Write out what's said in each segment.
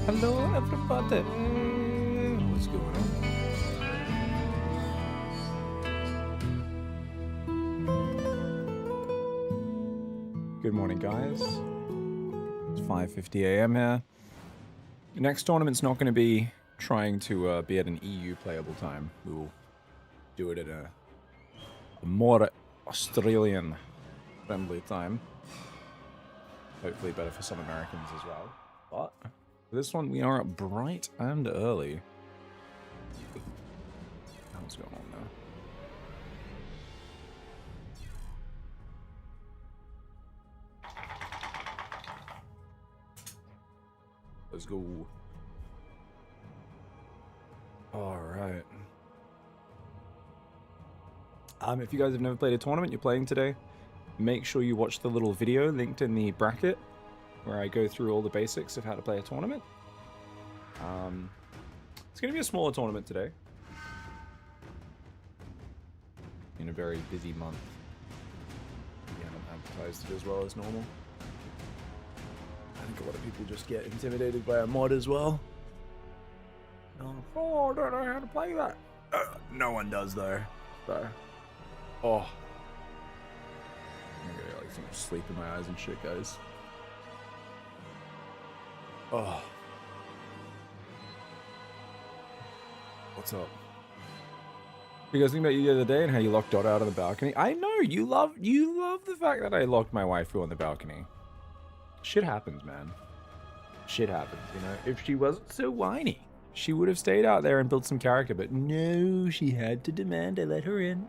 Hello everybody! What's going on? Good morning guys. It's 5:50 AM here. The next tournament's not going to be trying to be at an EU playable time. We will do it at a more Australian friendly time. Hopefully better for some Americans as well. But for this one, we are up bright and early. What's going on now? Let's go. Alright. If you guys have never played a tournament, you're playing today, make sure you watch the little video linked in the bracket where I go through all the basics of how to play a tournament. It's going to be a smaller tournament today. In a very busy month. We haven't advertised it as well as normal. I think a lot of people just get intimidated by a mod as well. Oh, I don't know how to play that. No one does though. So, oh, I'm gonna get like so much sleep in my eyes and shit, guys. Oh, what's up? You guys think about you the other day and how you locked Dot out of the balcony? I know you love the fact that I locked my waifu on the balcony. Shit happens, man. Shit happens, you know. If she wasn't so whiny, she would have stayed out there and built some character. But no, she had to demand I let her in.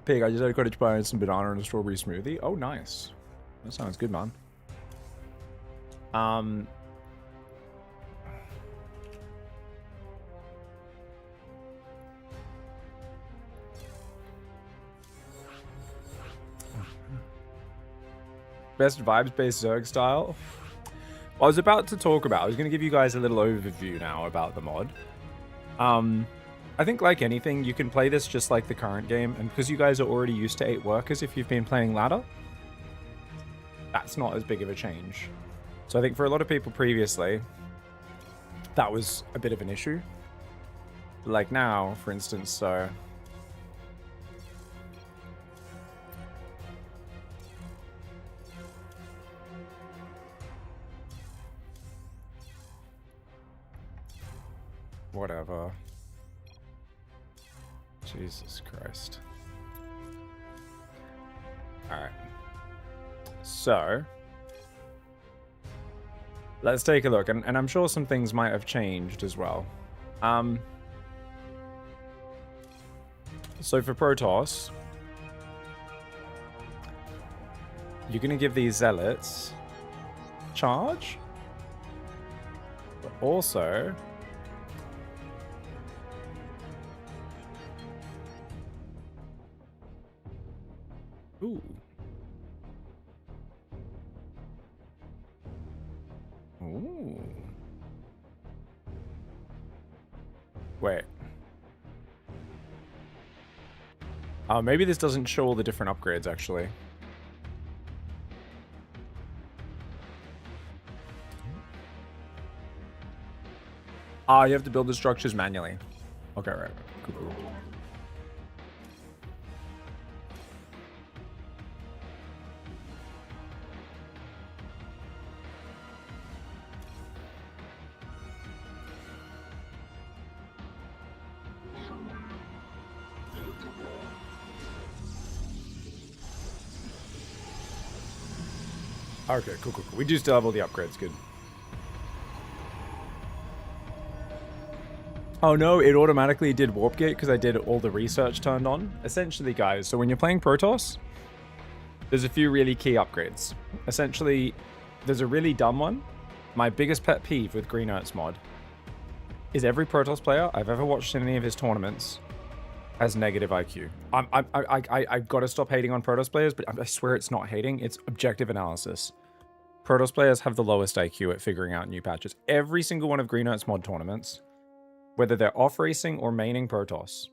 Pig, I just had a cottage pie and some banana and a strawberry smoothie. Oh, nice. That sounds good, man. Best vibes-based Zerg style? I was about to talk about, I was going to give you guys a little overview now about the mod. I think like anything, you can play this just like the current game, and because you guys are already used to 8 workers if you've been playing ladder, that's not as big of a change. So I think for a lot of people previously, that was a bit of an issue. Like now, for instance, so... Whatever. Jesus Christ. Alright. So, let's take a look. And I'm sure some things might have changed as well. So for Protoss, you're going to give these zealots charge, but also... Ooh. Ooh. Wait. Maybe this doesn't show all the different upgrades, actually. You have to build the structures manually. Okay, right. Cool, cool. Okay, cool, cool, cool. We do still have all the upgrades, good. Oh no, it automatically did Warp Gate because I did all the research turned on. Essentially, guys, so when you're playing Protoss, there's a few really key upgrades. Essentially, there's a really dumb one. My biggest pet peeve with Green Earth's mod is every Protoss player I've ever watched in any of his tournaments has negative IQ. I've got to stop hating on Protoss players, but I swear it's not hating, it's objective analysis. Protoss players have the lowest IQ at figuring out new patches. Every single one of Green Earth's mod tournaments, whether they're off-racing or maining Protoss,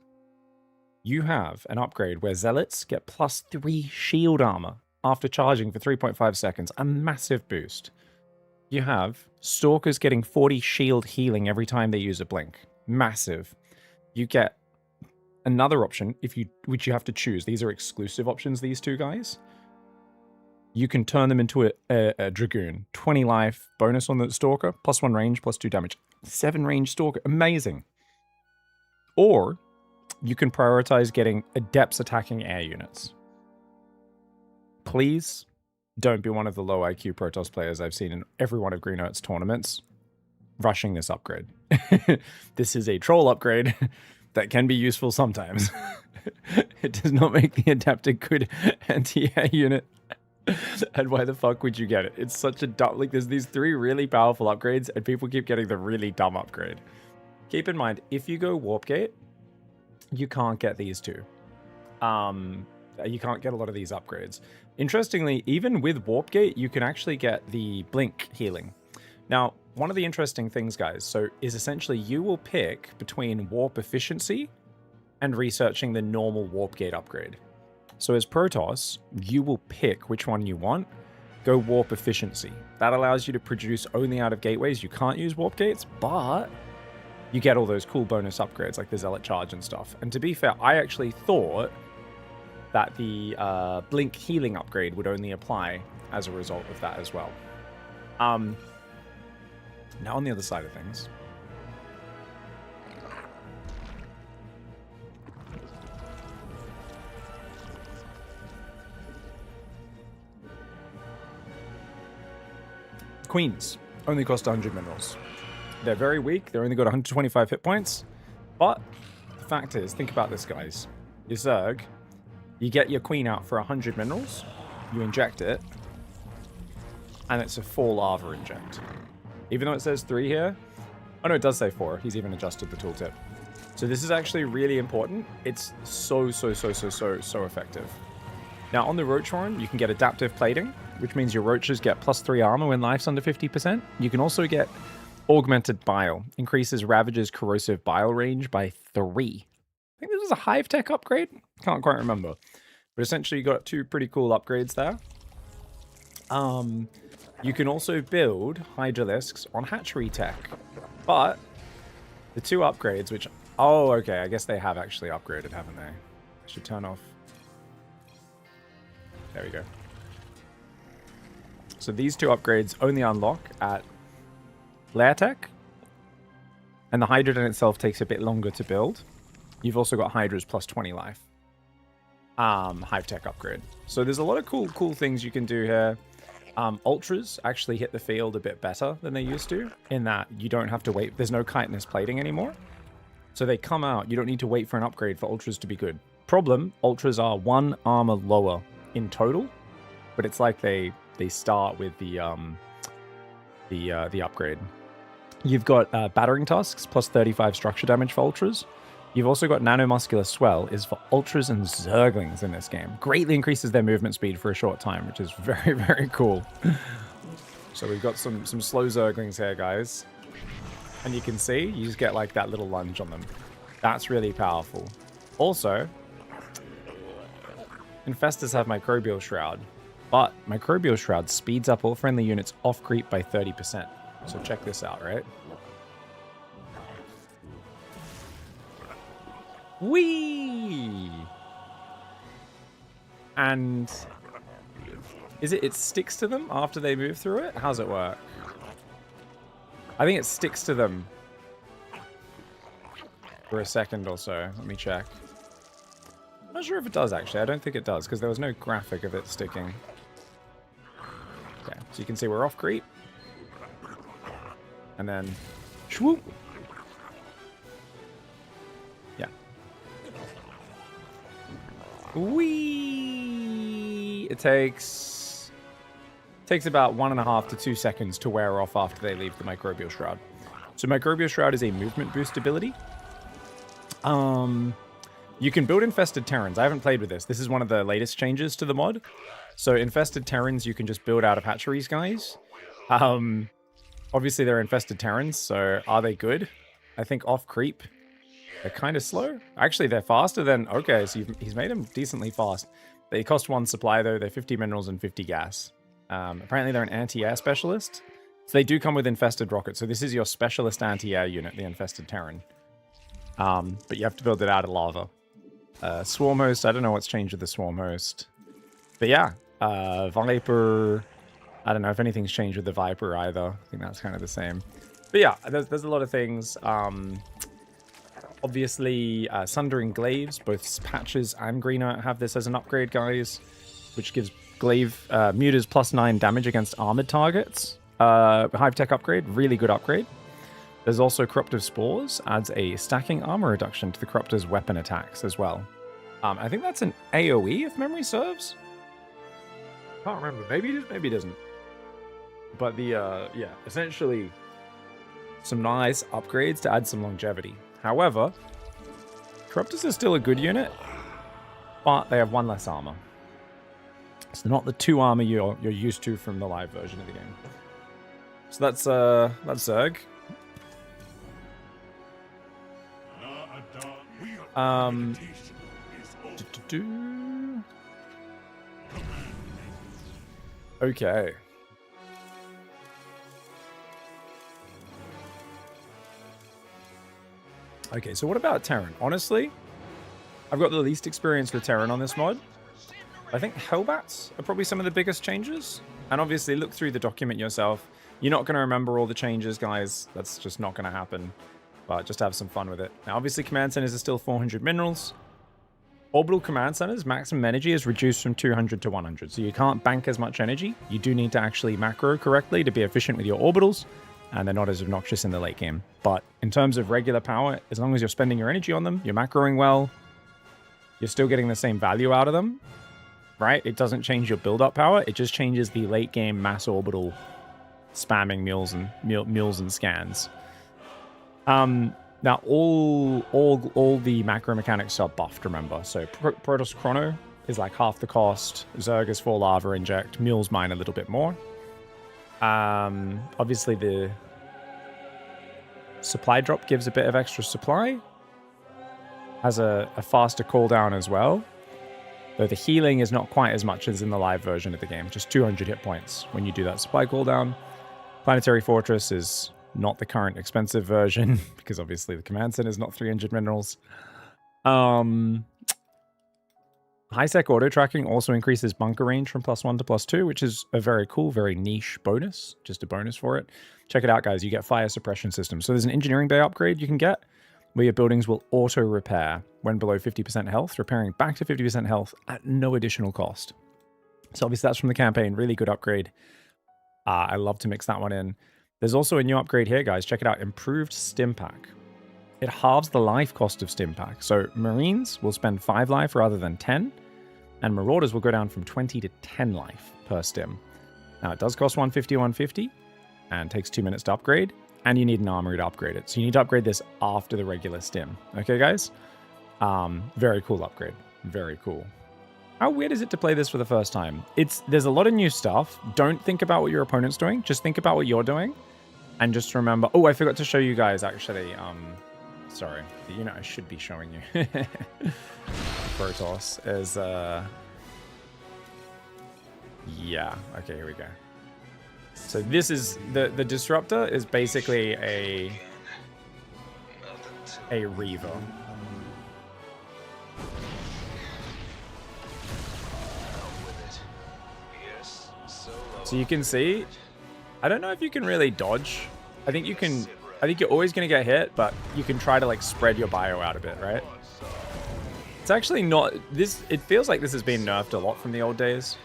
you have an upgrade where Zealots get +3 shield armor after charging for 3.5 seconds. A massive boost. You have Stalkers getting 40 shield healing every time they use a blink. Massive. You get another option, which you have to choose. These are exclusive options, these two guys. You can turn them into a Dragoon. 20 life, bonus on the Stalker, +1 range, +2 damage. 7 range Stalker, amazing. Or you can prioritize getting Adepts attacking air units. Please don't be one of the low IQ Protoss players I've seen in every one of Green Earth's tournaments rushing this upgrade. This is a troll upgrade that can be useful sometimes. It does not make the Adept a good anti-air unit. And why the fuck would you get it? It's such a dumb... Like, there's these 3 really powerful upgrades, and people keep getting the really dumb upgrade. Keep in mind, if you go Warp Gate, you can't get these 2. You can't get a lot of these upgrades. Interestingly, even with Warp Gate, you can actually get the Blink healing. Now, one of the interesting things, guys, so is essentially you will pick between Warp Efficiency and researching the normal Warp Gate upgrade. So as Protoss, you will pick which one you want, go warp efficiency. That allows you to produce only out of gateways. You can't use warp gates, but you get all those cool bonus upgrades like the Zealot Charge and stuff. And to be fair, I actually thought that the Blink healing upgrade would only apply as a result of that as well. Now on the other side of things, Queens only cost 100 minerals. They're very weak. They're only got 125 hit points. But the fact is, think about this, guys. Your Zerg, you get your Queen out for 100 minerals. You inject it. And it's a 4 lava inject. Even though it says 3 here. Oh no, it does say 4. He's even adjusted the tooltip. So this is actually really important. It's so effective. Now on the Roach Horn, you can get adaptive plating, which means your roaches get +3 armor when life's under 50%. You can also get augmented bile, increases Ravager's corrosive bile range by 3. I think this was a Hive Tech upgrade. Can't quite remember. But essentially you got 2 pretty cool upgrades there. You can also build Hydralisks on Hatchery Tech. But the 2 upgrades, which... Oh, okay, I guess they have actually upgraded, haven't they? I should turn off... There we go. So these 2 upgrades only unlock at Lair Tech. And the Hydra in itself takes a bit longer to build. You've also got Hydra's plus 20 life. Hive Tech upgrade. So there's a lot of cool things you can do here. Ultras actually hit the field a bit better than they used to, in that you don't have to wait. There's no chitinous plating anymore. So they come out. You don't need to wait for an upgrade for Ultras to be good. Problem, Ultras are 1 armor lower in total, but it's like they start with the upgrade. You've got Battering Tusks plus 35 structure damage for Ultras. You've also got Nanomuscular Swell is for Ultras and Zerglings in this game. Greatly increases their movement speed for a short time, which is very cool. So we've got some slow Zerglings here, guys. And you can see, you just get like that little lunge on them. That's really powerful. Also, Infestors have Microbial Shroud, but Microbial Shroud speeds up all friendly units off creep by 30%. So check this out, right? Whee! And it sticks to them after they move through it? How's it work? I think it sticks to them for a second or so. Let me check. I'm not sure if it does, actually. I don't think it does, because there was no graphic of it sticking. Okay, so you can see we're off creep. And then... Shwoop! Yeah. Whee! It takes about 1.5 to 2 seconds to wear off after they leave the Microbial Shroud. So Microbial Shroud is a movement boost ability. You can build Infested Terrans. I haven't played with this. This is one of the latest changes to the mod. So Infested Terrans you can just build out of hatcheries, guys. Obviously they're Infested Terrans, so are they good? I think off creep, they're kind of slow. Actually, they're faster than... Okay, so he's made them decently fast. They cost 1 supply, though. They're 50 minerals and 50 gas. Apparently, they're an anti-air specialist. So they do come with Infested Rockets. So this is your specialist anti-air unit, the Infested Terran. But you have to build it out of lava. Swarm Host, I don't know what's changed with the Swarm Host. But yeah, Viper... I don't know if anything's changed with the Viper either. I think that's kind of the same. But yeah, there's a lot of things. Obviously, Sundering Glaives, both Patches and Greener have this as an upgrade, guys, which gives Glaive Mutas +9 damage against armored targets. Hive Tech upgrade, really good upgrade. There's also Corruptive Spores, adds a stacking armor reduction to the Corruptor's weapon attacks as well. I think that's an AoE, if memory serves. Can't remember. Maybe it is, maybe it isn't. But the, yeah, essentially some nice upgrades to add some longevity. However, Corruptors are still a good unit, but they have 1 less armor. It's not the 2 armor you're used to from the live version of the game. So that's Zerg. Okay. Okay, so what about Terran? Honestly, I've got the least experience with Terran on this mod. I think Hellbats are probably some of the biggest changes. And obviously, look through the document yourself. You're not going to remember all the changes, guys. That's just not going to happen. But just have some fun with it. Now, obviously, command centers are still 400 minerals. Orbital command centers, maximum energy is reduced from 200 to 100. So you can't bank as much energy. You do need to actually macro correctly to be efficient with your orbitals. And they're not as obnoxious in the late game. But in terms of regular power, as long as you're spending your energy on them, you're macroing well, you're still getting the same value out of them, right? It doesn't change your build-up power. It just changes the late game mass orbital spamming mules and scans. Now all the macro mechanics are buffed, remember. So Protoss Chrono is like half the cost. Zerg is 4 lava inject. Mules mine a little bit more. Obviously the supply drop gives a bit of extra supply. Has a faster cooldown as well. Though the healing is not quite as much as in the live version of the game. Just 200 hit points when you do that supply cooldown. Planetary Fortress is not the current expensive version, because obviously the command center is not 300 minerals. High-sec auto-tracking also increases bunker range from +1 to +2, which is a very cool, very niche bonus. Just a bonus for it. Check it out, guys. You get fire suppression system. So there's an engineering bay upgrade you can get, where your buildings will auto-repair when below 50% health, repairing back to 50% health at no additional cost. So obviously that's from the campaign. Really good upgrade. I love to mix that one in. There's also a new upgrade here, guys. Check it out. Improved Stim Pack. It halves the life cost of Stim Pack. So Marines will spend 5 life rather than 10, and Marauders will go down from 20 to 10 life per Stim. Now, it does cost 150, and takes 2 minutes to upgrade, and you need an armory to upgrade it. So you need to upgrade this after the regular Stim. Okay, guys? Very cool upgrade. Very cool. How weird is it to play this for the first time? There's a lot of new stuff. Don't think about what your opponent's doing. Just think about what you're doing. And just remember... Oh, I forgot to show you guys, actually. Sorry. You know, I should be showing you. Protoss is... Yeah. Okay, here we go. So this is... The Disruptor is basically a Reaver. So you can see, I don't know if you can really dodge. I think you're always going to get hit, but you can try to like spread your bio out a bit, right? It's actually not, it feels like this has been nerfed a lot from the old days.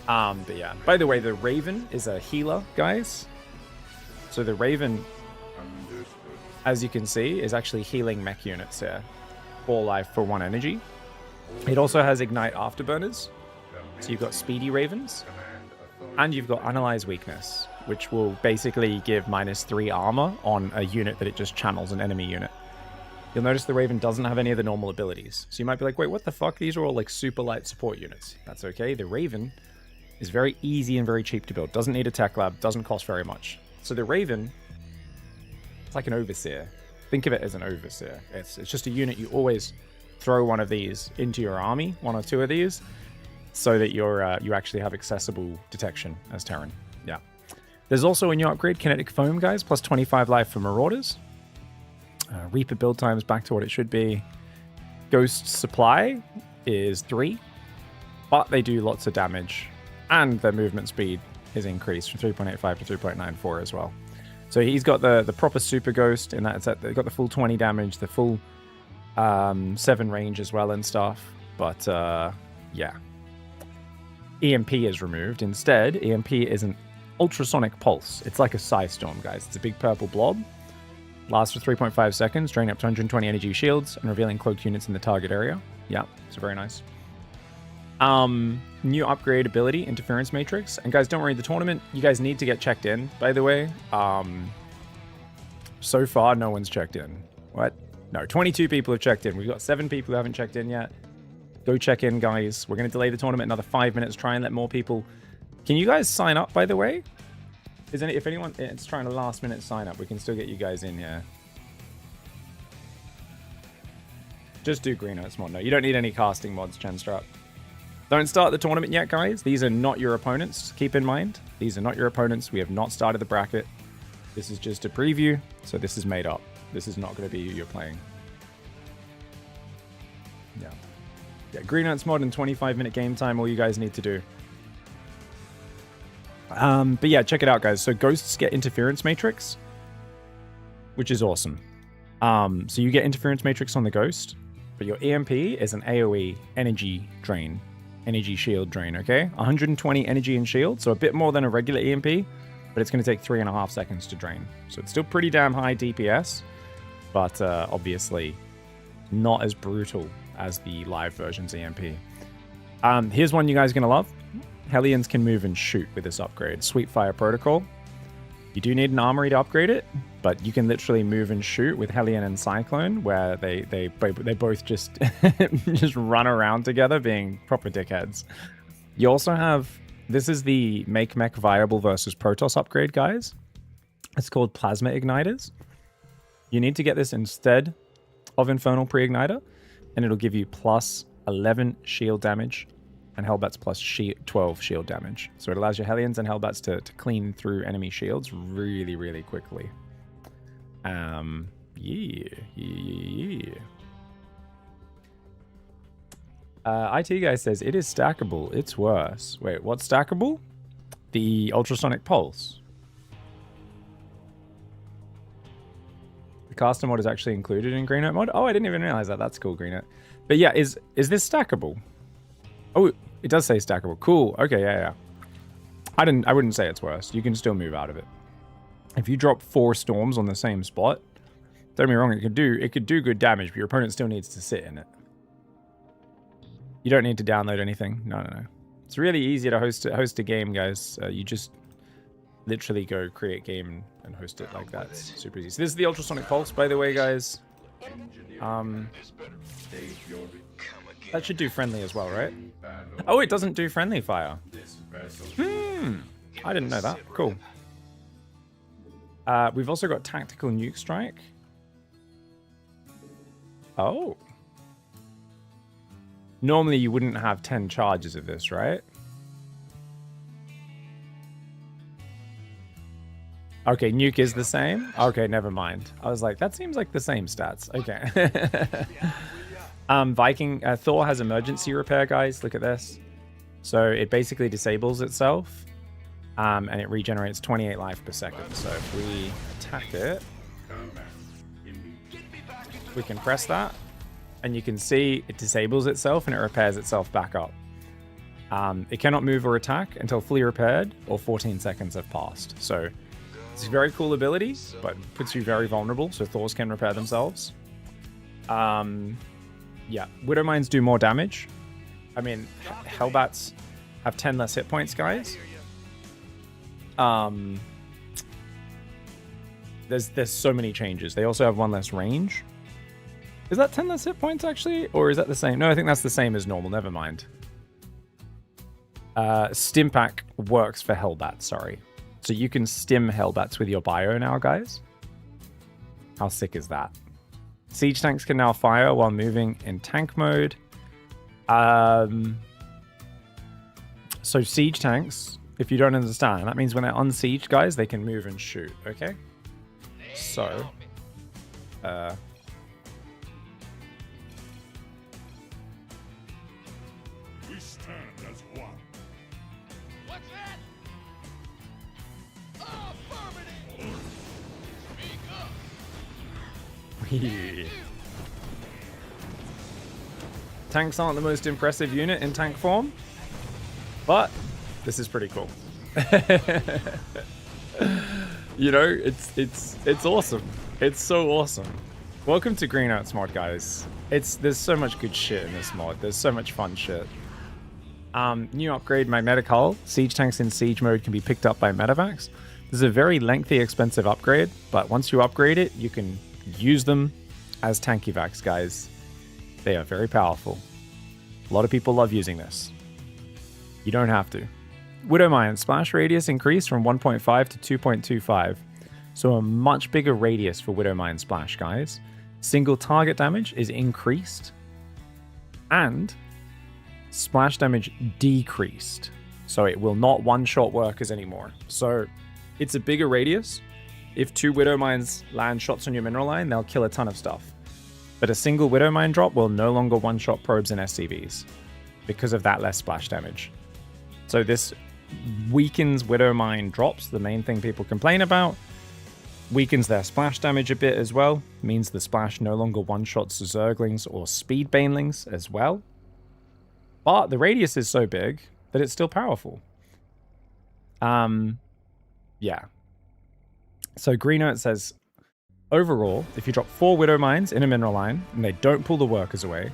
But yeah, by the way, the Raven is a healer, guys. So the Raven, as you can see, is actually healing mech units here. 4 life for 1 energy. It also has Ignite Afterburners. So you've got Speedy Ravens. And you've got Analyze Weakness, which will basically give -3 armor on a unit that it just channels an enemy unit. You'll notice the Raven doesn't have any of the normal abilities. So you might be like, wait, what the fuck? These are all like super light support units. That's okay. The Raven is very easy and very cheap to build. Doesn't need a tech lab. Doesn't cost very much. So the Raven, it's like an Overseer. Think of it as an Overseer. It's just a unit you always throw one of these into your army, 1 or 2 of these, so that you actually have accessible detection as Terran. Yeah. There's also a new upgrade, Kinetic Foam, guys, plus 25 life for Marauders. Reaper build times back to what it should be. Ghost Supply is 3, but they do lots of damage, and their movement speed is increased from 3.85 to 3.94 as well. So he's got the proper Super Ghost in that set. They've got the full 20 damage, the full 7 range as well and stuff. But yeah. EMP is removed. Instead, EMP is an ultrasonic pulse. It's like a Psystorm, guys. It's a big purple blob. Lasts for 3.5 seconds, draining up to 120 energy shields and revealing cloaked units in the target area. Yeah, it's very nice. New upgrade ability, Interference Matrix. And guys, don't worry, the tournament, you guys need to get checked in, by the way. So far, no one's checked in. What? No, 22 people have checked in. We've got 7 people who haven't checked in yet. Go check in, guys. We're going to delay the tournament another 5 minutes. Try and let more people... Can you guys sign up, by the way? If anyone is trying to last-minute sign up, we can still get you guys in here. Just do Green Oats mod. No, you don't need any casting mods, Chenstrap. Don't start the tournament yet, guys. These are not your opponents. Keep in mind, these are not your opponents. We have not started the bracket. This is just a preview, so this is made up. This is not going to be who you're playing. Yeah, Green Knights mod and 25-minute game time, all you guys need to do. But yeah, check it out, guys. So ghosts get interference matrix, which is awesome. So you get interference matrix on the ghost, but your EMP is an AoE energy drain, energy shield drain, okay? 120 energy and shield, so a bit more than a regular EMP, but it's going to take 3.5 seconds to drain. So it's still pretty damn high DPS, but obviously not as brutal as the live version's EMP. Here's one you guys are going to love. Hellions can move and shoot with this upgrade. Sweet Fire Protocol. You do need an armory to upgrade it, but you can literally move and shoot with Hellion and Cyclone, where they both just just run around together being proper dickheads. You also have, this is the Make Mech Viable versus Protoss upgrade, guys. It's called Plasma Igniters. You need to get this instead of Infernal Pre-Igniter, and it'll give you plus 11 shield damage and Hellbats plus 12 shield damage. So it allows your Hellions and Hellbats to clean through enemy shields really, really quickly. Yeah. IT guy says, it is stackable. It's worse. Wait, what's stackable? The Ultrasonic Pulse. The caster mod is actually included in Green Knight mod. Oh, I didn't even realize that. That's cool, Green Knight. But yeah, is this stackable? Oh, it does say stackable. Cool. Okay, yeah. I wouldn't say it's worse. You can still move out of it. If you drop 4 storms on the same spot, don't get me wrong, it could do good damage, but your opponent still needs to sit in it. You don't need to download anything. No. It's really easy to host a game, guys. You just literally go create game and host it like that. It's super easy. So this is the Ultrasonic Pulse, by the way, guys. That should do friendly as well, right? Oh, it doesn't do friendly fire. I didn't know that. Cool. We've also got Tactical Nuke Strike. Oh. Normally you wouldn't have 10 charges of this, right? Okay, Nuke is the same? Okay, never mind. I was like, that seems like the same stats. Okay. Viking, Thor has emergency repair, guys. Look at this. So it basically disables itself, and it regenerates 28 life per second. So if we attack it, we can press that, and you can see it disables itself and it repairs itself back up. It cannot move or attack until fully repaired or 14 seconds have passed. So it's a very cool ability, but puts you very vulnerable, so Thors can repair themselves. Yeah, Widowmines do more damage. I mean, Hellbats have 10 less hit points, guys. There's so many changes. They also have 1 less range. Is that 10 less hit points, actually? Or is that the same? No, I think that's the same as normal. Never mind. Stimpack works for Hellbats, sorry. So you can stim Hellbats with your bio now, guys. How sick is that? Siege tanks can now fire while moving in tank mode. So siege tanks, if you don't understand, that means when they're unsieged, guys, they can move and shoot, okay? So, we stand as one. What's that? Affirmative. Speak up. Tanks aren't the most impressive unit in tank form, but this is pretty cool. You know, it's awesome. It's so awesome. Welcome to Green Knights mod, guys. There's so much good shit in this mod. There's so much fun shit. New upgrade, Magnetic Hull. Siege tanks in siege mode can be picked up by medevacs. This is a very lengthy, expensive upgrade, but once you upgrade it, you can use them as tanky vacs, guys. They are very powerful. A lot of people love using this. You don't have to. Widowmine, splash radius increased from 1.5 to 2.25. So a much bigger radius for Widowmine splash, guys. Single target damage is increased. And splash damage decreased. So it will not one-shot workers anymore. So it's a bigger radius. If 2 Widow Mines land shots on your mineral line, they'll kill a ton of stuff. But a single Widow Mine drop will no longer one-shot probes and SCVs because of that less splash damage. So this weakens Widow Mine drops, the main thing people complain about. Weakens their splash damage a bit as well. Means the splash no longer one-shots Zerglings or Speed Banelings as well. But the radius is so big that it's still powerful. Yeah. So Green Note says, overall, if you drop 4 Widow Mines in a mineral line and they don't pull the workers away,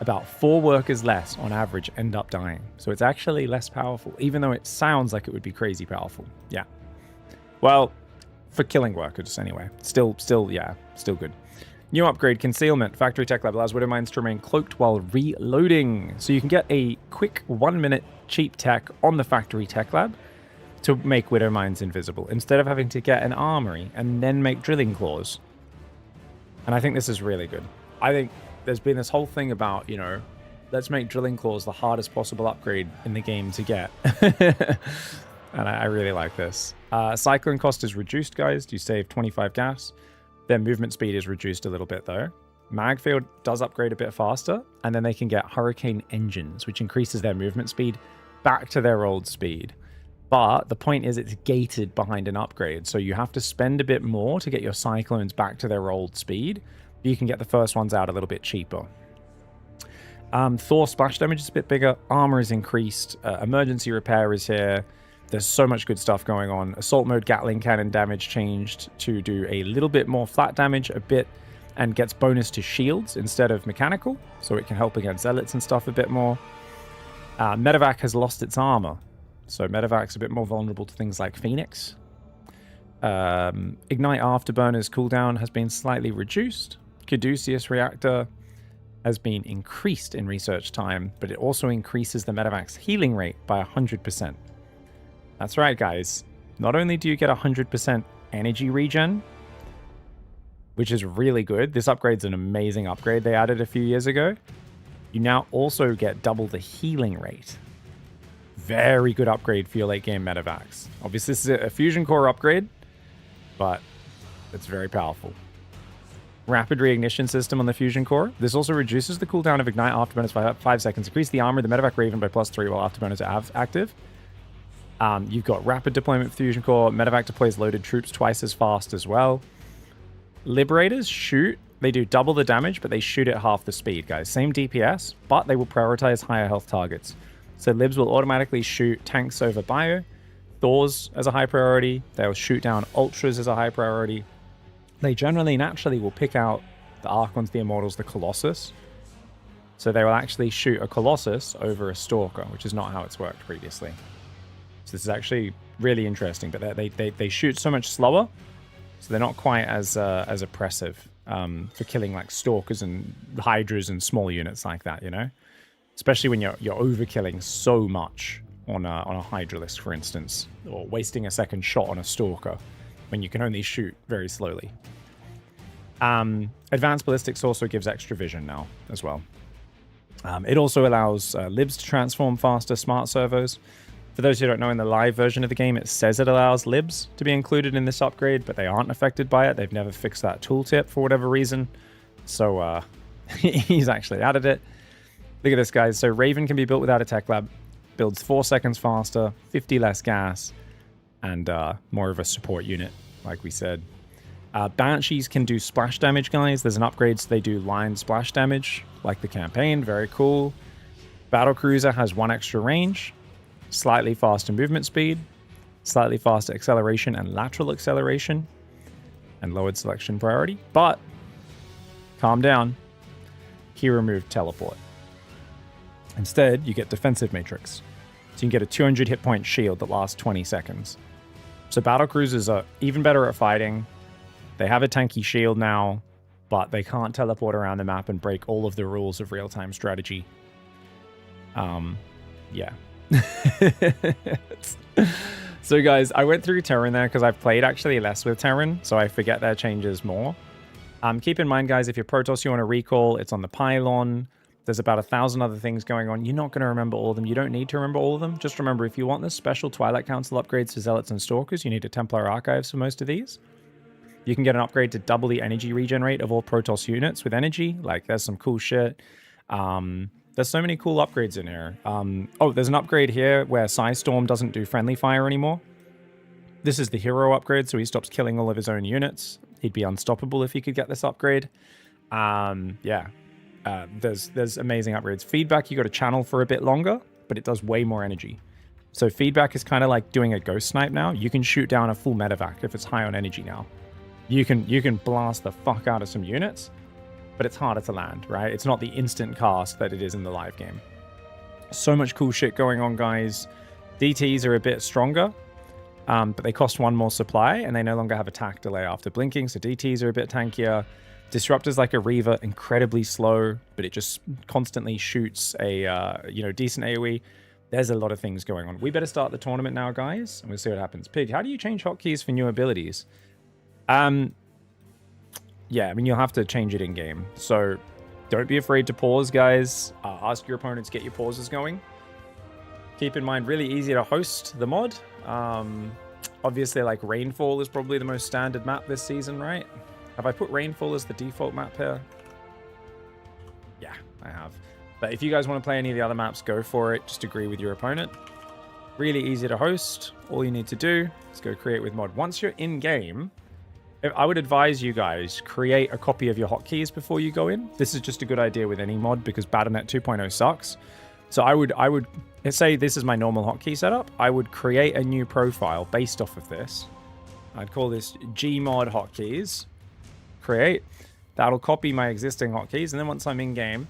about 4 workers less on average end up dying. So it's actually less powerful, even though it sounds like it would be crazy powerful. Yeah. Well, for killing workers anyway. Still good. New upgrade, Concealment. Factory Tech Lab allows Widow Mines to remain cloaked while reloading. So you can get a quick 1-minute cheap tech on the Factory Tech Lab to make Widow Mines invisible, instead of having to get an armory and then make drilling claws. And I think this is really good. I think there's been this whole thing about, you know, let's make drilling claws the hardest possible upgrade in the game to get. And I really like this. Cyclone cost is reduced, guys. You save 25 gas. Their movement speed is reduced a little bit, though. Magfield does upgrade a bit faster, and then they can get Hurricane Engines, which increases their movement speed back to their old speed. But the point is it's gated behind an upgrade, so you have to spend a bit more to get your Cyclones back to their old speed. You can get the first ones out a little bit cheaper. Thor splash damage is a bit bigger. Armor is increased. Emergency repair is here. There's so much good stuff going on. Assault mode Gatling cannon damage changed to do a little bit more flat damage, a bit, and gets bonus to shields instead of mechanical, so it can help against zealots and stuff a bit more. Medevac has lost its armor, so Medevac's a bit more vulnerable to things like Phoenix. Ignite Afterburner's cooldown has been slightly reduced. Caduceus Reactor has been increased in research time, but it also increases the Medevac's healing rate by 100%. That's right, guys. Not only do you get 100% energy regen, which is really good. This upgrade's an amazing upgrade they added a few years ago. You now also get double the healing rate. Very good upgrade for your late game Medevacs. Obviously, this is a fusion core upgrade, but it's very powerful. Rapid reignition system on the fusion core. This also reduces the cooldown of Ignite Afterburners by 5 seconds. Increase the armor of the Medevac Raven by +3 while Afterburners are active. You've got rapid deployment for fusion core. Medevac deploys loaded troops twice as fast as well. Liberators shoot. They do double the damage, but they shoot at half the speed, guys. Same DPS, but they will prioritize higher health targets. So Libs will automatically shoot tanks over bio. Thors as a high priority. They'll shoot down Ultras as a high priority. They generally, naturally will pick out the Archons, the Immortals, the Colossus. So they will actually shoot a Colossus over a Stalker, which is not how it's worked previously. So this is actually really interesting, but they shoot so much slower, so they're not quite as oppressive for killing like Stalkers and Hydras and small units like that, you know? Especially when you're overkilling so much on a Hydralisk, for instance, or wasting a second shot on a Stalker when you can only shoot very slowly. Advanced Ballistics also gives extra vision now as well. It also allows Libs to transform faster, smart servos. For those who don't know, in the live version of the game, it says it allows Libs to be included in this upgrade, but they aren't affected by it. They've never fixed that tooltip for whatever reason. So he's actually added it. Look at this, guys. So Raven can be built without a tech lab. Builds 4 seconds faster, 50 less gas, and more of a support unit, like we said. Banshees can do splash damage, guys. There's an upgrade so they do line splash damage, like the campaign. Very cool. Battlecruiser has 1 extra range. Slightly faster movement speed, slightly faster acceleration and lateral acceleration, and lowered selection priority. But, calm down, he removed teleport. Instead, you get defensive matrix. So you can get a 200 hit point shield that lasts 20 seconds. So battlecruisers are even better at fighting. They have a tanky shield now, but they can't teleport around the map and break all of the rules of real-time strategy. Yeah. So guys, I went through Terran there because I've played actually less with Terran, so I forget their changes more. Keep in mind, guys, if you're Protoss, you want to recall, it's on the pylon. There's about 1,000 other things going on. You're not going to remember all of them. You don't need to remember all of them. Just remember, if you want the special Twilight Council upgrades for Zealots and Stalkers, you need a Templar Archives for most of these. You can get an upgrade to double the energy regen rate of all Protoss units with energy. Like, there's some cool shit. There's so many cool upgrades in here. Oh, there's an upgrade here where Psystorm doesn't do friendly fire anymore. This is the hero upgrade, so he stops killing all of his own units. He'd be unstoppable if he could get this upgrade. Yeah. There's amazing upgrades. Feedback, you got to channel for a bit longer, but it does way more energy. So feedback is kind of like doing a ghost snipe now. You can shoot down a full medevac if it's high on energy now. You can blast the fuck out of some units, but it's harder to land, right? It's not the instant cast that it is in the live game. So much cool shit going on, guys. DTs are a bit stronger, but they cost 1 more supply, and they no longer have attack delay after blinking, so DTs are a bit tankier. Disruptor's like a Reaver, incredibly slow, but it just constantly shoots a decent AoE. There's a lot of things going on. We better start the tournament now, guys, and we'll see what happens. Pig, how do you change hotkeys for new abilities? Yeah, I mean, you'll have to change it in game. So don't be afraid to pause, guys. Ask your opponents, get your pauses going. Keep in mind, really easy to host the mod. Obviously, like, Rainfall is probably the most standard map this season, right? Have I put Rainfall as the default map here? Yeah, I have. But if you guys want to play any of the other maps, go for it. Just agree with your opponent. Really easy to host. All you need to do is go create with mod. Once you're in game, I would advise you guys create a copy of your hotkeys before you go in. This is just a good idea with any mod because Battle.net 2.0 sucks. So I would let's say this is my normal hotkey setup. I would create a new profile based off of this. I'd call this Gmod hotkeys. Create. That'll copy my existing hotkeys, and then once I'm in game,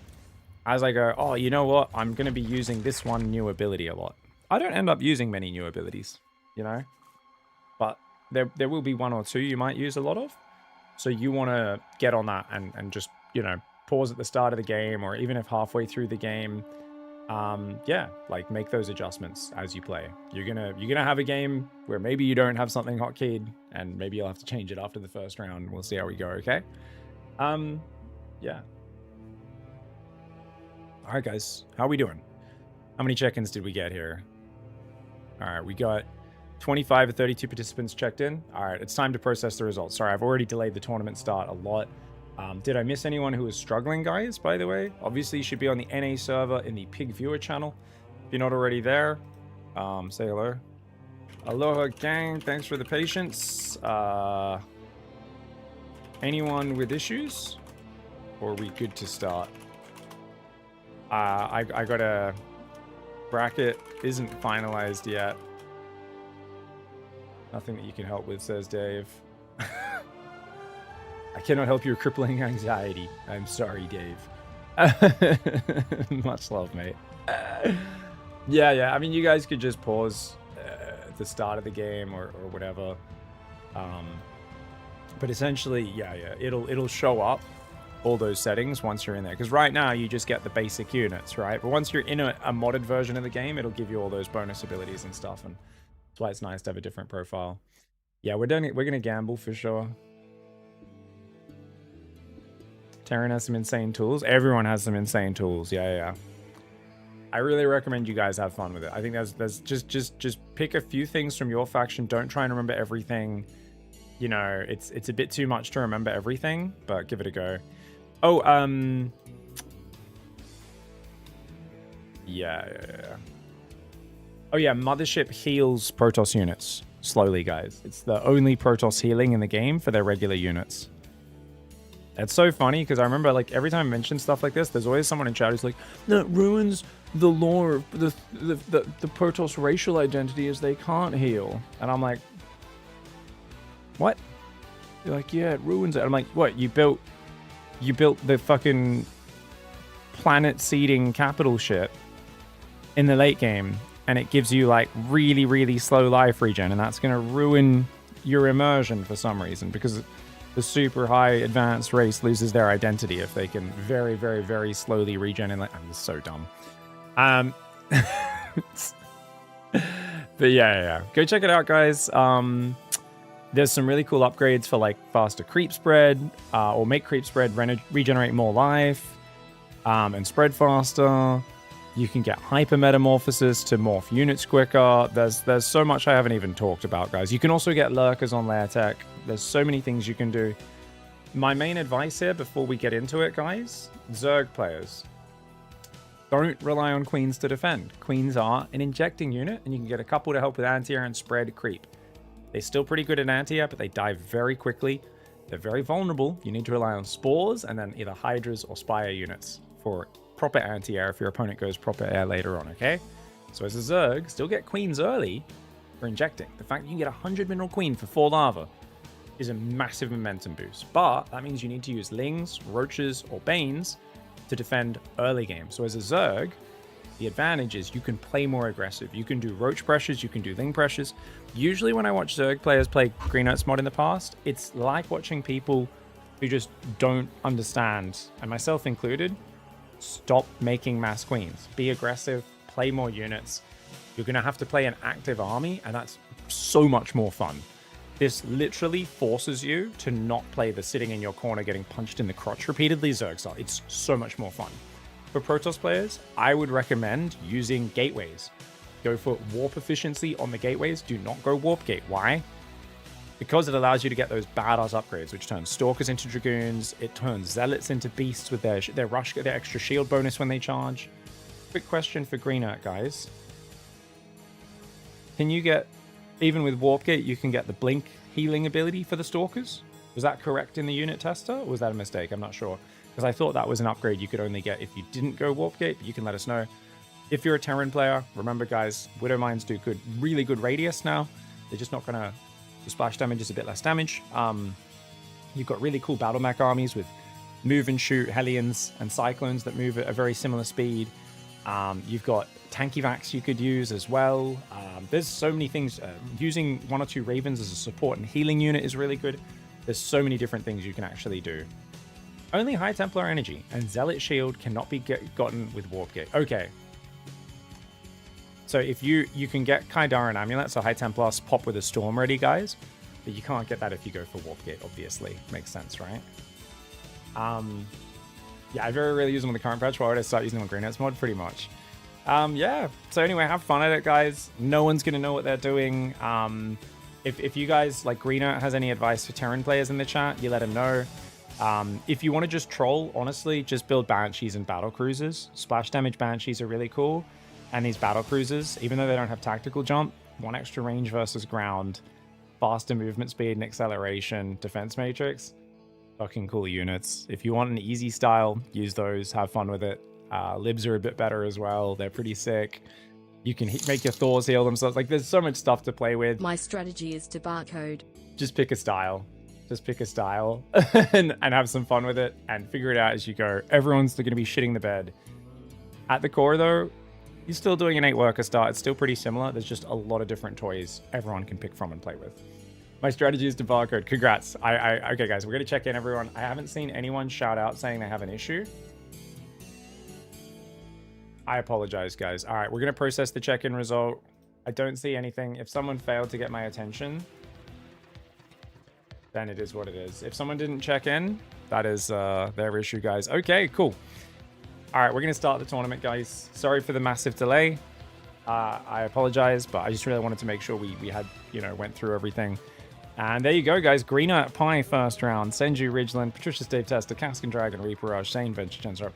as I go, oh, you know what? I'm going to be using this one new ability a lot. I don't end up using many new abilities, you know? But there will be 1 or 2 you might use a lot of. So you want to get on that and just, you know, pause at the start of the game, or even if halfway through the game, yeah, like, make those adjustments as you play. You're gonna have a game where maybe you don't have something hotkeyed, and maybe you'll have to change it after the first round. We'll see how we go, okay? Yeah. All right, guys, how are we doing? How many check-ins did we get here? All right, we got 25 or 32 participants checked in. All right, it's time to process the results. Sorry, I've already delayed the tournament start a lot. Did I miss anyone who was struggling, guys, by the way? Obviously, you should be on the NA server in the Pig Viewer channel. If you're not already there, say hello. Aloha, gang. Thanks for the patience. Anyone with issues? Or are we good to start? I got a bracket. Isn't finalized yet. Nothing that you can help with, says Dave. I cannot help your crippling anxiety. I'm sorry, Dave. Much love, mate. Yeah. I mean, you guys could just pause at the start of the game or whatever. But essentially, yeah, it'll show up all those settings once you're in there. Because right now, you just get the basic units, right? But once you're in a modded version of the game, it'll give you all those bonus abilities and stuff. And that's why it's nice to have a different profile. Yeah, we're gonna gamble for sure. Terran has some insane tools. Everyone has some insane tools. Yeah. I really recommend you guys have fun with it. I think there's just pick a few things from your faction. Don't try and remember everything. You know, it's a bit too much to remember everything, but give it a go. Oh, yeah. Oh yeah, Mothership heals Protoss units slowly, guys. It's the only Protoss healing in the game for their regular units. It's so funny because I remember, like, every time I mention stuff like this, there's always someone in chat who's like, that ruins the lore of the Protoss racial identity as they can't heal. And I'm like, what? They're like, yeah, it ruins it. I'm like, what? You built the fucking planet seeding capital shit in the late game, and it gives you, like, really, really slow life regen, and that's gonna ruin your immersion for some reason because the super high advanced race loses their identity if they can very, very, very slowly regen. And, like, I'm just so dumb. But yeah. Go check it out, guys. There's some really cool upgrades for, like, faster creep spread, or make creep spread regenerate more life. and spread faster. You can get hyper metamorphosis to morph units quicker. There's so much I haven't even talked about, guys. You can also get lurkers on lair tech. There's so many things you can do. My main advice here before we get into it, guys, Zerg players, don't rely on queens to defend. Queens are an injecting unit, and you can get a couple to help with anti-air and spread creep. They're still pretty good at anti-air, but they die very quickly. They're very vulnerable. You need to rely on spores and then either hydras or spire units for proper anti-air if your opponent goes proper air later on, okay? So as a Zerg, still get queens early for injecting. The fact that you can get 100 mineral queen for 4 lava is a massive momentum boost. But that means you need to use lings, roaches, or banes to defend early game. So as a Zerg, the advantage is you can play more aggressive. You can do roach pressures, you can do ling pressures. Usually when I watch Zerg players play Green Earth's mod in the past, it's like watching people who just don't understand, and myself included, stop making mass queens. Be aggressive, play more units. You're going to have to play an active army, and that's so much more fun. This literally forces you to not play the sitting in your corner getting punched in the crotch repeatedly Zerg style. It's so much more fun. For Protoss players, I would recommend using gateways. Go for warp efficiency on the gateways. Do not go warp gate. Why? Because it allows you to get those badass upgrades, which turns Stalkers into Dragoons. It turns Zealots into Beasts with their rush, their extra shield bonus when they charge. Quick question for Green Earth, guys. Can you get, even with Warp Gate, you can get the Blink healing ability for the Stalkers? Was that correct in the unit tester, or was that a mistake? I'm not sure. Because I thought that was an upgrade you could only get if you didn't go Warp Gate, but you can let us know. If you're a Terran player, remember guys, Widow Mines do really good radius now. They're just not going to... The splash damage is a bit less damage. You've got really cool battle mech armies with move and shoot Hellions and Cyclones that move at a very similar speed. You've got tanky vacs you could use as well. There's so many things. Using 1 or 2 Ravens as a support and healing unit is really good. There's so many different things you can actually do. Only High Templar Energy and Zealot Shield cannot be gotten with Warp Gate. Okay. So if you can get Kaidaran Amulet, so High Templars pop with a Storm ready, guys. But you can't get that if you go for Warp Gate, obviously. Makes sense, right? Yeah, I very rarely use them on the current patch. Why would I start using them on Green Earth's mod? Pretty much. Yeah. So anyway, have fun at it, guys. No one's going to know what they're doing. If you guys, like Green Earth, has any advice for Terran players in the chat, you let them know. If you want to just troll, honestly, just build Banshees and Battle Cruisers. Splash damage Banshees are really cool. And these Battle Cruisers, even though they don't have tactical jump, 1 extra range versus ground, faster movement speed and acceleration, defense matrix, fucking cool units. If you want an easy style, use those, have fun with it. Libs are a bit better as well. They're pretty sick. You can make your Thors heal themselves. Like, there's so much stuff to play with. My strategy is to barcode. Just pick a style. Just pick a style and have some fun with it and figure it out as you go. Everyone's going to be shitting the bed. At the core, though, you're still doing an 8-worker start. It's still pretty similar. There's just a lot of different toys everyone can pick from and play with. My strategy is to barcode. Congrats. Okay, guys, we're going to check in, everyone. I haven't seen anyone shout out saying they have an issue. I apologize, guys. All right, we're going to process the check-in result. I don't see anything. If someone failed to get my attention, then it is what it is. If someone didn't check in, that is their issue, guys. Okay, cool. All right, we're going to start the tournament, guys. Sorry for the massive delay. I apologize, but I just really wanted to make sure we had, went through everything. And there you go, guys. Green Earth Pie first round. Senju Ridgeland, Patricia Stave Tester, Cascan Dragon, Reaper Rush, Shane Venture, Chensor.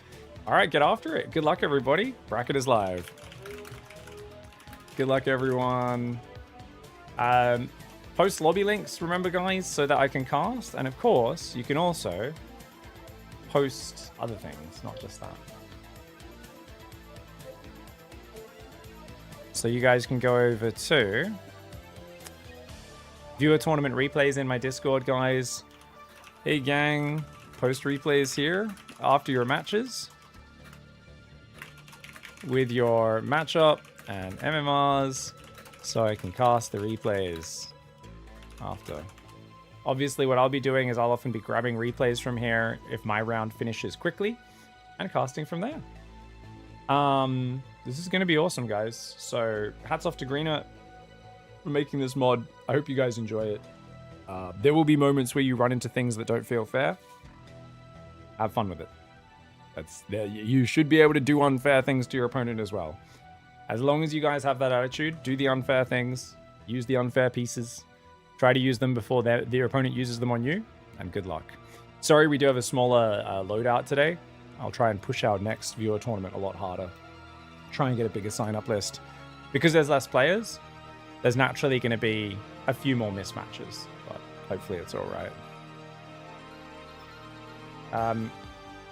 All right, get after it. Good luck, everybody. Bracket is live. Good luck, everyone. Post lobby links, remember, guys, so that I can cast. And of course, you can also post other things, not just that. So you guys can go over to viewer tournament replays in my Discord, guys. Hey, gang. Post replays here after your matches with your matchup and MMRs so I can cast the replays after. Obviously, what I'll be doing is I'll often be grabbing replays from here if my round finishes quickly and casting from there. This is going to be awesome, guys. So hats off to Green Earth for making this mod. I hope you guys enjoy it. There will be moments where you run into things that don't feel fair. Have fun with it. You should be able to do unfair things to your opponent as well. As long as you guys have that attitude, do the unfair things, use the unfair pieces, try to use them before your opponent uses them on you, and good luck. Sorry, we do have a smaller loadout today. I'll try and push our next viewer tournament a lot harder. Try and get a bigger sign-up list. Because there's less players, there's naturally going to be a few more mismatches, but hopefully it's all right.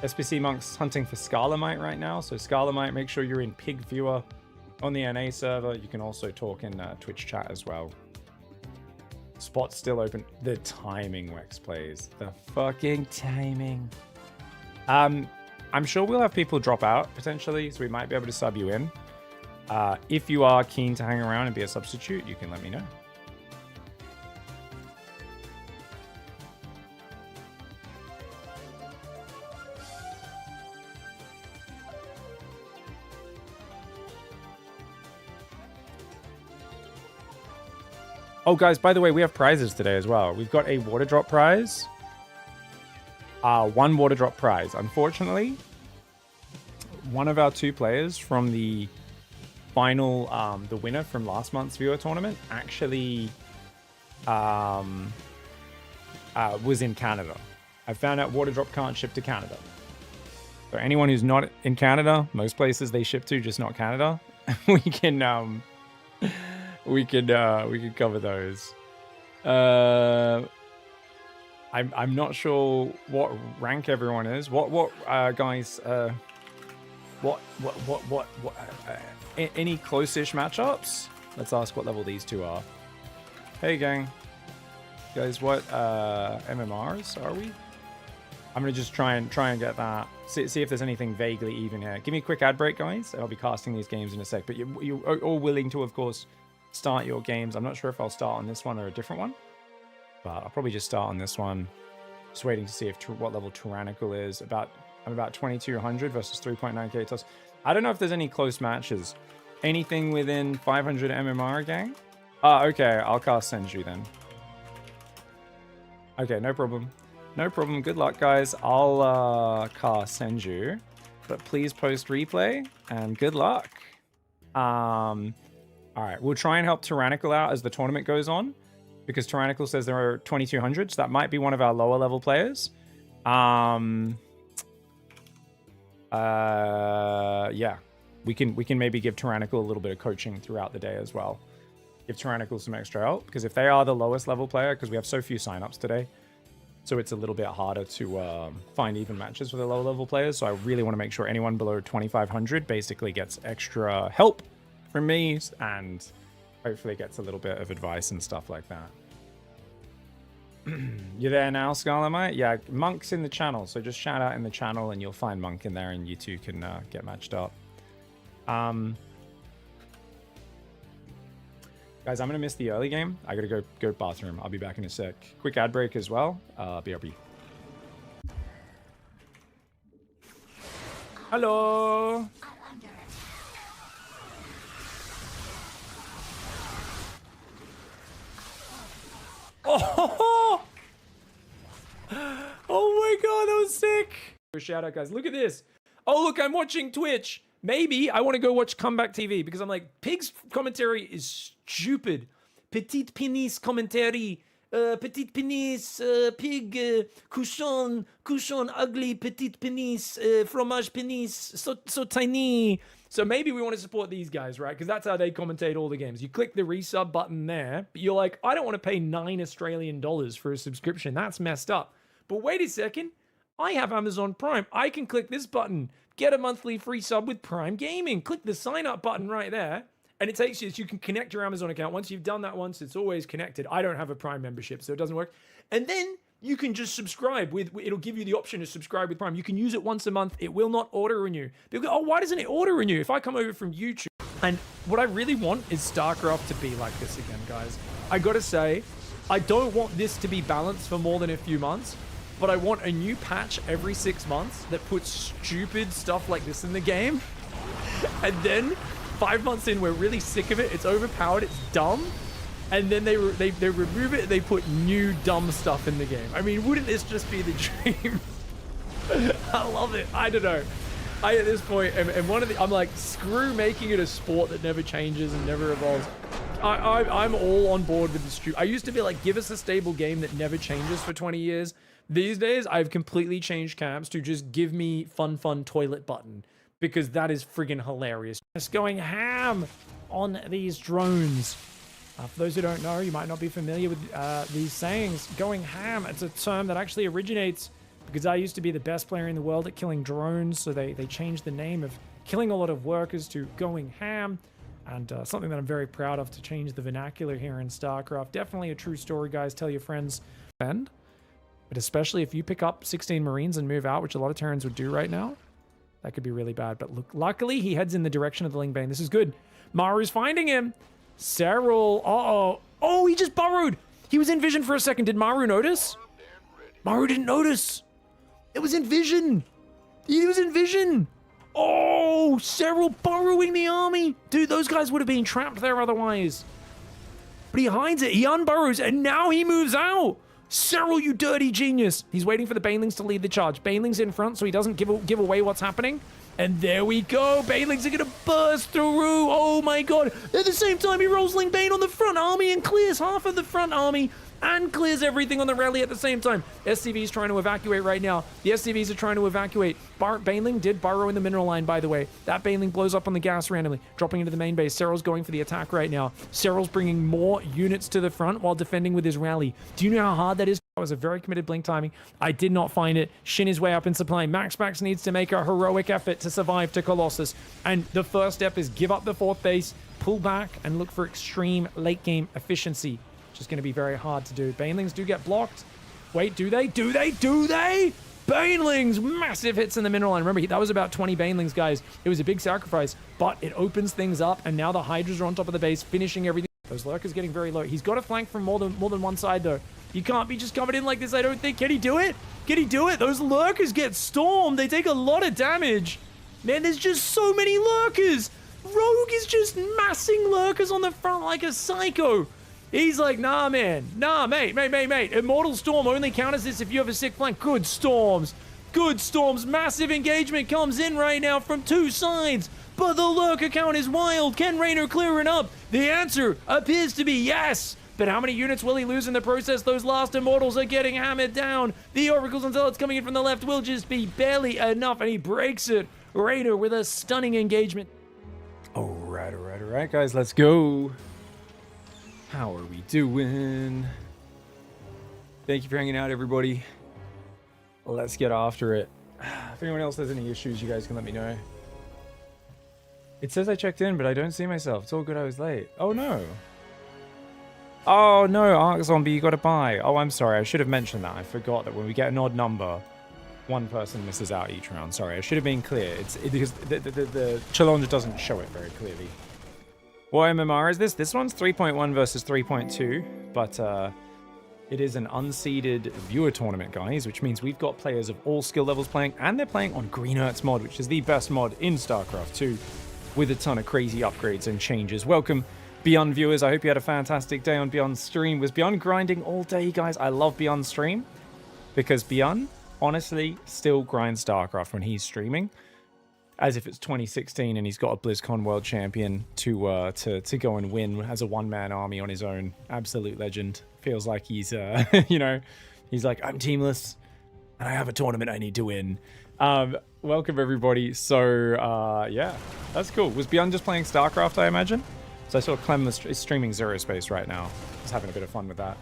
SPC Monk's hunting for Scarlemite right now, so Scarlemite, make sure you're in Pig Viewer on the NA server. You can also talk in Twitch chat as well. Spot's still open. The timing, Wex plays. The fucking timing. I'm sure we'll have people drop out potentially, so we might be able to sub you in. If you are keen to hang around and be a substitute, you can let me know. Oh, guys, by the way, we have prizes today as well. We've got a water drop prize. One water drop prize. Unfortunately, one of our 2 players from the final, the winner from last month's viewer tournament, actually was in Canada. I found out water drop can't ship to Canada. So anyone who's not in Canada, most places they ship to, just not Canada, we can cover those. I'm not sure what rank everyone is. What guys? Any close-ish matchups? Let's ask what level these 2 are. Hey gang, guys, what MMRs are we? I'm gonna just try and get that. See if there's anything vaguely even here. Give me a quick ad break, guys. I'll be casting these games in a sec. But you're all willing to, of course, start your games. I'm not sure if I'll start on this one or a different one, but I'll probably just start on this one. Just waiting to see what level Tyrannical is. I'm about 2200 versus 3.9k toss. I don't know if there's any close matches. Anything within 500 MMR, gang? Okay, I'll cast Senju then. Okay, no problem. No problem. Good luck, guys. I'll cast Senju, but please post replay and good luck. All right, we'll try and help Tyrannical out as the tournament goes on, because Tyrannical says there are 2200, so that might be one of our lower level players. Yeah, we can maybe give Tyrannical a little bit of coaching throughout the day as well. Give Tyrannical some extra help, because if they are the lowest level player, because we have so few signups today, so it's a little bit harder to find even matches for the lower level players. So I really want to make sure anyone below 2500 basically gets extra help from me, and hopefully gets a little bit of advice and stuff like that. You there now, Scarlemite? Yeah, Monk's in the channel, so just shout out in the channel and you'll find Monk in there, and you two can get matched up. Guys, I'm gonna miss the early game. I gotta go bathroom. I'll be back in a sec. Quick ad break as well. BRB. Hello. Oh! Oh my god, that was sick! Shout out, guys. Look at this. Oh, look, I'm watching Twitch. Maybe I want to go watch Comeback TV, because I'm like, Pig's commentary is stupid. Petite penis commentary. Petite penis, pig, cochon, ugly, petite penis, fromage penis, so tiny. So maybe we want to support these guys, right? Because that's how they commentate all the games. You click the resub button there, but you're like, I don't want to pay $9 Australian for a subscription. That's messed up. But wait a second. I have Amazon Prime. I can click this button. Get a monthly free sub with Prime Gaming. Click the sign up button right there. And it takes you, so you can connect your Amazon account. Once you've done that once, it's always connected. I don't have a Prime membership, so it doesn't work. And then you can just subscribe it'll give you the option to subscribe with Prime. You can use it once a month. It will not auto renew. People go, oh, why doesn't it auto renew? If I come over from YouTube, and what I really want is StarCraft to be like this again, guys. I gotta say, I don't want this to be balanced for more than a few months, but I want a new patch every 6 months that puts stupid stuff like this in the game. And then 5 months in, we're really sick of it. It's overpowered. It's dumb. And then they remove it. They put new dumb stuff in the game. I mean, wouldn't this just be the dream? I love it. I don't know. At this point, and one of the, I'm like, screw making it a sport that never changes and never evolves. I'm all on board with the stream. I used to be like, give us a stable game that never changes for 20 years. These days, I've completely changed camps to just give me fun toilet button, because that is friggin' hilarious. Just going ham on these drones. For those who don't know, you might not be familiar with these sayings. Going ham, it's a term that actually originates because I used to be the best player in the world at killing drones, so they changed the name of killing a lot of workers to going ham, and something that I'm very proud of to change the vernacular here in StarCraft. Definitely a true story, guys. Tell your friends. But especially if you pick up 16 Marines and move out, which a lot of Terrans would do right now, that could be really bad. But look, luckily he heads in the direction of the Lingbane. This is good. Maru's finding him. Serral. Uh-oh. Oh, he just burrowed. He was in vision for a second. Did Maru notice? Maru didn't notice. It was in vision. He was in vision. Oh, Serral burrowing the army. Dude, those guys would have been trapped there otherwise. But he hides it. He unburrows, and now he moves out. Serral, you dirty genius. He's waiting for the Banelings to lead the charge. Banelings in front so he doesn't give away what's happening. And there we go. Banelings are going to burst through. Oh my god. At the same time, he rolls Lingbane on the front army and clears half of the front army and clears everything on the rally at the same time. SCV's trying to evacuate right now. The SCVs are trying to evacuate. Baneling did burrow in the mineral line, by the way. That Baneling blows up on the gas randomly, dropping into the main base. Serral's going for the attack right now. Serral's bringing more units to the front while defending with his rally. Do you know how hard that is? That was a very committed blink timing. I did not find it. Shin is way up in supply. Max needs to make a heroic effort to survive to Colossus. And the first step is give up the fourth base, pull back, and look for extreme late game efficiency. Which is going to be very hard to do. Banelings do get blocked. Wait, do they? Do they? Do they? Banelings! Massive hits in the mineral line. Remember, that was about 20 Banelings, guys. It was a big sacrifice, but it opens things up, and now the Hydras are on top of the base, finishing everything. Those Lurkers getting very low. He's got a flank from more than one side, though. You can't be just coming in like this, I don't think. Can he do it? Can he do it? Those Lurkers get stormed. They take a lot of damage. Man, there's just so many Lurkers. Rogue is just massing Lurkers on the front like a psycho. He's like, nah, man. Nah, mate. Immortal Storm only counters this if you have a sick flank. Good storms. Good storms. Massive engagement comes in right now from two sides. But the Lurker count is wild. Can Raynor clear it up? The answer appears to be yes. But how many units will he lose in the process? Those last Immortals are getting hammered down. The Oracles and Zealots coming in from the left will just be barely enough. And he breaks it. Raynor with a stunning engagement. All right, guys. Let's go. How are we doing? Thank you for hanging out, everybody. Let's get after it. If anyone else has any issues, you guys can let me know. It says I checked in, but I don't see myself. It's all good I was late. Oh, no. Oh, no, Arc Zombie, you got to buy. Oh, I'm sorry. I should have mentioned that. I forgot that when we get an odd number, one person misses out each round. Sorry, I should have been clear. It's because the challenge doesn't show it very clearly. What MMR is this? This one's 3.1 versus 3.2, but it is an unseeded viewer tournament, guys, which means we've got players of all skill levels playing, and they're playing on Green Earth's mod, which is the best mod in StarCraft 2, with a ton of crazy upgrades and changes. Welcome, Beyond viewers. I hope you had a fantastic day on Beyond stream. Was Beyond grinding all day, guys? I love Beyond stream, because Beyond, honestly, still grinds StarCraft when he's streaming. As if it's 2016 and he's got a BlizzCon World Champion to go and win as a one-man army on his own. Absolute legend. Feels like he's, you know, he's like, I'm teamless and I have a tournament I need to win. Welcome, everybody. So, yeah, that's cool. Was Beyond just playing StarCraft, I imagine? So I saw Clem is streaming Zero Space right now. Just having a bit of fun with that.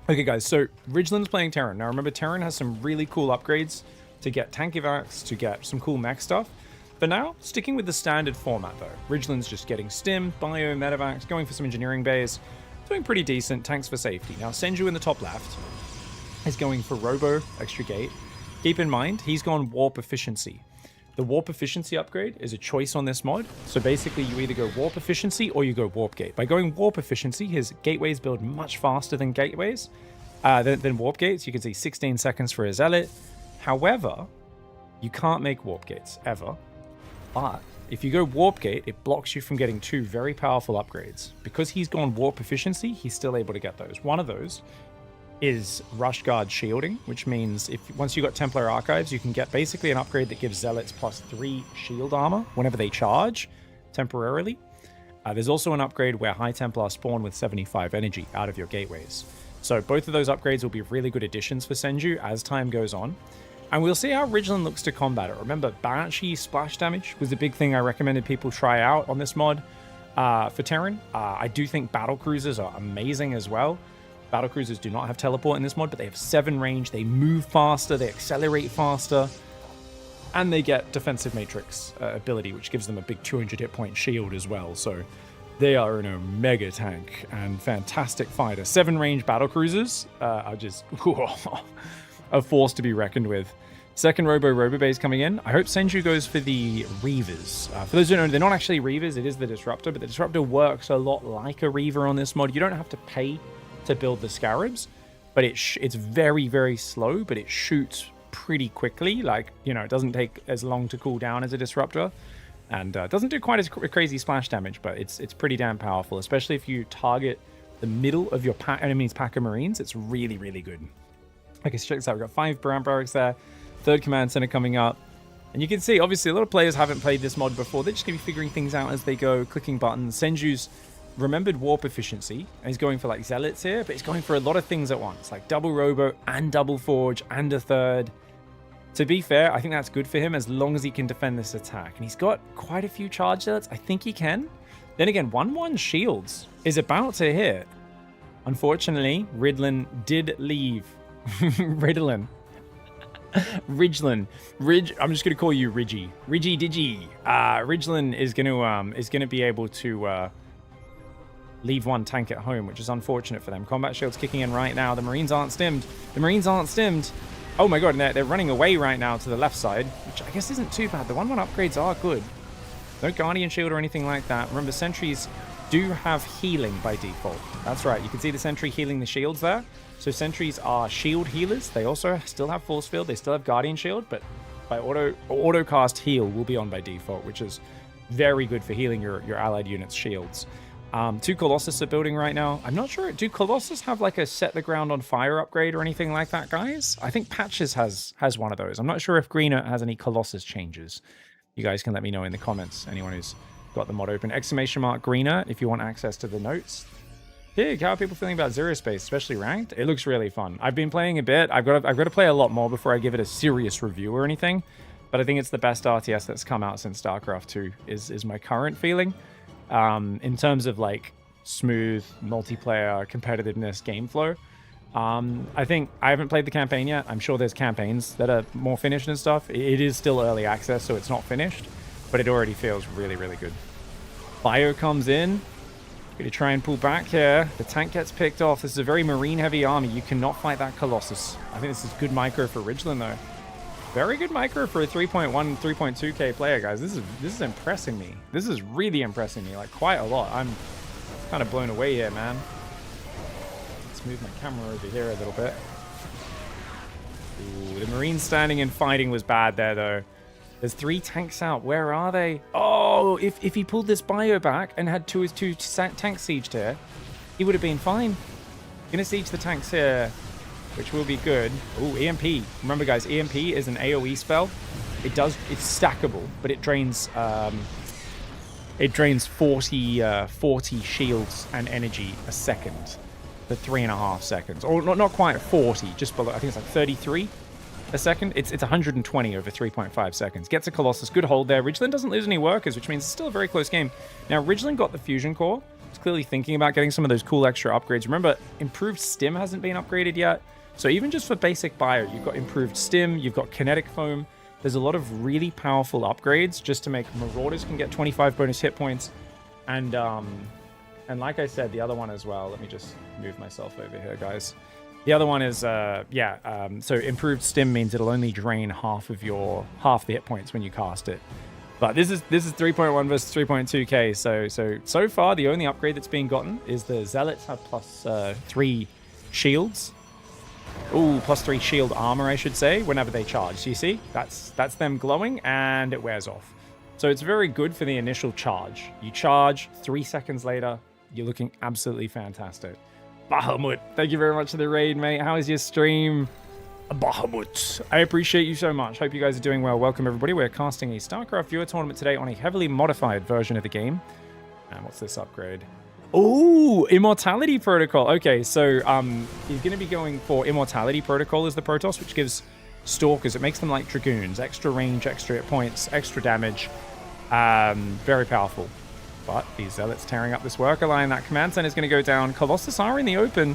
Okay, guys, so Ridgeland's playing Terran. Now, remember, Terran has some really cool upgrades to get tank evacs, to get some cool mech stuff. But now, sticking with the standard format, though. Ridgeland's just getting stim, bio, medevacs, going for some engineering bays, doing pretty decent, tanks for safety. Now, Senju in the top left is going for Robo, extra gate. Keep in mind, he's gone warp efficiency. The warp efficiency upgrade is a choice on this mod. So basically, you either go warp efficiency or you go warp gate. By going warp efficiency, his gateways build much faster than gateways, than warp gates. You can see 16 seconds for a zealot. However, you can't make warp gates ever. But if you go warp gate, it blocks you from getting two very powerful upgrades. Because he's gone warp efficiency, he's still able to get those. One of those is Rush Guard shielding, which means once you got Templar Archives, you can get basically an upgrade that gives Zealots +3 shield armor whenever they charge temporarily. There's also an upgrade where High Templar spawn with 75 energy out of your gateways. So both of those upgrades will be really good additions for Senju as time goes on. And we'll see how Ridgeland looks to combat it. Remember, Banshee splash damage was the big thing I recommended people try out on this mod for Terran. I do think battle cruisers are amazing as well. Battle cruisers do not have teleport in this mod, but they have 7 range. They move faster, they accelerate faster, and they get defensive matrix ability, which gives them a big 200 hit point shield as well. So they are an omega tank and fantastic fighter. 7 range battle cruisers are just a force to be reckoned with. Second Robo Base coming in. I hope Senju goes for the Reavers. For those who don't know, they're not actually Reavers, it is the Disruptor, but the Disruptor works a lot like a Reaver on this mod. You don't have to pay to build the Scarabs, but it's very, very slow, but it shoots pretty quickly. Like, you know, it doesn't take as long to cool down as a Disruptor, and doesn't do quite as crazy splash damage, but it's pretty damn powerful, especially if you target the middle of your enemy's pack of Marines. It's really, really good. Okay, so check this out. We've got 5 Brown Barracks there, 3rd Command Center coming up. And you can see, obviously, a lot of players haven't played this mod before. They're just going to be figuring things out as they go, clicking buttons. Senju's remembered warp efficiency, and he's going for, like, Zealots here, but he's going for a lot of things at once, like double Robo and double Forge and a 3rd. To be fair, I think that's good for him as long as he can defend this attack. And he's got quite a few charge Zealots. I think he can. Then again, 1/1 Shields is about to hit. Unfortunately, Ridgeland did leave. Ridgeland. I'm just gonna call you Ridgy. Digi. Ridgeland is gonna be able to leave 1 tank at home, which is unfortunate for them. Combat shields kicking in right now. The Marines aren't stimmed. Oh my god, and they're running away right now to the left side, which I guess isn't too bad. The 1/1 upgrades are good. No Guardian Shield or anything like that. Remember, sentries do have healing by default. That's right. You can see the sentry healing the shields there. So sentries are shield healers. They also still have force field. They still have Guardian Shield, but by auto cast heal will be on by default, which is very good for healing your allied units' shields. 2 Colossus are building right now. I'm not sure. Do Colossus have like a set the ground on fire upgrade or anything like that, guys? I think Patches has one of those. I'm not sure if Greener has any Colossus changes. You guys can let me know in the comments. Anyone who's got the mod open. ! Greener if you want access to the notes. Big, how are people feeling about Zero Space, especially ranked? It looks really fun. I've been playing a bit. I've got to play a lot more before I give it a serious review or anything. But I think it's the best RTS that's come out since StarCraft 2 is my current feeling. In terms of like smooth multiplayer competitiveness game flow. I think I haven't played the campaign yet. I'm sure there's campaigns that are more finished and stuff. It is still early access, so it's not finished, but it already feels really, really good. Bio comes in. Gonna try and pull back here. The tank gets picked off. This is a very marine-heavy army. You cannot fight that Colossus. I think this is good micro for Ridgeland, though. Very good micro for a 3.1, 3.2k player, guys. This is impressing me. This is really impressing me, like, quite a lot. I'm kind of blown away here, man. Let's move my camera over here a little bit. Ooh, the Marines standing and fighting was bad there, though. There's 3 tanks out. Where are they? Oh, if he pulled this bio back and had two tanks sieged here, he would have been fine. Gonna siege the tanks here, which will be good. Oh, EMP. Remember, guys, EMP is an AoE spell. It's stackable, but it drains 40 shields and energy a second for 3.5 seconds. Or not quite 40, just below. I think it's like 33 a second. It's 120 over 3.5 seconds. Gets a Colossus. Good hold there. Ridgeland doesn't lose any workers, which means it's still a very close game. Now, Ridgeland got the Fusion Core. It's clearly thinking about getting some of those cool extra upgrades. Remember, improved stim hasn't been upgraded yet. So even just for basic bio, you've got improved stim, you've got kinetic foam. There's a lot of really powerful upgrades just to make Marauders can get 25 bonus hit points. And like I said, the other one as well. Let me just move myself over here, guys. The other one is, so improved stim means it'll only drain half the hit points when you cast it. But this is 3.1 versus 3.2k. So far, the only upgrade that's being gotten is the Zealots have +3 shields. Ooh, +3 shield armor, I should say, whenever they charge. So you see, that's them glowing, and it wears off. So it's very good for the initial charge. You charge, 3 seconds later, you're looking absolutely fantastic. Bahamut, thank you very much for the raid, mate. How is your stream? Bahamut. I appreciate you so much. Hope you guys are doing well. Welcome, everybody. We're casting a StarCraft viewer tournament today on a heavily modified version of the game. And what's this upgrade? Oh, Immortality Protocol. Okay, so he's going to be going for Immortality Protocol as the Protoss, which gives Stalkers, it makes them like Dragoons. Extra range, extra hit points, extra damage. Very powerful. But these Zealots tearing up this worker line. That command center is going to go down. Colossus are in the open.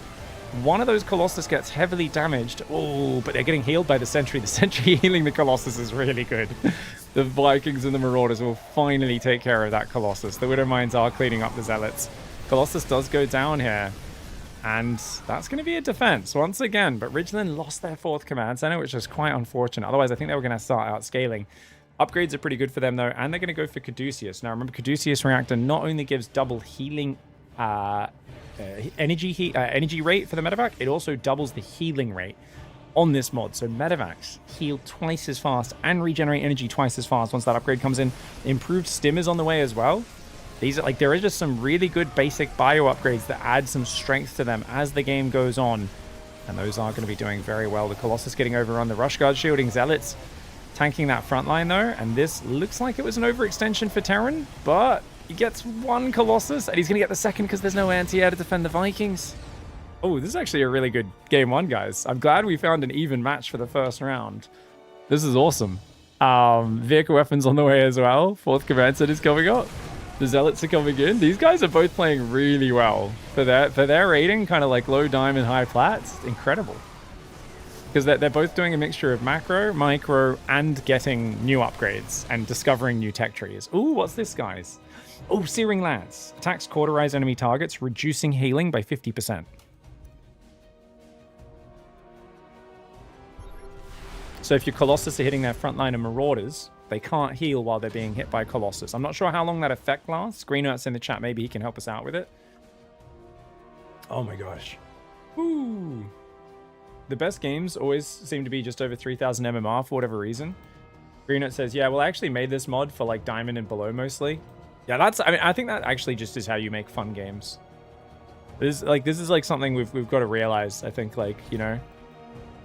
One of those Colossus gets heavily damaged. Oh, but they're getting healed by the Sentry. The Sentry healing the Colossus is really good. The Vikings and the Marauders will finally take care of that Colossus. The Widowmines are cleaning up the Zealots. Colossus does go down here. And that's going to be a defense once again. But Ridgeland lost their 4th command center, which is quite unfortunate. Otherwise, I think they were going to start out scaling. Upgrades are pretty good for them, though. And they're going to go for Caduceus. Now, remember, Caduceus Reactor not only gives double healing energy rate for the medevac, it also doubles the healing rate on this mod. So medevacs heal twice as fast and regenerate energy twice as fast once that upgrade comes in. Improved stim is on the way as well. These are like, there is just some really good basic bio upgrades that add some strength to them as the game goes on, and those are going to be doing very well. The Colossus getting overrun, the Rush Guard shielding Zealots, tanking that front line though, and this looks like it was an overextension for Terran, but he gets 1 Colossus, and he's going to get the 2nd because there's no anti-air to defend the Vikings. Oh, this is actually a really good game 1, guys. I'm glad we found an even match for the first round. This is awesome. Vehicle weapons on the way as well. 4th command set is coming up. The Zealots are coming in. These guys are both playing really well. For their rating, kind of like low diamond, high plats, incredible. Because they're both doing a mixture of macro, micro, and getting new upgrades and discovering new tech trees. Ooh, what's this, guys? Oh, Searing Lance. Attacks cauterize enemy targets, reducing healing by 50%. So if your Colossus are hitting their front line of Marauders, they can't heal while they're being hit by Colossus. I'm not sure how long that effect lasts. Greenert's in the chat. Maybe he can help us out with it. Oh my gosh. Ooh. The best games always seem to be just over 3,000 MMR for whatever reason. Greenert says, yeah, well, I actually made this mod for like diamond and below mostly. Yeah, I think that actually just is how you make fun games. This is like something we've got to realize. I think, like, you know,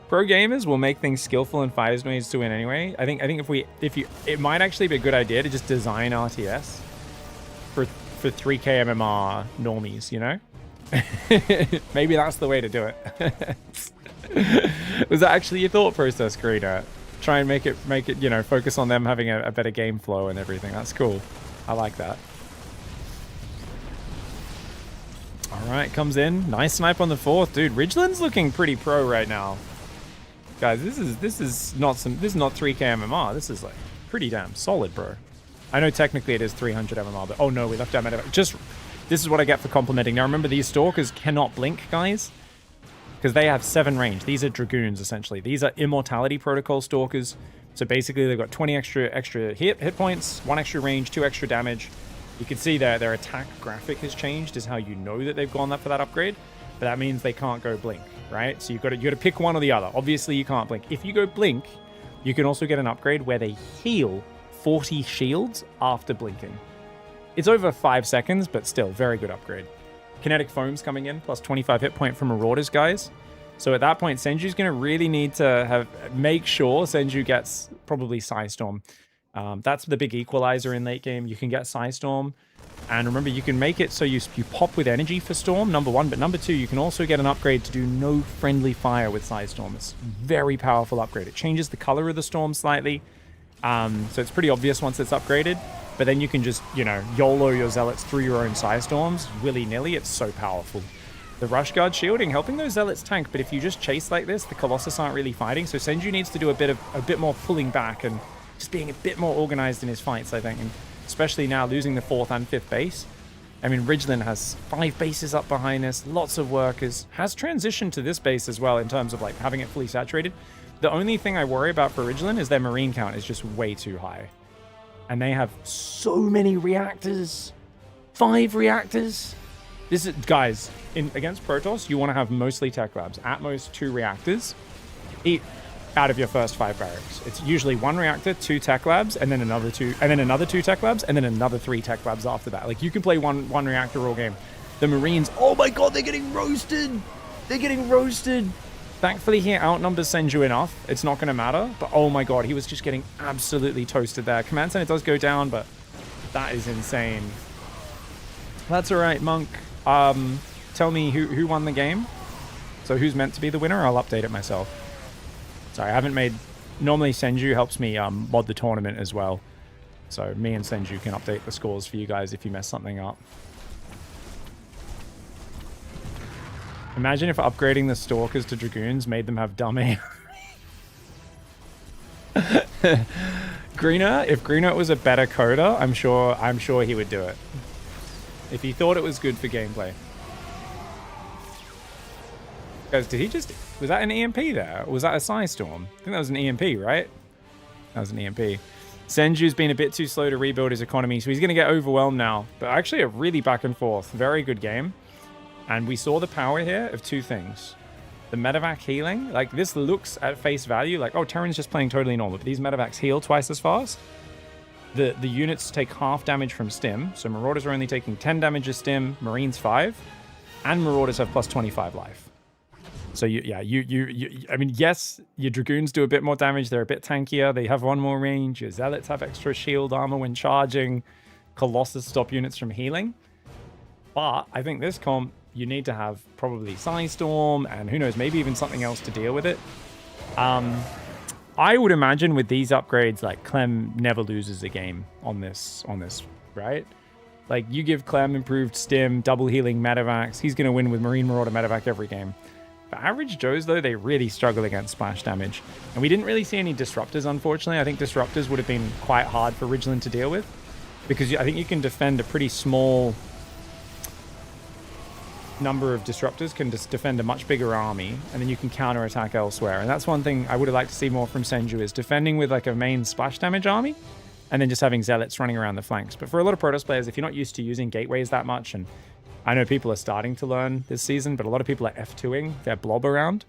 pro gamers will make things skillful and fighters ways to win anyway. I think it might actually be a good idea to just design RTS for 3K MMR normies, you know? Maybe that's the way to do it. Was that actually your thought process, Greener? Try and make it, you know, focus on them having a better game flow and everything. That's cool. I like that. All right, comes in. Nice snipe on the 4th. Dude, Ridgeland's looking pretty pro right now. Guys, this is not 3K MMR. This is like pretty damn solid, bro. I know technically it is 300 MMR, but oh no, we left out medevac. This is what I get for complimenting. Now remember, these Stalkers cannot blink, guys, because they have 7 range. These are Dragoons, essentially. These are Immortality Protocol Stalkers. So basically, they've got 20 extra hit points, 1 extra range, 2 extra damage. You can see their attack graphic has changed, is how you know that they've gone up for that upgrade. But that means they can't go blink, right? So you got to pick one or the other. Obviously, you can't blink. If you go blink, you can also get an upgrade where they heal 40 shields after blinking. It's over 5 seconds, but still, very good upgrade. Kinetic Foam's coming in, plus 25 hit point from Marauders, guys. So at that point, Senju's going to really need to make sure Senju gets probably Psystorm. That's the big equalizer in late game. You can get Psystorm. And remember, you can make it so you pop with energy for Storm, number 1. But number 2, you can also get an upgrade to do no friendly fire with Psystorm. It's a very powerful upgrade. It changes the color of the Storm slightly. So it's pretty obvious once it's upgraded. But then you can just, you know, YOLO your Zealots through your own Psystorms willy-nilly. It's so powerful. The Rush Guard shielding, helping those Zealots tank, but if you just chase like this, the Colossus aren't really fighting, so Senju needs to do a bit more pulling back and just being a bit more organized in his fights, I think, and especially now losing the 4th and 5th base. I mean, Ridgeland has 5 bases up behind us, lots of workers, has transitioned to this base as well in terms of like having it fully saturated. The only thing I worry about for Ridgeland is their Marine count is just way too high. And they have so many reactors. 5 reactors. This is, guys, against Protoss, you want to have mostly tech labs. At most 2 reactors out of your first 5 barracks. It's usually 1 reactor, 2 tech labs, and then another 2, and then another 2 tech labs, and then another 3 tech labs after that. Like, you can play one reactor all game. The Marines, oh my god, they're getting roasted. They're getting roasted. Thankfully, he outnumbers Senju enough. It's not going to matter. But oh my god, he was just getting absolutely toasted there. Command Center does go down, but that is insane. That's all right, Monk. Tell me who won the game. So who's meant to be the winner? I'll update it myself. Sorry, I haven't made... Normally, Senju helps me mod the tournament as well. So me and Senju can update the scores for you guys if you mess something up. Imagine if upgrading the Stalkers to Dragoons made them have dumb aim. Greener, if Greener was a better coder, I'm sure he would do it. If he thought it was good for gameplay. Guys, did he just... Was that an EMP there? Or was that a Psystorm? I think that was an EMP, right? That was an EMP. Senju's been a bit too slow to rebuild his economy, so he's going to get overwhelmed now. But actually a really back and forth. Very good game. And we saw the power here of two things. The medevac healing. Like, this looks at face value like, oh, Terran's just playing totally normal. But these medevacs heal twice as fast. The units take half damage from stim. So Marauders are only taking 10 damage of stim. Marines 5. And Marauders have plus 25 life. So, I mean, yes, your Dragoons do a bit more damage. They're a bit tankier. They have one more range. Your Zealots have extra shield armor when charging. Colossus stop units from healing. But I think this comp, you need to have probably Psystorm and who knows, maybe even something else to deal with it. I would imagine with these upgrades, like, Clem never loses a game on this, right? Like, you give Clem improved stim, double healing medevacs, he's going to win with Marine Marauder medevac every game. For average Joes, though, they really struggle against splash damage. And we didn't really see any disruptors, unfortunately. I think disruptors would have been quite hard for Ridgeland to deal with. Because I think you can defend a pretty small number of disruptors, can just defend a much bigger army, and then you can counterattack elsewhere. And that's one thing I would have liked to see more from Senju, is defending with like a main splash damage army, and then just having Zealots running around the flanks. But for a lot of Protoss players, if you're not used to using gateways that much, and I know people are starting to learn this season, but a lot of people are F2ing their blob around,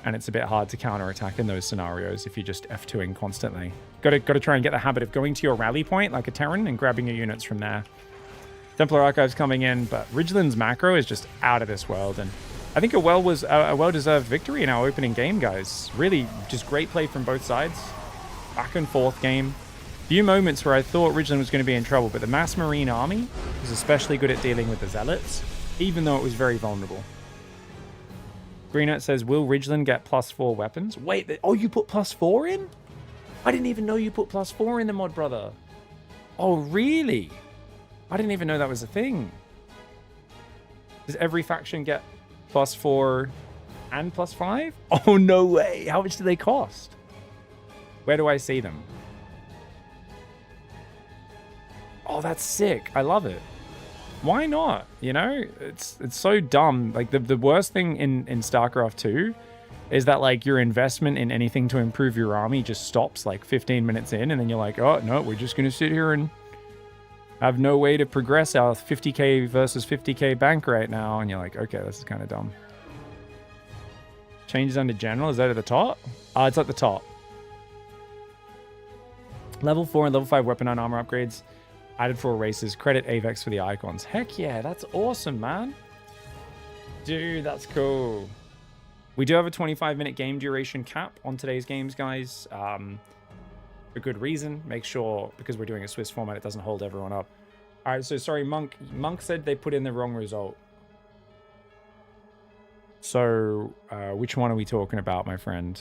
and it's a bit hard to counterattack in those scenarios if you're just F2ing constantly. Got to try and get the habit of going to your rally point like a Terran and grabbing your units from there. Templar Archives coming in, but Ridgeland's macro is just out of this world, and I think a well-deserved victory in our opening game, guys. Really, just great play from both sides. Back and forth game. Few moments where I thought Ridgeland was going to be in trouble, but the Mass Marine army was especially good at dealing with the Zealots, even though it was very vulnerable. Greenert says, will Ridgeland get +4 weapons? Wait, oh, you put +4 in? I didn't even know you put +4 in the mod, brother. Oh, really? I didn't even know that was a thing. Does every faction get +4 and +5? Oh, no way. How much do they cost? Where do I see them? Oh, that's sick. I love it. Why not? You know, it's so dumb. Like, the worst thing in StarCraft 2 is that, like, your investment in anything to improve your army just stops, like, 15 minutes in, and then you're like, oh, no, we're just going to sit here and have no way to progress our 50k versus 50k bank right now. And you're like, okay, this is kind of dumb. Changes under general. Is that at the top? It's at the top. Level 4 and level 5 weapon and armor upgrades. Added 4 races. Credit Avex for the icons. Heck yeah, that's awesome, man. Dude, that's cool. We do have a 25-minute game duration cap on today's games, guys. For good reason. Make sure, because we're doing a Swiss format, it doesn't hold everyone up. All right, so sorry, Monk. Monk said they put in the wrong result. So, which one are we talking about, my friend?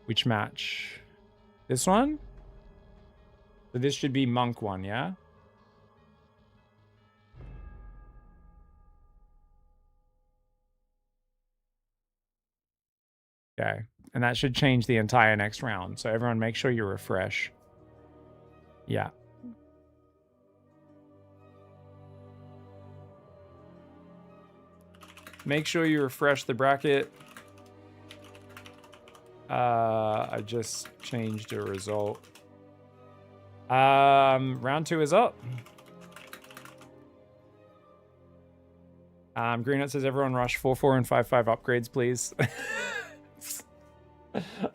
Which match? This one? So this should be Monk one, yeah? Okay, and that should change the entire next round. So everyone make sure you refresh. Yeah. Make sure you refresh the bracket. I just changed a result. Round 2 is up. Greenut says everyone rush 4-4 and 5-5 upgrades, please.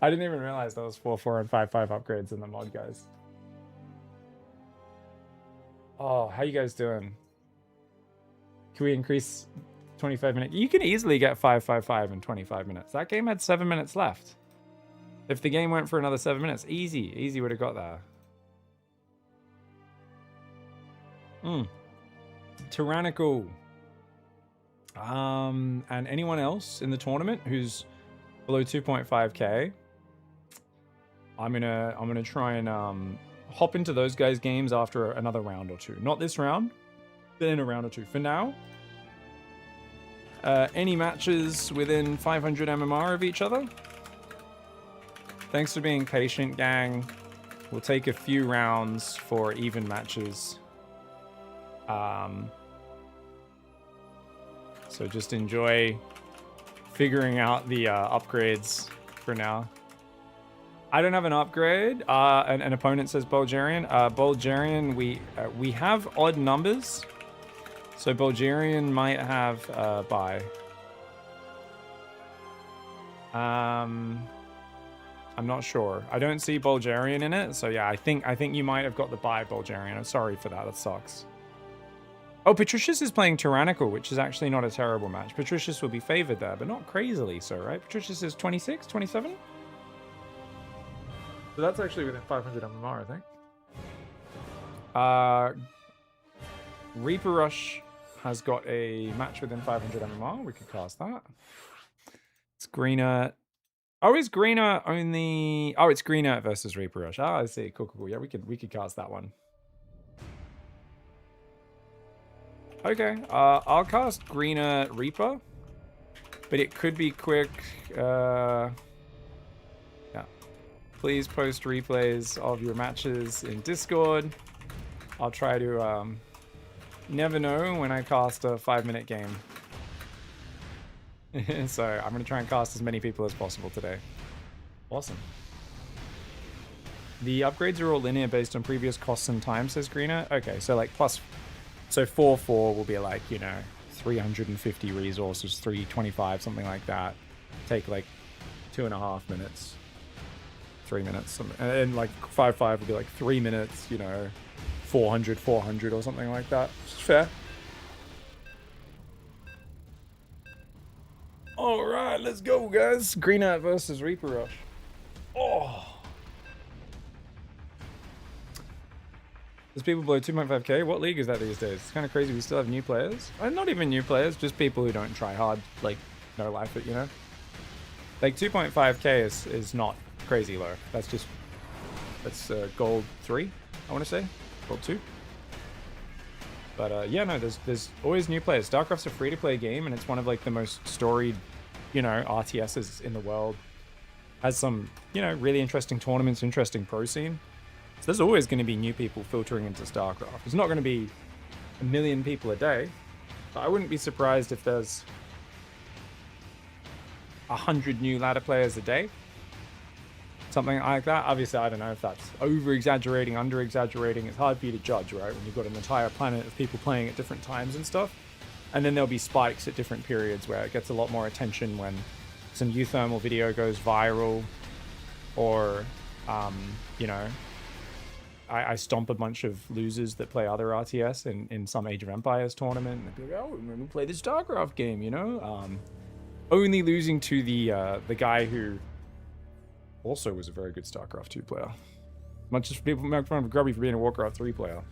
I didn't even realize that was 4-4 and 5-5 upgrades in the mod, guys. Oh, how you guys doing? Can we increase 25 minutes? You can easily get 5-5-5 in 25 minutes. That game had 7 minutes left. If the game went for another 7 minutes, easy would have got there. Tyrannical. And anyone else in the tournament who's below 2.5k, I'm gonna try and hop into those guys' games after another round or two. Not this round, but in a round or two. For now, any matches within 500 MMR of each other. Thanks for being patient, gang. We'll take a few rounds for even matches. So just enjoy figuring out the upgrades for now. I don't have an upgrade. An opponent says Bulgarian. Bulgarian, we have odd numbers. So Bulgarian might have buy. I'm not sure. I don't see Bulgarian in it. So yeah, I think you might have got the buy Bulgarian. I'm sorry for that. That sucks. Oh, Patricius is playing Tyrannical, which is actually not a terrible match. Patricius will be favored there, but not crazily so, right? Patricius is 26, 27? So that's actually within 500 MMR, I think. Reaper Rush has got a match within 500 MMR. We could cast that. It's Greener. Oh, is Greener only... Oh, it's Greener versus Reaper Rush. Ah, I see. Cool, cool, cool. Yeah, we could cast that one. Okay, I'll cast Greener Reaper, but it could be quick. Yeah. Please post replays of your matches in Discord. I'll try to, never know when I cast a 5-minute game. So I'm going to try and cast as many people as possible today. Awesome. The upgrades are all linear based on previous costs and time, says Greener. Okay, so like plus... So 4-4 will be like, you know, 350 resources, 325, something like that. Take like 2.5 minutes, 3 minutes. And like 5-5 will be like 3 minutes, you know, 400 or something like that. It's fair. All right, let's go, guys. Greener versus Reaper Rush. Oh. There's people below 2.5k. What league is that these days? It's kind of crazy. We still have new players. Not even new players, just people who don't try hard, like, no life it, you know? Like, 2.5k is not crazy low. That's just... That's gold 3, I want to say. Gold 2. But, yeah, no, there's always new players. StarCraft's a free-to-play game, and it's one of, like, the most storied, you know, RTSs in the world. Has some, you know, really interesting tournaments, interesting pro scene. So there's always going to be new people filtering into StarCraft. There's not going to be 1 million people a day. But I wouldn't be surprised if there's 100 new ladder players a day. Something like that. Obviously, I don't know if that's over-exaggerating, under-exaggerating. It's hard for you to judge, right? When you've got an entire planet of people playing at different times and stuff. And then there'll be spikes at different periods where it gets a lot more attention when some euthermal video goes viral. Or, you know... I stomp a bunch of losers that play other RTS in some Age of Empires tournament. And they'd be like, oh, we play this StarCraft game, you know? Only losing to the guy who also was a very good StarCraft 2 player. Much as people make fun of Grubby for being a Warcraft 3 player.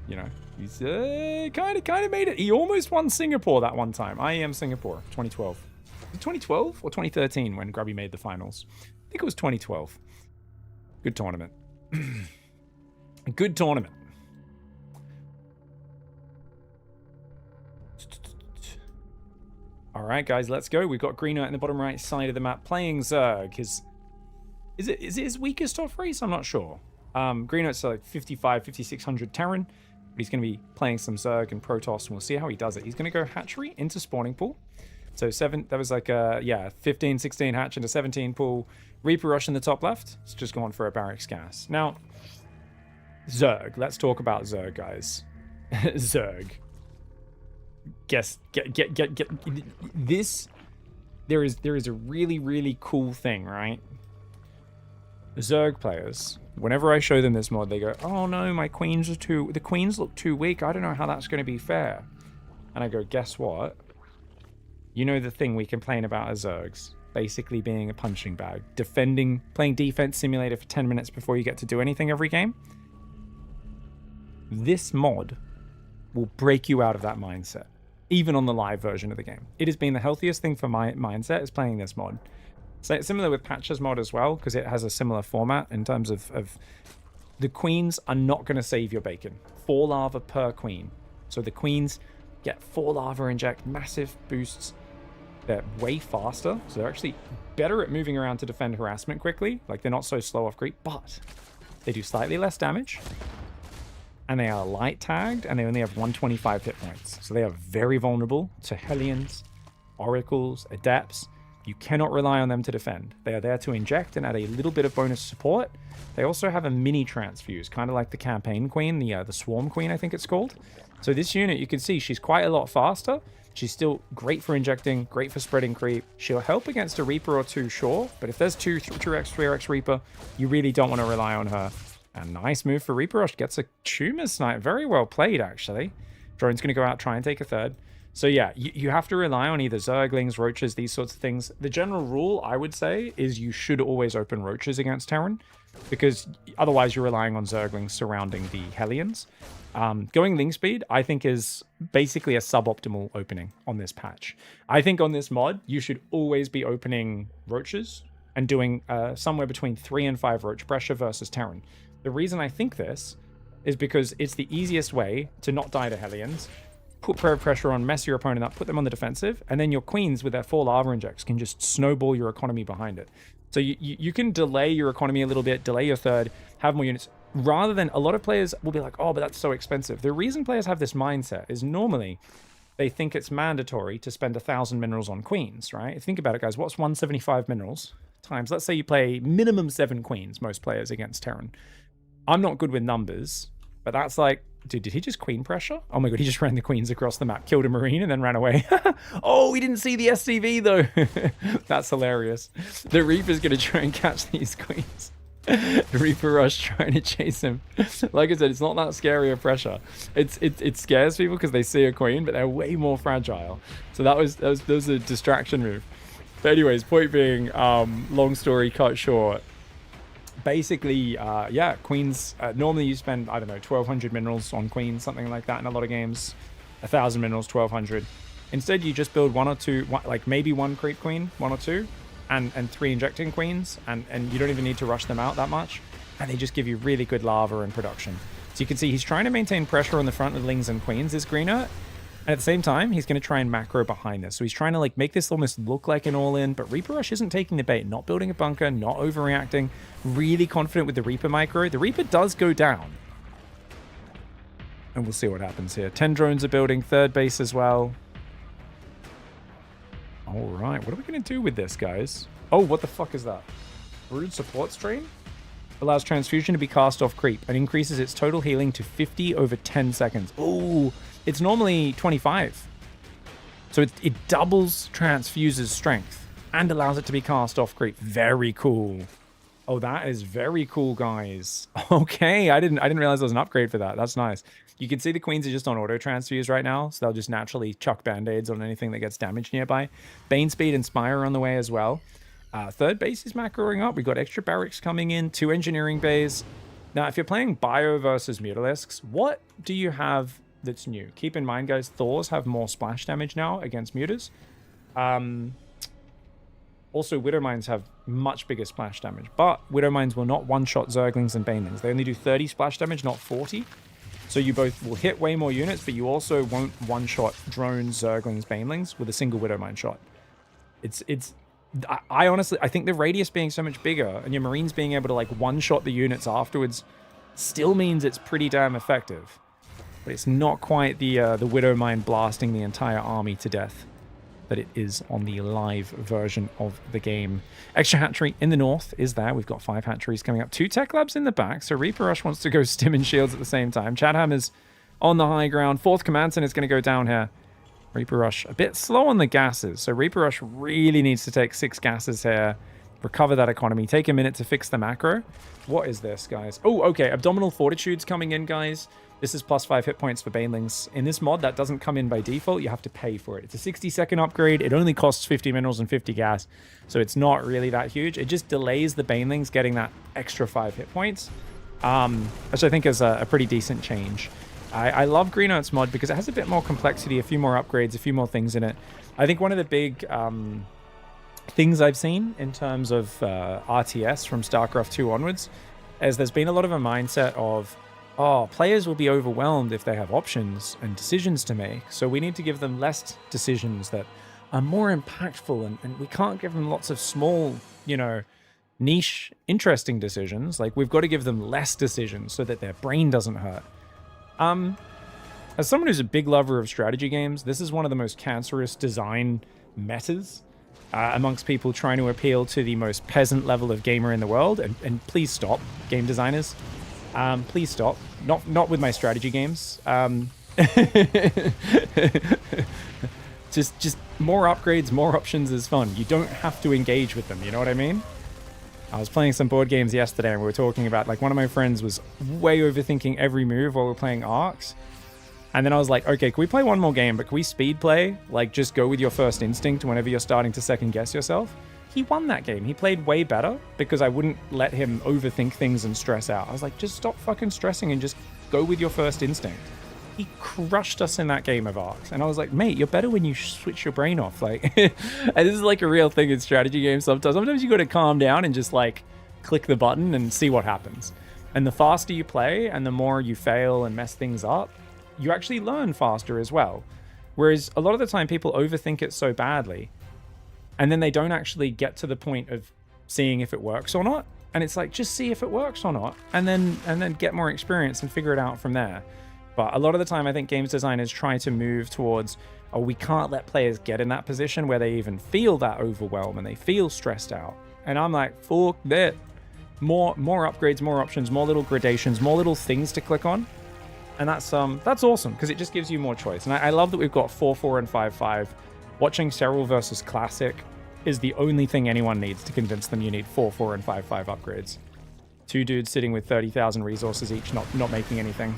You know, he's kind of made it. He almost won Singapore that one time. IEM Singapore, 2012. Was it 2012 or 2013 when Grubby made the finals? I think it was 2012. Good tournament. Good tournament. All right, guys, let's go. We've got Greener in the bottom right side of the map playing Zerg. Is it his weakest off race? I'm not sure. Greener's like 5600 Terran, but he's going to be playing some Zerg and Protoss, and we'll see how he does it. He's going to go hatchery into spawning pool. So that was like 15, 16 hatch into 17 pool. Reaper Rush in the top left. It's just gone for a Barracks Gas. Now, Zerg. Let's talk about Zerg, guys. Zerg. Get this there is a really, really cool thing, right? Zerg players, whenever I show them this mod, they go, oh no, the queens look too weak. I don't know how that's going to be fair. And I go, guess what? You know the thing we complain about as Zergs, basically being a punching bag, playing defense simulator for 10 minutes before you get to do anything every game. This mod will break you out of that mindset, even on the live version of the game. It has been the healthiest thing for my mindset is playing this mod. So it's similar with Patch's mod as well, because it has a similar format in terms of the queens are not going to save your bacon. 4 lava per queen. So the queens get 4 lava inject, massive boosts. They're way faster, so they're actually better at moving around to defend harassment quickly. Like, they're not so slow off creep, but they do slightly less damage. And they are light tagged, and they only have 125 hit points. So they are very vulnerable to Hellions, Oracles, Adepts. You cannot rely on them to defend. They are there to inject and add a little bit of bonus support. They also have a mini transfuse, kind of like the campaign queen, the swarm queen, I think it's called. So this unit, you can see she's quite a lot faster. She's still great for injecting, great for spreading creep. She'll help against a Reaper or two, sure. But if there's 2x, 3x Reaper, you really don't want to rely on her. A nice move for Reaper Rush. Gets a tumor snipe. Very well played, actually. Drone's going to go out, try and take a third. So yeah, you have to rely on either Zerglings, Roaches, these sorts of things. The general rule, I would say, is you should always open Roaches against Terran, because otherwise you're relying on Zerglings surrounding the Hellions. Going Ling Speed, I think, is basically a suboptimal opening on this patch. I think on this mod, you should always be opening Roaches and doing somewhere between 3 and 5 Roach pressure versus Terran. The reason I think this is because it's the easiest way to not die to Hellions, put pressure on, mess your opponent up, put them on the defensive, and then your queens with their 4 lava injects can just snowball your economy behind it. So you can delay your economy a little bit, delay your third, have more units, rather than a lot of players will be like, oh, but that's so expensive. The reason players have this mindset is normally they think it's mandatory to spend 1,000 minerals on queens, right? Think about it, guys. What's 175 minerals times? Let's say you play minimum 7 queens, most players, against Terran. I'm not good with numbers, but that's like, dude, did he just queen pressure? Oh my god, he just ran the queens across the map, killed a marine, and then ran away. Oh, we didn't see the SCV, though. That's hilarious. The Reaper's going to try and catch these queens. The Reaper Rush trying to chase him. Like I said, it's not that scary of pressure. It scares people because they see a queen, but they're way more fragile. So that was a distraction move. But anyways, point being, long story cut short, basically, yeah, queens, normally you spend, I don't know, 1,200 minerals on queens, something like that in a lot of games. 1,000 minerals, 1,200. Instead, you just build 1 or 2, like maybe 1 creep queen, 1 or 2, and 3 injecting queens, and you don't even need to rush them out that much, and they just give you really good lava and production. So you can see he's trying to maintain pressure on the front with Lings and Queens, this greener, and at the same time, he's going to try and macro behind this. So he's trying to like make this almost look like an all-in, but Reaper Rush isn't taking the bait, not building a bunker, not overreacting, really confident with the Reaper micro. The Reaper does go down. And we'll see what happens here. 10 drones are building, third base as well. All right, what are we going to do with this, guys? Oh, what the fuck is that? Brood support stream? Allows transfusion to be cast off creep and increases its total healing to 50 over 10 seconds. Oh, it's normally 25. So it doubles transfuse's strength and allows it to be cast off creep. Very cool. Oh, that is very cool, guys. Okay, I didn't realize there was an upgrade for that. That's nice. You can see the queens are just on auto transfuse right now, so they'll just naturally chuck band-aids on anything that gets damaged nearby. Bane Speed and Spire are on the way as well. Third base is macroing up. We've got extra barracks coming in, 2 engineering bays. Now, if you're playing Bio versus Mutalisks, what do you have that's new? Keep in mind, guys, Thors have more splash damage now against Mutas. Also, Widowmines have much bigger splash damage, but Widowmines will not one-shot Zerglings and Banelings. They only do 30 splash damage, not 40. So you both will hit way more units, but you also won't one-shot drones, Zerglings, Banelings with a single Widowmine shot. I honestly, I think the radius being so much bigger and your Marines being able to like one-shot the units afterwards still means it's pretty damn effective. But it's not quite the Widowmine blasting the entire army to death that it is on the live version of the game. Extra hatchery in the north is there. We've got 5 hatcheries coming up. 2 tech labs in the back. So Reaper Rush wants to go stim and shields at the same time. Chadham is on the high ground. 4th command center is going to go down here. Reaper Rush, a bit slow on the gases. So Reaper Rush really needs to take 6 gases here, recover that economy, take a minute to fix the macro. What is this, guys? Oh, okay. Abdominal Fortitude's coming in, guys. This is +5 hit points for Banelings. In this mod, that doesn't come in by default. You have to pay for it. It's a 60-second upgrade. It only costs 50 minerals and 50 gas, so it's not really that huge. It just delays the Banelings getting that extra 5 hit points, which I think is a pretty decent change. I love Green Earth's mod because it has a bit more complexity, a few more upgrades, a few more things in it. I think one of the big things I've seen in terms of RTS from StarCraft 2 onwards is there's been a lot of a mindset of, oh, players will be overwhelmed if they have options and decisions to make. So we need to give them less decisions that are more impactful, and we can't give them lots of small, you know, niche, interesting decisions. Like, we've got to give them less decisions so that their brain doesn't hurt. As someone who's a big lover of strategy games, this is one of the most cancerous design metas amongst people trying to appeal to the most peasant level of gamer in the world. And please stop, game designers. Please stop. Not with my strategy games. Just more upgrades, more options is fun. You don't have to engage with them, you know what I mean? I was playing some board games yesterday and we were talking about, like, one of my friends was way overthinking every move while we were playing Arcs. And then I was like, okay, can we play one more game, but can we speed play? Like, just go with your first instinct whenever you're starting to second guess yourself. He won that game. He played way better because I wouldn't let him overthink things and stress out. I was like, just stop fucking stressing and just go with your first instinct. He crushed us in that game of Arcs. And I was like, mate, you're better when you switch your brain off. Like, and this is like a real thing in strategy games sometimes. Sometimes you got to calm down and just like click the button and see what happens. And the faster you play and the more you fail and mess things up, you actually learn faster as well. Whereas a lot of the time people overthink it so badly and then they don't actually get to the point of seeing if it works or not. And it's like, just see if it works or not, and then get more experience and figure it out from there. But a lot of the time, I think games designers try to move towards, oh, we can't let players get in that position where they even feel that overwhelm and they feel stressed out. And I'm like, fuck that. More upgrades, more options, more little gradations, more little things to click on. And that's awesome because it just gives you more choice. And I love that we've got 4-4 and 5-5. Watching Serral versus Classic is the only thing anyone needs to convince them you need 4-4 and 5-5 upgrades. 2 dudes sitting with 30,000 resources each, not making anything.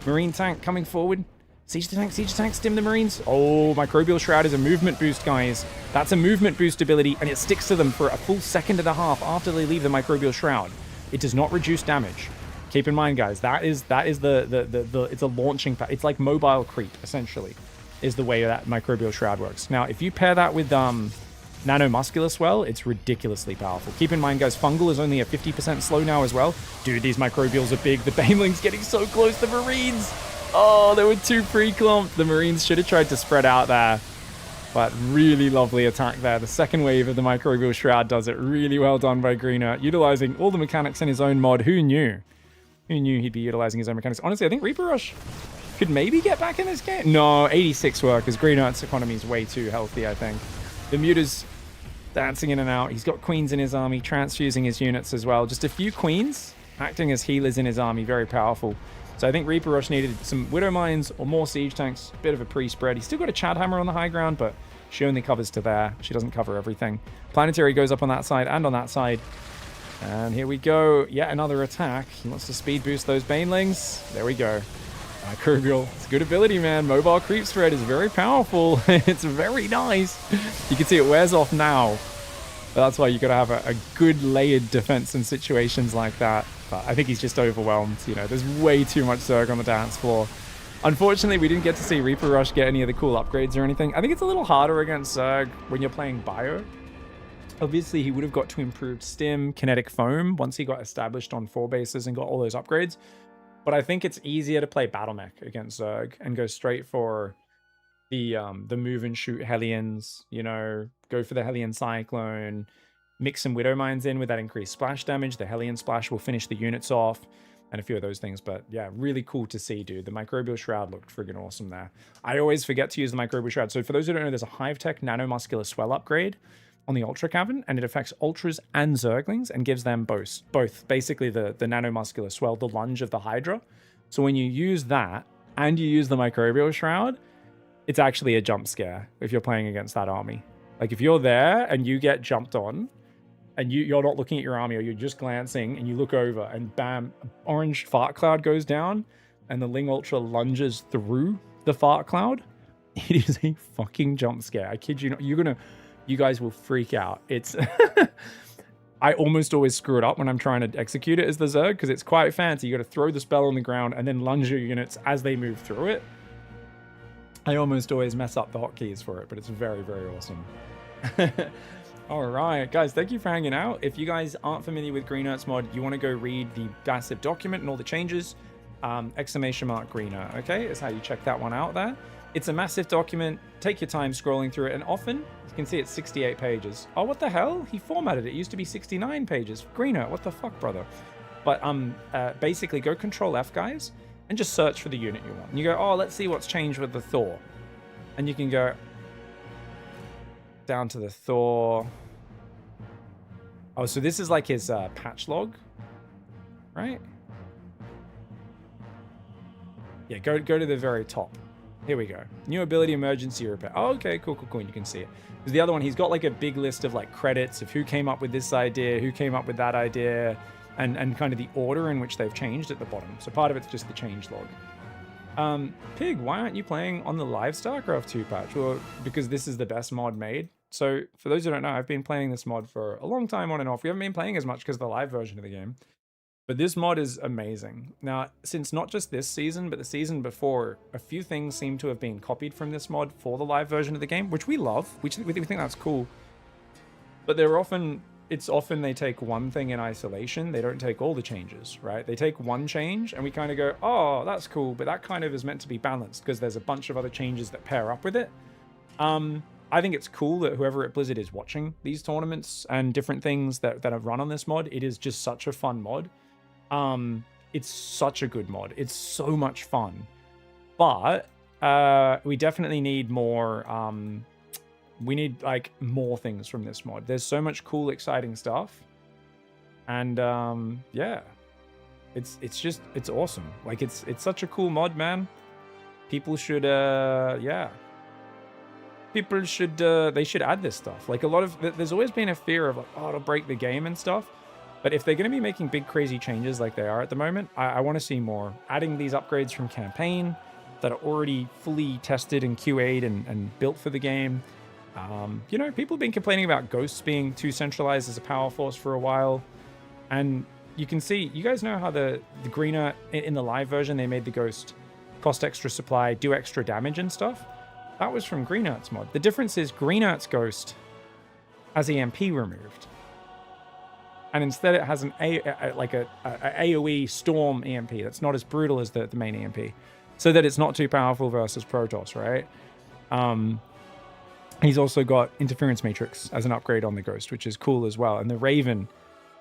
Marine tank coming forward. Siege tank, stim the Marines. Oh, Microbial Shroud is a movement boost, guys. That's a movement boost ability, and it sticks to them for a full second and a half after they leave the Microbial Shroud. It does not reduce damage. Keep in mind, guys, that is the it's a launching pad. It's like mobile creep, essentially, is the way that Microbial Shroud works. Now, if you pair that with Nanomuscular Swell, it's ridiculously powerful. Keep in mind, guys, Fungal is only a 50% slow now as well. Dude, these Microbials are big. The Baneling's getting so close. The Marines. Oh, they were too pre-clumped. The Marines should have tried to spread out there. But really lovely attack there. The second wave of the Microbial Shroud does it. Really well done by Green Earth, utilizing all the mechanics in his own mod. Who knew? Who knew he'd be utilizing his own mechanics? Honestly, I think Reaper Rush could maybe get back in this game. No, 86 work, because Green Earth's economy is way too healthy, I think. The Muta's dancing in and out. He's got queens in his army, transfusing his units as well. Just a few queens acting as healers in his army. Very powerful. So I think Reaper Rush needed some Widow Mines or more siege tanks. A bit of a pre-spread. He's still got a Chad Hammer on the high ground, but she only covers to there. She doesn't cover everything. Planetary goes up on that side and on that side. And here we go. Yet another attack. He wants to speed boost those Banelings. There we go. Microbial. It's a good ability, man. Mobile creep spread is very powerful. It's very nice. You can see it wears off now. But that's why you got to have a good layered defense in situations like that. But I think he's just overwhelmed. You know, there's way too much Zerg on the dance floor. Unfortunately, we didn't get to see Reaper Rush get any of the cool upgrades or anything. I think it's a little harder against Zerg when you're playing Bio. Obviously, he would have got to improved Stim, Kinetic Foam once he got established on 4 bases and got all those upgrades. But I think it's easier to play Battle Mech against Zerg and go straight for the move and shoot Hellions, you know, go for the Hellion Cyclone, mix some Widow Mines in with that increased splash damage. The Hellion Splash will finish the units off and a few of those things. But yeah, really cool to see, dude. The Microbial Shroud looked friggin' awesome there. I always forget to use the Microbial Shroud. So for those who don't know, there's a Hive Tech Nanomuscular Swell upgrade on the Ultra Cavern, and it affects Ultras and Zerglings and gives them both basically the Nanomuscular Swell, the lunge of the Hydra. So when you use that and you use the Microbial Shroud, it's actually a jump scare if you're playing against that army. Like if you're there and you get jumped on and you're not looking at your army or you're just glancing and you look over and bam, orange fart cloud goes down and the Ling Ultra lunges through the fart cloud, it is a fucking jump scare. I kid you not. You guys will freak out. It's I almost always screw it up when I'm trying to execute it as the Zerg because it's quite fancy. You got to throw the spell on the ground and then lunge your units as they move through it. I almost always mess up the hotkeys for it, but it's very, very awesome. All right, guys, thank you for hanging out. If you guys aren't familiar with Green Earth's mod, you want to go read the massive document and all the changes, !Green Earth, okay? Is how you check that one out there. It's a massive document. Take your time scrolling through it, and often you can see it's 68 pages. Oh, what the hell? He formatted it. It used to be 69 pages. Green Earth, what the fuck, brother? But basically, go Control F, guys, and just search for the unit you want. And you go, oh, let's see what's changed with the Thor. And you can go down to the Thor. Oh, so this is like his patch log, right? Yeah, go to the very top. Here we go. New ability, emergency repair. Oh, okay, cool. You can see it. Because the other one, he's got like a big list of like credits of who came up with this idea, who came up with that idea, and kind of the order in which they've changed at the bottom. So part of it's just the change log. Pig, why aren't you playing on the live StarCraft 2 patch? Well, because this is the best mod made. So for those who don't know, I've been playing this mod for a long time on and off. We haven't been playing as much because of the live version of the game. But this mod is amazing. Now, since not just this season, but the season before, a few things seem to have been copied from this mod for the live version of the game, which we love. We think that's cool. But it's often they take one thing in isolation. They don't take all the changes, right? They take one change and we kind of go, oh, that's cool. But that kind of is meant to be balanced because there's a bunch of other changes that pair up with it. I think it's cool that whoever at Blizzard is watching these tournaments and different things that are run on this mod. It is just such a fun mod. It's such a good mod. It's so much fun. But we definitely need more. We need like more things from this mod. There's so much cool, exciting stuff. And yeah, it's awesome. Like it's such a cool mod, man. People should they should add this stuff. Like there's always been a fear of like, oh, it'll break the game and stuff. But if they're going to be making big crazy changes like they are at the moment, I want to see more. Adding these upgrades from campaign that are already fully tested and QA'd and built for the game. You know, people have been complaining about ghosts being too centralized as a power force for a while. And you can see, you guys know how the greener in the live version, they made the ghost cost extra supply, do extra damage and stuff. That was from Green Earth's mod. The difference is Green Earth's ghost has EMP removed. And instead it has an AoE storm EMP that's not as brutal as the main EMP. So that it's not too powerful versus Protoss, right? He's also got Interference Matrix as an upgrade on the Ghost, which is cool as well. And the Raven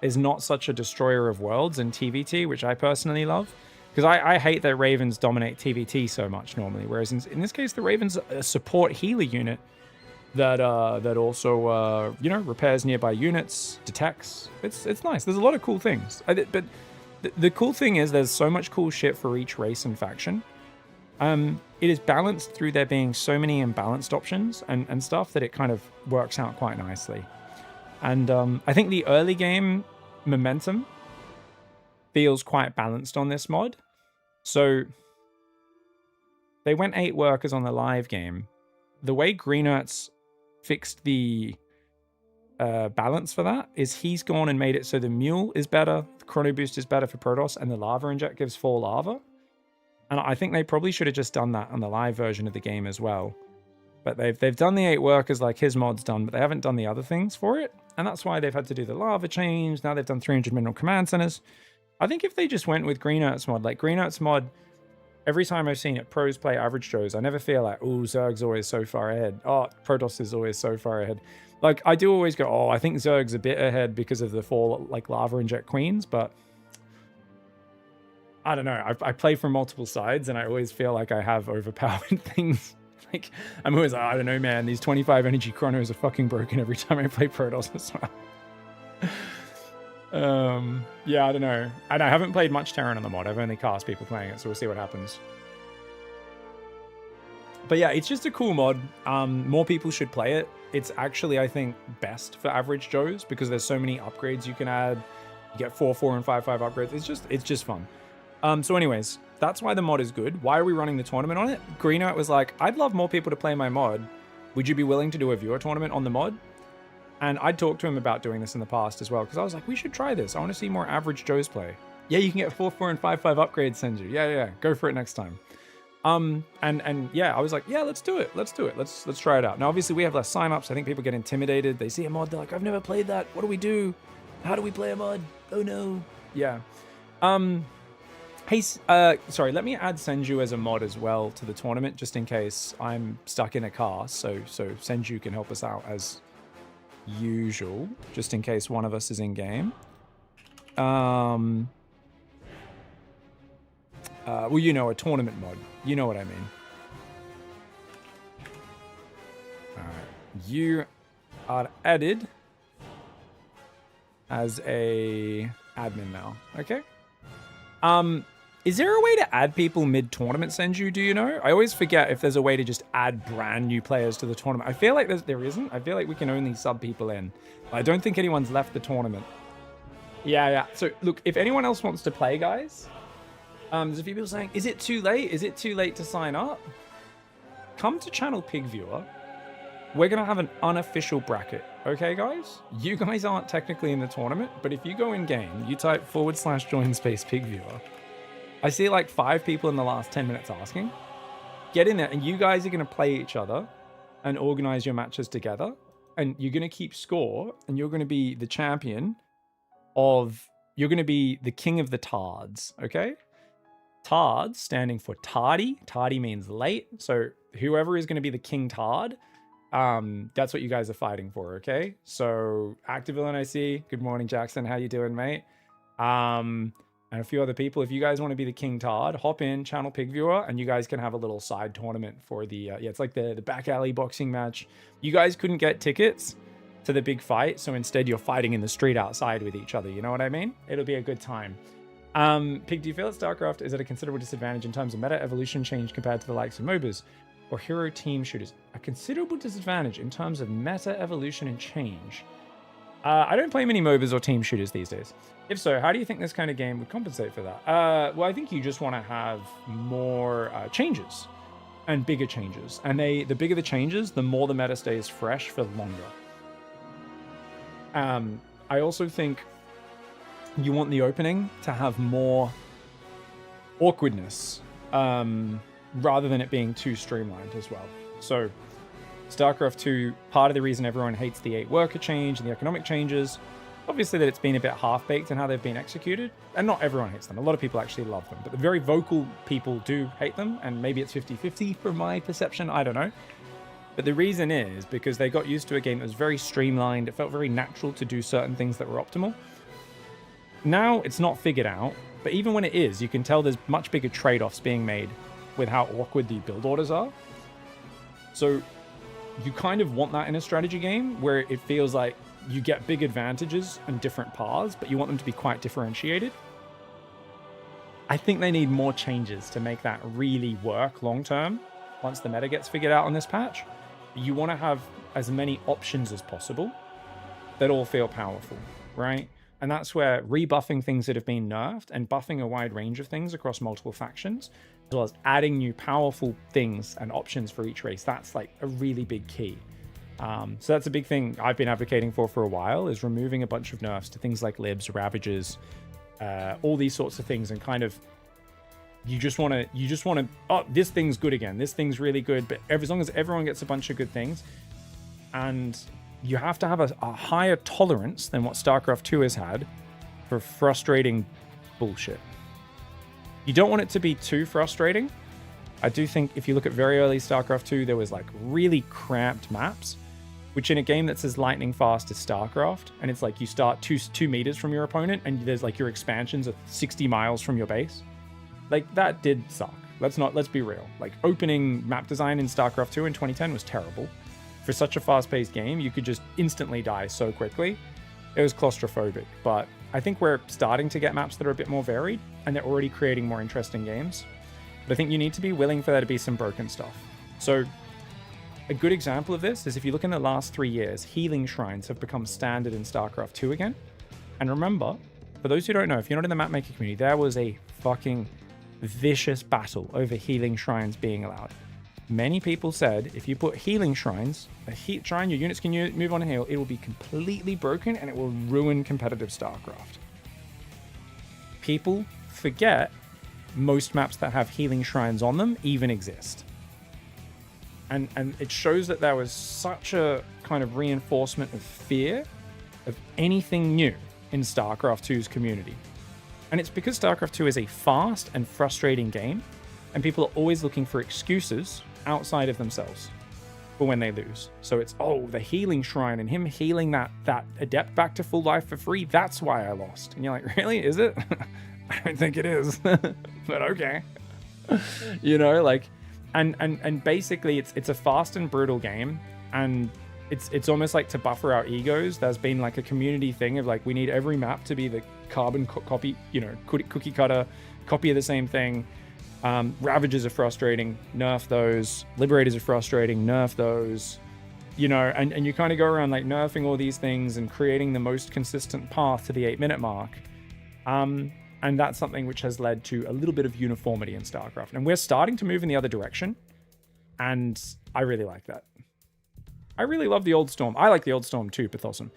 is not such a destroyer of worlds in TVT, which I personally love. Because I hate that Ravens dominate TVT so much normally. Whereas in this case, the Raven's a support healer unit that also you know, repairs nearby units, detects. It's nice. There's a lot of cool things. But the cool thing is there's so much cool shit for each race and faction. It is balanced through there being so many imbalanced options and stuff that it kind of works out quite nicely. And I think the early game momentum feels quite balanced on this mod. So they went 8 workers on the live game. The way Green Earth's fixed the balance for that is he's gone and made it so the Mule is better, the Chrono Boost is better for Protoss, and the Lava Inject gives 4 lava. And I think they probably should have just done that on the live version of the game as well. But they've done the 8 workers like his mod's done, but they haven't done the other things for it. And that's why they've had to do the lava change. Now they've done 300 mineral command centers. I think if they just went with Green Earth's mod, like Green Earth's mod, every time I've seen it, pros play average Joes, I never feel like, oh, Zerg's always so far ahead. Oh, Protoss is always so far ahead. Like, I do always go, oh, I think Zerg's a bit ahead because of the 4, like, lava inject queens, but I don't know. I play from multiple sides, and I always feel like I have overpowered things. Like, I'm always like, I don't know, man, these 25 energy chronos are fucking broken every time I play Protoss as well. Yeah, I don't know. And I haven't played much Terran on the mod. I've only cast people playing it, so we'll see what happens. But yeah, it's just a cool mod. More people should play it. It's actually, I think, best for average Joes because there's so many upgrades you can add. You get 4, 4, and 5, 5 upgrades. It's just fun. So anyways, that's why the mod is good. Why are we running the tournament on it? Greenout was like, I'd love more people to play my mod. Would you be willing to do a viewer tournament on the mod? And I'd talked to him about doing this in the past as well because I was like, we should try this. I want to see more average Joes play. Yeah, you can get 4, 4, and 5, 5 upgrades, Senju. Yeah, go for it next time. And yeah, I was like, yeah, let's do it. Let's try it out. Now, obviously, we have less signups. I think people get intimidated. They see a mod, they're like, I've never played that. What do we do? How do we play a mod? Oh no. Yeah. Hey, sorry, let me add Senju as a mod as well to the tournament, just in case I'm stuck in a car. So Senju can help us out as usual, just in case one of us is in game. Well, you know, a tournament mod. You know what I mean. All right. You are added as a admin now. Okay. Is there a way to add people mid-tournament, Senju? Do you know? I always forget if there's a way to just add brand new players to the tournament. I feel like there isn't. I feel like we can only sub people in. I don't think anyone's left the tournament. Yeah. So, look, if anyone else wants to play, guys, there's a few people saying, is it too late? Is it too late to sign up? Come to Channel Pig Viewer. We're going to have an unofficial bracket. Okay, guys? You guys aren't technically in the tournament, but if you go in game, you type /join space Pig Viewer. I see like 5 people in the last 10 minutes asking. Get in there, and you guys are going to play each other and organize your matches together. And you're going to keep score, and you're going to be the champion of... You're going to be the king of the tards, okay? Tards standing for tardy. Tardy means late. So whoever is going to be the king tard, that's what you guys are fighting for, okay? So Activillain, I see. Good morning, Jackson. How you doing, mate? And a few other people. If you guys want to be the king tard, hop in Channel Pig Viewer, and you guys can have a little side tournament for the yeah, it's like the back alley boxing match. You guys couldn't get tickets to the big fight, so instead you're fighting in the street outside with each other. You know what I mean? It'll be a good time. Pig, do you feel that StarCraft is at a considerable disadvantage in terms of meta evolution change compared to the likes of MOBAs or hero team shooters? A considerable disadvantage in terms of meta evolution and change. I don't play many MOBAs or team shooters these days. If so, how do you think this kind of game would compensate for that? Well, I think you just want to have more changes and bigger changes. And the bigger the changes, the more the meta stays fresh for longer. I also think you want the opening to have more awkwardness rather than it being too streamlined as well. So StarCraft 2, part of the reason everyone hates the 8 worker change and the economic changes, obviously that it's been a bit half-baked in how they've been executed, and not everyone hates them. A lot of people actually love them, but the very vocal people do hate them, and maybe it's 50-50 from my perception, I don't know. But the reason is because they got used to a game that was very streamlined, it felt very natural to do certain things that were optimal. Now it's not figured out, but even when it is, you can tell there's much bigger trade-offs being made with how awkward the build orders are. So you kind of want that in a strategy game where it feels like you get big advantages and different paths, but you want them to be quite differentiated. I think they need more changes to make that really work long term once the meta gets figured out on this patch. You want to have as many options as possible that all feel powerful, right? And that's where rebuffing things that have been nerfed and buffing a wide range of things across multiple factions, as well as adding new powerful things and options for each race, that's like a really big key. So that's a big thing I've been advocating for a while, is removing a bunch of nerfs to things like libs, ravages, all these sorts of things, and kind of you just want to oh, this thing's good again, this thing's really good, but as long as everyone gets a bunch of good things, and you have to have a higher tolerance than what StarCraft 2 has had for frustrating bullshit. You don't want it to be too frustrating. I do think if you look at very early StarCraft 2, there was like really cramped maps, which in a game that's as lightning fast as StarCraft, and it's like you start two meters from your opponent, and there's like your expansions are 60 miles from your base. Like that did suck. Let's be real. Like opening map design in StarCraft 2 in 2010 was terrible. For such a fast-paced game, you could just instantly die so quickly. It was claustrophobic, but I think we're starting to get maps that are a bit more varied, and they're already creating more interesting games. But I think you need to be willing for there to be some broken stuff. So a good example of this is if you look in the last 3 years, healing shrines have become standard in StarCraft 2 again. And remember, for those who don't know, if you're not in the mapmaker community, there was a fucking vicious battle over healing shrines being allowed. Many people said if you put healing shrines, a heat shrine, your units can move on and heal, it will be completely broken and it will ruin competitive StarCraft. People forget most maps that have healing shrines on them even exist. And it shows that there was such a kind of reinforcement of fear of anything new in StarCraft 2's community. And it's because StarCraft 2 is a fast and frustrating game, and people are always looking for excuses outside of themselves for when they lose. So it's, oh, the healing shrine and him healing that adept back to full life for free, that's why I lost. And you're like, really? Is it? I don't think it is. But okay. You know, like, and basically it's a fast and brutal game, and it's almost like to buffer our egos. There's been like a community thing of like, we need every map to be the carbon copy, you know, cookie cutter copy of the same thing. Ravagers are frustrating, nerf those. Liberators are frustrating, nerf those. You know, and you kind of go around like nerfing all these things and creating the most consistent path to the 8-minute mark. And that's something which has led to a little bit of uniformity in StarCraft. And we're starting to move in the other direction. And I really like that. I really love the Old Storm. I like the Old Storm too, Pathosum.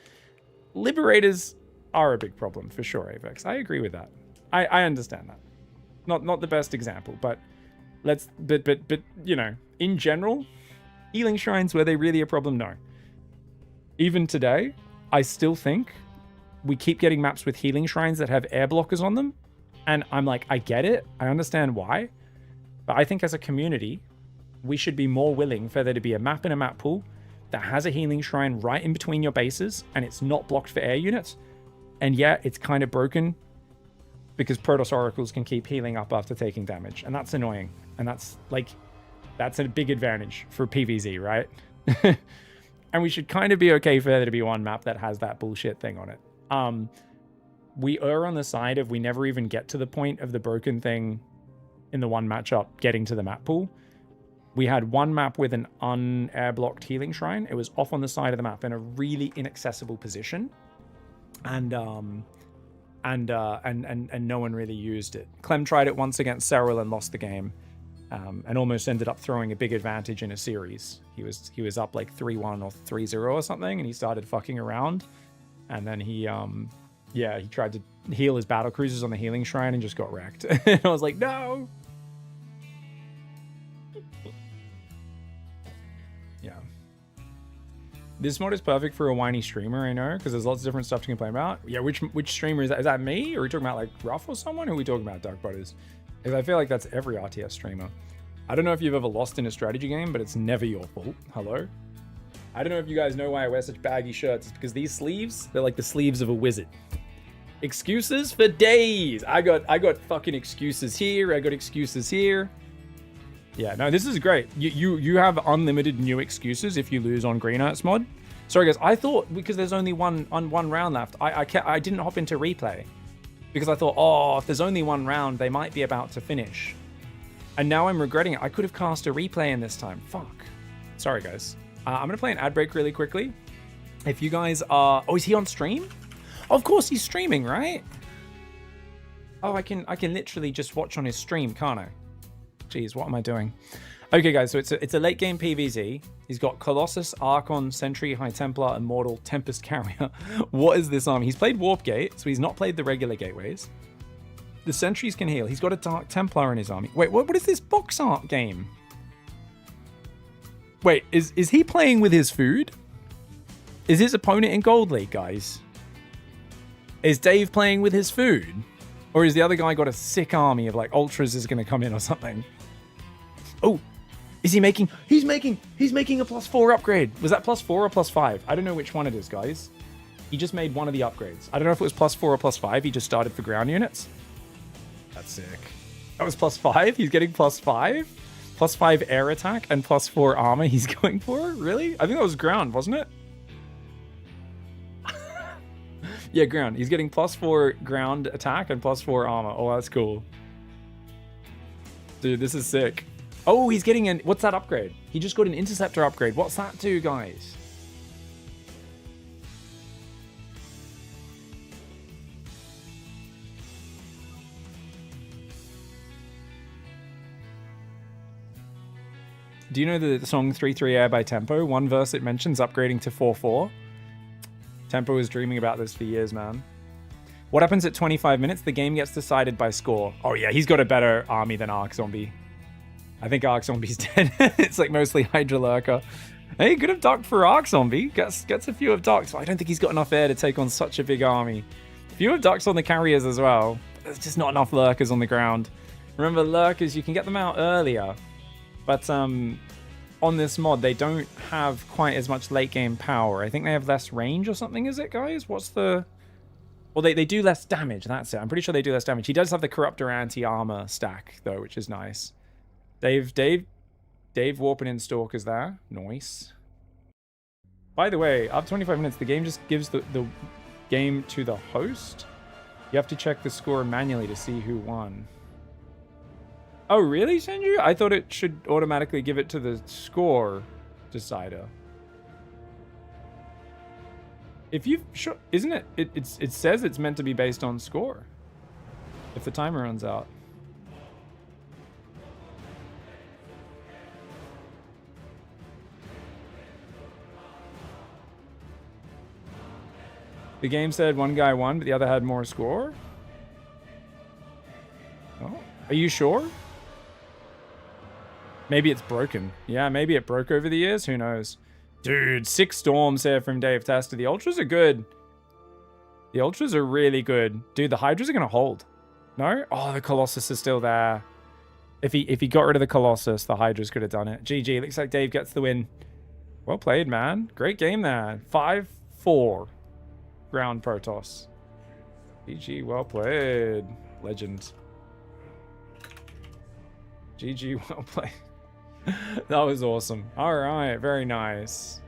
Liberators are a big problem for sure, Avex. I agree with that. I understand that. Not the best example, but you know, in general, healing shrines, were they really a problem? No. Even today, I still think we keep getting maps with healing shrines that have air blockers on them. And I'm like, I get it. I understand why. But I think as a community, we should be more willing for there to be a map in a map pool that has a healing shrine right in between your bases and it's not blocked for air units. And yeah, it's kind of broken because Protoss Oracles can keep healing up after taking damage. And that's annoying. And that's a big advantage for PvZ, right? And we should kind of be okay for there to be one map that has that bullshit thing on it. We err on the side of we never even get to the point of the broken thing in the one matchup getting to the map pool. We had one map with an un-air blocked healing shrine. It was off on the side of the map in a really inaccessible position. And no one really used it. Clem tried it once against Serral and lost the game. And almost ended up throwing a big advantage in a series. He was up like 3-1 or 3-0 or something, and he started fucking around. And then he tried to heal his battle cruisers on the healing shrine and just got wrecked. And I was like, no. Yeah. This mod is perfect for a whiny streamer, I know, because there's lots of different stuff to complain about. Yeah, which streamer is that? Is that me? Or are we talking about like Ruff or someone? Or are we talking about Dark Butters? Because I feel like that's every RTS streamer. I don't know if you've ever lost in a strategy game, but it's never your fault. Hello? I don't know if you guys know why I wear such baggy shirts. It's because these sleeves, they're like the sleeves of a wizard. Excuses for days. I got fucking excuses here. I got excuses here. Yeah, no, this is great. You have unlimited new excuses if you lose on Green Arts mod. Sorry guys, I thought because there's only one round left, I didn't hop into replay because I thought, oh, if there's only one round, they might be about to finish. And now I'm regretting it. I could have cast a replay in this time. Fuck. Sorry guys. I'm gonna play an ad break really quickly. If you guys are, oh, is he on stream? Of course he's streaming, right? Oh, I can literally just watch on his stream, can't I? Jeez, what am I doing? Okay, guys, so it's a late game PvZ. He's got Colossus, Archon, Sentry, High Templar, Immortal, Tempest Carrier. What is this army? He's played Warp Gate, so he's not played the regular gateways. The Sentries can heal. He's got a Dark Templar in his army. Wait, what is this box art game? Wait, is he playing with his food? Is his opponent in Gold League, guys? Is Dave playing with his food? Or is the other guy got a sick army of like Ultras is going to come in or something? Oh, is he making... He's making a +4 upgrade. Was that +4 or +5? I don't know which one it is, guys. He just made one of the upgrades. I don't know if it was +4 or +5. He just started for ground units. That's sick. That was +5? He's getting +5? +5 air attack and +4 armor he's going for? Really? I think that was ground, wasn't it? Yeah, ground. He's getting +4 ground attack and +4 armor. Oh, that's cool. Dude, this is sick. Oh, he's getting an... What's that upgrade? He just got an interceptor upgrade. What's that do, guys? Do you know the song 3-3 Air by Tempo? One verse it mentions upgrading to 4-4. Tempo was dreaming about this for years, man. What happens at 25 minutes? The game gets decided by score. Oh yeah, he's got a better army than Arc Zombie. I think Arc Zombie's dead. It's like mostly Hydra Lurker. Hey, could have docked for Arc Zombie. Gets a few of docks, but I don't think he's got enough air to take on such a big army. Few of docks on the carriers as well. There's just not enough Lurkers on the ground. Remember, Lurkers, you can get them out earlier. But on this mod, they don't have quite as much late game power. I think they have less range or something, is it, guys? What's the... Well, they do less damage, that's it. I'm pretty sure they do less damage. He does have the Corruptor anti-armor stack, though, which is nice. Dave warping in Stalkers there. Nice. By the way, up 25 minutes, the game just gives the game to the host. You have to check the score manually to see who won. Oh, really, Senju? I thought it should automatically give it to the score decider. If you sure, isn't it? It says it's meant to be based on score. If the timer runs out. The game said one guy won, but the other had more score. Oh, are you sure? Maybe it's broken. Yeah, maybe it broke over the years. Who knows? Dude, 6 storms here from Dave Tester. The Ultras are good. The Ultras are really good. Dude, the Hydras are going to hold. No? Oh, the Colossus is still there. If he got rid of the Colossus, the Hydras could have done it. GG. Looks like Dave gets the win. Well played, man. Great game there. 5-4. Ground Protoss. GG. Well played. Legend. GG. Well played. That was awesome. All right, very nice.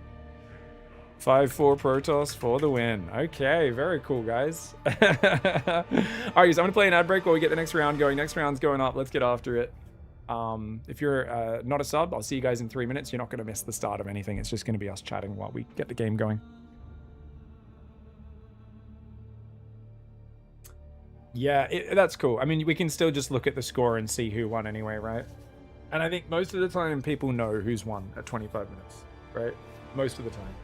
5-4 Protoss for the win. Okay, very cool, guys. All right, so I'm gonna play an ad break while we get the next round going. Next round's going up. Let's get after it. If you're not a sub, I'll see you guys in 3 minutes. You're not gonna miss the start of anything. It's just gonna be us chatting while we get the game going. Yeah, that's cool. I mean, we can still just look at the score and see who won anyway, right? And I think most of the time people know who's won at 25 minutes, right? Most of the time.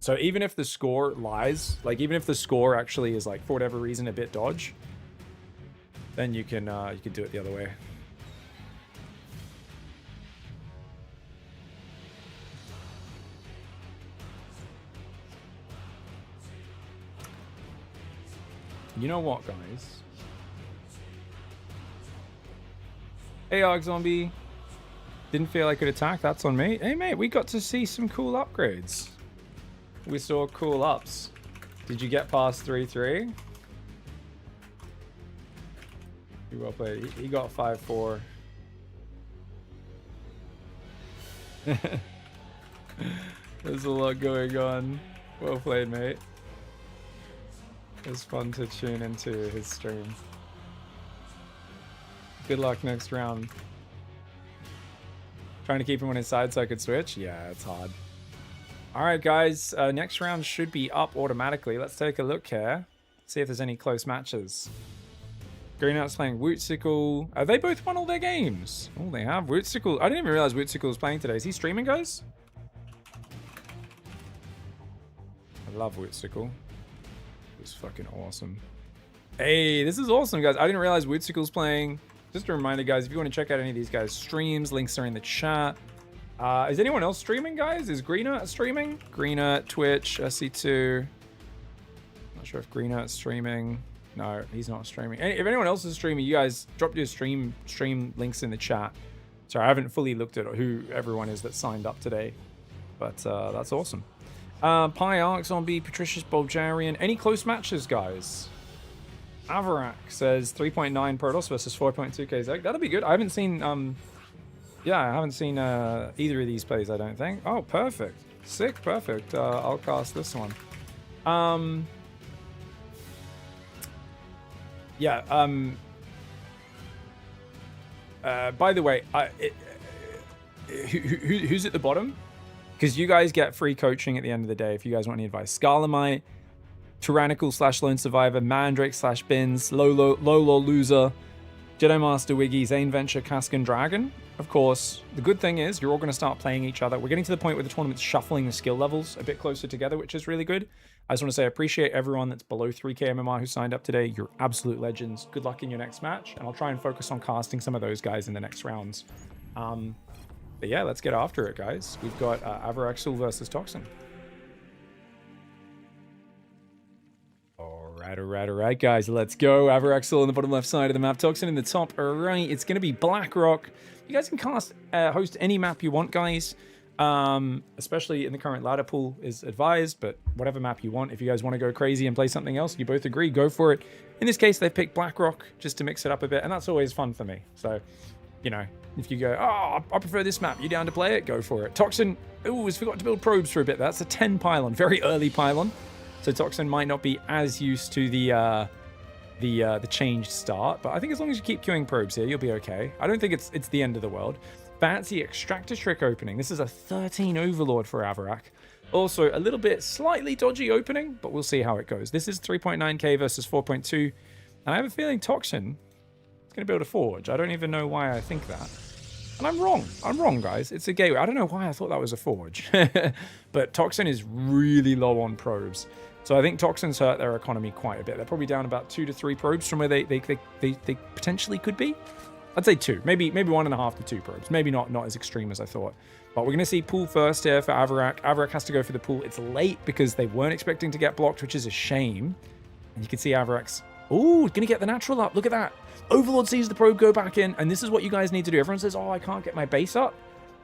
So even if the score lies, like even if the score actually is like for whatever reason a bit dodge, then you can do it the other way. You know what, guys? Hey, Arg Zombie. Didn't feel I could attack. That's on me. Hey, mate, we got to see some cool upgrades. We saw cool ups. Did you get past 3-3? You well played. He got 5-4. There's a lot going on. Well played, mate. It was fun to tune into his stream. Good luck next round. Trying to keep him on his side so I could switch? Yeah, it's hard. Alright, guys. Next round should be up automatically. Let's take a look here. See if there's any close matches. Greenout's playing Wootsicle. They both won all their games. Oh, they have. Wootsicle. I didn't even realize Wootsicle was playing today. Is he streaming, guys? I love Wootsicle. It's fucking awesome. Hey, this is awesome, guys. I didn't realize Wootsicle's playing. Just a reminder, guys, if you want to check out any of these guys' streams, links are in the chat. Is anyone else streaming, guys? Is Greener streaming? Greener, Twitch, SC2. Not sure if Greener is streaming. No, he's not streaming. If anyone else is streaming, you guys drop your stream links in the chat. Sorry, I haven't fully looked at who everyone is that signed up today, but that's awesome. Pi Arc Zombie, Patricius Bulgarian. Any close matches, guys? Avarak says 3.9 Protoss versus 4.2 KZek. That'll be good. I haven't seen yeah, I haven't seen either of these plays, I don't think. Oh, perfect. Sick, perfect. I'll cast this one. Yeah, By the way, who's at the bottom? Because you guys get free coaching at the end of the day if you guys want any advice. Scarlemite, Tyrannical / Lone Survivor, Mandrake / Bins, Lolo Loser, Jedi Master Wiggy, Zane Venture, Cascan Dragon. Of course, the good thing is you're all going to start playing each other. We're getting to the point where the tournament's shuffling the skill levels a bit closer together, which is really good. I just want to say I appreciate everyone that's below 3k MMR who signed up today. You're absolute legends. Good luck in your next match, and I'll try and focus on casting some of those guys in the next rounds. But yeah, let's get after it, guys. We've got Avaraxel versus Toxin. All right, guys. Let's go. Avaraxel on the bottom left side of the map. Toxin in the top right. It's going to be Blackrock. You guys can host any map you want, guys. Especially in the current ladder pool is advised, but whatever map you want. If you guys want to go crazy and play something else, you both agree, go for it. In this case, they picked Blackrock just to mix it up a bit, and that's always fun for me. So, you know, if you go, oh, I prefer this map, you down to play it, go for it. Toxin, ooh, has forgot to build probes for a bit. That's a 10 pylon, very early pylon. So Toxin might not be as used to the changed start, but I think as long as you keep queuing probes here, you'll be okay. I don't think it's the end of the world. Fancy Extractor Trick opening. This is a 13 Overlord for Avarak. Also, a little bit slightly dodgy opening, but we'll see how it goes. This is 3.9k versus 4.2, and I have a feeling Toxin is going to build a forge. I don't even know why I think that. And I'm wrong. I'm wrong, guys. It's a gateway. I don't know why I thought that was a forge. But Toxin is really low on probes. So I think Toxin's hurt their economy quite a bit. They're probably down about 2 to 3 probes from where they potentially could be. I'd say 2, maybe 1.5 to 2 probes. Maybe not as extreme as I thought. But we're going to see pool first here for Avarak. Avarak has to go for the pool. It's late because they weren't expecting to get blocked, which is a shame. And you can see Avarak's... Ooh, going to get the natural up. Look at that. Overlord sees the probe go back in, and this is what you guys need to do. Everyone says, oh, I can't get my base up.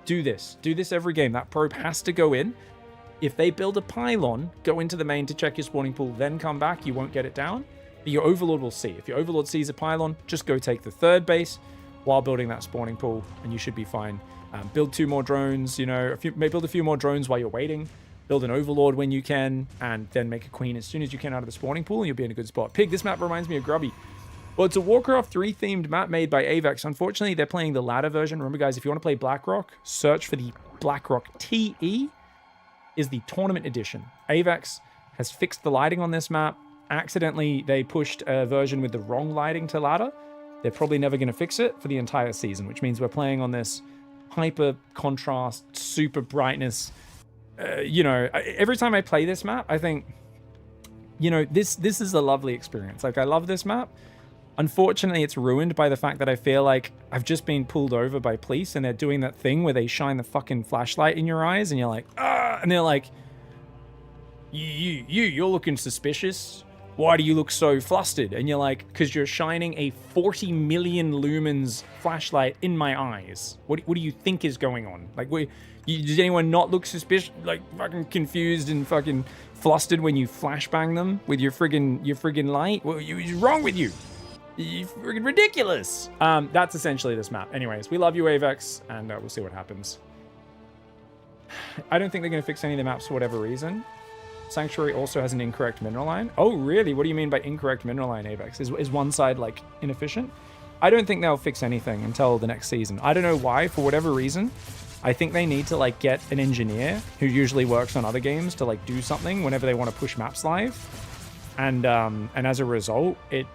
Do this. Do this every game. That probe has to go in. If they build a pylon, go into the main to check your spawning pool, then come back, you won't get it down. But your Overlord will see. If your Overlord sees a pylon, just go take the third base while building that spawning pool, and you should be fine. Build 2 more drones, you know, build a few more drones while you're waiting. Build an Overlord when you can, and then make a Queen as soon as you can out of the spawning pool, and you'll be in a good spot. Pig, this map reminds me of Grubby. Well, it's a Warcraft 3 themed map made by Avex. Unfortunately, they're playing the ladder version. Remember, guys, if you want to play Blackrock, search for the Blackrock TE is the tournament edition. Avex has fixed the lighting on this map. Accidentally, they pushed a version with the wrong lighting to ladder. They're probably never going to fix it for the entire season, which means we're playing on this hyper contrast, super brightness. You know, every time I play this map, I think, you know, this is a lovely experience. Like, I love this map. Unfortunately, it's ruined by the fact that I feel like I've just been pulled over by police, and they're doing that thing where they shine the fucking flashlight in your eyes, and you're like, ah, and they're like, you're looking suspicious. Why do you look so flustered? And you're like, because you're shining a 40 million lumens flashlight in my eyes. What do you think is going on? Like, does anyone not look suspicious, like fucking confused and fucking flustered when you flashbang them with your friggin' light? What's wrong with you? You're friggin' ridiculous. That's essentially this map. Anyways, we love you, Avex, and we'll see what happens. I don't think they're going to fix any of the maps for whatever reason. Sanctuary also has an incorrect mineral line. Oh, really? What do you mean by incorrect mineral line, Avex? Is one side, like, inefficient? I don't think they'll fix anything until the next season. I don't know why, for whatever reason. I think they need to, like, get an engineer who usually works on other games to, like, do something whenever they want to push maps live. And as a result, it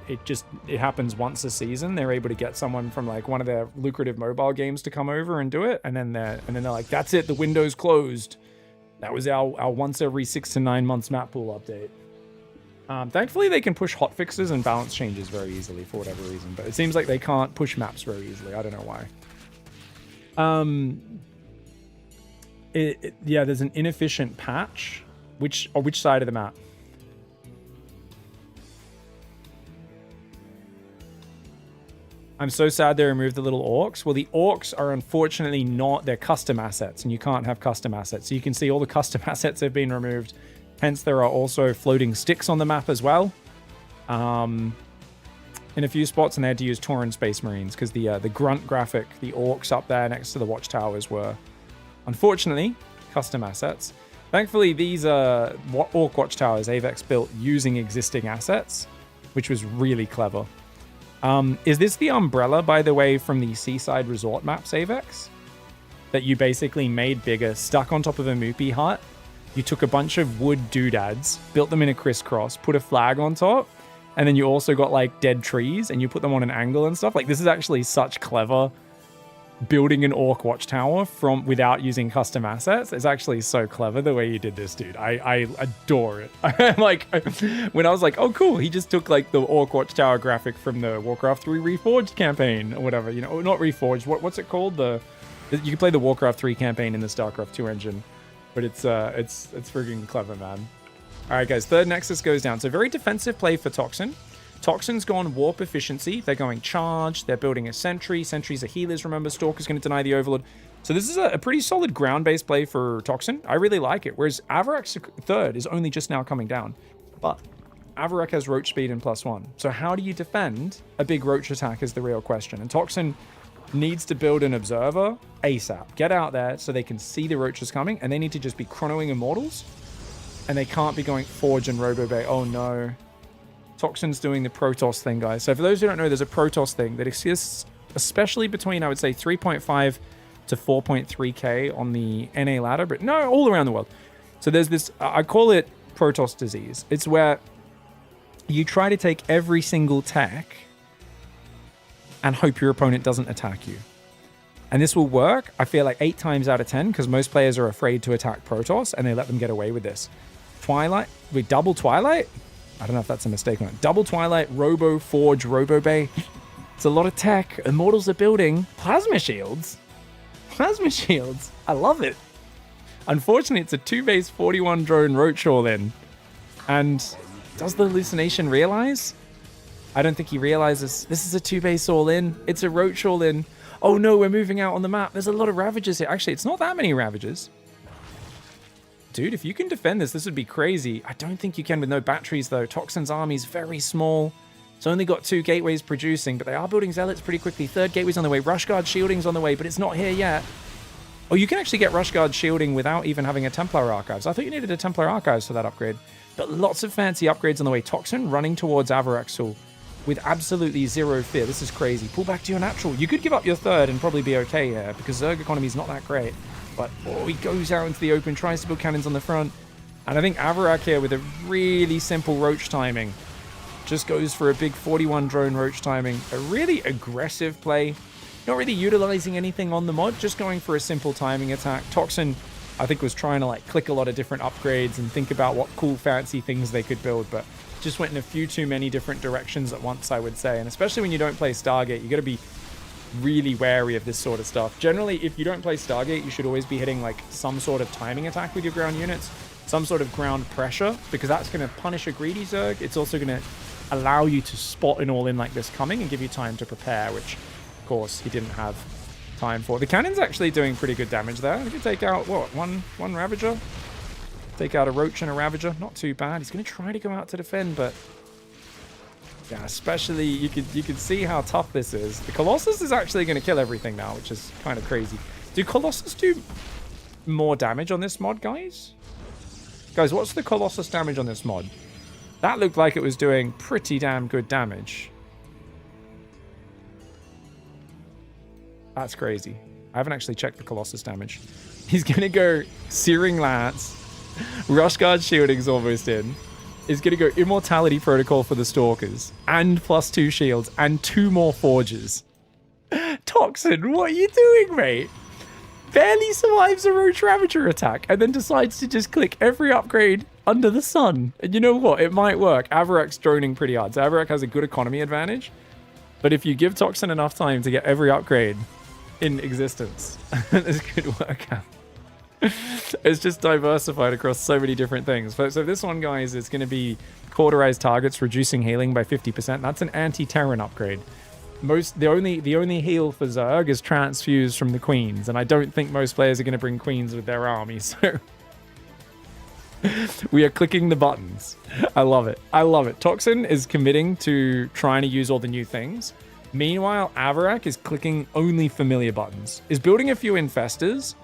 happens once a season. They're able to get someone from, like, one of their lucrative mobile games to come over and do it. And then they're like, that's it, the window's closed. That was our once every 6 to 9 months map pool update. Thankfully, they can push hotfixes and balance changes very easily for whatever reason, but it seems like they can't push maps very easily. I don't know why. Yeah, there's an inefficient patch. Which side of the map? I'm so sad they removed the little orcs. Well, the orcs are unfortunately not, they're custom assets, and you can't have custom assets. So you can see all the custom assets have been removed. Hence, there are also floating sticks on the map as well. In a few spots, and they had to use Tauren Space Marines because the grunt graphic, the orcs up there next to the watchtowers were, unfortunately, custom assets. Thankfully, these orc watchtowers Avex built using existing assets, which was really clever. Is this the umbrella, by the way, from the Seaside Resort map, Savex? That you basically made bigger, stuck on top of a Moopy hut. You took a bunch of wood doodads, built them in a crisscross, put a flag on top, and then you also got like dead trees and you put them on an angle and stuff. Like, this is actually such clever building an orc watchtower from without using custom assets. It's actually so clever the way you did this, dude. I adore it. Like, when I was like, oh cool, he just took like the orc watchtower graphic from the Warcraft 3 Reforged campaign or whatever, you know, not Reforged, what's it called? You can play the Warcraft 3 campaign in the StarCraft 2 engine, but it's freaking clever, man. All right, guys, third Nexus goes down. So very defensive play for Toxin. Toxin's gone warp efficiency. They're going charge. They're building a sentry. Sentries are healers, remember. Stalker's going to deny the Overlord. So this is a pretty solid ground-based play for Toxin. I really like it. Whereas Avarak's third is only just now coming down. But Avarak has roach speed and +1. So how do you defend a big roach attack is the real question. And Toxin needs to build an observer ASAP. Get out there so they can see the roaches coming. And they need to just be chronoing Immortals. And they can't be going Forge and Robo Bay. Oh, no. Toxin's doing the Protoss thing, guys. So for those who don't know, there's a Protoss thing that exists, especially between, I would say, 3.5 to 4.3k on the NA ladder, but no, all around the world. So there's this, I call it Protoss disease. It's where you try to take every single tech and hope your opponent doesn't attack you. And this will work, I feel like 8 times out of 10, because most players are afraid to attack Protoss, and they let them get away with this. Twilight, wait, double Twilight? I don't know if that's a mistake or not. Double Twilight, Robo, Forge, Robo Bay. It's a lot of tech. Immortals are building plasma shields. Plasma shields. I love it. Unfortunately, it's a 2-base 41 drone roach all in. And does the hallucination realize? I don't think he realizes this is a 2-base all in. It's a roach all in. Oh no, we're moving out on the map. There's a lot of Ravagers here. Actually, it's not that many Ravagers. Dude, if you can defend this would be crazy. I don't think you can with no batteries, though. Toxin's army's very small. It's only got 2 gateways producing, but they are building Zealots pretty quickly. 3rd gateway's on the way. Rush Guard shielding's on the way, but it's not here yet. Oh, you can actually get Rush Guard shielding without even having a Templar Archives. I thought you needed a Templar Archives for that upgrade. But lots of fancy upgrades on the way. Toxin running towards Avaraxel with absolutely zero fear. This is crazy. Pull back to your natural. You could give up your 3rd and probably be okay here, because Zerg economy's not that great. But, oh, he goes out into the open, tries to build cannons on the front. And I think Avarak here, with a really simple roach timing, just goes for a big 41 drone roach timing. A really aggressive play. Not really utilizing anything on the mod, just going for a simple timing attack. Toxin, I think, was trying to like click a lot of different upgrades and think about what cool, fancy things they could build, but just went in a few too many different directions at once, I would say. And especially when you don't play Stargate, you got to be really wary of this sort of stuff. Generally, if you don't play Stargate, you should always be hitting like some sort of timing attack with your ground units, some sort of ground pressure, because that's going to punish a greedy Zerg. It's also going to allow you to spot an all-in like this coming and give you time to prepare, which, of course, he didn't have time for. The cannon's actually doing pretty good damage there. He can take out, what, one Ravager? Take out a Roach and a Ravager. Not too bad. He's going to try to go out to defend, but yeah, especially you could see how tough this is. The Colossus is actually going to kill everything now, which is kind of crazy. Do Colossus do more damage on this mod, guys? Guys, what's the Colossus damage on this mod? That looked like it was doing pretty damn good damage. That's crazy. I haven't actually checked the Colossus damage. He's going to go Searing Lance. Rush Guard shielding's almost in. Is going to go Immortality Protocol for the Stalkers. And +2 shields. And 2 more Forges. Toxin, what are you doing, mate? Barely survives a Roach Ravager attack. And then decides to just click every upgrade under the sun. And you know what? It might work. Avarak's droning pretty hard. So Avarak has a good economy advantage. But if you give Toxin enough time to get every upgrade in existence, this could work out. It's just diversified across so many different things. So this one, guys, is going to be cauterized targets, reducing healing by 50%. That's an anti-Terran upgrade. The only heal for Zerg is transfuse from the Queens, and I don't think most players are going to bring Queens with their army, so we are clicking the buttons. I love it. I love it. Toxin is committing to trying to use all the new things. Meanwhile, Avarak is clicking only familiar buttons. Is building a few infestors,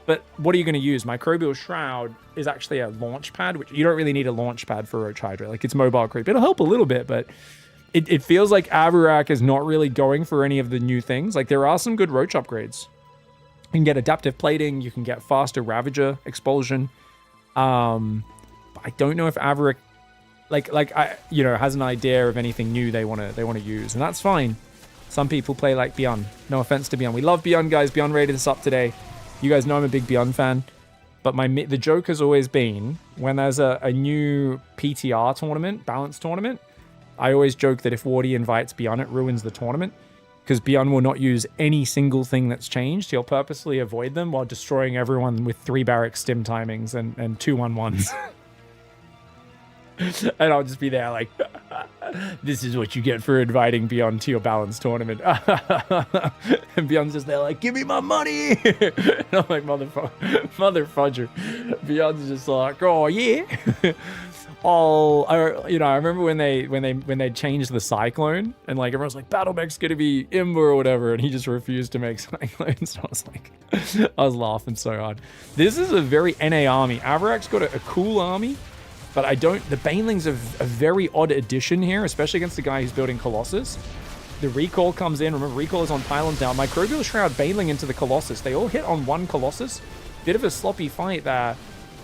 but what are you going to use? Microbial Shroud is actually a launch pad, which you don't really need a launch pad for Roach Hydra. Like, it's mobile creep. It'll help a little bit, but it feels like Avarak is not really going for any of the new things. Like, there are some good Roach upgrades. You can get adaptive plating. You can get faster Ravager expulsion. But I don't know if Avarak, has an idea of anything new they want to use, and that's fine. Some people play like Beyond. No offense to Beyond. We love Beyond, guys. Beyond rated us up today. You guys know I'm a big Beyond fan. But the joke has always been, when there's a new PTR tournament, balance tournament, I always joke that if Wardy invites Beyond, it ruins the tournament. Because Beyond will not use any single thing that's changed. He'll purposely avoid them while destroying everyone with 3 barrack stim timings and 2-1-1s. And I'll just be there like, this is what you get for inviting Beyond to your balance tournament. And Beyond's just there like, give me my money. And I'm like, mother fudger. Beyond's just like, oh yeah. I remember when they changed the Cyclone, and like everyone's like, Battle Mech's gonna be Ember or whatever, and he just refused to make Cyclones. So I was laughing so hard. This is a very NA army. Avarak's got a cool army. But the Baneling's a very odd addition here, especially against the guy who's building Colossus. The recall comes in. Remember, recall is on pylons now. Microbial Shroud Baneling into the Colossus. They all hit on one Colossus. Bit of a sloppy fight there.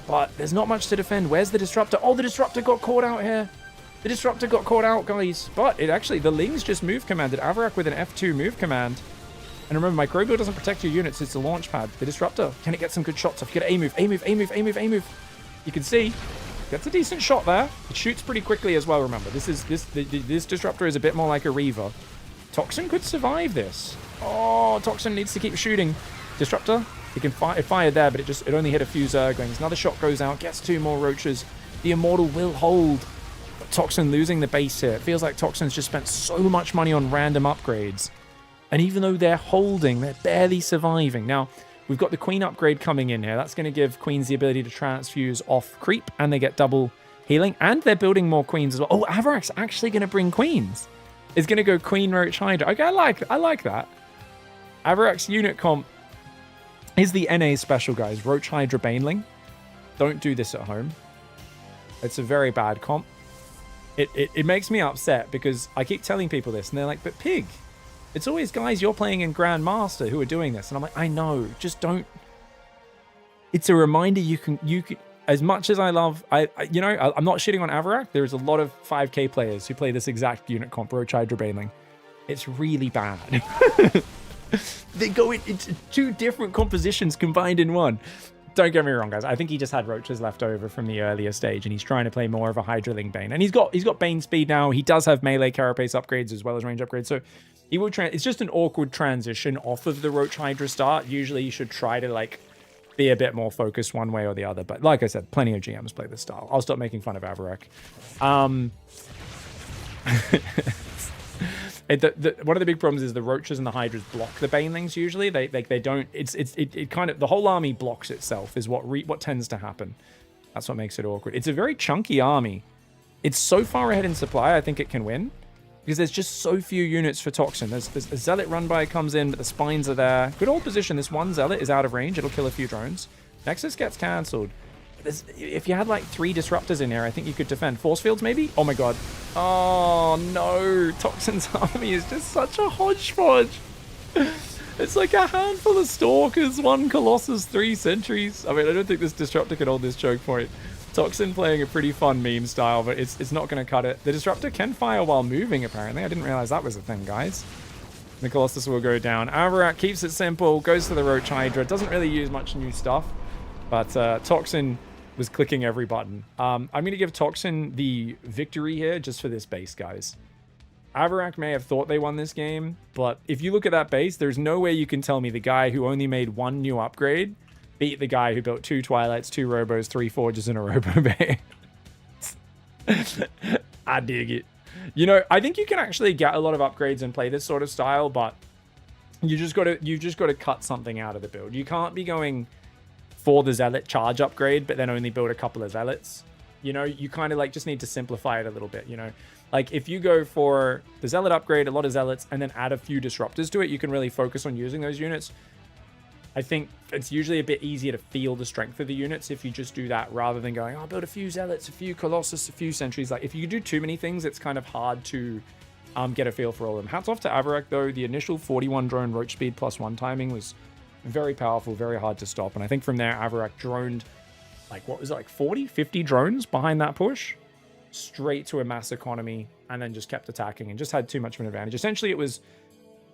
But there's not much to defend. Where's the Disruptor? Oh, the Disruptor got caught out here. The Disruptor got caught out, guys. But the Lings just move commanded. Avarak with an F2 move command. And remember, Microbial doesn't protect your units. It's a launch pad. The Disruptor, can it get some good shots off? You get A move, A move, A move, A move, A move. You can see. That's a decent shot there. It shoots pretty quickly as well, remember. This Disruptor is a bit more like a Reaver. Toxin could survive this. Oh, Toxin needs to keep shooting. Disruptor, it fired there, but it only hit a few Zerglings. Another shot goes out, gets 2 more Roaches. The Immortal will hold. But Toxin losing the base here. It feels like Toxin's just spent so much money on random upgrades. And even though they're holding, they're barely surviving. Now, we've got the Queen upgrade coming in here. That's going to give Queens the ability to transfuse off creep, and they get double healing, and they're building more Queens as well. Oh, Avarak's actually going to bring Queens. It's going to go Queen, Roach, Hydra. Okay, I like that. Avarak's unit comp is the NA special, guys. Roach, Hydra, Baneling. Don't do this at home. It's a very bad comp. It makes me upset because I keep telling people this, and they're like, but Pig, it's always guys you're playing in Grandmaster who are doing this. And I'm like, I know, just don't. It's a reminder you can, as much as I love, I'm not shitting on Avarak. There's a lot of 5K players who play this exact unit comp, Roach, Hydra, Baneling. It's really bad. They go into 2 different compositions combined in one. Don't get me wrong, guys. I think he just had Roaches left over from the earlier stage, and he's trying to play more of a Hydraling Bane. And he's got Bane speed now. He does have melee carapace upgrades as well as range upgrades. So he will it's just an awkward transition off of the Roach Hydra start. Usually you should try to be a bit more focused one way or the other. But like I said, plenty of GMs play this style. I'll stop making fun of Avarak. One of the big problems is the Roaches and the Hydras block the Banelings usually. They don't. It kind of, the whole army blocks itself is what tends to happen. That's what makes it awkward. It's a very chunky army. It's so far ahead in supply, I think it can win. Because there's just so few units for Toxin. There's a Zealot run by comes in, but the Spines are there. Good old position. This one Zealot is out of range. It'll kill a few drones. Nexus gets cancelled. If you had 3 Disruptors in here, I think you could defend. Force fields, maybe? Oh my god. Oh no. Toxin's army is just such a hodgepodge. It's like a handful of Stalkers, 1 Colossus, 3 Sentries. I mean, I don't think this Disruptor can hold this choke point. Toxin playing a pretty fun meme style, but it's not going to cut it. The Disruptor can fire while moving, apparently. I didn't realize that was a thing, guys. The Colossus will go down. Avarak keeps it simple, goes to the Roach Hydra. Doesn't really use much new stuff, but Toxin was clicking every button. I'm going to give Toxin the victory here just for this base, guys. Avarak may have thought they won this game, but if you look at that base, there's no way you can tell me the guy who only made 1 new upgrade beat the guy who built 2 Twilights, 2 Robos, 3 Forges, and a Robo Bay. I dig it. I think you can actually get a lot of upgrades and play this sort of style, but you just got to cut something out of the build. You can't be going for the Zealot charge upgrade, but then only build a couple of Zealots. You kind of just need to simplify it a little bit, if you go for the Zealot upgrade, a lot of Zealots, and then add a few Disruptors to it, you can really focus on using those units. I think it's usually a bit easier to feel the strength of the units if you just do that rather than going, build a few Zealots, a few Colossus, a few Sentries. If you do too many things, it's kind of hard to get a feel for all of them. Hats off to Avarak, though. The initial 41 drone roach speed +1 timing was very powerful, very hard to stop. And I think from there, Avarak droned, like, what was it, like 40, 50 drones behind that push, straight to a mass economy, and then just kept attacking and just had too much of an advantage. Essentially, it was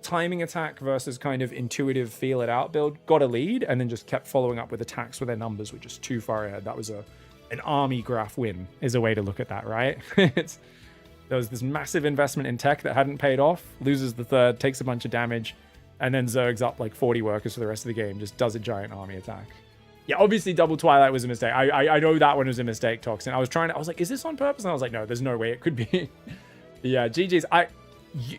timing attack versus kind of intuitive feel it out build. Got a lead, and then just kept following up with attacks where their numbers were just too far ahead. That was an army graph win, is a way to look at that, right? There was this massive investment in tech that hadn't paid off, loses the third, takes a bunch of damage, and then Zerg's up like 40 workers for the rest of the game, just does a giant army attack. Yeah, obviously double Twilight was a mistake. I know that one was a mistake, Toxin. I was like, is this on purpose? And I was like, no, there's no way it could be. Yeah, GG's.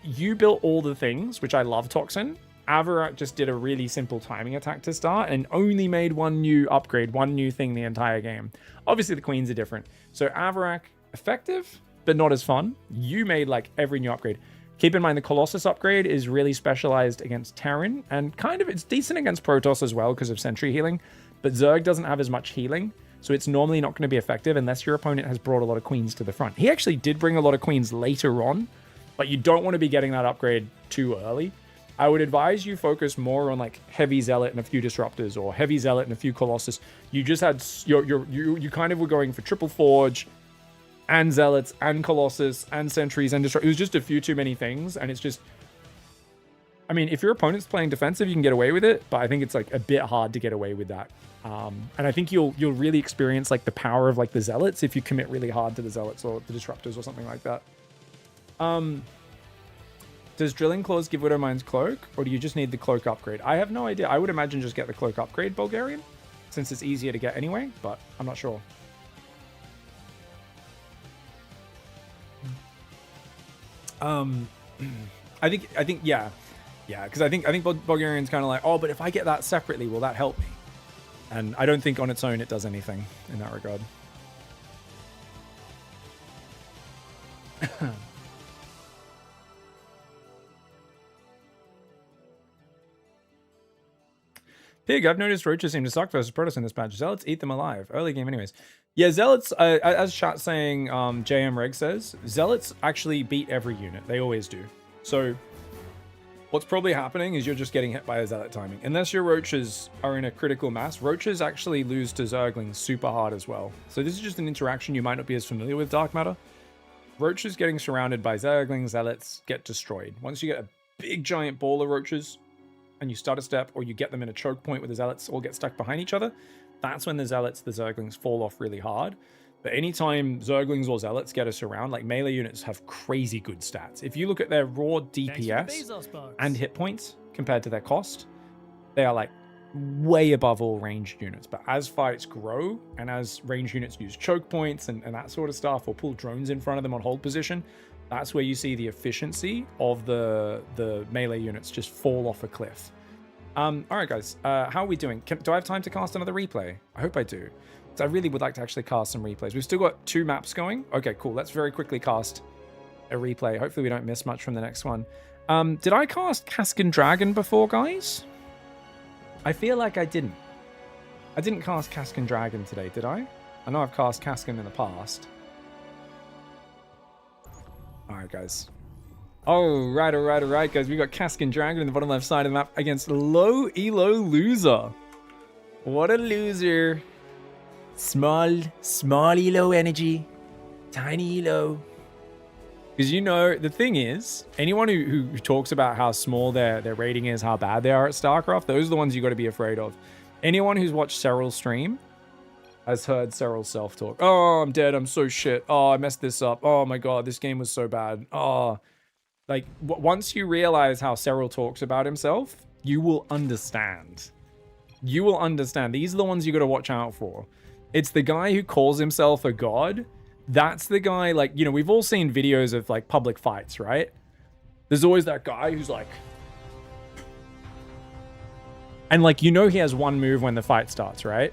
You built all the things, which I love, Toxin. Avarak just did a really simple timing attack to start and only made one new upgrade, one new thing the entire game. Obviously, the queens are different. So Avarak, effective, but not as fun. You made like every new upgrade. Keep in mind the Colossus upgrade is really specialized against Terran, and kind of it's decent against Protoss as well because of Sentry healing, but Zerg doesn't have as much healing, so it's normally not going to be effective unless your opponent has brought a lot of queens to the front. He actually did bring a lot of queens later on, but you don't want to be getting that upgrade too early. I would advise you focus more on like heavy Zealot and a few Disruptors, or heavy Zealot and a few Colossus. You just had you kind of were going for triple Forge and Zealots and Colossus and Sentries and Disruptors. It was just a few too many things, and it's just, I mean, if your opponent's playing defensive, you can get away with it, but I think it's like a bit hard to get away with that. And I think you'll really experience like the power of like the Zealots if you commit really hard to the Zealots or the Disruptors or something like that. Does Drilling Claws give Widowmine's Cloak, or do you just need the Cloak upgrade? I have no idea. I would imagine just get the Cloak upgrade, Bulgarian, since it's easier to get anyway, but I'm not sure. I think yeah, because I think Bulgarian's kind of like, oh, but if I get that separately, will that help me? And I don't think on its own it does anything in that regard. Pig, I've noticed roaches seem to suck versus Protoss in this patch. Zealots eat them alive. Early game anyways. Yeah, Zealots, as chat saying, JM Reg says, Zealots actually beat every unit. They always do. So what's probably happening is you're just getting hit by a Zealot timing. Unless your roaches are in a critical mass, roaches actually lose to Zerglings super hard as well. So this is just an interaction you might not be as familiar with, Dark Matter. Roaches getting surrounded by Zerglings, Zealots get destroyed. Once you get a big giant ball of roaches, and you start a step, or you get them in a choke point where the Zealots all get stuck behind each other, that's when the Zealots, the Zerglings, fall off really hard. But anytime Zerglings or Zealots get us around, like melee units have crazy good stats. If you look at their raw DPS and hit points compared to their cost, they are like way above all ranged units. But as fights grow, and as ranged units use choke points and that sort of stuff, or pull drones in front of them on hold position, that's where you see the efficiency of the melee units just fall off a cliff. All right, guys. How are we doing? Do I have time to cast another replay? I hope I do. Because I really would like to actually cast some replays. We've still got 2 maps going. Okay, cool. Let's very quickly cast a replay. Hopefully we don't miss much from the next one. Did I cast Kaskan Dragon before, guys? I feel like I didn't. I didn't cast Kaskan Dragon today, did I? I know I've cast Kaskan in the past. Alright, guys. Alright, guys. We got Kaskan Dragon in the bottom left side of the map against Low Elo Loser. What a loser. Small Elo energy. Tiny Elo. Because, you know, the thing is, anyone who talks about how small their rating is, how bad they are at StarCraft, those are the ones you got to be afraid of. Anyone who's watched Cyril's stream has heard Cyril's self-talk. Oh, I'm dead. I'm so shit. Oh, I messed this up. Oh my god, this game was so bad. Oh, like once you realize how Cyril talks about himself, you will understand. You will understand. These are the ones you got to watch out for. It's the guy who calls himself a god. That's the guy, like, you know, we've all seen videos of like public fights, right? There's always that guy who's like, and like, you know, he has one move when the fight starts, right?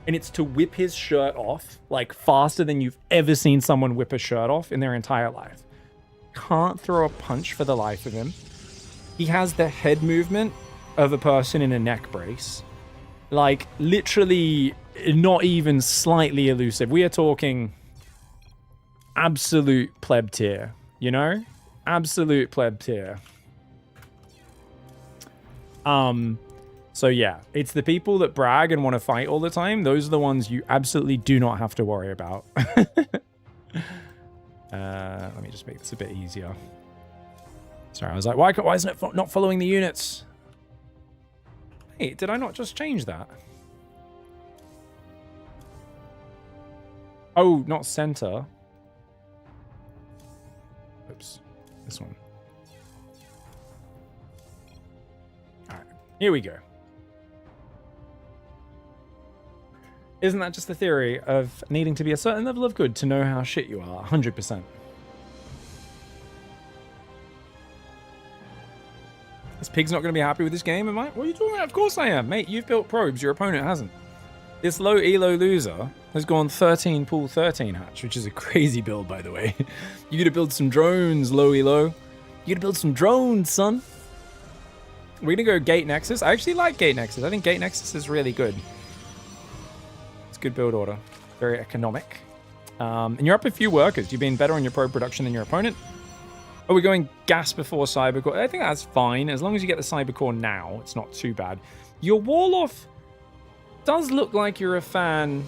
And it's to whip his shirt off, like, faster than you've ever seen someone whip a shirt off in their entire life. Can't throw a punch for the life of him. He has the head movement of a person in a neck brace. Like, literally not even slightly elusive. We are talking absolute pleb tier, you know? Absolute pleb tier. So yeah, it's the people that brag and want to fight all the time. Those are the ones you absolutely do not have to worry about. Let me just make this a bit easier. Sorry, I was like, why isn't it not following the units? Hey, did I not just change that? Oh, not center. Oops, this one. All right, here we go. Isn't that just the theory of needing to be a certain level of good to know how shit you are? 100%. This pig's not going to be happy with this game, am I? What are you talking about? Of course I am. Mate, you've built probes. Your opponent hasn't. This low elo loser has gone 13 pool 13 hatch, which is a crazy build, by the way. You got to build some drones, low elo. You got to build some drones, son. We're going to go Gate Nexus. I actually like Gate Nexus. I think Gate Nexus is really good. Good build order. Very economic. And you're up a few workers. You've been better on your probe production than your opponent. Oh, we're going gas before Cybercore. I think that's fine. As long as you get the Cybercore now, it's not too bad. Your Warloff does look like you're a fan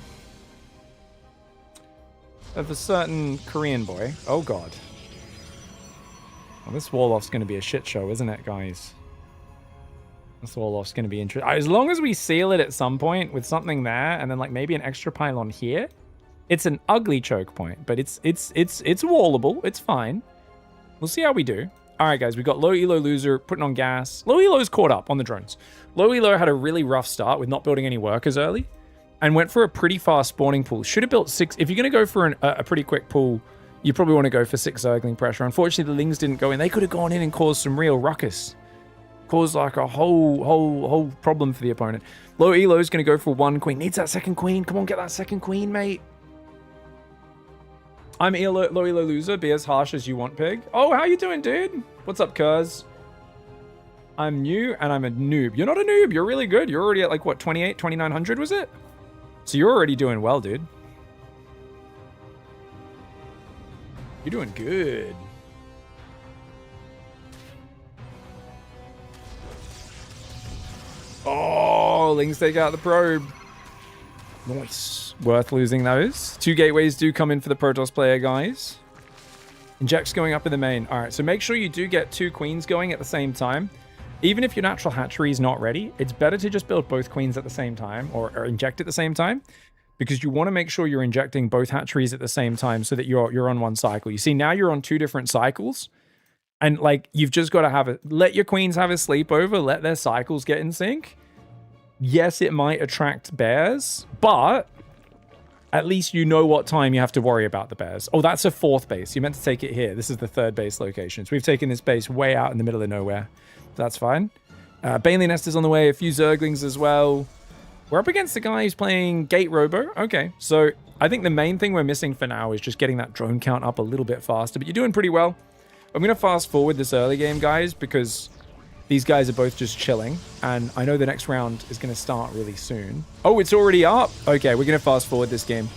of a certain Korean boy. Oh, God. Well, this Warloff's going to be a shit show, isn't it, guys? This Warloff's going to be interesting. As long as we seal it at some point with something there, and then like maybe an extra pylon here. It's an ugly choke point, but it's wallable. It's fine. We'll see how we do. All right, guys, we got low elo loser putting on gas. Low elo's caught up on the drones. Low elo had a really rough start with not building any workers early, and went for a pretty fast spawning pool. Should have built 6. If you're going to go for a pretty quick pool, you probably want to go for 6 Zergling pressure. Unfortunately, the Lings didn't go in. They could have gone in and caused some real ruckus. Caused like a whole problem for the opponent. Low elo is going to go for 1 queen. Needs that second queen. Come on, get that second queen, mate. I'm low elo loser. Be as harsh as you want, pig. Oh, how you doing, dude? What's up, cuz? I'm new and I'm a noob. You're not a noob. You're really good. You're already at like, what, 28, 2900 was it? So you're already doing well, dude. You're doing good. Oh, Lings take out the probe. Nice. Worth losing those. 2 gateways do come in for the Protoss player, guys. Inject's going up in the main. All right, so make sure you do get 2 queens going at the same time. Even if your natural hatchery is not ready, it's better to just build both queens at the same time or inject at the same time, because you want to make sure you're injecting both hatcheries at the same time so that you're on one cycle. You see, now you're on 2 different cycles. And like, you've just got to let your queens have a sleepover, let their cycles get in sync. Yes, it might attract bears, but at least you know what time you have to worry about the bears. Oh, that's a 4th base. You meant to take it here. This is the 3rd base location. So we've taken this base way out in the middle of nowhere. That's fine. Bailey Nest is on the way. A few Zerglings as well. We're up against the guy who's playing Gate Robo. Okay, so I think the main thing we're missing for now is just getting that drone count up a little bit faster, but you're doing pretty well. I'm going to fast forward this early game, guys, because these guys are both just chilling, and I know the next round is going to start really soon. Oh, it's already up. Okay, we're going to fast forward this game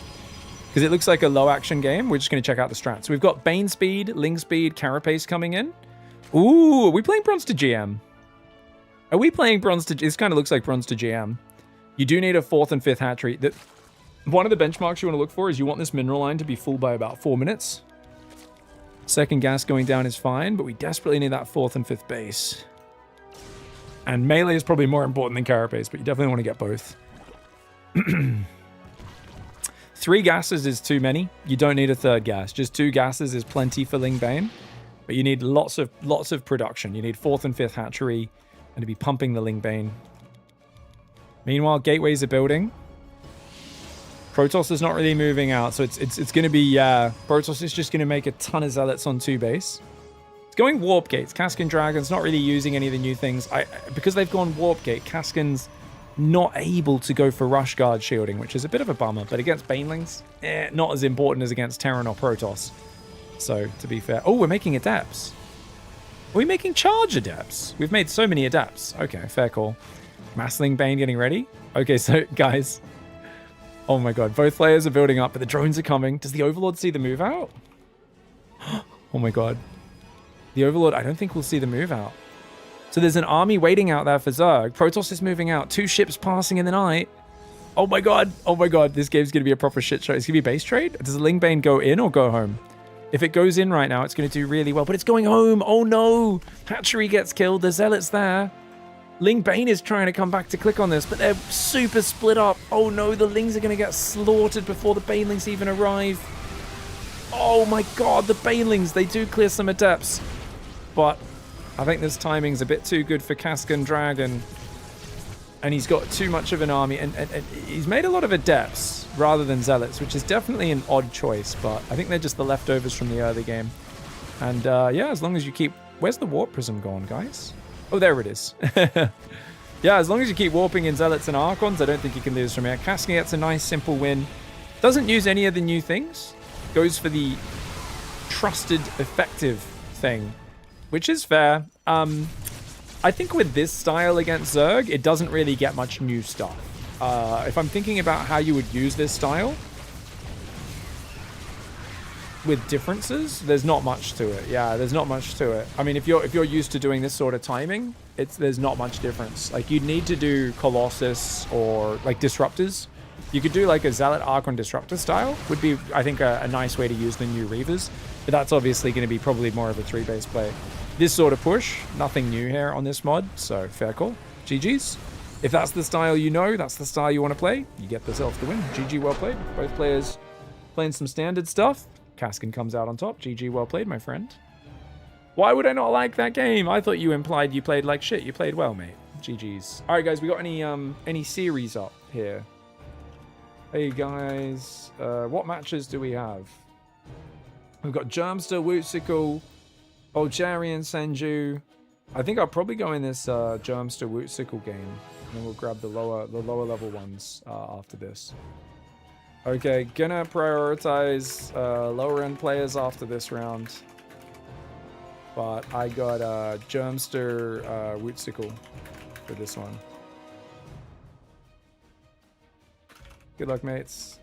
because it looks like a low action game. We're just going to check out the strats. So we've got Bane speed, Ling speed, Carapace coming in. Ooh, are we playing bronze to GM? Are we playing bronze to... This kind of looks like bronze to GM. You do need a 4th and 5th hatchery. One of the benchmarks you want to look for is you want this mineral line to be full by about 4 minutes. Second gas going down is fine, but we desperately need that 4th and 5th base. And melee is probably more important than Carapace, but you definitely want to get both. 3 gases is too many. You don't need a 3rd gas. Just 2 gases is plenty for Ling Bane. But you need lots of production. You need 4th and 5th hatchery and to be pumping the Ling Bane. Meanwhile, gateways are building. Protoss is not really moving out, so it's going to be, Protoss is just going to make a ton of zealots on 2 base. It's going warp gates. Kaskin Dragon's not really using any of the new things. Because they've gone warp gate, Kaskin's not able to go for rush guard shielding, which is a bit of a bummer. But against Banelings, not as important as against Terran or Protoss. So, to be fair. Oh, we're making adepts. Are we making charge adepts? We've made so many adepts. Okay, fair call. Massling Bane getting ready. Okay, so, guys... Oh my god, both players are building up, but the drones are coming. Does the Overlord see the move out? Oh my god. The Overlord, I don't think we'll see the move out. So there's an army waiting out there for Zerg. Protoss is moving out. 2 ships passing in the night. Oh my god. Oh my god. This game's going to be a proper shit show. It's going to be a base trade? Does the Lingbane go in or go home? If it goes in right now, it's going to do really well. But it's going home. Oh no. Hatchery gets killed. The Zealot's there. Lingbane is trying to come back to click on this, but they're super split up. Oh no, the Lings are going to get slaughtered before the Banelings even arrive. Oh my god, the Banelings, they do clear some Adepts. But I think this timing's a bit too good for Kaskan Dragon. And he's got too much of an army. And he's made a lot of Adepts rather than Zealots, which is definitely an odd choice. But I think they're just the leftovers from the early game. And yeah, as long as you keep... Where's the Warp Prism gone, guys? Oh, there it is. Yeah, as long as you keep warping in Zealots and Archons, I don't think you can lose from here. Kaskan gets a nice, simple win. Doesn't use any of the new things. Goes for the trusted, effective thing, which is fair. I think with this style against Zerg, it doesn't really get much new stuff. If I'm thinking about how you would use this style with differences, there's not much to it. Yeah, there's not much to it. I mean, if you're used to doing this sort of timing, there's not much difference. Like, you'd need to do Colossus or like Disruptors. You could do like a Zealot Archon Disruptor style, would be, I think, a nice way to use the new Reavers. But that's obviously going to be probably more of a 3-base play. This sort of push, nothing new here on this mod, so fair call. GG's. If that's the style you know, that's the style you want to play, you get yourself the win. GG, well played. Both players playing some standard stuff. Kaskan comes out on top. GG, well played, my friend. Why would I not like that game? I thought you implied you played like shit. You played well, mate. GG's. All right, guys, we got any series up here? Hey, guys. What matches do we have? We've got Germster, Wootsicle, Bulgarian, Senju. I think I'll probably go in this Germster, Wootsicle game. And then we'll grab the lower level ones after this. Okay, gonna prioritize lower end players after this round. But I got Germster, Wootsicle for this one. Good luck, mates.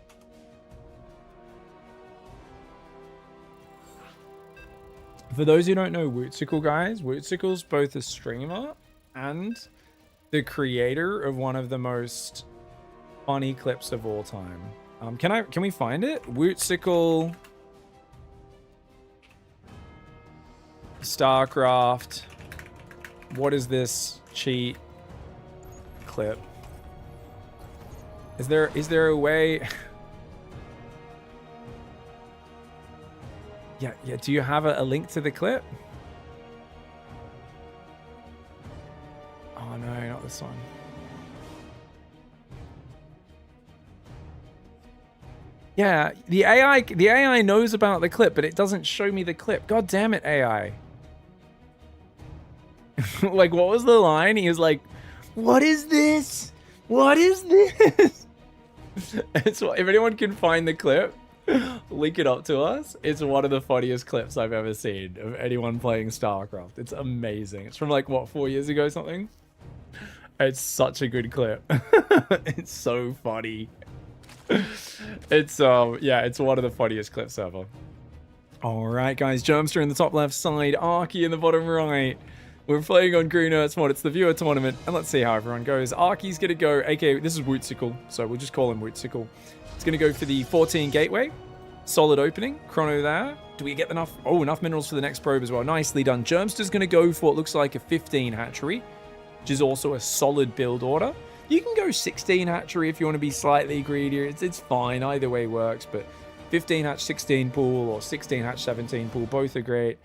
For those who don't know Wootsicle, guys, Wootsicle's both a streamer and the creator of one of the most funny clips of all time. Can we find it? Wootsicle StarCraft. What is this cheat clip? Is there a way? Yeah. Do you have a link to the clip? Oh no, not this one. Yeah, the AI knows about the clip, but it doesn't show me the clip. God damn it, AI. Like, what was the line? He was like, "What is this? What is this?" It's what, if anyone can find the clip, link it up to us. It's one of the funniest clips I've ever seen of anyone playing StarCraft. It's amazing. It's from like, what, 4 years ago or something? It's such a good clip. It's so funny. It's yeah, it's one of the funniest clips ever. All right, guys, Germster in the top left side, Arky in the bottom right. We're playing on Green Earth's mod. It's the viewer tournament, and let's see how everyone goes. Arky's gonna go, aka this is Wootsicle, so we'll just call him Wootsicle. It's gonna go for the 14 gateway. Solid opening. Chrono there. Do we get enough? Oh, enough minerals for the next probe as well. Nicely done. Germster's gonna go for what looks like a 15 hatchery, which is also a solid build order. You can go 16 hatchery if you want to be slightly greedier. It's fine. Either way works, but 15 hatch 16 pool or 16 hatch 17 pool, both are great.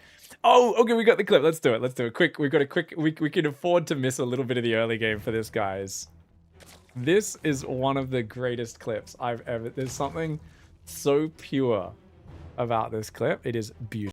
Oh, okay, we got the clip. Let's do it. Let's do it. Quick, we've got a quick... We can afford to miss a little bit of the early game for this, guys. This is one of the greatest clips I've ever... There's something so pure about this clip. It is beautiful.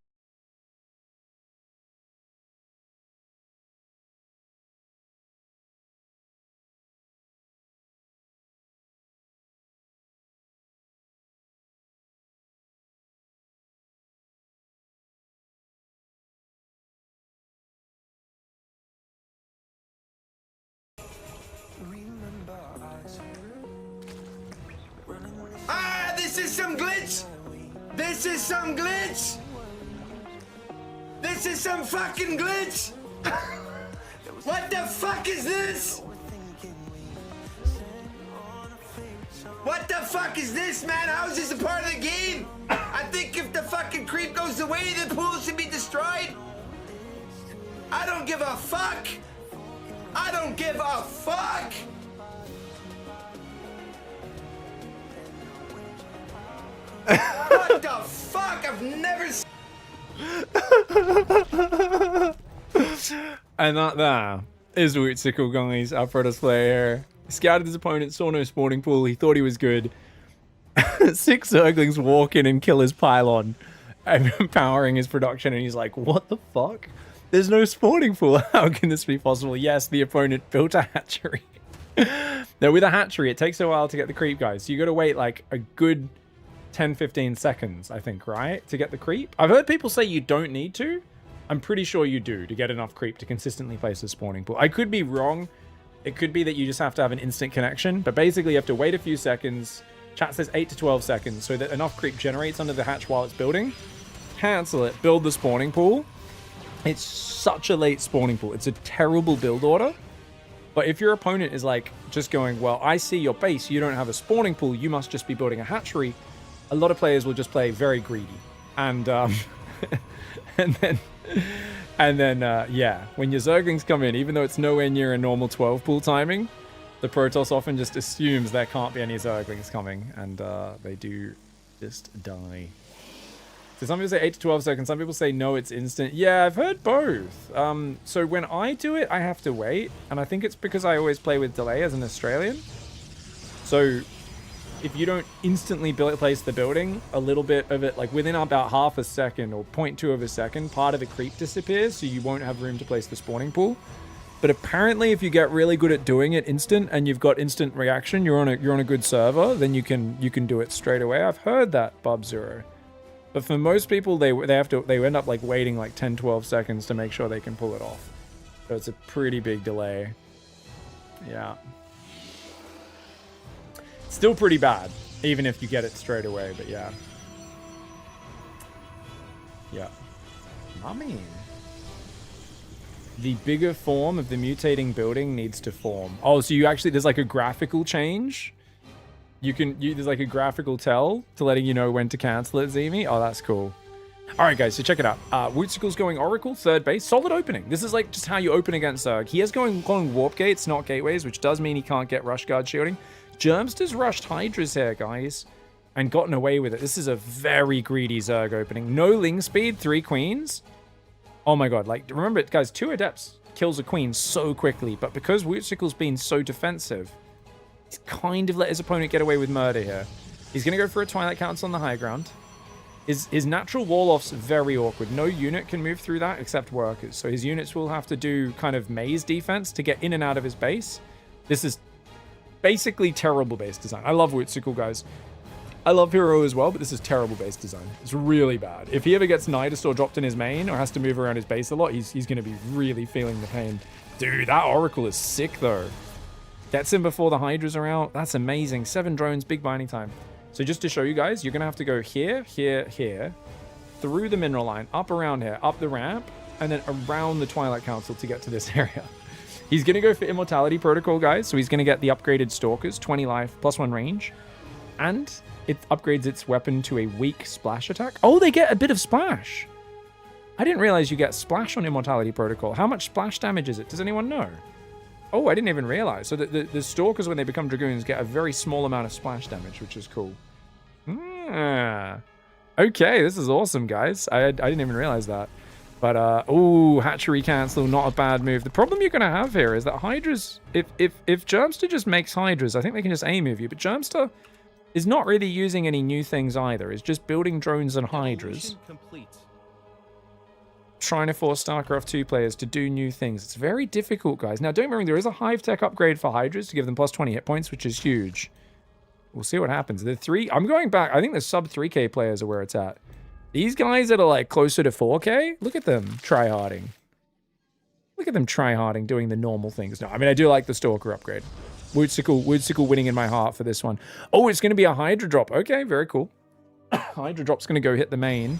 This is some glitch! This is some glitch! This this is some fucking glitch! What the fuck is this? What the fuck is this, man? How is this a part of the game? I think if the fucking creep goes away, the pool should be destroyed. I don't give a fuck. I don't give a fuck. What the fuck? I've never seen. And that there is Wootsicle, guys. Our Protoss player scouted his opponent, saw no spawning pool. He thought he was good. 6 Zerglings walk in and kill his pylon, empowering his production. And he's like, what the fuck? There's no spawning pool. How can this be possible? Yes, the opponent built a hatchery. Now, with a hatchery, it takes a while to get the creep, guys. So you got to wait like a good 10-15 seconds, I think, right, to get the creep. I've heard people say you don't need to. I'm pretty sure you do to get enough creep to consistently place a spawning pool. I could be wrong. It could be that you just have to have an instant connection, but basically you have to wait a few seconds. Chat says 8 to 12 seconds so that enough creep generates under the hatch while it's building. Cancel it, build the spawning pool. It's such a late spawning pool. It's a terrible build order. But if your opponent is like just going, well, I see your base, you don't have a spawning pool, you must just be building a hatchery, a lot of players will just play very greedy. And and then yeah, when your Zerglings come in, even though it's nowhere near a normal 12 pool timing, the Protoss often just assumes there can't be any Zerglings coming, and they do just die. So some people say 8 to 12 seconds, some people say no, it's instant. Yeah, I've heard both. So when I do it, I have to wait, and I think it's because I always play with delay as an Australian. So if you don't instantly place the building, a little bit of it, like within about half a second or 0.2 of a second, part of the creep disappears, so you won't have room to place the spawning pool. But apparently, if you get really good at doing it instant and you've got instant reaction, you're on a good server, then you can do it straight away. I've heard that, Bub Zero. But for most people, they end up like waiting like 10-12 seconds to make sure they can pull it off. So it's a pretty big delay. Yeah. Still pretty bad, even if you get it straight away, but yeah. Yeah. I mean, the bigger form of the mutating building needs to form. Oh, so you actually, there's like a graphical change? There's like a graphical tell to letting you know when to cancel it, Zemi? Oh, that's cool. All right, guys, so check it out. Wootsicle's going Oracle, third base. Solid opening. This is like just how you open against Zerg. He is going warp gates, not gateways, which does mean he can't get rush guard shielding. Germster's rushed Hydras here, guys, and gotten away with it. This is a very greedy Zerg opening. No Ling speed, 3 queens. Oh my god, like, remember, guys, 2 Adepts kills a queen so quickly, but because Wootsicle's been so defensive, he's kind of let his opponent get away with murder here. He's going to go for a Twilight Council on the high ground. His natural wall-off's very awkward. No unit can move through that except workers, so his units will have to do kind of maze defense to get in and out of his base. This is basically terrible base design. I love Wootsicle, guys. I love Hero as well, but this is terrible base design. It's really bad. If he ever gets Nidus or dropped in his main or has to move around his base a lot, he's going to be really feeling the pain. Dude, that Oracle is sick, though. Gets him before the Hydras are out. That's amazing. 7 drones, big binding time. So just to show you guys, you're going to have to go here, here, here, through the mineral line, up around here, up the ramp, and then around the Twilight Council to get to this area. He's going to go for Immortality Protocol, guys. So he's going to get the upgraded Stalkers, 20 life, +1 range. And it upgrades its weapon to a weak splash attack. Oh, they get a bit of splash. I didn't realize you get splash on Immortality Protocol. How much splash damage is it? Does anyone know? Oh, I didn't even realize. So the Stalkers, when they become Dragoons, get a very small amount of splash damage, which is cool. Okay, this is awesome, guys. I didn't even realize that. But, oh, hatchery cancel, not a bad move. The problem you're going to have here is that Hydras, if Germster just makes Hydras, I think they can just A-move you. But Germster is not really using any new things either. It's just building drones and Hydras. Trying to force StarCraft 2 players to do new things. It's very difficult, guys. Now, don't get me wrong, there is a Hive Tech upgrade for Hydras to give them +20 hit points, which is huge. We'll see what happens. I'm going back. I think the sub 3K players are where it's at. These guys that are like closer to 4K, look at them tryharding. Look at them tryharding, doing the normal things. No, I mean, I do like the Stalker upgrade. Wootsicle winning in my heart for this one. Oh, it's going to be a Hydra drop. Okay, very cool. Hydra drop's going to go hit the main.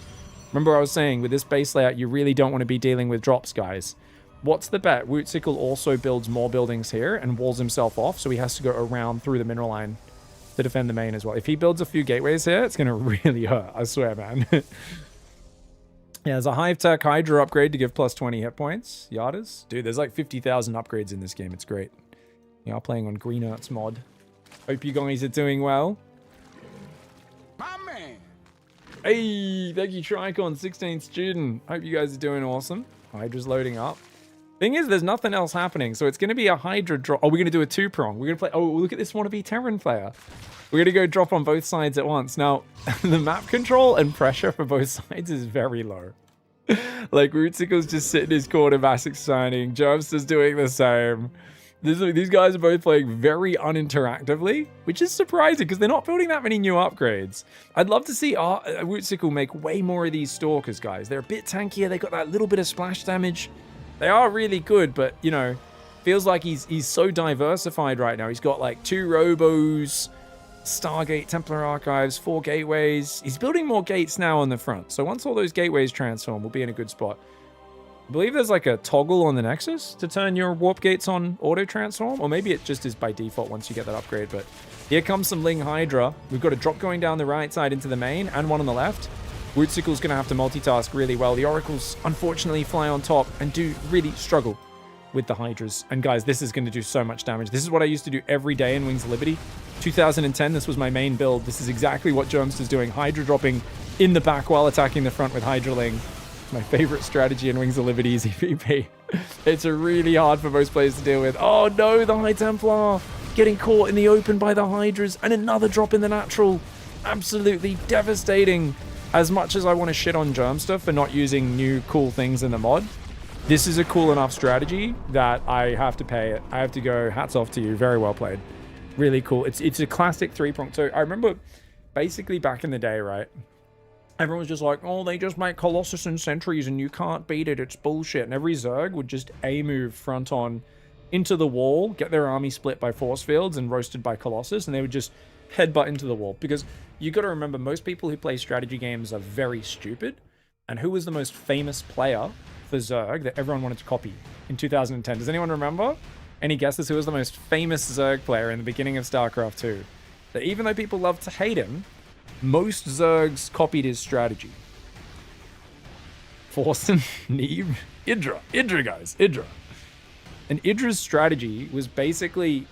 Remember I was saying, with this base layout, you really don't want to be dealing with drops, guys. What's the bet? Wootsickle also builds more buildings here and walls himself off, so he has to go around through the mineral line to defend the main as well. If he builds a few gateways here, it's going to really hurt. I swear, man. Yeah, there's a Hive Tech Hydra upgrade to give plus 20 hit points. Yadas. Dude, there's like 50,000 upgrades in this game. It's great. We are playing on Green Earth's mod. Hope you guys are doing well. My man. Hey, thank you, Tricon, 16th student. Hope you guys are doing awesome. Hydra's loading up. Thing is, there's nothing else happening, so it's going to be a Hydra drop. Oh, we're going to do a two-prong. We're going to play... Oh, look at this wannabe Terran player. We're going to go drop on both sides at once. Now, the map control and pressure for both sides is very low. Like, Rootsickle's just sitting in his corner, Massic signing. Jervster's doing the same. These guys are both playing very uninteractively, which is surprising because they're not building that many new upgrades. I'd love to see Rootsickle make way more of these Stalkers, guys. They're a bit tankier. They got that little bit of splash damage. They are really good, but, you know, feels like he's so diversified right now. He's got, like, 2 Robos, Stargate, Templar Archives, 4 gateways. He's building more gates now on the front. So once all those gateways transform, we'll be in a good spot. I believe there's, like, a toggle on the Nexus to turn your warp gates on auto-transform. Or maybe it just is by default once you get that upgrade. But here comes some Ling Hydra. We've got a drop going down the right side into the main and one on the left. Wootsickle's going to have to multitask really well. The Oracles, unfortunately, fly on top and do really struggle with the Hydras. And guys, this is going to do so much damage. This is what I used to do every day in Wings of Liberty. 2010, this was my main build. This is exactly what Germster's doing. Hydra dropping in the back while attacking the front with Hydraling. My favorite strategy in Wings of Liberty is EVP. It's really hard for most players to deal with. Oh no, the High Templar getting caught in the open by the Hydras. And another drop in the natural. Absolutely devastating. As much as I want to shit on Germster for not using new cool things in the mod, this is a cool enough strategy that I have to pay it. I have to go, hats off to you. Very well played. Really cool. It's a classic 3-prong. So I remember basically back in the day, right? Everyone was just like, oh, they just make Colossus and Sentries and you can't beat it. It's bullshit. And every Zerg would just A-move front on into the wall, get their army split by force fields and roasted by Colossus, and they would just headbutt into the wall. Because you got to remember, most people who play strategy games are very stupid. And who was the most famous player for Zerg that everyone wanted to copy in 2010? Does anyone remember? Any guesses who was the most famous Zerg player in the beginning of StarCraft 2? That even though people love to hate him, most Zergs copied his strategy. Forsen, Neve, Idra. Idra, guys. Idra. And Idra's strategy was basically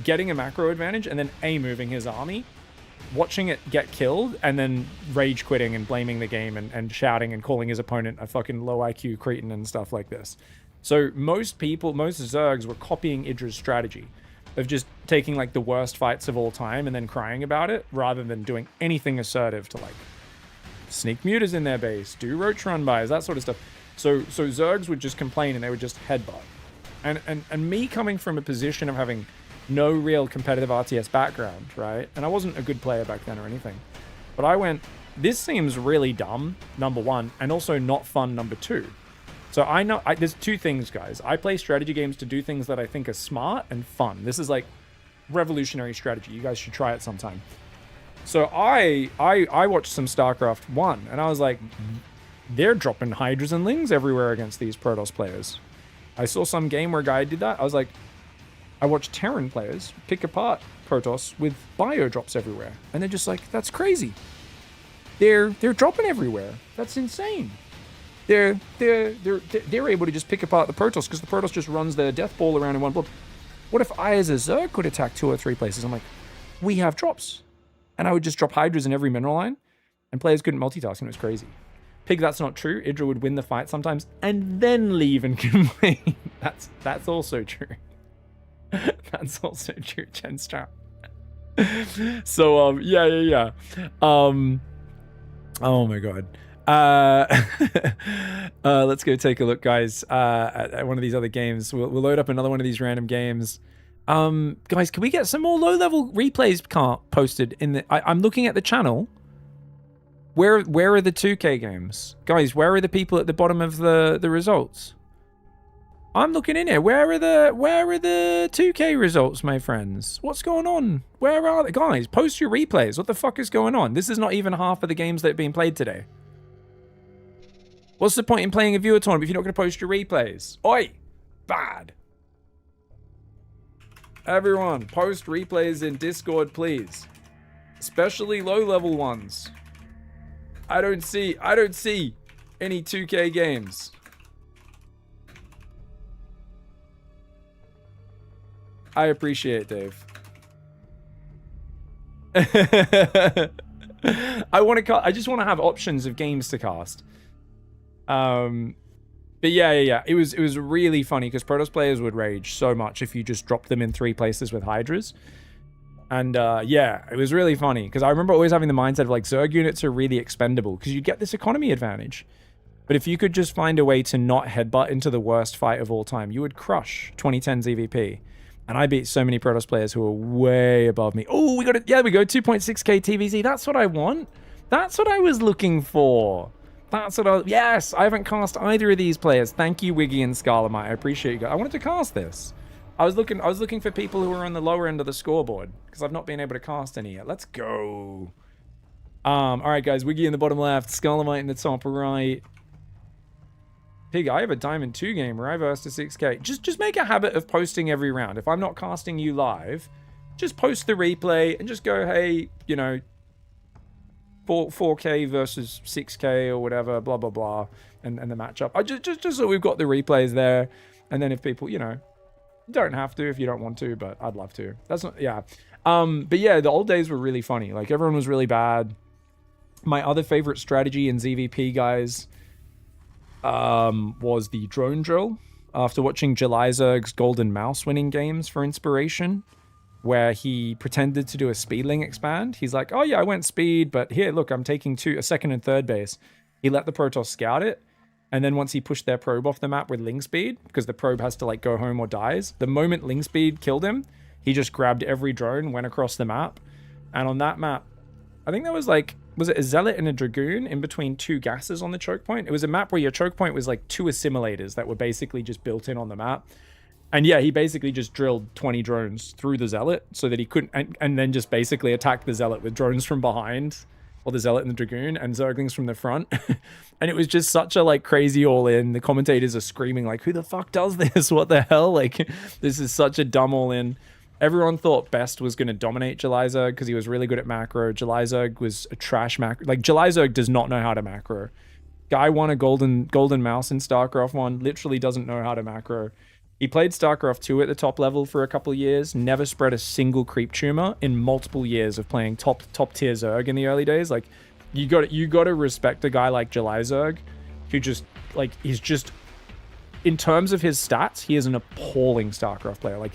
getting a macro advantage and then A-moving his army, watching it get killed, and then rage quitting and blaming the game and shouting and calling his opponent a fucking low IQ cretin and stuff like this. So most Zergs were copying Idra's strategy of just taking like the worst fights of all time and then crying about it, rather than doing anything assertive to like sneak mutas in their base, do roach run bys, that sort of stuff. So Zergs would just complain and they would just headbutt. And me coming from a position of having no real competitive RTS background, right? And I wasn't a good player back then or anything. But I went, this seems really dumb, number one, and also not fun, number two. So I know, there's two things, guys. I play strategy games to do things that I think are smart and fun. This is like revolutionary strategy. You guys should try it sometime. So I watched some StarCraft 1, and I was like, they're dropping Hydras and Lings everywhere against these Protoss players. I saw some game where a guy did that. I was like, I watched Terran players pick apart Protoss with bio drops everywhere. And they're just like, that's crazy. They're dropping everywhere. That's insane. They're able to just pick apart the Protoss because the Protoss just runs their death ball around in one blob. What if I as a Zerg could attack 2 or 3 places? I'm like, we have drops. And I would just drop Hydras in every mineral line and players couldn't multitask, and it was crazy. Pig, that's not true. Idra would win the fight sometimes and then leave and complain. That's also true. That's also true, Genstrap. So yeah. Oh my god. Let's go take a look, guys, at one of these other games. We'll load up another one of these random games. Guys, can we get some more low-level replays posted in the... I'm looking at the channel. Where are the 2K games? Guys, where are the people at the bottom of the results? I'm looking in here. Where are the 2K results, my friends? What's going on? Where are they? Guys, post your replays. What the fuck is going on? This is not even half of the games that have been played today. What's the point in playing a viewer tournament if you're not going to post your replays? Oi! Bad. Everyone, post replays in Discord, please. Especially low-level ones. I don't see any 2K games. I appreciate it, Dave. I just want to have options of games to cast. But yeah. It was really funny because Protoss players would rage so much if you just dropped them in 3 places with Hydras. And yeah, it was really funny because I remember always having the mindset of like Zerg units are really expendable because you get this economy advantage. But if you could just find a way to not headbutt into the worst fight of all time, you would crush 2010's EVP. And I beat so many Protoss players who are way above me. Oh, we got it. Yeah, we go 2.6k TVZ. That's what I want. That's what I was looking for. That's what I... Yes, I haven't cast either of these players. Thank you, Wiggy and Scarlemite. I appreciate you guys. I wanted to cast this. I was looking for people who were on the lower end of the scoreboard because I've not been able to cast any yet. Let's go. All right, guys. Wiggy in the bottom left. Scarlemite in the top right. Pig, I have a Diamond 2 game where I versed to 6k. Just make a habit of posting every round. If I'm not casting you live, just post the replay and just go, hey, you know, 4k versus 6k or whatever, blah, blah, blah, and the matchup. Just so we've got the replays there. And then if people, you know, don't have to if you don't want to, but I'd love to. That's not, yeah. But yeah, the old days were really funny. Like, everyone was really bad. My other favorite strategy in ZVP, guys, was the drone drill. After watching Jelizerg's Golden Mouse winning games for inspiration, where he pretended to do a speedling expand. He's like, oh yeah, I went speed, but here, look, I'm taking a second and third base. He let the Protoss scout it, and then once he pushed their probe off the map with Ling Speed, because the probe has to like go home or dies, the moment Ling Speed killed him, he just grabbed every drone, went across the map, and on that map, I think there was like, was it a Zealot and a Dragoon in between 2 gases on the choke point? It was a map where your choke point was like 2 assimilators that were basically just built in on the map. And yeah, he basically just drilled 20 drones through the Zealot so that he couldn't, and then just basically attacked the Zealot with drones from behind, or the Zealot and the Dragoon, and Zerglings from the front. And it was just such a like crazy all-in. The commentators are screaming like, who the fuck does this? What the hell? Like, this is such a dumb all-in. Everyone thought Best was going to dominate Jelizerg because he was really good at macro. Jelizerg was a trash macro. Like, Jelizerg does not know how to macro. Guy won a golden mouse in StarCraft 1, literally doesn't know how to macro. He played StarCraft 2 at the top level for a couple of years, never spread a single creep tumor in multiple years of playing top tier Zerg in the early days. Like, you got to respect a guy like Jelizerg, who just, like, he's just, in terms of his stats, he is an appalling StarCraft player. Like,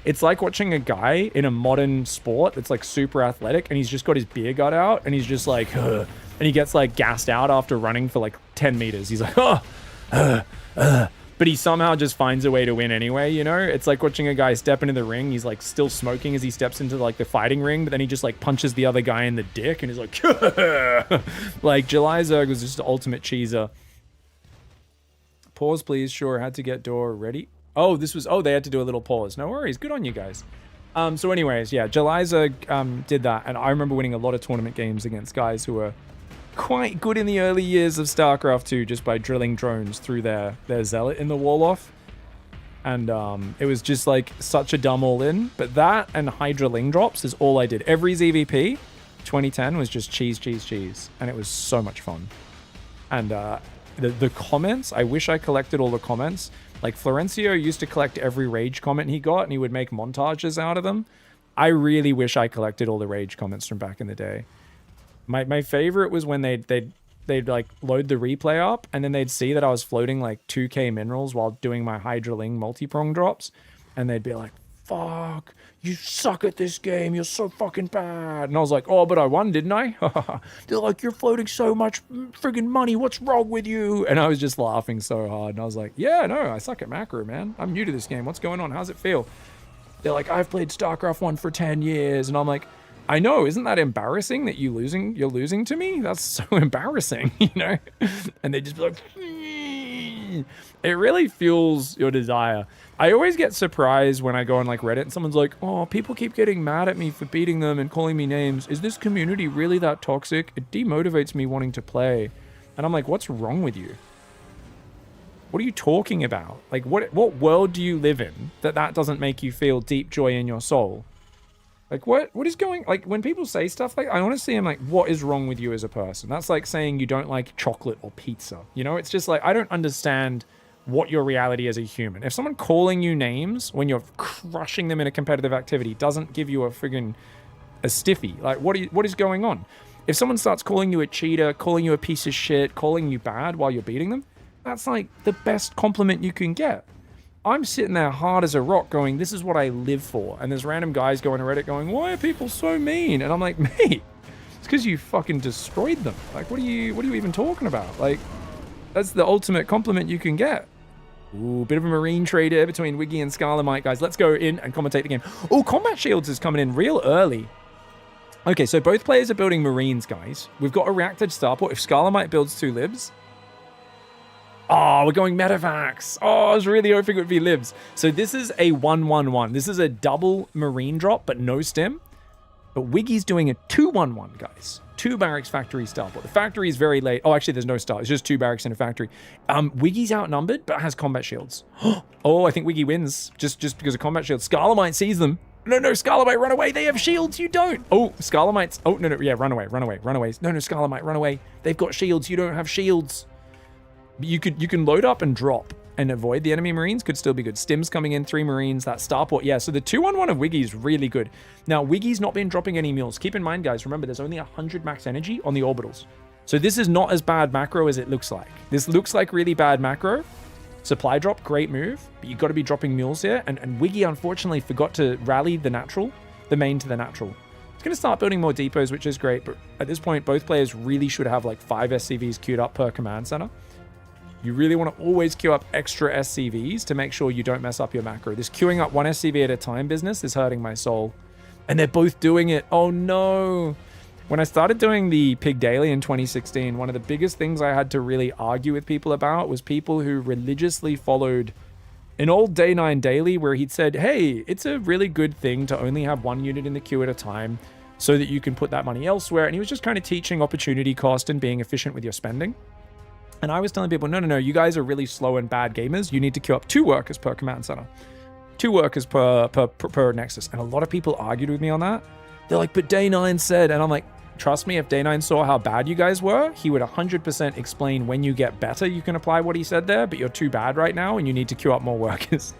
it's like watching a guy in a modern sport that's like super athletic and he's just got his beer gut out and he's just like, ugh, and he gets like gassed out after running for like 10 meters. He's like, but he somehow just finds a way to win anyway, you know? It's like watching a guy step into the ring. He's like still smoking as he steps into like the fighting ring, but then he just like punches the other guy in the dick and he's like, like Jelizerg was just the ultimate cheeser. Pause, please. Sure, had to get door ready. Oh, they had to do a little pause. No worries. Good on you guys. So anyways, yeah, Jelizerg did that. And I remember winning a lot of tournament games against guys who were quite good in the early years of StarCraft 2 just by drilling drones through their Zealot in the wall-off. And it was just like such a dumb all-in. But that and Hydra Ling drops is all I did. Every ZVP 2010 was just cheese. And it was so much fun. And the comments, I wish I collected all the comments. Like, Florencio used to collect every rage comment he got, and he would make montages out of them. I really wish I collected all the rage comments from back in the day. My favorite was when they'd like load the replay up, and then they'd see that I was floating like 2k minerals while doing my Hydra Ling multi-prong drops, and they'd be like, fuck, you suck at this game, you're so fucking bad. And I was like, oh, but I won, didn't I? They're like, you're floating so much friggin' money, what's wrong with you? And I was just laughing so hard. And I was like, yeah, no, I suck at macro, man. I'm new to this game. What's going on? How's it feel? They're like, I've played StarCraft 1 for 10 years. And I'm like, I know, isn't that embarrassing that you're losing to me? That's so embarrassing, you know? And they just be like, it really fuels your desire. I always get surprised when I go on like Reddit and someone's like, oh, people keep getting mad at me for beating them and calling me names. Is this community really that toxic? It demotivates me wanting to play. And I'm like, what's wrong with you? What are you talking about? Like, what world do you live in that doesn't make you feel deep joy in your soul? Like, what is going... Like, when people say stuff like... I honestly am like, what is wrong with you as a person? That's like saying you don't like chocolate or pizza. You know, it's just like, I don't understand what your reality as a human. If someone calling you names when you're crushing them in a competitive activity doesn't give you a stiffy, like, what is going on? If someone starts calling you a cheater, calling you a piece of shit, calling you bad while you're beating them, that's like the best compliment you can get. I'm sitting there hard as a rock going, this is what I live for. And there's random guys going to Reddit going, why are people so mean? And I'm like, mate, it's because you fucking destroyed them. Like, what are you even talking about? Like, that's the ultimate compliment you can get. Ooh, bit of a marine trade here between Wiggy and Scarlemite, guys. Let's go in and commentate the game. Oh, Combat Shields is coming in real early. Okay, so both players are building Marines, guys. We've got a reactive starport. If Scarlemite builds 2 libs... Oh, we're going Medivacs. Oh, I was really hoping it would be libs. So this is a 1-1-1. This is a double Marine drop, but no stim. But Wiggy's doing a 2-1-1, guys. 2 barracks factory starport. The factory is very late. Oh, actually, there's no star. It's just 2 barracks in a factory. Wiggy's outnumbered, but has combat shields. Oh, I think Wiggy wins just because of combat shields. Scarlemite sees them. No, Scarlemite, run away. They have shields. You don't. Oh, Scarlemite's... Oh, no. Yeah, run away. No, Scarlemite, run away. They've got shields. You don't have shields. You can load up and drop and avoid the enemy Marines. Could still be good. Stims coming in, 3 Marines, that starport. Yeah, so the 2-1-1 of Wiggy is really good. Now, Wiggy's not been dropping any mules. Keep in mind, guys, remember, there's only 100 max energy on the orbitals. So this is not as bad macro as it looks like. This looks like really bad macro. Supply drop, great move, but you've got to be dropping mules here. And Wiggy, unfortunately, forgot to rally the main to the natural. It's going to start building more depots, which is great. But at this point, both players really should have like 5 SCVs queued up per command center. You really want to always queue up extra SCVs to make sure you don't mess up your macro. This queuing up 1 SCV at a time business is hurting my soul. And they're both doing it. Oh no. When I started doing the Pig Daily in 2016, one of the biggest things I had to really argue with people about was people who religiously followed an old Day 9 Daily where he'd said, hey, it's a really good thing to only have 1 unit in the queue at a time so that you can put that money elsewhere. And he was just kind of teaching opportunity cost and being efficient with your spending. And I was telling people, no, you guys are really slow and bad gamers. You need to queue up 2 workers per command center. 2 workers per nexus. And a lot of people argued with me on that. They're like, but Day 9 said, and I'm like, trust me, if Day 9 saw how bad you guys were, he would 100% explain when you get better, you can apply what he said there, but you're too bad right now and you need to queue up more workers.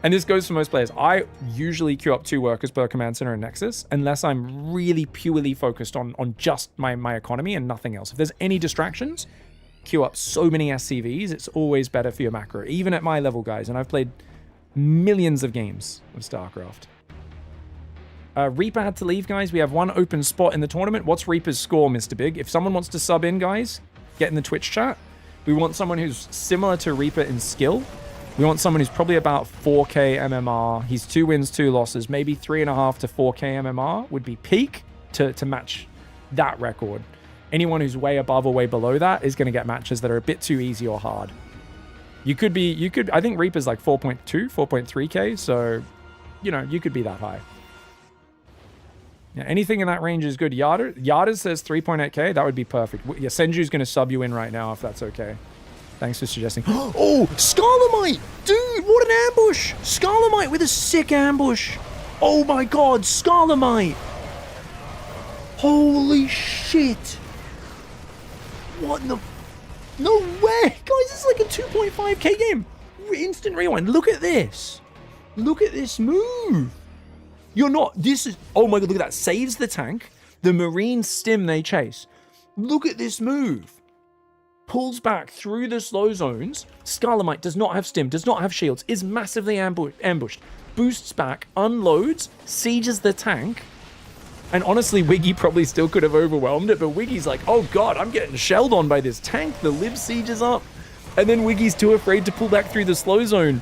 And this goes for most players. I usually queue up 2 workers per command center and nexus, unless I'm really purely focused on just my economy and nothing else. If there's any distractions, queue up so many SCVs, it's always better for your macro, even at my level, guys. And I've played millions of games of StarCraft. Reaper had to leave, guys. We have 1 open spot in the tournament. What's Reaper's score, Mr. Big? If someone wants to sub in, guys, get in the Twitch chat. We want someone who's similar to Reaper in skill. We want someone who's probably about 4k MMR. He's 2 wins, 2 losses. Maybe 3.5 to 4k MMR would be peak to match that record. Anyone who's way above or way below that is going to get matches that are a bit too easy or hard. I think Reaper's like 4.2, 4.3k, so, you know, you could be that high. Yeah, anything in that range is good. Yada says 3.8k, that would be perfect. Yeah, Senju's going to sub you in right now if that's okay. Thanks for suggesting. Oh, Scarlemite! Dude, what an ambush! Scarlemite with a sick ambush! Oh my god, Scarlemite! Holy shit! What in the... No way! Guys, this is like a 2.5k game. Instant rewind. Look at this. Look at this move. You're not... This is... Oh my god, look at that. Saves the tank. The Marine stim they chase. Look at this move. Pulls back through the slow zones. Scarlemite does not have stim, does not have shields, is massively ambushed. Boosts back, unloads, sieges the tank. And honestly, Wiggy probably still could have overwhelmed it, but Wiggy's like, oh god, I'm getting shelled on by this tank. The live siege is up. And then Wiggy's too afraid to pull back through the slow zone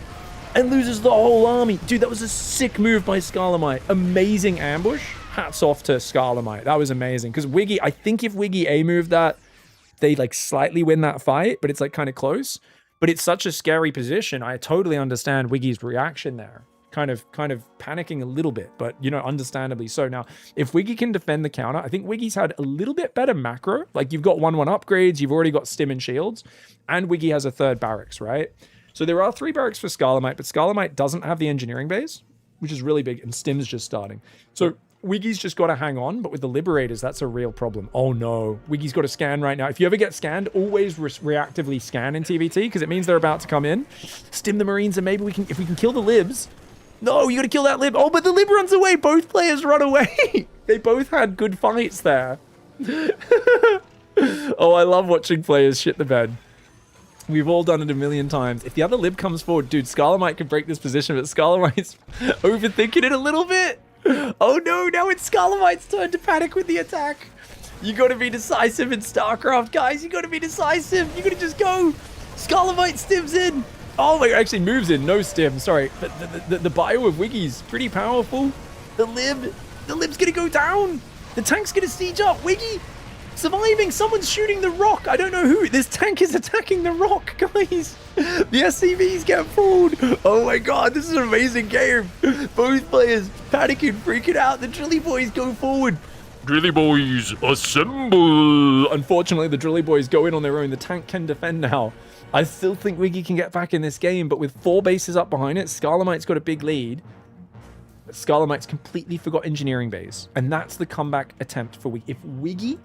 and loses the whole army. Dude, that was a sick move by Scarlemite. Amazing ambush. Hats off to Scarlemite. That was amazing. Because Wiggy, I think if Wiggy A-moved that, they like slightly win that fight, but it's like kind of close. But it's such a scary position. I totally understand Wiggy's reaction there. kind of panicking a little bit, but you know, understandably so. Now, if Wiggy can defend the counter, I think Wiggy's had a little bit better macro. Like you've got 1/1 upgrades, you've already got stim and shields, and Wiggy has a third barracks, right? So there are 3 barracks for Scarlemite, but Scarlemite doesn't have the engineering base, which is really big, and stim's just starting. So Wiggy's just got to hang on, but with the Liberators, that's a real problem. Oh no, Wiggy's got to scan right now. If you ever get scanned, always reactively scan in TVT, because it means they're about to come in. Stim the Marines, and maybe if we can kill the Libs. No, you got to kill that Lib. Oh, but the Lib runs away. Both players run away. They both had good fights there. Oh, I love watching players shit the bed. We've all done it a million times. If the other Lib comes forward, dude, Scarlemite can break this position, but Scarlemite's overthinking it a little bit. Oh no, now it's Scarlemite's turn to panic with the attack. You gotta be decisive in StarCraft, guys. You gotta be decisive. You gotta just go. Scarlemite stims in. Oh my god, actually moves in. No stim, sorry. But the bio of Wiggy's pretty powerful. The Lib's gonna go down. The tank's gonna siege up. Wiggy surviving. Someone's shooting the rock. I don't know who. This tank is attacking the rock, guys. The SCVs get fooled. Oh my god, this is an amazing game. Both players panicking, freaking out. The Drilly Boys go forward. Drilly boys, assemble! Unfortunately, the Drilly Boys go in on their own. The tank can defend now. I still think Wiggy can get back in this game, but with 4 bases up behind it, Scarlemite's got a big lead. But Scarlemite's completely forgot engineering base. And that's the comeback attempt for Wiggy. If Wiggy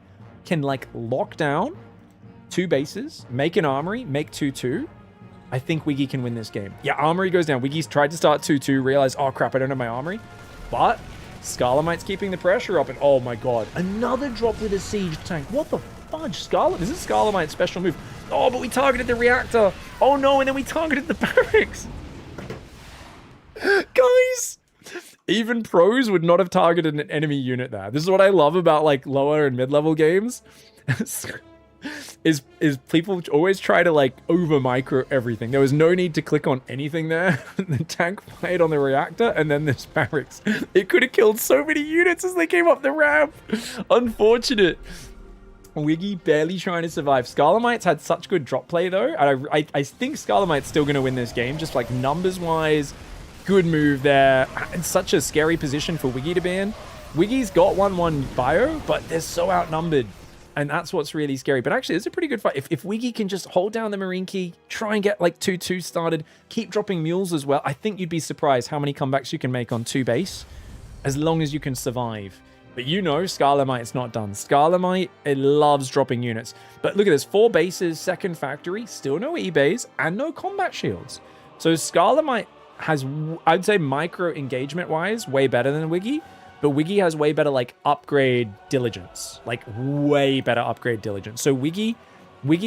can like lock down 2 bases, make an armory, make 2-2, I think Wiggy can win this game. Yeah, armory goes down. Wiggy's tried to start 2-2, realized, oh crap, I don't have my armory. But Scarlemite's keeping the pressure up, and oh my god, another drop with a siege tank. What the fudge? This is Scarlemite's special move. Oh, but we targeted the reactor. Oh no, and then we targeted the barracks. Guys, even pros would not have targeted an enemy unit there. This is what I love about like lower and mid-level games. is people always try to like over micro everything. There was no need to click on anything there. The tank fired on the reactor, and then this barracks. It could have killed so many units as they came up the ramp. Unfortunate. Wiggy barely trying to survive. Scarlemite's had such good drop play though, and I think Scarlemite's still going to win this game, just like numbers wise. Good move there. It's such a scary position for Wiggy to be in. Wiggy's got 1/1 bio, but they're so outnumbered. And that's what's really scary. But actually, it's a pretty good fight. If Wiggy can just hold down the Marine key, try and get like 2-2 started, keep dropping mules as well, I think you'd be surprised how many comebacks you can make on 2 base, as long as you can survive. But you know, Scarlemite's not done. Scarlemite, it loves dropping units. But look at this, 4 bases, 2nd factory, still no E-bays, and no combat shields. So Scarlemite has, I'd say micro engagement-wise, way better than Wiggy. But Wiggy has way better, like, upgrade diligence. Like, way better upgrade diligence. So Wiggy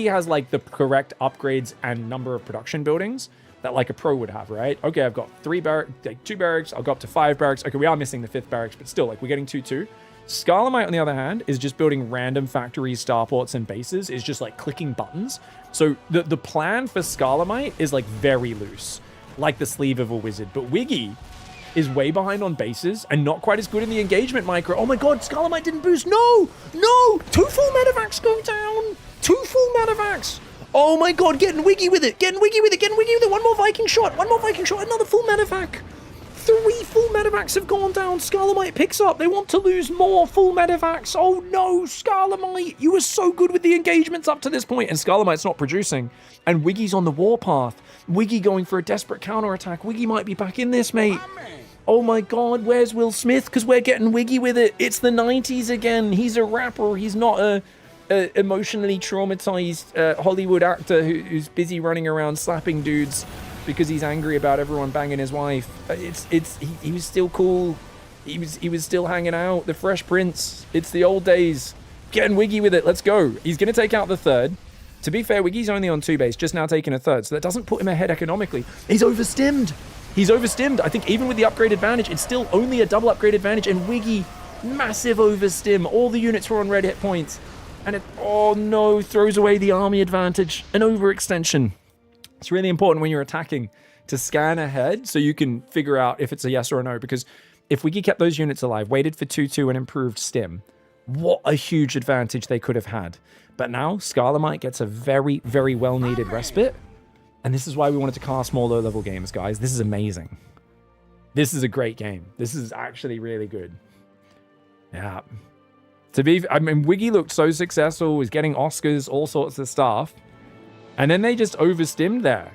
has, like, the correct upgrades and number of production buildings that, like, a pro would have, right? Okay, I've got 2 barracks. I'll go up to 5 barracks. Okay, we are missing the 5th barracks, but still, like, we're getting 2-2. Scarlemite, on the other hand, is just building random factories, starports, and bases. Is just, like, clicking buttons. So the plan for Scarlemite is, like, very loose. Like the sleeve of a wizard. But Wiggy is way behind on bases and not quite as good in the engagement micro. Oh my god, Scarlemite didn't boost. No! No! 2 full medevacs go down! 2 full medevacs! Oh my god, getting Wiggy with it! Getting Wiggy with it! Getting Wiggy with it! One more Viking shot! One more Viking shot! Another full medevac! 3 full medevacs have gone down. Scarlemite picks up. They want to lose more full medevacs. Oh no, Scarlemite! You were so good with the engagements up to this point, and Scarlemite's not producing. And Wiggy's on the warpath. Wiggy going for a desperate counterattack. Wiggy might be back in this, mate. Oh my god, where's Will Smith? Because we're getting Wiggy with it. It's the 90s again. He's a rapper. He's not a emotionally traumatized Hollywood actor who's busy running around slapping dudes because he's angry about everyone banging his wife. He was still cool. He was still hanging out. The Fresh Prince. It's the old days. Getting Wiggy with it. Let's go. He's going to take out the 3rd. To be fair, Wiggy's only on 2 base, just now taking a 3rd, so that doesn't put him ahead economically. He's overstimmed. He's overstimmed. I think even with the upgrade advantage, it's still only a double upgrade advantage, and Wiggy, massive overstim. All the units were on red hit points. And it, oh no, throws away the army advantage. An overextension. It's really important when you're attacking to scan ahead so you can figure out if it's a yes or a no, because if Wiggy kept those units alive, waited for 2-2 and improved stim, what a huge advantage they could have had. But now, Scarlemite gets a very, very well-needed respite. And this is why we wanted to cast more low-level games, guys. This is amazing. This is a great game. This is actually really good. Yeah. I mean, Wiggy looked so successful, was getting Oscars, all sorts of stuff. And then they just overstimmed there.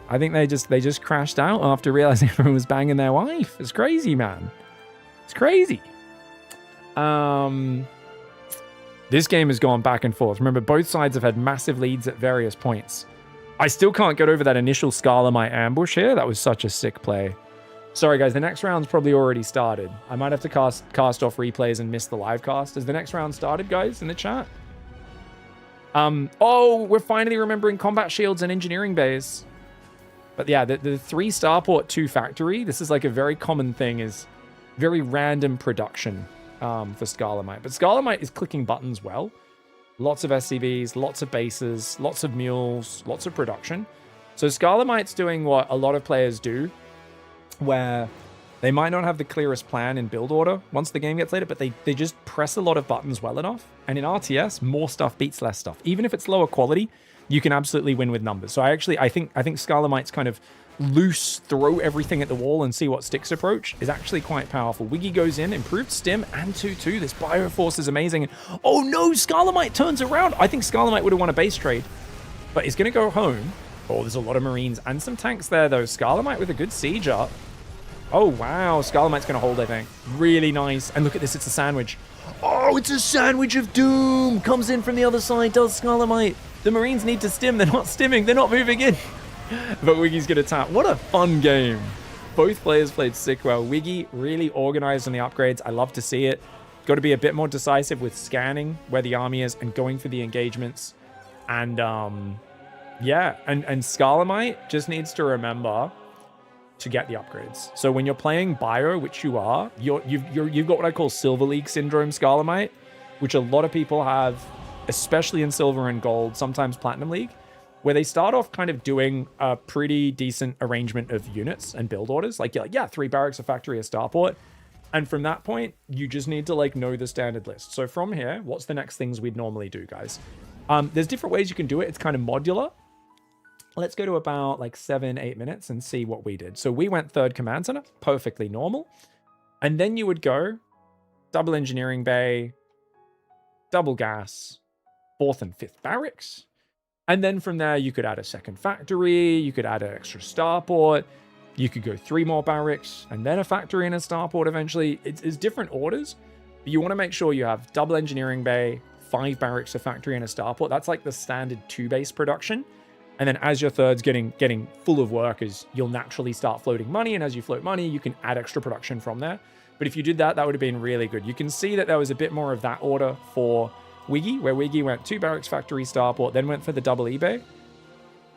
I think they just crashed out after realizing everyone was banging their wife. It's crazy, man. It's crazy. This game has gone back and forth. Remember, both sides have had massive leads at various points. I still can't get over that initial Skarlamite ambush here. That was such a sick play. Sorry, guys. The next round's probably already started. I might have to cast off replays and miss the live cast. Has the next round started, guys, in the chat? Oh, we're finally remembering combat shields and engineering bays. But yeah, the 3 starport 2 factory, this is like a very common thing, is very random production for Skarlamite. But Skarlamite is clicking buttons well. Lots of SCVs, lots of bases, lots of mules, lots of production. So Skarlamite's doing what a lot of players do, where they might not have the clearest plan in build order once the game gets later, but they just press a lot of buttons well enough. And in RTS, more stuff beats less stuff. Even if it's lower quality, you can absolutely win with numbers. So I think Skarlamite's kind of loose, throw everything at the wall and see what sticks approach is actually quite powerful. Wiggy goes in, improved stim and 2-2. This Bioforce is amazing. Oh no, Skarlamite turns around. I think Skarlamite would have won a base trade, but he's going to go home. Oh, there's a lot of Marines and some tanks there though. Skarlamite with a good siege up. Oh wow, Skarlamite's going to hold, I think. Really nice. And look at this, it's a sandwich. Oh, it's a sandwich of doom. Comes in from the other side, does Skarlamite. The Marines need to stim. They're not stimming. They're not moving in. But Wiggy's going to tap. What a fun game. Both players played sick well. Wiggy really organized on the upgrades. I love to see it. Got to be a bit more decisive with scanning where the army is and going for the engagements. And yeah, and Skarlamite just needs to remember to get the upgrades. So when you're playing Bio, which you are, you've got what I call Silver League syndrome Skarlamite, which a lot of people have, especially in Silver and Gold, sometimes Platinum League, where they start off kind of doing a pretty decent arrangement of units and build orders. Like, yeah, 3 barracks, a factory, a starport. And from that point, you just need to like know the standard list. So from here, what's the next things we'd normally do, guys? There's different ways you can do it. It's kind of modular. Let's go to about like 7-8 minutes and see what we did. So we went 3rd command center, perfectly normal. And then you would go double engineering bay, double gas, 4th and 5th barracks. And then from there, you could add a 2nd factory, you could add an extra starport, you could go 3 more barracks, and then a factory and a starport eventually. It's different orders, but you want to make sure you have double engineering bay, 5 barracks, a factory, and a starport. That's like the standard 2-base production. And then as your third's getting full of workers, you'll naturally start floating money, and as you float money, you can add extra production from there. But if you did that, that would have been really good. You can see that there was a bit more of that order for Wiggy, where Wiggy went 2 barracks, factory, starport, then went for the double E-bay.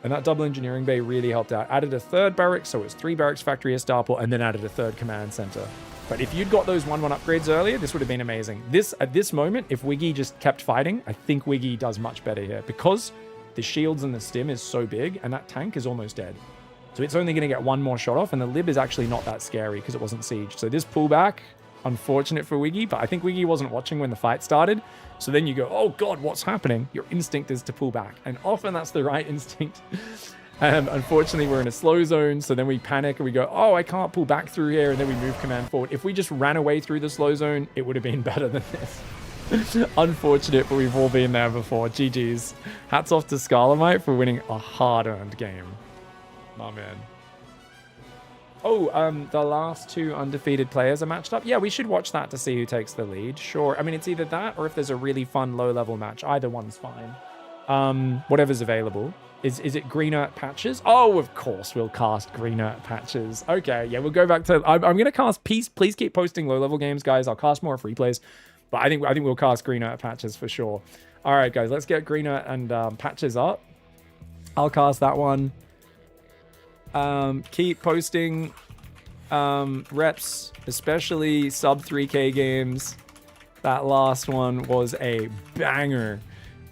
And that double engineering bay really helped out. Added a 3rd barrack, so it was 3 barracks, factory, a starport, and then added a 3rd command center. But if you'd got those 1-1 upgrades earlier, this would have been amazing. At this moment, if Wiggy just kept fighting, I think Wiggy does much better here, because the shields and the stim is so big, and that tank is almost dead. So it's only going to get 1 more shot off, and the lib is actually not that scary because it wasn't sieged. So this pullback, unfortunate for Wiggy, but I think Wiggy wasn't watching when the fight started. So then you go, oh god, what's happening? Your instinct is to pull back, and often that's the right instinct. Unfortunately, we're in a slow zone, so then we panic and we go, oh, I can't pull back through here, and then we move command forward. If we just ran away through the slow zone, it would have been better than this. Unfortunate, but we've all been there before. GG's. Hats off to Skarlamite for winning a hard-earned game. My man. Oh, the last 2 undefeated players are matched up. Yeah, we should watch that to see who takes the lead. Sure. I mean, it's either that or if there's a really fun low-level match. Either one's fine. Whatever's available. Is it greener patches? Oh, of course we'll cast greener patches. Okay, yeah, we'll go back to... I'm going to cast... Please keep posting low-level games, guys. I'll cast more free plays. But I think we'll cast greener patches for sure. All right, guys, let's get greener and patches up. I'll cast that one. Keep posting reps, especially sub 3K games. That last one was a banger.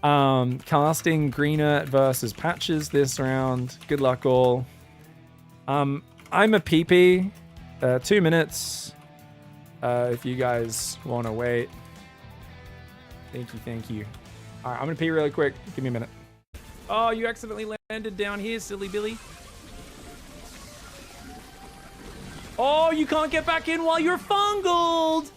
Casting greener versus patches this round. Good luck all. I'm a PP. 2 minutes. If you guys want to wait. Thank you. All right, I'm gonna pee really quick. Give me a minute. Oh, you accidentally landed down here, silly Billy. Oh, you can't get back in while you're fungled.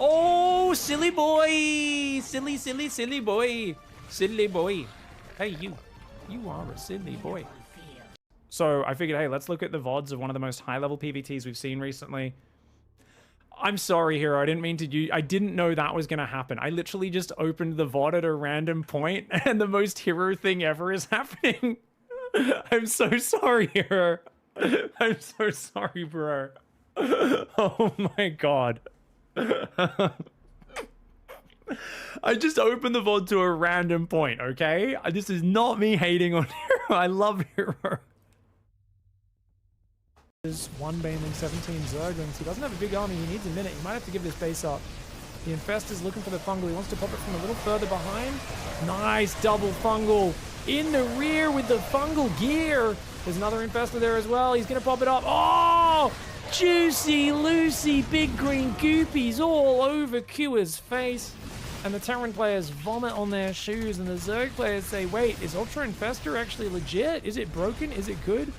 Oh, silly boy. Silly, silly, silly boy. Silly boy. Hey, you. You are a silly boy. So I figured, hey, let's look at the VODs of one of the most high-level PvTs we've seen recently. I'm sorry, Hero. I didn't mean to use... I didn't know that was going to happen. I literally just opened the VOD at a random point, and the most Hero thing ever is happening. I'm so sorry, Hero. I'm so sorry, bro. Oh my god. I just opened the VOD to a random point, okay? This is not me hating on Hero. I love Hero. There's 1 Baneling, 17 Zerglings. He doesn't have a big army. He needs a minute. He might have to give this base up. The Infestor's looking for the Fungal. He wants to pop it from a little further behind. Nice double Fungal in the rear with the Fungal gear. There's another Infestor there as well. He's going to pop it up. Oh! Juicy, Lucy, big green goopies all over Kua's face. And the Terran players vomit on their shoes. And the Zerg players say, wait, is Ultra Infestor actually legit? Is it broken? Is it good?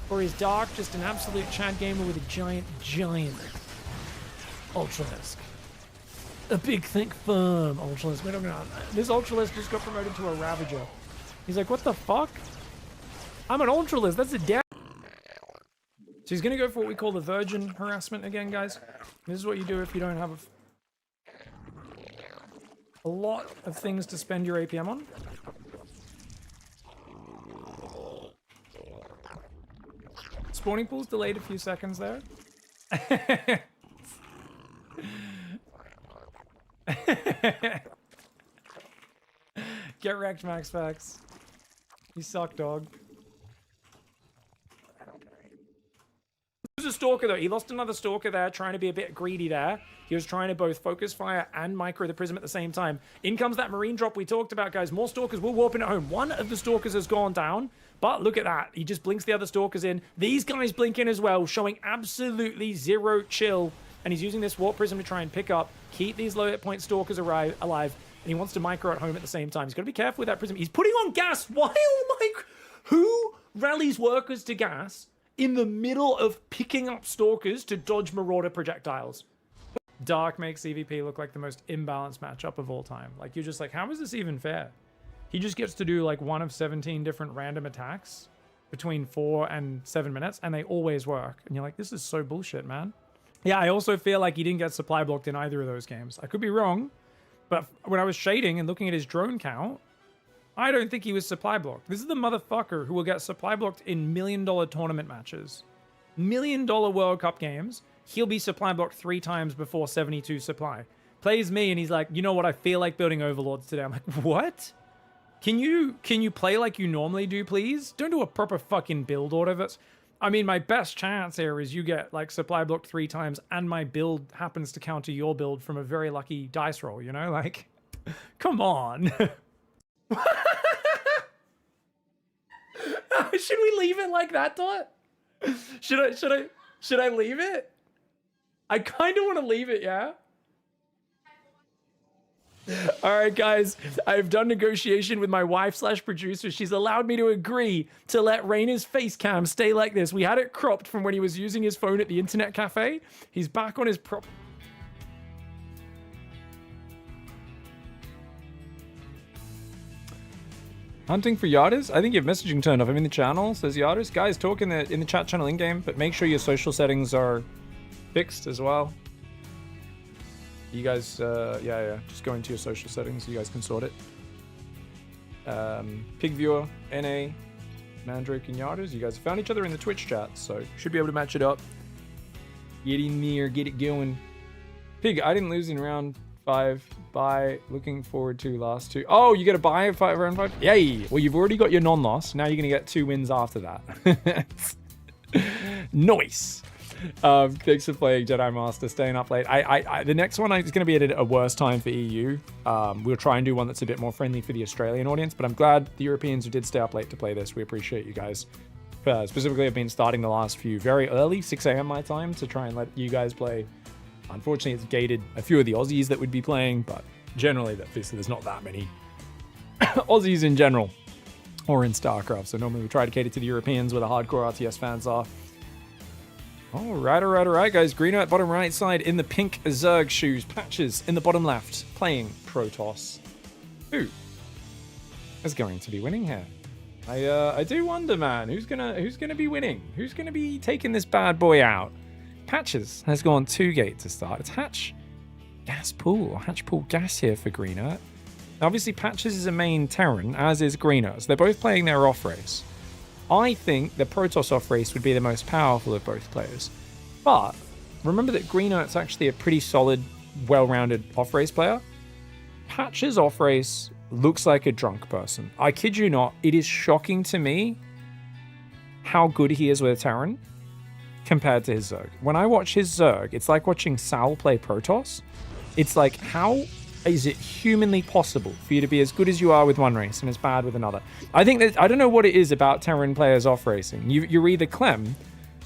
Or is Dark just an absolute Chad gamer with a giant Ultralisk? A big, thick, firm Ultralisk. This Ultralisk just got promoted to a Ravager. He's like, what the fuck? I'm an Ultralisk. That's a dad. So he's going to go for what we call the Virgin harassment again, guys. This is what you do if you don't have a lot of things to spend your APM on. Spawning pool's delayed a few seconds there. Get wrecked, Max Fax. You suck, dog. He was a Stalker, though. He lost another Stalker there, trying to be a bit greedy there. He was trying to both focus fire and micro the Prism at the same time. In comes that Marine drop we talked about, guys. More Stalkers. We're warping at home. One of the Stalkers has gone down. But look at that. He just blinks the other Stalkers in. These guys blink in as well, showing absolutely zero chill. And he's using this Warp Prism to try and pick up, keep these low hit point Stalkers alive. And he wants to micro at home at the same time. He's got to be careful with that Prism. He's putting on gas while Who rallies workers to gas in the middle of picking up Stalkers to dodge Marauder projectiles? Dark makes EVP look like the most imbalanced matchup of all time. Like, you're just like, how is this even fair? He just gets to do like 1 of 17 different random attacks between 4 and 7 minutes, and they always work. And you're like, this is so bullshit, man. Yeah, I also feel like he didn't get supply blocked in either of those games. I could be wrong, but when I was shading and looking at his drone count, I don't think he was supply blocked. This is the motherfucker who will get supply blocked in $1 million tournament matches. $1 million World Cup games. He'll be supply blocked 3 times before 72 supply. Plays me and he's like, you know what? I feel like building Overlords today. I'm like, what? Can you play like you normally do, please? Don't do a proper fucking build order. I mean, my best chance here is you get like supply blocked 3 times and my build happens to counter your build from a very lucky dice roll, you know? Like, come on. Should we leave it like that, Dot? Should I leave it? I kind of want to leave it, yeah? All right, guys, I've done negotiation with my wife/producer. She's allowed me to agree to let Rayna's face cam stay like this. We had it cropped from when he was using his phone at the internet cafe. He's back on his prop. Hunting for Yarders? I think you have messaging turned off. I'm in the channel, says Yarders. Guys, talk in the chat channel in-game, but make sure your social settings are fixed as well. You guys, yeah, just go into your social settings so you guys can sort it. Pig Viewer, NA, Mandrake, and Yarders, you guys found each other in the Twitch chat, so should be able to match it up. Get in there, get it going. Pig, I didn't lose in round 5. Bye. Looking forward to last 2. Oh, you get a buy of round 5? Yay! Well, you've already got your non-loss. Now you're going to get 2 wins after that. Nice! Thanks for playing, Jedi Master. Staying up late. The next one is going to be at a worse time for EU. We'll try and do one that's a bit more friendly for the Australian audience, but I'm glad the Europeans who did stay up late to play this. We appreciate you guys. Specifically, I've been starting the last few very early, 6 a.m. my time, to try and let you guys play. Unfortunately, it's gated a few of the Aussies that would be playing, but generally, there's not that many Aussies in general or in StarCraft. So normally we try to cater to the Europeans where the hardcore RTS fans are. All right, guys. Greener at bottom right side in the pink Zerg shoes. Patches in the bottom left, playing Protoss. Who is going to be winning here? I do wonder, man. Who's gonna be winning? Who's gonna be taking this bad boy out? Patches has gone 2 gate to start. It's Hatch Gas Pool. Hatch Pool Gas here for Greener. Obviously, Patches is a main Terran, as is Greener. So they're both playing their off race. I think the Protoss off race would be the most powerful of both players. But remember that Greener is actually a pretty solid, well-rounded off race player. Patches off race looks like a drunk person. I kid you not, it is shocking to me how good he is with a Terran compared to his Zerg. When I watch his Zerg, it's like watching Sal play Protoss. It's like, how is it humanly possible for you to be as good as you are with one race and as bad with another? I think that, I don't know what it is about Terran players off racing. You're either Clem,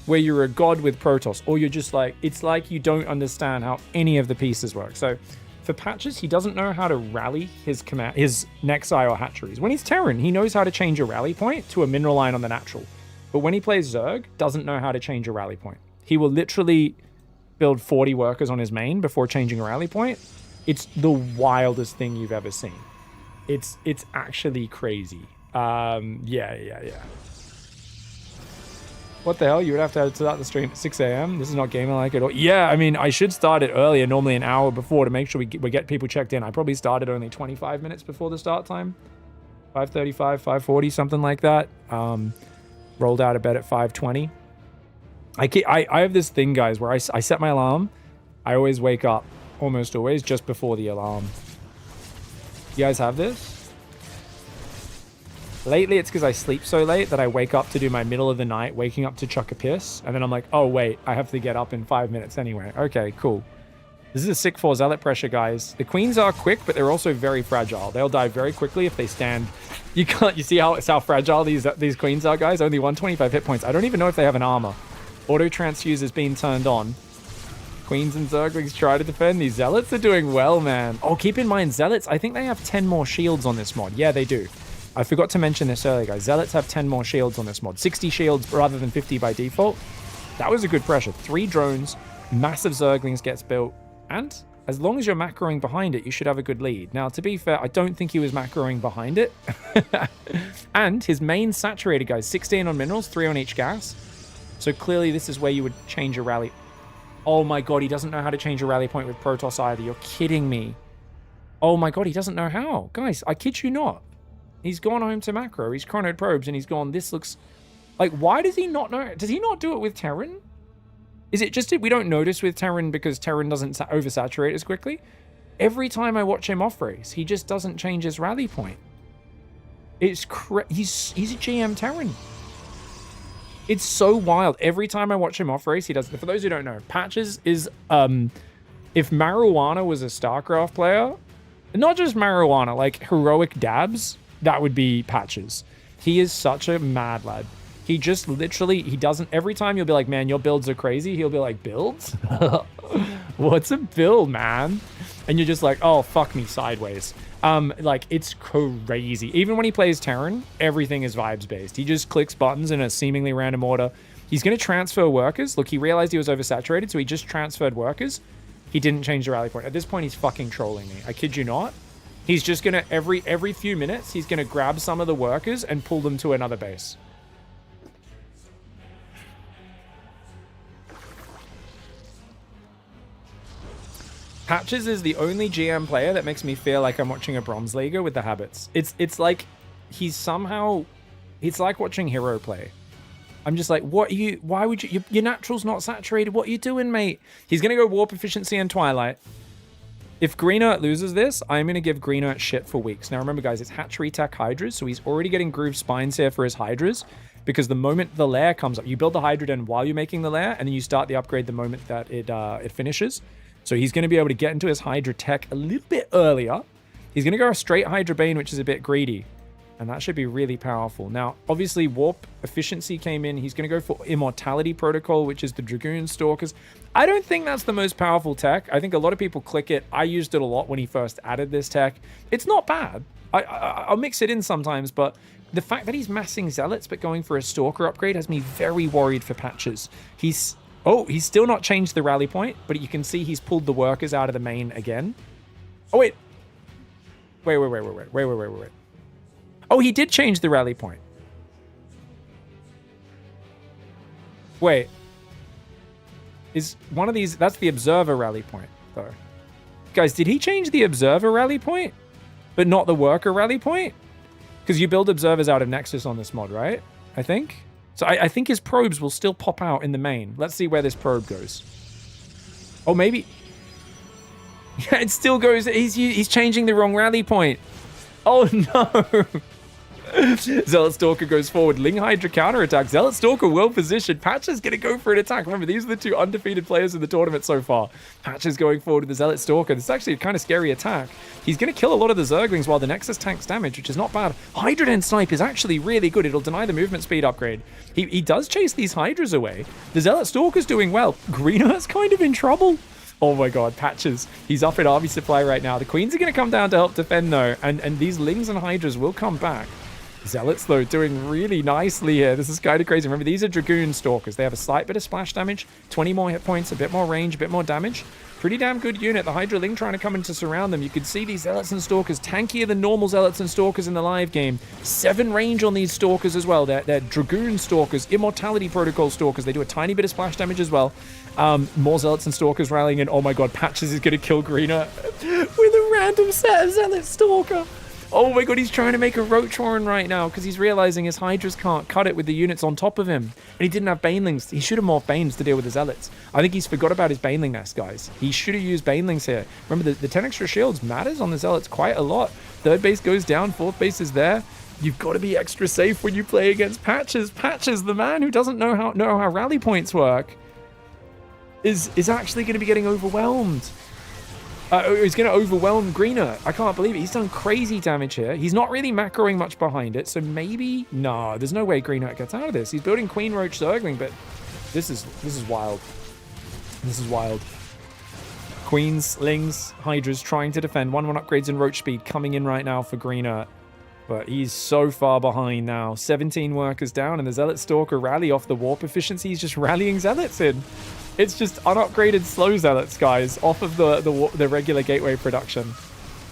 where you're a god with Protoss, or you're just like, it's like you don't understand how any of the pieces work. So for Patches, he doesn't know how to rally his Nexi or hatcheries. When he's Terran, he knows how to change a rally point to a mineral line on the natural. But when he plays Zerg, doesn't know how to change a rally point. He will literally build 40 workers on his main before changing a rally point. It's the wildest thing you've ever seen. It's actually crazy. Yeah. What the hell? You would have to start the stream at 6 a.m.? This is not gamer like at all. Yeah, I mean, I should start it earlier, normally an hour before, to make sure we get people checked in. I probably started only 25 minutes before the start time. 5:35, 5:40, something like that. Rolled out of bed at 5:20. I have this thing, guys, where I set my alarm. I always wake up, almost always, just before the alarm. You guys have this? Lately, it's because I sleep so late that I wake up to do my middle of the night, waking up to chuck a piss, and then I'm like, oh, wait, I have to get up in 5 minutes anyway. Okay, cool. This is a sick 4 zealot pressure, guys. The queens are quick, but they're also very fragile. They'll die very quickly if they stand. You see how fragile these queens are, guys? Only 125 hit points. I don't even know if they have an armor. Auto transfuse is being turned on. Queens and Zerglings try to defend. These zealots are doing well, man. Oh, keep in mind, zealots, I think they have 10 more shields on this mod. Yeah, they do. I forgot to mention this earlier, guys. Zealots have 10 more shields on this mod. 60 shields rather than 50 by default. That was a good pressure. 3 drones, massive Zerglings gets built, and as long as you're macroing behind it, you should have a good lead. Now, to be fair, I don't think he was macroing behind it. And his main saturated, guys, 16 on minerals, 3 on each gas. So clearly this is where you would change a rally. Oh my god, he doesn't know how to change a rally point with Protoss either. You're kidding me. Oh my god, he doesn't know how. Guys, I kid you not. He's gone home to macro. He's chronoed probes and he's gone, this looks... Like, why does he not know? Does he not do it with Terran? Is it just that we don't notice with Terran because Terran doesn't oversaturate as quickly? Every time I watch him off race, he just doesn't change his rally point. It's he's a GM Terran. It's so wild. Every time I watch him off race, he does. For those who don't know, Patches is if Marijuana was a StarCraft player, not just Marijuana, like heroic dabs, that would be Patches. He is such a mad lad. He just literally, he doesn't, every time you'll be like, man, your builds are crazy. He'll be like, builds? What's a build, man? And you're just like, oh, fuck me sideways. Like, it's crazy. Even when he plays Terran, everything is vibes based. He just clicks buttons in a seemingly random order. He's going to transfer workers. Look, he realized he was oversaturated, so he just transferred workers. He didn't change the rally point. At this point, he's fucking trolling me. I kid you not. He's just going to, every few minutes, he's going to grab some of the workers and pull them to another base. Patches is the only GM player that makes me feel like I'm watching a Bronze Leaguer with the habits. It's like he's somehow, it's like watching Hero play. I'm just like, why would you, your natural's not saturated. What are you doing, mate? He's going to go Warp Efficiency and Twilight. If Greener loses this, I'm going to give Greener shit for weeks. Now remember, guys, it's Hatchery Tech Hydras, so he's already getting Groove Spines here for his Hydras, because the moment the lair comes up, you build the Hydra Den while you're making the lair, and then you start the upgrade the moment that it finishes. So he's going to be able to get into his Hydra Tech a little bit earlier. He's going to go a straight Hydra Bane, which is a bit greedy. And that should be really powerful. Now, obviously, Warp Efficiency came in. He's going to go for Immortality Protocol, which is the Dragoon Stalkers. I don't think that's the most powerful tech. I think a lot of people click it. I used it a lot when he first added this tech. It's not bad. I'll mix it in sometimes, but the fact that he's massing Zealots but going for a Stalker upgrade has me very worried for Patches. Oh, he's still not changed the rally point, but you can see he's pulled the workers out of the main again. Oh, wait. Wait. Oh, he did change the rally point. Wait. Is one of these... That's the observer rally point, though. Guys, did he change the observer rally point, but not the worker rally point? Because you build observers out of Nexus on this mod, right? I think. So I think his probes will still pop out in the main. Let's see where this probe goes. Oh, maybe... Yeah, it still goes... He's changing the wrong rally point. Oh, no. Zealot Stalker goes forward. Ling Hydra counterattack. Zealot Stalker well positioned. Patch is going to go for an attack. Remember, these are the two undefeated players in the tournament so far. Patch is going forward with the Zealot Stalker. This is actually a kind of scary attack. He's going to kill a lot of the Zerglings while the Nexus tanks damage, which is not bad. Hydra Den Snipe is actually really good. It'll deny the movement speed upgrade. He does chase these Hydras away. The Zealot Stalker's doing well. Greener's kind of in trouble. Oh my god, Patches. He's up in army supply right now. The Queens are going to come down to help defend, though. And these Lings and Hydras will come back. Zealots, though, doing really nicely here. This is kind of crazy. Remember, these are Dragoon Stalkers. They have a slight bit of splash damage, 20 more hit points, a bit more range, a bit more damage. Pretty damn good unit. The Hydra Ling trying to come in to surround them. You could see these Zealots and Stalkers tankier than normal Zealots and Stalkers in the live game. 7 range on these Stalkers as well. They're Dragoon Stalkers, Immortality Protocol Stalkers. They do a tiny bit of splash damage as well. More Zealots and Stalkers rallying in. Oh my god, Patches is going to kill Greener with a random set of Zealot Stalker. Oh my god, he's trying to make a Roach Warren right now because he's realizing his Hydras can't cut it with the units on top of him. And he didn't have Banelings. He should have morphed Banes to deal with the Zealots. I think he's forgot about his Baneling nest, guys. He should have used Banelings here. Remember, the 10 extra shields matters on the Zealots quite a lot. Third base goes down, fourth base is there. You've got to be extra safe when you play against Patches. Patches, the man who doesn't know how rally points work, is actually going to be getting overwhelmed. He's going to overwhelm Greener. I can't believe it. He's done crazy damage here. He's not really macroing much behind it, so maybe... No, there's no way Greener gets out of this. He's building Queen Roach Zergling, but this is wild. This is wild. Queens, Lings, Hydras trying to defend. 1-1 upgrades in Roach speed coming in right now for Greener. But he's so far behind now. 17 workers down, and the Zealot Stalker rally off the warp efficiency. He's just rallying Zealots in. It's just unupgraded slow Zealots, guys, off of the regular gateway production.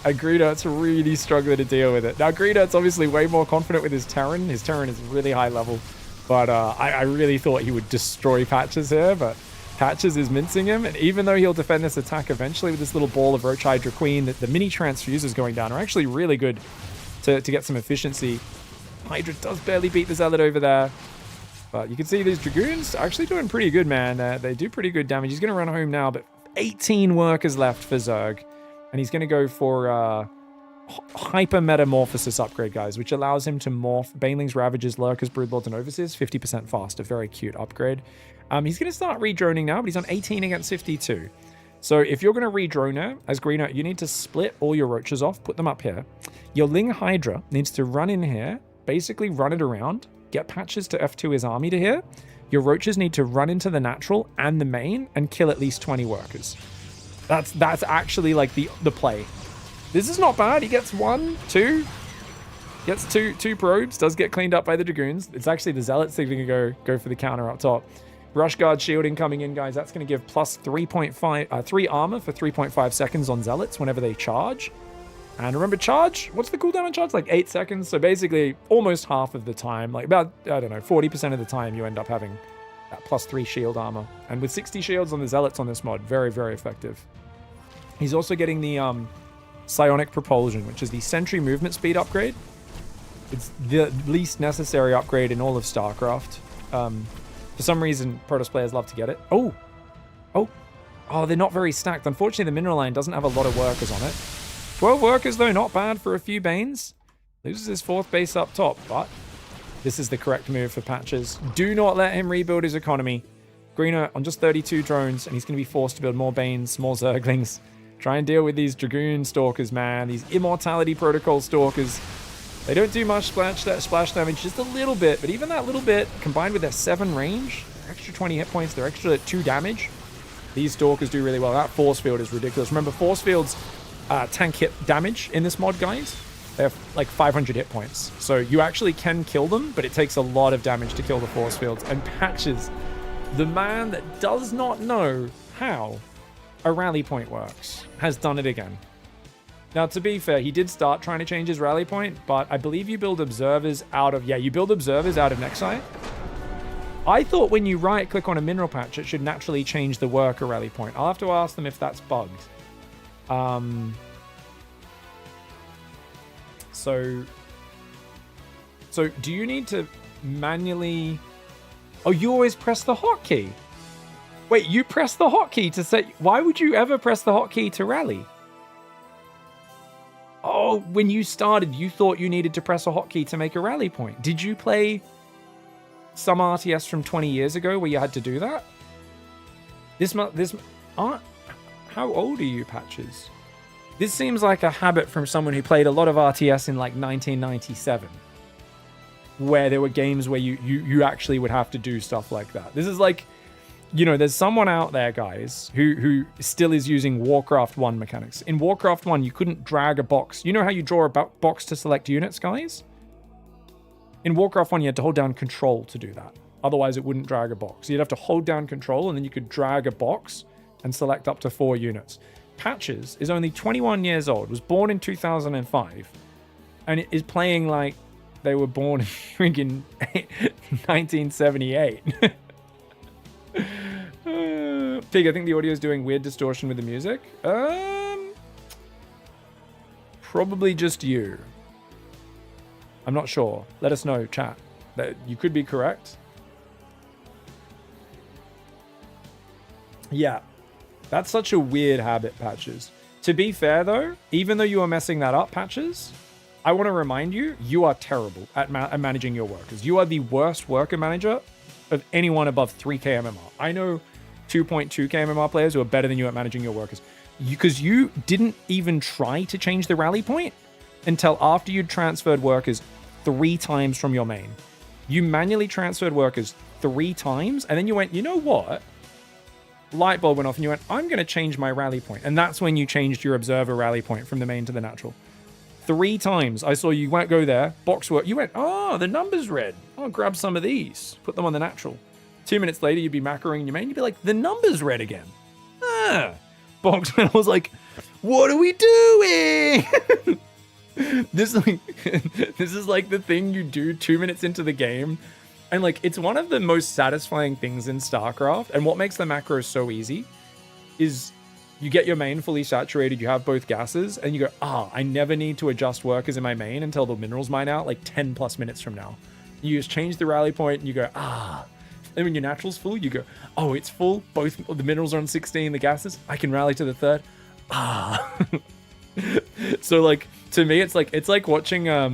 And Greener's really struggling to deal with it. Now, Greener's obviously way more confident with his Terran. His Terran is really high level. But I really thought he would destroy Patches here, but Patches is mincing him. And even though he'll defend this attack eventually with this little ball of Roach Hydra Queen, the mini transfusers going down are actually really good to get some efficiency. Hydra does barely beat the Zealot over there. But you can see these Dragoons actually doing pretty good, man. They do pretty good damage. He's going to run home now, but 18 workers left for Zerg. And he's going to go for Hyper Metamorphosis upgrade, guys, which allows him to morph Banelings, Ravagers, Lurkers, Broodlords, and Overseers 50% faster. Very cute upgrade. He's going to start redroning now, but he's on 18 against 52. So if you're going to redrone now, as Greener, you need to split all your Roaches off, put them up here. Your Ling Hydra needs to run in here, basically run it around, get Patches to F2 his army to here. Your Roaches need to run into the natural and the main and kill at least 20 workers. That's actually like the play. This is not bad. He gets 1, 2, gets two probes, does get cleaned up by the Dragoons. It's actually the Zealots that are going to go for the counter up top. Rush Guard shielding coming in, guys. That's going to give plus 3 armor for 3.5 seconds on Zealots whenever they charge. And remember, charge, what's the cooldown on charge? Like 8 seconds. So basically almost half of the time, like about, I don't know, 40% of the time you end up having that plus 3 shield armor. And with 60 shields on the Zealots on this mod, very, very effective. He's also getting the Psionic Propulsion, which is the Sentry movement speed upgrade. It's the least necessary upgrade in all of StarCraft. For some reason, Protoss players love to get it. Oh, they're not very stacked. Unfortunately, the mineral line doesn't have a lot of workers on it. 12 workers, though, not bad for a few Banes. Loses his 4th base up top, but this is the correct move for Patches. Do not let him rebuild his economy. Greener on just 32 drones, and he's going to be forced to build more Banes, more Zerglings. Try and deal with these Dragoon Stalkers, man. These Immortality Protocol Stalkers. They don't do much splash damage, just a little bit. But even that little bit, combined with their 7 range, their extra 20 hit points, their extra 2 damage, these Stalkers do really well. That Force Field is ridiculous. Remember, Force Fields tank hit damage in this mod, guys. They have like 500 hit points. So you actually can kill them, but it takes a lot of damage to kill the Force Fields. And Patches the man that does not know how a rally point works has done it again. Now, to be fair, he did start trying to change his rally point, but I believe you build observers out of... Yeah, you build observers out of Nexite. I thought when you right-click on a mineral patch, it should naturally change the worker rally point. I'll have to ask them if that's bugged. So do you need to manually... Oh, you always press the hotkey. Wait, you press the hotkey to set... Why would you ever press the hotkey to rally? Oh, when you started, you thought you needed to press a hotkey to make a rally point. Did you play some RTS from 20 years ago where you had to do that? How old are you, Patches? This seems like a habit from someone who played a lot of RTS in like 1997, where there were games where you actually would have to do stuff like that. This is like, you know, there's someone out there, guys, who still is using Warcraft 1 mechanics. In Warcraft 1, you couldn't drag a box. You know how you draw a box to select units, guys? In Warcraft 1, you had to hold down control to do that. Otherwise, it wouldn't drag a box. You'd have to hold down control, and then you could drag a box and select up to 4 units. Patches is only 21 years old, was born in 2005, and it is playing like they were born in 1978. Pig, I think the audio is doing weird distortion with the music. Probably just you. I'm not sure. Let us know, chat. That you could be correct. Yeah. That's such a weird habit, Patches. To be fair, though, even though you are messing that up, Patches, I want to remind you, you are terrible at managing your workers. You are the worst worker manager of anyone above 3k MMR. I know 2.2k MMR players who are better than you at managing your workers. Because you didn't even try to change the rally point until after you'd transferred workers 3 times from your main. You manually transferred workers 3 times, and then you went, you know what? Light bulb went off, and you went, I'm going to change my rally point. And that's when you changed your observer rally point from the main to the natural. 3 times I saw you went go there, box work. You went, oh, the number's red. I'll grab some of these, put them on the natural. 2 minutes later, you'd be macroing your main. You'd be like, the number's red again. Box, and I was like, what are we doing? This is like the thing you do 2 minutes into the game. And like, it's one of the most satisfying things in StarCraft. And what makes the macros so easy is you get your main fully saturated, you have both gases, and you go, I never need to adjust workers in my main until the minerals mine out like 10 plus minutes from now. You just change the rally point and you go, And when your natural's full, you go, oh, it's full. Both the minerals are on 16, the gases. I can rally to the 3rd. So like, to me, it's like watching, I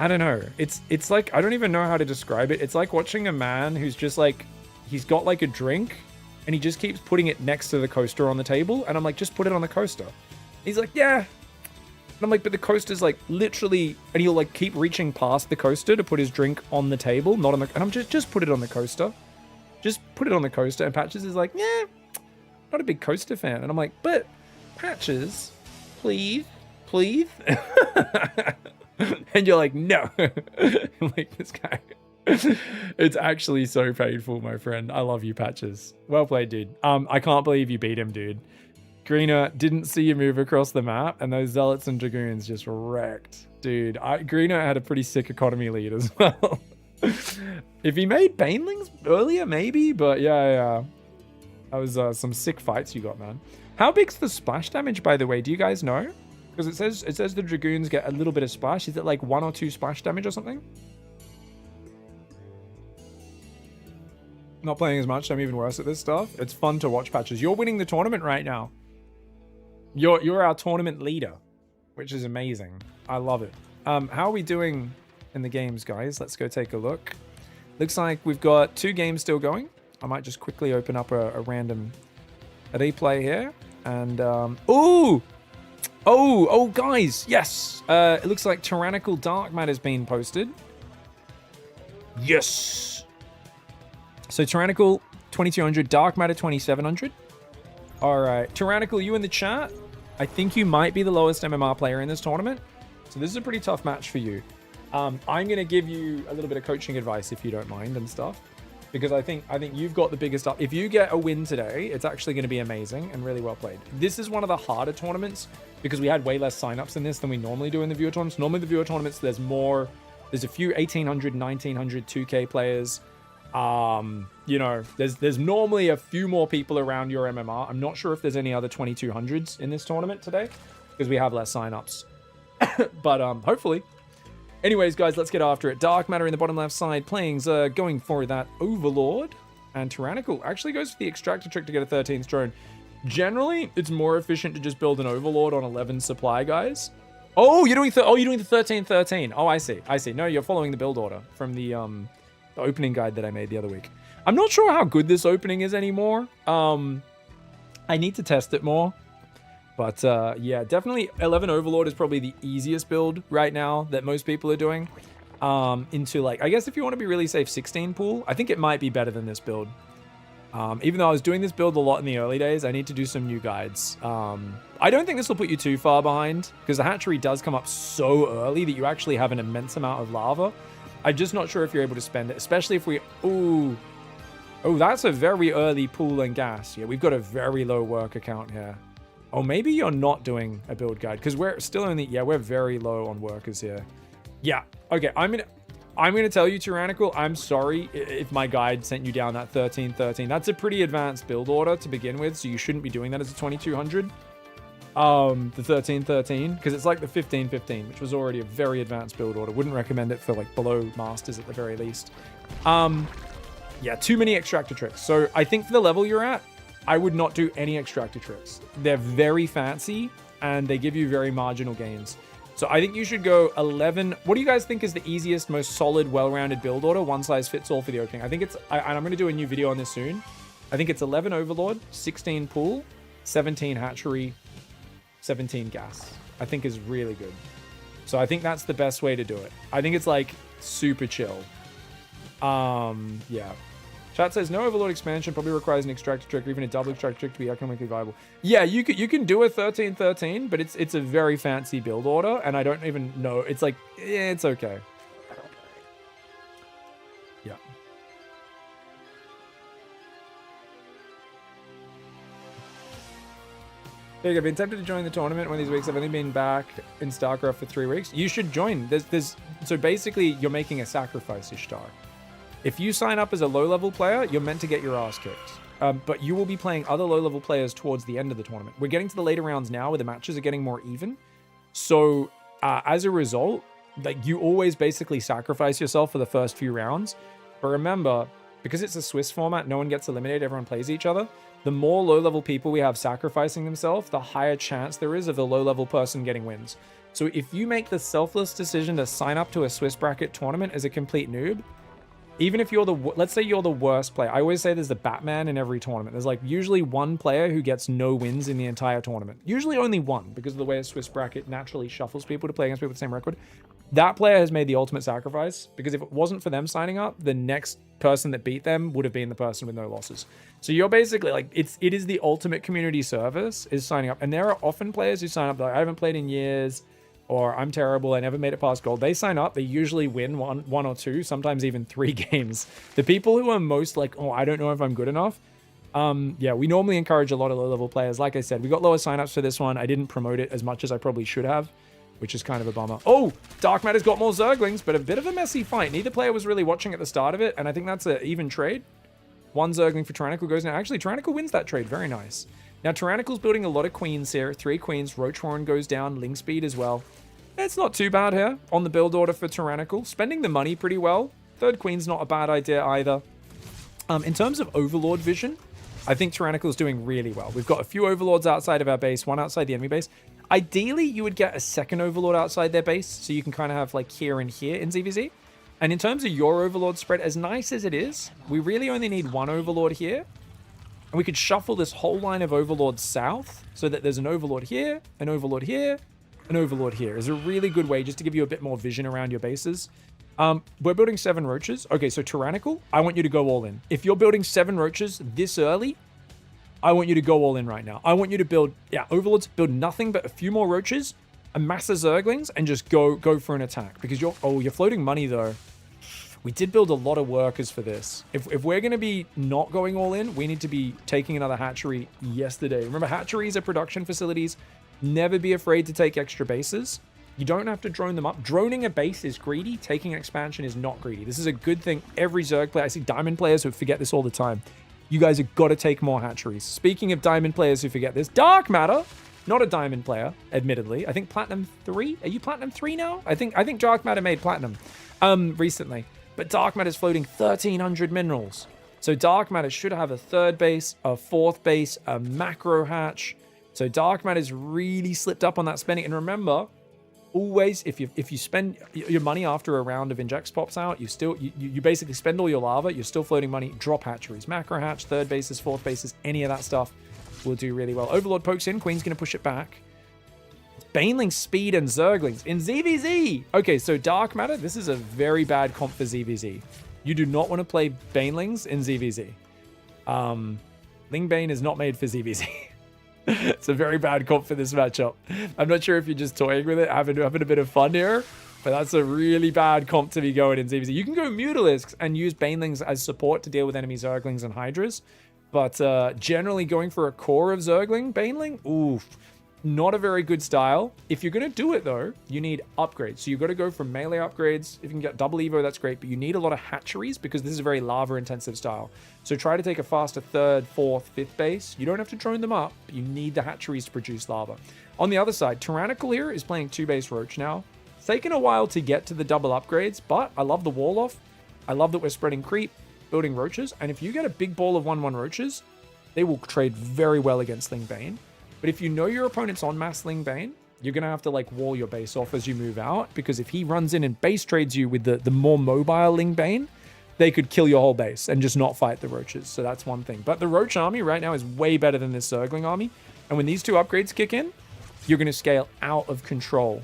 don't know. It's like, I don't even know how to describe it. It's like watching a man who's just like, he's got like a drink and he just keeps putting it next to the coaster on the table. And I'm like, just put it on the coaster. He's like, yeah. And I'm like, but the coaster's like literally, and he'll like keep reaching past the coaster to put his drink on the table, not on the, and I'm just put it on the coaster. Just put it on the coaster. And Patches is like, yeah, not a big coaster fan. And I'm like, but Patches, please. And you're like, no. I'm like, this guy. It's actually so painful, my friend. I love you, Patches. Well played, dude. I can't believe you beat him, dude. Greener didn't see you move across the map, and those Zealots and Dragoons just wrecked. Dude, Greener had a pretty sick economy lead as well. If he made Banelings earlier, maybe, but yeah. That was some sick fights you got, man. How big's the splash damage, by the way? Do you guys know? Because it says the Dragoons get a little bit of splash. Is it like 1 or 2 splash damage or something? Not playing as much, so I'm even worse at this stuff. It's fun to watch, Patches. You're winning the tournament right now. You're our tournament leader, which is amazing. I love it. How are we doing in the games, guys? Let's go take a look. Looks like we've got 2 games still going. I might just quickly open up a random replay here. And, Oh, guys, yes. It looks like Tyrannical Dark Matter's been posted. Yes. So Tyrannical 2200, Dark Matter 2700. All right, Tyrannical, you in the chat? I think you might be the lowest MMR player in this tournament. So this is a pretty tough match for you. I'm going to give you a little bit of coaching advice if you don't mind and stuff. because I think you've got the biggest up. If you get a win today, it's actually going to be amazing and really well played. This is one of the harder tournaments because we had way less signups in this than we normally do in the viewer tournaments. Normally the viewer tournaments, there's a few 1800, 1900, 2K players. You know, there's normally a few more people around your MMR. I'm not sure if there's any other 2200s in this tournament today because we have less signups. But hopefully. Anyways, guys, let's get after it. Dark Matter in the bottom left side playing going for that Overlord. And Tyrannical actually goes for the Extractor trick to get a 13th drone. Generally, it's more efficient to just build an Overlord on 11 supply, guys. Oh, you're doing the 13-13. Oh, I see. No, you're following the build order from the opening guide that I made the other week. I'm not sure how good this opening is anymore. I need to test it more. But yeah, definitely 11 Overlord is probably the easiest build right now that most people are doing. Into like, I guess if you want to be really safe, 16 pool, I think it might be better than this build. Even though I was doing this build a lot in the early days, I need to do some new guides. I don't think this will put you too far behind because the hatchery does come up so early that you actually have an immense amount of lava. I'm just not sure if you're able to spend it, especially if we... Oh, that's a very early pool and gas. Yeah, we've got a very low worker count here. Oh, maybe you're not doing a build guide because we're still only... Yeah, we're very low on workers here. Yeah, okay, I'm gonna tell you, Tyrannical, I'm sorry if my guide sent you down that 13-13. That's a pretty advanced build order to begin with, so you shouldn't be doing that as a 2200. The 13-13, because it's like the 15-15, which was already a very advanced build order. Wouldn't recommend it for like below masters at the very least. Yeah, too many extractor tricks. So I think for the level you're at, I would not do any extractor tricks. They're very fancy and they give you very marginal gains. So I think you should go 11. What do you guys think is the easiest, most solid, well-rounded build order? One size fits all for the opening. I think it's, and I'm going to do a new video on this soon. I think it's 11 Overlord, 16 Pool, 17 Hatchery, 17 Gas. I think is really good. So I think that's the best way to do it. I think it's like super chill. Yeah. Chat says no Overlord expansion probably requires an extractor trick or even a double extractor trick to be economically viable. Yeah, you can do a 13-13, but it's a very fancy build order, and I don't even know. It's like, yeah, it's okay. Yeah. I've been tempted to join the tournament one of these weeks. I've only been back in StarCraft for 3 weeks. You should join. So basically, you're making a sacrifice, Ishtar. If you sign up as a low-level player, you're meant to get your ass kicked. But you will be playing other low-level players towards the end of the tournament. We're getting to the later rounds now where the matches are getting more even. So as a result, like you always basically sacrifice yourself for the first few rounds. But remember, because it's a Swiss format, no one gets eliminated, everyone plays each other. The more low-level people we have sacrificing themselves, the higher chance there is of the low-level person getting wins. So if you make the selfless decision to sign up to a Swiss bracket tournament as a complete noob, even if you're let's say you're the worst player. I always say there's the Batman in every tournament. There's like usually one player who gets no wins in the entire tournament. Usually only one because of the way a Swiss bracket naturally shuffles people to play against people with the same record. That player has made the ultimate sacrifice because if it wasn't for them signing up, the next person that beat them would have been the person with no losses. So you're basically like, it is the ultimate community service is signing up. And there are often players who sign up like, I haven't played in years, or I'm terrible, I never made it past gold. They sign up, they usually win one or two, sometimes even 3 games. The people who are most like, oh, I don't know if I'm good enough. Yeah, we normally encourage a lot of low-level players. Like I said, we got lower signups for this one. I didn't promote it as much as I probably should have, which is kind of a bummer. Oh, Dark Matter's got more Zerglings, but a bit of a messy fight. Neither player was really watching at the start of it, and I think that's an even trade. 1 Zergling for Tyrannical goes now. Actually, Tyrannical wins that trade. Very nice. Now, Tyrannical's building a lot of queens here. 3 queens. Roach Horn goes down. Ling Speed as well. It's not too bad here on the build order for Tyrannical. Spending the money pretty well. 3rd queen's not a bad idea either. In terms of Overlord vision, I think Tyrannical's doing really well. We've got a few Overlords outside of our base, 1 outside the enemy base. Ideally, you would get a 2nd Overlord outside their base, so you can kind of have like here and here in ZVZ. And in terms of your Overlord spread, as nice as it is, we really only need 1 Overlord here. And we could shuffle this whole line of Overlords south so that there's an Overlord here, an Overlord here, an Overlord here. Is a really good way just to give you a bit more vision around your bases. We're building 7 roaches. Okay, so Tyrannical, I want you to go all in. If you're building 7 roaches this early, I want you to go all in right now. I want you to build, Overlords, build nothing but a few more roaches, a mass of Zerglings, and just go for an attack. Because you're floating money though. We did build a lot of workers for this. If we're going to be not going all in, we need to be taking another hatchery yesterday. Remember, hatcheries are production facilities. Never be afraid to take extra bases. You don't have to drone them up. Droning a base is greedy. Taking expansion is not greedy. This is a good thing. Every Zerg player, I see Diamond players who forget this all the time. You guys have got to take more hatcheries. Speaking of Diamond players who forget this, Dark Matter, not a Diamond player, admittedly. I think Platinum 3? Are you Platinum 3 now? I think Dark Matter made Platinum recently. But Dark Matter is floating 1,300 minerals. So Dark Matter should have a third base, a fourth base, a macro hatch. So Dark Matter's really slipped up on that spending. And remember, always, if you spend your money after a round of injects pops out, you basically spend all your lava, you're still floating money, drop hatcheries. Macro hatch, third bases, fourth bases, any of that stuff will do really well. Overlord pokes in, Queen's going to push it back. Baneling, Speed, and Zerglings in ZVZ. Okay, so Dark Matter, this is a very bad comp for ZVZ. You do not want to play Banelings in ZVZ. Lingbane is not made for ZVZ. It's a very bad comp for this matchup. I'm not sure if you're just toying with it, having a bit of fun here, but that's a really bad comp to be going in ZVZ. You can go Mutalisks and use Banelings as support to deal with enemy Zerglings and Hydras, but generally going for a core of Zergling, Baneling, oof. Not a very good style. If you're going to do it, though, you need upgrades. So you've got to go for melee upgrades. If you can get double Evo, that's great. But you need a lot of hatcheries because this is a very lava-intensive style. So try to take a faster third, fourth, fifth base. You don't have to drone them up, but you need the hatcheries to produce lava. On the other side, Tyrannical here is playing 2-base Roach now. It's taken a while to get to the double upgrades, but I love the wall off. I love that we're spreading creep, building Roaches. And if you get a big ball of 1-1 Roaches, they will trade very well against Lingbane. But if you know your opponent's on mass Lingbane, you're going to have to like wall your base off as you move out, because if he runs in and base trades you with the more mobile Lingbane, they could kill your whole base and just not fight the Roaches. So that's one thing. But the Roach army right now is way better than this Zergling army. And when these two upgrades kick in, you're going to scale out of control.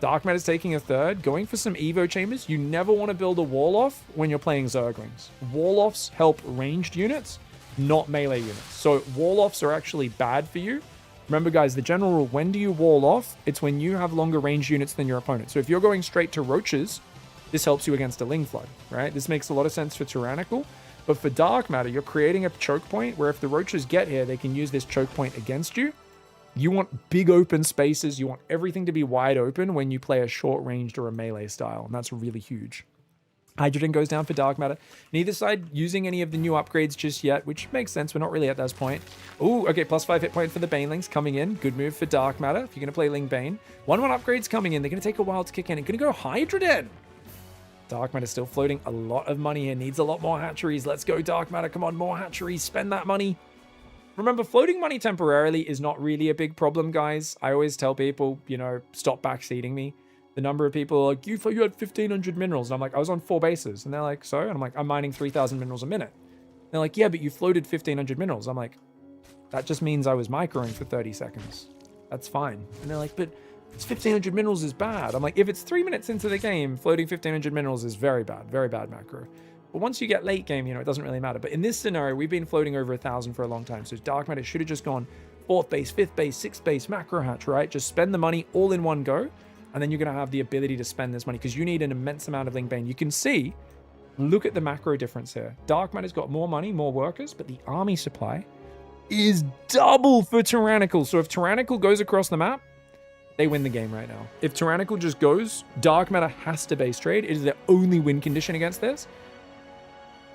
Dark Matter's taking a third, going for some Evo chambers. You never want to build a wall off when you're playing Zerglings. Wall offs help ranged units, not melee units. So wall offs are actually bad for you. Remember, guys, the general rule, when do you wall off? It's when you have longer range units than your opponent. So if you're going straight to Roaches, this helps you against a Ling Flood, right? This makes a lot of sense for Tyrannical. But for Dark Matter, you're creating a choke point where if the Roaches get here, they can use this choke point against you. You want big open spaces. You want everything to be wide open when you play a short ranged or a melee style. And that's really huge. Hydrogen goes down for Dark Matter. Neither side using any of the new upgrades just yet, which makes sense. We're not really at this point. Ooh, okay, +5 hit point for the Banelings coming in. Good move for Dark Matter if you're going to play Ling Bane. 1-1 upgrades coming in. They're going to take a while to kick in. It's going to go Hydrogen. Dark Matter still floating a lot of money here. Needs a lot more hatcheries. Let's go, Dark Matter. Come on, more hatcheries. Spend that money. Remember, floating money temporarily is not really a big problem, guys. I always tell people, you know, stop backseating me. The number of people are like, you had 1,500 minerals. And I'm like, I was on 4 bases. And they're like, so? And I'm like, I'm mining 3,000 minerals a minute. And they're like, yeah, but you floated 1,500 minerals. I'm like, that just means I was microing for 30 seconds. That's fine. And they're like, but it's 1,500 minerals is bad. I'm like, if it's 3 minutes into the game, floating 1,500 minerals is very bad macro. But once you get late game, you know, it doesn't really matter. But in this scenario, we've been floating over 1,000 for a long time. So Dark Matter should have just gone 4th base, 5th base, 6th base, macro hatch, right? Just spend the money all in one go. And then you're going to have the ability to spend this money because you need an immense amount of Lingbane. You can see, look at the macro difference here. Dark Matter's got more money, more workers, but the army supply is double for Tyrannical. So if Tyrannical goes across the map, they win the game right now. If Tyrannical just goes, Dark Matter has to base trade. It is their only win condition against this.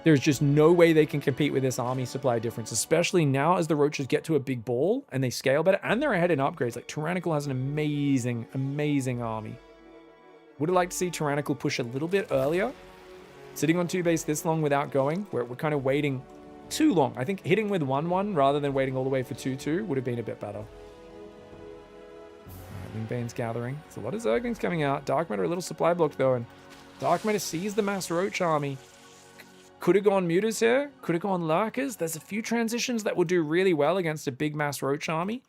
There's just no way they can compete with this army supply difference, especially now as the Roaches get to a big ball and they scale better and they're ahead in upgrades. Like Tyrannical has an amazing army. Would have liked to see Tyrannical push a little bit earlier. Sitting on 2 base this long without going, we're kind of waiting too long. I think hitting with 1-1 rather than waiting all the way for 2-2 would have been a bit better. Lingbane's gathering. There's a lot of Zerglings coming out. Dark Matter a little supply blocked though, and Dark Matter sees the mass Roach army. Could have gone Mutas here. Could have gone Lurkers. There's a few transitions that will do really well against a big mass Roach army.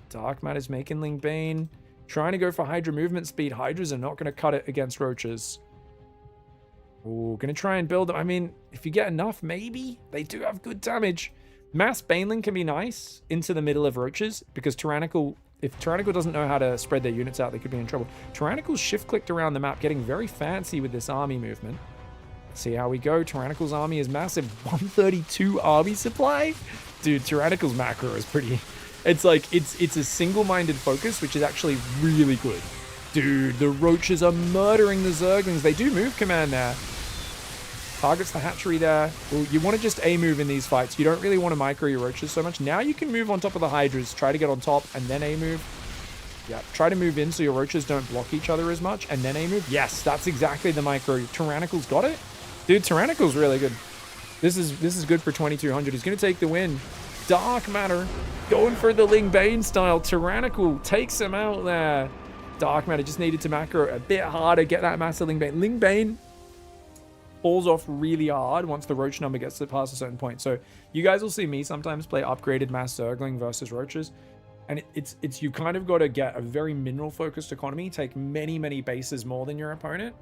Dark Matter's making Lingbane. Trying to go for Hydra movement speed. Hydras are not going to cut it against Roaches. Ooh, going to try and build them. I mean, if you get enough, maybe. They do have good damage. Mass Baneling can be nice into the middle of Roaches because Tyrannical... If Tyrannical doesn't know how to spread their units out, they could be in trouble. Tyrannical's shift-clicked around the map, getting very fancy with this army movement. See how we go. Tyrannical's army is massive. 132 army supply? Dude, Tyrannical's macro is pretty... It's like, it's a single-minded focus, which is actually really good. Dude, the roaches are murdering the zerglings. They do move command there. Targets the hatchery there. Well, you want to just A-move in these fights. You don't really want to micro your roaches so much. Now you can move on top of the hydras. Try to get on top and then A-move. Yeah, try to move in so your roaches don't block each other as much and then A-move. Yes, that's exactly the micro. Tyrannical's got it. Dude, Tyrannical's really good. This is good for 2200. He's going to take the win. Dark Matter going for the Ling Bane style. Tyrannical takes him out there. Dark Matter just needed to macro a bit harder. Get that massive Ling Bane. Ling Bane falls off really hard once the roach number gets past a certain point. So you guys will see me sometimes play upgraded mass zergling versus roaches. And it's you kind of got to get a very mineral focused economy, take many bases more than your opponent.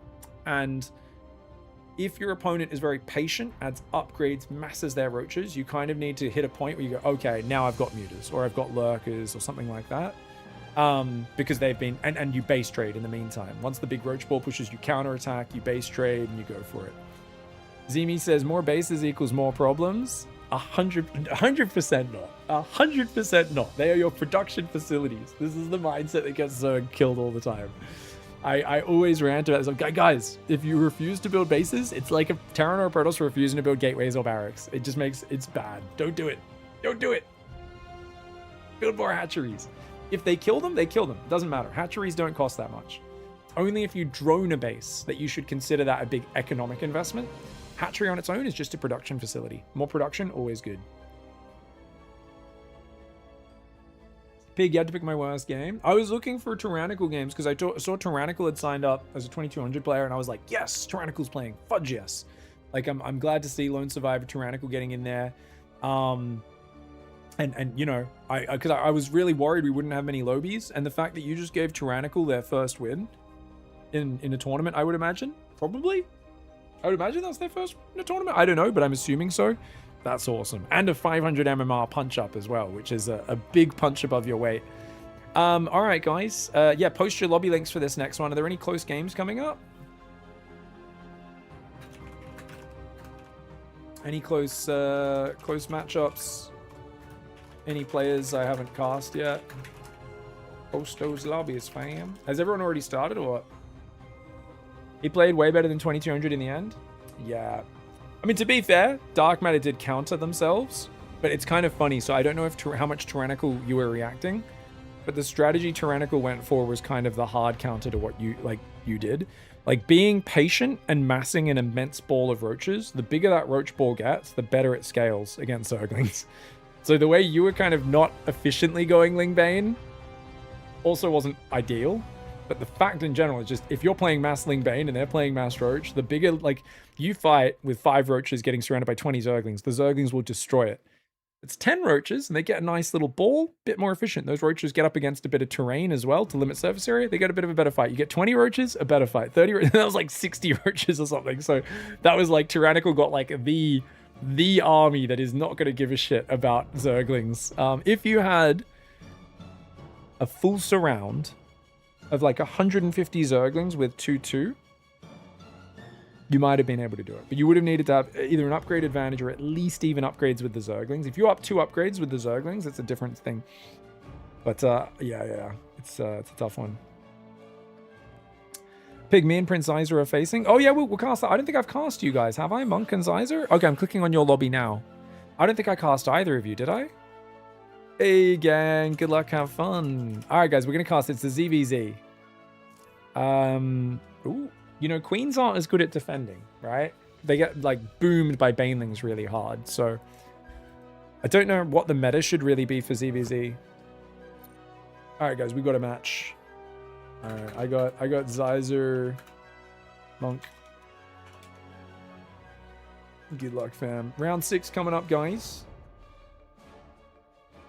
And if your opponent is very patient, adds upgrades, masses their roaches, you kind of need to hit a point where you go, okay, now I've got muters or I've got lurkers or something like that. Because they've been, and you base trade in the meantime. Once the big roach ball pushes, you counterattack, you base trade, and you go for it. Zemi says more bases equals more problems. 100% not. 100% not. They are your production facilities. This is the mindset that gets Zerg killed all the time. I always rant about this. Like, guys, if you refuse to build bases, it's like a Terran or a Protoss refusing to build gateways or barracks. It just makes, it's bad. Don't do it. Don't do it. Build more hatcheries. If they kill them, they kill them. It doesn't matter. Hatcheries don't cost that much. Only if you drone a base that you should consider that a big economic investment. Hatchery on its own is just a production facility. More production, always good. Pig, you had to pick my worst game. I was looking for Tyrannical games because I saw Tyrannical had signed up as a 2200 player, and I was like, yes, Tyrannical's playing. Fudge, yes. Like, I'm glad to see Lone Survivor Tyrannical getting in there. And you know, because I was really worried we wouldn't have many lobies, and the fact that you just gave Tyrannical their first win in a tournament, I would imagine, probably. I would imagine that's their first in a tournament. I don't know, but I'm assuming so. That's awesome. And a 500 MMR punch up as well, which is a big punch above your weight. All right, guys. Yeah, post your lobby links for this next one. Are there any close games coming up? Any close matchups? Any players I haven't cast yet? Post those lobbies, fam. Has everyone already started or what? He played way better than 2200 in the end? Yeah. I mean, to be fair, Dark Matter did counter themselves, but it's kind of funny. So I don't know if how much Tyrannical you were reacting, but the strategy Tyrannical went for was kind of the hard counter to what you did. Like, being patient and massing an immense ball of roaches, the bigger that roach ball gets, the better it scales against Zerglings. So the way you were kind of not efficiently going Ling Bane also wasn't ideal. But the fact in general is just, if you're playing mass Ling Bane and they're playing mass Roach, the bigger, like, you fight with 5 Roaches getting surrounded by 20 Zerglings, the Zerglings will destroy it. It's 10 Roaches and they get a nice little ball, bit more efficient. Those Roaches get up against a bit of terrain as well to limit surface area. They get a bit of a better fight. You get 20 Roaches, a better fight. 30 Roaches, that was like 60 Roaches or something. So that was like, Tyrannical got like the army that is not going to give a shit about Zerglings. If you had a full surround of like 150 Zerglings with 2-2, you might have been able to do it. But you would have needed to have either an upgrade advantage or at least even upgrades with the Zerglings. If you up 2 upgrades with the Zerglings, it's a different thing. But yeah, it's a tough one. Pig, me and Prince Iser are facing. Oh yeah, we'll cast that. I don't think I've cast you guys, have I? Monk and Iser? Okay, I'm clicking on your lobby now. I don't think I cast either of you, did I? Hey gang, good luck, have fun. All right guys, we're gonna cast. It's the ZVZ. Ooh, you know, queens aren't as good at defending, right? They get like boomed by banelings really hard. So I don't know what the meta should really be for ZVZ. All right guys, we got a match. All right, I got Zizer, Monk. Good luck, fam. Round 6 coming up, guys.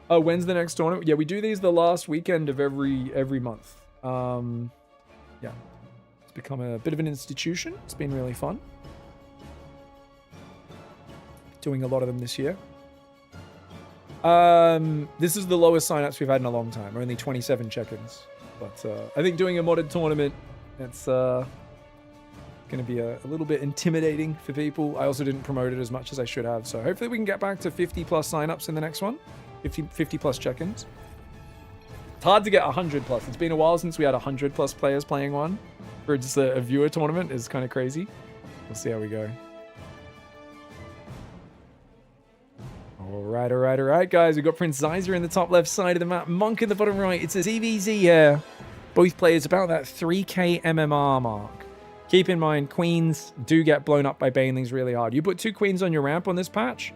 Oh, when's the next tournament? Yeah, we do these the last weekend of every month. Yeah, it's become a bit of an institution. It's been really fun. Doing a lot of them this year. This is the lowest signups we've had in a long time. Only 27 check-ins. But I think doing a modded tournament, it's Going to be a little bit intimidating for people. I also didn't promote it as much as I should have. So hopefully we can get back to 50 plus signups in the next one. 50 plus check-ins. It's hard to get 100 plus. It's been a while since we had 100 plus players playing one. For just a viewer tournament is kind of crazy. We'll see how we go. All right, guys. We've got Prince Zyzer in the top left side of the map. Monk in the bottom right. It says EVZ here. Both players about that 3k MMR mark. Keep in mind, queens do get blown up by banelings really hard. You put 2 queens on your ramp on this patch.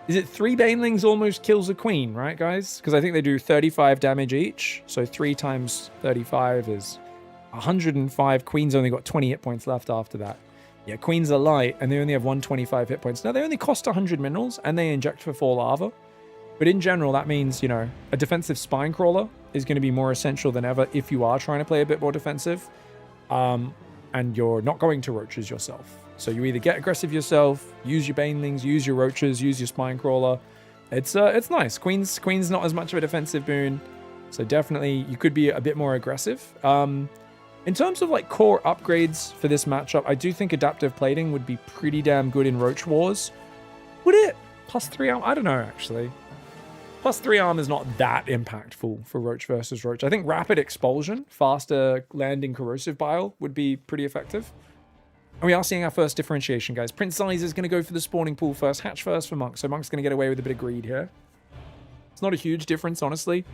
Is it 3 banelings almost kills a queen, right, guys? Because I think they do 35 damage each. So 3 times 35 is 105. Queens only got 20 hit points left after that. Yeah, queens are light, and they only have 125 hit points. Now, they only cost 100 minerals, and they inject for 4 lava. But in general, that means, you know, a defensive spine crawler is going to be more essential than ever if you are trying to play a bit more defensive. And you're not going to roaches yourself. So you either get aggressive yourself, use your banelings, use your roaches, use your spine crawler. It's nice. Queen's not as much of a defensive boon. So definitely you could be a bit more aggressive. In terms of like core upgrades for this matchup, I do think adaptive plating would be pretty damn good in Roach Wars. Would it? Plus 3 arm? I don't know, actually. Plus 3 arm is not that impactful for Roach versus Roach. I think rapid expulsion, faster landing corrosive bile would be pretty effective. And we are seeing our first differentiation, guys. Prince Size is going to go for the spawning pool first. Hatch first for Monk. So Monk's going to get away with a bit of greed here. It's not a huge difference, honestly.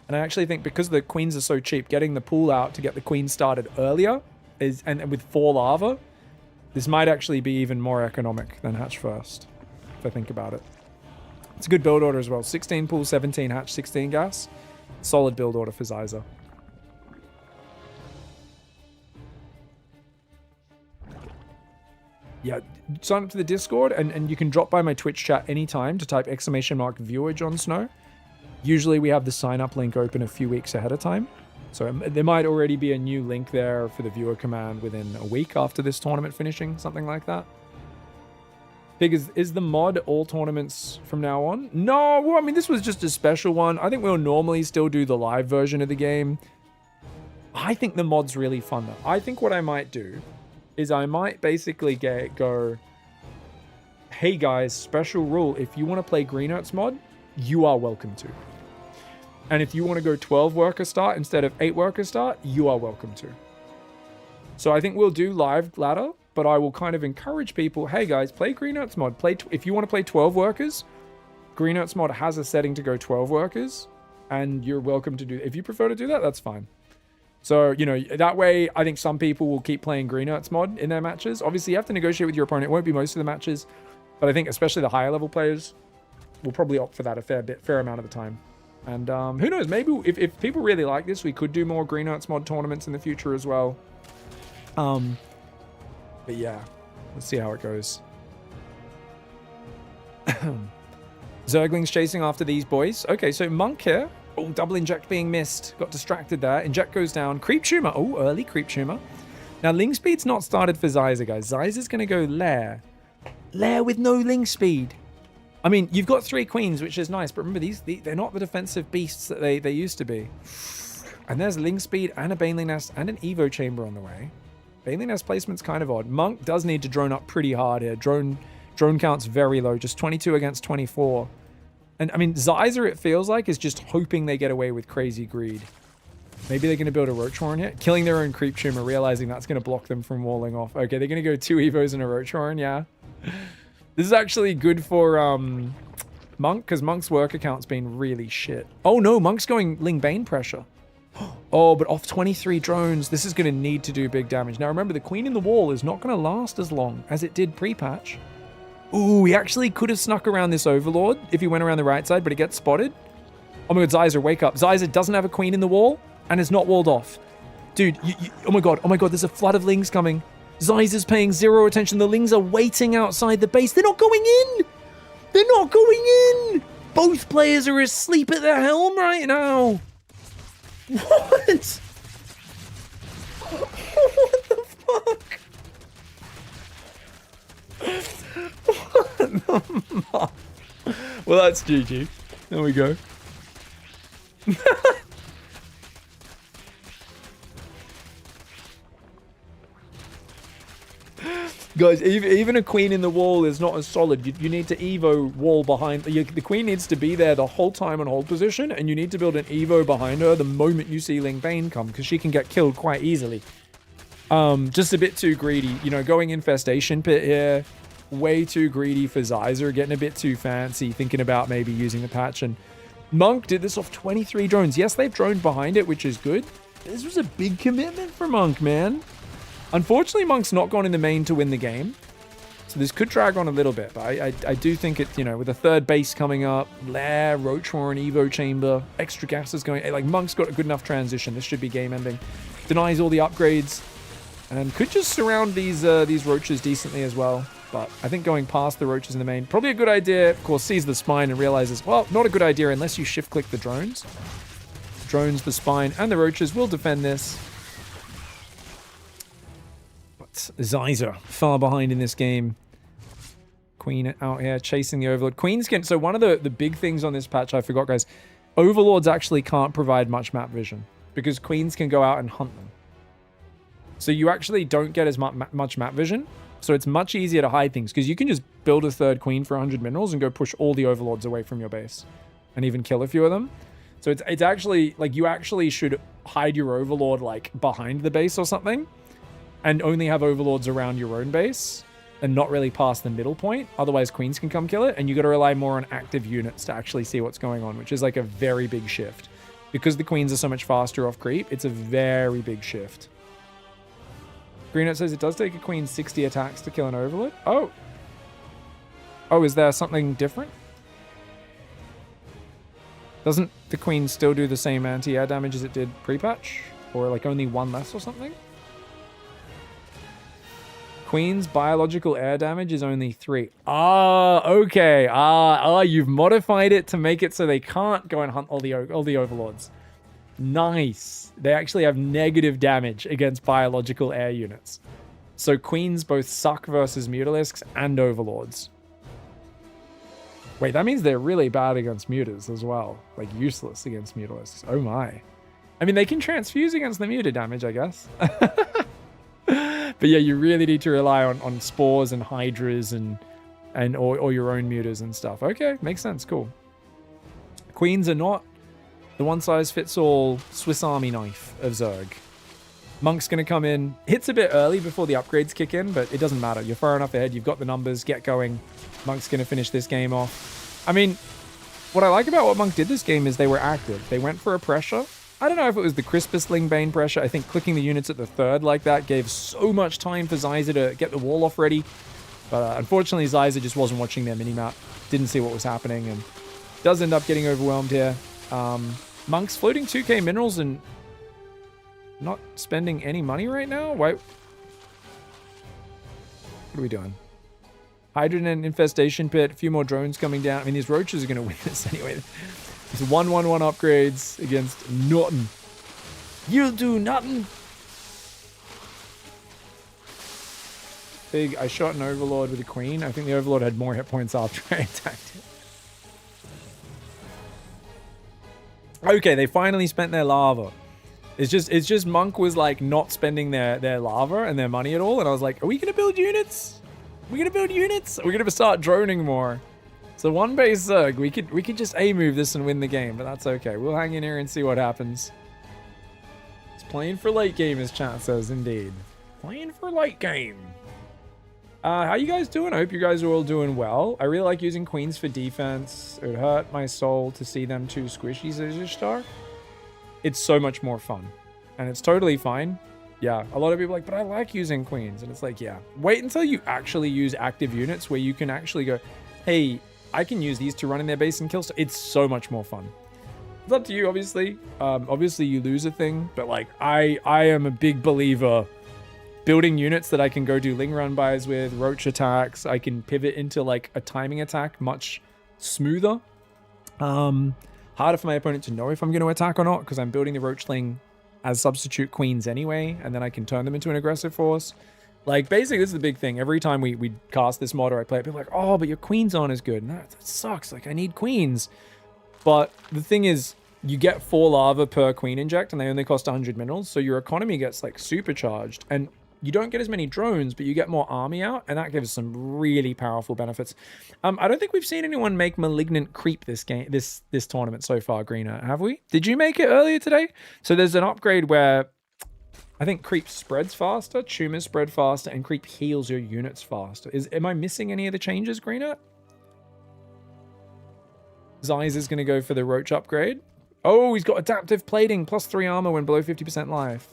And I actually think because the queens are so cheap, getting the pool out to get the queen started earlier is, and with 4 lava, this might actually be even more economic than hatch first, if I think about it. It's a good build order as well. 16 pool, 17 hatch, 16 gas. Solid build order for Zyzer. Yeah, sign up to the Discord, and you can drop by my Twitch chat anytime to type !viewer Jon Snow. Usually we have the sign up link open a few weeks ahead of time. So there might already be a new link there for the viewer command within a week after this tournament finishing, something like that. Big, is the mod all tournaments from now on? No, well, I mean, this was just a special one. I think we'll normally still do the live version of the game. I think the mod's really fun, though. I think what I might do is I might basically go, hey, guys, special rule. If you want to play Green Earth's mod, you are welcome to. And if you want to go 12 worker start instead of 8 worker start, you are welcome to. So I think we'll do live ladder, but I will kind of encourage people, hey guys, play Green Earth's mod. If you want to play 12 workers, Green Earth's mod has a setting to go 12 workers, and you're welcome to do that. If you prefer to do that, that's fine. So, you know, that way, I think some people will keep playing Green Earth's mod in their matches. Obviously, you have to negotiate with your opponent. It won't be most of the matches, but I think especially the higher level players will probably opt for that a fair amount of the time. And who knows, maybe if people really like this, we could do more Green Earth's mod tournaments in the future as well. But yeah, let's see how it goes. Zergling's chasing after these boys. Okay, so Monk here. Oh, double inject being missed. Got distracted there. Inject goes down. Creep tumor. Oh, early creep tumor. Now, Ling speed's not started for Zyzer, guys. Zyzer's going to go Lair. Lair with no Ling speed. I mean, you've got 3 queens, which is nice, but remember, they're not the defensive beasts that they used to be. And there's Ling speed and a Baneling Nest and an Evo chamber on the way. Baneling Nest placement's kind of odd. Monk does need to drone up pretty hard here. Drone count's very low, just 22 against 24. And I mean, Zyzer, it feels like, is just hoping they get away with crazy greed. Maybe they're going to build a Roach Horn here. Killing their own Creep Tumor, realizing that's going to block them from walling off. Okay, they're going to go 2 Evos and a Roach Horn, yeah. This is actually good for Monk, because Monk's work account's been really shit. Oh no, Monk's going Ling Bane pressure. Oh, but off 23 drones, this is going to need to do big damage. Now remember, the Queen in the Wall is not going to last as long as it did pre-patch. Ooh, he actually could have snuck around this Overlord if he went around the right side, but he gets spotted. Oh my god, Zyzer, wake up. Zyzer doesn't have a Queen in the Wall and is not walled off. Dude, oh my god, there's a flood of Lings coming. Zyzer's paying 0 attention. The Lings are waiting outside the base. They're not going in. They're not going in. Both players are asleep at their helm right now. What? What the fuck? What the fuck? Well, that's GG. There we go. Guys, even a queen in the wall is not as solid. You need to evo wall behind. The queen needs to be there the whole time in hold position, and you need to build an evo behind her the moment you see Ling Bane come, because she can get killed quite easily. Just a bit too greedy. You know, going infestation pit here, way too greedy for Zyzer, getting a bit too fancy, thinking about maybe using the patch. And Monk did this off 23 drones. Yes, they've droned behind it, which is good. This was a big commitment for Monk, man. Unfortunately, Monk's not gone in the main to win the game. So this could drag on a little bit. But I do think it, you know, with a third base coming up, Lair, Roach Warren, Evo Chamber, extra gases going, like Monk's got a good enough transition. This should be game ending. Denies all the upgrades. And could just surround these Roaches decently as well. But I think going past the Roaches in the main, probably a good idea. Of course, sees the spine and realizes, well, not a good idea unless you shift click the drones. Drones, the spine, and the Roaches will defend this. Zyzer far behind in this game. Queen out here chasing the Overlord. Queen's getting... So one of the big things on this patch, I forgot, guys. Overlords actually can't provide much map vision because Queens can go out and hunt them. So you actually don't get as much map vision. So it's much easier to hide things because you can just build a third Queen for 100 minerals and go push all the Overlords away from your base and even kill a few of them. So it's actually... Like, you actually should hide your Overlord, like, behind the base or something. And only have Overlords around your own base and not really past the middle point. Otherwise, Queens can come kill it. And you got to rely more on active units to actually see what's going on, which is like a very big shift. Because the Queens are so much faster off creep, it's a very big shift. Greenet says it does take a Queen 60 attacks to kill an Overlord. Oh. Oh, is there something different? Doesn't the Queen still do the same anti-air damage as it did pre-patch? Or like only one less or something? Queen's biological air damage is only 3. Ah, okay. You've modified it to make it so they can't go and hunt all the Overlords. Nice. They actually have negative damage against biological air units. So Queens both suck versus Mutalisks and Overlords. Wait, that means they're really bad against Mutas as well. Like useless against Mutalisks. Oh my. I mean, they can transfuse against the Muta damage, I guess. But yeah, you really need to rely on spores and hydras or your own mutas and stuff. Okay, makes sense. Cool. Queens are not the one-size-fits-all Swiss Army knife of Zerg. Monk's going to come in. Hits a bit early before the upgrades kick in, but it doesn't matter. You're far enough ahead. You've got the numbers. Get going. Monk's going to finish this game off. I mean, what I like about what Monk did this game is they were active. They went for a pressure. I don't know if it was the crispest Ling Bane pressure. I think clicking the units at the third like that gave so much time for Zyzer to get the wall off ready. But unfortunately, Zyzer just wasn't watching their minimap. Didn't see what was happening and does end up getting overwhelmed here. Monk's floating 2k minerals and not spending any money right now? Why? What are we doing? Hydrogen and infestation pit. A few more drones coming down. I mean, these Roaches are going to win this anyway. It's 1-1-1 upgrades against nothing. You'll do nothing. Big, I shot an Overlord with a Queen. I think the Overlord had more hit points after I attacked it. Okay, they finally spent their lava. It's just Monk was like not spending their lava and their money at all. And I was like, are we going to build units? Are we going to build units? Are we going to start droning more? So one base Zerg, we could just A-move this and win the game, but that's okay. We'll hang in here and see what happens. It's playing for late game, as chat says, indeed. Playing for late game. How you guys doing? I hope you guys are all doing well. I really like using Queens for defense. It would hurt my soul to see them too squishy, Zizishtar. It's so much more fun. And it's totally fine. Yeah, a lot of people are like, but I like using Queens. And it's like, yeah. Wait until you actually use active units where you can actually go, hey, I can use these to run in their base and kill. It's so much more fun. It's up to you, obviously. Obviously, you lose a thing, but like I am a big believer building units that I can go do Ling run bys with, Roach attacks. I can pivot into like a timing attack much smoother. Harder for my opponent to know if I'm going to attack or not because I'm building the Roach Ling as substitute Queens anyway, and then I can turn them into an aggressive force. Like, basically, this is the big thing. Every time we cast this mod or I play it, people are like, oh, but your Queens aren't as good. No, that sucks. Like, I need Queens. But the thing is, you get 4 lava per Queen inject, and they only cost 100 minerals, so your economy gets, like, supercharged. And you don't get as many drones, but you get more army out, and that gives some really powerful benefits. I don't think we've seen anyone make Malignant creep this tournament so far, Greener, have we? Did you make it earlier today? So there's an upgrade where I think creep spreads faster, tumors spread faster, and creep heals your units faster. Am I missing any of the changes, Greener? Zeiss is going to go for the Roach upgrade. Oh, he's got adaptive plating, +3 armor when below 50% life.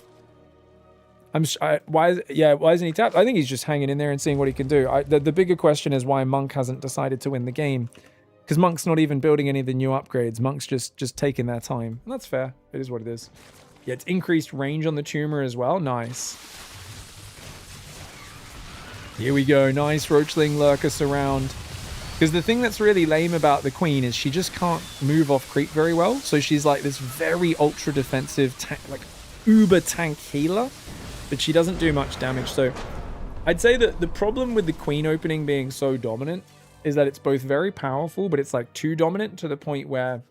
Why isn't he tapped? I think he's just hanging in there and seeing what he can do. The bigger question is why Monk hasn't decided to win the game. Because Monk's not even building any of the new upgrades. Monk's just taking their time. And that's fair. It is what it is. Yeah, it's increased range on the tumor as well. Nice. Here we go. Nice Roachling Lurker surround. Because the thing that's really lame about the Queen is she just can't move off creep very well. So she's like this very ultra defensive, like uber tank healer. But she doesn't do much damage. So I'd say that the problem with the Queen opening being so dominant is that it's both very powerful, but it's like too dominant to the point where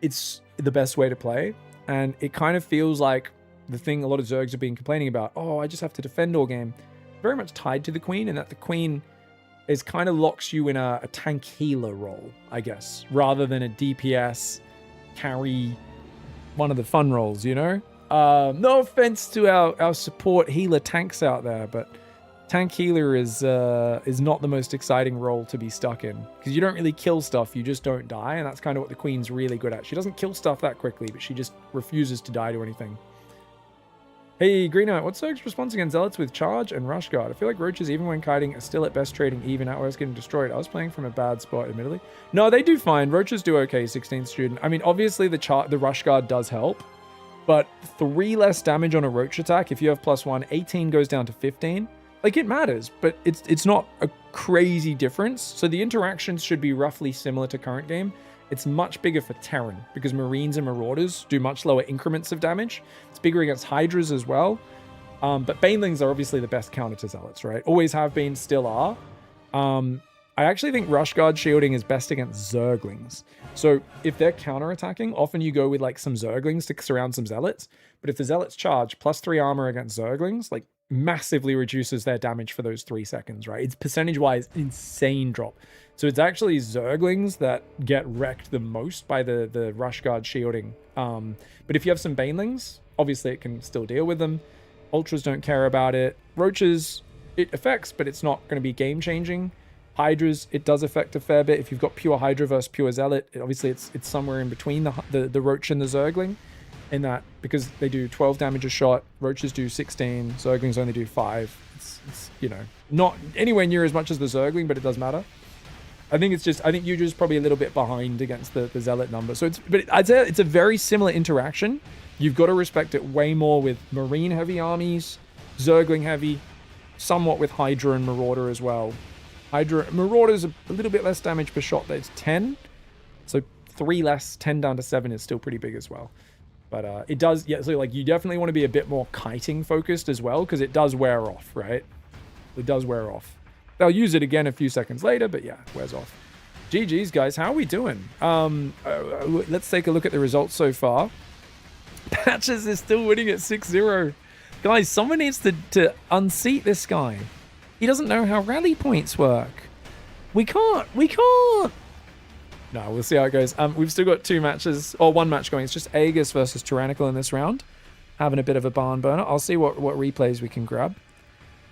it's the best way to play. And it kind of feels like the thing a lot of Zergs have been complaining about. Oh, I just have to defend all game. Very much tied to the Queen, and that the Queen is kind of locks you in a tank healer role, I guess, rather than a DPS carry, one of the fun roles, you know? No offense to our support healer tanks out there, but tank healer is not the most exciting role to be stuck in, because you don't really kill stuff, you just don't die, and that's kind of what the Queen's really good at. She doesn't kill stuff that quickly, but she just refuses to die to anything. Hey, Green Knight, what's Zerg's response against Zealots with Charge and Rush Guard? I feel like Roaches, even when kiting, are still at best trading even out where it's getting destroyed. I was playing from a bad spot, admittedly. No, they do fine. Roaches do okay, 16th student. I mean, obviously the Rush Guard does help, but 3 less damage on a Roach attack, if you have +1, 18 goes down to 15. Like, it matters, but it's not a crazy difference. So the interactions should be roughly similar to current game. It's much bigger for Terran, because Marines and Marauders do much lower increments of damage. It's bigger against Hydras as well. But Banelings are obviously the best counter to Zealots, right? Always have been, still are. I actually think Rush Guard shielding is best against Zerglings. So if they're counterattacking, often you go with like some Zerglings to surround some Zealots. But if the Zealots charge, +3 armor against Zerglings, like massively reduces their damage for those 3 seconds, right? It's percentage-wise insane drop. So it's actually Zerglings that get wrecked the most by the Rush Guard shielding. But if you have some Banelings, obviously it can still deal with them. Ultras don't care about it. Roaches, it affects, but it's not going to be game-changing. Hydras, it does affect a fair bit. If you've got pure Hydra versus pure Zealot, obviously it's somewhere in between the Roach and the Zergling. In that, because they do 12 damage a shot, Roaches do 16, Zerglings only do 5. It's you know, not anywhere near as much as the Zergling, but it does matter. I think Yudra's probably a little bit behind against the Zealot number. So I'd say it's a very similar interaction. You've got to respect it way more with Marine heavy armies, Zergling heavy, somewhat with Hydra and Marauder as well. Marauder's a little bit less damage per shot. That's 10. So 3 less, 10 down to 7 is still pretty big as well. But it does, yeah, so like you definitely want to be a bit more kiting focused as well, because it does wear off, right? It does wear off. They'll use it again a few seconds later, but yeah, wears off. GG's, guys. How are we doing? Let's take a look at the results so far. Patches is still winning at 6-0. Guys, someone needs to unseat this guy. He doesn't know how rally points work. We can't. No, we'll see how it goes. We've still got 2 matches, or 1 match going. It's just Aegis versus Tyrannical in this round. Having a bit of a barn burner. I'll see what replays we can grab.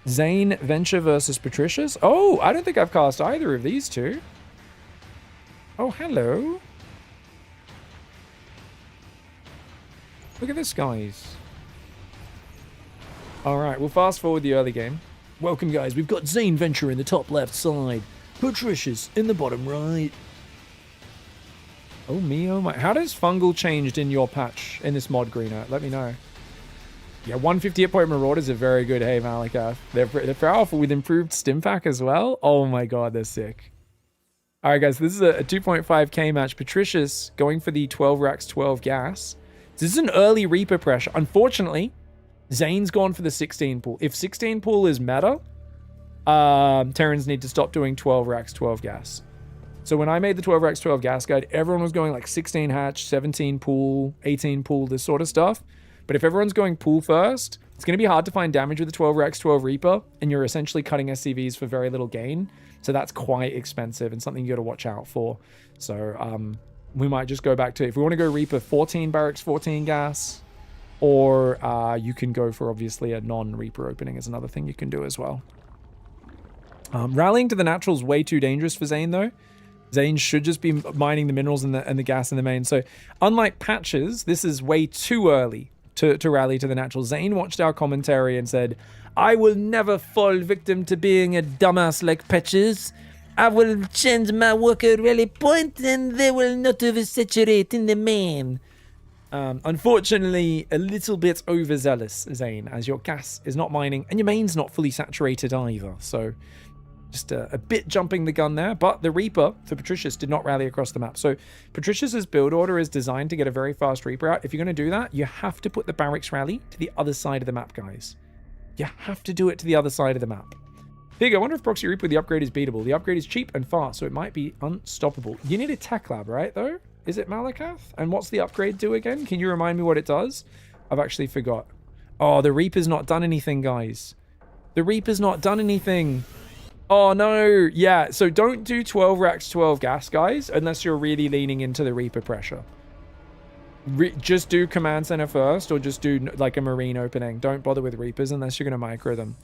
Zane Venture versus Patricia's. Oh, I don't think I've cast either of these 2. Oh, hello. Look at this, guys. All right, we'll fast forward the early game. Welcome, guys. We've got Zane Venture in the top left side. Patricia's in the bottom right. Oh, me, oh my. How does Fungal changed in your patch in this mod, Greener? Let me know. Yeah, 150 hit point Marauders are very good. Hey, Malikath. They're powerful with improved Stimpak as well. Oh my god, they're sick. All right, guys, this is a 2.5k match. Patricia's going for the 12 racks, 12 gas. This is an early Reaper pressure. Unfortunately, Zane's gone for the 16 pool. If 16 pool is meta, Terrans need to stop doing 12 racks, 12 gas. So when I made the 12 racks, 12 gas guide, everyone was going like 16 hatch, 17 pool, 18 pool, this sort of stuff. But if everyone's going pool first, it's going to be hard to find damage with the 12 Rex, 12 Reaper, and you're essentially cutting SCVs for very little gain. So that's quite expensive and something you got to watch out for. So we might just go back to, if we want to go Reaper, 14 barracks, 14 gas, or you can go for obviously a non-Reaper opening is another thing you can do as well. Rallying to the natural is way too dangerous for Zane though. Zane should just be mining the minerals and the gas in the main. So unlike Patches, this is way too early to rally to the natural. Zane watched our commentary and said, I will never fall victim to being a dumbass like Patches. I will change my worker rally point and they will not oversaturate in the main. Unfortunately, a little bit overzealous, Zane, as your gas is not mining and your main's not fully saturated either. So just a bit jumping the gun there, but the Reaper for Patricius did not rally across the map. So Patricius's build order is designed to get a very fast Reaper out. If you're going to do that, you have to put the barracks rally to the other side of the map, guys. You have to do it to the other side of the map. Big, I wonder if Proxy Reaper with the upgrade is beatable. The upgrade is cheap and fast, so it might be unstoppable. You need a tech lab, right, though? Is it Malakath? And what's the upgrade do again? Can you remind me what it does? I've actually forgot. Oh, the Reaper's not done anything, guys. The Reaper's not done anything. Oh, no. Yeah, so don't do 12 racks, 12 gas, guys, unless you're really leaning into the Reaper pressure. Just do Command Center first, or just do like a Marine opening. Don't bother with Reapers unless you're going to micro them.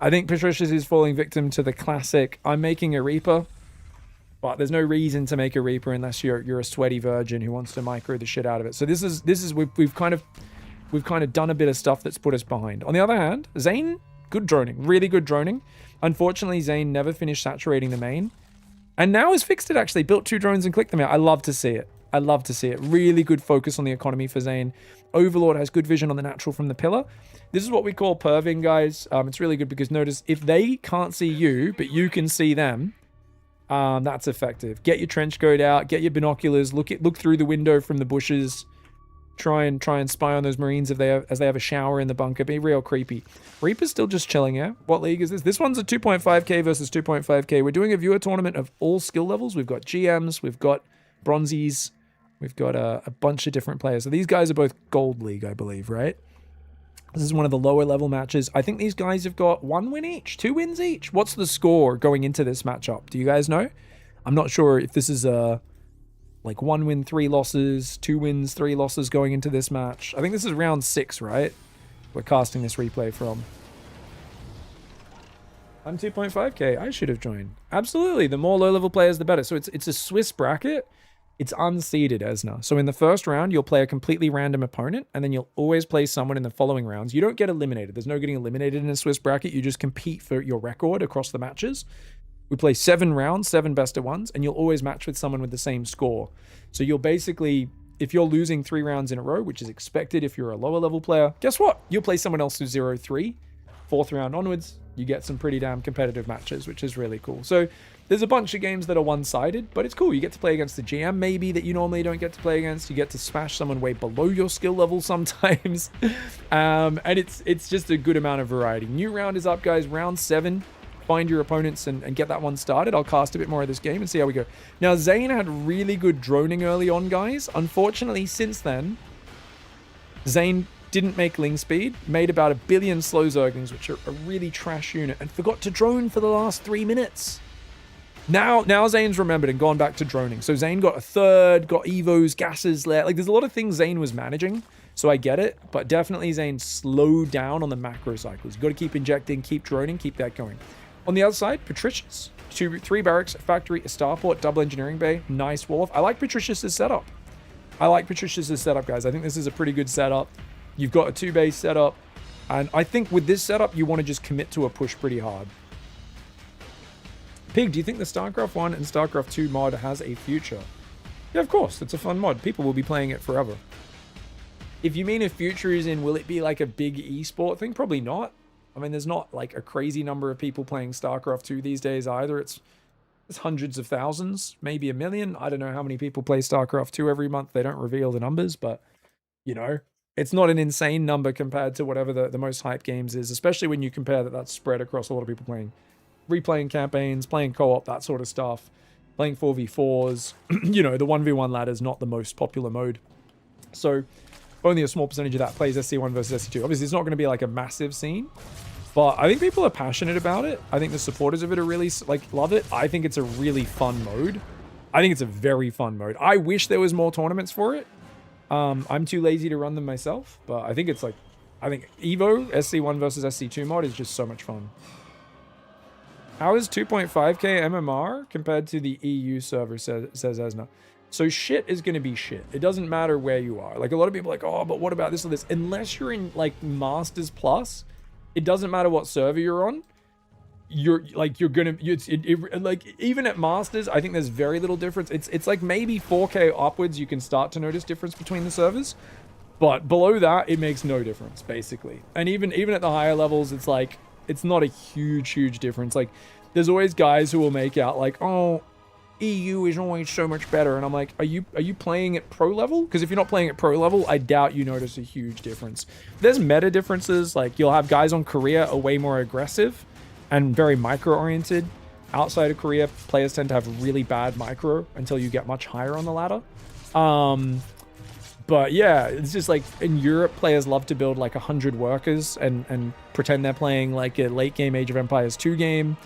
I think Patricius is falling victim to the classic, I'm making a Reaper, but there's no reason to make a Reaper unless you're a sweaty virgin who wants to micro the shit out of it. So this is we've kind of done a bit of stuff that's put us behind. On the other hand, Zane, good droning, really good droning. Unfortunately, Zane never finished saturating the main, and now has fixed it. Actually, built 2 drones and clicked them out. I love to see it. I love to see it. Really good focus on the economy for Zane. Overlord has good vision on the natural from the pillar. This is what we call perving, guys. It's really good because notice if they can't see you, but you can see them, that's effective. Get your trench coat out, get your binoculars, look through the window from the bushes. Try and spy on those Marines as they have a shower in the bunker. Be real creepy. Reaper's still just chilling here. What league is this? This one's a 2.5k versus 2.5k. We're doing a viewer tournament of all skill levels. We've got GMs, we've got bronzies, we've got a bunch of different players. So these guys are both gold league, I believe, right? This is one of the lower level matches. I think these guys have got 1 win each, 2 wins each. What's the score going into this matchup? Do you guys know? I'm not sure if this is like 1 win, 3 losses, 2 wins, 3 losses going into this match. I think this is round 6, right? We're casting this replay from. I'm 2.5k. I should have joined. Absolutely. The more low-level players, the better. So it's a Swiss bracket. It's unseeded, Esna. So in the first round, you'll play a completely random opponent, and then you'll always play someone in the following rounds. You don't get eliminated. There's no getting eliminated in a Swiss bracket. You just compete for your record across the matches. We play 7 rounds, 7 best of ones, and you'll always match with someone with the same score. So you'll basically, if you're losing 3 rounds in a row, which is expected if you're a lower level player, guess what? You'll play someone else who's 0-3. 4th round onwards, you get some pretty damn competitive matches, which is really cool. So there's a bunch of games that are one-sided, but it's cool. You get to play against the GM maybe that you normally don't get to play against. You get to smash someone way below your skill level sometimes. And it's just a good amount of variety. New round is up, guys. Round 7. Find your opponents and get that one started. I'll cast a bit more of this game and see how we go. Now, Zane had really good droning early on, guys. Unfortunately, since then, Zane didn't make Ling speed, made about 1 billion slow zerglings, which are a really trash unit, and forgot to drone for the last 3 minutes. Now Zane's remembered and gone back to droning. So Zane got a 3rd, got evos, gases, like there's a lot of things Zane was managing. So I get it, but definitely Zane slowed down on the macro cycles. You got to keep injecting, keep droning, keep that going. On the other side, Patricius. 3 barracks, a factory, a starport, double engineering bay, nice wall. I like Patricius' setup. Guys. I think this is a pretty good setup. You've got a 2 base setup. And I think with this setup, you want to just commit to a push pretty hard. Pig, do you think the StarCraft 1 and StarCraft 2 mod has a future? Yeah, of course. It's a fun mod. People will be playing it forever. If you mean a future is in, will it be like a big esport thing? Probably not. I mean, there's not like a crazy number of people playing StarCraft 2 these days either. It's hundreds of thousands, maybe 1 million. I don't know how many people play StarCraft 2 every month. They don't reveal the numbers, but, you know, it's not an insane number compared to whatever the most hype games is, especially when you compare that's spread across a lot of people replaying campaigns, playing co-op, that sort of stuff, playing 4v4s. You know, the 1v1 ladder is not the most popular mode. So only a small percentage of that plays SC1 versus SC2. Obviously, it's not going to be like a massive scene, but I think people are passionate about it. I think the supporters of it are really, like, love it. I think it's a really fun mode. I think it's a very fun mode. I wish there was more tournaments for it. I'm too lazy to run them myself, but I think it's like, I think Evo, SC1 versus SC2 mod is just so much fun. How is 2.5k MMR compared to the EU server, says Esna? So shit is going to be shit. It doesn't matter where you are. Like, a lot of people are like, oh, but what about this or this? Unless you're in, like, Masters Plus, it doesn't matter what server you're on. You're gonna, like, even at Masters, I think there's very little difference. It's like maybe 4k upwards, you can start to notice difference between the servers. But below that, it makes no difference, basically. And even at the higher levels, it's like, it's not a huge difference. Like, there's always guys who will make out like, oh, EU is always so much better. And I'm like, are you playing at pro level? Because if you're not playing at pro level, I doubt you notice a huge difference. There's meta differences. Like, you'll have guys on Korea are way more aggressive and very micro-oriented. Outside of Korea, players tend to have really bad micro until you get much higher on the ladder. But yeah, it's just like in Europe, players love to build like 100 workers and pretend they're playing like a late game Age of Empires 2 game.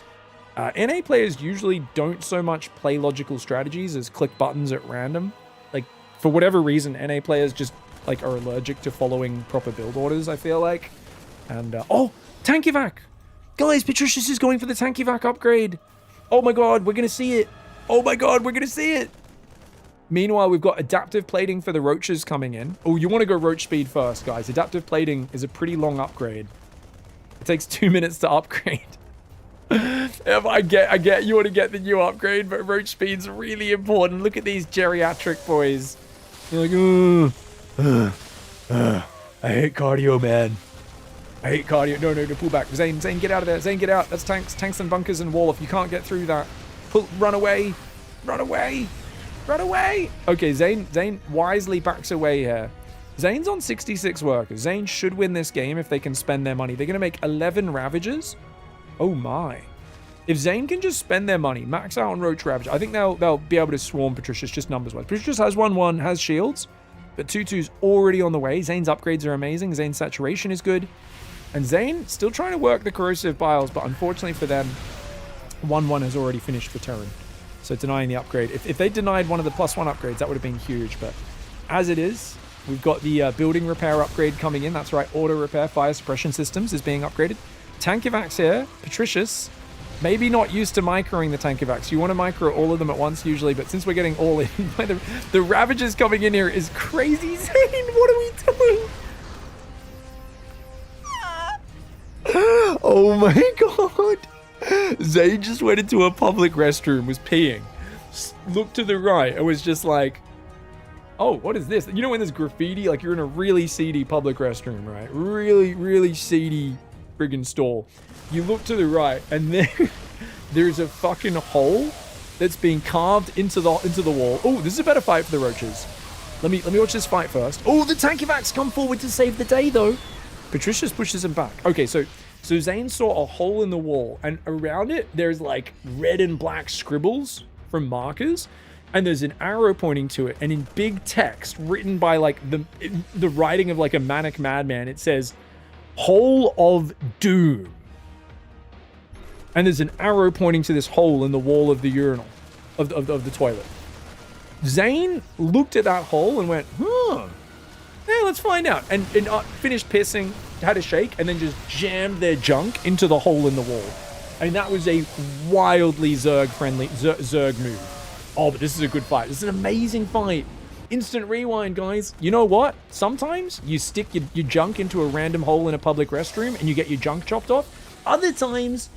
NA players usually don't so much play logical strategies as click buttons at random. Like, for whatever reason, NA players just like are allergic to following proper build orders, I feel like. And oh, tank evac! Guys, Patricius is going for the tank evac upgrade. Oh my god, we're gonna see it. Oh my god, we're gonna see it. Meanwhile, we've got adaptive plating for the roaches coming in. Oh, you want to go roach speed first, guys. Adaptive plating is a pretty long upgrade. It takes 2 minutes to upgrade. I get you want to get the new upgrade, but roach speed's really important. Look at these geriatric boys. You're like, I hate cardio, man. I hate cardio. No, pull back. Zane, get out of there. Zane, get out. That's tanks and bunkers and wall. If you can't get through that, run away. Run away. Run away. Okay, Zane wisely backs away here. Zane's on 66 workers. Zane should win this game if they can spend their money. They're going to make 11 Ravagers. Oh my. If Zane can just spend their money, max out on Roach Ravager, I think they'll be able to swarm Patricius just numbers-wise. Patricius has 1-1, has shields, but 2-2's already on the way. Zane's upgrades are amazing. Zane's saturation is good. And Zane still trying to work the corrosive biles, but unfortunately for them, 1-1 has already finished for Terran. So denying the upgrade. If they denied one of the +1 upgrades, that would have been huge. But as it is, we've got the building repair upgrade coming in. That's right, auto repair fire suppression systems is being upgraded. Tank evacs here. Patricius, maybe not used to microing the tank evacs. You want to micro all of them at once usually, but since we're getting all in, the Ravagers coming in here is crazy. Zane, what are we doing? Oh my god. Zane just went into a public restroom, was peeing, looked to the right, and was just like, oh, what is this? You know when there's graffiti, like you're in a really seedy public restroom, right? Really seedy friggin' stall. You look to the right, and then there's a fucking hole that's being carved into the wall. Oh, this is a better fight for the roaches. Let me watch this fight first. Oh, the tank evacs come forward to save the day, though. Patricius pushes him back. Okay, so Zane saw a hole in the wall, and around it, there's like red and black scribbles from markers, and there's an arrow pointing to it, and in big text, written by like the writing of like a manic madman, it says, Hole of Doom. And there's an arrow pointing to this hole in the wall of the urinal, of the toilet. Zane looked at that hole and went, yeah, let's find out. And finished pissing, had a shake, and then just jammed their junk into the hole in the wall. I mean, that was a wildly Zerg-friendly Zerg move. Oh, but this is a good fight. This is an amazing fight. Instant rewind, guys. You know what? Sometimes you stick your junk into a random hole in a public restroom and you get your junk chopped off. Other times,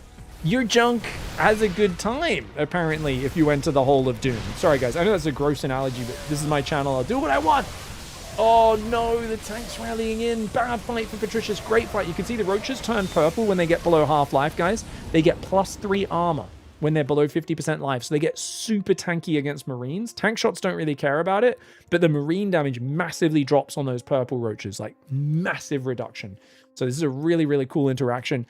your junk has a good time, apparently, if you enter the hole of doom. Sorry, guys. I know that's a gross analogy, but this is my channel. I'll do what I want. Oh, no. The tank's rallying in. Bad fight for Patricius. Great fight. You can see the roaches turn purple when they get below half-life, guys. They get +3 armor when they're below 50% life. So they get super tanky against Marines. Tank shots don't really care about it, but the Marine damage massively drops on those purple roaches, like massive reduction. So this is a really, really cool interaction.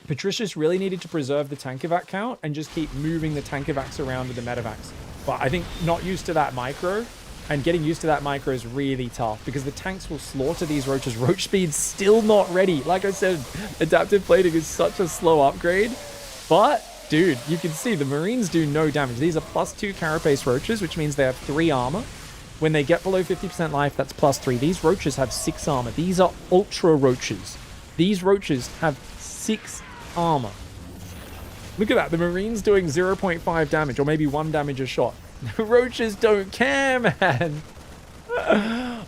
Patricius really needed to preserve the tank evac count and just keep moving the tank evacs around with the medevacs. But I think not used to that micro, And getting used to that micro is really tough because the tanks will slaughter these roaches. Roach speed's still not ready. Like I said, adaptive plating is such a slow upgrade. But, dude, you can see the Marines do no damage. These are +2 carapace roaches, which means they have 3 armor. When they get below 50% life, that's +3. These roaches have 6 armor. These are ultra roaches. These roaches have 6 armor. Look at that. The Marines doing 0.5 damage, or maybe 1 damage a shot. The roaches don't care, man.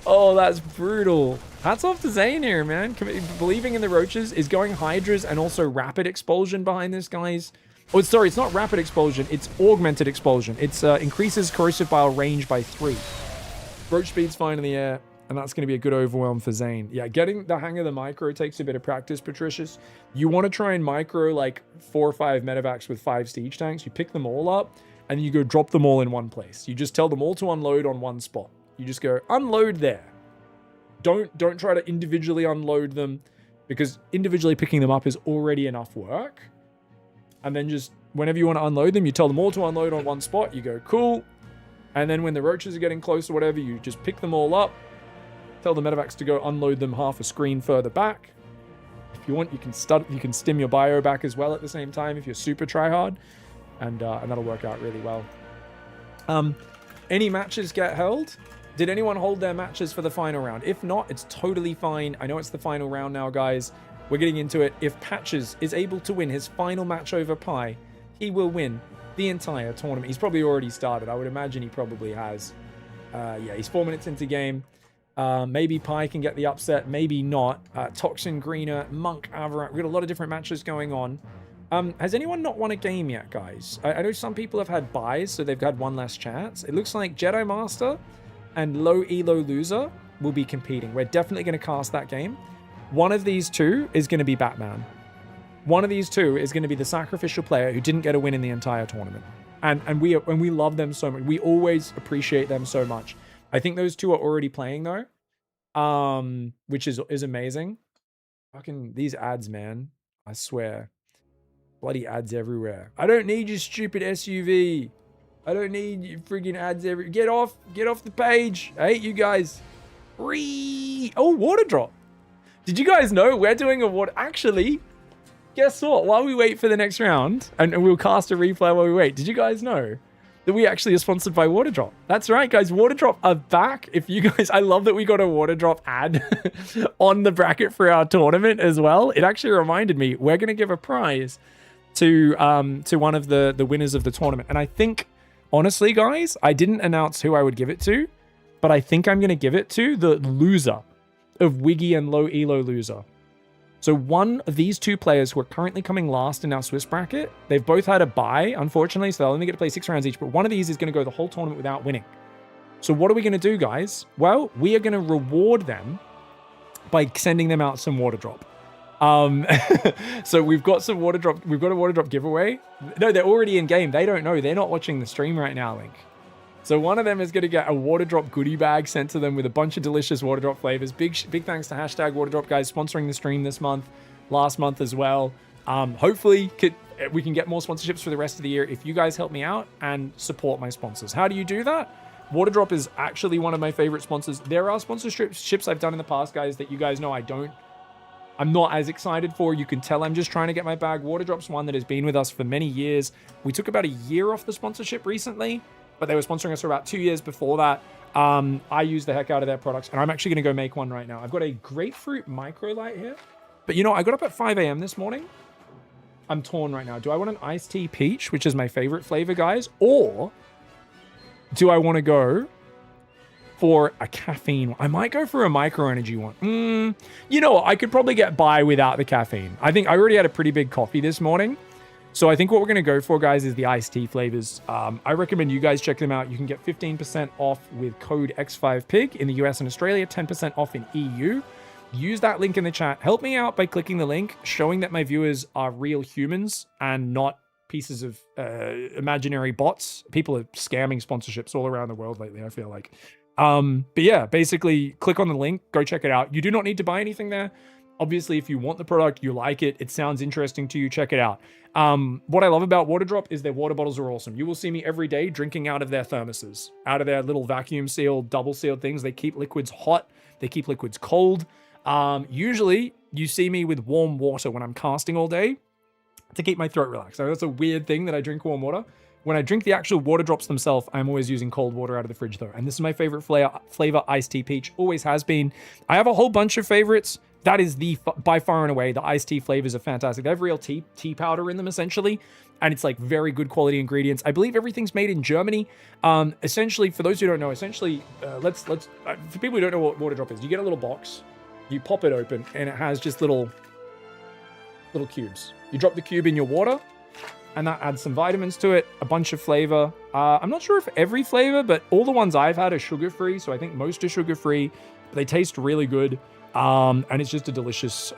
Oh, that's brutal. Hats off to Zane here, man. Believing in the roaches is going Hydras and also rapid expulsion behind this, guys. Oh, sorry, it's not rapid expulsion. It's augmented expulsion. It's increases corrosive bile range by 3. Roach speed's fine in the air, and that's going to be a good overwhelm for Zane. Yeah, getting the hang of the micro takes a bit of practice, Patricius. You want to try and micro like 4 or 5 medevacs with 5 siege tanks. You pick them all up, and you go drop them all in one place. You just tell them all to unload on one spot. You just go, unload there. Don't try to individually unload them, because individually picking them up is already enough work. And then just, whenever you want to unload them, you tell them all to unload on one spot. You go, cool. And then when the roaches are getting close or whatever, you just pick them all up. Tell the medevacs to go unload them half a screen further back. If you want, you can stim your bio back as well at the same time if you're super tryhard. And that'll work out really well. Any matches get held? Did anyone hold their matches for the final round? If not, it's totally fine. I know it's the final round now, guys. We're getting into it. If Patches is able to win his final match over Pi, he will win the entire tournament. He's probably already started. I would imagine he probably has. Yeah, he's 4 minutes into game. Maybe Pi can get the upset, maybe not. Toxin Greener, Monk Avarat. We've got a lot of different matches going on. Has anyone not won a game yet, guys? I know some people have had buys, so they've had one less chance. It looks like Jedi Master and Low Elo Loser will be competing. We're definitely going to cast that game. One of these two is going to be Batman. One of these two is going to be the sacrificial player who didn't get a win in the entire tournament. And we love them so much. We always appreciate them so much. I think those two are already playing though, which is amazing. Fucking these ads, man. I swear. Bloody ads everywhere. I don't need your stupid SUV. I don't need your friggin' ads everywhere. Get off the page. I hate you guys. Oh, water drop. Did you guys know we're doing a water? Actually, guess what? While we wait for the next round, and we'll cast a replay while we wait. Did you guys know that we actually are sponsored by Water Drop? That's right, guys. Water Drop are back. If you guys, I love that we got a Water Drop ad on the bracket for our tournament as well. It actually reminded me we're going to give a prize to one of the winners of the tournament. And I think, honestly, guys, I didn't announce who I would give it to, but I think I'm going to give it to the loser of Wiggy and Low Elo Loser. So one of these two players who are currently coming last in our Swiss bracket, they've both had a bye, unfortunately, so they'll only get to play 6 rounds each, but one of these is going to go the whole tournament without winning. So what are we going to do, guys? Well, we are going to reward them by sending them out some Water Drop. So we've got some Water Drop. We've got a Water Drop giveaway. No, they're already in game. They don't know. They're not watching the stream right now, Link. So one of them is going to get a Water Drop goodie bag sent to them with a bunch of delicious Water Drop flavors. Big thanks to hashtag Water Drop, guys, sponsoring the stream this month, last month as well. Hopefully we can get more sponsorships for the rest of the year if you guys help me out and support my sponsors. How do you do that? Water Drop is actually one of my favorite sponsors. There are sponsorships I've done in the past, guys, that you guys know I'm not as excited for. You can tell I'm just trying to get my bag. Water Drop's one that has been with us for many years. We took about a year off the sponsorship recently, but they were sponsoring us for about 2 years before that. I use the heck out of their products, and I'm actually going to go make one right now. I've got a grapefruit microlight here. But you know, I got up at 5 a.m. this morning. I'm torn right now. Do I want an iced tea peach, which is my favorite flavor, guys? Or do I want to go for a caffeine one? I might go for a micro energy one. You know what? I could probably get by without the caffeine. I think I already had a pretty big coffee this morning. So I think what we're going to go for, guys, is the iced tea flavors. I recommend you guys check them out. You can get 15% off with code X5PIG in the US and Australia, 10% off in EU. Use that link in the chat. Help me out by clicking the link, showing that my viewers are real humans and not pieces of imaginary bots. People are scamming sponsorships all around the world lately, I feel like. But yeah, basically click on the link, go check it out. You do not need to buy anything there. Obviously, if you want the product, you like it, it sounds interesting to you, check it out. What I love about Water Drop is their water bottles are awesome. You will see me every day drinking out of their thermoses, out of their little vacuum sealed, double sealed things. They keep liquids hot, they keep liquids cold. Usually, you see me with warm water when I'm casting all day to keep my throat relaxed. So that's a weird thing that I drink warm water. When I drink the actual water drops themselves, I'm always using cold water out of the fridge though. And this is my favorite flavor, iced tea peach, always has been. I have a whole bunch of favorites. That is by far and away, the iced tea flavors are fantastic. They have real tea powder in them essentially. And it's like very good quality ingredients. I believe everything's made in Germany. Essentially, for those who don't know, essentially, for people who don't know what water drop is, you get a little box, you pop it open, and it has just little cubes. You drop the cube in your water, and that adds some vitamins to it, a bunch of flavor. I'm not sure if every flavor, but all the ones I've had are sugar-free, so I think most are sugar-free. But they taste really good, and it's just a delicious,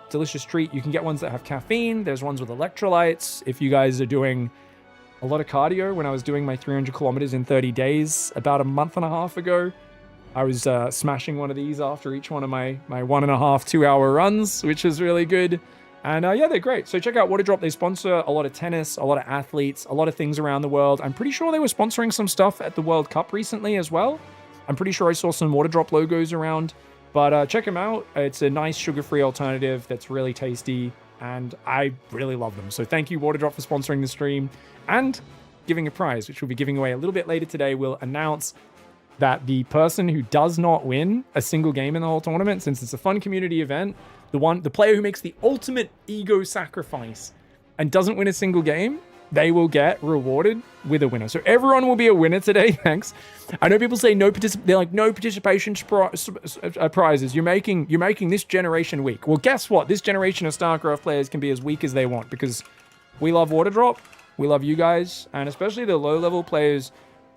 delicious treat. You can get ones that have caffeine. There's ones with electrolytes. If you guys are doing a lot of cardio, when I was doing my 300 kilometers in 30 days about a month and a half ago, I was smashing one of these after each one of my 1.5, 2 hour runs, which was really good. And yeah, they're great. So check out Water Drop. They sponsor a lot of tennis, a lot of athletes, a lot of things around the world. I'm pretty sure they were sponsoring some stuff at the World Cup recently as well. I'm pretty sure I saw some Water Drop logos around. But check them out. It's a nice sugar-free alternative that's really tasty. And I really love them. So thank you, Water Drop, for sponsoring the stream. And giving a prize, which we'll be giving away a little bit later today. We'll announce that the person who does not win a single game in the whole tournament, since it's a fun community event, the player who makes the ultimate ego sacrifice and doesn't win a single game, they will get rewarded with a winner. So everyone will be a winner today. Thanks. I know people say no participation prizes. You're making this generation weak. Well, guess what? This generation of StarCraft players can be as weak as they want because we love Water Drop. We love you guys, and especially the low-level players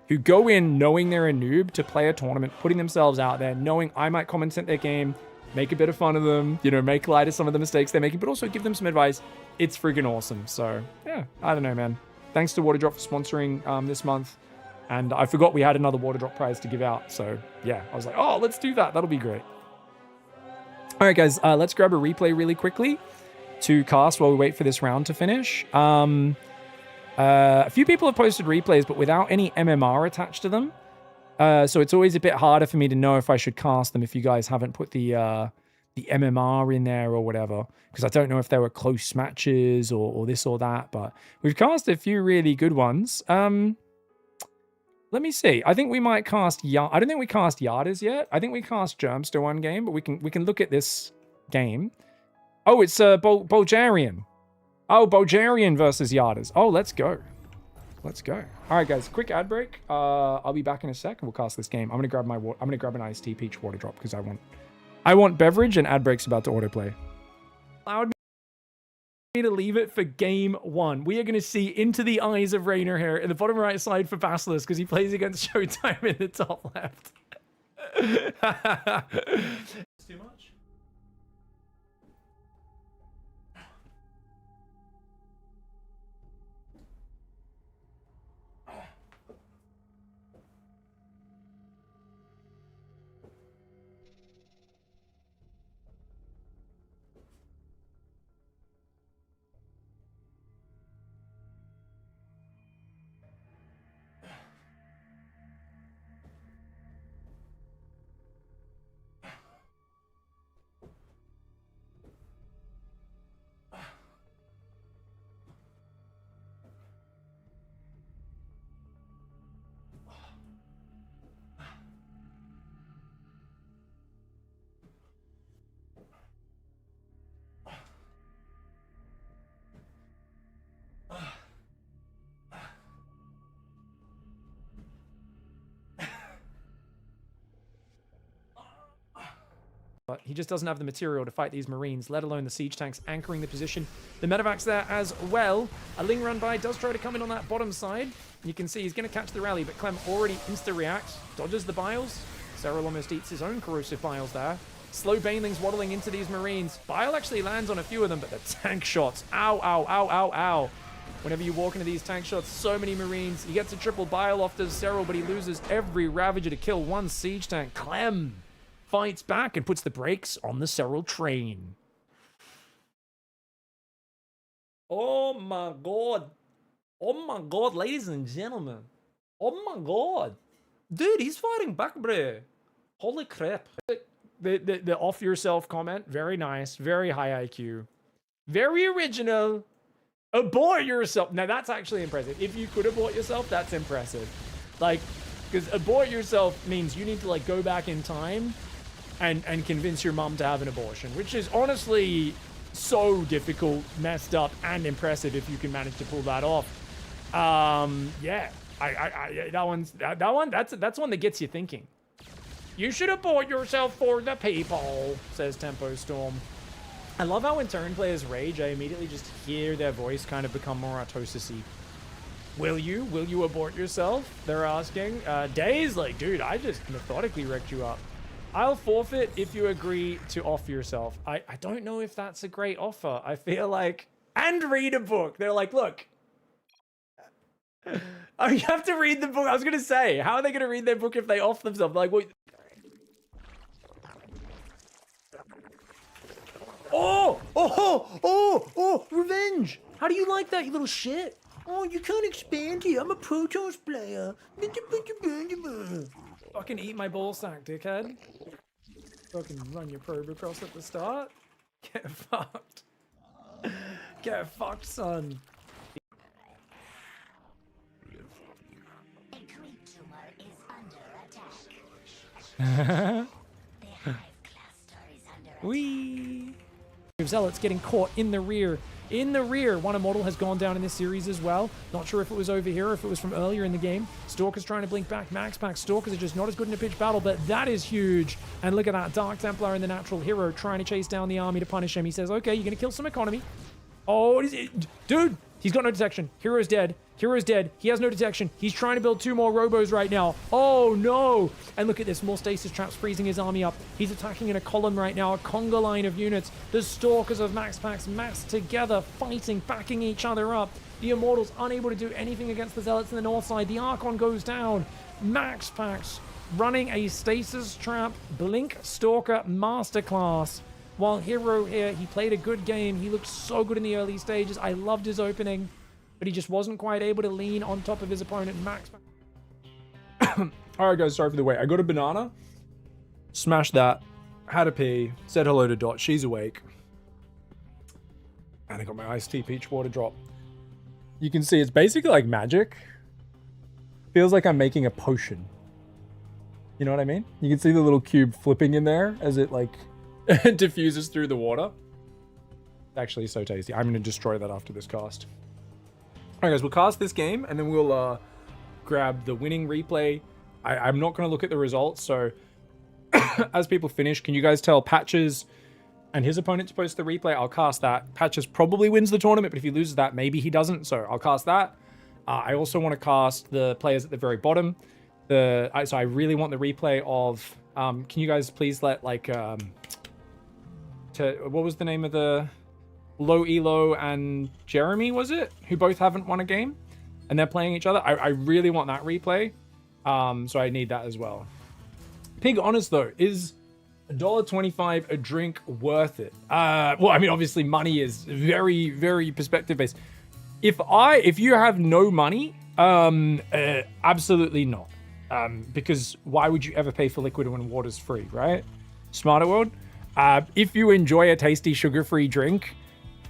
who go in knowing they're a noob to play a tournament, putting themselves out there, knowing I might commentate their game, make a bit of fun of them, make light of some of the mistakes they're making, but also give them some advice. It's freaking awesome. So yeah, I don't know, man. Thanks to Water Drop for sponsoring this month. And I forgot we had another Water Drop prize to give out. So yeah, I was like, oh, let's do that. That'll be great. All right, guys, let's grab a replay really quickly to cast while we wait for this round to finish. A few people have posted replays, but without any MMR attached to them. So it's always a bit harder for me to know if I should cast them if you guys haven't put the MMR in there or whatever, because I don't know if there were close matches or this or that, but we've cast a few really good ones. Let me see. I think we might cast I don't think we cast Yardas yet. I think we cast Germster one game, but we can look at this game. Oh, it's Bulgarian. Oh, Bulgarian versus Yardas. Oh, let's go. Let's go. All right, guys. Quick ad break. I'll be back in a sec, and we'll cast this game. I'm gonna grab an iced tea peach water drop because I want beverage, and ad break's about to autoplay. Allowed me to leave it for game one. We are gonna see into the eyes of Rainer here in the bottom right side for Basilisk because he plays against Showtime in the top left. Too much. But he just doesn't have the material to fight these Marines, let alone the siege tanks anchoring the position. The medevac's there as well. A Ling run by does try to come in on that bottom side. You can see he's going to catch the rally, but Clem already insta-reacts, dodges the biles. Cyril almost eats his own corrosive biles there. Slow banelings waddling into these Marines. Bile actually lands on a few of them, but the tank shots. Ow, ow, ow, ow, ow. Whenever you walk into these tank shots, so many Marines. He gets a triple bile off to Cyril, but he loses every Ravager to kill one siege tank. Clem fights back and puts the brakes on the Serral train. Oh my god. Oh my god, ladies and gentlemen. Oh my god. Dude, he's fighting back, bro. Holy crap. The off yourself comment, very nice, very high IQ. Very original. Abort yourself. Now that's actually impressive. If you could abort yourself, that's impressive. Like, because abort yourself means you need to like go back in time and convince your mom to have an abortion, which is honestly so difficult, messed up, and impressive if you can manage to pull that off. Yeah, that's one that gets you thinking. You should abort yourself for the people, says Tempo Storm. I love how when turn players rage, I immediately just hear their voice kind of become more autosis-y. Will you abort yourself? They're asking. Days like, dude, I just methodically wrecked you up. I'll forfeit if you agree to off yourself. I don't know if that's a great offer. I feel like, and read a book. They're like, look. Oh, you have to read the book. I was going to say, how are they going to read their book if they off themselves? Like, what? Oh, revenge. How do you like that, you little shit? Oh, you can't expand here. I'm a Protoss player. Fucking eat my ball sack, dickhead. Fucking run your probe across at the start. Get fucked. Get fucked, son. A creep tumor is under attack. The hive cluster is under attack. Whee! Zealots getting caught in the rear. In the rear, one Immortal has gone down in this series as well. Not sure if it was over here or if it was from earlier in the game. Stalker's trying to blink back. Max Pack Stalkers are just not as good in a pitch battle, but that is huge. And look at that. Dark Templar and the Natural Hero trying to chase down the army to punish him. He says, okay, you're going to kill some economy. Oh, dude, he's got no detection. Hero's dead. Hero's dead. He has no detection. He's trying to build 2 more robos right now. Oh, no. And look at this. More stasis traps freezing his army up. He's attacking in a column right now. A conga line of units. The Stalkers of Max Pax massed together, fighting, backing each other up. The Immortals unable to do anything against the Zealots in the north side. The Archon goes down. Max Pax running a stasis trap Blink Stalker masterclass. While Hero here, he played a good game. He looked so good in the early stages. I loved his opening, but he just wasn't quite able to lean on top of his opponent, Max. Alright guys, sorry for the wait. I got a banana, smashed that, had a pee, said hello to Dot, she's awake. And I got my iced tea peach water drop. You can see it's basically like magic. Feels like I'm making a potion. You know what I mean? You can see the little cube flipping in there as it like diffuses through the water. It's actually so tasty. I'm going to destroy that after this cast. Alright guys, we'll cast this game and then we'll grab the winning replay. I'm not going to look at the results, so as people finish, can you guys tell Patches and his opponent to post the replay? I'll cast that. Patches probably wins the tournament, but if he loses that, maybe he doesn't, so I'll cast that. I also want to cast the players at the very bottom. So I really want the replay of... can you guys please let, like... what was the name of the... Low Elo and Jeremy, was it? Who both haven't won a game? And they're playing each other. I really want that replay. So I need that as well. Pig Honest, though, is $1.25 a drink worth it? Well, I mean, obviously money is very, very perspective-based. If you have no money, absolutely not. Because why would you ever pay for liquid when water's free, right? Smarter World. If you enjoy a tasty sugar-free drink,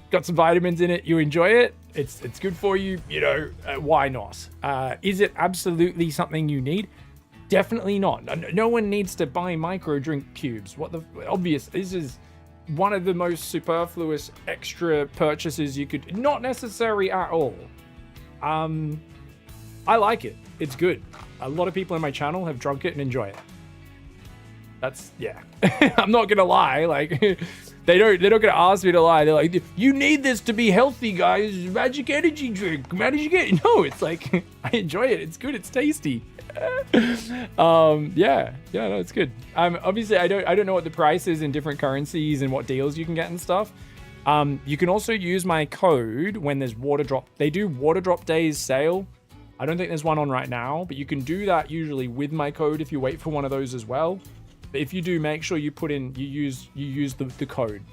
got some vitamins in it, you enjoy it, it's good for you, you know, why not? Is it absolutely something you need? Definitely not. No one needs to buy micro drink cubes. What the obvious, this is one of the most superfluous extra purchases you could, not necessary at all. I like it. It's good. A lot of people in my channel have drunk it and enjoy it. That's, yeah. I'm not gonna lie, like they're not gonna ask me to lie. They're like, you need this to be healthy, guys. Magic energy drink. Manage to get. No, it's like I enjoy it. It's good. It's tasty. Yeah, no, it's good. Obviously I don't know what the price is in different currencies and what deals you can get and stuff. You can also use my code when there's water drop. They do water drop days sale. I don't think there's one on right now, but you can do that usually with my code if you wait for one of those as well. But if you do, make sure you put in, you use the code.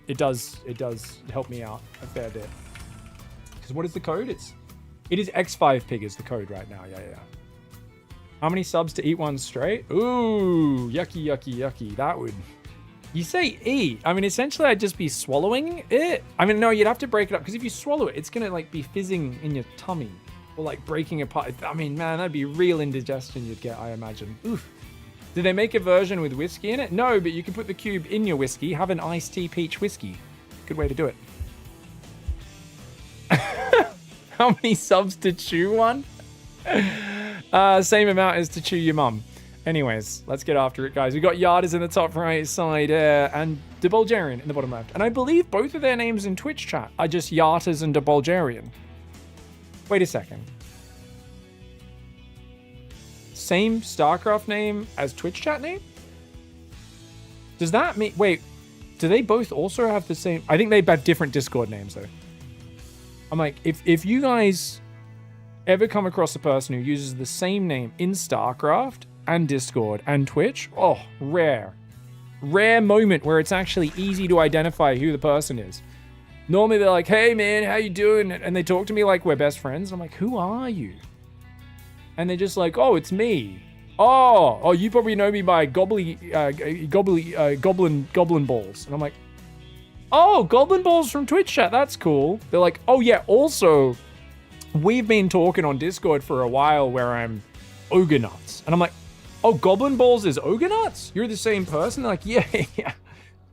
It does help me out a fair bit. Because what is the code? It is X5pig is the code right now. Yeah. How many subs to eat one straight? Ooh, yucky. That would... You say eat. I mean, essentially, I'd just be swallowing it. I mean, no, you'd have to break it up. Because if you swallow it, it's going to, like, be fizzing in your tummy. Or, like, breaking apart. I mean, man, that'd be real indigestion you'd get, I imagine. Oof. Did they make a version with whiskey in it? No, but you can put the cube in your whiskey. Have an iced tea peach whiskey. Good way to do it. How many subs to chew one? Same amount as to chew your mum. Anyways, let's get after it, guys. We got Yarders in the top right side and the Bulgarian in the bottom left. And I believe both of their names in Twitch chat are just Yarters and the Bulgarian. Wait a second. Same StarCraft name as Twitch chat name? Does that mean... Wait, do they both also have the same... I think they have different Discord names, though. I'm like, if you guys ever come across a person who uses the same name in StarCraft and Discord and Twitch, oh, rare moment where it's actually easy to identify who the person is. Normally they're like, hey man, how you doing? And they talk to me like we're best friends. I'm like, who are you? And they're just like, oh, it's me. Oh, you probably know me by goblin balls. And I'm like, oh, Goblin Balls from Twitch chat. That's cool. They're like, oh yeah, also, we've been talking on Discord for a while where I'm Ogre Nuts. And I'm like, oh, Goblin Balls is Ogre Nuts? You're the same person? They're like, yeah.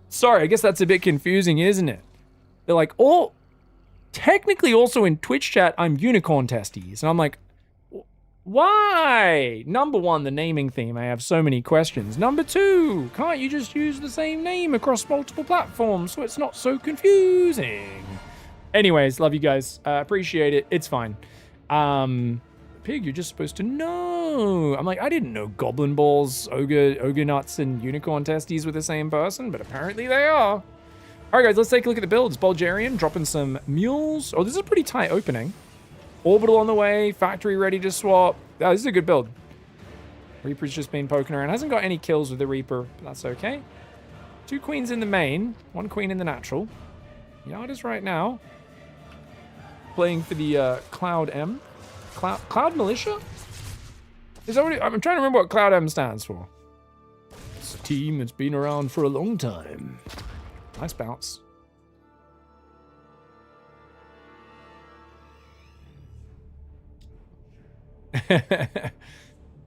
Sorry, I guess that's a bit confusing, isn't it? They're like, oh, technically also in Twitch chat, I'm Unicorn Testes. And I'm like, why? Number one, the naming theme. I have so many questions. Number two, can't you just use the same name across multiple platforms so it's not so confusing? Anyways, love you guys. Appreciate it. It's fine. Pig, you're just supposed to know. I'm like, I didn't know Goblin Balls, Ogre Nuts, and Unicorn Testes were the same person, but apparently they are. All right, guys, let's take a look at the builds. Bulgarian dropping some mules. Oh, this is a pretty tight opening. Orbital on the way, factory ready to swap. Oh, this is a good build. Reaper's just been poking around. Hasn't got any kills with the Reaper, but that's okay. 2 queens in the main, 1 queen in the natural. Yarders right now. Playing for the Cloud M. Cloud Militia? Is that what I'm trying to remember what Cloud M stands for. It's a team that's been around for a long time. Nice bounce.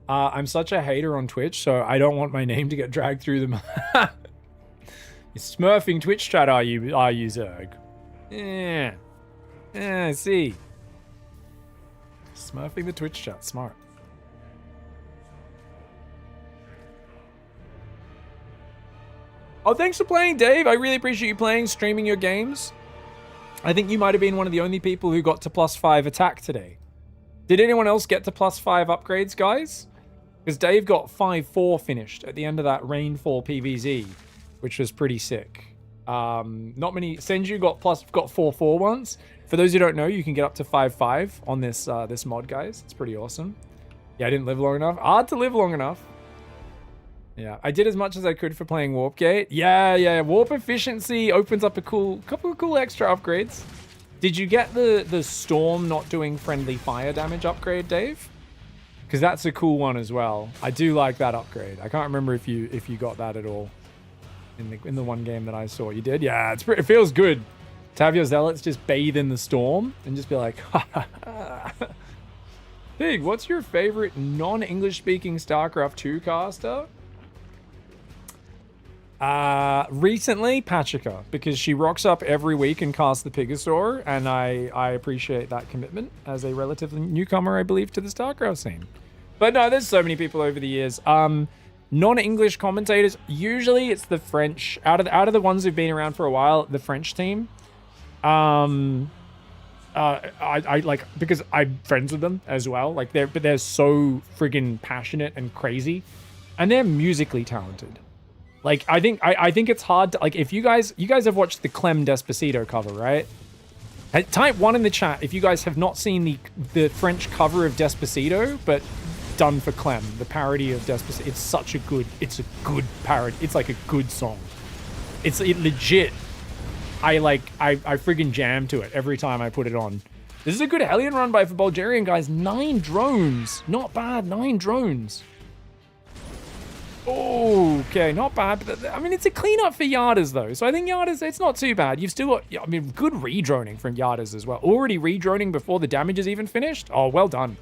I'm such a hater on Twitch, so I don't want my name to get dragged through them. You're smurfing Twitch chat, are you, Zerg? Yeah, I see. Smurfing the Twitch chat, smart. Oh, thanks for playing, Dave. I really appreciate you playing, streaming your games. I think you might have been one of the only people who got to +5 attack today. Did anyone else get to +5 upgrades, guys? Because Dave got 5-4 finished at the end of that Rainfall PVZ, which was pretty sick. Not many. Senju got 4-4 once. For those who don't know, you can get up to 5-5 on this this mod, guys. It's pretty awesome. Yeah, I didn't live long enough. Hard to live long enough. Yeah, I did as much as I could for playing Warp Gate. Yeah. Warp efficiency opens up a couple of cool extra upgrades. Did you get the storm not doing friendly fire damage upgrade, Dave? Because that's a cool one as well. I do like that upgrade. I can't remember if you got that at all in the one game that I saw. You did? Yeah, it feels good to have your zealots just bathe in the storm and just be like, ha ha ha. Pig, what's your favorite non-English speaking StarCraft 2 caster? Recently, Pachika, because she rocks up every week and casts the Pigasaur, and I appreciate that commitment as a relative newcomer, I believe, to the StarCraft scene. But no, there's so many people over the years. Non-English commentators, usually it's the French. Out of the ones who've been around for a while, the French team. I like, because I'm friends with them as well. Like they're so friggin' passionate and crazy, and they're musically talented. Like, I think it's hard to, like, if you guys have watched the Clem Despacito cover, right? Type 1 in the chat if you guys have not seen the French cover of Despacito, but done for Clem, the parody of Despacito. It's a good parody. It's like a good song. It legit. I friggin' jam to it every time I put it on. This is a good Hellion run by for Bulgarian, guys. 9 drones. Not bad, 9 drones. Okay, not bad. But I mean, it's a cleanup for Yardas, though. So I think Yardas, it's not too bad. You've still got, I mean, good redroning from Yardas as well. Already redroning before the damage is even finished. Oh, well done.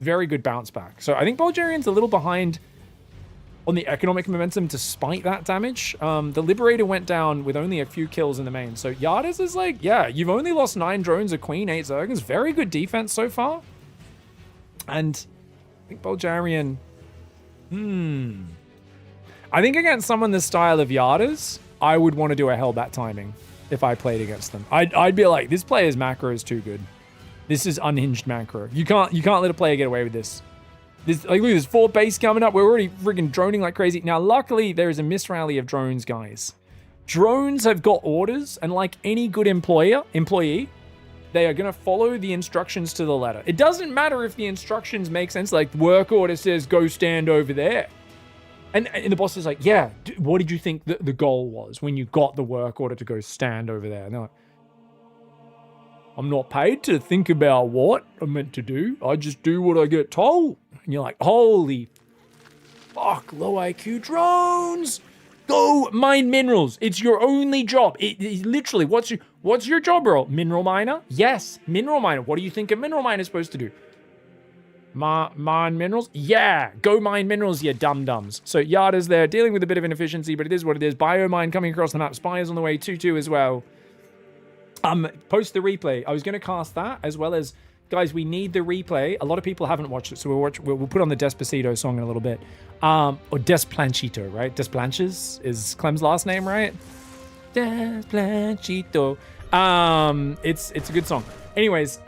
Very good bounce back. So I think Bulgarian's a little behind on the economic momentum despite that damage. The Liberator went down with only a few kills in the main. So Yardas is like, yeah, you've only lost 9 drones, a queen, 8 Zergans. Very good defense so far. And I think Bulgarian... I think against someone the style of Yardas, I would want to do a Hellbat timing if I played against them. I'd be like, this player's macro is too good. This is unhinged macro. You can't let a player get away with this. Like, look, there's 4 base coming up. We're already friggin' droning like crazy. Now, luckily, there is a misrally of drones, guys. Drones have got orders, and like any good employee, they are going to follow the instructions to the letter. It doesn't matter if the instructions make sense. Like, work order says, go stand over there. And the boss is like, yeah, what did you think the goal was when you got the work order to go stand over there? And they're like, I'm not paid to think about what I'm meant to do. I just do what I get told. And you're like, holy fuck, low IQ drones. Go mine minerals. It's your only job. It literally, what's your job role? Mineral miner? Yes, mineral miner. What do you think a mineral miner is supposed to do? Mine minerals? Yeah, go mine minerals, you dum-dums. So Yarda's there, dealing with a bit of inefficiency, but it is what it is. Biomine coming across the map. Spires on the way, 2-2 as well. Post the replay. I was going to cast that, as well as, guys, we need the replay. A lot of people haven't watched it, so we'll put on the Despacito song in a little bit. Or Desplanchito, right? Desplanches is Clem's last name, right? Desplanchito. It's a good song. Anyways,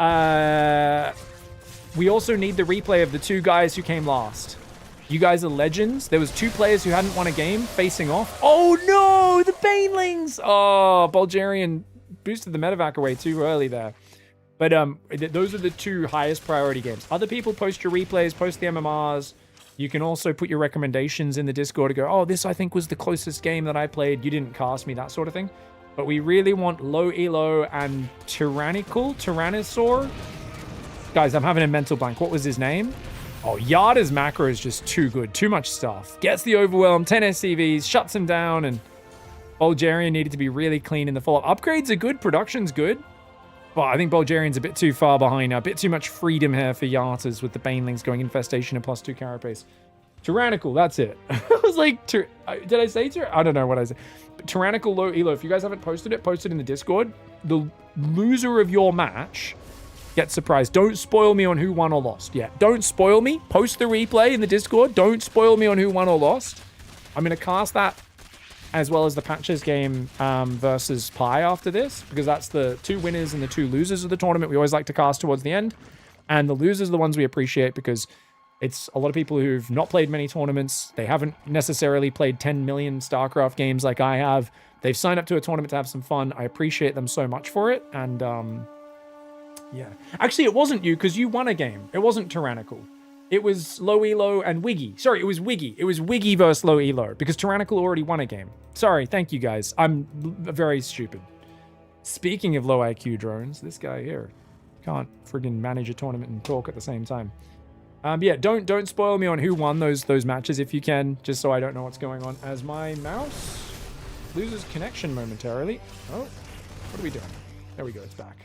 we also need the replay of the 2 guys who came last. You guys are legends. There was 2 players who hadn't won a game facing off. Oh no, the Banelings! Oh, Bulgarian boosted the medevac away too early there. But those are the 2 highest priority games. Other people post your replays, post the MMRs. You can also put your recommendations in the Discord to go, oh, this I think was the closest game that I played. You didn't cast me, that sort of thing. But we really want low elo and Tyrannosaur. Guys, I'm having a mental blank. What was his name? Oh, Yarda's macro is just too good. Too much stuff. Gets the overwhelm, 10 SCVs, shuts him down, and Bulgarian needed to be really clean in the follow-up. Upgrades are good. Production's good. But I think Bulgarian's a bit too far behind now. A bit too much freedom here for Yartas with the Banelings going Infestation and +2 Carapace. Tyrannical, that's it. I was like, did I say I don't know what I said. But Tyrannical low elo. If you guys haven't posted it, post it in the Discord. The loser of your match get surprised. Don't spoil me on who won or lost. Yeah, don't spoil me. Post the replay in the Discord. Don't spoil me on who won or lost. I'm going to cast that as well as the Patches game versus Pi after this, because that's the 2 winners and the 2 losers of the tournament. We always like to cast towards the end. And the losers are the ones we appreciate because it's a lot of people who've not played many tournaments. They haven't necessarily played 10 million StarCraft games like I have. They've signed up to a tournament to have some fun. I appreciate them so much for it. And yeah. Actually, it wasn't you, because you won a game. It wasn't Tyrannical. It was low elo and Wiggy. Sorry, it was Wiggy. It was Wiggy versus low elo, because Tyrannical already won a game. Sorry, thank you guys. I'm very stupid. Speaking of low IQ drones, this guy here can't friggin' manage a tournament and talk at the same time. Yeah, don't spoil me on who won those matches if you can, just so I don't know what's going on. As my mouse loses connection momentarily. Oh, what are we doing? There we go, it's back.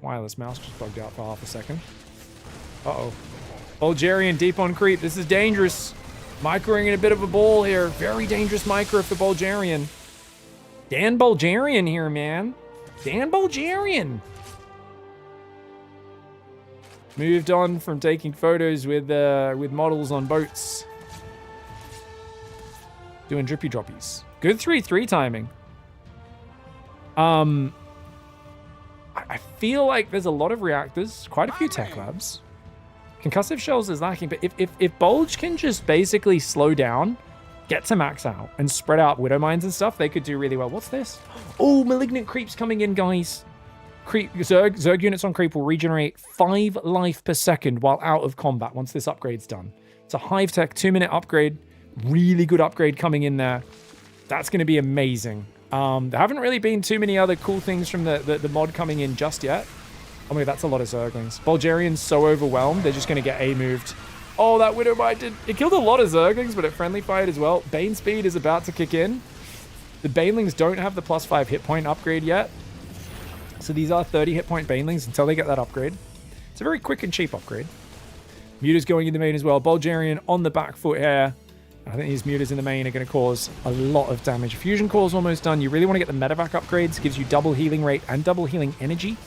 Wireless mouse just bugged out for half a second. Uh-oh. Bulgarian deep on creep. This is dangerous. Microing in a bit of a ball here. Very dangerous micro for Bulgarian. Dan Bulgarian here, man. Dan Bulgarian. Moved on from taking photos with models on boats. Doing drippy droppies. Good 3-3 timing. I feel like there's a lot of reactors, quite a few tech labs. Concussive shells is lacking, but if Bulge can just basically slow down, get to max out, and spread out Widow Mines and stuff, they could do really well. What's this? Oh, Malignant Creeps coming in, guys. Zerg units on creep will regenerate 5 life per second while out of combat once this upgrade's done. It's a Hive Tech 2-minute upgrade. Really good upgrade coming in there. That's going to be amazing. There haven't really been too many other cool things from the mod coming in just yet. Oh my god, that's a lot of Zerglings. Bulgarian's so overwhelmed, they're just going to get A-moved. Oh, that Widowmite it killed a lot of Zerglings, but it friendly fired as well. Bane speed is about to kick in. The Banelings don't have the +5 hit point upgrade yet. So these are 30 hit point Banelings until they get that upgrade. It's a very quick and cheap upgrade. Muters going in the main as well. Bulgarian on the back foot here. I think these Muters in the main are going to cause a lot of damage. Fusion Core's almost done. You really want to get the medevac upgrades. Gives you double healing rate and double healing energy.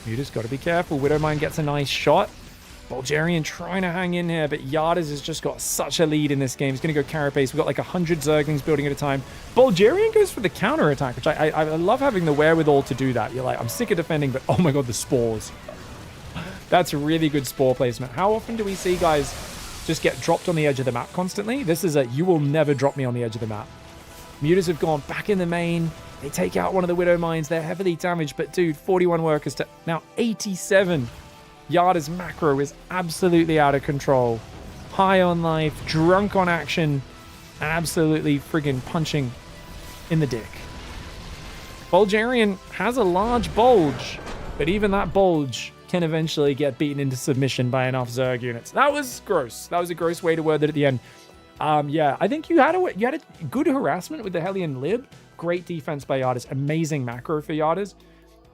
Muters got to be careful. Widowmine gets a nice shot. Bulgarian trying to hang in here, but Yardas has just got such a lead in this game. He's going to go Carapace. We've got like 100 Zerglings building at a time. Bulgarian goes for the counter attack, which I love having the wherewithal to do that. You're like, I'm sick of defending, but oh my god, the spores. That's really good spore placement. How often do we see guys just get dropped on the edge of the map constantly? This is a you will never drop me on the edge of the map. Muters have gone back in the main. They take out one of the Widow Mines. They're heavily damaged, but dude, 41 workers to now 87. Yarda's macro is absolutely out of control. High on life, drunk on action, and absolutely friggin' punching in the dick. Bulgarian has a large bulge, but even that bulge can eventually get beaten into submission by enough Zerg units. That was gross. That was a gross way to word it at the end. Yeah, I think you had a good harassment with the Hellion Lib. Great defense by Yardas. Amazing macro for Yardas.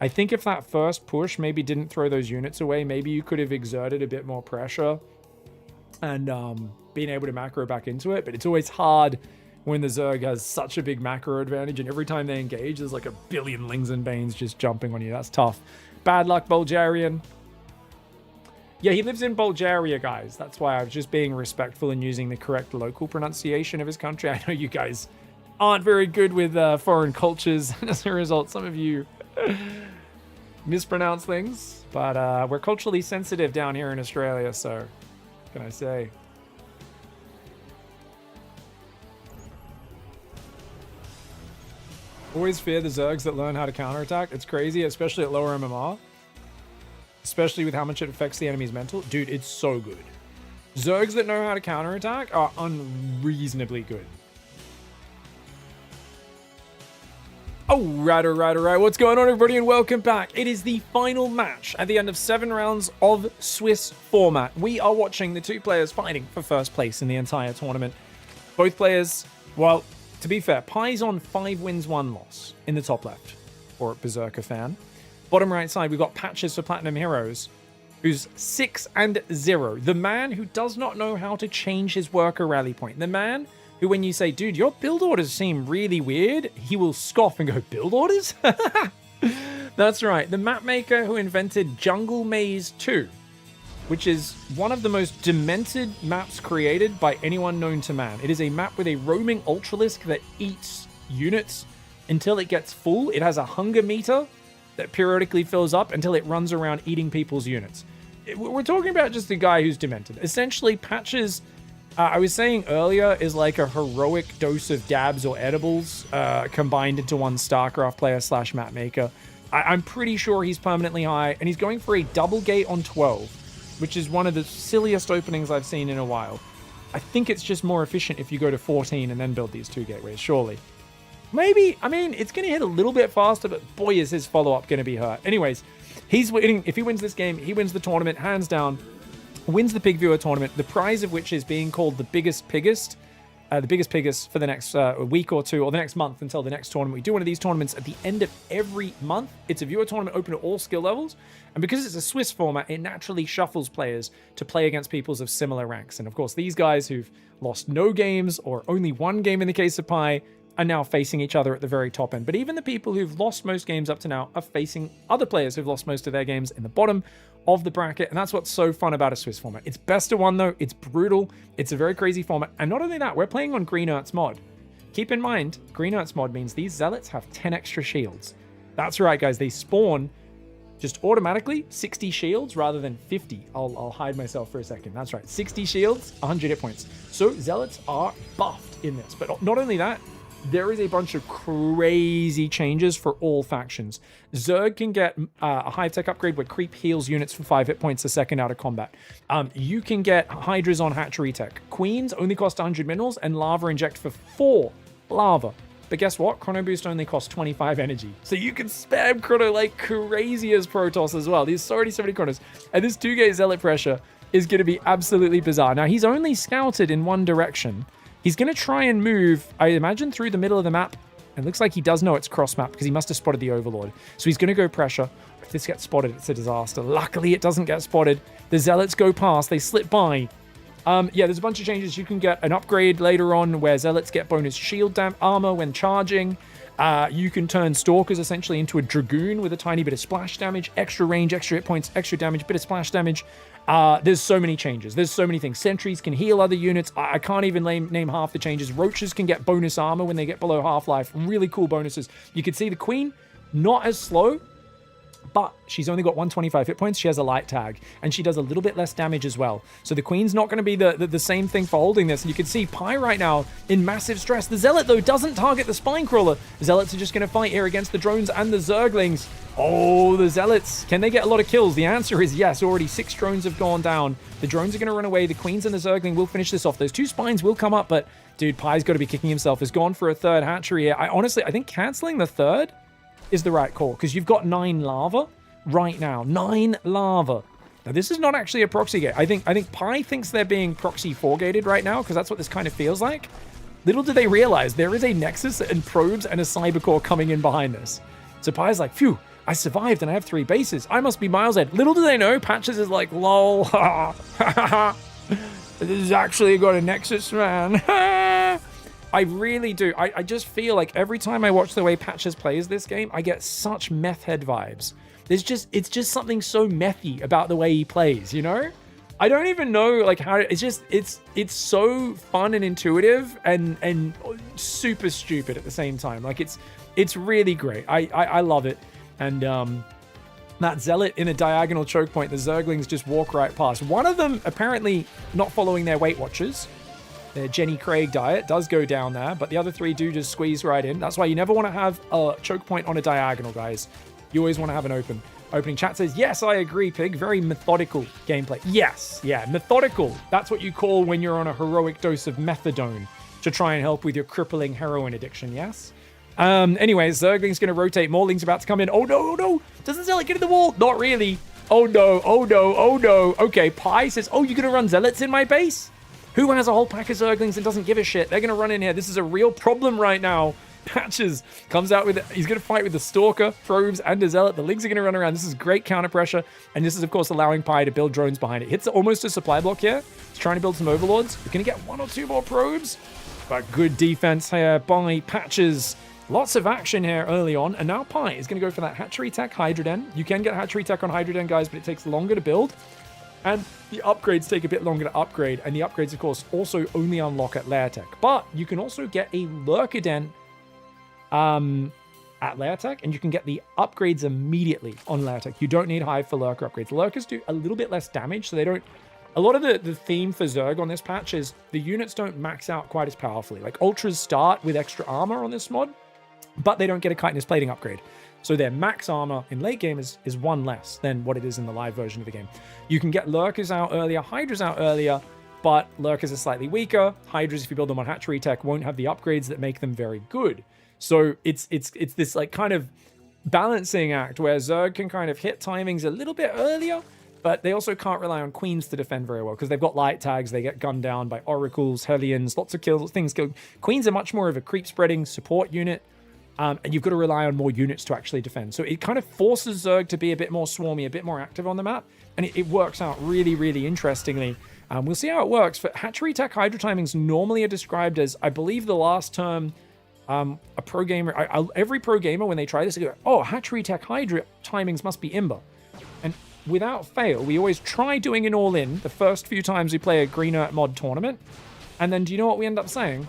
I think if that first push maybe didn't throw those units away, maybe you could have exerted a bit more pressure and been able to macro back into it. But it's always hard when the Zerg has such a big macro advantage, and every time they engage, there's like a billion Lings and Banes just jumping on you. That's tough. Bad luck, Bulgarian. Yeah, he lives in Bulgaria, guys. That's why I was just being respectful and using the correct local pronunciation of his country. I know you guys aren't very good with foreign cultures, and as a result, some of you mispronounce things, but we're culturally sensitive down here in Australia, so what can I say? Always fear the Zergs that learn how to counterattack. It's crazy, especially at lower MMR, especially with how much it affects the enemy's mental. Dude, it's so good. Zergs that know how to counterattack are unreasonably good. Alright. What's going on, everybody, and welcome back. It is the final match at the end of 7 rounds of Swiss format. We are watching the two players fighting for first place in the entire tournament. Both players, well, to be fair, Pie's on 5 wins, 1 loss in the top left for Berserker fan. Bottom right side, we've got Patches for Platinum Heroes, who's 6-0. The man who does not know how to change his worker rally point. The man who, when you say, dude, your build orders seem really weird, he will scoff and go, build orders? That's right. The map maker who invented Jungle Maze 2, which is one of the most demented maps created by anyone known to man. It is a map with a roaming Ultralisk that eats units until it gets full. It has a hunger meter that periodically fills up until it runs around eating people's units. We're talking about just a guy who's demented. Essentially, Patches, I was saying earlier, is like a heroic dose of dabs or edibles combined into one StarCraft player / map maker. I'm pretty sure he's permanently high, and he's going for a double gate on 12, which is one of the silliest openings I've seen in a while. I think it's just more efficient if you go to 14 and then build these 2 gateways, surely. Maybe, I mean, it's going to hit a little bit faster, but boy, is his follow-up going to be hurt. Anyways, he's winning. If he wins this game, he wins the tournament, hands down. Wins the Pig Viewer tournament, the prize of which is being called the biggest piggest for the next week or 2, or the next month until the next tournament. We do one of these tournaments at the end of every month. It's a viewer tournament open to all skill levels, and because it's a Swiss format, it naturally shuffles players to play against peoples of similar ranks. And of course, these guys who've lost no games, or only 1 game in the case of Pie, are now facing each other at the very top end. But even the people who've lost most games up to now are facing other players who've lost most of their games in the bottom of the bracket, and that's what's so fun about a Swiss format. It's best of 1 though, it's brutal, it's a very crazy format, and not only that, we're playing on Green Earth's mod. Keep in mind, Green Earth's mod means these Zealots have 10 extra shields. That's right, guys, they spawn just automatically 60 shields rather than 50. I'll hide myself for a second. That's right, 60 shields, 100 hit points. So Zealots are buffed in this, but not only that, there is a bunch of crazy changes for all factions. Zerg can get a high-tech upgrade where creep heals units for 5 hit points a second out of combat. You can get Hydras on hatchery tech. Queens only cost 100 minerals, and lava inject for 4 lava. But guess what? Chrono Boost only costs 25 energy. So you can spam Chrono like crazy as Protoss as well. There's already so many Chronos. And this 2-gate Zealot pressure is going to be absolutely bizarre. Now, he's only scouted in one direction. He's going to try and move, I imagine, through the middle of the map. It looks like he does know it's cross map because he must have spotted the Overlord. So he's going to go pressure. If this gets spotted, it's a disaster. Luckily, it doesn't get spotted. The Zealots go past. They slip by. Yeah, there's a bunch of changes. You can get an upgrade later on where Zealots get bonus shield armor when charging. You can turn Stalkers essentially into a Dragoon with a tiny bit of splash damage, extra range, extra hit points, extra damage, bit of splash damage. There's so many changes. There's so many things. Sentries can heal other units. I can't even name half the changes. Roaches can get bonus armor when they get below half-life. Really cool bonuses. You can see the Queen, not as slow, but she's only got 125 hit points. She has a light tag, and she does a little bit less damage as well. So the Queen's not going to be the same thing for holding this. And you can see Pi right now in massive stress. The Zealot, though, doesn't target the Spine Crawler. Zealots are just going to fight here against the drones and the Zerglings. Oh, the Zealots. Can they get a lot of kills? The answer is yes. Already 6 drones have gone down. The drones are going to run away. The Queens and the Zergling will finish this off. Those 2 Spines will come up, but dude, Pi's got to be kicking himself. Has gone for a 3rd hatchery here. I think canceling the 3rd is the right call because you've got 9 lava right now. 9 lava. Now, this is not actually a proxy gate. I think Pi thinks they're being proxy 4-gated right now because that's what this kind of feels like. Little do they realize there is a Nexus and probes and a Cybercore coming in behind this. So Pi's like, phew, I survived and I have 3 bases. I must be miles ahead. Little do they know, Patches is like, lol. This is actually got a Nexus, man. I really do. I just feel like every time I watch the way Patches plays this game, I get such meth head vibes. It's just something so methy about the way he plays, you know? I don't even know like how it's so fun and intuitive and super stupid at the same time. Like it's really great. I love it. And that Zealot in a diagonal choke point, the Zerglings just walk right past. One of them apparently not following their Weight Watchers. Their Jenny Craig diet does go down there, but the other 3 do just squeeze right in. That's why you never want to have a choke point on a diagonal, guys. You always want to have an opening. Chat says, yes, I agree, Pig. Very methodical gameplay. Yes, yeah, methodical. That's what you call when you're on a heroic dose of methadone to try and help with your crippling heroin addiction, yes? Anyways, Zergling's going to rotate. Mauling's about to come in. Oh, no, oh, no. Doesn't Zealot get in the wall? Not really. Oh, no, oh, no, oh, no. Okay, Pi says, oh, you're going to run Zealots in my base? Who has a whole pack of Zerglings and doesn't give a shit? They're going to run in here. This is a real problem right now. Patches comes out with it. He's going to fight with the Stalker, Probes, and the Zealot. The Ligs are going to run around. This is great counter pressure. And this is, of course, allowing Pi to build drones behind it. Hits almost a supply block here. He's trying to build some Overlords. You're going to get 1 or 2 more Probes. But good defense here by Patches. Lots of action here early on. And now Pi is going to go for that Hatchery Tech Hydra Den. You can get Hatchery Tech on Hydra Den, guys, but it takes longer to build. And the upgrades take a bit longer to upgrade. And the upgrades, of course, also only unlock at Lair Tech. But you can also get a Lurker Den at Lair Tech, and you can get the upgrades immediately on Lair Tech. You don't need Hive for Lurker upgrades. Lurkers do a little bit less damage, so they don't... A lot of the theme for Zerg on this patch is the units don't max out quite as powerfully. Like, Ultras start with extra armor on this mod, but they don't get a chitinous plating upgrade. So their max armor in late game is 1 less than what it is in the live version of the game. You can get Lurkers out earlier, Hydras out earlier, but Lurkers are slightly weaker. Hydras, if you build them on Hatchery Tech, won't have the upgrades that make them very good. So it's this like kind of balancing act where Zerg can kind of hit timings a little bit earlier, but they also can't rely on Queens to defend very well because they've got light tags. They get gunned down by Oracles, Hellions, lots of kills, things go. Queens are much more of a creep spreading support unit, and you've got to rely on more units to actually defend. So it kind of forces Zerg to be a bit more swarmy, a bit more active on the map, and it works out really, really interestingly. We'll see how it works. But Hatchery Tech Hydra timings normally are described as, I believe the last term, a pro gamer, every pro gamer, when they try this, they go, oh, Hatchery Tech Hydra timings must be Imber. And without fail, we always try doing an all-in the first few times we play a Green Earth mod tournament. And then do you know what we end up saying?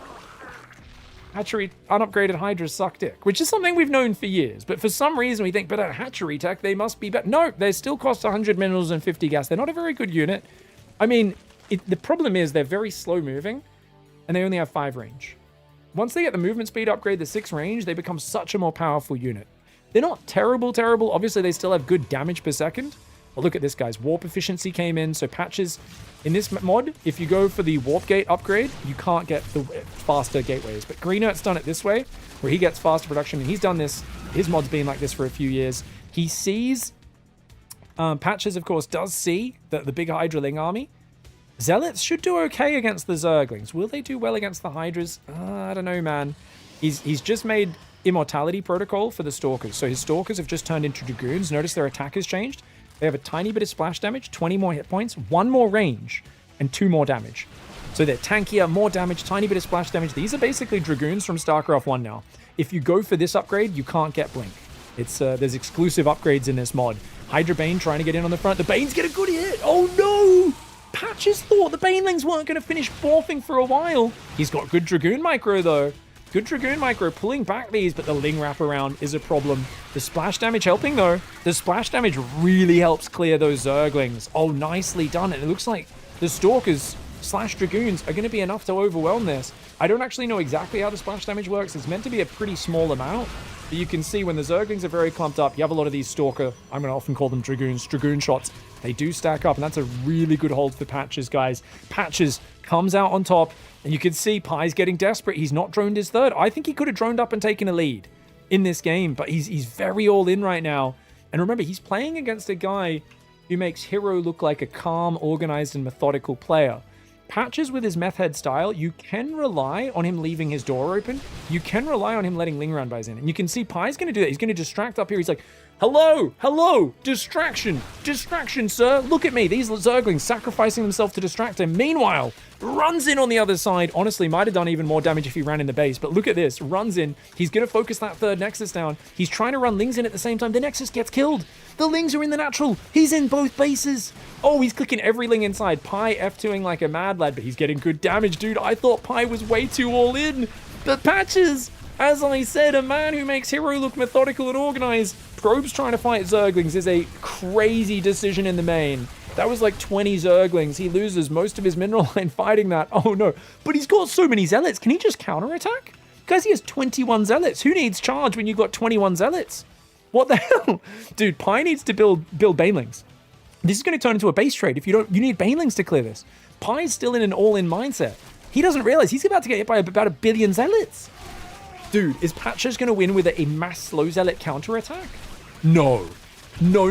Hatchery unupgraded Hydras suck dick, which is something we've known for years. But for some reason, we think, but at Hatchery Tech, they must be better. No, they still cost 100 minerals and 50 gas. They're not a very good unit. I mean, the problem is they're very slow moving, and they only have 5 range. once they get the movement speed upgrade, the 6 range, they become such a more powerful unit. They're not terrible. Obviously, they still have good damage per second. But look at this, guys. Warp efficiency came in. So patches in this mod, if you go for the warp gate upgrade, you can't get the faster gateways. But Greenert's done it this way, where he gets faster production. And he's done this. His mod's been like this for a few years. He sees... Patches, of course, does see that the big Hydraling army. Zealots should do okay against the Zerglings. Will they do well against the Hydras? I don't know, man. He's just made Immortality Protocol for the Stalkers. So his Stalkers have just turned into Dragoons. Notice their attack has changed. They have a tiny bit of splash damage, 20 more hit points, 1 more range, and 2 more damage. So they're tankier, more damage, tiny bit of splash damage. These are basically Dragoons from StarCraft 1 now. If you go for this upgrade, you can't get Blink. It's there's exclusive upgrades in this mod. Hydra Bane trying to get in on the front. The Banes get a good hit. Oh, no! Patches thought the Banelings weren't going to finish morphing for a while. He's got good Dragoon micro, though. Good Dragoon micro pulling back these, but the Ling wraparound is a problem. The splash damage helping, though. The splash damage really helps clear those Zerglings. Oh, nicely done. And it looks like the Stalkers / Dragoons are going to be enough to overwhelm this. I don't actually know exactly how the splash damage works. It's meant to be a pretty small amount. But you can see when the Zerglings are very clumped up, you have a lot of these Stalker, I'm going to often call them Dragoons, Dragoon shots. They do stack up, and that's a really good hold for Patches, guys. Patches comes out on top, and you can see Pie's getting desperate. He's not droned his third. I think he could have droned up and taken a lead in this game, but he's very all in right now. And remember, he's playing against a guy who makes Hero look like a calm, organized, and methodical player. Patches with his meth head style, you can rely on him leaving his door open. You can rely on him letting Ling round buys in. And you can see Pie's going to do that. He's going to distract up here. He's like, hello, distraction, sir. Look at me. These Zerglings sacrificing themselves to distract him. Meanwhile, runs in on the other side. Honestly, might have done even more damage if he ran in the base. But look at this. Runs in. He's going to focus that third Nexus down. He's trying to run Lings in at the same time. The Nexus gets killed. The Lings are in the natural. He's in both bases. Oh, he's clicking every Ling inside. Pie F2ing like a mad lad, but he's getting good damage, dude. I thought Pie was way too all in. But Patches, as I said, a man who makes Hero look methodical and organized. Probes trying to fight Zerglings is a crazy decision in the main. That was like 20 Zerglings. He loses most of his mineral line fighting that. Oh no, but he's got so many Zealots. Can he just counterattack? Guys, he has 21 Zealots. Who needs charge when you've got 21 Zealots? What the hell? Dude, Pie needs to build Banelings. This is going to turn into a base trade. If you don't, you need Banelings to clear this. Pie's still in an all-in mindset. He doesn't realize he's about to get hit by about 1 billion Zealots. Dude, is Patches going to win with a mass slow Zealot counterattack? No. No.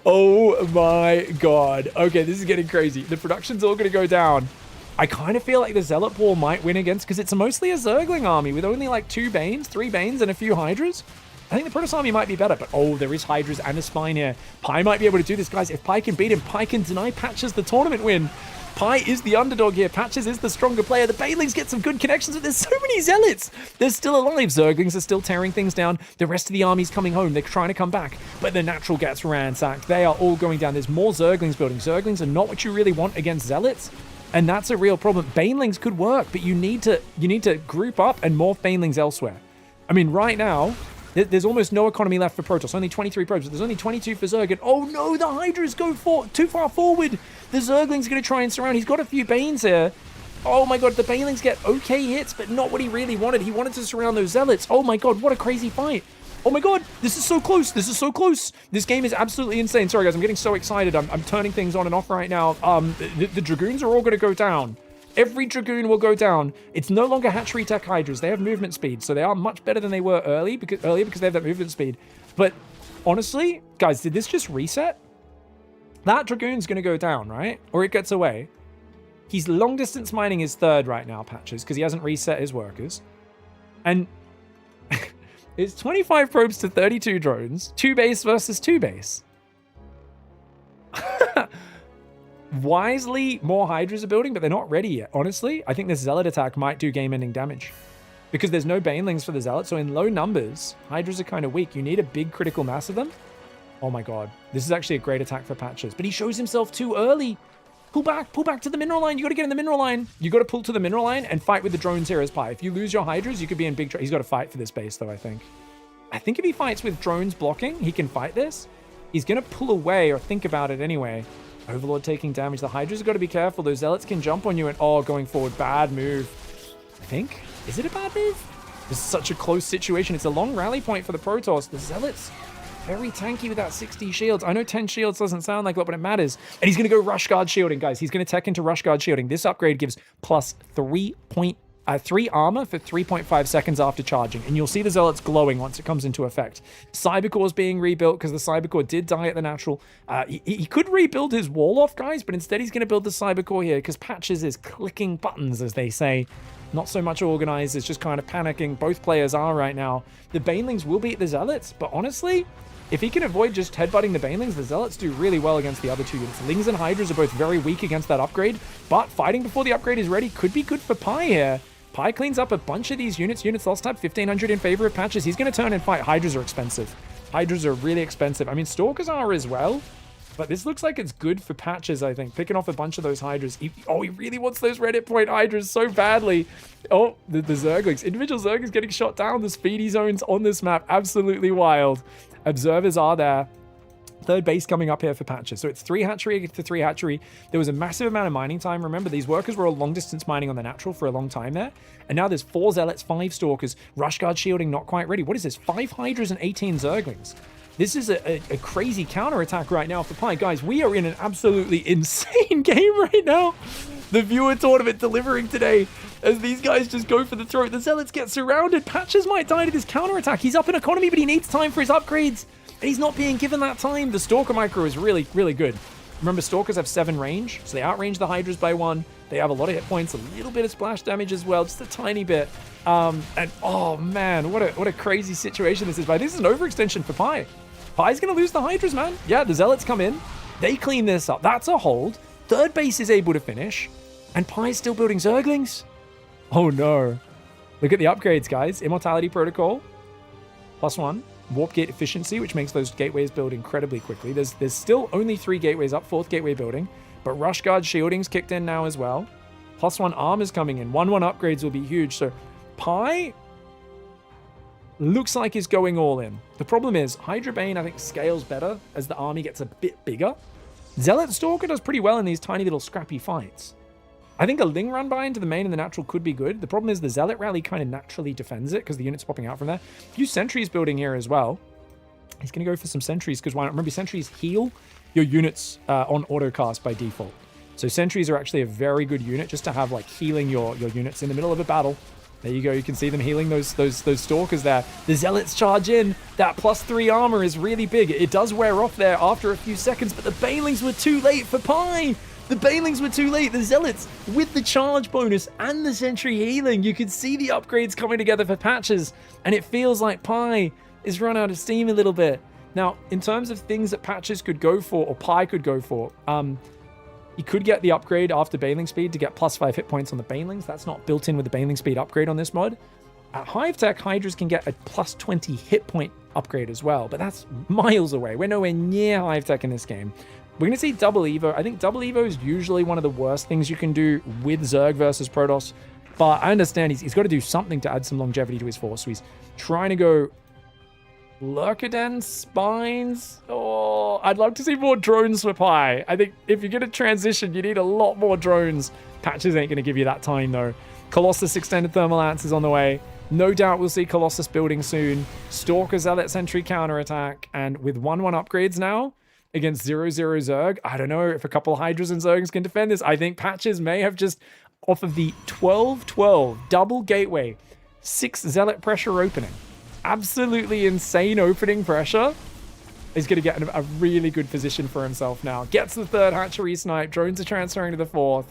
Oh my god. Okay, this is getting crazy. The production's all going to go down. I kind of feel like the Zealot Ball might win against, because it's mostly a Zergling army with only like 2 Banes, 3 Banes, and a few Hydras. I think the Protoss army might be better, but oh, there is Hydras and a Spine here. Pie might be able to do this, guys. If Pie can beat him, Pie can deny Patches the tournament win. Pie is the underdog here. Patches is the stronger player. The Banelings get some good connections, but there's so many Zealots. They're still alive. Zerglings are still tearing things down. The rest of the army's coming home. They're trying to come back, but the natural gets ransacked. They are all going down. There's more Zerglings building. Zerglings are not what you really want against Zealots, and that's a real problem. Banelings could work, but you need to group up and morph Banelings elsewhere. I mean, right now, there's almost no economy left for Protoss. Only 23 probes, but there's only 22 for Zerg. And oh no, the Hydras go too far forward. The Zergling's going to try and surround. He's got a few Banes here. Oh my god, the Banelings get okay hits, but not what he really wanted. He wanted to surround those Zealots. Oh my god, what a crazy fight. Oh my god, this is so close. This is so close. This game is absolutely insane. Sorry guys, I'm getting so excited. I'm turning things on and off right now. The Dragoons are all going to go down. Every Dragoon will go down. It's no longer hatchery tech Hydras. They have movement speed, so they are much better than they were earlier because they have that movement speed. But honestly, guys, did this just reset? That Dragoon's going to go down, right? Or it gets away. He's long distance mining his third right now, Patches, because he hasn't reset his workers. And it's 25 probes to 32 drones. 2 base versus 2 base. Wisely, more Hydras are building, but they're not ready yet. Honestly, I think this Zealot attack might do game-ending damage because there's no Banelings for the Zealot. So in low numbers, Hydras are kind of weak. You need a big critical mass of them. Oh my god. This is actually a great attack for Patches, but he shows himself too early. Pull back to the mineral line. You got to get in the mineral line. You got to pull to the mineral line and fight with the drones here as Pie. If you lose your Hydras, you could be in big trouble. He's got to fight for this base though, I think. I think if he fights with drones blocking, he can fight this. He's going to pull away or think about it anyway. Overlord taking damage. The Hydras have got to be careful. Those Zealots can jump on you and, oh, going forward. Bad move. I think. Is it a bad move? This is such a close situation. It's a long rally point for the Protoss. The Zealots, very tanky with that 60 shields. I know 10 shields doesn't sound like a lot, but it matters. And he's going to go Rush Guard shielding, guys. He's going to tech into Rush Guard shielding. This upgrade gives plus 3 armor for 3.5 seconds after charging. And you'll see the Zealots glowing once it comes into effect. Cybercore's being rebuilt because the Cybercore did die at the natural. He could rebuild his wall off, guys, but instead he's going to build the Cybercore here because Patches is clicking buttons, as they say. Not so much organized, it's just kind of panicking. Both players are right now. The Banelings will beat the Zealots, but honestly, if he can avoid just headbutting the Banelings, the Zealots do really well against the other two units. Lings and Hydras are both very weak against that upgrade, but fighting before the upgrade is ready could be good for Pi here. Pi cleans up a bunch of these units. Units lost type 1500 in favor of Patches. He's going to turn and fight. Hydras are expensive. Hydras are really expensive. I mean, Stalkers are as well. But this looks like it's good for Patches, I think. Picking off a bunch of those Hydras. He really wants those Reddit point Hydras so badly. Oh, the Zerglings. Individual Zerglings getting shot down. The speedy zones on this map. Absolutely wild. Observers are there. Third base coming up here for Patches. So it's 3 hatchery to 3 hatchery. There was a massive amount of mining time. Remember, these workers were all long distance mining on the natural for a long time there. And now there's 4 Zealots, 5 Stalkers. Rush Guard shielding not quite ready. What is this? 5 Hydras and 18 Zerglings. This is a crazy counterattack right now for Pi. Guys, we are in an absolutely insane game right now. The viewer tournament delivering today as these guys just go for the throat. The Zealots get surrounded. Patches might die to this counterattack. He's up in economy, but he needs time for his upgrades. And he's not being given that time. The Stalker micro is really, really good. Remember, Stalkers have 7 range, so they outrange the Hydras by 1. They have a lot of hit points, a little bit of splash damage as well, just a tiny bit. And oh man, what a crazy situation this is. But this is an overextension for Pi. Pi's going to lose the Hydras, man. Yeah, the Zealots come in. They clean this up. That's a hold. Third base is able to finish. And Pi's still building Zerglings. Oh, no. Look at the upgrades, guys. Immortality Protocol. +1. Warp Gate Efficiency, which makes those gateways build incredibly quickly. There's still only 3 gateways up. 4th gateway building. But Rush Guard Shielding's kicked in now as well. +1 armor's coming in. 1/1 upgrades will be huge. So Pi looks like he's going all in. The problem is, Hydra Bane, I think, scales better as the army gets a bit bigger. Zealot Stalker does pretty well in these tiny little scrappy fights. I think a Ling run by into the main and the natural could be good. The problem is the Zealot rally kind of naturally defends it because the unit's popping out from there. A few sentries building here as well. He's going to go for some sentries because why not? Remember, sentries heal your units on autocast by default. So sentries are actually a very good unit just to have like healing your units in the middle of a battle. There you go. You can see them healing those Stalkers there. The Zealots charge in. That +3 armor is really big. It does wear off there after a few seconds, but the Banelings were too late for Pi. The Banelings were too late. The Zealots with the charge bonus and the sentry healing. You could see the upgrades coming together for Patches, and it feels like Pi is run out of steam a little bit. Now, in terms of things that Patches could go for, or Pi could go for, he could get the upgrade after Baneling Speed to get +5 hit points on the Banelings. That's not built in with the Baneling Speed upgrade on this mod. At Hive Tech, Hydras can get a +20 hit point upgrade as well, but that's miles away. We're nowhere near Hive Tech in this game. We're going to see Double Evo. I think Double Evo is usually one of the worst things you can do with Zerg versus Protoss, but I understand he's got to do something to add some longevity to his force, so he's trying to go Lurkaden Spines. Oh, I'd love to see more drones for Pi. I think if you're going to transition, you need a lot more drones. Patches ain't going to give you that time, though. Colossus Extended Thermal Lance is on the way. No doubt we'll see Colossus building soon. Stalker Zealot Sentry counterattack. And with 1/1 upgrades now against 0/0 Zerg, I don't know if a couple of Hydras and Zergs can defend this. I think Patches may have just, off of the 12-12 double gateway, 6 Zealot pressure opening. Absolutely insane opening pressure. He's going to get a really good position for himself now. Gets the 3rd hatchery snipe. Drones are transferring to the 4th.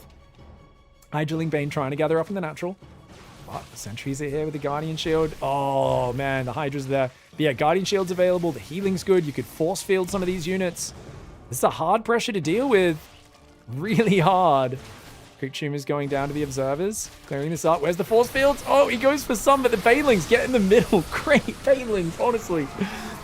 Hydraling Bane trying to gather up in the natural. But the sentries are here with the Guardian Shield. Oh, man, the Hydra's there. But yeah, Guardian Shield's available. The healing's good. You could force field some of these units. This is a hard pressure to deal with. Really hard. Creep Tumor's going down to the observers. Clearing this up. Where's the force fields? Oh, he goes for some, but the Banelings get in the middle. Great Banelings, honestly.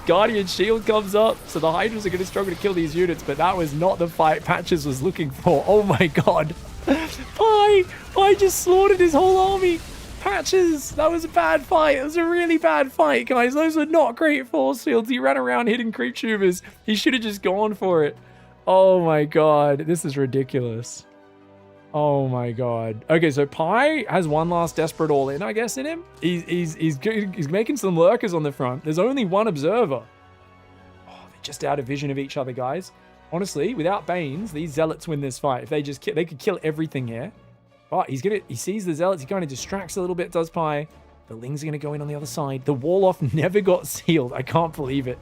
Guardian Shield comes up, so the Hydras are going to struggle to kill these units, but that was not the fight Patches was looking for. Oh my god. Pi just slaughtered his whole army. Patches, that was a bad fight. It was a really bad fight, guys. Those were not great force fields. He ran around hitting Creep Tumors. He should have just gone for it. Oh my god, this is ridiculous. Oh my god. Okay, so Pi has one last desperate all in, I guess, in him. He's making some lurkers on the front. There's only one observer. Oh, they're just out of vision of each other, guys. Honestly, without Banes, these zealots win this fight. If they just they could kill everything here. But he sees the zealots. He kind of distracts a little bit, does Pi. The Lings are going to go in on the other side. The wall off never got sealed. I can't believe it.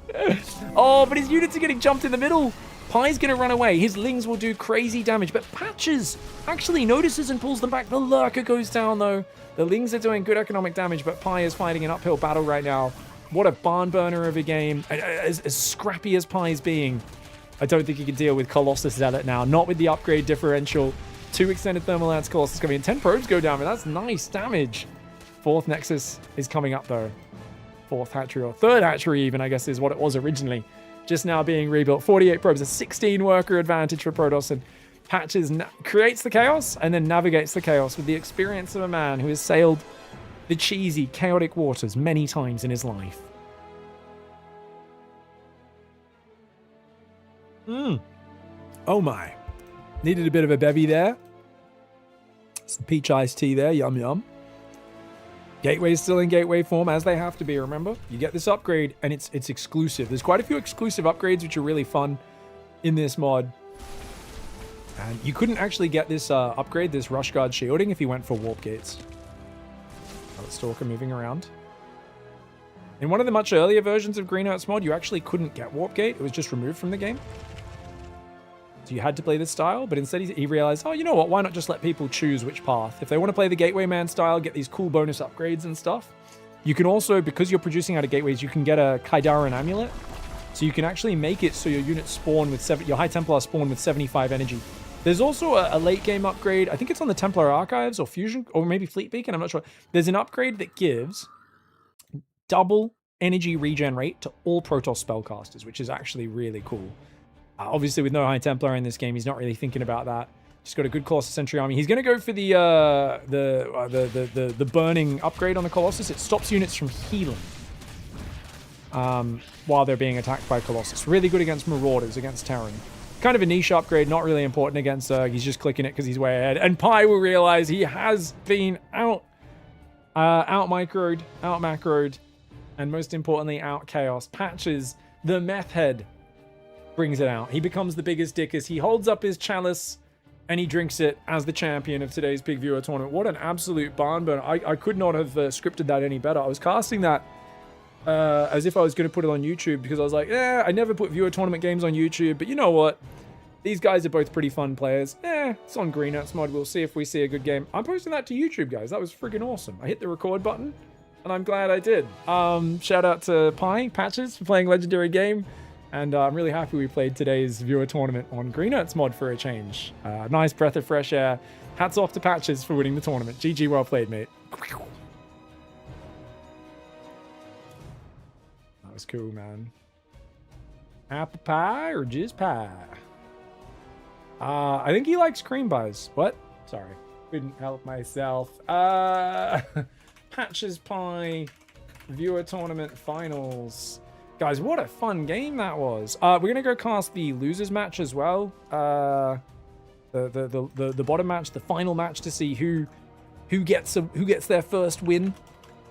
Oh, but his units are getting jumped in the middle. Pi's going to run away. His Lings will do crazy damage. But Patches actually notices and pulls them back. The Lurker goes down, though. The Lings are doing good economic damage, but Pi is fighting an uphill battle right now. What a barn burner of a game. As scrappy as Pi's being, I don't think he can deal with Colossus Zealot now. Not with the upgrade differential. 2 extended thermal lance Colossus coming in. 10 probes go down, but that's nice damage. 4th Nexus is coming up, though. 4th hatchery, or 3rd hatchery even, I guess, is what it was originally. Just now being rebuilt. 48 probes, a 16 worker advantage for Protoss, and Patches creates the chaos and then navigates the chaos with the experience of a man who has sailed the cheesy, chaotic waters many times in his life. Oh my. Needed a bit of a bevy there. Some peach iced tea there, yum yum. Gateway's still in gateway form, as they have to be, remember? You get this upgrade, and it's exclusive. There's quite a few exclusive upgrades, which are really fun in this mod. And you couldn't actually get this upgrade, this Rush Guard shielding, if you went for Warp Gates. Stalker moving around. In one of the much earlier versions of Green Arts mod, you actually couldn't get Warp Gate. It was just removed from the game. So you had to play this style, but instead he realized, oh, you know what? Why not just let people choose which path? If they want to play the Gateway Man style, get these cool bonus upgrades and stuff. You can also, because you're producing out of gateways, you can get a Kaidaran amulet. So you can actually make it so your units spawn with your High Templar spawn with 75 energy. There's also a late game upgrade. I think it's on the Templar Archives or Fusion, or maybe Fleet Beacon. I'm not sure. There's an upgrade that gives double energy regen rate to all Protoss spellcasters, which is actually really cool. Obviously, with no High Templar in this game, he's not really thinking about that. Just got a good Colossus Sentry army. He's going to go for the burning upgrade on the Colossus. It stops units from healing while they're being attacked by Colossus. Really good against Marauders, against Terran. Kind of a niche upgrade, not really important against Zerg. He's just clicking it because he's way ahead. And Pi will realize he has been out-microed, out-macroed, and most importantly, out-chaos. Patches, the meth head, brings it out. He becomes the biggest dick as he holds up his chalice and he drinks it as the champion of today's Big Viewer tournament. What an absolute barn burner. I could not have scripted that any better. I was casting that as if I was going to put it on YouTube because I was like, yeah, I never put Viewer tournament games on YouTube, but you know what? These guys are both pretty fun players. It's on Green Arts mod. We'll see if we see a good game. I'm posting that to YouTube, guys. That was friggin' awesome. I hit the record button and I'm glad I did. Shout out to Pi, Patches, for playing Legendary Game. And I'm really happy we played today's Viewer tournament on Green Arts mod for a change. Nice breath of fresh air. Hats off to Patches for winning the tournament. GG, well played, mate. That was cool, man. Apple pie or jizz pie? I think he likes cream pies. What? Sorry. Couldn't help myself. Patches Pie Viewer tournament finals. Guys, what a fun game that was. We're gonna go cast the losers match as well. The bottom match, the final match, to see who gets their first win,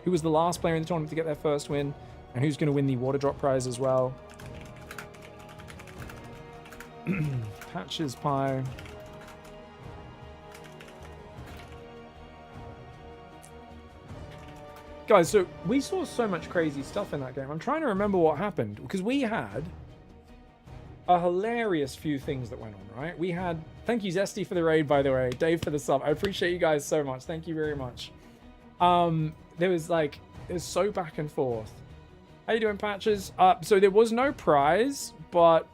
who was the last player in the tournament to get their first win, and who's gonna win the water drop prize as well. Patches Pie. Guys, so we saw so much crazy stuff in that game. I'm trying to remember what happened, because we had a hilarious few things that went on, right? We had... Thank you, Zesty, for the raid, by the way. Dave for the sub. I appreciate you guys so much. Thank you very much. There was like... It was so back and forth. How you doing, Patches? So there was no prize, but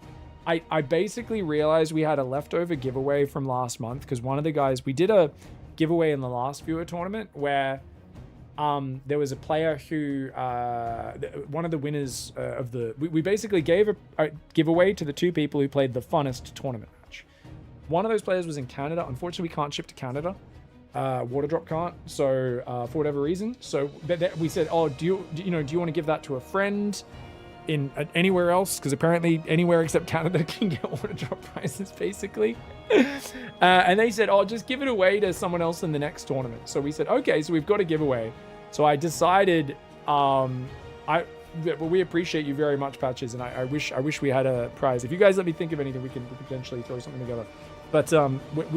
I basically realized we had a leftover giveaway from last month, because one of the guys... We did a giveaway in the last viewer tournament where... there was a player who, one of the winners of the... We basically gave a giveaway to the two people who played the funnest tournament match. One of those players was in Canada. Unfortunately, we can't ship to Canada. Water drop can't, so for whatever reason. So we said, oh, do you want to give that to a friend? anywhere else, because apparently anywhere except Canada can get water drop prizes, basically. And they said, oh, just give it away to someone else in the next tournament. So we said, okay, so we've got a giveaway. So I decided, we appreciate you very much, Patches, and I wish we had a prize. If you guys let me think of anything, we can potentially throw something together. But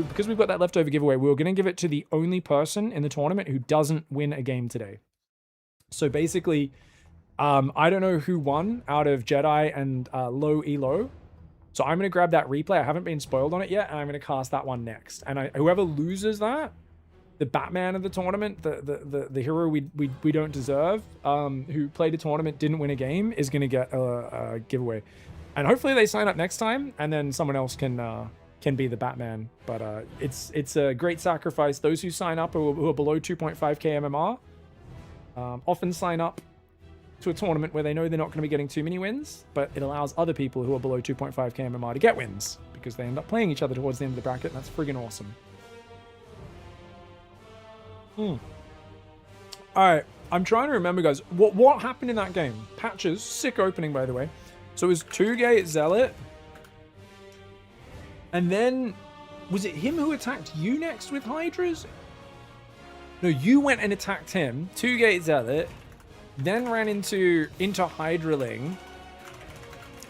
because we've got that leftover giveaway, we were going to give it to the only person in the tournament who doesn't win a game today. So basically, I don't know who won out of Jedi and Low Elo. So I'm going to grab that replay. I haven't been spoiled on it yet, and I'm going to cast that one next. And whoever loses that, the Batman of the tournament, the hero we don't deserve, who played a tournament, didn't win a game, is going to get a giveaway. And hopefully they sign up next time, and then someone else can be the Batman. But it's a great sacrifice. Those who sign up who are below 2.5k MMR often sign up to a tournament where they know they're not going to be getting too many wins, but it allows other people who are below 2.5k MMR to get wins because they end up playing each other towards the end of the bracket, and that's friggin' awesome. All right, I'm trying to remember, guys, what happened in that game. Patches, sick opening, by the way. So it was 2-gate Zealot, and then was it him who attacked you next with Hydras? No, you went and attacked him. 2-gate Zealot, then ran into Hydraling,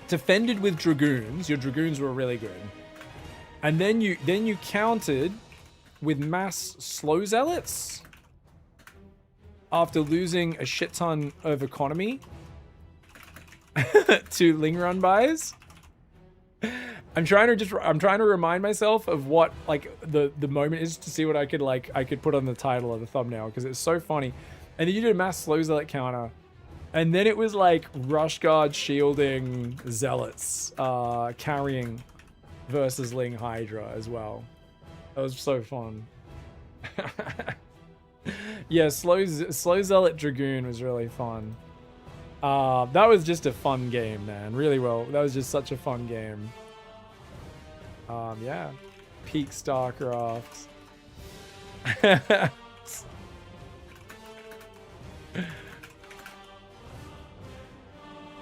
defended with Dragoons. Your Dragoons were really good, and then you countered with mass slow Zealots after losing a shit ton of economy to Ling Run buys. I'm trying to remind myself of what like the moment is to see what I could put on the title of the thumbnail, because it's so funny. And then you did a mass slow Zealot counter, and then it was like Rush Guard shielding Zealots carrying versus Ling Hydra as well. That was so fun. Yeah, slow Zealot Dragoon was really fun. That was just a fun game, man. Really well. That was just such a fun game. Yeah. Peak StarCraft.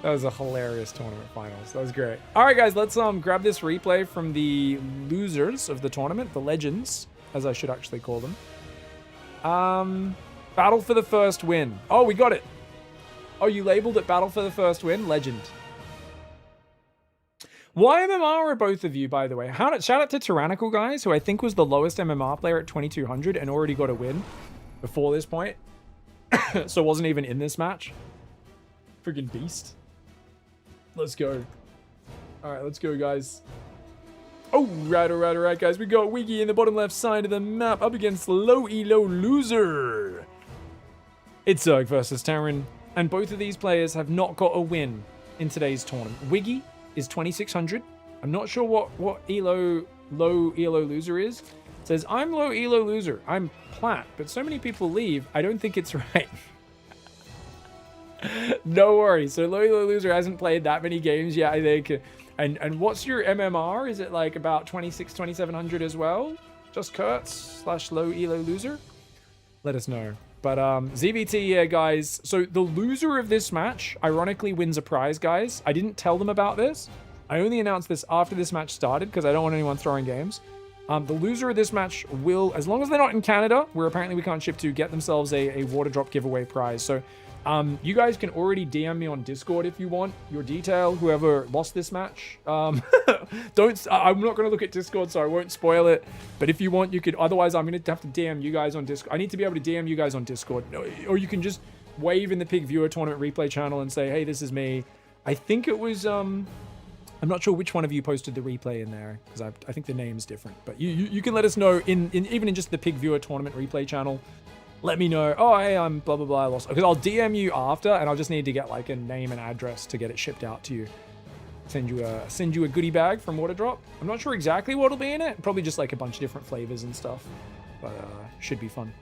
That was a hilarious tournament finals. That was great. All right, guys, let's grab this replay from the losers of the tournament, the legends, as I should actually call them. Battle for the first win. Oh, we got it. Oh, you labeled it battle for the first win? Legend. Why MMR are both of you, by the way? Shout out to Tyrannical, guys, who I think was the lowest MMR player at 2200 and already got a win before this point. So wasn't even in this match. Freaking beast. Let's go. All right, let's go, guys. Oh, right, all right, guys. We got Wiggy in the bottom left side of the map up against Low Elo Loser. It's Zerg versus Terran, and both of these players have not got a win in today's tournament. Wiggy is 2600. I'm not sure what Low Elo Loser is. It says, I'm Low Elo Loser. I'm plat, but so many people leave, I don't think it's right. No worries. So Low Elo Loser hasn't played that many games yet, I think. And what's your MMR? Is it like about 2700 as well? Just Kurtz / Low Elo Loser? Let us know. But ZVT, yeah, guys. So the loser of this match, ironically, wins a prize, guys. I didn't tell them about this. I only announced this after this match started because I don't want anyone throwing games. The loser of this match will, as long as they're not in Canada, where apparently we can't ship to, get themselves a water drop giveaway prize. So you guys can already DM me on Discord if you want your detail, whoever lost this match. I'm not going to look at Discord, so I won't spoil it. But if you want, you could. Otherwise, I'm going to have to DM you guys on Discord. I need to be able to DM you guys on Discord. Or you can just wave in the Pig Viewer Tournament Replay channel and say, hey, this is me. I think it was... I'm not sure which one of you posted the replay in there, because I think the name's different. But you can let us know, even in just the Pig Viewer Tournament Replay channel. Let me know, oh, hey, I'm blah, blah, blah, I lost. Because I'll DM you after, and I'll just need to get, like, a name and address to get it shipped out to you. Send you a goodie bag from Waterdrop. I'm not sure exactly what'll be in it. Probably just, like, a bunch of different flavors and stuff. But, should be fun.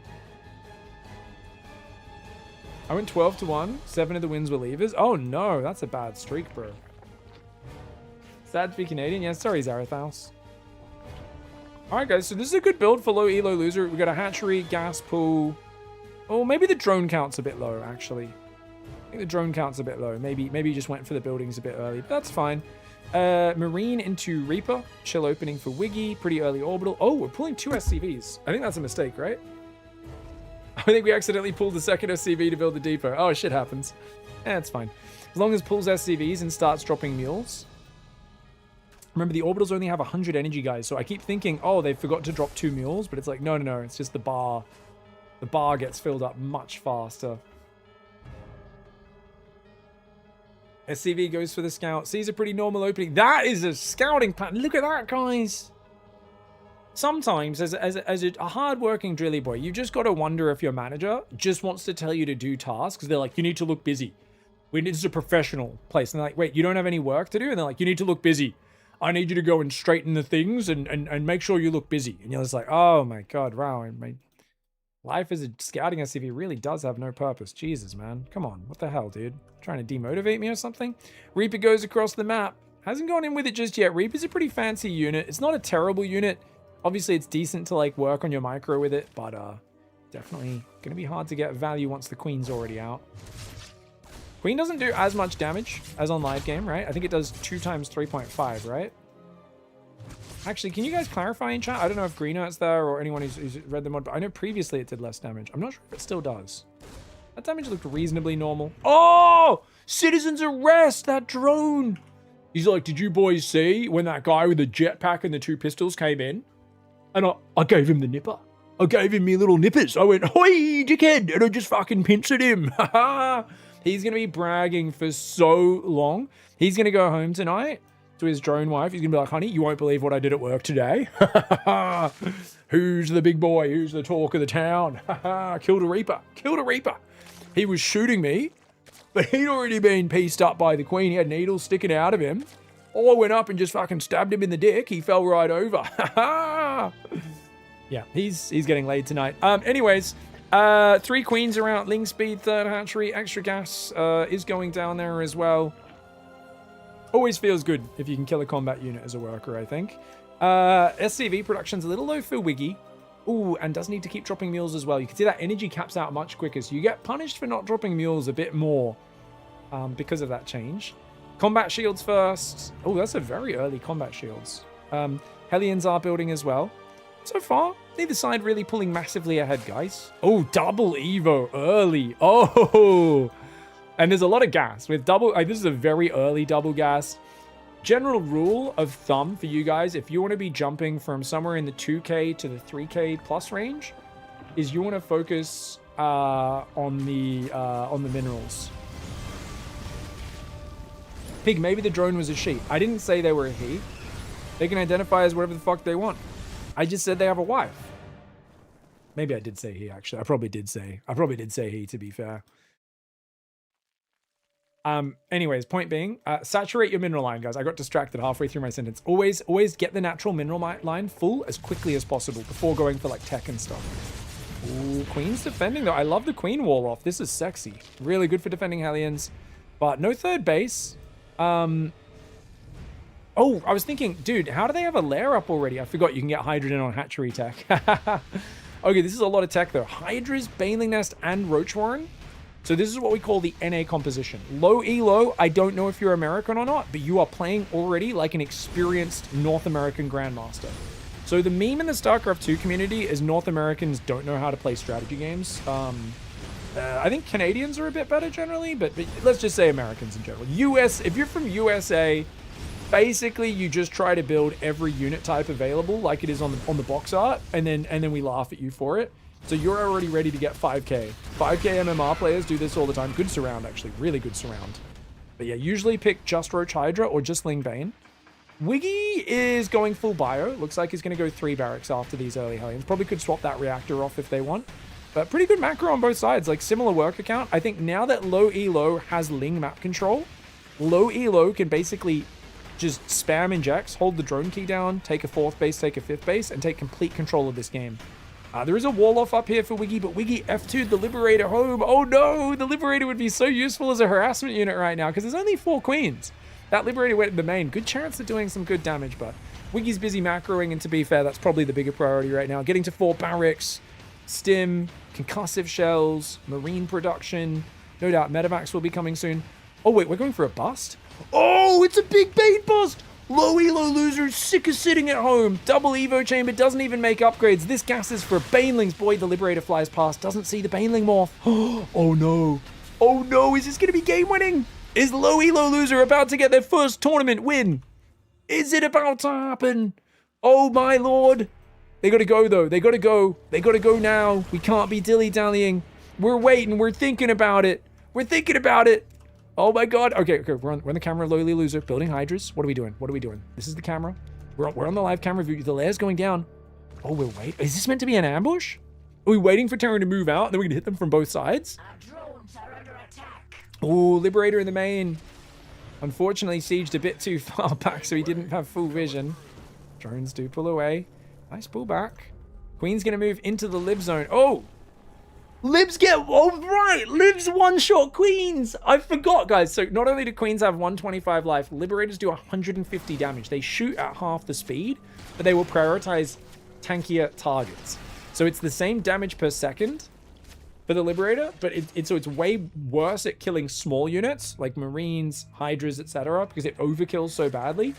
I went 12-1. 7 of the wins were levers. Oh, no, that's a bad streak, bro. Sad to be Canadian. Yeah, sorry, Zarathaus. Alright, guys, so this is a good build for Low Elo Loser. We've got a hatchery, gas pool. Oh, maybe the drone count's a bit low, actually. I think the drone count's a bit low. Maybe he just went for the buildings a bit early, but that's fine. Marine into Reaper. Chill opening for Wiggy. Pretty early orbital. Oh, we're pulling 2 SCVs. I think that's a mistake, right? I think we accidentally pulled the second SCV to build the depot. Oh, shit happens. It's fine. As long as pulls SCVs and starts dropping mules. Remember, the orbitals only have 100 energy, guys, so I keep thinking, oh, they forgot to drop 2 mules, but it's like, no, it's just the bar. The bar gets filled up much faster. SCV goes for the scout. Sees a pretty normal opening. That is a scouting pattern. Look at that, guys. Sometimes, as a hard-working drilly boy, you've just got to wonder if your manager just wants to tell you to do tasks. They're like, you need to look busy. This is a professional place. And they're like, wait, you don't have any work to do? And they're like, you need to look busy. I need you to go and straighten the things and make sure you look busy. And you're just like, oh my God, wow. My life as a scouting SCV really does have no purpose. Jesus, man. Come on. What the hell, dude? Trying to demotivate me or something? Reaper goes across the map. Hasn't gone in with it just yet. Reaper's a pretty fancy unit. It's not a terrible unit. Obviously, it's decent to like work on your micro with it, but definitely going to be hard to get value once the Queen's already out. Queen doesn't do as much damage as on live game, right? I think it does 2 times 3.5, right? Actually, can you guys clarify in chat? I don't know if Greener's there or anyone who's read the mod, but I know previously it did less damage. I'm not sure if it still does. That damage looked reasonably normal. Oh! Citizen's arrest! That drone! He's like, did you boys see when that guy with the jetpack and the 2 pistols came in? And I gave him the nipper. I gave him me little nippers. I went, hoi, dickhead! And I just fucking pincered him. He's going to be bragging for so long. He's going to go home tonight to his drone wife. He's going to be like, honey, you won't believe what I did at work today. Who's the big boy? Who's the talk of the town? Killed a Reaper. Killed a Reaper. He was shooting me, but he'd already been pieced up by the Queen. He had needles sticking out of him. I went up and just fucking stabbed him in the dick. He fell right over. Yeah, he's getting laid tonight. Anyways, 3 Queens are out. Ling speed, 3rd hatchery. Extra gas is going down there as well. Always feels good if you can kill a combat unit as a worker, I think. SCV production's a little low for Wiggy. Ooh, and does need to keep dropping mules as well. You can see that energy caps out much quicker, so you get punished for not dropping mules a bit more because of that change. Combat shields first. Oh, that's a very early combat shields. Hellions are building as well. So far, neither side really pulling massively ahead, guys. Oh, double Evo early. Oh, and there's a lot of gas with double. This is a very early double gas. General rule of thumb for you guys, if you want to be jumping from somewhere in the 2K to the 3K plus range, is you want to focus on the minerals. Pig, maybe the drone was a she. I didn't say they were a he. They can identify as whatever the fuck they want. I just said they have a wife. Maybe I did say he, actually. I probably did say he, to be fair. Anyways, point being, saturate your mineral line, guys. I got distracted halfway through my sentence. Always get the natural mineral line full as quickly as possible before going for like tech and stuff. Ooh, Queen's defending though. I love the Queen wall off. This is sexy. Really good for defending Hellions, but no 3rd base. Oh, I was thinking, dude, how do they have a lair up already? I forgot you can get hydrogen on hatchery tech. Okay, this is a lot of tech though. Hydras, Baneling Nest, and Roach Warren. So this is what we call the NA composition. Low elo, I don't know if you're American or not, but you are playing already like an experienced North American Grandmaster. So the meme in the StarCraft 2 community is North Americans don't know how to play strategy games. I think Canadians are a bit better generally, but let's just say Americans in general. If you're from USA, basically you just try to build every unit type available like it is on the box art, and then we laugh at you for it. So you're already ready to get 5k. 5k MMR players do this all the time. Good surround, actually. Really good surround. But yeah, usually pick just Roach Hydra or just Ling Bane. Wiggy is going full bio. Looks like he's going to go 3 barracks after these early Hellions. Probably could swap that reactor off if they want. But pretty good macro on both sides. Like similar worker count. I think now that low elo has Ling map control, low elo can basically just spam injects, hold the drone key down, take a 4th base, take a 5th base, and take complete control of this game. There is a wall off up here for Wiggy, but Wiggy F2'd the Liberator home. Oh no, the Liberator would be so useful as a harassment unit right now because there's only 4 Queens. That Liberator went in the main. Good chance of doing some good damage, but Wiggy's busy macroing, and to be fair, that's probably the bigger priority right now. Getting to 4 barracks, stim, concussive shells, marine production. No doubt, Medivacs will be coming soon. Oh, wait, we're going for a bust? Oh, it's a big bait bust! Low elo loser, sick of sitting at home. Double Evo chamber, doesn't even make upgrades. This gas is for Banelings. Boy, the Liberator flies past, doesn't see the Baneling morph. Oh no. Oh no, is this going to be game winning? Is low elo loser about to get their first tournament win? Is it about to happen? Oh my lord. They gotta go though, they gotta go. They gotta go now. We can't be dilly-dallying. We're waiting, we're thinking about it. We're thinking about it. Oh my god. Okay, we're on the camera, lowly loser, building hydras. What are we doing? What are we doing? This is the camera. We're on the live camera view. The layer's going down. Oh, we're waiting. Is this meant to be an ambush? Are we waiting for Terran to move out and then we're gonna hit them from both sides? Our drones are under attack. Oh, Liberator in the main. Unfortunately, sieged a bit too far back, so he didn't have full vision. Drones do pull away. Nice pullback. Queen's gonna move into the Lib zone. Oh! Libs get, oh right, Libs one-shot Queens. I forgot, guys. So not only do Queens have 125 life, Liberators do 150 damage. They shoot at half the speed, but they will prioritize tankier targets. So it's the same damage per second for the Liberator, but it's way worse at killing small units like Marines, Hydras, etc. because it overkills so badly.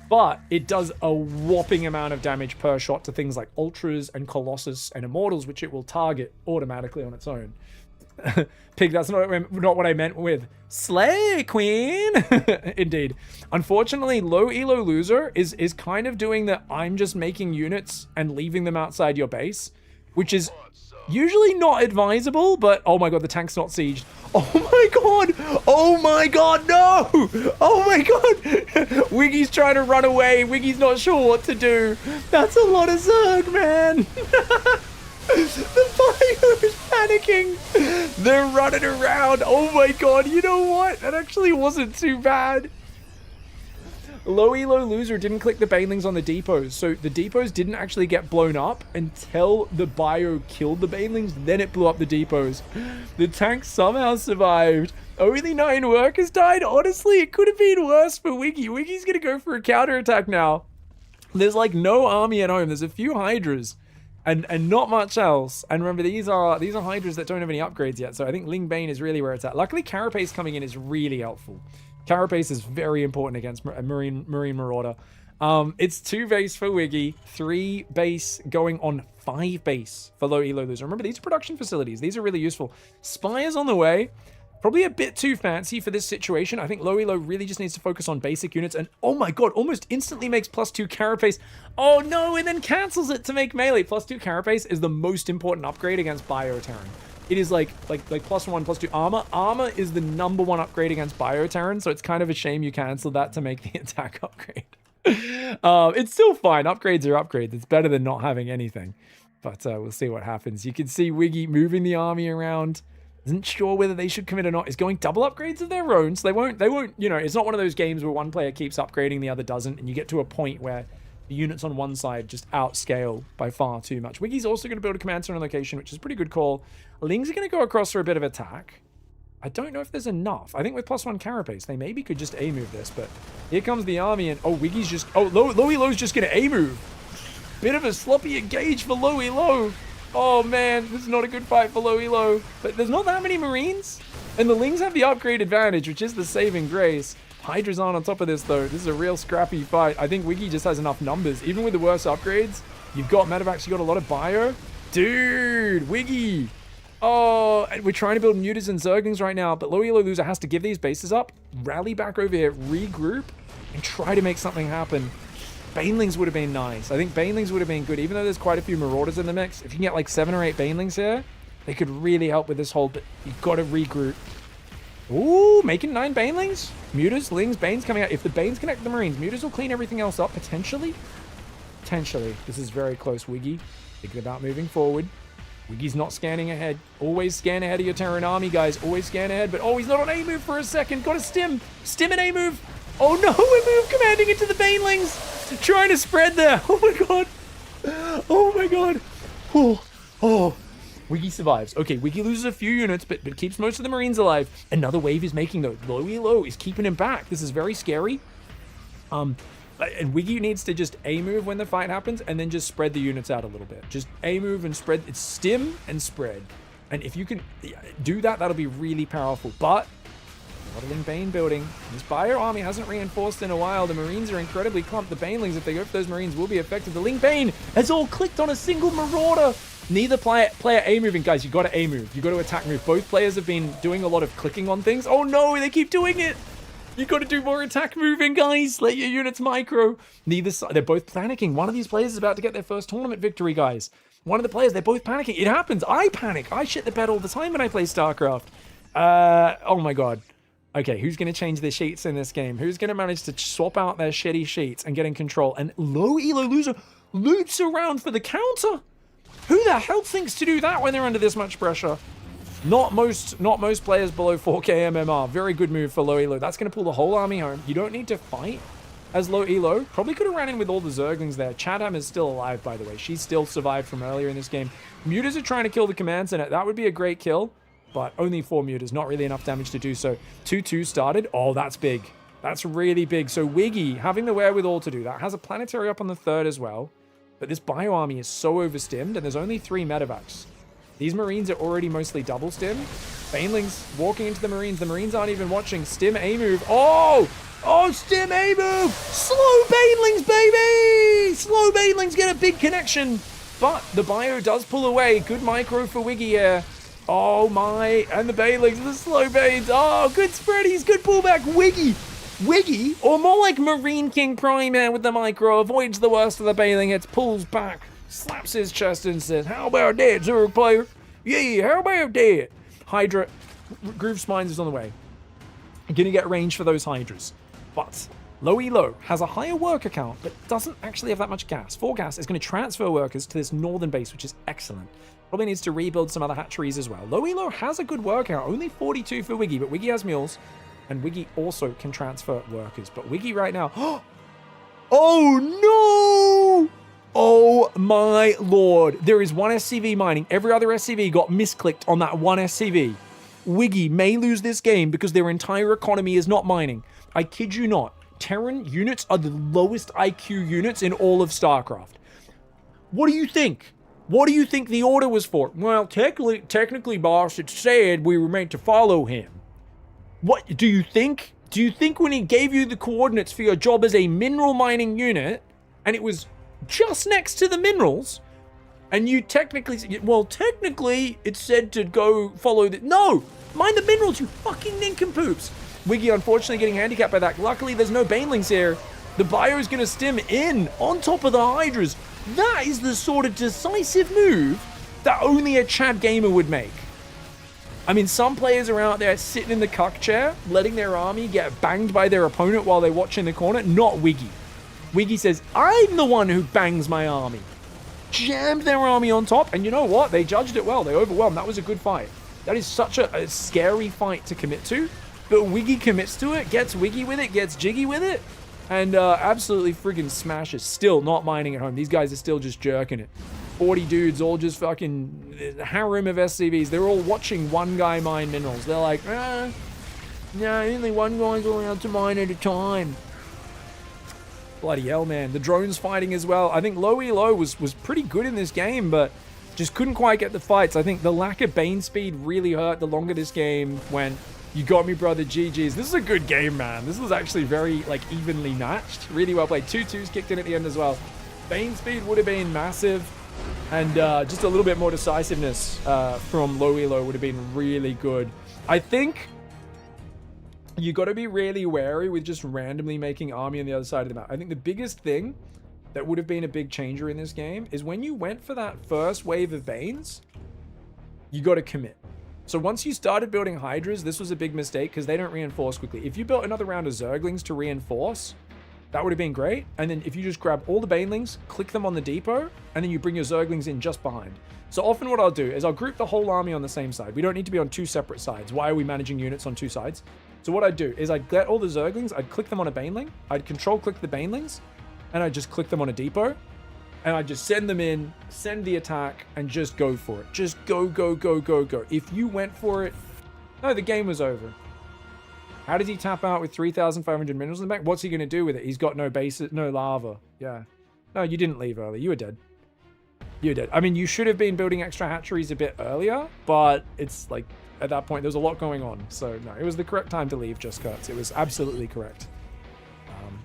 But it does a whopping amount of damage per shot to things like Ultras and Colossus and Immortals, which it will target automatically on its own. Pig, that's not what I meant with Slay Queen. Indeed. Unfortunately, low elo loser is kind of doing the I'm just making units and leaving them outside your base, which is usually not advisable, but oh my god, the tank's not sieged. Oh my god! Oh my god, no! Oh my god! Wiggy's trying to run away. Wiggy's not sure what to do. That's a lot of Zerg, man. The fire is panicking. They're running around. Oh my god, you know what? That actually wasn't too bad. Low elo loser didn't click the banelings on the depots, so the depots didn't actually get blown up until the bio killed the banelings, then it blew up the depots. The tank somehow survived. Only 9 workers died. Honestly, it could have been worse for Wiggy. Wiggy's gonna go for a counterattack now. There's like no army at home. There's a few Hydras and not much else. And remember, these are Hydras that don't have any upgrades yet, so I think Ling Bane is really where it's at. Luckily, Carapace coming in is really helpful. Carapace is very important against a Marine Marauder. It's 2 base for Wiggy, 3 base going on 5 base for low elo loser. Remember, these are production facilities. These are really useful. Spires on the way. Probably a bit too fancy for this situation. I think low elo really just needs to focus on basic units. And oh my god, almost instantly makes +2 Carapace. Oh no, and then cancels it to make melee. +2 Carapace is the most important upgrade against Bioterran. It is like +1, +2 armor. Armor is the #1 upgrade against Bioterran, so it's kind of a shame you canceled that to make the attack upgrade. It's still fine. Upgrades are upgrades. It's better than not having anything. But we'll see what happens. You can see Wiggy moving the army around. Isn't sure whether they should commit or not. Is going double upgrades of their own, so they won't, you know, it's not one of those games where one player keeps upgrading, the other doesn't, and you get to a point where the units on one side just outscale by far too much. Wiggy's also going to build a command center on location, which is a pretty good call. Lings are going to go across for a bit of attack. I don't know if there's enough. I think with +1 Carapace, they maybe could just A-move this, but here comes the army, and oh, Wiggy's just, oh, low elo's just going to A-move. Bit of a sloppy engage for low elo. Oh man, this is not a good fight for low elo. But there's not that many Marines, and the Lings have the upgrade advantage, which is the saving grace. Hydra's on top of this though. This is a real scrappy fight. I think Wiggy just has enough numbers. Even with the worst upgrades, you've got Medivacs, you've got a lot of bio. Dude, Wiggy. Oh, and we're trying to build Mutas and Zerglings right now, but low elo loser has to give these bases up, rally back over here, regroup, and try to make something happen. Banelings would have been nice. I think Banelings would have been good, even though there's quite a few Marauders in the mix. If you can get like 7 or 8 Banelings here, they could really help with this hold, but you've got to regroup. Ooh, making 9 Banelings. Mutas, Lings, Banes coming out. If the Banes connect the Marines, Mutas will clean everything else up, potentially. Potentially. This is very close, Wiggy. Thinking about moving forward. Wiggy's not scanning ahead. Always scan ahead of your Terran army, guys. Always scan ahead, but oh, he's not on A-move for a second. Got to stim. Stim and A-move. Oh no, we move commanding into the Banelings. Trying to spread there. Oh my god. Oh my god. Oh. Wiggy survives. Okay, Wiggy loses a few units, but keeps most of the Marines alive. Another wave is making though. Low elo is keeping him back. This is very scary. And Wiggy needs to just A-move when the fight happens and then just spread the units out a little bit. Just A-move and spread. It's stim and spread. And if you can do that, that'll be really powerful. But modeling Bane building. This Bio army hasn't reinforced in a while. The Marines are incredibly clumped. The Banelings, if they go for those Marines, will be affected. The Ling Bane has all clicked on a single Marauder. Neither player A moving. Guys, you got to A move. You got to attack move. Both players have been doing a lot of clicking on things. Oh no, they keep doing it. You got to do more attack moving, guys. Let your units micro. Neither side. They're both panicking. One of these players is about to get their first tournament victory, guys. One of the players, they're both panicking. It happens. I panic. I shit the bed all the time when I play StarCraft. Oh my god. Okay, who's going to change their sheets in this game? Who's going to manage to swap out their shitty sheets and get in control? And low elo loser loops around for the counter. Who the hell thinks to do that when they're under this much pressure? Not most players below 4k MMR. Very good move for low elo. That's going to pull the whole army home. You don't need to fight as low elo. Probably could have ran in with all the Zerglings there. Chatham is still alive, by the way. She still survived from earlier in this game. Mutas are trying to kill the command center. That would be a great kill, but only 4 mutas. Not really enough damage to do so. 2-2 started. Oh, that's big. That's really big. So Wiggy, having the wherewithal to do that, has a planetary up on the 3rd as well. But this bio army is so overstimmed, and there's only 3 medevacs. These Marines are already mostly double stim. Banelings walking into the Marines. The Marines aren't even watching. Stim A move. Oh! Oh, stim A move! Slow Banelings, baby! Slow Banelings get a big connection. But the bio does pull away. Good micro for Wiggy here. Oh my. And the Banelings, the slow Banes. Oh, good spreadies. Good pullback. Wiggy, or more like Marine King Prime here with the micro, avoids the worst of the Baneling hits, pulls back, slaps his chest and says, how about that, Zerg player? Yeah, how about that? Hydra, Groove Spines is on the way. Gonna get range for those Hydras. But low elo has a higher worker count, but doesn't actually have that much gas. 4 gas is going to transfer workers to this northern base, which is excellent. Probably needs to rebuild some other hatcheries as well. Low elo has a good worker count, only 42 for Wiggy, but Wiggy has mules. And Wiggy also can transfer workers. But Wiggy right now... Oh, no! Oh, my lord. There is 1 SCV mining. Every other SCV got misclicked on that 1 SCV. Wiggy may lose this game because their entire economy is not mining. I kid you not. Terran units are the lowest IQ units in all of StarCraft. What do you think? What do you think the order was for? Well, technically, boss, it said we were meant to follow him. What do you think? Do you think when he gave you the coordinates for your job as a mineral mining unit, and it was just next to the minerals, and you technically it said to go follow the... No! Mind the minerals, you fucking nincompoops! Wiggy unfortunately getting handicapped by that. Luckily, there's no Banelings here. The bio is going to stim in on top of the Hydras. That is the sort of decisive move that only a Chad gamer would make. I mean, some players are out there sitting in the cuck chair, letting their army get banged by their opponent while they watch in the corner. Not Wiggy. Wiggy says, I'm the one who bangs my army. Jammed their army on top, and you know what? They judged it well. They overwhelmed. That was a good fight. That is such a scary fight to commit to, but Wiggy commits to it, gets Wiggy with it, gets jiggy with it, and absolutely friggin' smashes. Still not mining at home. These guys are still just jerking it. 40 dudes, all just fucking harem of SCVs. They're all watching one guy mine minerals. They're like, no, only one guy's allowed to mine at a time. Bloody hell, man. The drones fighting as well. I think low elo was pretty good in this game, but just couldn't quite get the fights. I think the lack of Bane speed really hurt the longer this game went. You got me, brother. GG's. This is a good game, man. This was actually very, evenly matched. Really well played. 2-2s kicked in at the end as well. Bane speed would have been massive. And just a little bit more decisiveness from low elo would have been really good. I think you got to be really wary with just randomly making army on the other side of the map. I think the biggest thing that would have been a big changer in this game is when you went for that first wave of Banes, you got to commit. So once you started building Hydras, this was a big mistake because they don't reinforce quickly. If you built another round of Zerglings to reinforce, that would have been great. And then if you just grab all the Banelings, click them on the depot, and then you bring your Zerglings in just behind. So often what I'll do is I'll group the whole army on the same side. We don't need to be on 2 separate sides. Why are we managing units on 2 sides? So what I'd do is I'd get all the Zerglings, I'd click them on a Baneling, I'd control click the Banelings, and I'd just click them on a depot, and I'd just send them in, send the attack, and just go for it. Just go, go, go, go, go. If you went for it, no, the game was over. How did he tap out with 3,500 minerals in the bank? What's he going to do with it? He's got no bases, no lava. Yeah. No, you didn't leave early. You were dead. You did. I mean, you should have been building extra hatcheries a bit earlier, but it's like at that point, there was a lot going on. So no, it was the correct time to leave, Just Kurtz. It was absolutely correct.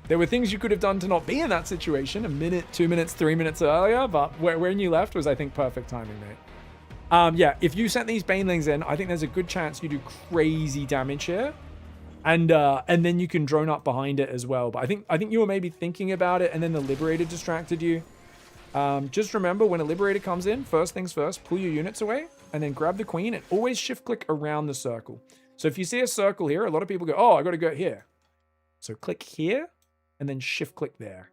There were things you could have done to not be in that situation a minute, 2 minutes, 3 minutes earlier, but when you left was, I think, perfect timing, mate. Yeah, if you sent these Banelings in, I think there's a good chance you do crazy damage here. And then you can drone up behind it as well. But I think you were maybe thinking about it and then the Liberator distracted you. Just remember, when a Liberator comes in, first things first, pull your units away and then grab the Queen and always shift click around the circle. So if you see a circle here, a lot of people go, oh, I got to go here. So click here and then shift click there.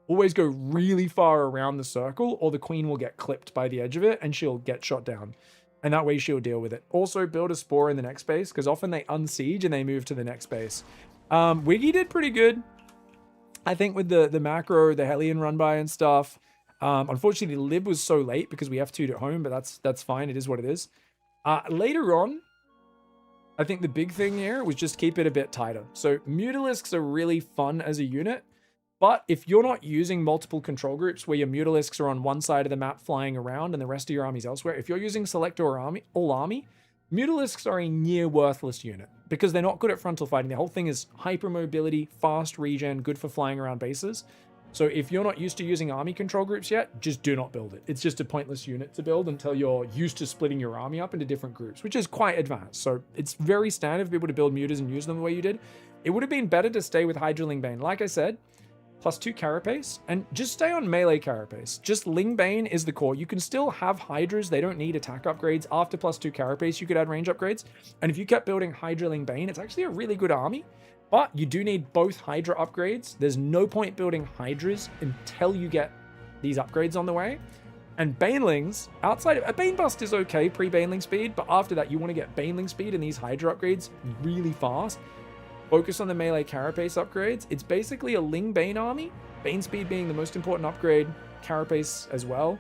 Always go really far around the circle or the Queen will get clipped by the edge of it and she'll get shot down. And that way she'll deal with it. Also build a spore in the next base because often they unsiege and they move to the next base. Wiggy did pretty good. I think with the macro, the Hellion run by and stuff. Unfortunately, the lib was so late because we F2'd at home, but that's fine. It is what it is. Later on, I think the big thing here was just keep it a bit tighter. So Mutalisks are really fun as a unit, but if you're not using multiple control groups where your Mutalisks are on one side of the map flying around and the rest of your army's elsewhere, if you're using Select or all army, Mutalisks are a near worthless unit because they're not good at frontal fighting. The whole thing is hypermobility, fast regen, good for flying around bases. So if you're not used to using army control groups yet, just do not build it. It's just a pointless unit to build until you're used to splitting your army up into different groups, which is quite advanced. So it's very standard for people to build mutas and use them the way you did. It would have been better to stay with Hydra Lingbane. Like I said, +2 Carapace, and just stay on melee Carapace. Just Lingbane is the core. You can still have Hydras. They don't need attack upgrades. After +2 Carapace, you could add range upgrades. And if you kept building Hydra Lingbane, it's actually a really good army. But you do need both Hydra upgrades. There's no point building Hydras until you get these upgrades on the way. And Banelings, outside of a Bane Bust is okay pre-Baneling speed, but after that you want to get Baneling speed and these Hydra upgrades really fast. Focus on the melee Carapace upgrades. It's basically a Ling Bane army, Bane speed being the most important upgrade, Carapace as well.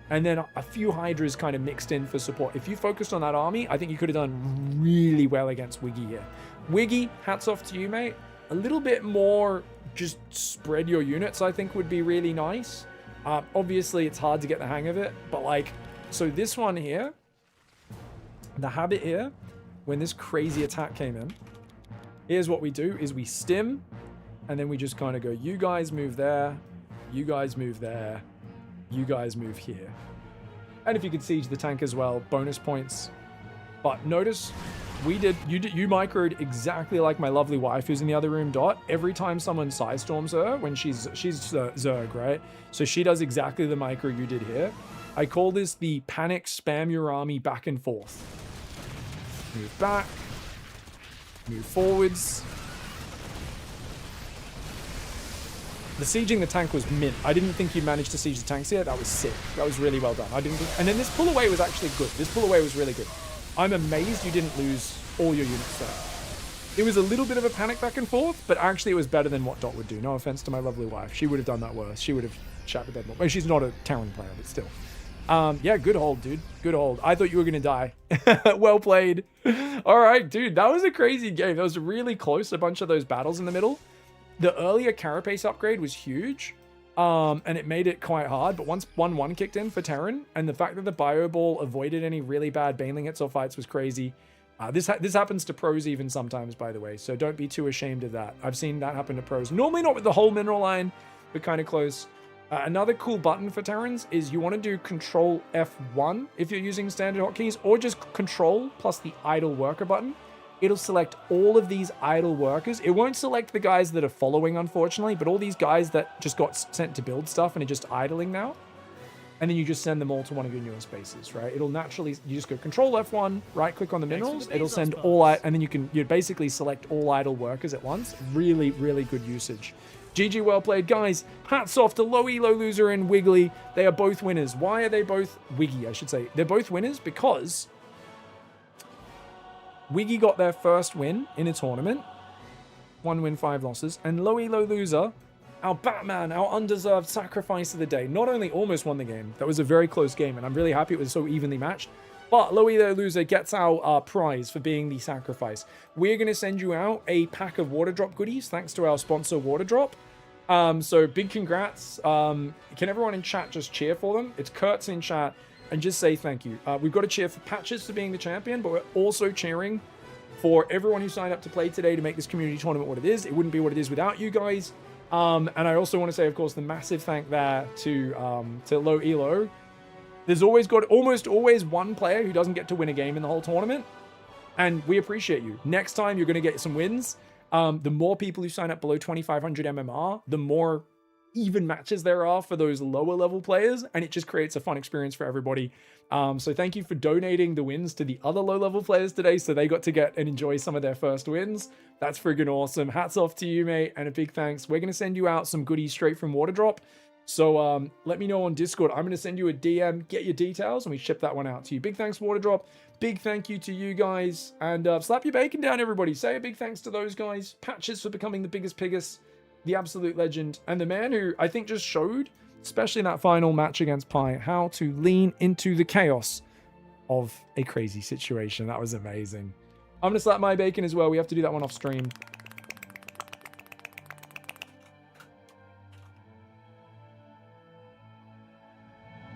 And then a few Hydras kind of mixed in for support. If you focused on that army, I think you could have done really well against Wiggy here. Wiggy, hats off to you, mate. A little bit more, just spread your units, I think would be really nice. Obviously, it's hard to get the hang of it, but like, so this one here, the habit here, when this crazy attack came in, here's what we do, is we stim, and then we just kind of go, you guys move there, you guys move there, you guys move here. And if you could siege the tank as well, bonus points. But notice, you microed exactly like my lovely wife who's in the other room, Dot. Every time someone Psystorms her, when she's Zerg, right? So she does exactly the micro you did here. I call this the panic spam your army back and forth. Move back. Move forwards. The sieging the tank was mint. I didn't think you'd manage to siege the tanks here. That was sick. That was really well done. And then this pull away was actually good. This pull away was really good. I'm amazed you didn't lose all your units there. It was a little bit of a panic back and forth, but actually it was better than what Dot would do. No offense to my lovely wife. She would have done that worse. She would have shat the bed more. Well, she's not a Terran player, but still. Yeah, good hold, dude. Good hold. I thought you were going to die. Well played. All right, dude. That was a crazy game. That was really close, a bunch of those battles in the middle. The earlier Carapace upgrade was huge, and it made it quite hard. But once 1-1 kicked in for Terran, and the fact that the Bio Ball avoided any really bad Baneling hits or fights was crazy. This happens to pros even sometimes, by the way, so don't be too ashamed of that. I've seen that happen to pros. Normally not with the whole mineral line, but kind of close. Another cool button for Terrans is you want to do Control F1 if you're using standard hotkeys, or just Control plus the idle worker button. It'll select all of these idle workers. It won't select the guys that are following, unfortunately, but all these guys that just got sent to build stuff and are just idling now. And then you just send them all to one of your newer spaces, right? It'll naturally, you just go Control F1, right click on the minerals, it'll send all, and then you basically select all idle workers at once. Really, really good usage. GG, well played. Guys, hats off to Low Elo Loser and Wiggly. They are both winners. Why are they both, Wiggy, I should say. They're both winners because Wiggy got their first win in a tournament. 1 win, 5 losses. And Low Elo Loser, our Batman, our undeserved sacrifice of the day, not only almost won the game, that was a very close game, and I'm really happy it was so evenly matched, but Low Elo Loser gets our prize for being the sacrifice. We're going to send you out a pack of water drop goodies, thanks to our sponsor, Water Drop. So big congrats. Can everyone in chat just cheer for them? It's Kurt's in chat, and just say thank you. We've got to cheer for Patches for being the champion, but we're also cheering for everyone who signed up to play today to make this community tournament what it is. It wouldn't be what it is without you guys. And I also want to say, of course, the massive thank there to Low Elo. There's almost always one player who doesn't get to win a game in the whole tournament, and we appreciate you. Next time you're going to get some wins. The more people who sign up below 2,500 MMR, the more even matches there are for those lower level players, and it just creates a fun experience for everybody. So thank you for donating the wins to the other low level players today, so they got to get and enjoy some of their first wins. That's friggin' awesome. Hats off to you, mate, and a big thanks. We're going to send you out some goodies straight from Waterdrop. So let me know on Discord. I'm going to send you a DM, get your details, and we ship that one out to you. Big thanks, Waterdrop. Big thank you to you guys. And slap your bacon down, everybody. Say a big thanks to those guys. Patches for becoming the biggest piggest, the absolute legend, and the man who I think just showed, especially in that final match against Pi, how to lean into the chaos of a crazy situation. That was amazing. I'm going to slap my bacon as well. We have to do that one off stream.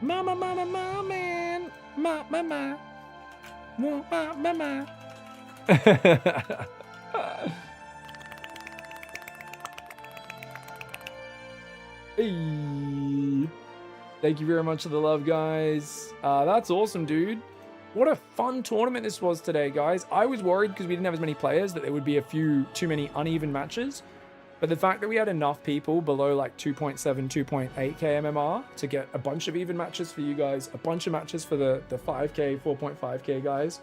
Mama, mama, mama, man. Ma, ma, ma. Ma, ma, ma, ma. Hey. Thank you very much for the love, guys. That's awesome, dude. What a fun tournament this was today, guys. I was worried because we didn't have as many players that there would be too many uneven matches. But the fact that we had enough people below like 2.7, 2.8k MMR to get a bunch of even matches for you guys, a bunch of matches for the 5k, 4.5k guys,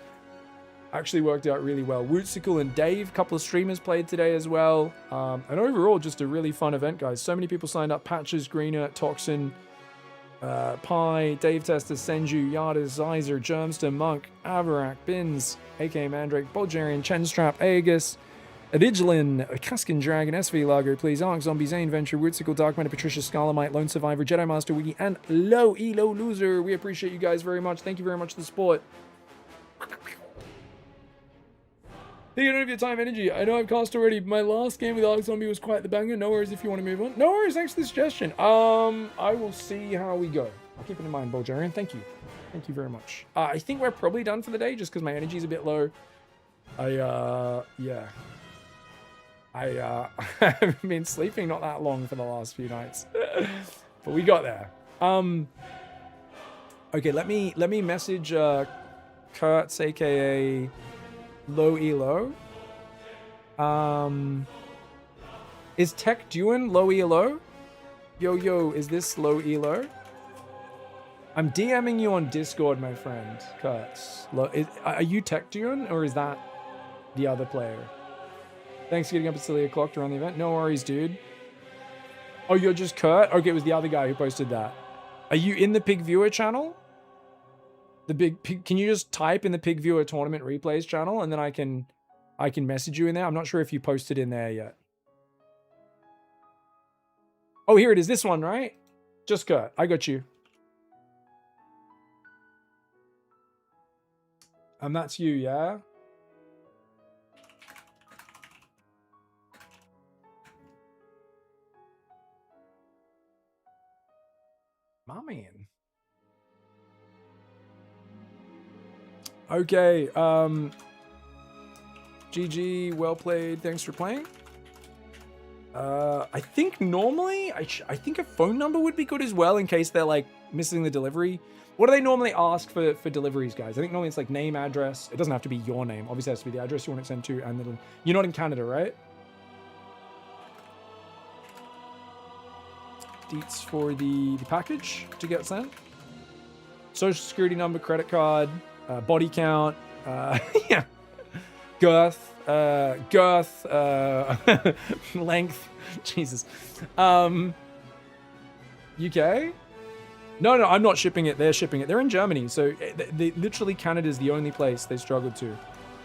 actually worked out really well. Wootsicle and Dave, a couple of streamers played today as well. And overall, just a really fun event, guys. So many people signed up. Patches, Greener, Toxin, Pi, Dave Tester, Senju, Yada, Zyzer, Germster, Monk, Avarak, Bins, AK Mandrake, Bulgarian, Chenstrap, Aegis, Adigilin, Kaskin Dragon, SV Lago, Please, Ark, Zombie, Zane, Venture, Wootsicle, Darkman, Patricia, Scalamite, Lone Survivor, Jedi Master Wiki, and Low Elo Loser. We appreciate you guys very much. Thank you very much for the support. Hey, you don't have your time energy. I know I've cast already. My last game with Ark Zombie was quite the banger. No worries if you want to move on. No worries, thanks for the suggestion. I will see how we go. I'll keep it in mind, Bulgarian. Thank you. Thank you very much. I think we're probably done for the day just because my energy is a bit low. Yeah. I've been sleeping not that long for the last few nights, but we got there. Okay, let me message Kurtz, aka Low Elo. Is Tech doing Low Elo? Yo, is this Low Elo? I'm DMing you on Discord, my friend, Kurtz. Are you Tech doing, or is that the other player? Thanks for getting up at silly o'clock to run the event. No worries, dude. Oh, you're just Kurt? Okay, it was the other guy who posted that. Are you in the Pig Viewer channel? The big pig, can you just type in the Pig Viewer tournament replays channel and then I can message you in there? I'm not sure if you posted in there yet. Oh, here it is. This one, right? Just Kurt. I got you. And that's you, yeah? My man. Okay, GG, well played, thanks for playing. I think normally, I think a phone number would be good as well in case they're like missing the delivery. What do they normally ask for deliveries, guys? I think normally it's like name, address. It doesn't have to be your name. Obviously it has to be the address you want it sent to, and then you're not in Canada, right? Deets for the package to get sent. Social security number, credit card, body count, yeah, girth, length, Jesus. UK? No, I'm not shipping it. They're shipping it. They're in Germany, so literally Canada's the only place they struggled to.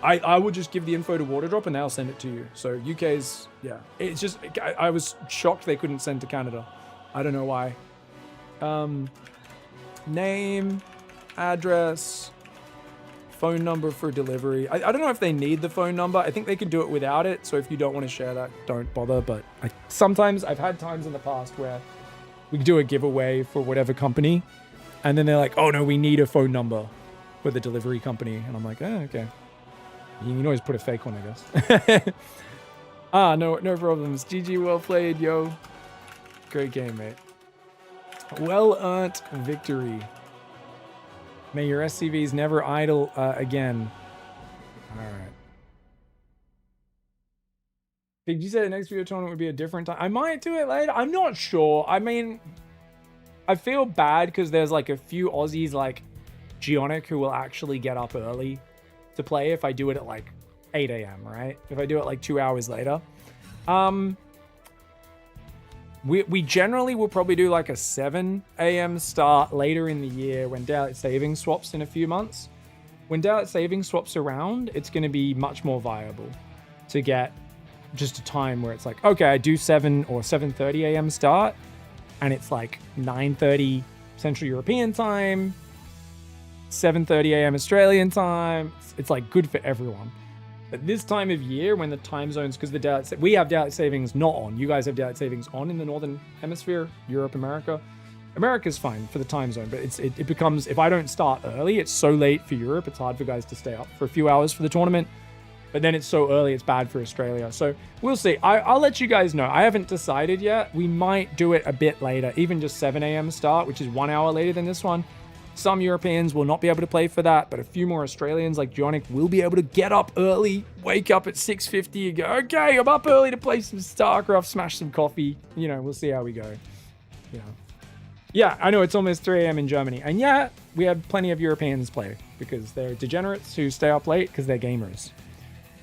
I would just give the info to Waterdrop and they'll send it to you. So UK's, yeah. It's just, I was shocked they couldn't send to Canada. I don't know why. Name, address, phone number for delivery. I don't know if they need the phone number. I think they can do it without it. So if you don't want to share that, don't bother. But sometimes I've had times in the past where we do a giveaway for whatever company, and then they're like, oh no, we need a phone number for the delivery company. And I'm like, oh, okay. You can always put a fake one, I guess. No problems. GG, well played, yo. Great game, mate. Well earned victory. May your SCVs never idle again. All right. Did you say the next video tournament would be a different time? I might do it later. I'm not sure. I mean, I feel bad because there's like a few Aussies like Geonic who will actually get up early to play if I do it at like 8 a.m., right? If I do it like 2 hours later. We generally will probably do like a 7 a.m. start later in the year when daylight savings swaps in a few months. When daylight savings swaps around, it's going to be much more viable to get just a time where it's like, okay, I do 7 or 7:30 a.m. start, and it's like 9:30 Central European time, 7:30 a.m. Australian time. It's like good for everyone. But this time of year, when the time zones, because we have daylight savings not on, you guys have daylight savings on in the Northern Hemisphere, Europe, America. America's fine for the time zone, but it becomes, if I don't start early, it's so late for Europe, it's hard for guys to stay up for a few hours for the tournament. But then it's so early, it's bad for Australia. So we'll see. I'll let you guys know. I haven't decided yet. We might do it a bit later, even just 7 a.m. start, which is 1 hour later than this one. Some Europeans will not be able to play for that, but a few more Australians like Geonic will be able to get up early, wake up at 6:50 and go, okay, I'm up early to play some StarCraft, smash some coffee. You know, we'll see how we go. You know. Yeah, I know it's almost 3 a.m. in Germany. And yeah, we have plenty of Europeans play because they're degenerates who stay up late because they're gamers.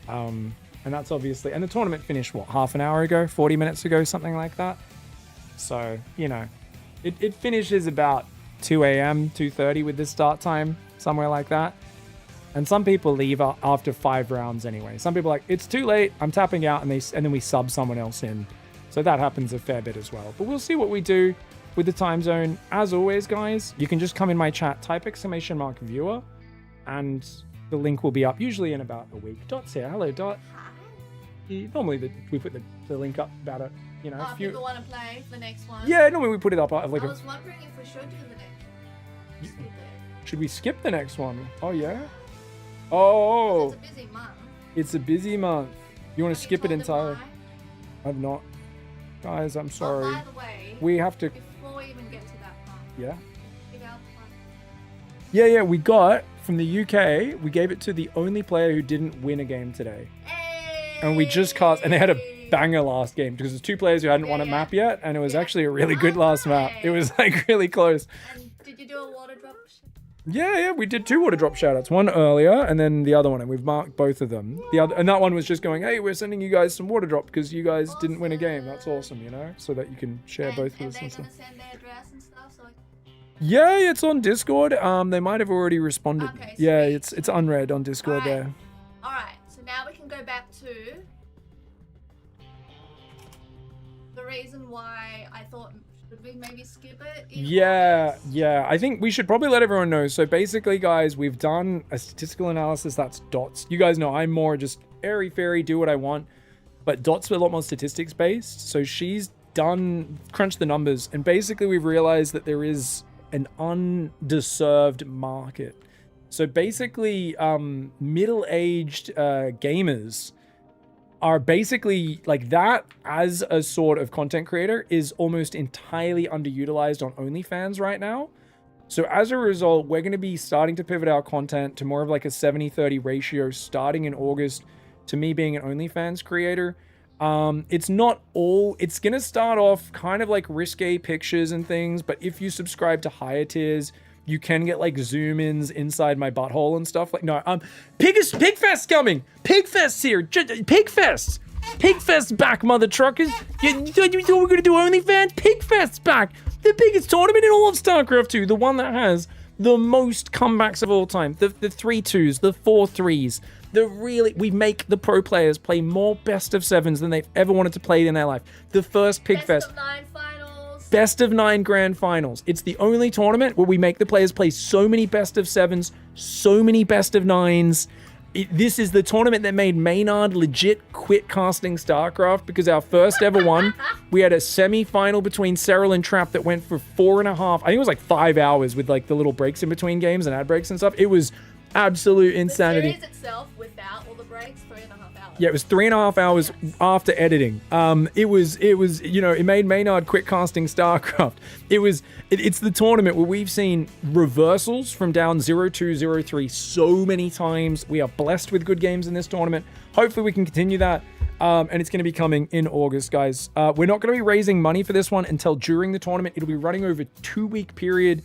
And that's obviously, and the tournament finished, what, half an hour ago, 40 minutes ago, something like that. So, you know, it finishes about 2 a.m., 2:30 with this start time, somewhere like that. And some people leave after 5 rounds anyway. Some people are like, it's too late, I'm tapping out, and then we sub someone else in. So that happens a fair bit as well. But we'll see what we do with the time zone. As always, guys, you can just come in my chat, type !viewer, and the link will be up usually in about a week. Dot's here. Hello, Dot. Normally we put the link up about it, you know. If people want to play the next one. Yeah, normally we put it up like I was wondering if we should do the next one. Should we skip the next one? Oh, yeah? Oh. It's a busy month. It's a busy month. You want to skip it entirely? Why? I've not. Guys, I'm sorry. Oh, by the way, we have to... before we even get to that part. Yeah? Figure out the one. Yeah, we got, from the UK, we gave it to the only player who didn't win a game today. Hey! And we just cast... And they had a banger last game because there's 2 players who hadn't won a map yet, and it was actually a really good last map. It was, like, really close. And did you do a water drop? Yeah, we did 2 water drop shoutouts. One earlier, and then the other one, and we've marked both of them. And that one was just going, hey, we're sending you guys some water drop because you guys didn't win a game. That's awesome, you know? So that you can share both with us. And they're going to send their address and stuff, so... Yeah, it's on Discord. They might have already responded. Okay, yeah, sweet. it's unread on Discord there. Alright, so now we can go back to... the reason why I thought... Should we maybe skip it? Yeah. I think we should probably let everyone know. So basically, guys, we've done a statistical analysis. That's Dots. You guys know I'm more just airy-fairy, do what I want. But Dots are a lot more statistics-based. So she's crunched the numbers. And basically, we've realized that there is an undeserved market. So basically, middle-aged gamers are basically like that as a sort of content creator is almost entirely underutilized on OnlyFans right now. So as a result, we're going to be starting to pivot our content to more of like a 70-30 ratio starting in August to me being an OnlyFans creator. It's not all, it's going to start off kind of like risque pictures and things, but if you subscribe to higher tiers, you can get like zoom ins inside my butthole and stuff. Like, no, Pigfest coming. Pigfest's here. Pigfest. Pigfest's back, mother truckers. You thought we're going to do OnlyFans? Pigfest's back. The biggest tournament in all of StarCraft 2. The one that has the most comebacks of all time. The 3-2s, the 4-3s. We make the pro players play more best of 7s than they've ever wanted to play in their life. The first Pigfest. Best of 9 finals. best of 9 grand finals. It's the only tournament where we make the players play so many best of 7s, so many best of 9s. This is the tournament that made Maynard legit quit casting StarCraft because our first ever one, we had a semi-final between Cyril and Trap that went for 4.5, I think it was like 5 hours with like the little breaks in between games and ad breaks and stuff. It was absolute insanity. The series itself, without all the breaks, 3.5 hours. Yeah, it was 3.5 hours after editing. It was, it made Maynard quit casting StarCraft. It's the tournament where we've seen reversals from down 0-2, 0-3 so many times. We are blessed with good games in this tournament. Hopefully we can continue that. And it's going to be coming in August, guys. We're not going to be raising money for this one until during the tournament. It'll be running over a 2-week period.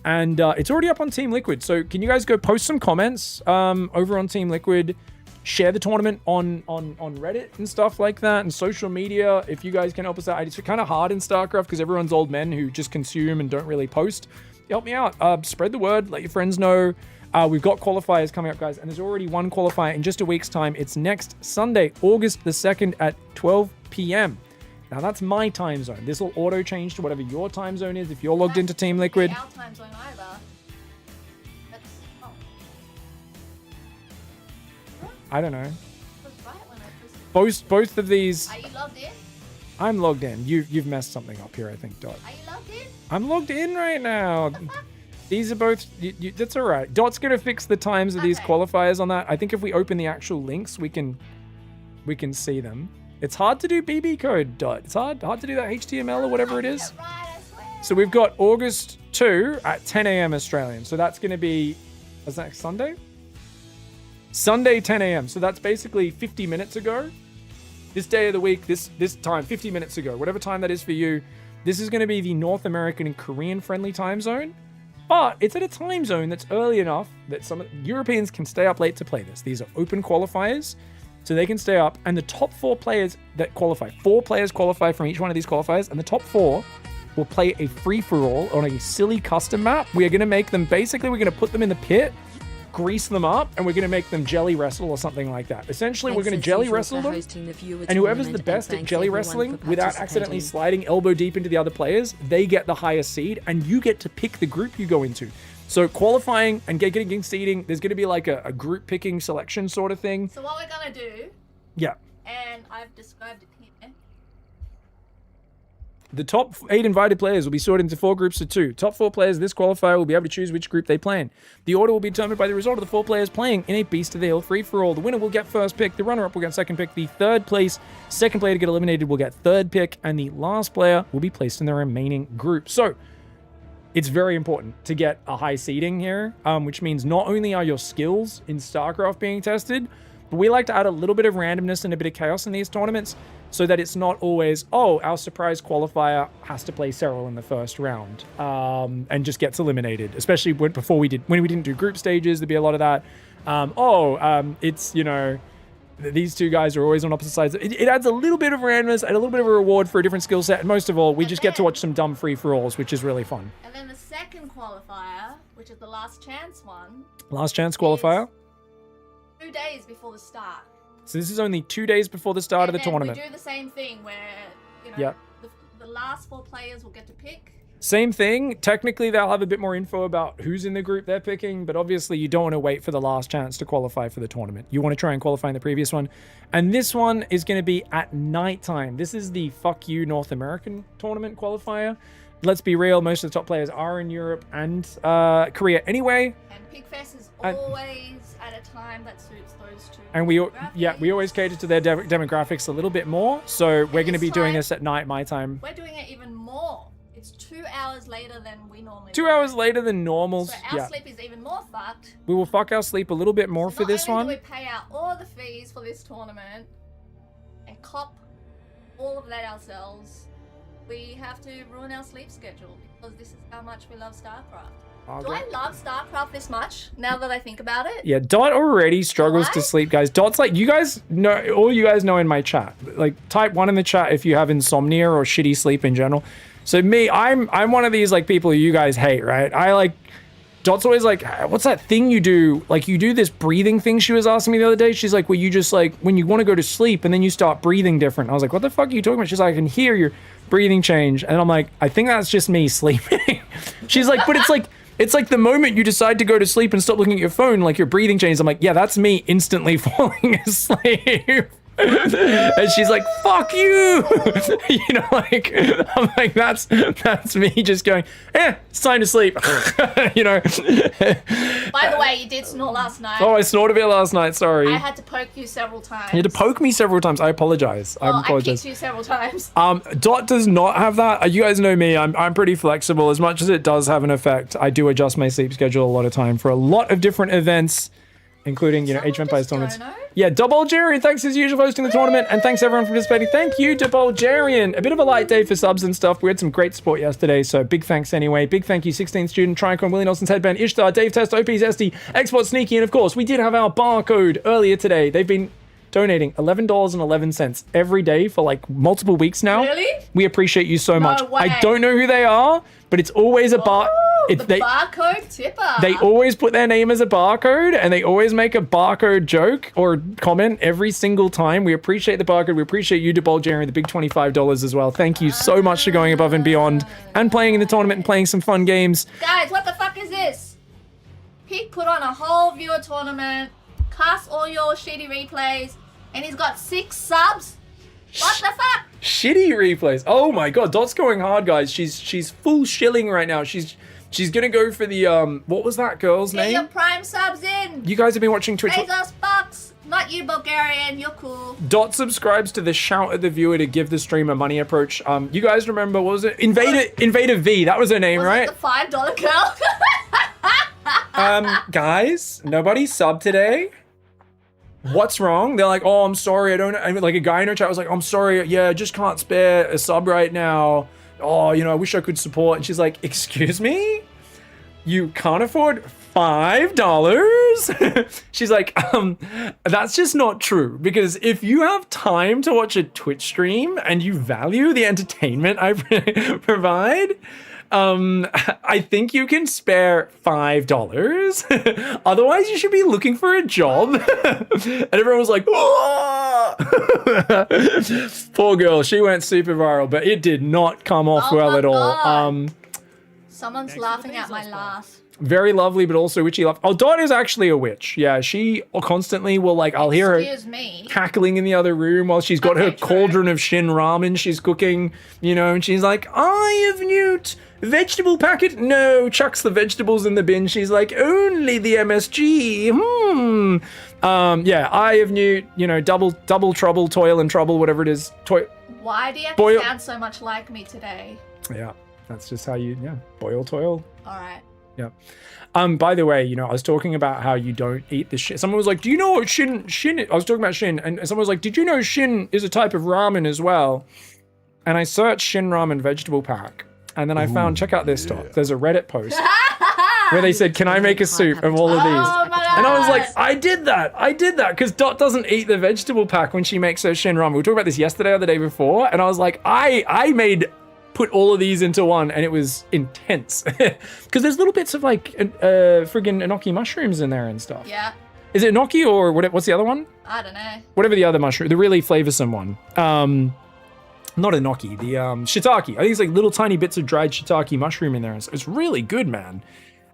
And it's already up on Team Liquid. So can you guys go post some comments over on Team Liquid? Share the tournament on Reddit and stuff like that, and social media if you guys can help us out. It's kind of hard in StarCraft because everyone's old men who just consume and don't really post. Help me out. Spread the word. Let your friends know. We've got qualifiers coming up, guys, and there's already one qualifier in just a week's time. It's next Sunday, August the 2nd at 12 p.m. Now, that's my time zone. This will auto-change to whatever your time zone is if you're logged into Team Liquid. Our time zone either. I don't know. Was right when I pressed- Both of these, Are you logged in? I'm logged in. You've messed something up here, I think, Dot. Are you logged in? I'm logged in right now. These are both, that's all right. Dot's going to fix the times of these Okay. qualifiers on that. I think if we open the actual links, we can see them. It's hard to do BB code, Dot. It's hard to do that HTML or whatever it is. Right, I swear. So we've got August 2 at 10 a.m. Australian. So that's going to be, is that Sunday? Sunday, 10 a.m. So that's basically 50 minutes ago. This day of the week, this time, 50 minutes ago, whatever time that is for you. This is going to be the North American and Korean friendly time zone. But it's at a time zone that's early enough that some Europeans can stay up late to play this. These are open qualifiers, so they can stay up. And the top 4 players that qualify, 4 players qualify from each one of these qualifiers, and the top 4 will play a free-for-all on a silly custom map. We are going to make them, basically, we're going to put them in the pit, grease them up, and we're going to make them jelly wrestle or something like that. Essentially, we're going to jelly wrestle them, and whoever's the best at jelly wrestling without accidentally sliding elbow deep into the other players, they get the highest seed, and you get to pick the group you go into. So qualifying and getting seeding, there's going to be like a group picking selection sort of thing. So what we're gonna do, Yeah. and I've described it here. The top 8 invited players will be sorted into 4 groups of 2. Top 4 players of this qualifier will be able to choose which group they play in. The order will be determined by the result of the 4 players playing in a Beast of the Hill free-for-all. The winner will get first pick, the runner-up will get second pick, the second player to get eliminated will get third pick, and the last player will be placed in the remaining group. So, it's very important to get a high seeding here, which means not only are your skills in StarCraft being tested, but we like to add a little bit of randomness and a bit of chaos in these tournaments, so that it's not always, oh, our surprise qualifier has to play Cyril in the first round and just gets eliminated. Especially when we didn't do group stages, there'd be a lot of that. It's, these 2 guys are always on opposite sides. It adds a little bit of randomness and a little bit of a reward for a different skill set. And most of all, we just get to watch some dumb free-for-alls, which is really fun. And then the second qualifier, which is the last chance one. Last chance qualifier. 2 days before the start. So this is only 2 days before the start of the tournament. We do the same thing where, Yep. the last 4 players will get to pick. Same thing. Technically, they'll have a bit more info about who's in the group they're picking, but obviously you don't want to wait for the last chance to qualify for the tournament. You want to try and qualify in the previous one. And this one is going to be at nighttime. This is the Fuck You North American tournament qualifier. Let's be real, most of the top players are in Europe and Korea anyway. And Pigfest is always at a time that suits those 2. And we always cater to their demographics a little bit more. So we're going to be doing this at night, my time. We're doing it even more. It's 2 hours later than we normally 2 do. hours later than normal. So our sleep is even more fucked. We will fuck our sleep a little bit more for this one. Not only do we pay out all the fees for this tournament and cop all of that ourselves, we have to ruin our sleep schedule because this is how much we love StarCraft. Do I love StarCraft this much now that I think about it? Yeah, Dot already struggles to sleep, guys. Dot's like, you guys know, all you guys know in my chat. Like, type 1 in the chat if you have insomnia or shitty sleep in general. So me, I'm one of these like people you guys hate, right? I like Dot's always like, what's that thing you do? Like, you do this breathing thing she was asking me the other day. She's like, well, you just like, when you want to go to sleep and then you start breathing different. I was like, what the fuck are you talking about? She's like, I can hear your breathing change. And I'm like, I think that's just me sleeping. She's like, but it's like the moment you decide to go to sleep and stop looking at your phone, like your breathing changes. I'm like, yeah, that's me instantly falling asleep. And she's like, fuck you. You know, like, I'm like, that's me just going, it's time to sleep. You know. By the way, you did snore last night. Oh, I snored a bit last night, sorry. I had to poke you several times. You had to poke me several times. I apologize. Well, I apologize. I kicked you several times. Dot does not have that. You guys know me. I'm pretty flexible. As much as it does have an effect, I do adjust my sleep schedule a lot of time for a lot of different events, including, you know, Age of Empires tournaments. Yeah, Double-Jarian, thanks as usual for hosting the tournament, and thanks everyone for participating. Thank you, Double-Jarian. A bit of a light day for subs and stuff. We had some great support yesterday, so big thanks anyway. Big thank you, 16th Student, Triacon, Willie Nelson's Headband, Ishtar, Dave Test, OP's SD, Export Sneaky, and of course, we did have our barcode earlier today. They've been donating $11.11 every day for like multiple weeks now. Really? We appreciate you so much. way. I don't know who they are, but it's always a bar. Barcode tipper. They always put their name as a barcode, and they always make a barcode joke or comment every single time. We appreciate the barcode. We appreciate you, Double-Jarian, the big $25 as well. Thank you so much for going above and beyond and playing in the tournament and playing some fun games. Guys, what the fuck is this? He put on a whole viewer tournament, cast all your shitty replays, and he's got 6 subs? What the fuck? Shitty replays. Oh my god, Dot's going hard, guys. She's full shilling right now. She's gonna go for the what was that girl's Get name? your Prime subs in. You guys have been watching Twitch. Bezos Box. Not you, Bulgarian. You're cool. Dot subscribes to the shout at the viewer to give the streamer money approach. You guys remember, what was it? Invader V, that was her name, Was right? it the $5 girl? Guys, nobody subbed today. What's wrong? They're like, oh, I'm sorry. I mean, like a guy in her chat was like, I'm sorry. Yeah, I just can't spare a sub right now. Oh, you know, I wish I could support. And she's like, excuse me? You can't afford $5? She's like, that's just not true. Because if you have time to watch a Twitch stream and you value the entertainment I provide, I think you can spare $5. Otherwise, you should be looking for a job. And everyone was like, oh! Poor girl, she went super viral, but it did not come off well at all. Someone's laughing at my laugh. Very lovely, but also witchy laugh. Oh, Dot is actually a witch. Yeah, she constantly will, like, I'll hear her cackling in the other room while she's got her cauldron of Shin ramen she's cooking, you know, and she's like, Eye of Newt, vegetable packet? No, chucks the vegetables in the bin. She's like, only the MSG. Yeah, Eye of Newt, you know, double trouble, toil and trouble, whatever it is. Why do you have to sound so much like me today? Yeah, that's just how you, boil, toil. All right. Yeah. By the way, you know, I was talking about how you don't eat the shin. Someone was like, do you know what shin is? I was talking about shin, and someone was like, did you know shin is a type of ramen as well? And I searched shin ramen vegetable pack, and then I found, check out this stuff. There's a Reddit post where they said, can I make a soup of all of these? Oh my God. And I was like, I did that, because Dot doesn't eat the vegetable pack when she makes her shin ramen. We were talking about this yesterday or the day before, and I was like, I put all of these into one, and it was intense because there's little bits of like friggin' enoki mushrooms in there and stuff. Yeah. Is it enoki or what's the other one? I don't know. Whatever the other mushroom, the really flavorsome one. Not enoki, the shiitake. I think it's like little tiny bits of dried shiitake mushroom in there. It's really good, man.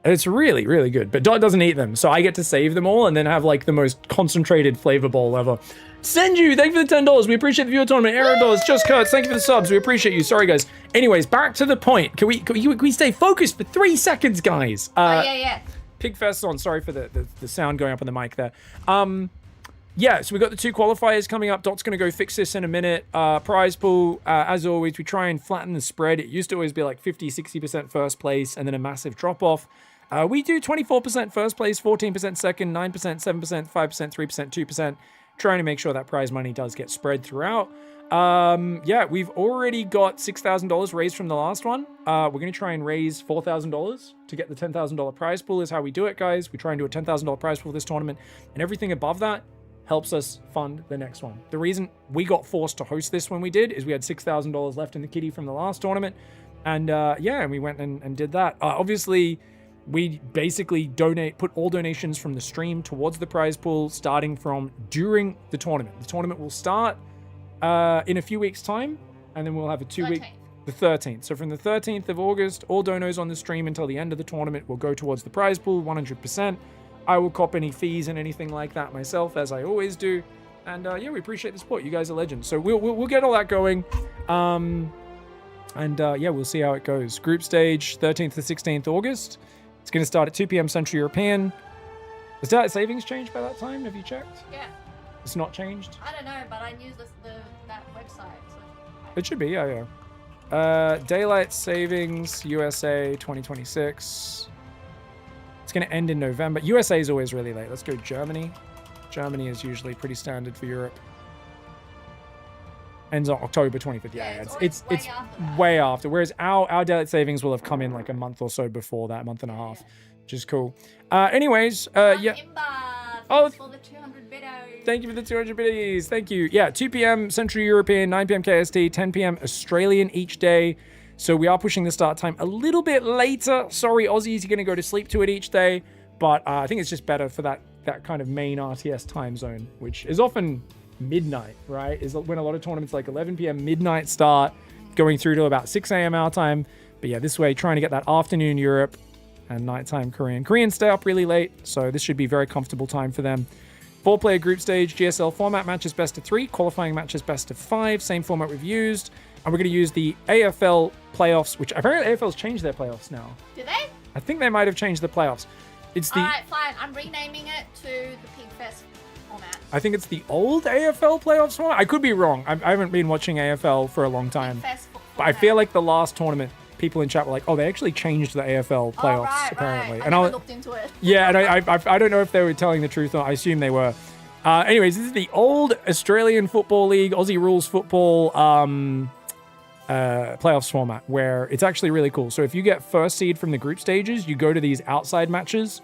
It's really, really good. But Dot doesn't eat them, so I get to save them all and then have like the most concentrated flavor bowl ever. Senju, thank you for the $10. We appreciate the viewer tournament. $8, Just Kurtz, thank you for the subs. We appreciate you. Sorry, guys. Anyways, back to the point. Can we stay focused for 3 seconds, guys? Yeah. Pigfest on. Sorry for the sound going up on the mic there. Yeah, so we got the 2 qualifiers coming up. Dot's going to go fix this in a minute. Prize pool, as always, we try and flatten the spread. It used to always be like 50-60% first place and then a massive drop-off. We do 24% first place, 14% second, 9%, 7%, 5%, 3%, 2%, trying to make sure that prize money does get spread throughout. Yeah, we've already got $6,000 raised from the last one. We're going to try and raise $4,000 to get the $10,000 prize pool is how we do it, guys. We try and do a $10,000 prize pool this tournament, and everything above that helps us fund the next one. The reason we got forced to host this when we did is we had $6,000 left in the kitty from the last tournament. And yeah, and we went and did that. Obviously, We basically put all donations from the stream towards the prize pool starting from during the tournament. The tournament will start in a few weeks' time, and then we'll have a 2-week... 13th. The 13th. So from the 13th of August, all donos on the stream until the end of the tournament will go towards the prize pool, 100%. I will cop any fees and anything like that myself, as I always do. And yeah, we appreciate the support. You guys are legends. So we'll get all that going. Yeah, we'll see how it goes. Group stage, 13th to 16th August. It's going to start at 2 p.m. Central European. Has daylight savings changed by that time? Have you checked? Yeah. It's not changed? I don't know, but I use that website. So It should be, yeah. Daylight savings, USA 2026. It's going to end in November. USA is always really late. Let's go Germany. Germany is usually pretty standard for Europe. Ends on October 25th. Yeah, it's way after. Whereas our daylight savings will have come in like a month or so before that, month and a half, which is cool. Anyways, yeah. Oh, for the 200 biddos. Thank you for the 200 biddies. Thank you. Yeah, 2 p.m. Central European, 9 p.m. KST, 10 p.m. Australian each day. So we are pushing the start time a little bit later. Sorry, Aussies, you're going to go to sleep to it each day. But I think it's just better for that kind of main RTS time zone, which is often midnight, right? Is when a lot of tournaments like 11 p.m. midnight start, going through to about 6 a.m. our time. But yeah, this way, trying to get that afternoon Europe and nighttime Korean. Koreans stay up really late, so this should be very comfortable time for them. 4-player group stage, GSL format matches best of 3, qualifying matches best of 5, same format we've used. And we're going to use the AFL playoffs, which apparently AFL's changed their playoffs now. Do they? I think they might have changed the playoffs. It's the... Alright, fine. I'm renaming it to the Pigfest format. I think it's the old AFL playoffs format. I could be wrong. I haven't been watching AFL for a long time. Pigfest But I feel like the last tournament, people in chat were like, oh, they actually changed the AFL playoffs, apparently. Right. And I never looked into it. Yeah, and I don't know if they were telling the truth or I assume they were. Anyways, this is the old Australian Football League, Aussie Rules Football playoffs format, where it's actually really cool. So if you get first seed from the group stages, you go to these outside matches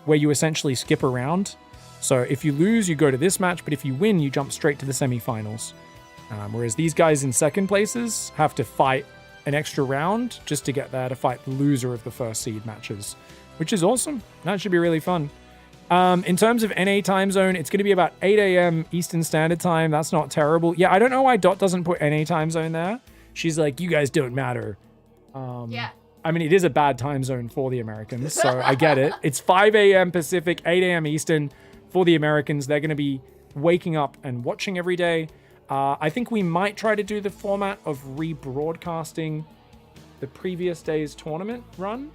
where you essentially skip around. So if you lose, you go to this match, but if you win, you jump straight to the semifinals. Whereas these guys in second places have to fight an extra round just to get there to fight the loser of the first seed matches, which is awesome. That should be really fun. In terms of NA time zone, it's going to be about 8 a.m. Eastern Standard Time. That's not terrible. Yeah, I don't know why Dot doesn't put NA time zone there. She's like, you guys don't matter. Yeah. I mean, it is a bad time zone for the Americans, so I get it. It's 5 a.m. Pacific, 8 a.m. Eastern for the Americans. They're going to be waking up and watching every day. I think we might try to do the format of rebroadcasting the previous day's tournament run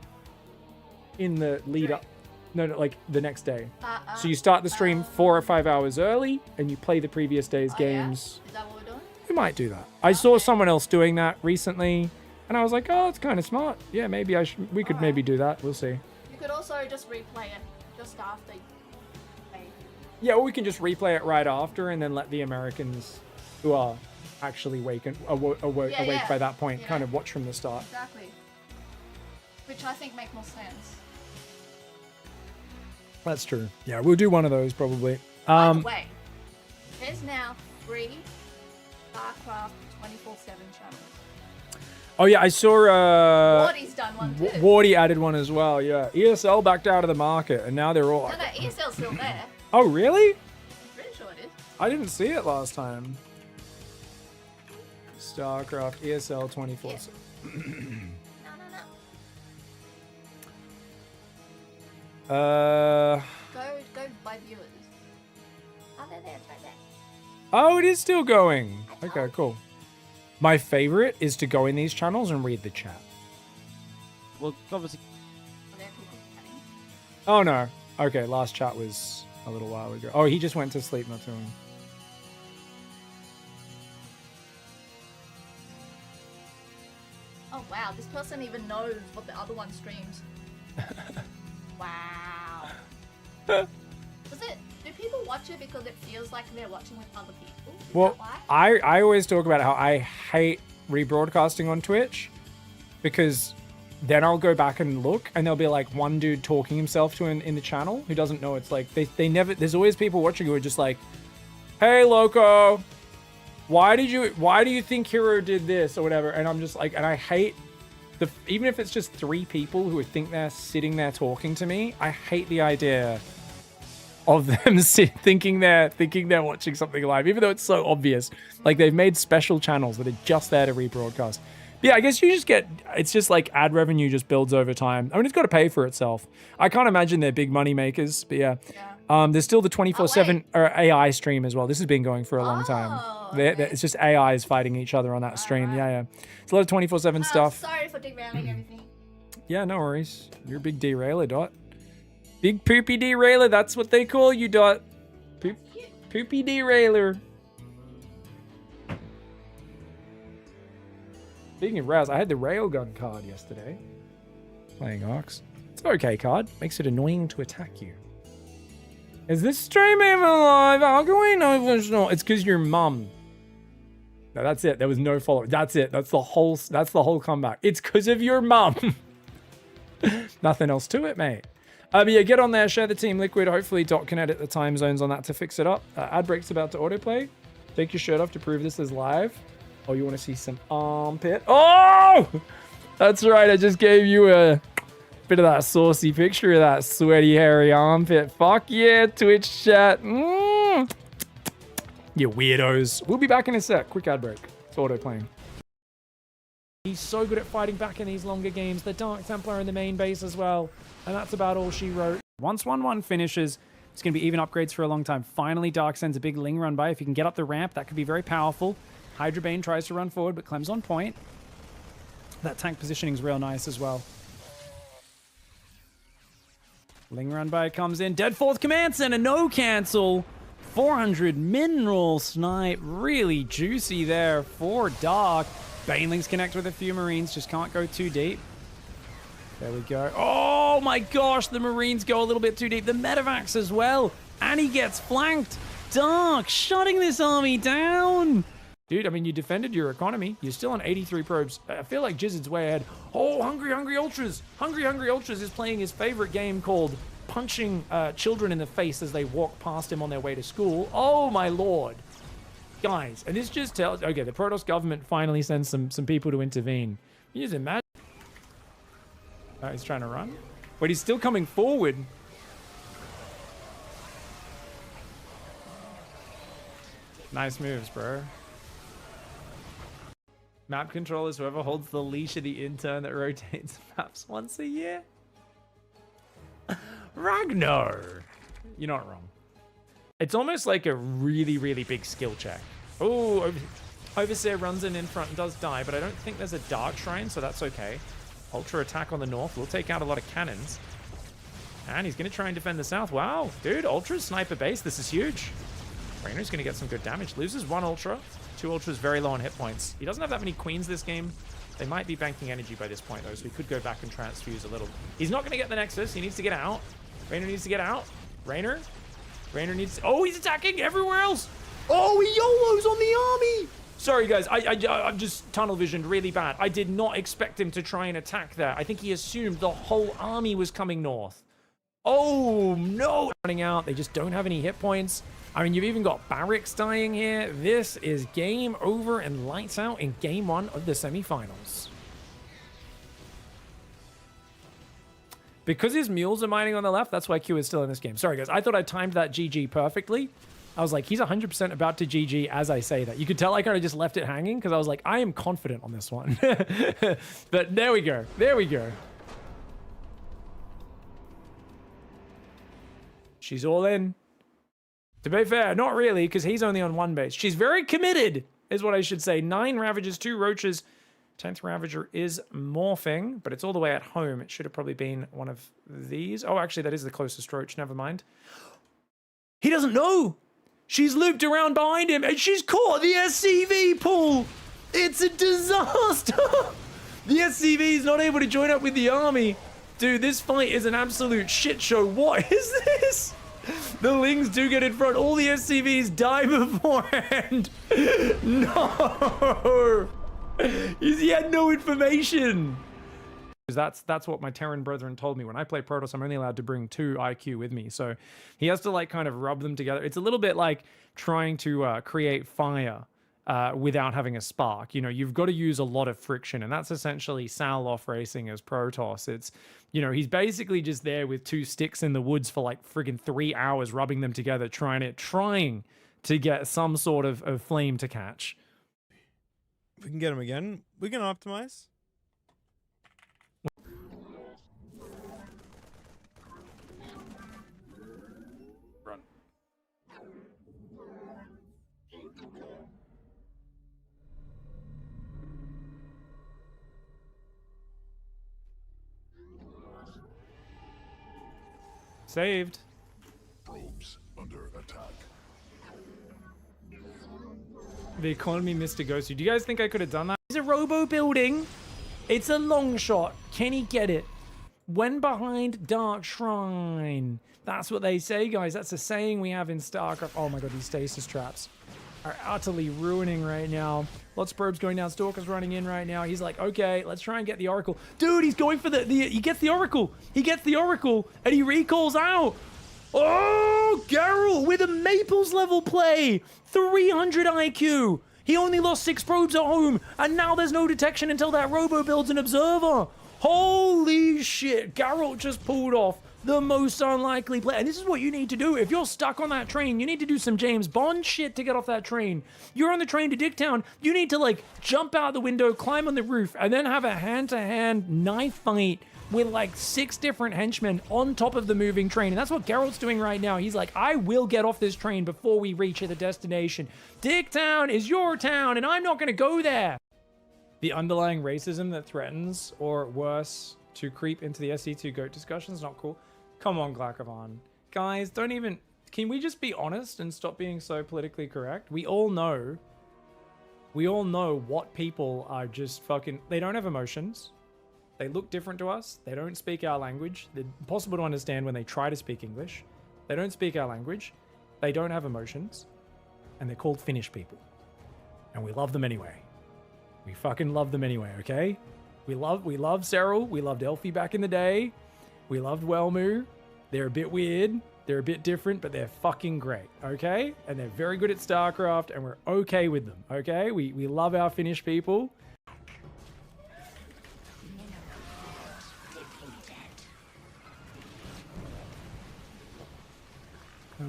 in the lead up. No, like the next day. So you start the stream 4 or 5 hours early and you play the previous day's games. Yeah? Is that what we're doing? We might do that. I saw someone else doing that recently and I was like, oh, it's kind of smart. Yeah, maybe we could maybe do that. We'll see. You could also just replay it just after you play. Yeah, or we can just replay it right after and then let the Americans who are actually awake by that point kind of watch from the start. Exactly. Which I think make more sense. That's true. Yeah, we'll do one of those probably. By the way, there's now 3 StarCraft 24/7 channels. Oh yeah, I saw Wardy's done one too. Wardy added one as well, yeah. ESL backed out of the market and now they're all... No, ESL's still there. Oh, really? I'm pretty sure it is. I didn't see it last time. StarCraft ESL 24/7. No. Go by viewers. Oh, there, it's right there. Oh, it is still going. Okay, cool. My favorite is to go in these channels and read the chat. Well, obviously. Oh no. Okay, last chat was a little while ago. Oh, he just went to sleep not too long. Oh wow, this person even knows what the other one streams. Wow. Do people watch it because it feels like they're watching with other people? Is Well, that why? I always talk about how I hate rebroadcasting on Twitch because then I'll go back and look and there'll be like one dude talking himself to in the channel who doesn't know. It's like they never, there's always people watching who are just like, hey Loco, why do you think Hero did this or whatever? And I'm just like, and I hate even if it's just 3 people who think they're sitting there talking to me, I hate the idea of them thinking they're watching something live, even though it's so obvious. Like, they've made special channels that are just there to rebroadcast. But yeah, I guess you just get, it's just like ad revenue just builds over time. I mean, it's got to pay for itself. I can't imagine they're big money makers, but yeah. There's still the 24/7 AI stream as well. This has been going for a long time. It's just AIs fighting each other on that stream. Yeah. It's a lot of 24/7 stuff. Sorry for derailing everything. Yeah, no worries. You're a big derailer, Dot. Big poopy derailer. That's what they call you, Dot. Poopy derailer. Speaking of rails, I had the railgun card yesterday. Playing Ox. It's an okay card. Makes it annoying to attack you. Is this stream even live? How can we know if it's not? It's because your mum. No, that's it. There was no follow. That's it. That's the whole comeback. It's because of your mum. Nothing else to it, mate. But yeah, get on there, share the Team Liquid. Hopefully Dot can edit the time zones on that to fix it up. Ad break's about to autoplay. Take your shirt off to prove this is live. Oh, you want to see some armpit? Oh! That's right. I just gave you a bit of that saucy picture of that sweaty, hairy armpit. Fuck yeah, Twitch chat. You weirdos. We'll be back in a sec. Quick ad break. It's auto-playing. He's so good at fighting back in these longer games. The Dark Templar in the main base as well. And that's about all she wrote. Once 1-1 finishes, it's going to be even upgrades for a long time. Finally, Dark sends a big Ling run by. If you can get up the ramp, that could be very powerful. Hydra Bane tries to run forward, but Clem's on point. That tank positioning is real nice as well. Ling run by comes in. Dead Fourth Command Center, no cancel. 400 mineral snipe. Really juicy there for Dark. Banelings connect with a few Marines, just can't go too deep. There we go. Oh my gosh, the Marines go a little bit too deep. The Medivacs as well. And he gets flanked. Dark shutting this army down. Dude, I mean, you defended your economy. You're still on 83 probes. I feel like Jizzard's way ahead. Oh, Hungry Ultras. Hungry Ultras is playing his favorite game called punching children in the face as they walk past him on their way to school. Oh, my lord. Guys, and this just tells... Okay, the Protoss government finally sends some people to intervene. You just imagine... Oh, he's trying to run. But he's still coming forward. Nice moves, bro. Map control is whoever holds the leash of the intern that rotates maps once a year. Ragnar! You're not wrong. It's almost like a really, really big skill check. Oh, Overseer runs in front and does die, but I don't think there's a Dark Shrine, so that's okay. Ultra attack on the north. We'll take out a lot of cannons. And he's going to try and defend the south. Wow, dude, Ultra's sniper base. This is huge. Rainer's going to get some good damage. Loses 1 Ultra. 2 Ultras very low on hit points. He doesn't have that many Queens this game. They might be banking energy by this point, though, so he could go back and transfuse a little. He's not going to get the Nexus. He needs to get out. Rainer needs to get out. Rainer needs... Oh, he's attacking everywhere else. Oh, he YOLOs on the army. Sorry, guys. I'm just tunnel visioned really bad. I did not expect him to try and attack there. I think he assumed the whole army was coming north. Oh, no. Running out. They just don't have any hit points. I mean, you've even got barracks dying here. This is game over and lights out in game 1 of the semifinals. Because his mules are mining on the left, that's why Q is still in this game. Sorry, guys. I thought I timed that GG perfectly. I was like, he's 100% about to GG as I say that. You could tell I kind of just left it hanging because I was like, I am confident on this one. But there we go. There we go. She's all in. To be fair, not really, because he's only on 1 base. She's very committed, is what I should say. 9 Ravagers, 2 Roaches. 10th Ravager is morphing, but it's all the way at home. It should have probably been one of these. Oh, actually, that is the closest Roach. Never mind. He doesn't know. She's looped around behind him, and she's caught the SCV pool. It's a disaster. The SCV is not able to join up with the army. Dude, this fight is an absolute shit show. What is this? The Lings do get in front. All the SCVs die beforehand. No. He had no information. That's what my Terran brethren told me. When I play Protoss, I'm only allowed to bring 2 IQ with me. So he has to like kind of rub them together. It's a little bit like trying to create fire without having a spark. You know, you've got to use a lot of friction, and that's essentially Sal off racing as Protoss. It's, you know, he's basically just there with two sticks in the woods for like friggin' 3 hours, rubbing them together, trying to get some sort of flame to catch. If we can get him again, we can optimize. Run. Saved. Probes under attack. The economy Mr. Ghost. Do you guys think I could have done that? It's a robo building. It's a long shot. Can he get it? When behind Dark Shrine. That's what they say, guys. That's a saying we have in StarCraft. Oh my god, these stasis traps are utterly ruining right now. Lots of probes going down. Stalker's running in right now. He's like, okay, let's try and get the Oracle. Dude, he's going for he gets the Oracle. He gets the Oracle, and he recalls out. Oh, Geralt with a Maples level play. 300 IQ. He only lost 6 probes at home, and now there's no detection until that robo builds an observer. Holy shit. Geralt just pulled off the most unlikely play. And this is what you need to do. If you're stuck on that train, you need to do some James Bond shit to get off that train. You're on the train to Dicktown. You need to, like, jump out the window, climb on the roof, and then have a hand-to-hand knife fight with like 6 different henchmen on top of the moving train. And that's what Geralt's doing right now. He's like, I will get off this train before we reach the destination. Dicktown is your town, and I'm not going to go there. The underlying racism that threatens, or worse, to creep into the SC2 GOAT discussion is not cool. Come on, Glakavan. Guys, don't even... Can we just be honest and stop being so politically correct? We all know what people are just fucking... They don't have emotions. They look different to us. They don't speak our language. They're impossible to understand when they try to speak English. They don't speak our language. They don't have emotions. And they're called Finnish people. And we love them anyway. We fucking love them anyway, okay? We love Serral. We loved Elfie back in the day. We loved Wellmu. They're a bit weird. They're a bit different, but they're fucking great, okay? And they're very good at StarCraft, and we're okay with them, okay? We love our Finnish people.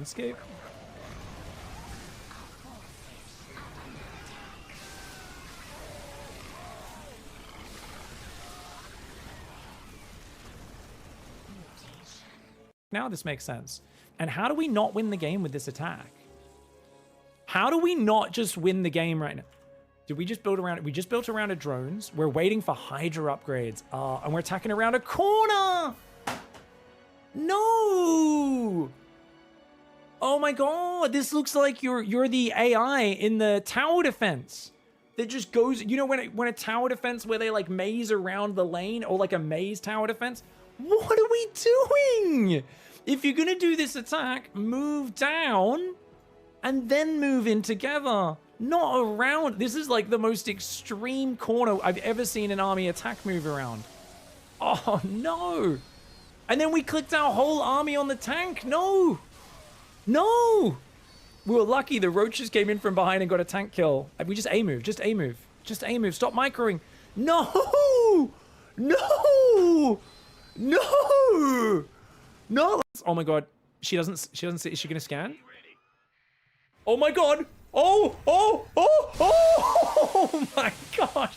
Escape. Now this makes sense. And how do we not win the game with this attack? How do we not just win the game right now? Did we just build around it? We just built around a drones. We're waiting for Hydra upgrades. And we're attacking around a corner. No. Oh my god, this looks like you're the AI in the tower defense that just goes, you know, when a tower defense where they like maze around the lane, or like a maze tower defense. What are we doing? If you're gonna do this attack, move down and then move in together, not around. This is like the most extreme corner I've ever seen an army attack move around. Oh no. And then we clicked our whole army on the tank. No. No! We were lucky the roaches came in from behind and got a tank kill. We just A-move, just A-move. Just A-move, stop microing. No! No! No! No! Oh my god. She doesn't see, is she gonna scan? Oh my god! Oh! Oh! Oh! Oh my gosh!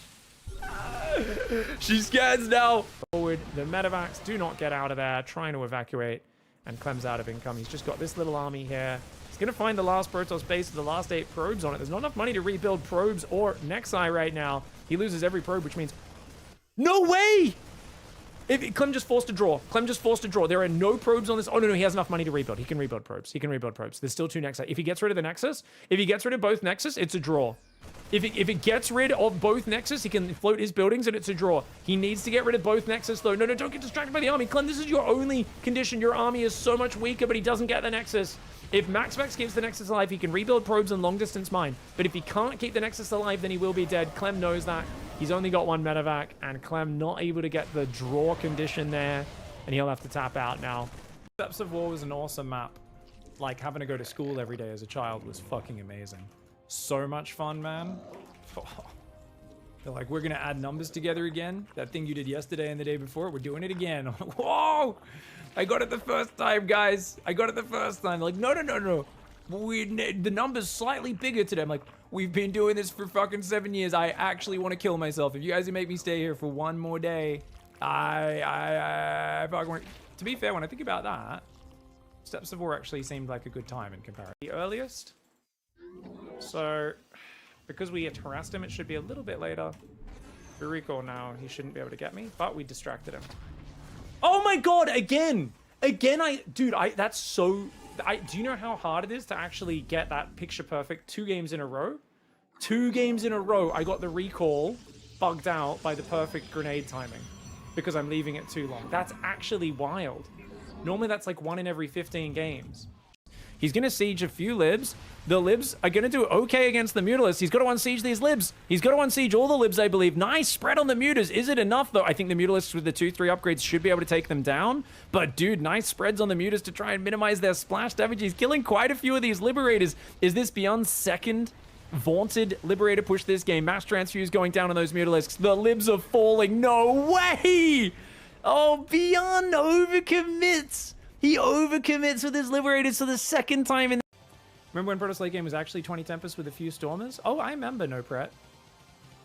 She scans now! Forward, the medevacs do not get out of there, trying to evacuate. And Clem's out of income. He's just got this little army here. He's going to find the last Protoss base with the last 8 probes on it. There's not enough money to rebuild probes or Nexi right now. He loses every probe, which means... No way! Clem just forced a draw. Clem just forced a draw. There are no probes on this. Oh, no, he has enough money to rebuild. He can rebuild probes. He can rebuild probes. There's still 2 Nexi. If he gets rid of the Nexus, if he gets rid of both Nexus, it's a draw. If it gets rid of both Nexus, he can float his buildings and it's a draw. He needs to get rid of both Nexus though. No, don't get distracted by the army. Clem, this is your only condition. Your army is so much weaker, but he doesn't get the Nexus. If MaxVex keeps the Nexus alive, he can rebuild probes and long distance mine. But if he can't keep the Nexus alive, then he will be dead. Clem knows that. He's only got 1 medevac, and Clem not able to get the draw condition there, and he'll have to tap out now. Steps of War was an awesome map. Like, having to go to school every day as a child was fucking amazing. So much fun, man. They're like, we're going to add numbers together again. That thing you did yesterday and the day before, we're doing it again. Whoa! I got it the first time, guys. I got it the first time. They're like, no. The number's slightly bigger today. I'm like, we've been doing this for fucking 7 years. I actually want to kill myself. If you guys make me stay here for one more day, I fucking want... To be fair, when I think about that, Steps of War actually seemed like a good time in comparison. The earliest. So, because we had harassed him, it should be a little bit later. If we recall now, he shouldn't be able to get me, but we distracted him. Oh my god, again! Again, that's so... do you know how hard it is to actually get that picture perfect 2 games in a row? 2 games in a row, I got the recall bugged out by the perfect grenade timing because I'm leaving it too long. That's actually wild. Normally that's like 1 in every 15 games. He's going to siege a few libs. The libs are going to do okay against the Mutalisks. He's got to unsiege these libs. He's got to unsiege all the libs, I believe. Nice spread on the Mutas. Is it enough, though? I think the Mutalisks with the 2-3 upgrades should be able to take them down. But, dude, nice spreads on the Mutas to try and minimize their splash damage. He's killing quite a few of these Liberators. Is this Beyond's second vaunted Liberator push this game? Mass Transfuse going down on those Mutalisks. The libs are falling. No way! Oh, Beyond overcommits. He overcommits with his Liberators for the second time in... Remember when Protoss late game was actually 20 Tempest with a few Stormers? Oh, I remember, No Pret.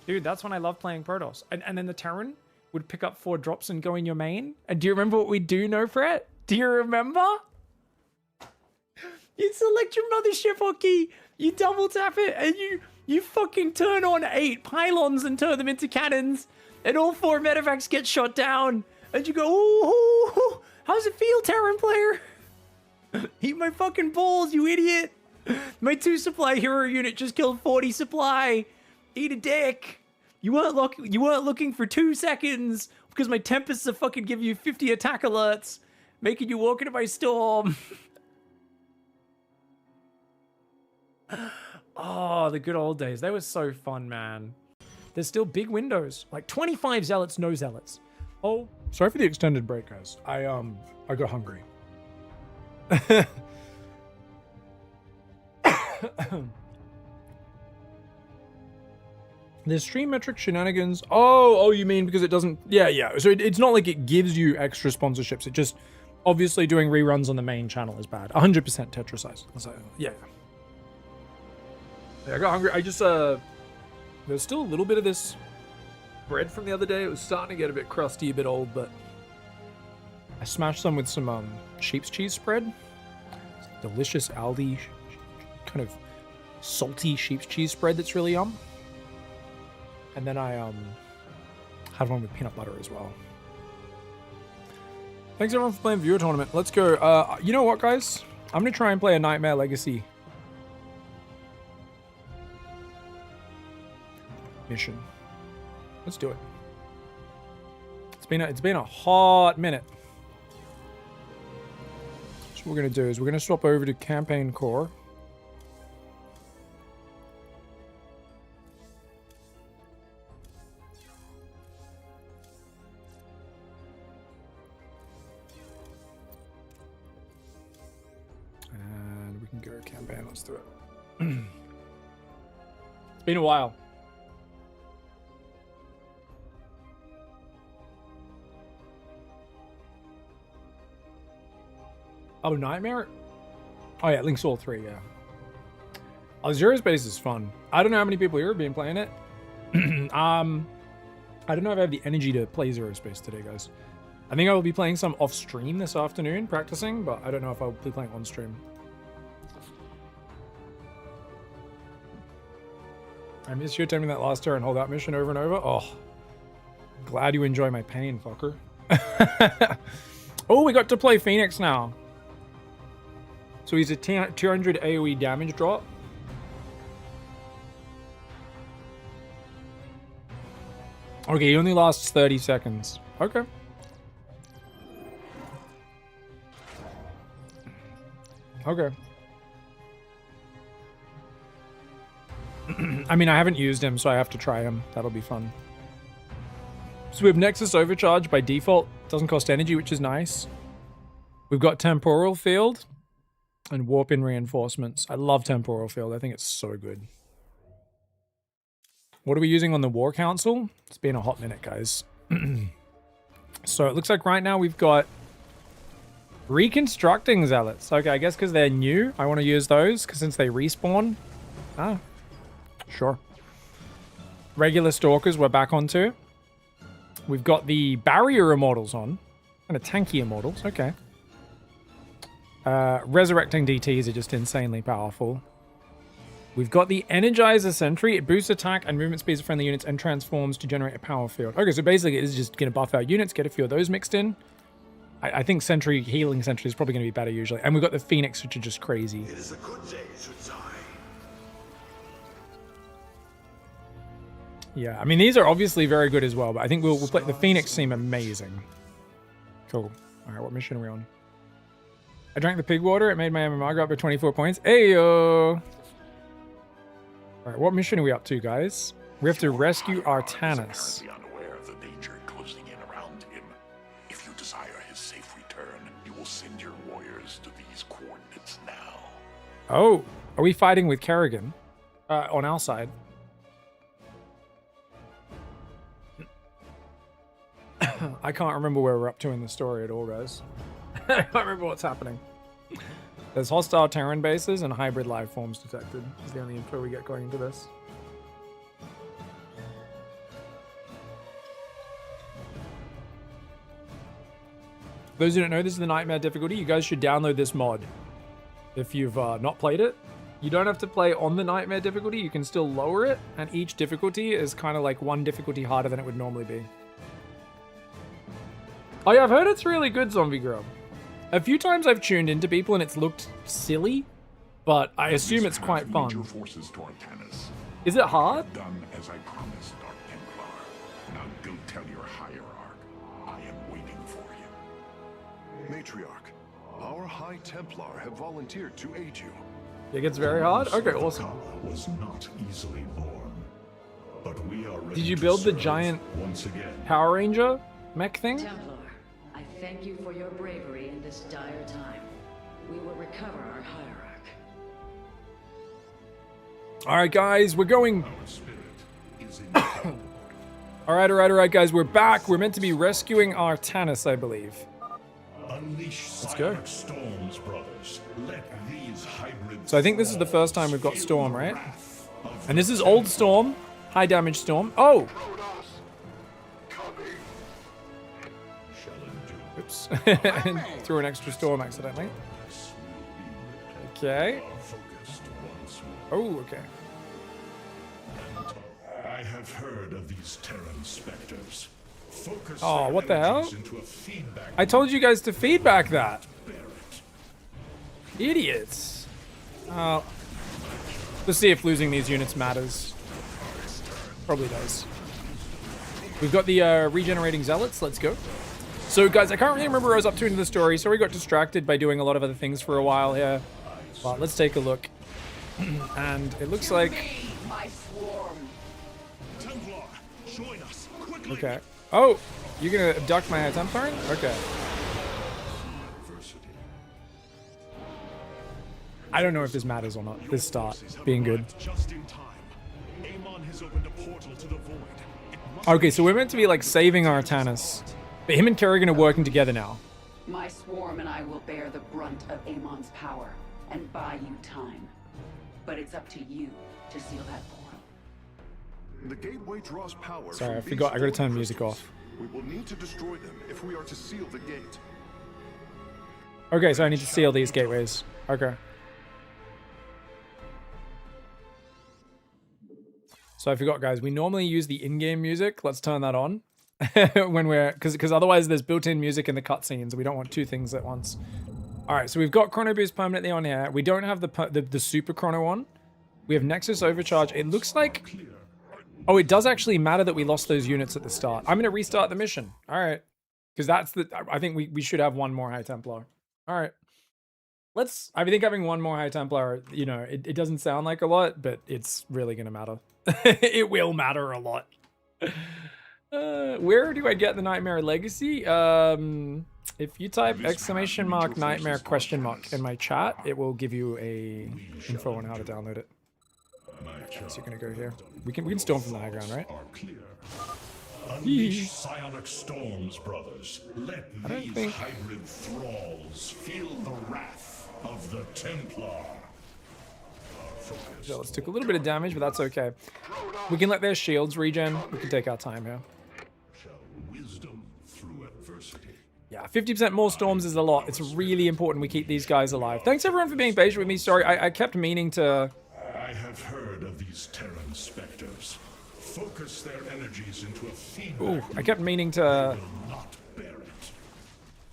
Dude, that's when I loved playing Protoss. And then the Terran would pick up 4 drops and go in your main. And do you remember what we do, No Pret? Do you remember? You select your mothership hotkey, you double tap it, and you fucking turn on 8 pylons and turn them into cannons. And all 4 medevacs get shot down. And you go, ooh, how's it feel, Terran player? Eat my fucking balls, you idiot. My 2 supply hero unit just killed 40 supply. Eat a dick. You weren't looking for 2 seconds because my Tempests are fucking giving you 50 attack alerts, making you walk into my storm. Oh, the good old days. They were so fun, man. There's still big windows. Like 25 zealots, no zealots. Oh, sorry for the extended break, guys. I got hungry. There's stream metric shenanigans. Oh, you mean because it doesn't... Yeah. So it's not like it gives you extra sponsorships. It just... Obviously doing reruns on the main channel is bad. 100% tetrasize. So, yeah. I got hungry. I just... There's still a little bit of this bread from the other day. It was starting to get a bit crusty, a bit old, but... I smashed some with some sheep's cheese spread. Delicious Aldi kind of salty sheep's cheese spread that's really yum. And then I had one with peanut butter as well. Thanks everyone for playing viewer tournament. Let's go. You know what, guys? I'm gonna try and play a Nightmare Legacy mission. Let's do it. It's been a hot minute. So what we're gonna do is we're gonna swap over to campaign core. And we can go campaign. Let's do it. It's been a while. Oh, Nightmare? Oh yeah, Link's Soul 3, yeah. Oh, Zero's Base is fun. I don't know how many people here have been playing it. I don't know if I have the energy to play Zero Space today, guys. I think I will be playing some off stream this afternoon, practicing, but I don't know if I'll be playing on stream. I miss you attempting that last turn, hold that mission over and over. Oh, glad you enjoy my pain, fucker. Oh, we got to play Phoenix now. So he's a 200 AoE damage drop. Okay, he only lasts 30 seconds. Okay. Okay. I mean, I haven't used him, so I have to try him. That'll be fun. So we have Nexus Overcharge by default. Doesn't cost energy, which is nice. We've got Temporal Field and Warp in Reinforcements. I love Temporal Field. I think it's so good. What are we using on the War Council? It's been a hot minute, guys. So it looks like right now we've got reconstructing zealots. Okay, I guess because they're new, I want to use those because since they respawn. Ah, sure. Regular stalkers we're back onto. We've got the barrier immortals on. And a tanky immortals, okay. Resurrecting DTs are just insanely powerful. We've got the Energizer Sentry. It boosts attack and movement speeds of friendly units and transforms to generate a power field. Okay, so basically it's just going to buff our units, get a few of those mixed in. I think Sentry, Healing Sentry is probably going to be better usually. And we've got the Phoenix, which are just crazy. It is a good day, Sudzai. Yeah, I mean, these are obviously very good as well, but I think we'll play... The Phoenix seem amazing. Cool. All right, what mission are we on? I drank the pig water. It made my MMR go up by 24 points. Ayo! All right, what mission are we up to, guys? We have to rescue Artanis. Be unaware of the danger closing in around him. If you desire his safe return, you will send your warriors to these coordinates now. Oh, are we fighting with Kerrigan? On our side. I can't remember where we're up to in the story at all, guys. I can't remember what's happening. There's hostile Terran bases and hybrid life forms detected. Is the only info we get going into this. Those who don't know, this is the Nightmare difficulty. You guys should download this mod if you've not played it. You don't have to play on the Nightmare difficulty. You can still lower it, and each difficulty is kind of like one difficulty harder than it would normally be. Oh yeah, I've heard it's really good, Zombie Grub. A few times I've tuned into people and it's looked silly, but I assume it's quite fun. Your forces to Artanis. Is it hard? Done as I promised, Dark Templar. Now go tell your hierarch. I am waiting for you. Matriarch, our High Templar have volunteered to aid you. It gets very hard? Okay, awesome. Was not easily born, but we are ready. Did you to build the serve giant once again. Power Ranger mech thing? Templar, I thank you for your bravery in this dire time. We will recover our hierarch. Alright guys, we're going... Our spirit is in Alright guys, we're back. We're meant to be rescuing Artanis, I believe. Unleash Let's go. storms, brothers. Let these hybrids. So I think this is the first time we've got Storm, right? And this is old Storm. High damage Storm. Oh! Oops. Threw an extra Storm accidentally. Okay. Oh, okay. I have heard of these Terran specters. Focus Oh, what the hell? into a feedback. I told you guys to feedback that. Idiots. Let's see if losing these units matters. Probably does. We've got the regenerating zealots. Let's go. So, guys, I can't really remember what I was up to in the story, so we got distracted by doing a lot of other things for a while here. But let's take a look. And it looks like... Templar, join us quickly. Okay. Oh, you're gonna abduct my Templar? Okay. I don't know if this matters or not. This start being good. Just in time. Amon has opened a portal to the void. Okay, so we're meant to be like saving Artanis. But him and Kerrigan are working together now. My swarm and I will bear the brunt of Amon's power and buy you time. But it's up to you to seal that portal. The gateway draws power. Sorry, I from forgot. I these gotta turn storm music crystals. off. We will need to destroy them if we are to seal the gate. Okay, so I need to seal these gateways. Okay. So I forgot, guys. We normally use the in-game music. Let's turn that on when we're because otherwise there's built-in music in the cutscenes. We don't want two things at once. All right, so we've got Chrono Boost permanently on here. We don't have the Super Chrono on. We have Nexus Overcharge. It looks like... Oh, it does actually matter that we lost those units at the start. I'm going to restart the mission. All right. Because that's the... I think we should have one more High Templar. All right. Let's... I think having one more High Templar, you know, it doesn't sound like a lot, but it's really going to matter. It will matter a lot. Where do I get the Nightmare Legacy? If you type !Nightmare ? In my chat, it will give you a info on how to download it. My So you're gonna go here. We can storm from the high ground, right? Unleash psionic storms, brothers. Let I don't these think- hybrid thralls feel the wrath of the Templar. Zealots took a little bit of damage, but that's okay. We can let their shields regen. We can take our time here. Shall wisdom through adversity. Yeah, 50% more storms is a lot. It's really important we keep these guys alive. Thanks everyone for being patient with me. Sorry, I kept meaning to... I have heard of these Terran specters. Focus their energies into a feedback. Ooh, I kept meaning to Will not bear it.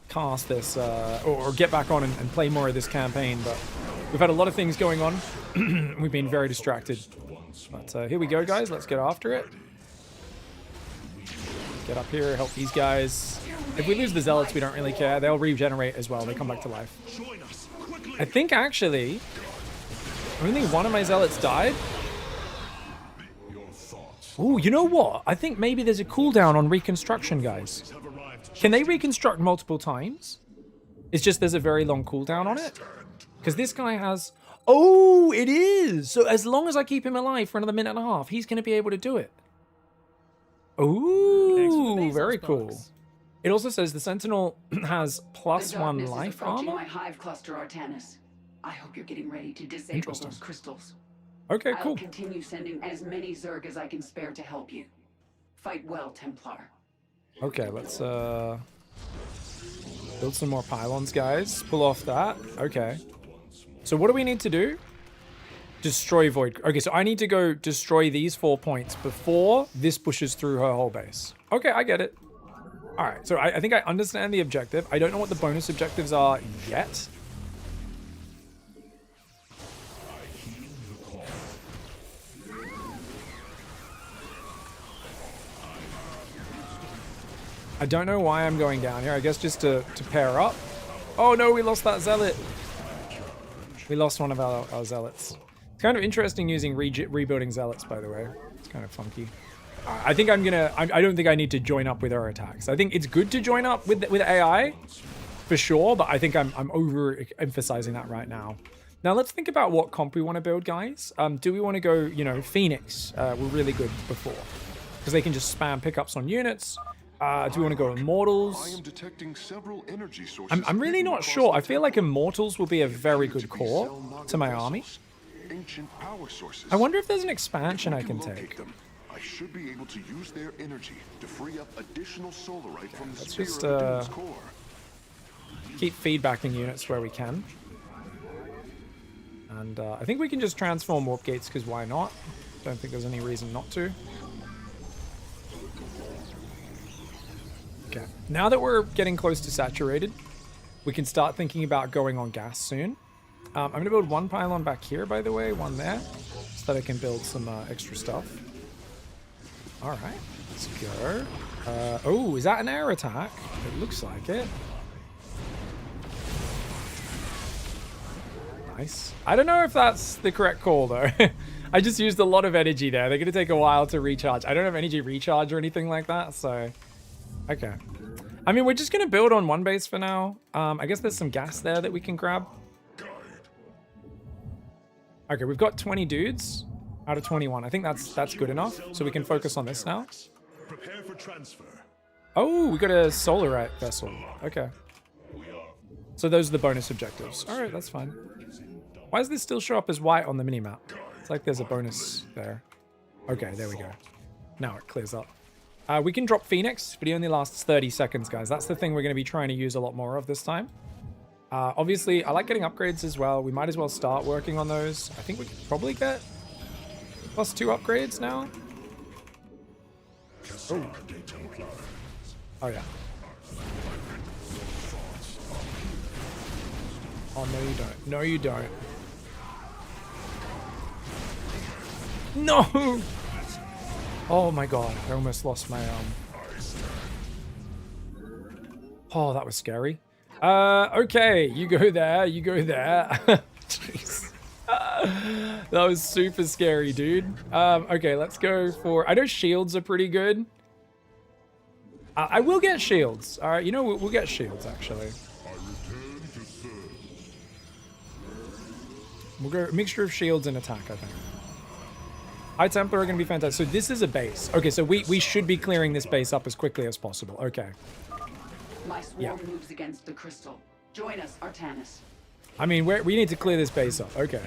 cast this, or get back on and play more of this campaign, but we've had a lot of things going on. We've been very distracted. But here we go, guys. Let's get after it. Get up here, help these guys. If we lose the Zealots, we don't really care. They'll regenerate as well. They come back to life. I think, actually, only one of my Zealots died. Ooh, you know what? I think maybe there's a cooldown on reconstruction, guys. Can they reconstruct multiple times? It's just there's a very long cooldown on it. Because this guy has... Oh, it is! So as long as I keep him alive for another minute and a half, he's going to be able to do it. Ooh, very cool. It also says the Sentinel has +1 life armor. My hive cluster, Artanis. I hope you're getting ready to disable those crystals. Okay, cool. I'll continue sending as many Zerg as I can spare to help you. Fight well, Templar. Okay, let's build some more pylons, guys. Pull off that. Okay. So what do we need to do? Destroy Void. Okay, so I need to go destroy these 4 points before this pushes through her whole base. Okay, I get it. All right, so I think I understand the objective. I don't know what the bonus objectives are yet. I don't know why I'm going down here. I guess just to pair up. Oh no, we lost that Zealot. We lost one of our Zealots. It's kind of interesting using rebuilding Zealots, by the way. It's kind of funky. I think I'm gonna... I don't think I need to join up with our attacks. I think it's good to join up with AI, for sure, but I think I'm over-emphasizing that right now. Now, let's think about what comp we want to build, guys. Do we want to go, you know, Phoenix? We're really good before. Because they can just spam pickups on units. Do we want to go Immortals? I am detecting several energy sources. I'm really not sure. I feel like Immortals will be a very good core to my army. Ancient power sources. I wonder if there's an expansion I can take. I should be able to use their energy to free up additional solarite from the Let's sphere just of the Dune's core. keep feedbacking units where we can. And I think we can just transform warp gates, because why not? Don't think there's any reason not to. Okay, now that we're getting close to saturated, we can start thinking about going on gas soon. I'm going to build one pylon back here, by the way, one there, so that I can build some extra stuff. All right, let's go. Oh, is that an air attack? It looks like it. Nice. I don't know if that's the correct call, though. I just used a lot of energy there. They're going to take a while to recharge. I don't have energy recharge or anything like that, so... Okay. I mean, we're just going to build on one base for now. I guess there's some gas there that we can grab. Okay, we've got 20 dudes out of 21. I think that's good enough. So we can focus on this now. Prepare for transfer. Oh, we got a solarite vessel. Okay. So those are the bonus objectives. All right, that's fine. Why does this still show up as white on the minimap? It's like there's a bonus there. Okay, there we go. Now it clears up. We can drop Phoenix, but he only lasts 30 seconds, guys. That's the thing we're going to be trying to use a lot more of this time. Obviously, I like getting upgrades as well. We might as well start working on those. I think we could probably get +2 upgrades now. Oh. Oh, yeah. Oh, no, you don't. No, you don't. No! Oh my god, I almost lost my Oh, that was scary. Okay, you go there, you go there. Jeez. That was super scary, dude. Okay, let's go for... I know shields are pretty good. I will get shields. All right, you know, we'll get shields, actually. We'll go mixture of shields and attack, I think. High Templar are going to be fantastic. So this is a base. Okay, so we should be clearing this base up as quickly as possible. Okay. My swarm moves against the crystal. Join us, Artanis. I mean, we need to clear this base up. Okay.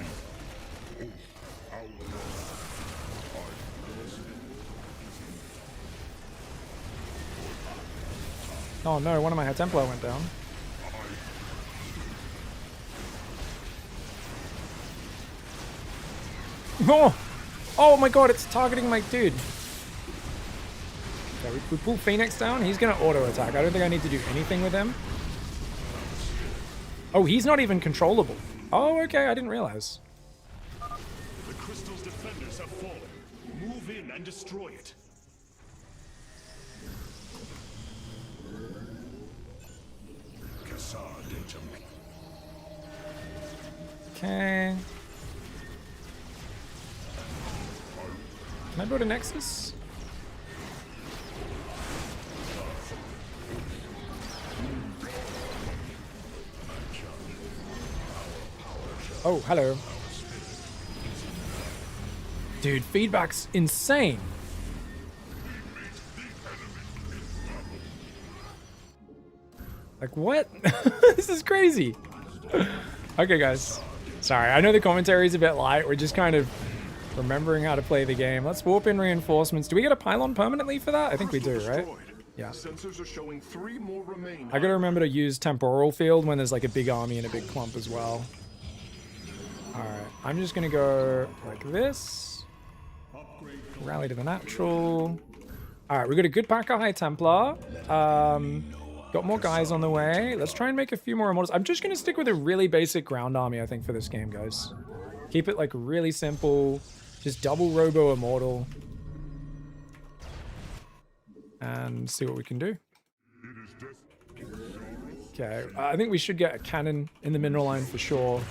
Oh no, one of my High Templar went down. Oh! Oh my god, it's targeting my dude. Okay, we pull Phoenix down. He's going to auto-attack. I don't think I need to do anything with him. Oh, he's not even controllable. Oh, okay, I didn't realize. The crystal's defenders have fallen. Move in and destroy it. Okay. Can I build a Nexus? Oh, hello. Dude, feedback's insane. Like, what? This is crazy. Okay, guys. Sorry, I know the commentary is a bit light. We're just kind of remembering how to play the game. Let's warp in reinforcements. Do we get a pylon permanently for that? I think we do, right? Yeah. Sensors are showing 3 more remain. I gotta remember to use temporal field when there's like a big army and a big clump as well. Alright, I'm just gonna go like this. Rally to the natural. Alright, we got a good pack of High Templar. Got more guys on the way. Let's try and make a few more immortals. I'm just gonna stick with a really basic ground army, I think, for this game, guys. Keep it like really simple. Just double robo immortal. And see what we can do. Okay, I think we should get a cannon in the mineral line for sure.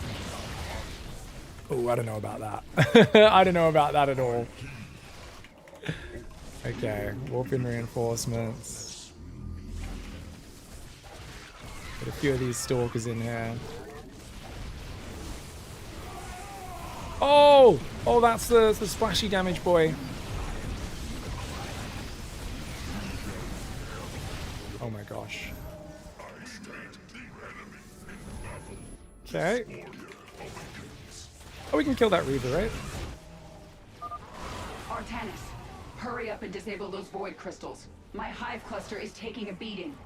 Oh, I don't know about that. I don't know about that at all. Okay, warp in reinforcements. Get a few of these stalkers in here. Oh! Oh, that's the splashy damage boy. Oh my gosh. Okay. Oh, we can kill that Reaver, right? Artanis, hurry up and disable those void crystals. My hive cluster is taking a beating.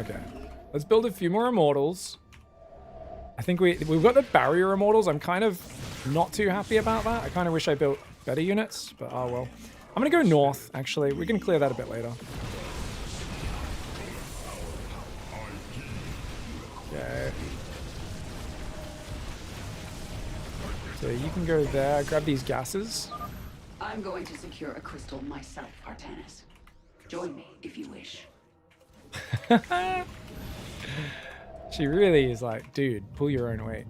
Okay. Let's build a few more immortals. I think we've got the barrier immortals. I'm kind of not too happy about that. I kind of wish I built better units, but oh well. I'm gonna go north, actually. We can clear that a bit later. Okay. So you can go there, grab these gases. I'm going to secure a crystal myself, Artanis. Join me if you wish. She really is like, dude, pull your own weight.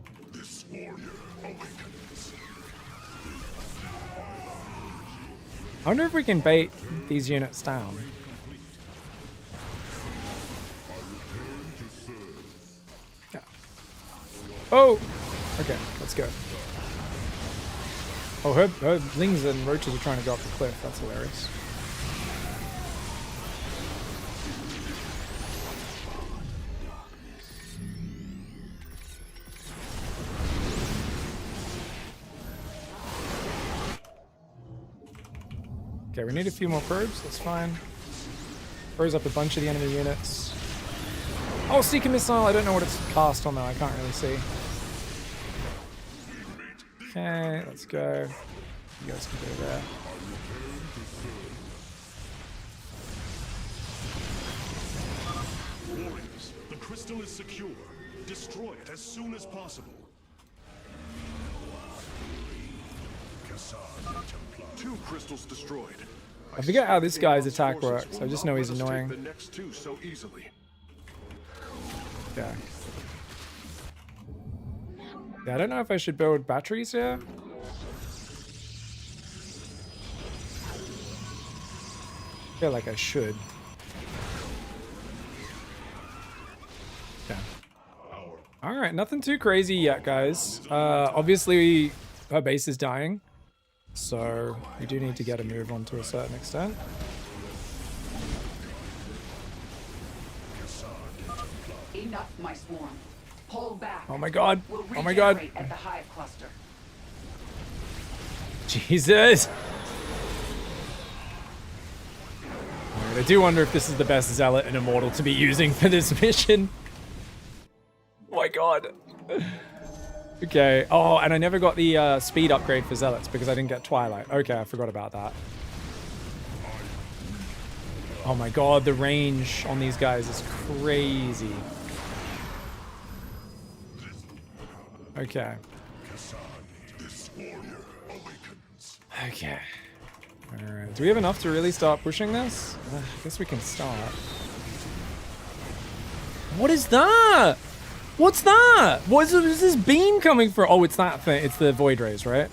I wonder if we can bait these units down. Yeah. Oh! Okay, let's go. Oh, her lings and roaches are trying to go up the cliff. That's hilarious. Okay, we need a few more probes. That's fine. Throws up a bunch of the enemy units. Oh, Seeker Missile. I don't know what it's cast on, though. I can't really see. Okay, let's go. You guys can go there. Warriors, the crystal is secure. Destroy it as soon as possible. 2 crystals destroyed. I forget how this guy's attack works. I just know he's annoying. The next 2 so easily. Yeah. Yeah, I don't know if I should build batteries here. I feel like I should. Yeah. All right, nothing too crazy yet, guys. Obviously, her base is dying, so we do need to get a move on to a certain extent. Enough, my swarm. Pull back. Oh my god. We'll Oh my god. regenerate at the hive cluster. Jesus. I do wonder if this is the best Zealot and Immortal to be using for this mission. Oh my god. Okay. Oh, and I never got the speed upgrade for Zealots because I didn't get Twilight. Okay, I forgot about that. Oh my god, the range on these guys is crazy. Okay. Okay. Alright. Do we have enough to really start pushing this? I guess we can start. What is that? What's that? What is this beam coming from? Oh, it's that thing. It's the Void Rays, right?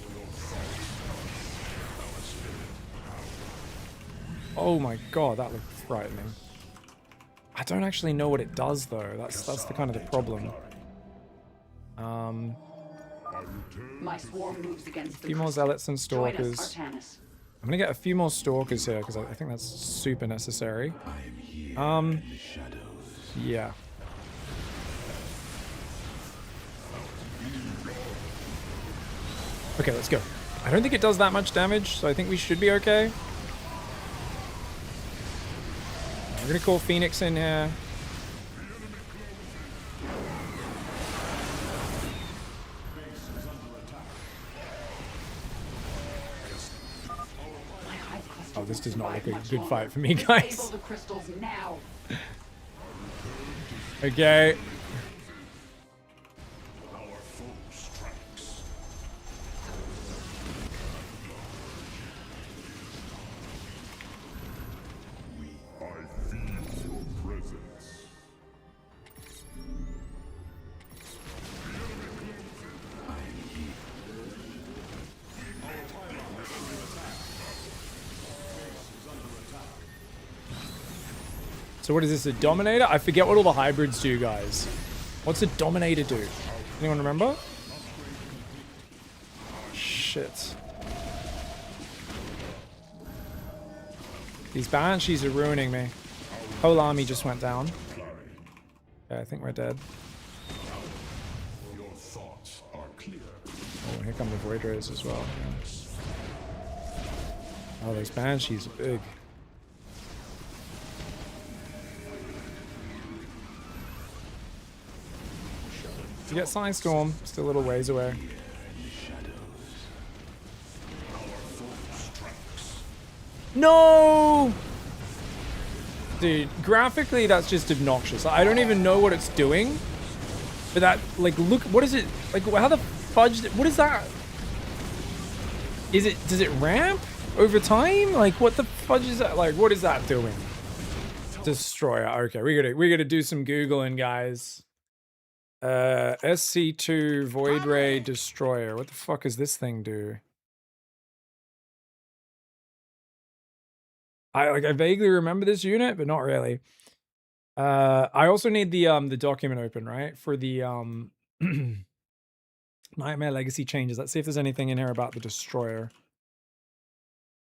Oh my god, that looked frightening. I don't actually know what it does though. That's the kind of the problem. My swarm moves against A few more Zealots and Stalkers. Join us, Artanis. I'm gonna get a few more Stalkers here because I think that's super necessary. Yeah. Okay, let's go. I don't think it does that much damage, so I think we should be okay. We're gonna call Phoenix in here. Oh, this does not look like a good fight for me, guys. Okay. So what is this, a Dominator? I forget what all the hybrids do, guys. What's a Dominator do? Anyone remember? Shit. These Banshees are ruining me. Whole army just went down. Okay, I think we're dead. Oh, here come the Void Rays as well. Yeah. Oh, those Banshees are big. To get Storm, still a little ways away. No! Dude, graphically that's just obnoxious. I don't even know what it's doing. But that, like, look, what is it? Like, how the fudge, what is that? Does it ramp over time? Like, what the fudge is that? Like, what is that doing? Destroyer. Okay, we gotta do some Googling, guys. SC2 Void Ray Destroyer. What the fuck does this thing do? I vaguely remember this unit, but not really. I also need the document open, right? For the Nightmare Legacy changes. Let's see if there's anything in here about the Destroyer.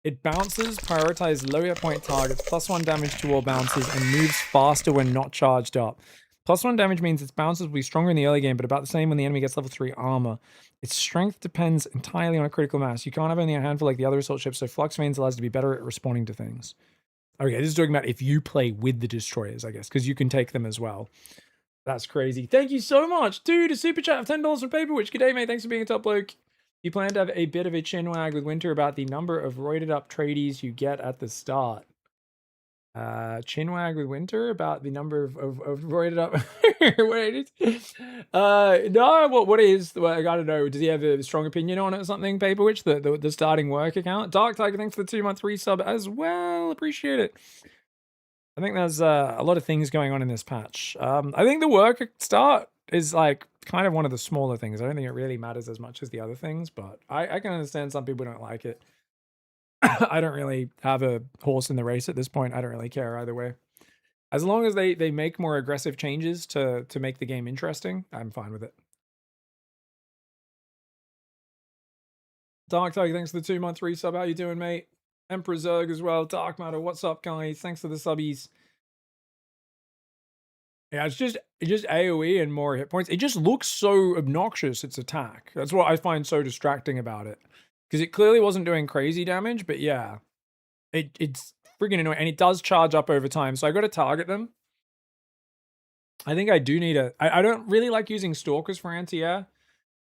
It bounces, prioritize low hit point targets, +1 damage to all bounces, and moves faster when not charged up. +1 damage means its bounces will be stronger in the early game, but about the same when the enemy gets level 3 armor. Its strength depends entirely on a critical mass. You can't have only a handful like the other assault ships, so Flux Veins allows you to be better at responding to things. Okay, this is talking about if you play with the Destroyers, I guess, because you can take them as well. That's crazy. Thank you so much, dude. A super chat of $10 from Paperwitch. G'day, mate. Thanks for being a top bloke. You plan to have a bit of a chinwag with Winter about the number of roided up tradies you get at the start. Chinwag with Winter about the number of roided up. Wait. No, what is? Well, I gotta know. Does he have a strong opinion on it or something, Paperwitch? The starting work account. Dark Tiger, thanks for the 2-month resub as well. Appreciate it. I think there's a lot of things going on in this patch. I think the work start is like kind of one of the smaller things. I don't think it really matters as much as the other things, but I can understand some people don't like it. I don't really have a horse in the race at this point. I don't really care either way. As long as they make more aggressive changes to make the game interesting, I'm fine with it. Dark Tiger, thanks for the 2-month resub. How you doing, mate? Emperor Zerg as well. Dark Matter, what's up, guys? Thanks for the subbies. Yeah, it's just AoE and more hit points. It just looks so obnoxious, its attack. That's what I find so distracting about it. Because it clearly wasn't doing crazy damage, but yeah. It's freaking annoying. And it does charge up over time, so I got to target them. I think I do need I don't really like using Stalkers for anti-air.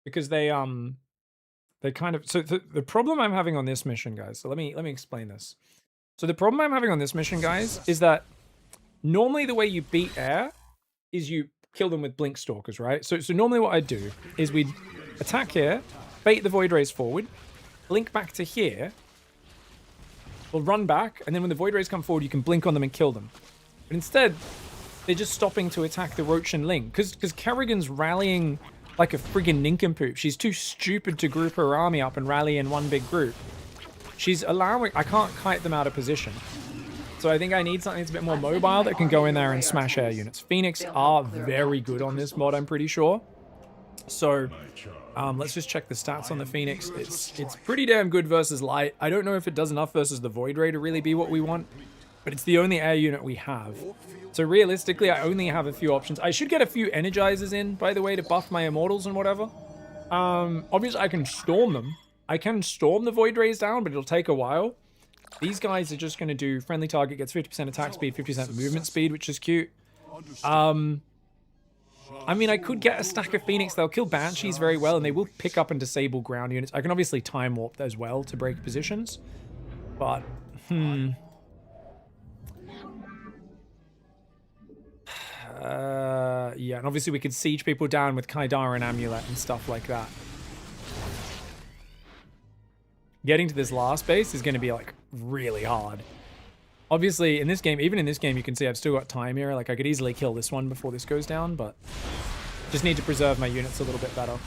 Because they kind of... So the problem I'm having on this mission, guys... So let me explain this. So the problem I'm having on this mission, guys, is that normally the way you beat air is you kill them with blink stalkers, right? So normally what I'd do is we'd attack here, bait the void rays forward, blink back to here, we'll run back, and then when the void rays come forward, you can blink on them and kill them. But instead, they're just stopping to attack the Roach and Link, because Kerrigan's rallying like a friggin' nincompoop. She's too stupid to group her army up and rally in one big group. She's allowing... I can't kite them out of position. So I think I need something that's a bit more mobile that can go in there and smash air units. Phoenix are very good on this mod, I'm pretty sure. So let's just check the stats on the Phoenix. It's pretty damn good versus light. I don't know if it does enough versus the Void Ray to really be what we want, but it's the only air unit we have. So realistically, I only have a few options. I should get a few Energizers in, by the way, to buff my Immortals and whatever. Obviously, I can storm them. I can storm the Void Rays down, but it'll take a while. These guys are just going to do friendly target gets 50% attack speed, 50% movement speed, which is cute. I mean, I could get a stack of Phoenix. They'll kill Banshees very well, and they will pick up and disable ground units. I can obviously time warp as well to break positions. But, yeah, and obviously we could siege people down with Kaidaran Amulet and stuff like that. Getting to this last base is going to be, like, really hard. Obviously, in this game, even in this game, you can see I've still got time here. Like, I could easily kill this one before this goes down, but just need to preserve my units a little bit better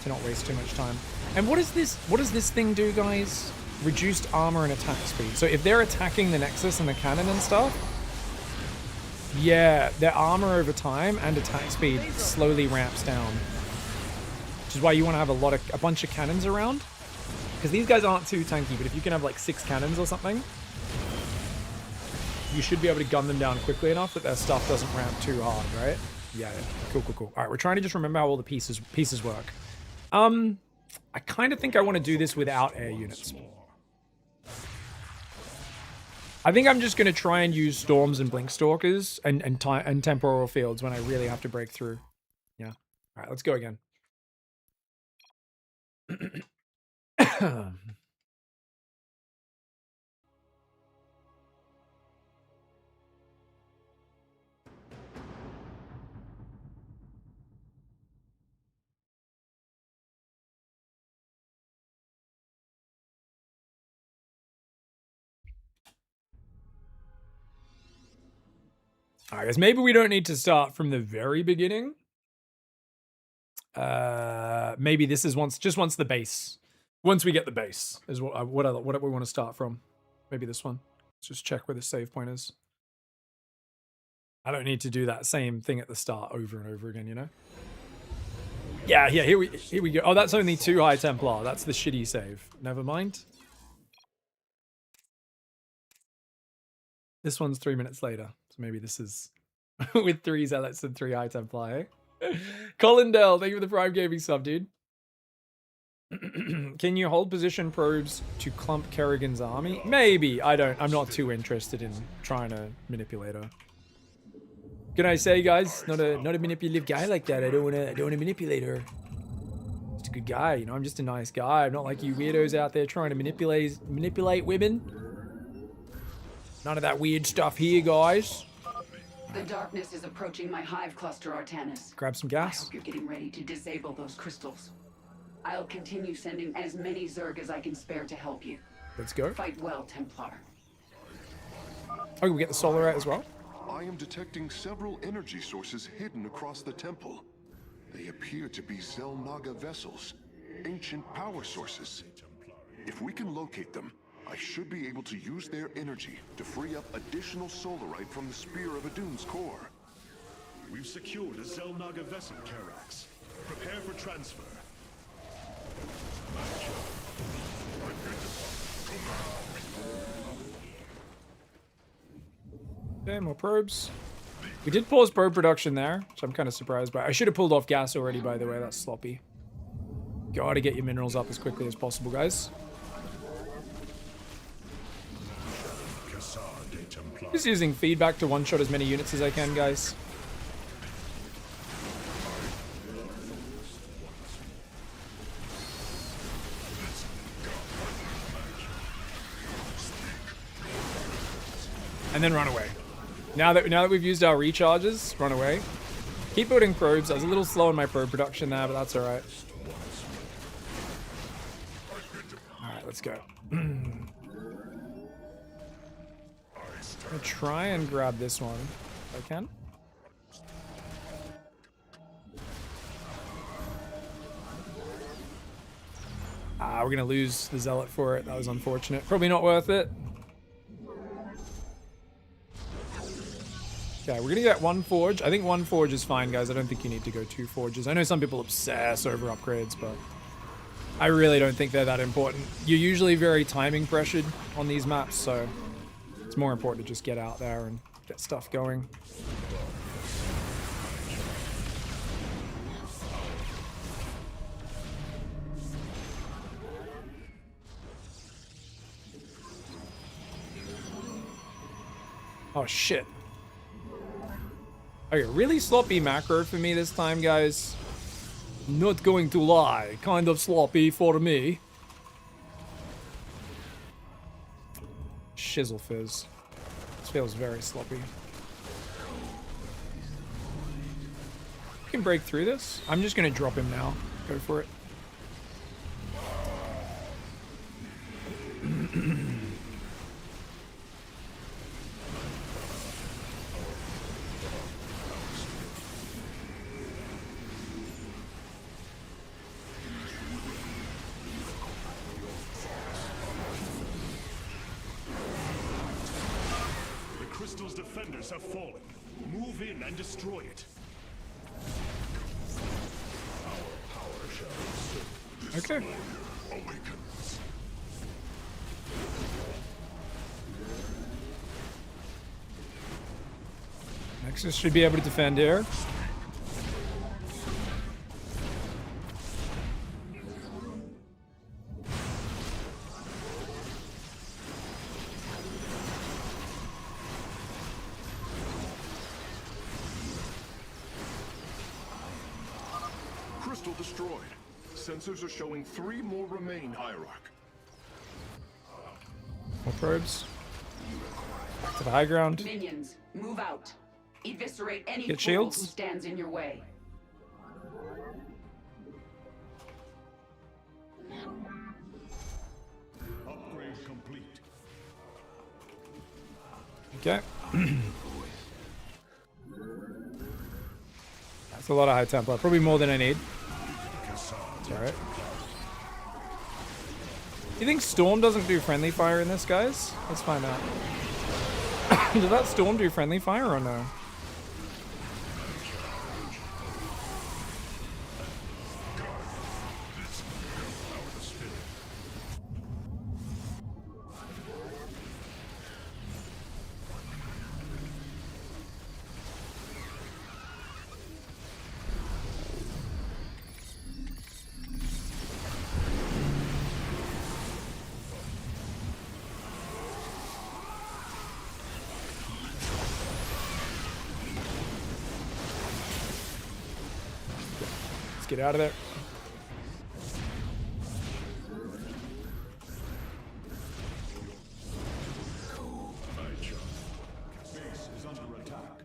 to not waste too much time. And what does this thing do, guys? Reduced armor and attack speed. So if they're attacking the Nexus and the cannon and stuff, yeah, their armor over time and attack speed slowly ramps down. Which is why you want to have a bunch of cannons around. Because these guys aren't too tanky, but if you can have like 6 cannons or something, you should be able to gun them down quickly enough that their stuff doesn't ramp too hard, right? Yeah, cool. All right, we're trying to just remember how all the pieces work. I kind of think I want to do this without air units. I think I'm just going to try and use Storms and Blink Stalkers and Temporal Fields when I really have to break through. Yeah. All right, let's go again. All right, guys, maybe we don't need to start from the very beginning. Maybe this is once the base. Once we get the base is what we want to start from. Maybe this one. Let's just check where the save point is. I don't need to do that same thing at the start over and over again, you know? Yeah, here we go. Oh, that's only 2 High Templar. That's the shitty save. Never mind. This one's 3 minutes later. So maybe this is with 3 Zealots and 3 High Templar, eh? Colin Dell, thank you for the Prime Gaming sub, dude. Can you hold position probes to clump Kerrigan's army? Maybe. I'm not too interested in trying to manipulate her. Can I say, guys, not a manipulative guy like that. I don't wanna manipulate her. Just a good guy, you know. I'm just a nice guy. I'm not like you weirdos out there trying to manipulate women. None of that weird stuff here, guys. The darkness is approaching my hive cluster, Artanis. Grab some gas. I hope you're getting ready to disable those crystals. I'll continue sending as many Zerg as I can spare to help you. Let's go. Fight well, Templar. Oh, we get the solar out as well? I am detecting several energy sources hidden across the temple. They appear to be Zelnaga vessels, ancient power sources. If we can locate them, I should be able to use their energy to free up additional solarite from the Spear of Adun's core. We've secured a Zelnaga vessel, Karax. Prepare for transfer. Okay, more probes. We did pause probe production there, which I'm kind of surprised by. I should have pulled off gas already, by the way. That's sloppy. Gotta get your minerals up as quickly as possible, guys. Just using feedback to one-shot as many units as I can, guys. And then run away. Now that we've used our recharges, run away. Keep building probes. I was a little slow in my probe production there, but that's alright. Alright, let's go. I'll try and grab this one if I can. We're gonna lose the Zealot for it. That was unfortunate. Probably not worth it. Okay, we're gonna get one forge. I think one forge is fine, guys. I don't think you need to go 2 forges. I know some people obsess over upgrades, but I really don't think they're that important. You're usually very timing pressured on these maps, so it's more important to just get out there and get stuff going. Oh shit. Okay, really sloppy macro for me this time, guys. Not going to lie, kind of sloppy for me. Shizzle fizz. This feels very sloppy. We can break through this. I'm just gonna drop him now. Go for it. Defenders have fallen. Move in and destroy it. Okay. Nexus should be able to defend here. Crystal destroyed. Sensors are showing 3 more remain, Hierarch. More probes. Back to the high ground. Minions, move out. Eviscerate any Get fool shields. who stands in your way. Upgrade complete. Okay. That's a lot of high Templar. Probably more than I need. It's alright. You think Storm doesn't do friendly fire in this, guys? Let's find out. Did that Storm do friendly fire or no? Get out of there. Base is under attack.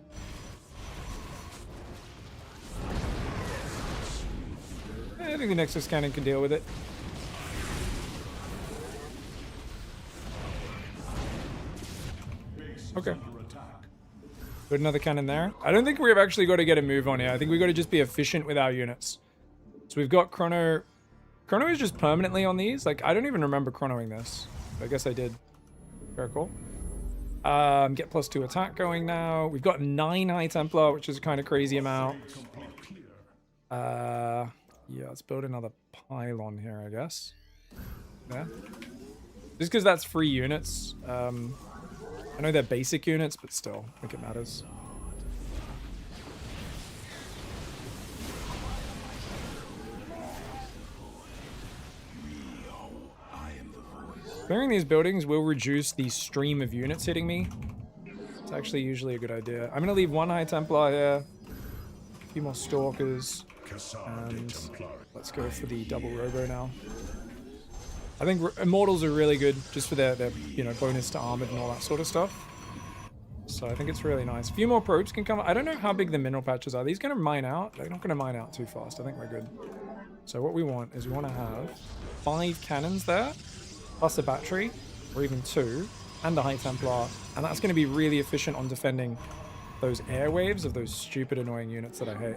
I think the Nexus cannon can deal with it. Okay. Put another cannon there. I don't think we've actually got to get a move on here. I think we've got to just be efficient with our units. So we've got Chrono. Chrono is just permanently on these. Like, I don't even remember chronoing this. I guess I did. Very cool. Get +2 attack going now. We've got 9 High Templar, which is a kind of crazy amount. Yeah, let's build another pylon here, I guess. Yeah. Just because that's 3 units. I know they're basic units, but still, I think it matters. Clearing these buildings will reduce the stream of units hitting me. It's actually usually a good idea. I'm going to leave 1 High Templar here. A few more Stalkers. And let's go for the double Robo now. I think Immortals are really good just for their you know, bonus to armored and all that sort of stuff. So I think it's really nice. A few more probes can come. I don't know how big the mineral patches are. Are these going to mine out? They're not going to mine out too fast. I think we're good. So what we want is we want to have 5 cannons there, plus a battery, or even 2, and a High Templar. And that's going to be really efficient on defending those airwaves of those stupid, annoying units that I hate.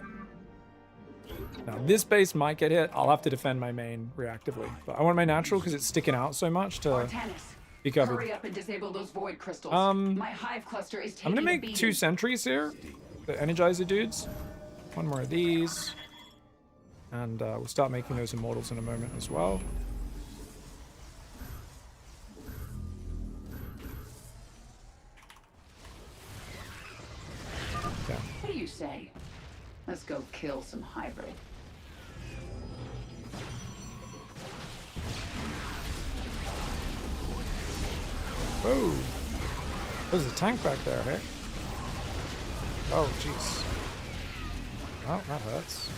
Now, this base might get hit. I'll have to defend my main reactively. But I want my natural because it's sticking out so much to be covered. Hurry up and disable those void crystals. My hive cluster is I'm going to taking make 2 sentries here. The Energizer dudes. 1 more of these. And we'll start making those Immortals in a moment as well. Okay. What do you say? Let's go kill some hybrid. Whoa. There's a tank back there, hey? Oh, jeez. Oh, that hurts.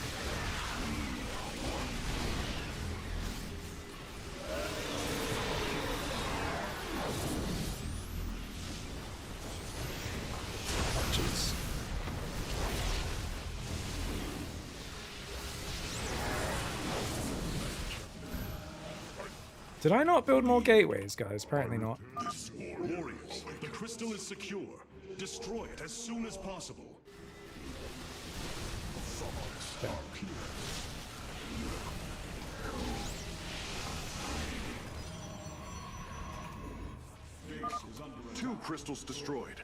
Oh, jeez. Did I not build more gateways, guys? Apparently not. Warriors, the crystal is secure. Destroy it as soon as possible. Okay. 2 crystals destroyed.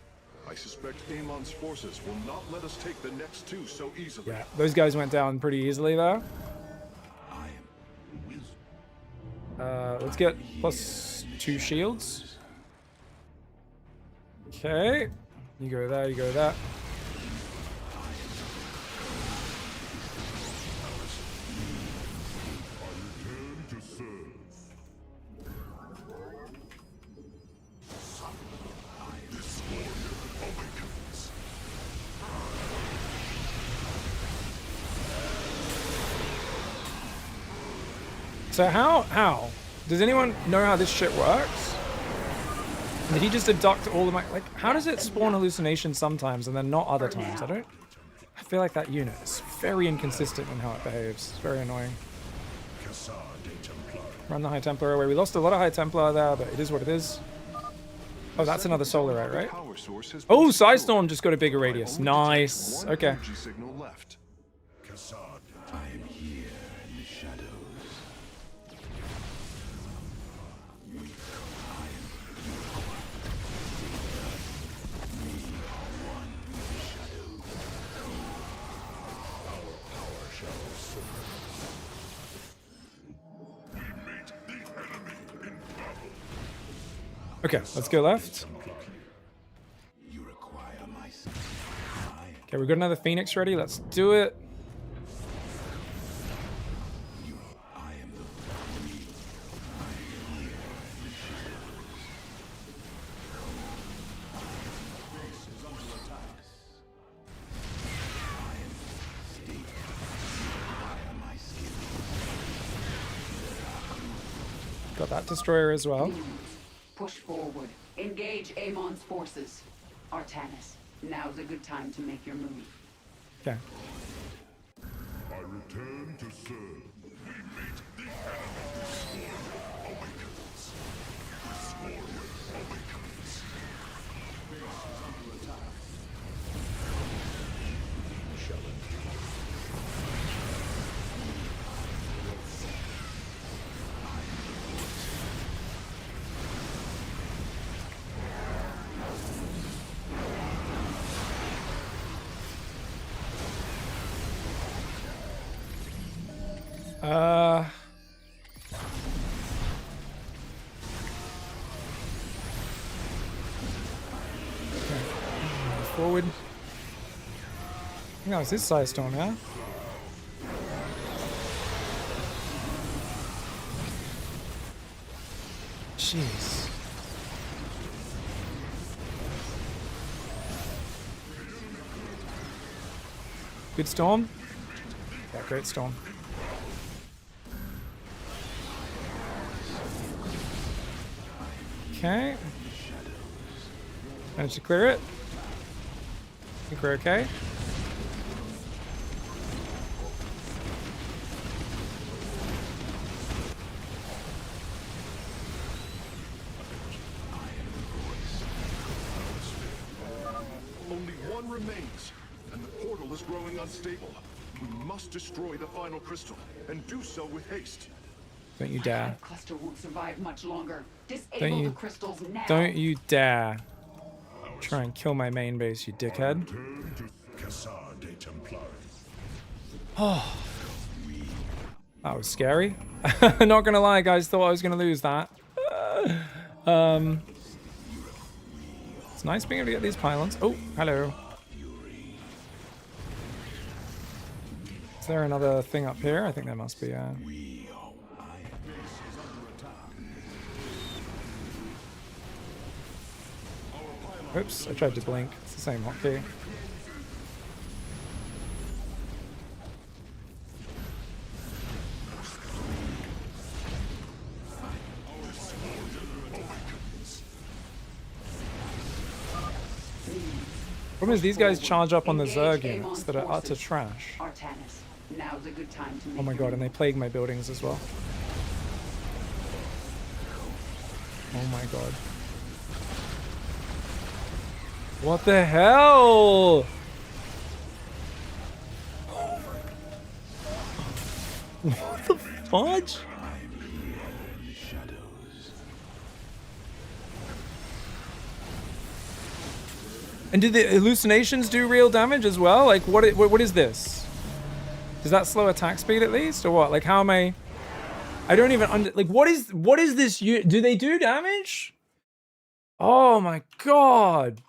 I suspect Amon's forces will not let us take the next 2 so easily. Yeah, those guys went down pretty easily there. Let's get +2 shields. Okay. You go there, you go there. So how? Does anyone know how this shit works? Did he just abduct all of my... Like, how does it spawn hallucinations sometimes and then not other times? I feel like that unit is very inconsistent in how it behaves. It's very annoying. Run the High Templar away. We lost a lot of High Templar there, but it is what it is. Oh, that's another Solarite, right? Oh, Psystorm just got a bigger radius. Nice. Okay. Okay, let's go left. Okay, we've got another Phoenix ready. Let's do it. Got that destroyer as well. Push forward. Engage Amon's forces. Artanis, now's a good time to make your move. Okay. I return to serve. We meet the enemy. This warrior awakens. This warrior awakens. Base is under attack. Forward. I think that was this size storm, yeah? Jeez. Good storm? Yeah, great storm. Okay. Managed to clear it. I think we're okay. Only one remains, and the portal is growing unstable. We must destroy the final crystal, and do so with haste. Don't you dare. The cluster won't survive much longer. Disable the crystals now. Don't you dare try and kill my main base, you dickhead. Oh, that was scary. Not gonna lie, guys, thought I was gonna lose that. It's nice being able to get these pylons. Oh, hello. Is there another thing up here? I think there must be. Oops, I tried to blink. It's the same hotkey. Problem is these guys charge up on the Zerg units that are utter trash. Now's a good time to Oh my god, and they plague my buildings as well. Oh my god. What the hell? What the fudge? And did the hallucinations do real damage as well? Like, what is this? Does that slow attack speed at least, or what? Like, how am I don't even like, what is this? Do they do damage? Oh my god.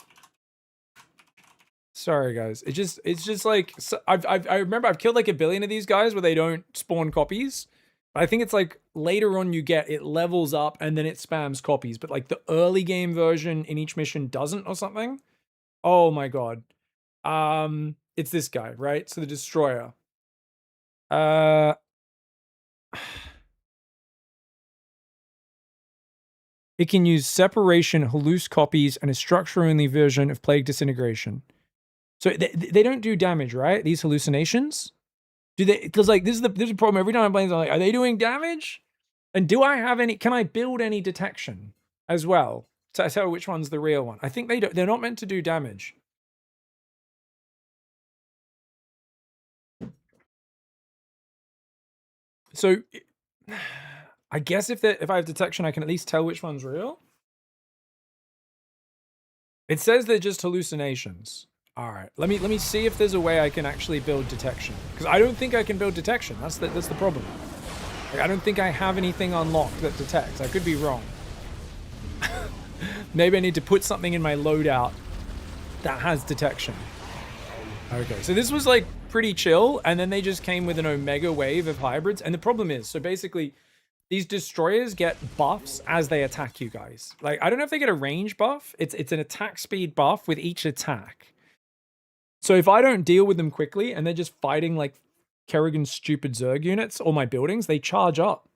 Sorry guys, it's just like, so I remember I've killed like 1 billion of these guys where they don't spawn copies. But I think it's like later on it levels up and then it spams copies, but like the early game version in each mission doesn't or something. Oh my god. It's this guy, right? So the destroyer. It can use separation, halluc copies, and a structure-only version of Plague Disintegration. So they don't do damage, right? These hallucinations? Do they? Because like this is the problem. Every time I'm playing, I'm like, are they doing damage? And do I have any? Can I build any detection as well to tell which one's the real one? I think they don't. They're not meant to do damage. So I guess if I have detection, I can at least tell which one's real. It says they're just hallucinations. All right, let me see if there's a way I can actually build detection, because I don't think I can build detection. That's the problem. Like, I don't think I have anything unlocked that detects. I could be wrong. Maybe I need to put something in my loadout that has detection. Okay, so this was like pretty chill, and then they just came with an omega wave of hybrids. And the problem is, so basically, these destroyers get buffs as they attack you guys. Like, I don't know if they get a range buff. It's an attack speed buff with each attack. So if I don't deal with them quickly and they're just fighting like Kerrigan's stupid Zerg units or my buildings, they charge up.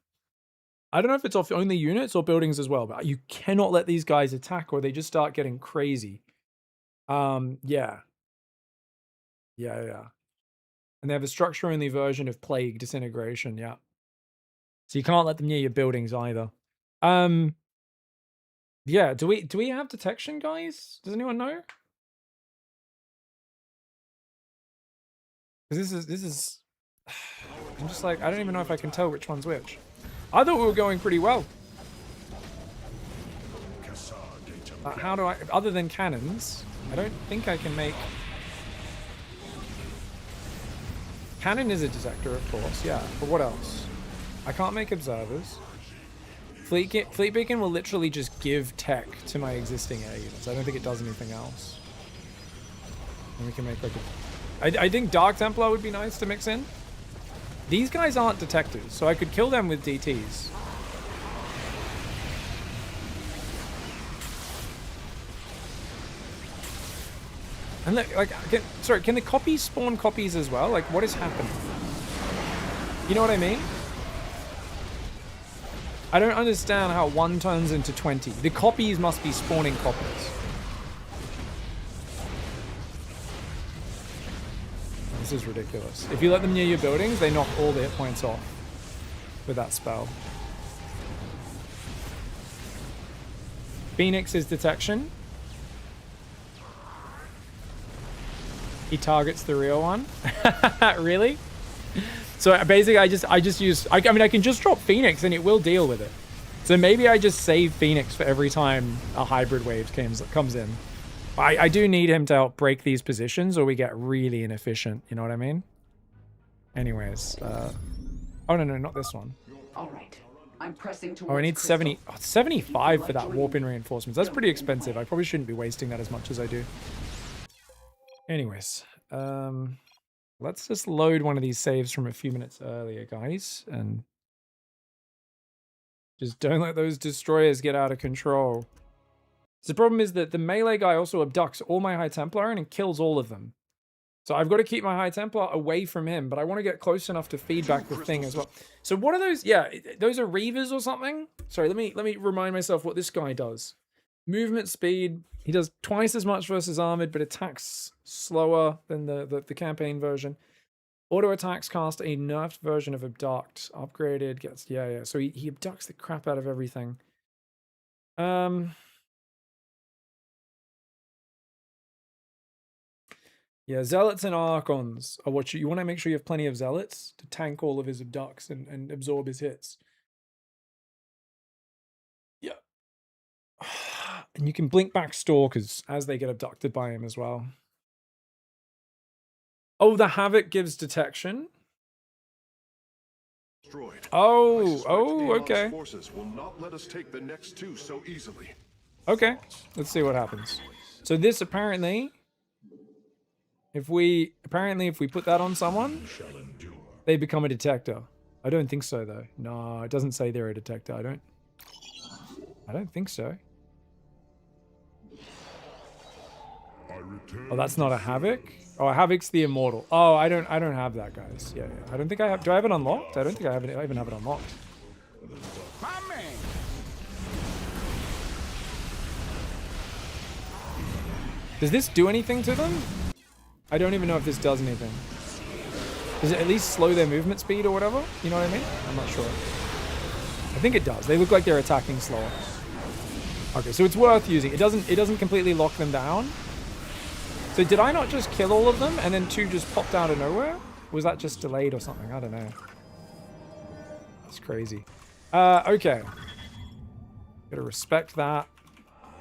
I don't know if it's off only units or buildings as well, but you cannot let these guys attack or they just start getting crazy. Yeah. And they have a structure-only version of Plague Disintegration, yeah. So you can't let them near your buildings either. Yeah, do we have detection, guys? Does anyone know? Because this is I'm just like, I don't even know if I can tell which one's which. I thought we were going pretty well. How do I, other than cannons, I don't think I can make Cannon is a detector, of course, yeah. But what else? I can't make observers. Fleet Beacon will literally just give tech to my existing air units. I don't think it does anything else. And we can make like a... I think Dark Templar would be nice to mix in. These guys aren't detectors, so I could kill them with DTs. And look, like, can the copies spawn copies as well? Like, what is happening? You know what I mean? I don't understand how 1 turns into 20. The copies must be spawning copies. This is ridiculous. If you let them near your buildings, they knock all the hit points off with that spell. Phoenix is detection. He targets the real one. Really? So basically, I just use. I mean, I can just drop Phoenix and it will deal with it. So maybe I just save Phoenix for every time a hybrid wave comes in. I do need him to help break these positions, or we get really inefficient. You know what I mean? Anyways, oh no, not this one. All right, I'm pressing towards. Oh, I need 70, 75 for that warp in reinforcements. That's pretty expensive. I probably shouldn't be wasting that as much as I do. Anyways, let's just load one of these saves from a few minutes earlier, guys, and just don't let those destroyers get out of control. So the problem is that the melee guy also abducts all my High Templar and kills all of them. So I've got to keep my High Templar away from him, but I want to get close enough to feed back the thing as well. So what are those? Yeah, those are Reavers or something? Sorry, let me remind myself what this guy does. Movement speed. He does twice as much versus armored, but attacks slower than the campaign version. Auto attacks cast a nerfed version of abduct. Upgraded, gets yeah. So he abducts the crap out of everything. Yeah, Zealots and Archons are what you want to make sure you have plenty of Zealots to tank all of his abducts and absorb his hits. Yeah. And you can blink back Stalkers as they get abducted by him as well. Oh, the Havoc gives detection. Oh, okay. Forces will not let us take the next 2 so easily. Okay, let's see what happens. So this apparently... If we put that on someone, they become a detector. I don't think so though. No, it doesn't say they're a detector. I don't think so. Oh, that's not a Havoc. Oh, a Havoc's the Immortal. Oh, I don't have that, guys. Yeah. I don't think I have. Do I have it unlocked? I don't think I even have it unlocked. Does this do anything to them? I don't even know if this does anything. Does it at least slow their movement speed or whatever? You know what I mean? I'm not sure. I think it does. They look like they're attacking slower. Okay, so it's worth using. It doesn't completely lock them down. So did I not just kill all of them and then 2 just popped out of nowhere? Was that just delayed or something? I don't know. That's crazy. Okay. Gotta respect that.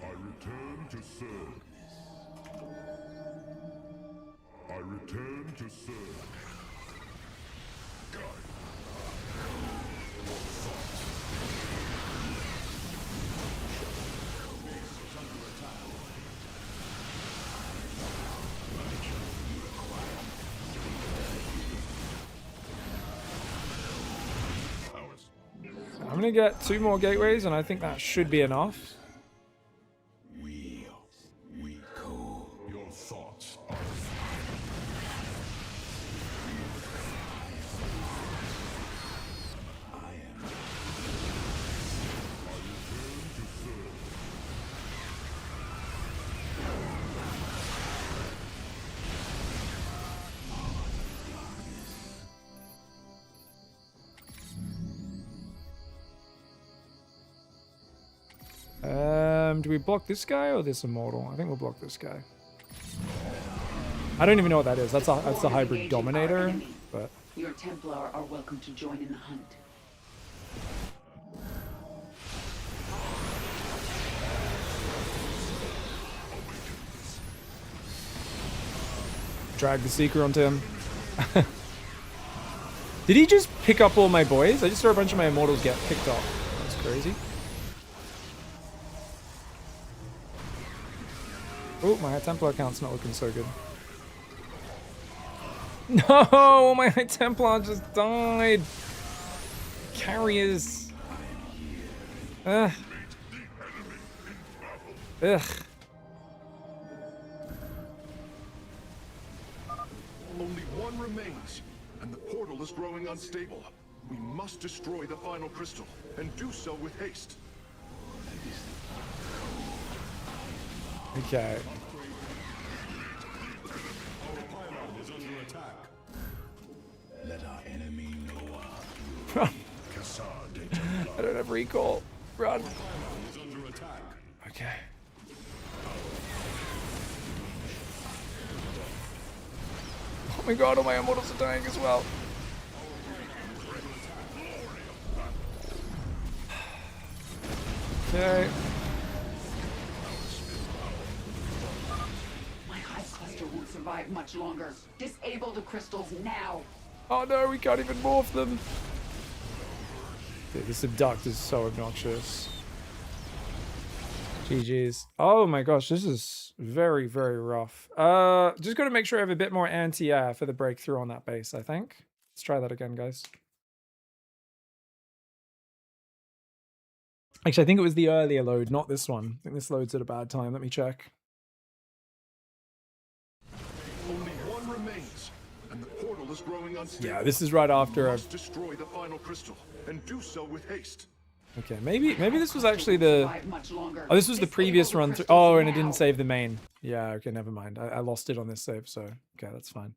I return to serve. I return to serve. I'm gonna get 2 more gateways, and I think that should be enough. Your thoughts are Do we block this guy or this Immortal? I think we'll block this guy. I don't even know what that is. That's a hybrid Dominator, but... Your Templar are welcome to join in the hunt. Drag the Seeker onto him. Did he just pick up all my boys? I just saw a bunch of my immortals get picked up. That's crazy. Oh, my High Templar account's not looking so good. No, my High Templar just died. Carriers. Ugh. Ugh. Only one remains, and the portal is growing unstable. We must destroy the final crystal, and do so with haste. Okay. Let our enemy know Run. I don't have recall. Run. Okay. Oh my god, all my immortals are dying as well. Okay. My hive cluster won't survive much longer. Disable the crystals now. Oh no, we can't even morph them. Dude, this abduct is so obnoxious. GG's. Oh my gosh, this is very, very rough. Just gotta make sure I have a bit more anti-air for the breakthrough on that base, I think. Let's try that again, guys. Actually, I think it was the earlier load, not this one. I think this load's at a bad time. Let me check. Only one remains, and the portal is growing unstable. Yeah, this is right after We I... must destroy the final crystal, and do so with haste. Okay, maybe this was actually the... Oh, this was the previous run through. Oh, and it didn't save the main. Yeah, okay, never mind. I lost it on this save, so... Okay, that's fine.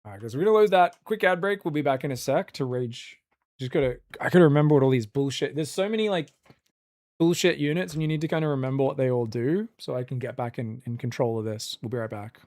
Alright, guys, we're gonna load that. Quick ad break. We'll be back in a sec to rage... I gotta remember what all these bullshit... There's so many, like, bullshit units, and you need to kind of remember what they all do, so I can get back in control of this. We'll be right back.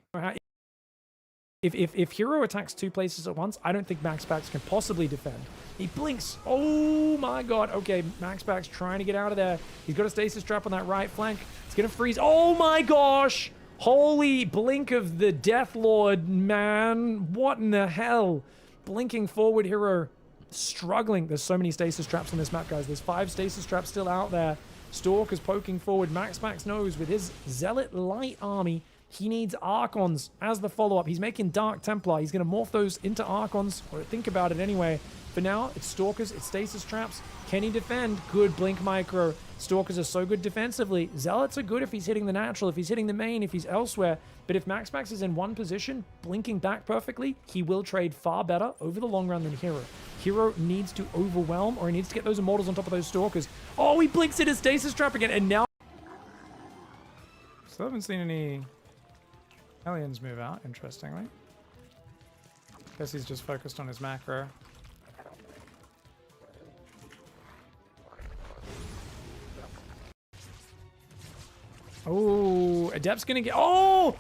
If Hero attacks two places at once, I don't think MaxPax can possibly defend. He blinks. Oh my god. Okay, MaxPax trying to get out of there. He's got a stasis trap on that right flank. He's gonna freeze. Oh my gosh! Holy blink of the Death Lord, man. What in the hell? Blinking forward Hero. Struggling. There's so many stasis traps on this map, guys. There's 5 stasis traps still out there. Stalker's poking forward. MaxPax knows with his Zealot Light army, he needs Archons as the follow-up. He's making Dark Templar. He's going to morph those into Archons, or think about it anyway. For now, it's Stalkers, it's Stasis Traps. Can he defend? Good Blink Micro. Stalkers are so good defensively. Zealots are good if he's hitting the natural, if he's hitting the main, if he's elsewhere. But if MaxPax is in one position, blinking back perfectly, he will trade far better over the long run than Hero. Hero needs to overwhelm, or he needs to get those Immortals on top of those Stalkers. Oh, he blinks in his Stasis Trap again, and now... So I haven't seen any... aliens move out, interestingly. Guess he's just focused on his macro. Oh, Adept's gonna get... Oh!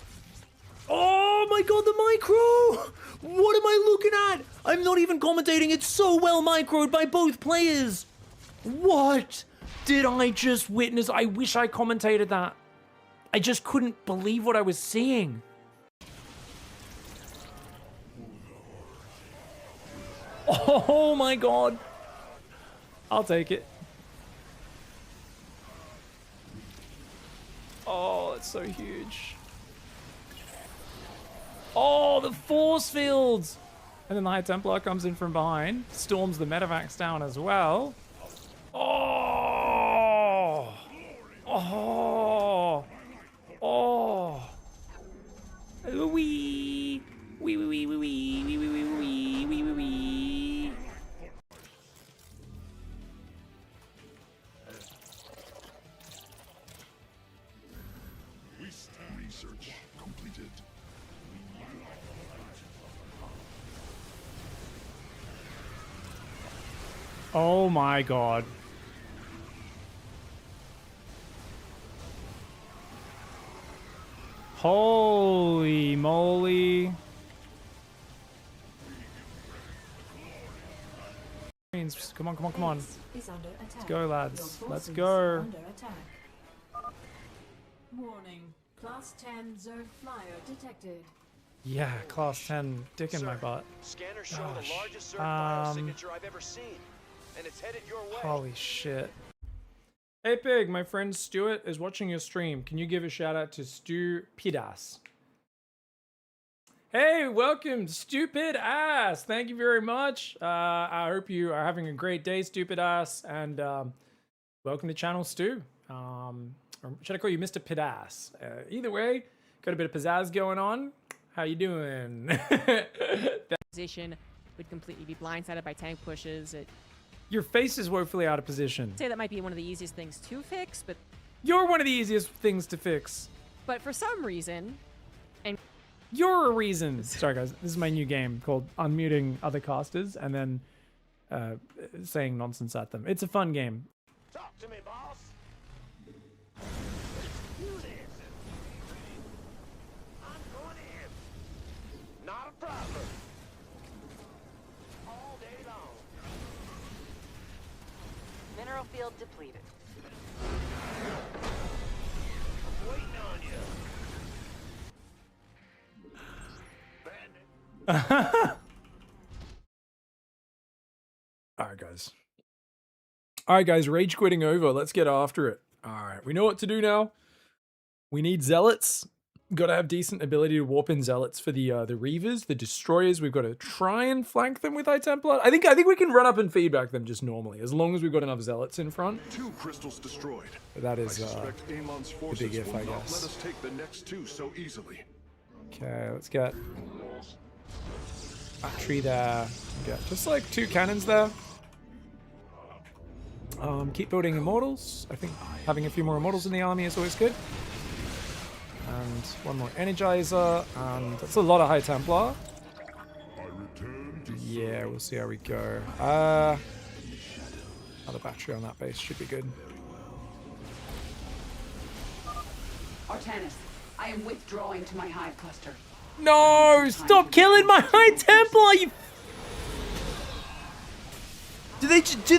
Oh my god, the micro! What am I looking at? I'm not even commentating. It's so well microed by both players. What did I just witness? I wish I commentated that. I just couldn't believe what I was seeing. Oh my god. I'll take it. Oh, it's so huge. Oh, the force fields! And then the High Templar comes in from behind, storms the Medivacs down as well. Oh! Oh! Oh! Wee! Wee, wee, wee, wee, wee, wee, wee, wee, wee, wee, wee, wee. Research completed. Oh my god. Holy moly. Come on, come on, come on. Let's go, lads. Let's go. Warning. Class 10 Zerg flyer detected. Yeah, class 10, dick in my butt. Scanner showing the largest surge signature I've ever seen, and it's headed your way. Holy shit. Hey Pig, my friend Stuart is watching your stream. Can you give a shout out to Stupidas? Hey, welcome, Stupid Ass. Thank you very much. I hope you are having a great day, Stupid Ass, and welcome to channel Stu. Or should I call you Mr. Pidass? Either way, got a bit of pizzazz going on. How you doing? Position would completely be blindsided by tank pushes. Your face is woefully out of position. I'd say that might be one of the easiest things to fix, but You're one of the easiest things to fix. for some reason, and You're a reason. Sorry guys, this is my new game called unmuting other casters and then saying nonsense at them. It's a fun game. Talk to me, boss. I'm going in. Not a problem. All day long. Mineral field depleted. Waiting on you. Alright guys, rage quitting over. Let's get after it. Alright, we know what to do now. We need zealots. Got to have decent ability to warp in zealots for the Reavers, the destroyers. We've got to try and flank them with High Templar. I think we can run up and feedback them just normally, as long as we've got enough zealots in front. 2 crystals destroyed. But that is I suspect Amon's a forces big if, will I not guess. let us take the next 2 so easily. Okay, let's get battery there. Get just like 2 cannons there. Keep building immortals. I think having a few more immortals in the army is always good. And one more energizer, and that's a lot of High Templar. Yeah, we'll see how we go. Another battery on that base should be good. Artanis, I am withdrawing to my hive cluster. No! Stop killing my High Templar! You... Do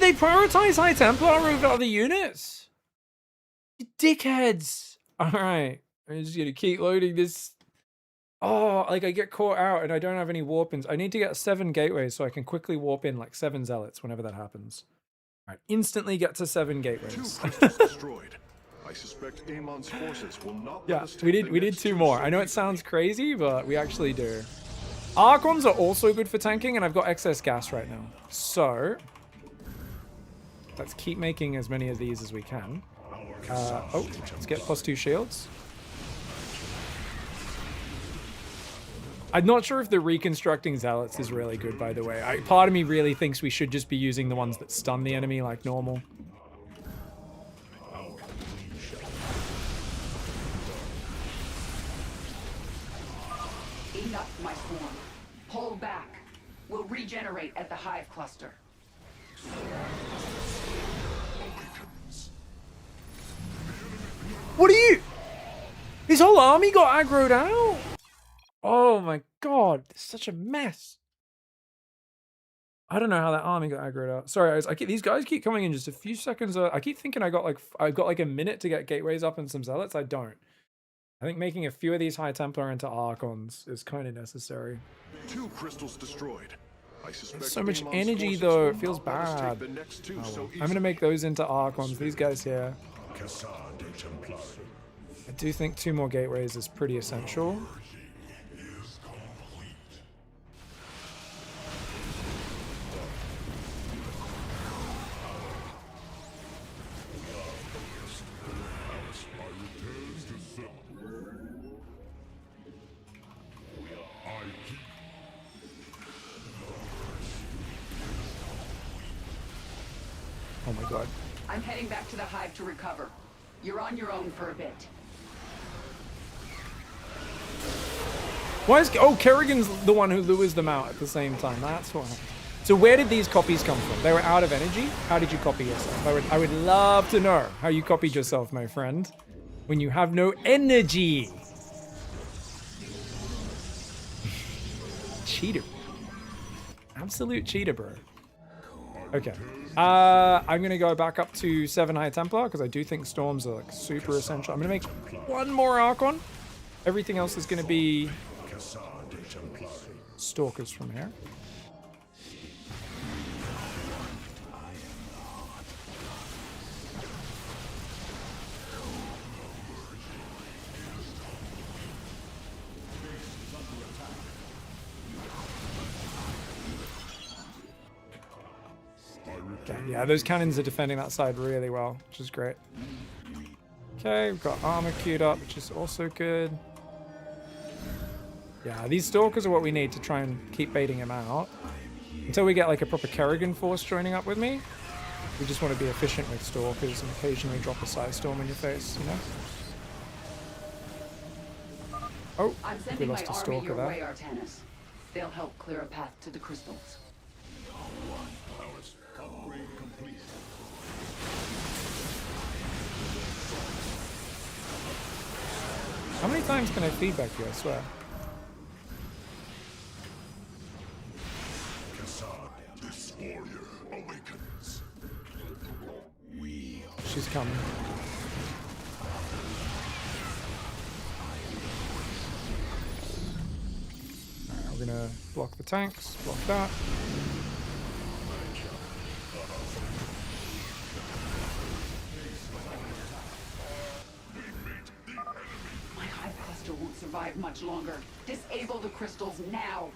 they prioritize High Templar over other units? You dickheads! Alright. I'm just gonna keep loading this. Oh, like I get caught out and I don't have any warp-ins. I need to get 7 gateways so I can quickly warp in like 7 zealots whenever that happens. Alright, instantly get to 7 gateways. 2 crystals destroyed. I suspect Amon's forces will not let us take we did 2 more. I know it sounds crazy, but we actually do. Archons are also good for tanking, and I've got excess gas right now. So let's keep making as many of these as we can. Oh, let's get +2 shields. I'm not sure if the reconstructing zealots is really good, by the way. Part of me really thinks we should just be using the ones that stun the enemy like normal. Enough, my swarm. Pull back. We'll regenerate at the hive cluster. What are you? His whole army got aggroed out? Oh my god, it's such a mess. I don't know how that army got aggroed out. Sorry, guys, these guys keep coming in just a few seconds. I keep thinking I've got like a minute to get gateways up and some zealots. I don't. I think making a few of these High Templar into Archons is kind of necessary. 2 crystals destroyed. I suspect So much Amon's energy forces though, will it feels not let us take bad. the next 2 Oh, so well. I'm gonna easily. make those into Archons. These guys here. I do think 2 more gateways is pretty essential. Oh my god. I'm heading back to the hive to recover. You're on your own for a bit. Why is... Oh, Kerrigan's the one who lures them out at the same time. That's what happened. So where did these copies come from? They were out of energy? How did you copy yourself? I would love to know how you copied yourself, my friend, when you have no energy. Cheater. Absolute cheater, bro. Okay. I'm going to go back up to 7 High Templar because I do think storms are like super essential. I'm going to make 1 more Archon. Everything else is going to be stalkers from here. Okay, yeah, those cannons are defending that side really well, which is great. Okay, we've got armor queued up, which is also good. Yeah, these stalkers are what we need to try and keep baiting him out. Until we get like a proper Kerrigan force joining up with me, we just want to be efficient with stalkers and occasionally drop a side storm in your face, you know? Oh, I'm we sending my lost a army stalker your there. way, Artanis. They'll help clear a path to the crystals. Upgrade complete. How many times can I feedback you, I swear? This warrior awakens. She's coming. Alright, we're gonna block the tanks, block that. My hive cluster won't survive much longer. Disable the crystals now.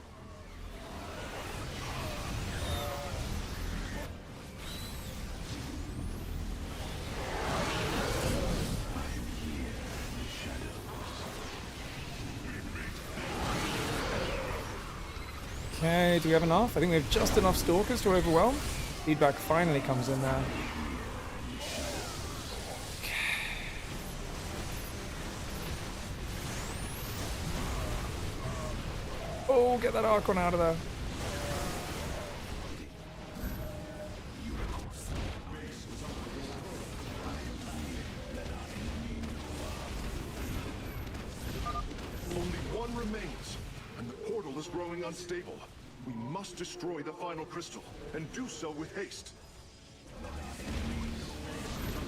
Okay, do we have enough? I think we have just enough stalkers to overwhelm. Feedback finally comes in there. Oh, get that Archon out of there. Only one remains, and the portal is growing unstable. We must destroy the final crystal, and do so with haste.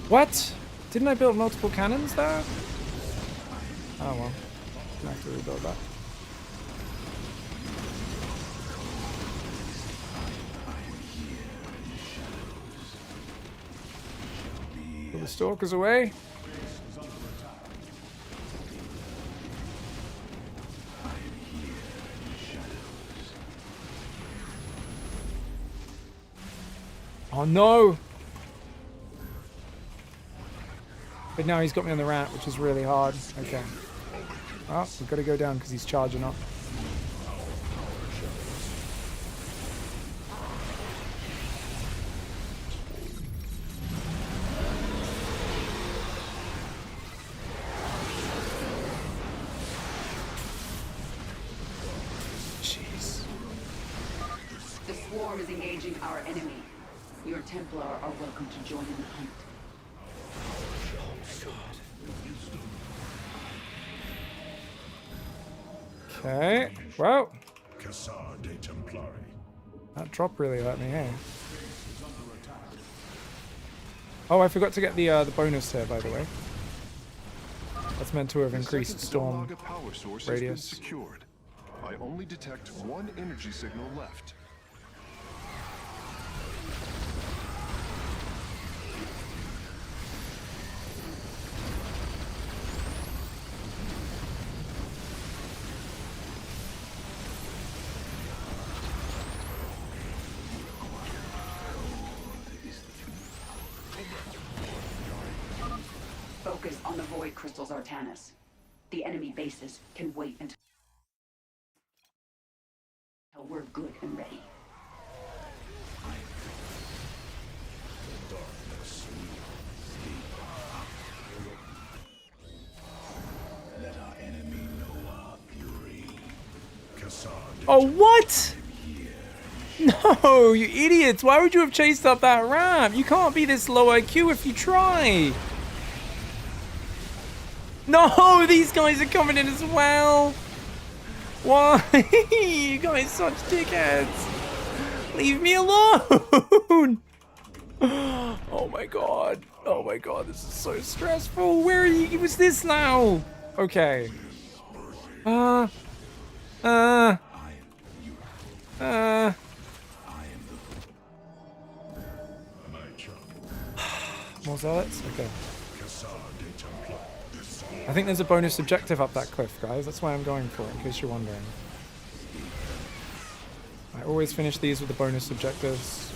What? Didn't I build multiple cannons there? Oh well. Gonna have to rebuild that. Put the stalkers away. Oh no! But now he's got me on the rat, which is really hard. Okay. Oh, we've got to go down because he's charging up. Jeez. The swarm is engaging our enemy. Your Templar are welcome to join in the hunt. Okay. Well, Cassar de Templari. that drop really hurt me, hey? Oh, I forgot to get the bonus here, by the way. That's meant to have increased storm Power source radius. has been secured. I only detect one energy signal left. Focus on the void crystals, Artanis. The enemy bases can wait until we're good and ready. Let our enemy know our fury. Cassar de Oh, what? No, you idiots! Why would you have chased up that ramp? You can't be this low IQ if you try. No, these guys are coming in as well. Why? You guys such dickheads. Leave me alone. Oh my god. Oh my god, this is so stressful. Where are you? What's this now? Okay. More zealots? Okay. I think there's a bonus objective up that cliff, guys. That's why I'm going for it, in case you're wondering. I always finish these with the bonus objectives.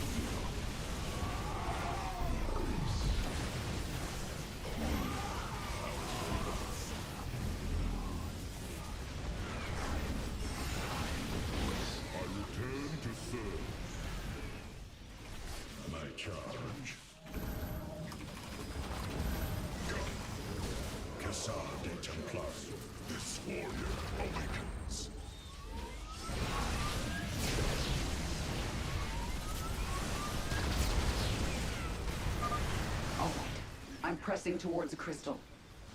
I'm pressing towards a crystal.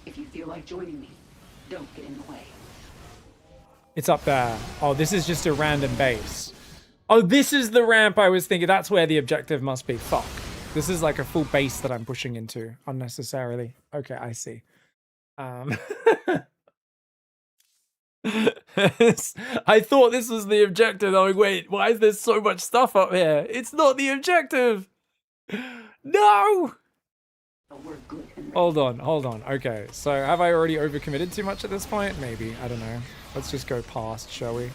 If you feel like joining me, don't get in the way. It's up there. Oh, this is just a random base. Oh, this is the ramp I was thinking. That's where the objective must be. Fuck. This is like a full base that I'm pushing into unnecessarily. Okay, I see. I thought this was the objective. I'm like, wait, why is there so much stuff up here? It's not the objective. No! Hold on. Okay, so have I already overcommitted too much at this point? Maybe. I don't know. Let's just go past, shall we?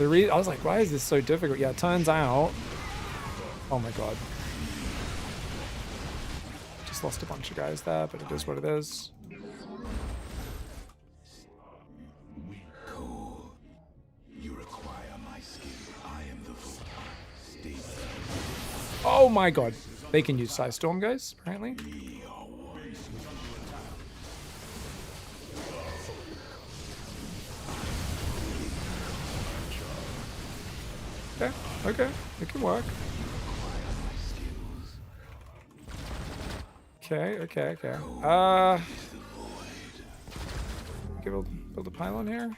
I was like, why is this so difficult? Yeah, it turns out... Oh my god. Just lost a bunch of guys there, but it is what it is. Oh my god. They can use Side Storm, guys, apparently. Okay, it can work. Okay. Build a pylon here.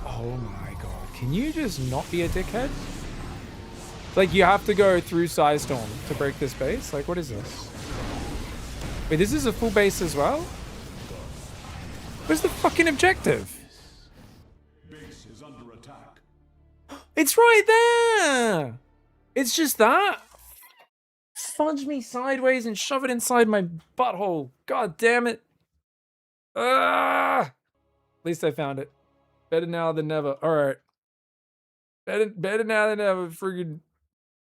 Oh my god. Can you just not be a dickhead? Like, you have to go through Psystorm to break this base? Like, what is this? Wait, this is a full base as well? Where's the fucking objective? Base is under attack. It's right there! It's just that? Fudge me sideways and shove it inside my butthole. God damn it. At least I found it. Better now than never. Alright. Better now than ever, friggin'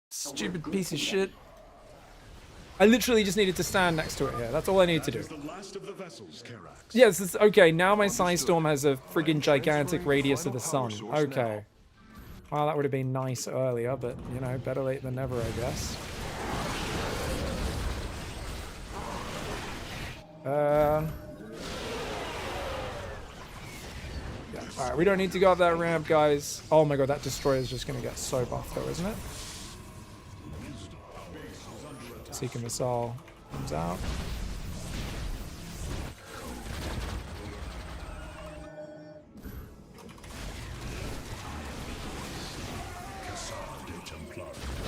stupid piece of shit. I literally just needed to stand next to it here. That's all I need to do. Yes, it's, okay, now my Psystorm has a friggin' gigantic radius of the sun. Okay. Well, that would have been nice earlier, but, you know, better late than never, I guess. Yeah. Alright, we don't need to go up that ramp, guys. Oh my god, that destroyer is just going to get so buffed though, isn't it? Seeker Missile comes out.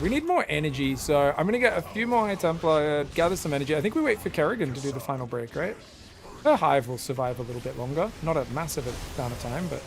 We need more energy, so I'm going to get a few more High Templar, gather some energy. I think we wait for Kerrigan to do the final break, right? Her Hive will survive a little bit longer. Not a massive amount of time, but...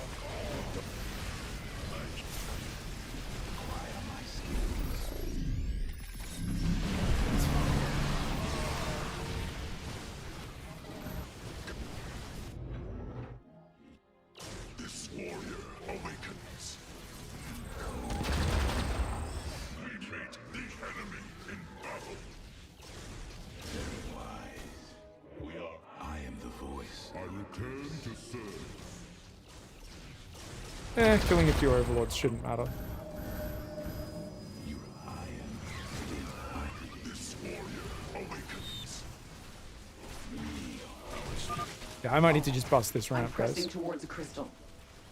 Killing a few overlords shouldn't matter. Yeah, I might need to just bust this ramp, guys. Pressing towards a crystal.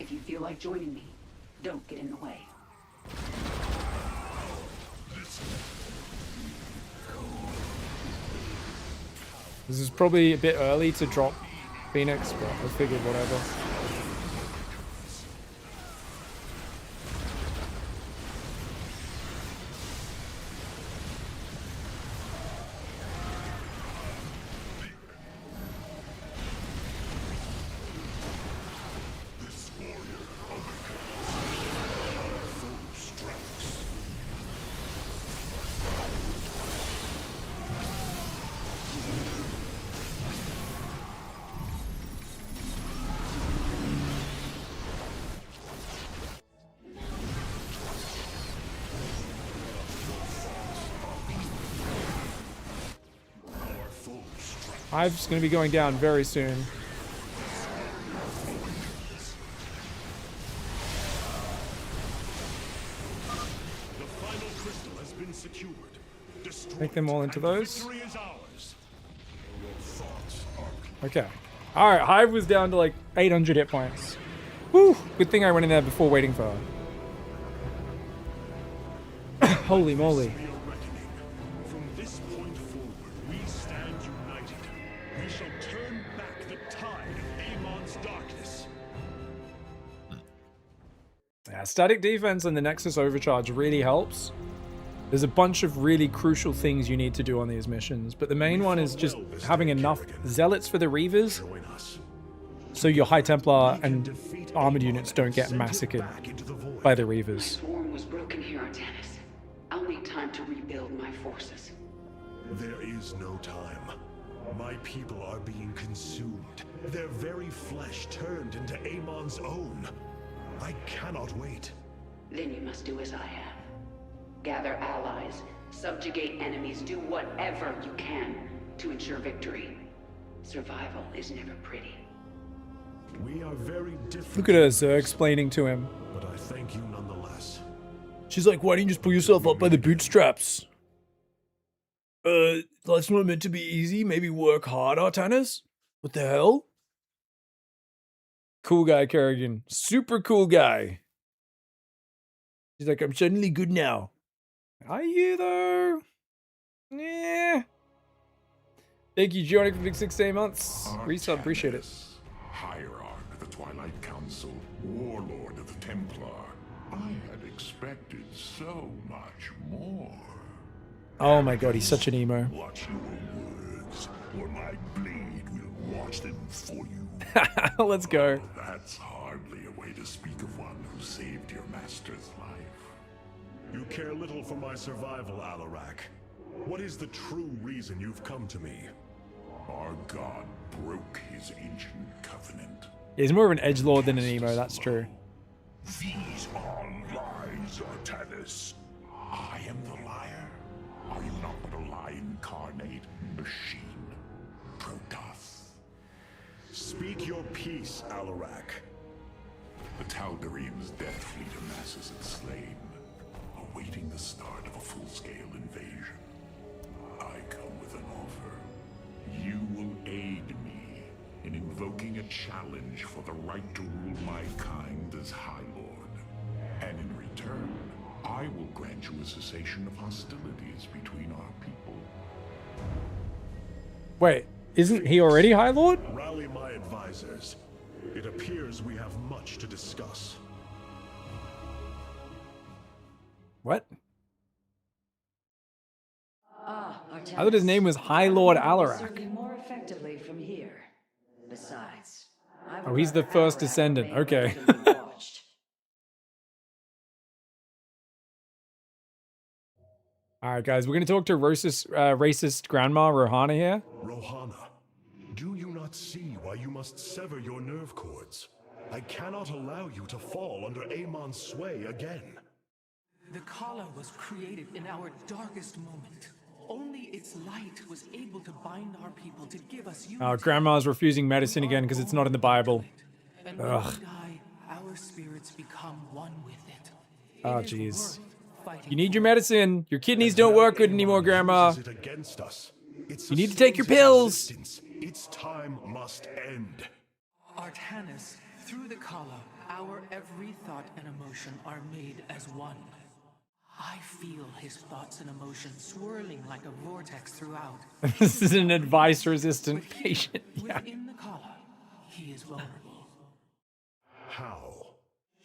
If you feel like joining me, don't get in the way. This is probably a bit early to drop Phoenix, but I figured whatever. Hive's going to be going down very soon. The final crystal has been secured. Destroy Make them all into those. victory is ours. Okay. Alright, Hive was down to like 800 hit points. Whew. Good thing I went in there before waiting for her. Holy moly. From this point forward, we stand united. We shall turn back the tide of Amon's darkness. Yeah, static defense and the Nexus Overcharge really helps. There's a bunch of really crucial things you need to do on these missions, but the main one is just having enough Zealots for the Reavers, so your High Templar and armored units don't get massacred by the Reavers. Swarm was broken here, Artanis. I'll need time to rebuild my forces. There is no time. My people are being consumed. Their very flesh turned into Amon's own. I cannot wait. Then you must do as I have. Gather allies, subjugate enemies, do whatever you can to ensure victory. Survival is never pretty. We are very different. Look at her, sir, explaining to him. But I thank you nonetheless. She's like, why didn't you just pull yourself up by the bootstraps? Life's not meant to be easy. Maybe work hard, Artanis? What the hell? Cool guy, Kerrigan. Super cool guy. She's like, I'm suddenly good now. Are you, though? Yeah. Thank you, Johnny, for the 6 months. Resub, appreciate it. Hierarch of the Twilight Council, Warlord of the Templar. I had expected so much more. Oh my god, he's such an emo. Watch your words, or my blade will watch them for you. Let's go. That's hardly a way to speak of one who saved your master's life. You care little for my survival, Alarak. What is the true reason you've come to me? Our god broke his ancient covenant. He's more of an edgelord than an emo, that's true. These are lies, Artanis. I am the liar. Are you not but a lie incarnate, machine, Protoss? Speak your peace, Alarak. The Tal'Darim's death fleet amasses its slain, awaiting the start of a full-scale invasion. I come with an offer. You will aid me in invoking a challenge for the right to rule my kind as High Lord. And in return, I will grant you a cessation of hostilities between our people. Wait, isn't he already High Lord? Rally my advisors. It appears we have much to discuss. What? I I thought his name was High Lord Alarak. More effectively from here. Besides, Oh, he's the first descendant. Okay. All right, guys, we're going to talk to racist Grandma Rohana here. Rohana, do you not see why you must sever your nerve cords? I cannot allow you to fall under Amon's sway again. The Kala was created in our darkest moment. Only its light was able to bind our people to give us unity. Oh, Grandma's refusing medicine again because it's not in the Bible. And when we die, our spirits become one with it. Oh, jeez. You need your medicine. Your kidneys don't work good anymore, Grandma. You need to take your pills. Its time must end. Artanis, through the Kala, our every thought and emotion are made as one. I feel his thoughts and emotions swirling like a vortex throughout. This is an advice-resistant patient. Yeah. Within the Kala, he is vulnerable. How?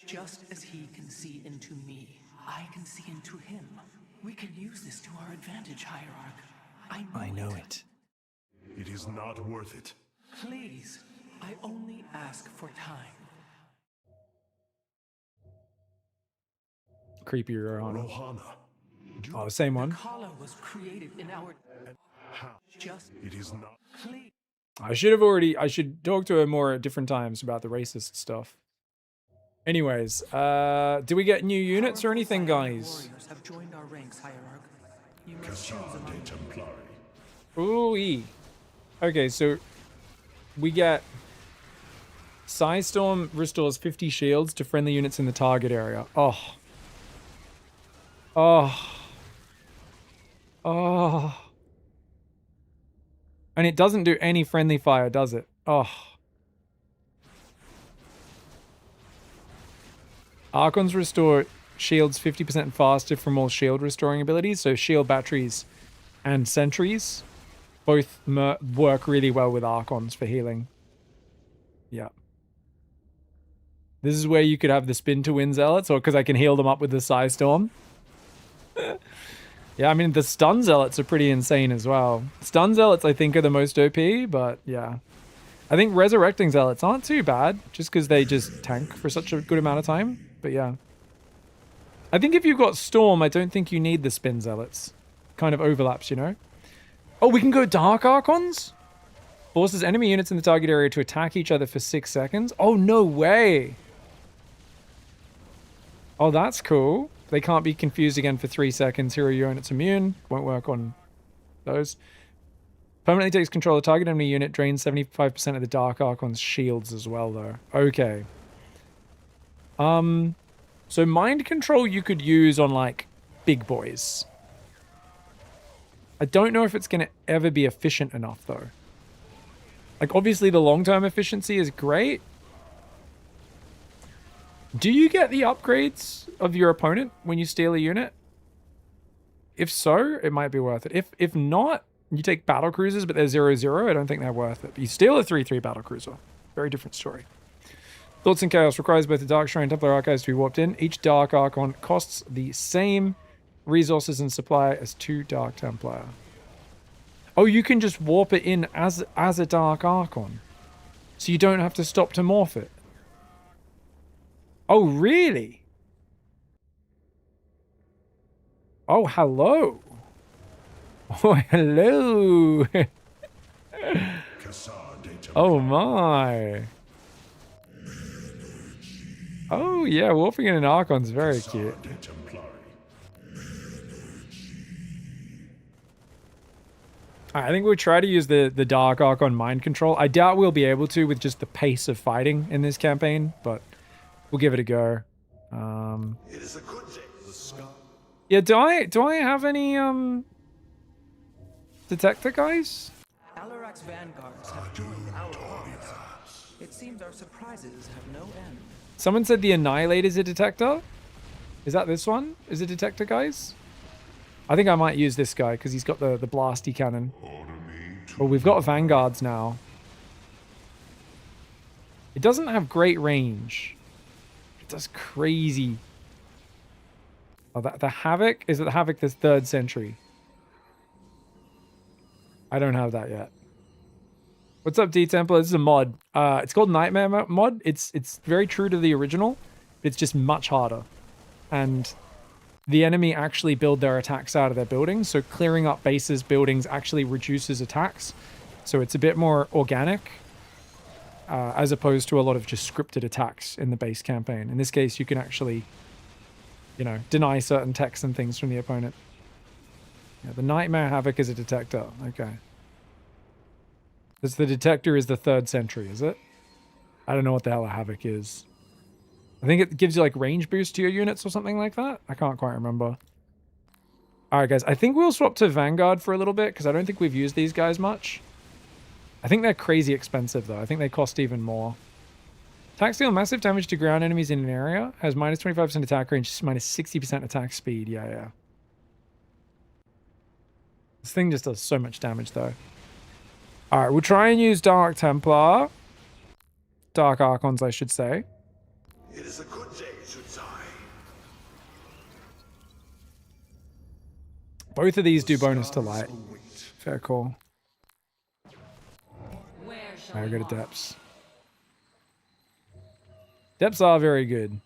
Just as he can see into me, I can see into him. We can use this to our advantage, Hierarch. I know it. It is not worth it. Please, I only ask for time. Creepy Rohana. Rohana. Oh, same one. Kala was created in our... How? Just... It is not... Please. I should talk to her more at different times about the racist stuff. Anyways, do we get new units or anything, guys? Warriors have joined our ranks, Hierarch. You must choose among them. Ooh-ee. Okay, so we get Psystorm restores 50 shields to friendly units in the target area. Oh. Oh. Oh. And it doesn't do any friendly fire, does it? Oh. Archons restore shields 50% faster from all shield restoring abilities. So shield batteries and sentries both work really well with Archons for healing. Yeah. This is where you could have the spin to win zealots, or because I can heal them up with the Psystorm. Yeah, I mean, the stun zealots are pretty insane as well. Stun zealots, I think, are the most OP, but yeah. I think resurrecting zealots aren't too bad, just because they just tank for such a good amount of time. But yeah. I think if you've got Storm, I don't think you need the spin zealots. Kind of overlaps, you know? Oh, we can go Dark Archons? Forces enemy units in the target area to attack each other for 6 seconds? Oh, no way! Oh, that's cool. They can't be confused again for 3 seconds. Hero units immune. Won't work on those. Permanently takes control of the target enemy unit. Drains 75% of the Dark Archon's shields as well, though. Okay. So mind control you could use on, like, big boys. I don't know if it's going to ever be efficient enough, though. Like, obviously the long-term efficiency is great. Do you get the upgrades of your opponent when you steal a unit? If so, it might be worth it. If not, you take battle cruisers, but they're 0-0. I don't think they're worth it. But you steal a 3-3 battle cruiser. Very different story. Thoughts and Chaos requires both the Dark Shrine and Templar Archives to be warped in. Each Dark Archon costs the same resources and supply as 2 Dark Templar. Oh, you can just warp it in as a Dark Archon. So you don't have to stop to morph it. Oh, really? Oh, hello. Oh, hello. Oh, my. Oh, yeah, warping in an Archon's very cute. I think we'll try to use the Dark Archon mind control. I doubt we'll be able to with just the pace of fighting in this campaign, but we'll give it a go. Yeah, do I have any detector guys? Alarak's vanguards have joined our cause. It seems our surprises have no end. Someone said the Annihilator's a detector. Is that this one? Is it detector guys? I think I might use this guy because he's got the blasty cannon. Well, we've got vanguards now. It doesn't have great range. It does crazy. Oh, the Havoc? Is it the Havoc this 3rd century? I don't have that yet. What's up, D-Templar? This is a mod. It's called Nightmare mod. It's very true to the original. But it's just much harder. And the enemy actually build their attacks out of their buildings. So clearing up bases, buildings actually reduces attacks. So it's a bit more organic. As opposed to a lot of just scripted attacks in the base campaign. In this case, you can actually, you know, deny certain texts and things from the opponent. Yeah, the Nightmare Havoc is a detector. Okay. The detector is the 3rd century, is it? I don't know what the hell a Havoc is. I think it gives you like range boost to your units or something like that. I can't quite remember. Alright guys, I think we'll swap to Vanguard for a little bit because I don't think we've used these guys much. I think they're crazy expensive though. I think they cost even more. Attacks deal massive damage to ground enemies in an area. Has minus 25% attack range, minus 60% attack speed. Yeah. This thing just does so much damage though. Alright, we'll try and use Dark Templar. Dark Archons, I should say. It is a good day, Zutsai. Both of these do bonus to light. Fair call. Alright, we'll go to Depths. Depths are very good.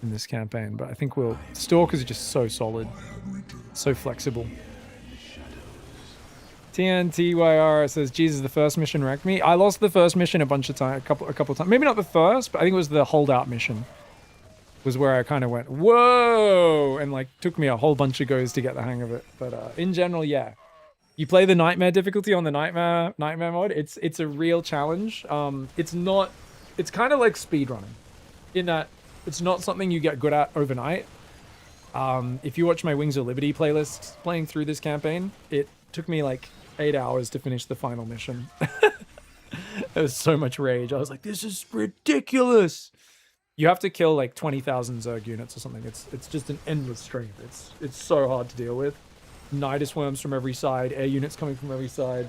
In this campaign, but I think we'll... Stalkers are just so solid. So flexible. TNTYR says, Jesus, the first mission wrecked me. I lost the first mission a bunch of times, a couple times. Maybe not the first, but I think it was the holdout mission. was where I kind of went, whoa, and like took me a whole bunch of goes to get the hang of it. But in general, yeah. You play the nightmare difficulty on the nightmare mode. It's a real challenge. It's kind of like speedrunning in that it's not something you get good at overnight. If you watch my Wings of Liberty playlist playing through this campaign, it took me like 8 hours to finish the final mission. There was so much rage. I was like, this is ridiculous. You have to kill like 20,000 Zerg units or something. It's just an endless stream. It's so hard to deal with. Nidus worms from every side, air units coming from every side.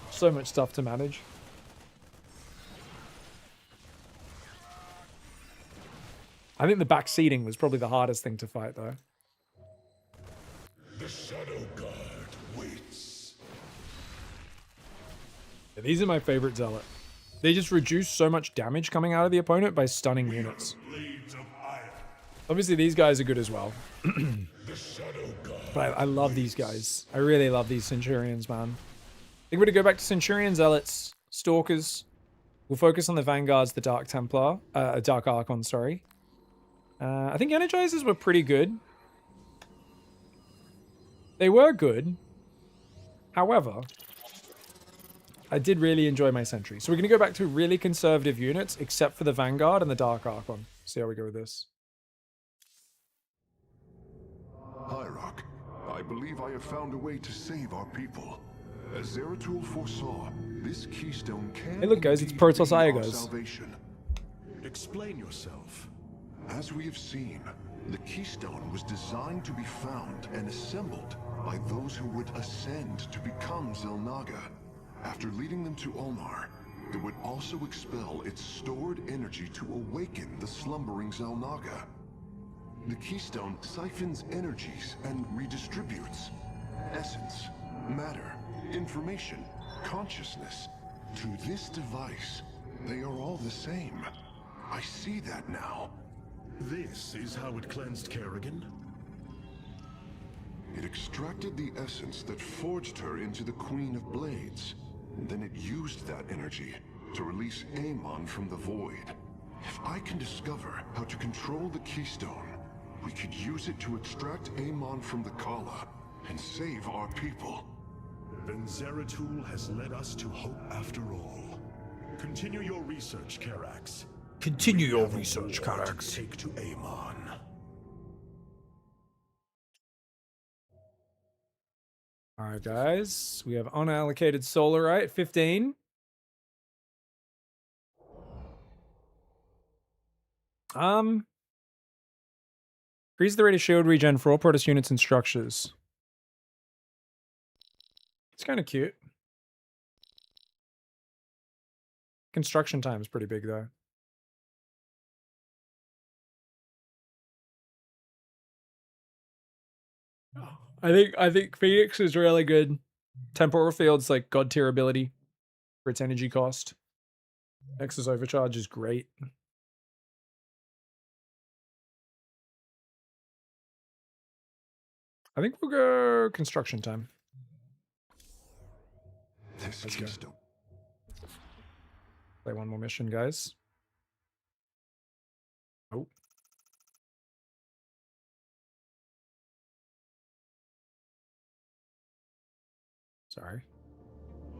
So much stuff to manage. I think the back seating was probably the hardest thing to fight, though. The Shadow Guard waits. Yeah, these are my favorite Zealot. They just reduce so much damage coming out of the opponent by stunning units. Obviously, these guys are good as well. But I love these guys. I really love these Centurions, man. I think we're going to go back to Centurion, Zealots, Stalkers. We'll focus on the Vanguards, the Dark Templar, Dark Archon, sorry. I think Energizers were pretty good. They were good. However, I did really enjoy my Sentry. So we're going to go back to really conservative units, except for the Vanguard and the Dark Archon. See how we go with this. Hierarch, I believe I have found a way to save our people. As Zeratul foresaw, this keystone can Hey, look, guys, it's Protoss Iagos. Salvation. Explain yourself. As we have seen, the keystone was designed to be found and assembled by those who would ascend to become Xel'Naga. After leading them to Ulnar, it would also expel its stored energy to awaken the slumbering Xel'Naga. The keystone siphons energies and redistributes essence, matter, information, consciousness. To this device, they are all the same. I see that now. This is how it cleansed Kerrigan? It extracted the essence that forged her into the Queen of Blades. Then it used that energy to release Amon from the void. If I can discover how to control the keystone, we could use it to extract Amon from the Kala and save our people. Then Zeratul has led us to hope after all. Continue your research, Karax. Continue your research, Karax. Take to Amon. All right, guys. We have unallocated Solarite, 15. Increase the rate of shield regen for all Protoss units and structures. It's kind of cute. Construction time is pretty big, though. I think Phoenix is really good. Temporal Field's like god tier ability for its energy cost. Nexus Overcharge is great. I think we'll go construction time. Let's go. Play one more mission, guys. Oh. Sorry.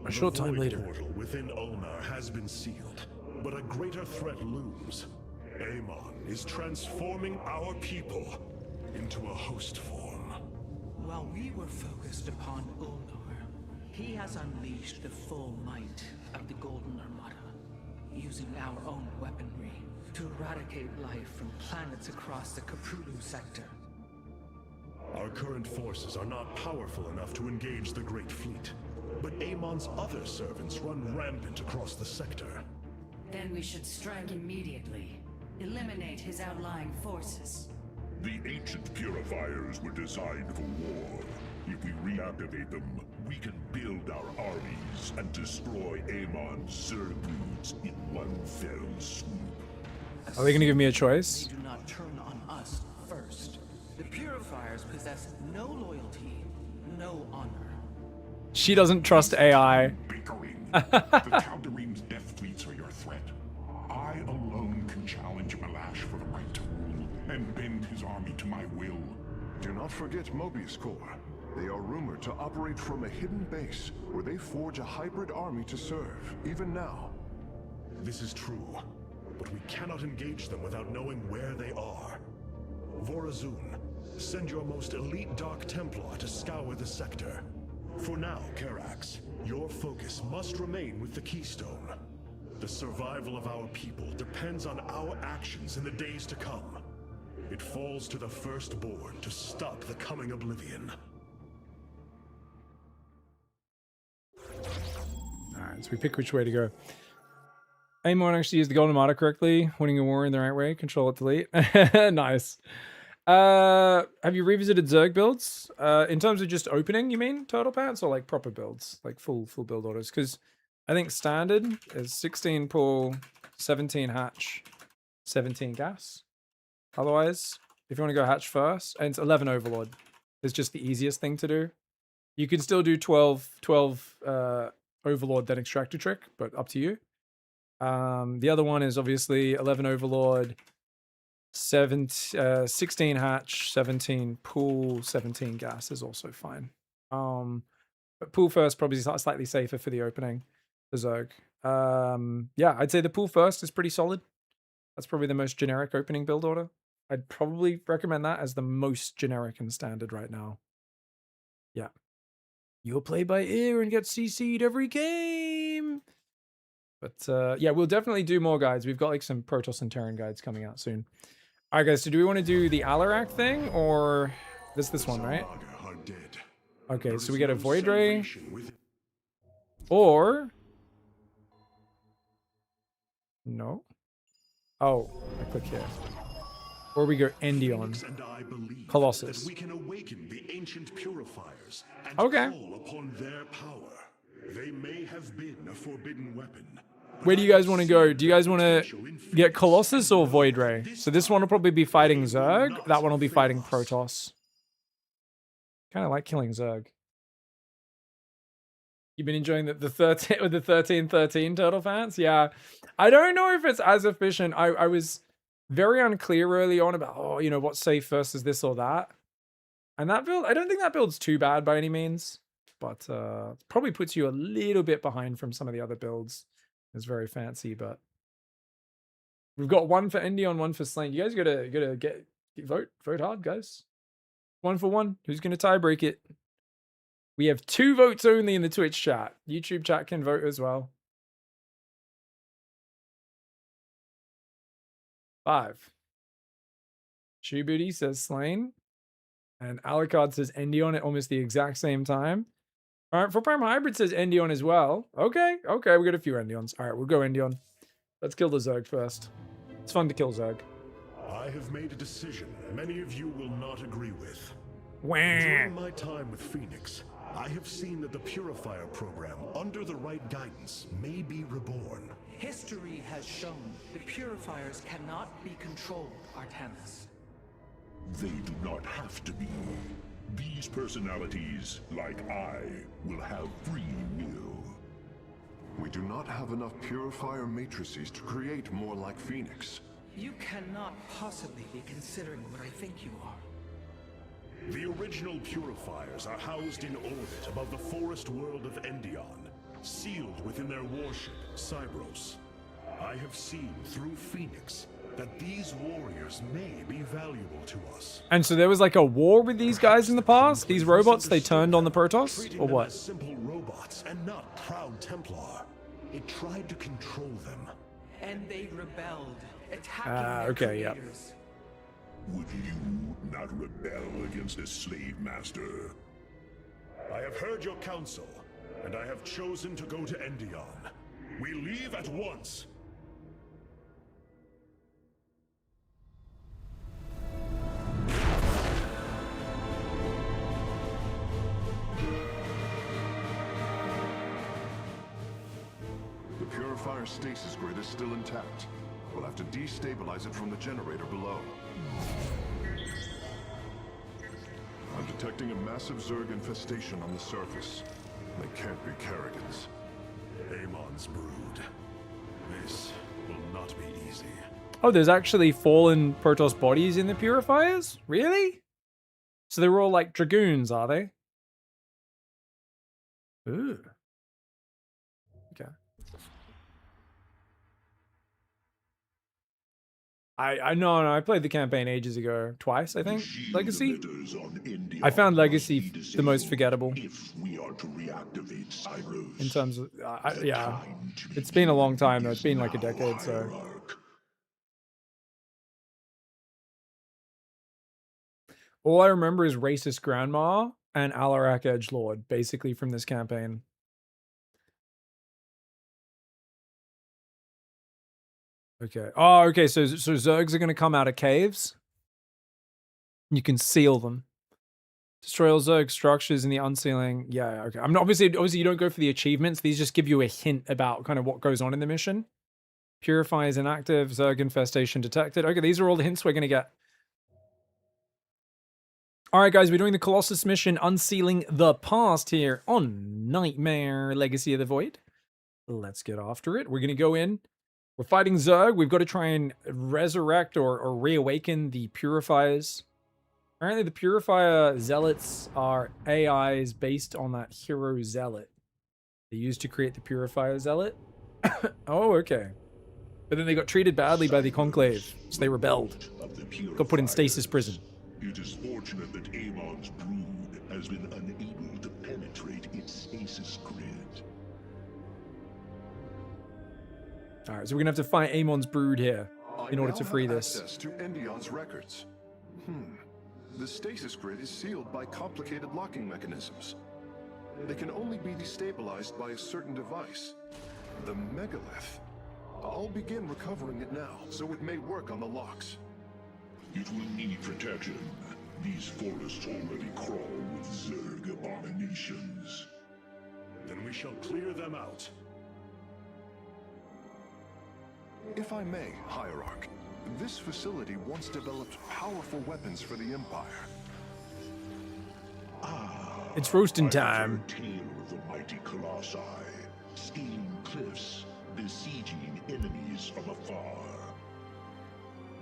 A short time later. The portal within Ulnar has been sealed, but a greater threat looms. Amon is transforming our people into a host form. While we were focused upon Ulnar, he has unleashed the full might of the Golden Armada, using our own weaponry to eradicate life from planets across the Kaprulu sector. Our current forces are not powerful enough to engage the Great Fleet, but Amon's other servants run rampant across the sector. Then we should strike immediately. Eliminate his outlying forces. The ancient purifiers were designed for war. If we reactivate them, we can build our armies and destroy Amon's Zergloods in one fell swoop. Are they going to give me a choice? They do not turn on us first. The purifiers possess no loyalty, no honor. She doesn't trust AI. Bickering. The Tal'Darim's death fleets are your threat. I alone can challenge Malash and bend his army to my will. Do not forget Mobius Corps. They are rumored to operate from a hidden base where they forge a hybrid army to serve, even now. This is true, but we cannot engage them without knowing where they are. Vorazun, send your most elite Dark Templar to scour the sector. For now, Karax, your focus must remain with the Keystone. The survival of our people depends on our actions in the days to come. It falls to the Firstborn to stop the coming oblivion. Alright, so we pick which way to go. Anyone actually use the Golden Armada correctly? Winning a war in the right way? Control it, delete. Nice. Have you revisited Zerg builds? In terms of just opening, you mean, Turtle Pants? Or like proper builds? Like full build orders? Because I think standard is 16 pull, 17 hatch, 17 gas. Otherwise, if you want to go hatch first, and it's 11 overlord. It's just the easiest thing to do. You can still do 12 overlord, then extractor trick, but up to you. The other one is obviously 11 overlord, 16 hatch, 17 pool, 17 gas is also fine. But pool first probably slightly safer for the opening for Zerg. Yeah, I'd say the pool first is pretty solid. That's probably the most generic opening build order. I'd probably recommend that as the most generic and standard right now. Yeah. You'll play by ear and get CC'd every game. But yeah, we'll definitely do more guides. We've got like some Protoss and Terran guides coming out soon. All right, guys, so do we want to do the Alarak thing or this one, right? Okay, so we get a Void Ray. Or... No. Oh, I click here. Or we go Endion. Colossus. We can awaken the ancient purifiers and okay. call upon their power. They may have been a forbidden weapon. Where do you guys want to go? Do you guys want to get Colossus or Void Ray? So this one will probably be fighting Zerg. That one will be fighting Protoss. Kind of like killing Zerg. You've been enjoying the 13 with the 13-13 Turtle Fans? Yeah. I don't know if it's as efficient. I was very unclear early on about, oh, you know, what's safe versus this or that. And that build, I don't think that build's too bad by any means. But probably puts you a little bit behind from some of the other builds. It's very fancy, but we've got one for Endion, one for Slain. You guys gotta get vote hard, guys. 1 for 1. Who's gonna tie break it? We have 2 votes only in the Twitch chat. YouTube chat can vote as well. 5. Shubooty says Slain. And Alucard says Endion at almost the exact same time. All right, for Prime Hybrid says Endion as well. Okay, we got a few Endions. All right, we'll go Endion. Let's kill the Zerg first. It's fun to kill Zerg. I have made a decision many of you will not agree with. Wah. During my time with Phoenix, I have seen that the Purifier program, under the right guidance, may be reborn. History has shown the Purifiers cannot be controlled, Artanis. They do not have to be. These personalities, like I, will have free will. We do not have enough Purifier matrices to create more like Phoenix. You cannot possibly be considering what I think you are. The original Purifiers are housed in orbit above the forest world of Endion, sealed within their warship, Cybros. I have seen through Phoenix that these warriors may be valuable to us. And so there was like a war with these guys in the past? These robots, they turned on the Protoss? Or what? Simple robots and not proud Templar. It tried to control them. And they rebelled, attacking their okay, yeah. creators. Would you not rebel against a slave master? I have heard your counsel, and I have chosen to go to Endion. We leave at once. The Purifier stasis grid is still intact. We'll have to destabilize it from the generator below. I'm detecting a massive Zerg infestation on the surface. They can't be Kerrigans. Amon's brood. This will not be easy. Oh, there's actually fallen Protoss bodies in the purifiers? Really? So they were all like dragoons, are they? Ooh. Okay. I no, I played the campaign ages ago, twice, I think. Legacy. I found Legacy the most forgettable. In terms of, yeah, it's been a long time though. It's been like a decade, so. All I remember is Racist Grandma and Alarak Edgelord, basically from this campaign. Okay. Oh, okay. So Zergs are going to come out of caves. You can seal them. Destroy all Zerg structures in the unsealing. Yeah. Okay. I'm not obviously you don't go for the achievements. These just give you a hint about kind of what goes on in the mission. Purify is inactive. Zerg infestation detected. Okay. These are all the hints we're going to get. All right, guys. We're doing the Colossus mission, unsealing the past here on Nightmare Legacy of the Void. Let's get after it. We're going to go in. We're fighting Zerg. We've got to try and resurrect or reawaken the Purifiers. Apparently the Purifier Zealots are AIs based on that Hero Zealot they used to create the Purifier Zealot. Oh, okay. But then they got treated badly by the Conclave, so they rebelled. Got put in stasis prison. It is fortunate that Amon's brood has been unable to penetrate its stasis grid. All right, so we're gonna have to fight Amon's brood here in order to free this. Access to Endion's records. The stasis grid is sealed by complicated locking mechanisms. They can only be destabilized by a certain device, the megalith. I'll begin recovering it now, so it may work on the locks. It will need protection. These forests already crawl with Zerg abominations. Then we shall clear them out. If I may, Hierarch, this facility once developed powerful weapons for the Empire. It's roasting time. Tale of the mighty colossi, scaling cliffs, besieging enemies from afar.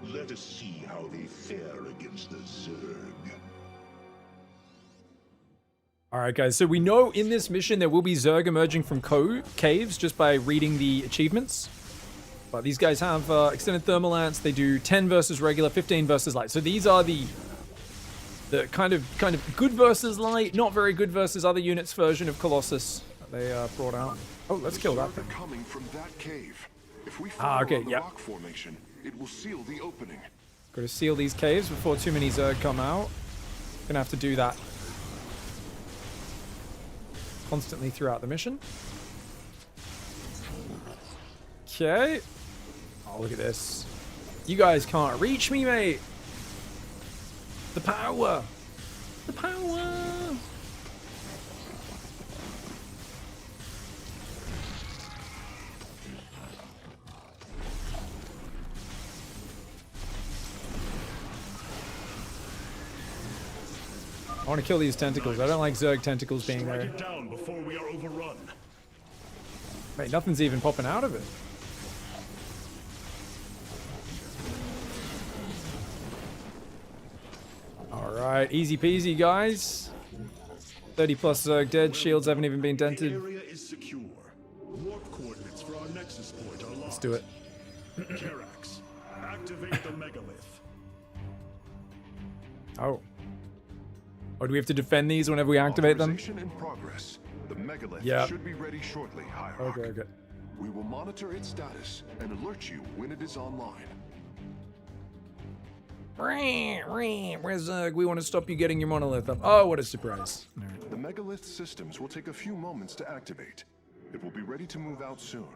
Let us see how they fare against the Zerg. All right, guys. So we know in this mission there will be Zerg emerging from caves just by reading the achievements. But these guys have extended thermal lance. They do 10 versus regular, 15 versus light. So these are the kind of good versus light, not very good versus other units version of Colossus that they brought out. Oh, let's kill that thing. Coming from that cave. If we follow okay, the yeah. rock formation, it will seal the opening. Got to seal these caves before too many Zerg come out. Gonna have to do that constantly throughout the mission. Okay. Oh, look at this. You guys can't reach me, mate. The power. The power. I want to kill these tentacles. I don't like Zerg tentacles being there. Strike it down before we are overrun. Wait, nothing's even popping out of it. Alright, easy peasy, guys. 30 plus Zerg dead. Shields haven't even been dented. The area is secure. Warp coordinates for our nexus point are locked. Let's do it. Karax, activate the megalith. Oh. Oh, do we have to defend these whenever we activate them? Authorization in progress. The megalith Yeah. should be ready shortly, Hierarch. Okay. We will monitor its status and alert you when it is online. Where's Zerg? We want to stop you getting your monolith up. Oh, what a surprise. Right. The megalith systems will take a few moments to activate. It will be ready to move out soon.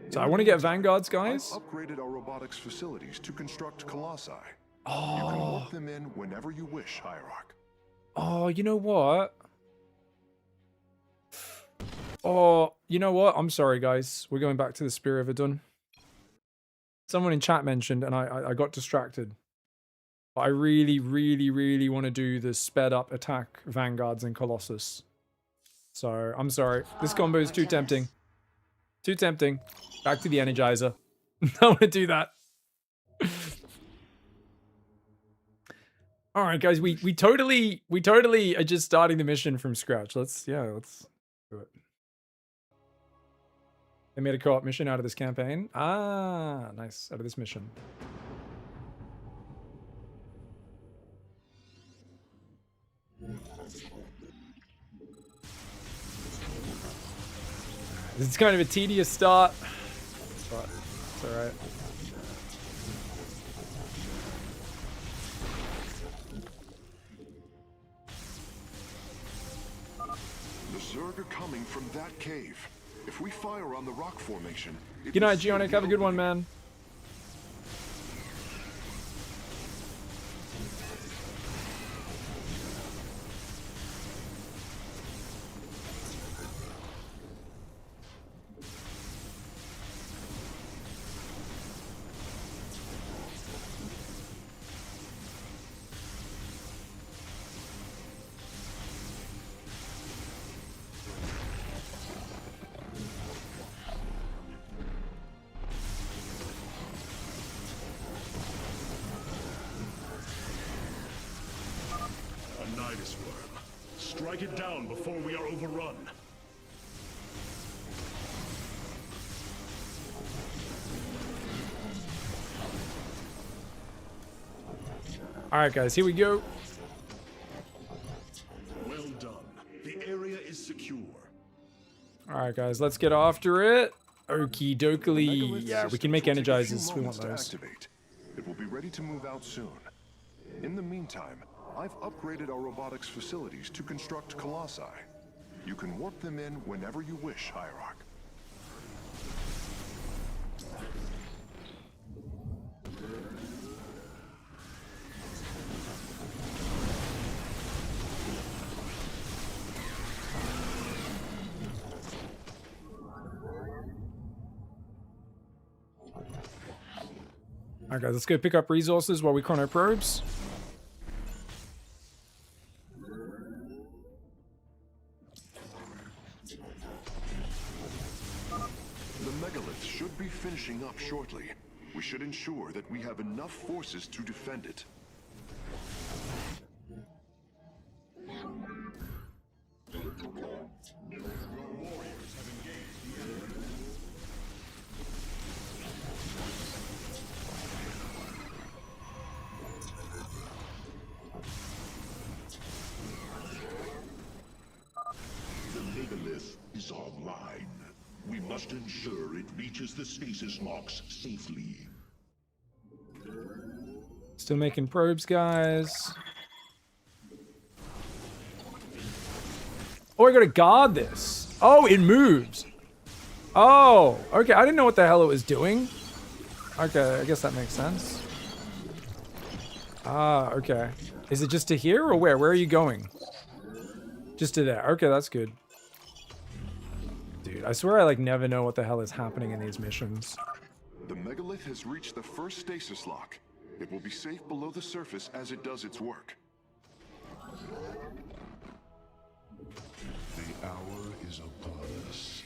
So I want to get vanguards, guys. I've upgraded our robotics facilities to construct colossi. Oh. You can warp them in whenever you wish, Hierarch. Oh, you know what? Oh, you know what? I'm sorry, guys. We're going back to the Spear of Adun. Someone in chat mentioned, and I got distracted. I really, really, really want to do the sped up attack vanguards in Colossus. So, I'm sorry. This combo is too tempting. Too tempting. Back to the Energizer. I want to do that. All right, guys, we totally are just starting the mission from scratch. Let's do it. They made a co-op mission out of this campaign. Ah, nice. Out of this mission. It's kind of a tedious start, but it's all right. The Zerg are coming from that cave. If we fire on the rock formation... Good night, Geonic. Have a good one, man. Strike it down before we are overrun. All right, guys, here we go. Well done. The area is secure. All right, guys, let's get after it. Okie dokie. Yeah, we can make energizers. We want those. It will be ready to move out soon. In the meantime, I've upgraded our robotics facilities to construct colossi. You can warp them in whenever you wish, Hierarch. All right, guys, let's go pick up resources while we chrono probes. Finishing up shortly. We should ensure that we have enough forces to defend it. The megalith is online. We must ensure it reaches the stasis locks safely. Still making probes, guys. Oh, I gotta guard this. Oh, it moves. Oh, okay. I didn't know what the hell it was doing. Okay, I guess that makes sense. Ah, okay. Is it just to here or where? Where are you going? Just to there. Okay, that's good. Dude, I swear I never know what the hell is happening in these missions. The megalith has reached the first stasis lock. It will be safe below the surface as it does its work. The hour is upon us.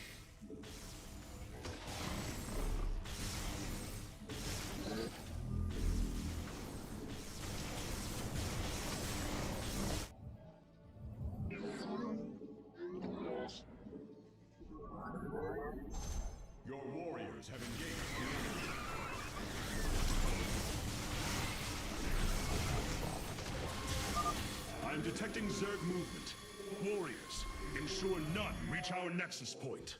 Your warriors have engaged. I'm detecting Zerg movement. Warriors, ensure none reach our nexus point.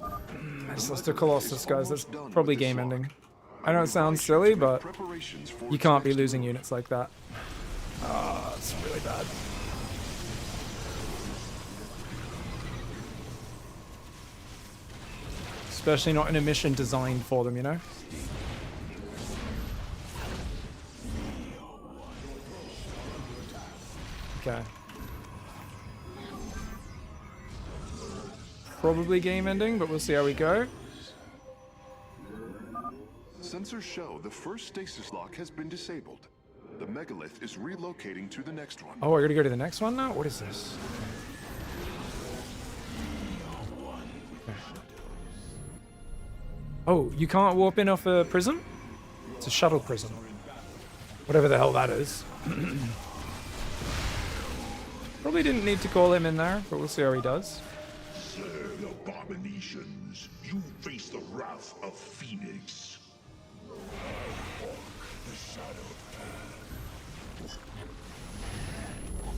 I just lost a Colossus, guys. That's probably game ending. I know it sounds silly, but you can't be losing units like that. Oh, it's really bad. Especially not in a mission designed for them, you know? Okay. Probably game ending, but we'll see how we go. Sensors show the first stasis lock has been disabled. The megalith is relocating to the next one. Oh, I gotta go to the next one now? What is this? Oh, you can't warp in off a prism? It's a shuttle prism. Whatever the hell that is. Probably didn't need to call him in there, but we'll see how he does. Slay abominations. You face the wrath of Phoenix.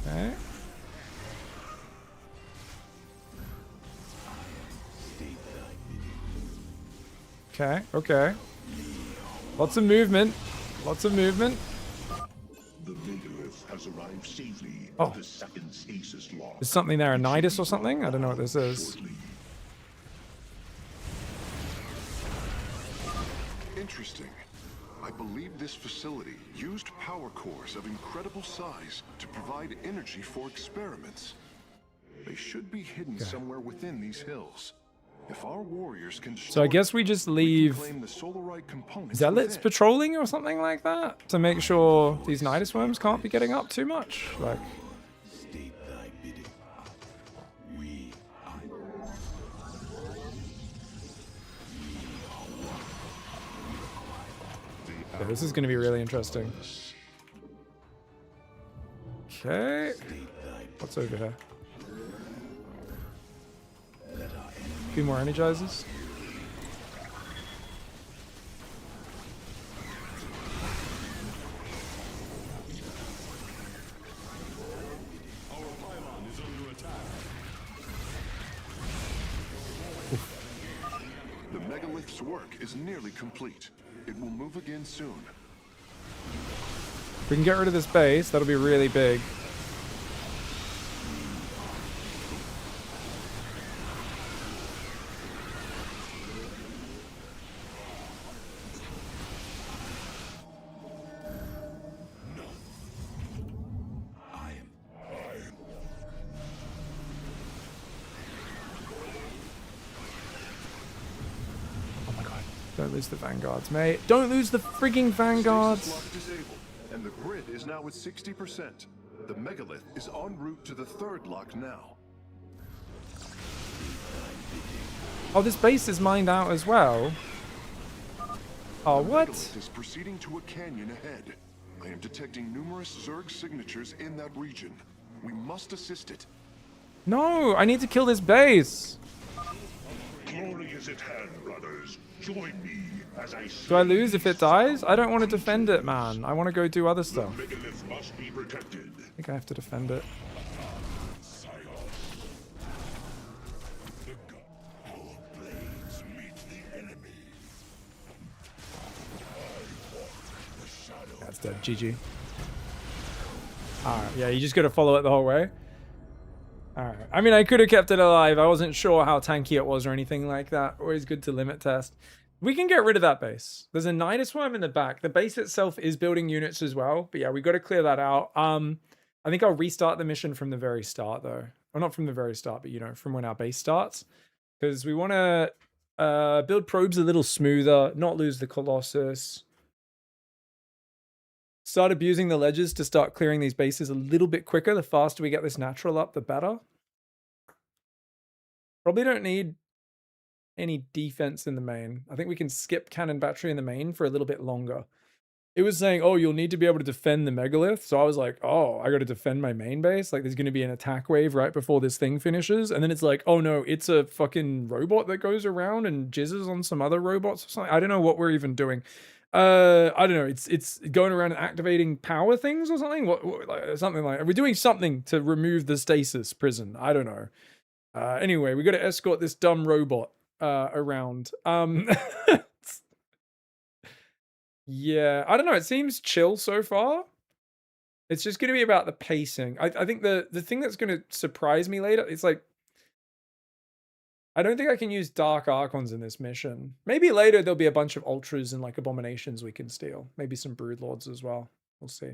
Okay. Okay, okay. Lots of movement. Lots of movement. The megalith has arrived safely. Oh. The second stasis lock. There's something there, a Nidus or something? I don't know what this is. Interesting. I believe this facility used power cores of incredible size to provide energy for experiments. They should be hidden somewhere within these hills. If our warriors can So I guess we just leave claim the solarite components zealots within. patrolling or something like that to make sure these Nidus worms can't be getting up too much. Like, yeah, this is going to be really interesting. Okay, what's over here? A few more energizers. The megalith's work is nearly complete. It will move again soon. If we can get rid of this base, that'll be really big. Don't lose the vanguards, mate. Don't lose the frigging vanguards. Stasis lock disabled, and the grid is now at 60%. The megalith is en route to the third lock now. Oh, this base is mined out as well. Oh, The what? megalith is proceeding to a canyon ahead. I am detecting numerous Zerg signatures in that region. We must assist it. No, I need to kill this base. Glory is at hand, brothers. Join me as I Do I lose if it dies? I don't want to defend it, man. I want to go do other stuff. The megalith must be protected. I think I have to defend it. Blades meet the enemy. That's dead. GG. Alright, yeah, you just got to follow it the whole way. Alright. I mean, I could have kept it alive. I wasn't sure how tanky it was or anything like that. Always good to limit test. We can get rid of that base. There's a Nidus worm in the back. The base itself is building units as well. But yeah, we got to clear that out. I think I'll restart the mission from the very start, though. Or not from the very start, but, you know, from when our base starts. Because we want to build probes a little smoother, not lose the Colossus. Start abusing the ledges to start clearing these bases a little bit quicker. The faster we get this natural up, the better. Probably don't need any defense in the main. I think we can skip cannon battery in the main for a little bit longer. It was saying, oh, you'll need to be able to defend the megalith. So I was like, oh, I got to defend my main base. Like, there's going to be an attack wave right before this thing finishes. And then it's like, oh no, it's a fucking robot that goes around and jizzes on some other robots or something. I don't know what we're even doing. I don't know. It's going around and activating power things or something. Something like. We're doing something to remove the stasis prison. I don't know. Anyway, we got to escort this dumb robot around. Yeah, I don't know. It seems chill so far. It's just going to be about the pacing. I think the thing that's going to surprise me later, it's like, I don't think I can use Dark Archons in this mission. Maybe later there'll be a bunch of Ultras and like Abominations we can steal. Maybe some Broodlords as well. We'll see.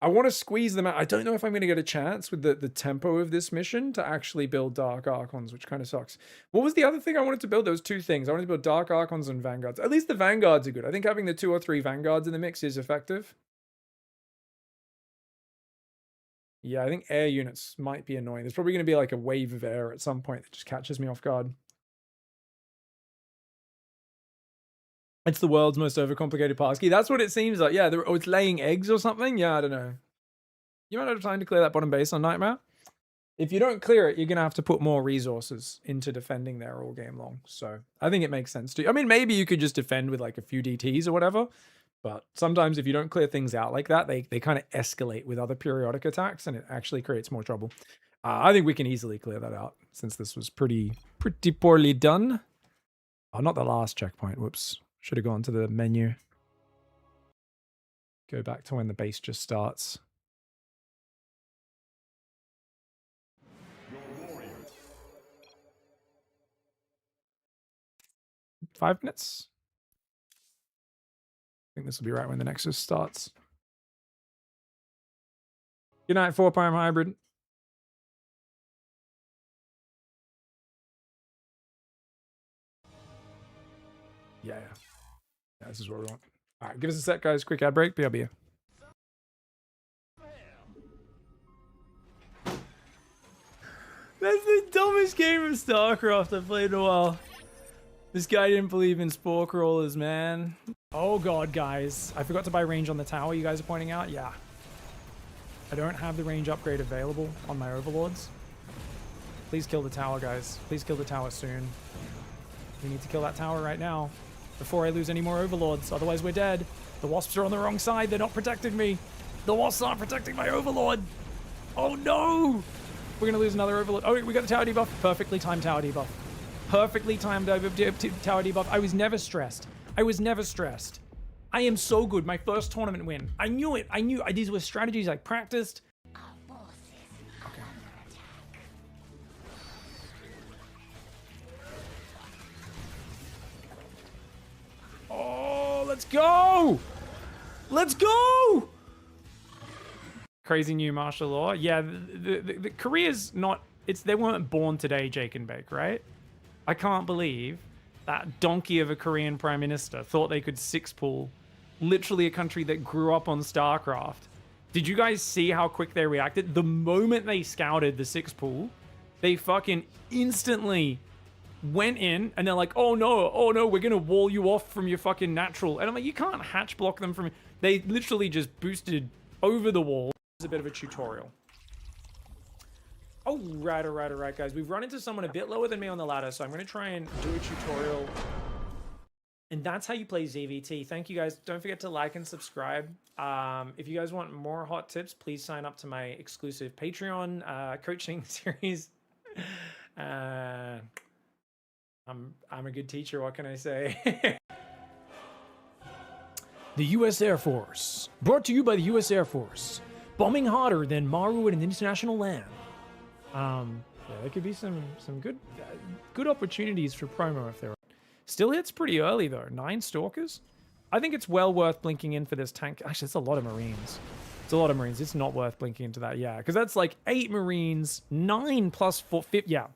I want to squeeze them out. I don't know if I'm going to get a chance with the tempo of this mission to actually build Dark Archons, which kind of sucks. What was the other thing I wanted to build? There was two things. I wanted to build Dark Archons and Vanguards. At least the Vanguards are good. I think having the 2 or 3 Vanguards in the mix is effective. Yeah, I think air units might be annoying. There's probably going to be like a wave of air at some point that just catches me off guard. It's the world's most overcomplicated passkey. That's what it seems like. Yeah, it's laying eggs or something. Yeah, I don't know. You might have time to clear that bottom base on Nightmare. If you don't clear it, you're going to have to put more resources into defending there all game long. So I think it makes sense to. I mean, maybe you could just defend with like a few DTs or whatever. But sometimes if you don't clear things out like that, they kind of escalate with other periodic attacks and it actually creates more trouble. I think we can easily clear that out since this was pretty poorly done. Oh, not the last checkpoint. Whoops. Should have gone to the menu. Go back to when the base just starts. Five minutes? I think this will be right when the Nexus starts. Good night, 4 Prime Hybrid. Yeah. This is what we want. All right, give us a sec, guys. Quick ad break. BRB. That's the dumbest game of StarCraft I've played in a while. This guy didn't believe in spore crawlers, man. Oh god, guys. I forgot to buy range on the tower you guys are pointing out. Yeah. I don't have the range upgrade available on my overlords. Please kill the tower, guys. Please kill the tower soon. We need to kill that tower right now before I lose any more overlords. Otherwise, we're dead. The wasps are on the wrong side. They're not protecting me. The wasps aren't protecting my overlord. Oh, no. We're going to lose another overlord. Oh, we got the tower debuff. Perfectly timed tower debuff. Perfectly timed tower debuff. I was never stressed. I was never stressed. I am so good. My first tournament win. I knew it. I knew. These were strategies I practiced. Okay. Oh, let's go! Let's go! Crazy new martial law. Yeah, the Korea's not. They weren't born today, Jake and Bake, right? I can't believe that donkey of a Korean prime minister thought they could six-pull literally a country that grew up on StarCraft. Did you guys see how quick they reacted? The moment they scouted the six-pull, they fucking instantly went in and they're like, oh no, we're gonna wall you off from your fucking natural. And I'm like, you can't hatch block them from. They literally just boosted over the wall. It's a bit of a tutorial. Oh, right, guys. We've run into someone a bit lower than me on the ladder, so I'm going to try and do a tutorial. And that's how you play ZVT. Thank you, guys. Don't forget to like and subscribe. If you guys want more hot tips, please sign up to my exclusive Patreon coaching series. I'm a good teacher. What can I say? The U.S. Air Force. Brought to you by the U.S. Air Force. Bombing harder than Maru in an international land. Yeah, there could be some good opportunities for promo if there are. Still hits pretty early though. 9 stalkers. I think it's well worth blinking in for this tank. Actually, it's a lot of Marines. It's a lot of Marines. It's not worth blinking into that. Yeah, because that's like 8 Marines, 9 plus 4. Yeah,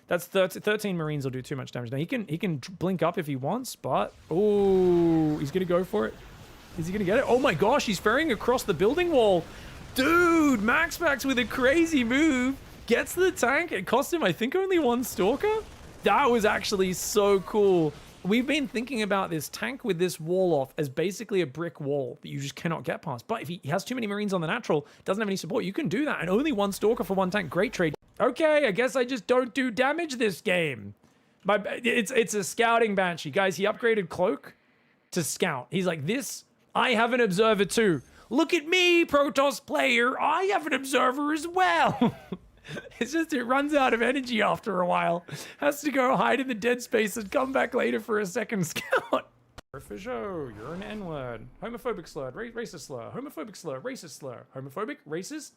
that's 13 Marines will do too much damage. Now he can blink up if he wants, but oh, he's gonna go for it. Is he gonna get it? Oh my gosh, he's ferrying across the building wall. Dude, Max with a crazy move. Gets the tank. It cost him, I think, only 1 stalker. That was actually so cool. We've been thinking about this tank with this wall off as basically a brick wall that you just cannot get past. But if he has too many Marines on the natural, doesn't have any support, you can do that. And only 1 stalker for 1 tank. Great trade. Okay, I guess I just don't do damage this game. It's a scouting banshee. Guys, he upgraded Cloak to scout. He's like, this, I have an observer too. Look at me, Protoss player. I have an observer as well. It's just, it runs out of energy after a while. Has to go hide in the dead space and come back later for a second scout. For sure, you're an N-word. Homophobic slur, racist slur. Homophobic slur, racist slur. Homophobic, racist.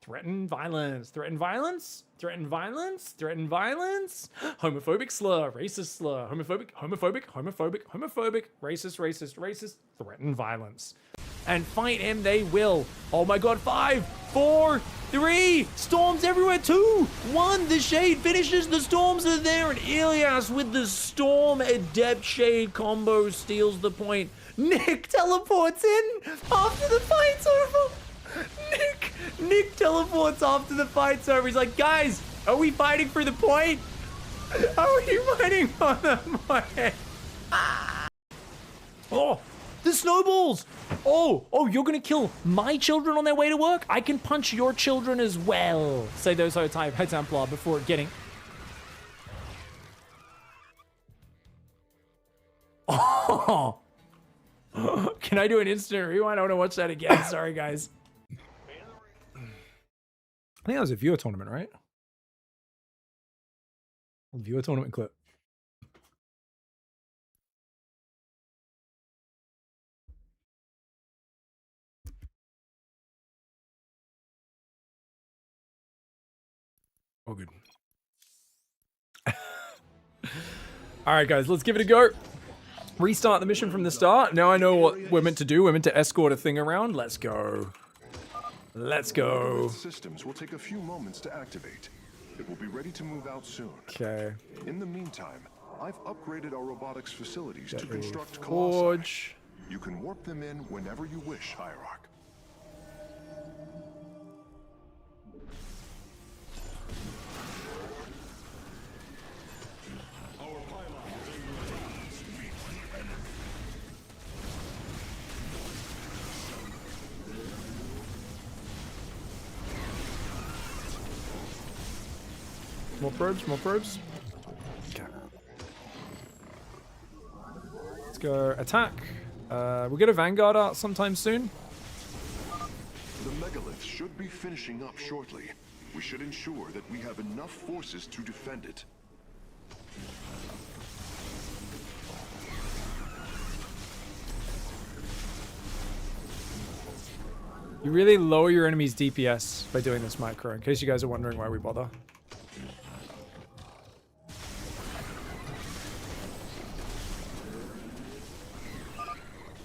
Threaten violence. Threaten violence. Threaten violence. Threaten violence. Homophobic slur, racist slur. Homophobic, racist. Threaten violence. And fight him they will. Oh my god, 5, 4, 3, storms everywhere, 2, 1, the shade finishes, the storms are there, and Ilias with the storm adept shade combo steals the point. Nick teleports in after the fight's over. Nick teleports after the fight's over. He's like, guys, are we fighting for the point? Are we fighting for the point? Oh, the snowballs! Oh, you're gonna kill my children on their way to work? I can punch your children as well. Say those High Templar before getting... Oh! Can I do an instant rewind? I want to watch that again. Sorry, guys. I think that was a viewer tournament, right? Viewer tournament clip. Oh, good. All right, guys, let's give it a go. Restart the mission from the start. Now I know what we're meant to do. We're meant to escort a thing around. Let's go. Let's go. Systems will take a few moments to activate. It will be ready to move out soon. Okay. In the meantime, I've upgraded our robotics facilities to construct Forge. colossi. You can warp them in whenever you wish, Hierarch. More probes, more probes. Okay. Let's go attack. We'll get a Vanguard out sometime soon. The megalith should be finishing up shortly. We should ensure that we have enough forces to defend it. You really lower your enemy's DPS by doing this micro, in case you guys are wondering why we bother.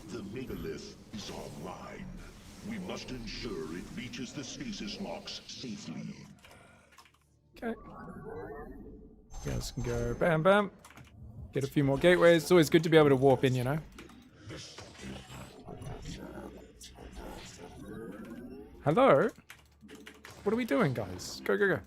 The megalith is online. We must ensure it reaches the stasis locks safely. Okay. You guys can go bam bam. Get a few more gateways. It's always good to be able to warp in, you know? Hello? What are we doing, guys? Go, go, go.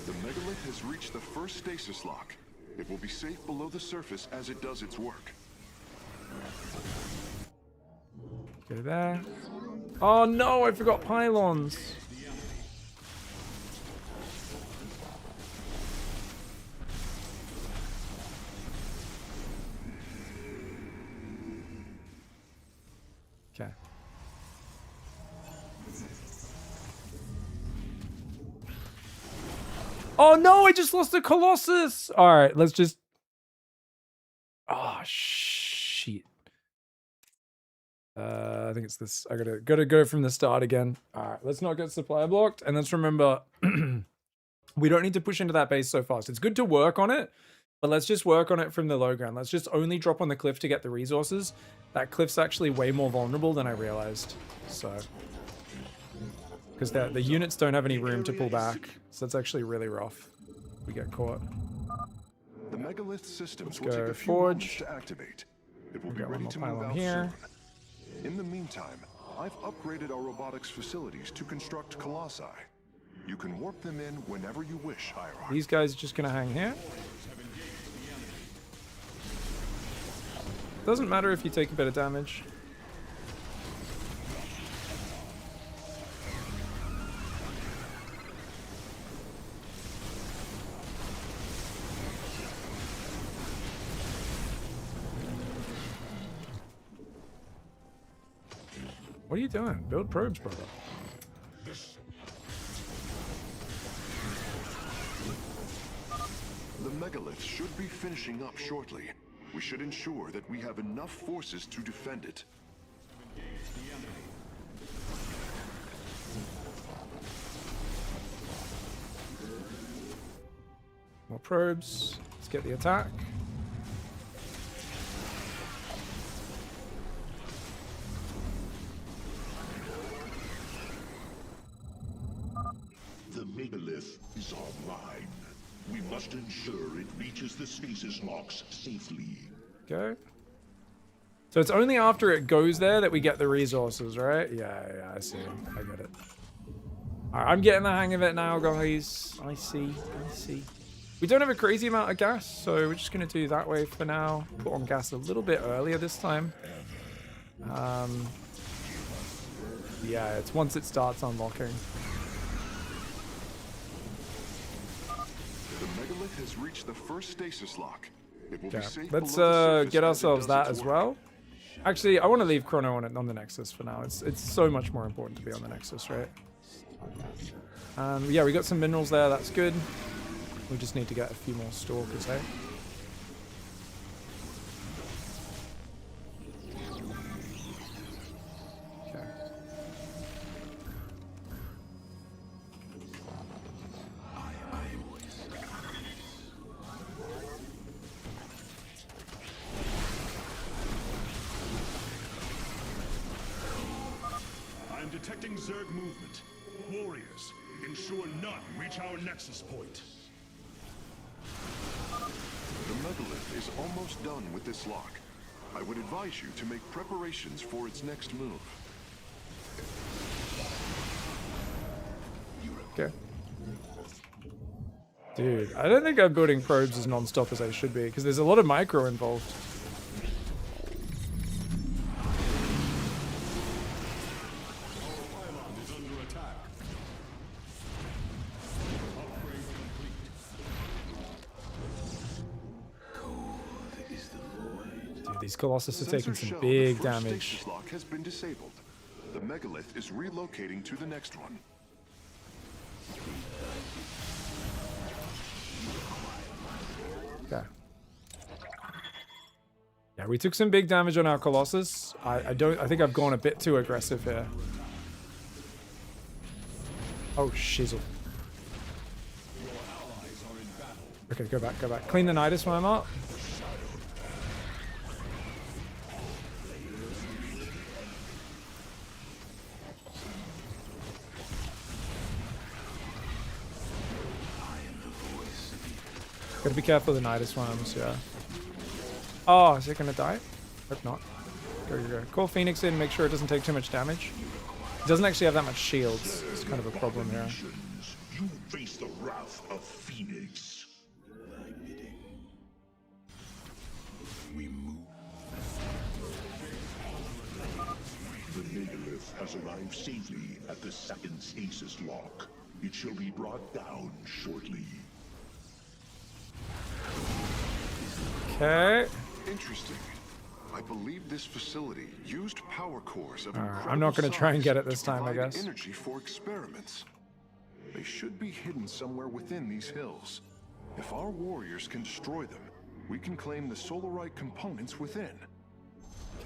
The megalith has reached the first stasis lock. It will be safe below the surface as it does its work. Go there. Oh no, I forgot pylons. Okay. Oh no, I just lost the Colossus. All right, let's just... Oh, shit. I think it's this. I gotta go from the start again. All right, let's not get supply blocked. And let's remember, we don't need to push into that base so fast. It's good to work on it, but let's just work on it from the low ground. Let's just only drop on the cliff to get the resources. That cliff's actually way more vulnerable than I realized. So... because the units don't have any room to pull back. So that's actually really rough. We get caught. The megalith systems Let's will go take a few forge. moments to activate. It will We be got one ready more to move pylon out here. soon. In the meantime, I've upgraded our robotics facilities to construct colossi. You can warp them in whenever you wish, Hierarch. These guys are just gonna hang here. Doesn't matter if you take a bit of damage. What are you doing? Build probes, brother. The megalith should be finishing up shortly. We should ensure that we have enough forces to defend it. More probes. Let's get the attack. The megalith is online. We must ensure it reaches the stasis locks safely. Go. So it's only after it goes there that we get the resources, right? Yeah, I see. I get it. Alright, I'm getting the hang of it now, guys. I see. We don't have a crazy amount of gas, so we're just going to do that way for now. Put on gas a little bit earlier this time. Yeah, it's once it starts unlocking. The megalith has reached the first stasis lock. It will Okay, be safe let's below the surface get as it ourselves does that its as work. well. Actually, I want to leave Chrono on the Nexus for now. It's so much more important to be on the Nexus, right? Yeah, we got some minerals there. That's good. We just need to get a few more stalkers, eh? Okay. I'm detecting Zerg movement. Warriors, ensure none reach our nexus point. The megalith is almost done with this lock. I would advise you to make preparations for its next move. Okay. Dude, I don't think I'm building probes as non-stop as I should be, because there's a lot of micro involved. Dude, these Colossus are taking Sensors some show big the first damage. stasis lock has been disabled. The megalith is relocating to the next one. Okay. Yeah, we took some big damage on our Colossus. I think I've gone a bit too aggressive here. Oh, shizzle. Okay, go back. Clean the Nidus when I'm up. Gotta be careful of the Nidus worms, yeah. Oh, is it gonna die? Hope not. Go. Call Phoenix in, make sure it doesn't take too much damage. It doesn't actually have that much shields. It's kind of a problem here. You face the wrath of Phoenix. We move. The megalith has arrived safely at the second stasis lock. It shall be brought down shortly. Okay. Interesting. I believe this facility used power cores of I'm not going to try and get it this time, I guess. Energy for experiments. They should be hidden somewhere within these hills. If our warriors can destroy them, we can claim the Solarite components within.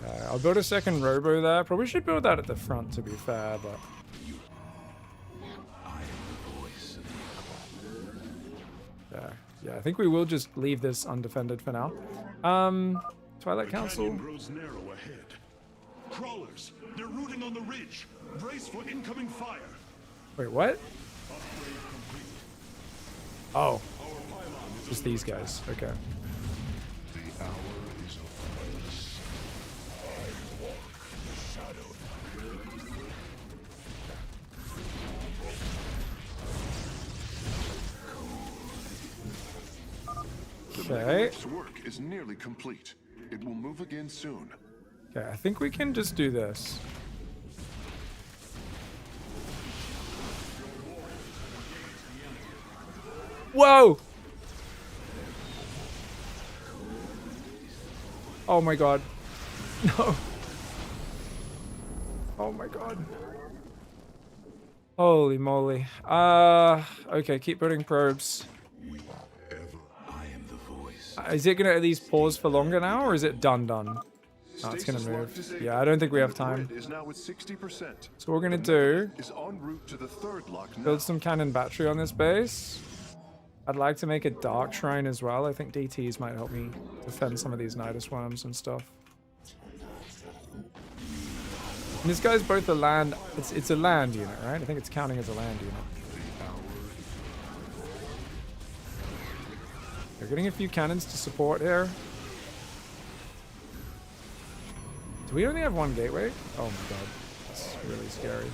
Okay, I'll build a second robo there. Probably should build that at the front, to be fair, but... Yeah, I think we will just leave this undefended for now. Twilight Council. The canyon grows narrow ahead. Crawlers, they're rooting on the ridge. Brace for incoming fire. Wait, what? Oh. Just these guys. Okay. The hour is upon us. I walk the shadow. The megalith's work is nearly complete. It will move again soon. Okay, I think we can just do this. Whoa! Oh my god. No. Oh my god. Holy moly. Okay, keep putting probes. Is it gonna at least pause for longer now, or is it done? No, it's gonna move. Yeah, I don't think we have time. Is now at 60%. So what we're gonna do is en route to the third lock now. build some cannon battery on this base. I'd like to make a dark shrine as well. I think DTs might help me defend some of these Nidus worms and stuff. And this guy's both a land. It's a land unit, right? I think it's counting as a land unit. We're getting a few cannons to support here. Do we only have one gateway? Oh my god. That's really scary.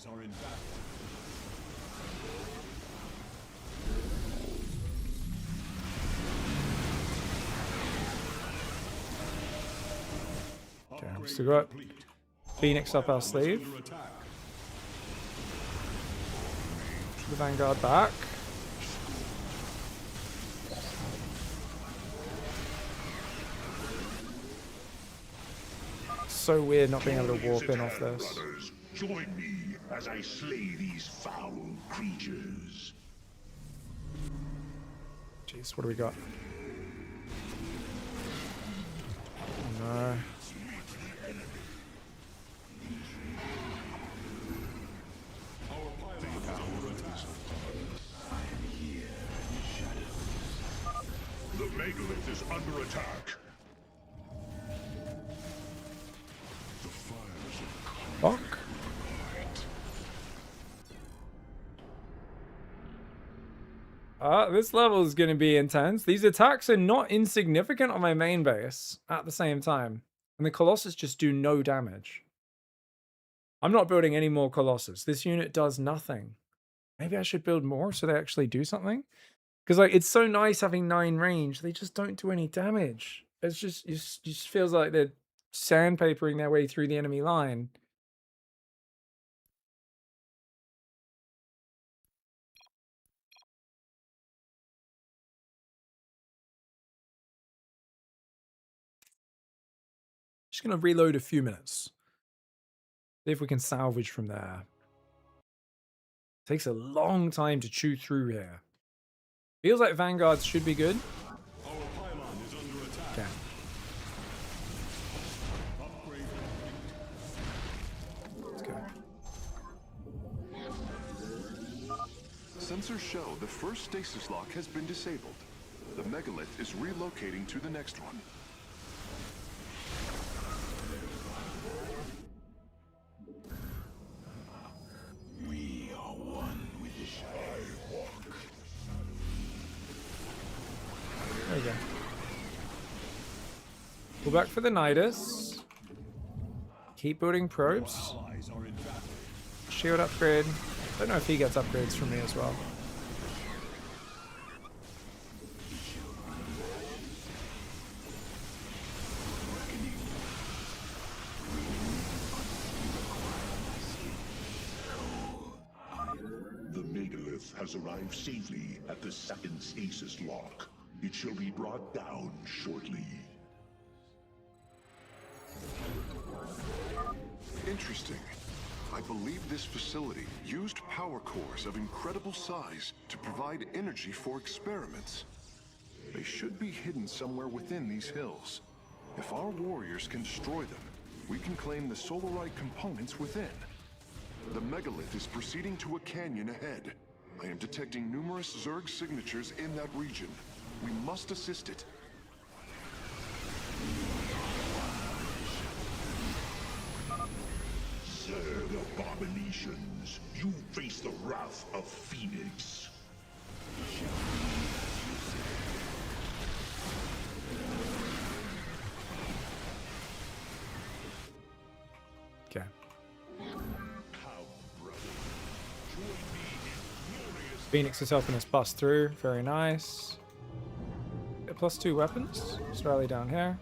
allies are in battle. Okay, still got Phoenix up our sleeve. The Vanguard back. So weird not being able to warp in off this. Join me as I slay these foul creatures. Jeez, what do we got? Oh, no. The megalith is under attack. Fuck. This level is going to be intense. These attacks are not insignificant on my main base at the same time. And the Colossus just do no damage. I'm not building any more Colossus. This unit does nothing. Maybe I should build more so they actually do something. Because like it's so nice having 9 range. They just don't do any damage. It's just, it just feels like they're sandpapering their way through the enemy line. Just going to reload a few minutes. See if we can salvage from there. Takes a long time to chew through here. Feels like Vanguards should be good. Okay. Let's go. Sensors show the first stasis lock has been disabled. The megalith is relocating to the next one. We are one with the Skywalk. There we go. Go back for the Nidus. Keep building probes. Shield upgrade. Don't know if he gets upgrades from me as well. The megalith has arrived safely at the second stasis lock. It shall be brought down shortly. Interesting. I believe this facility used power cores of incredible size to provide energy for experiments. They should be hidden somewhere within these hills. If our warriors can destroy them, we can claim the solarite components within. The megalith is proceeding to a canyon ahead. I am detecting numerous Zerg signatures in that region. We must assist it. Zerg abominations, you face the wrath of Phoenix. Okay. Phoenix is helping us bust through. Very nice. Get +2 weapons. Just rally down here.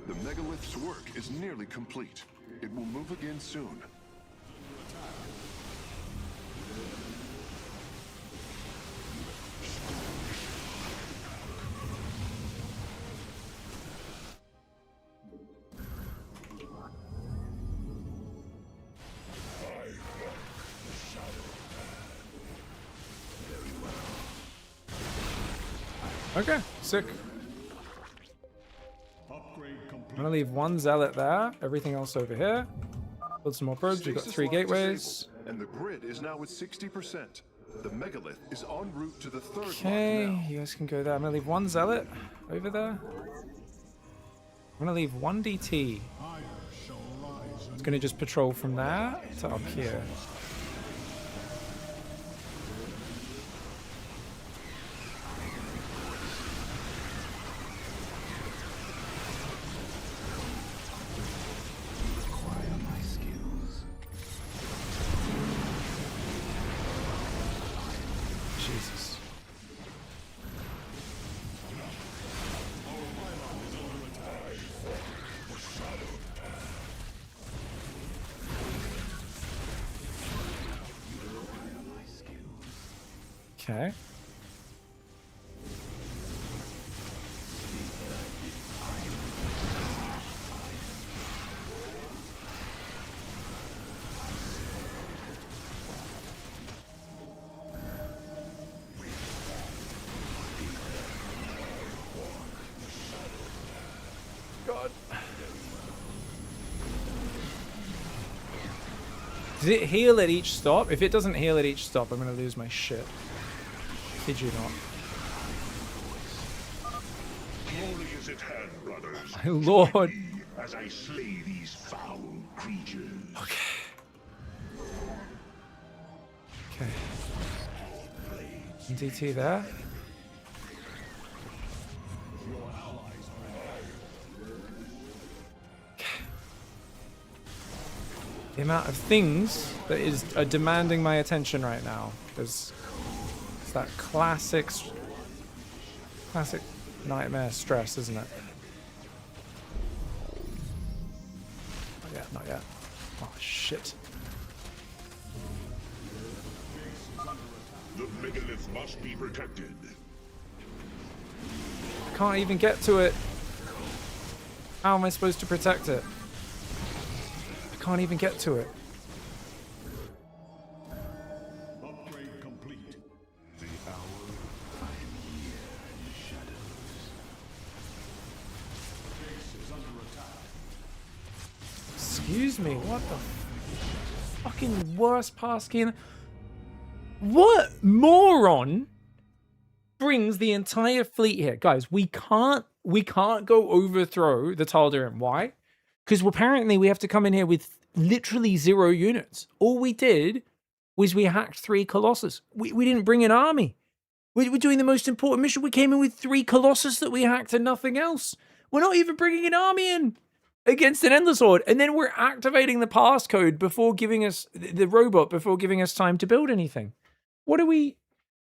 The megalith's work is nearly complete. It will move again soon. Okay, sick. I'm gonna leave 1 zealot there, everything else over here. Build some more probes, we've got 3 gateways. And the grid is now at 60%. The megalith is en route to the third Okay, lock now. you guys can go there. I'm gonna leave 1 zealot over there. I'm gonna leave 1 DT. It's gonna just patrol from there to up here. Okay. God. Does it heal at each stop? If it doesn't heal at each stop, I'm gonna lose my shit. Kid you not. Glory is at hand, brothers. My lord. As I slay these foul creatures. Okay. DT there. The amount of things that are demanding my attention right now. It's that classic nightmare stress, isn't it? Not yet, not yet. Oh, shit. The megalith must be protected. I can't even get to it. How am I supposed to protect it? I can't even get to it. Upgrade complete. The hour I'm here in the shadows. Base is under attack. Excuse me, what the fucking worst pass key in. What moron brings the entire fleet here? Guys, we can't go overthrow the Tal'Darim. Why? Because apparently we have to come in here with literally 0 units. All we did was we hacked 3 Colossus. We didn't bring an army. We're doing the most important mission. We came in with 3 Colossus that we hacked and nothing else. We're not even bringing an army in against an Endless Horde. And then we're activating the passcode before giving us the robot, before giving us time to build anything. What are we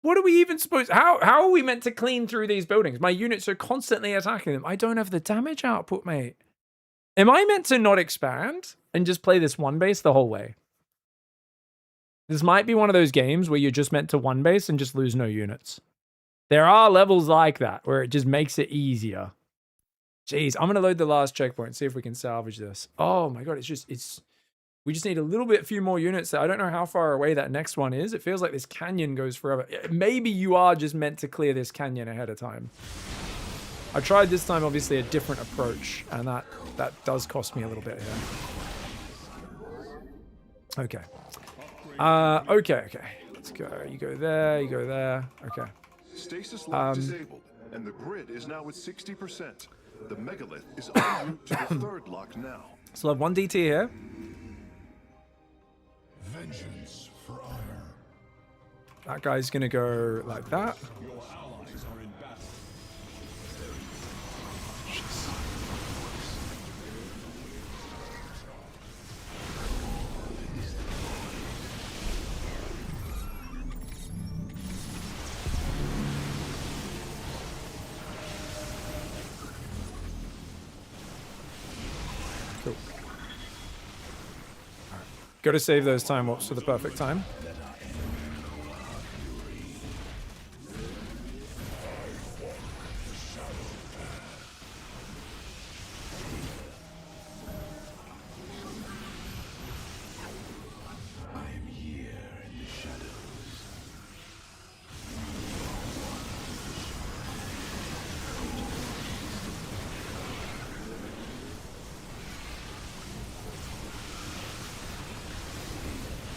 even supposed... How are we meant to clean through these buildings? My units are constantly attacking them. I don't have the damage output, mate. Am I meant to not expand and just play this one base the whole way? This might be one of those games where you're just meant to one base and just lose no units. There are levels like that where it just makes it easier. Jeez, I'm going to load the last checkpoint, see if we can salvage this. Oh my god, we just need a few more units. I don't know how far away that next one is. It feels like this canyon goes forever. Maybe you are just meant to clear this canyon ahead of time. I tried this time, obviously, a different approach, and that does cost me a little bit here. Okay. Okay. Let's go. You go there, you go there. Okay. Stasis lock disabled, and the grid is now at 60%. The megalith is en route to the 3rd lock now. So I'll have 1 DT here. Vengeance for ire. That guy's gonna go like that. Your allies are in battle. Cool. Alright. Got to save those time warps for the perfect time.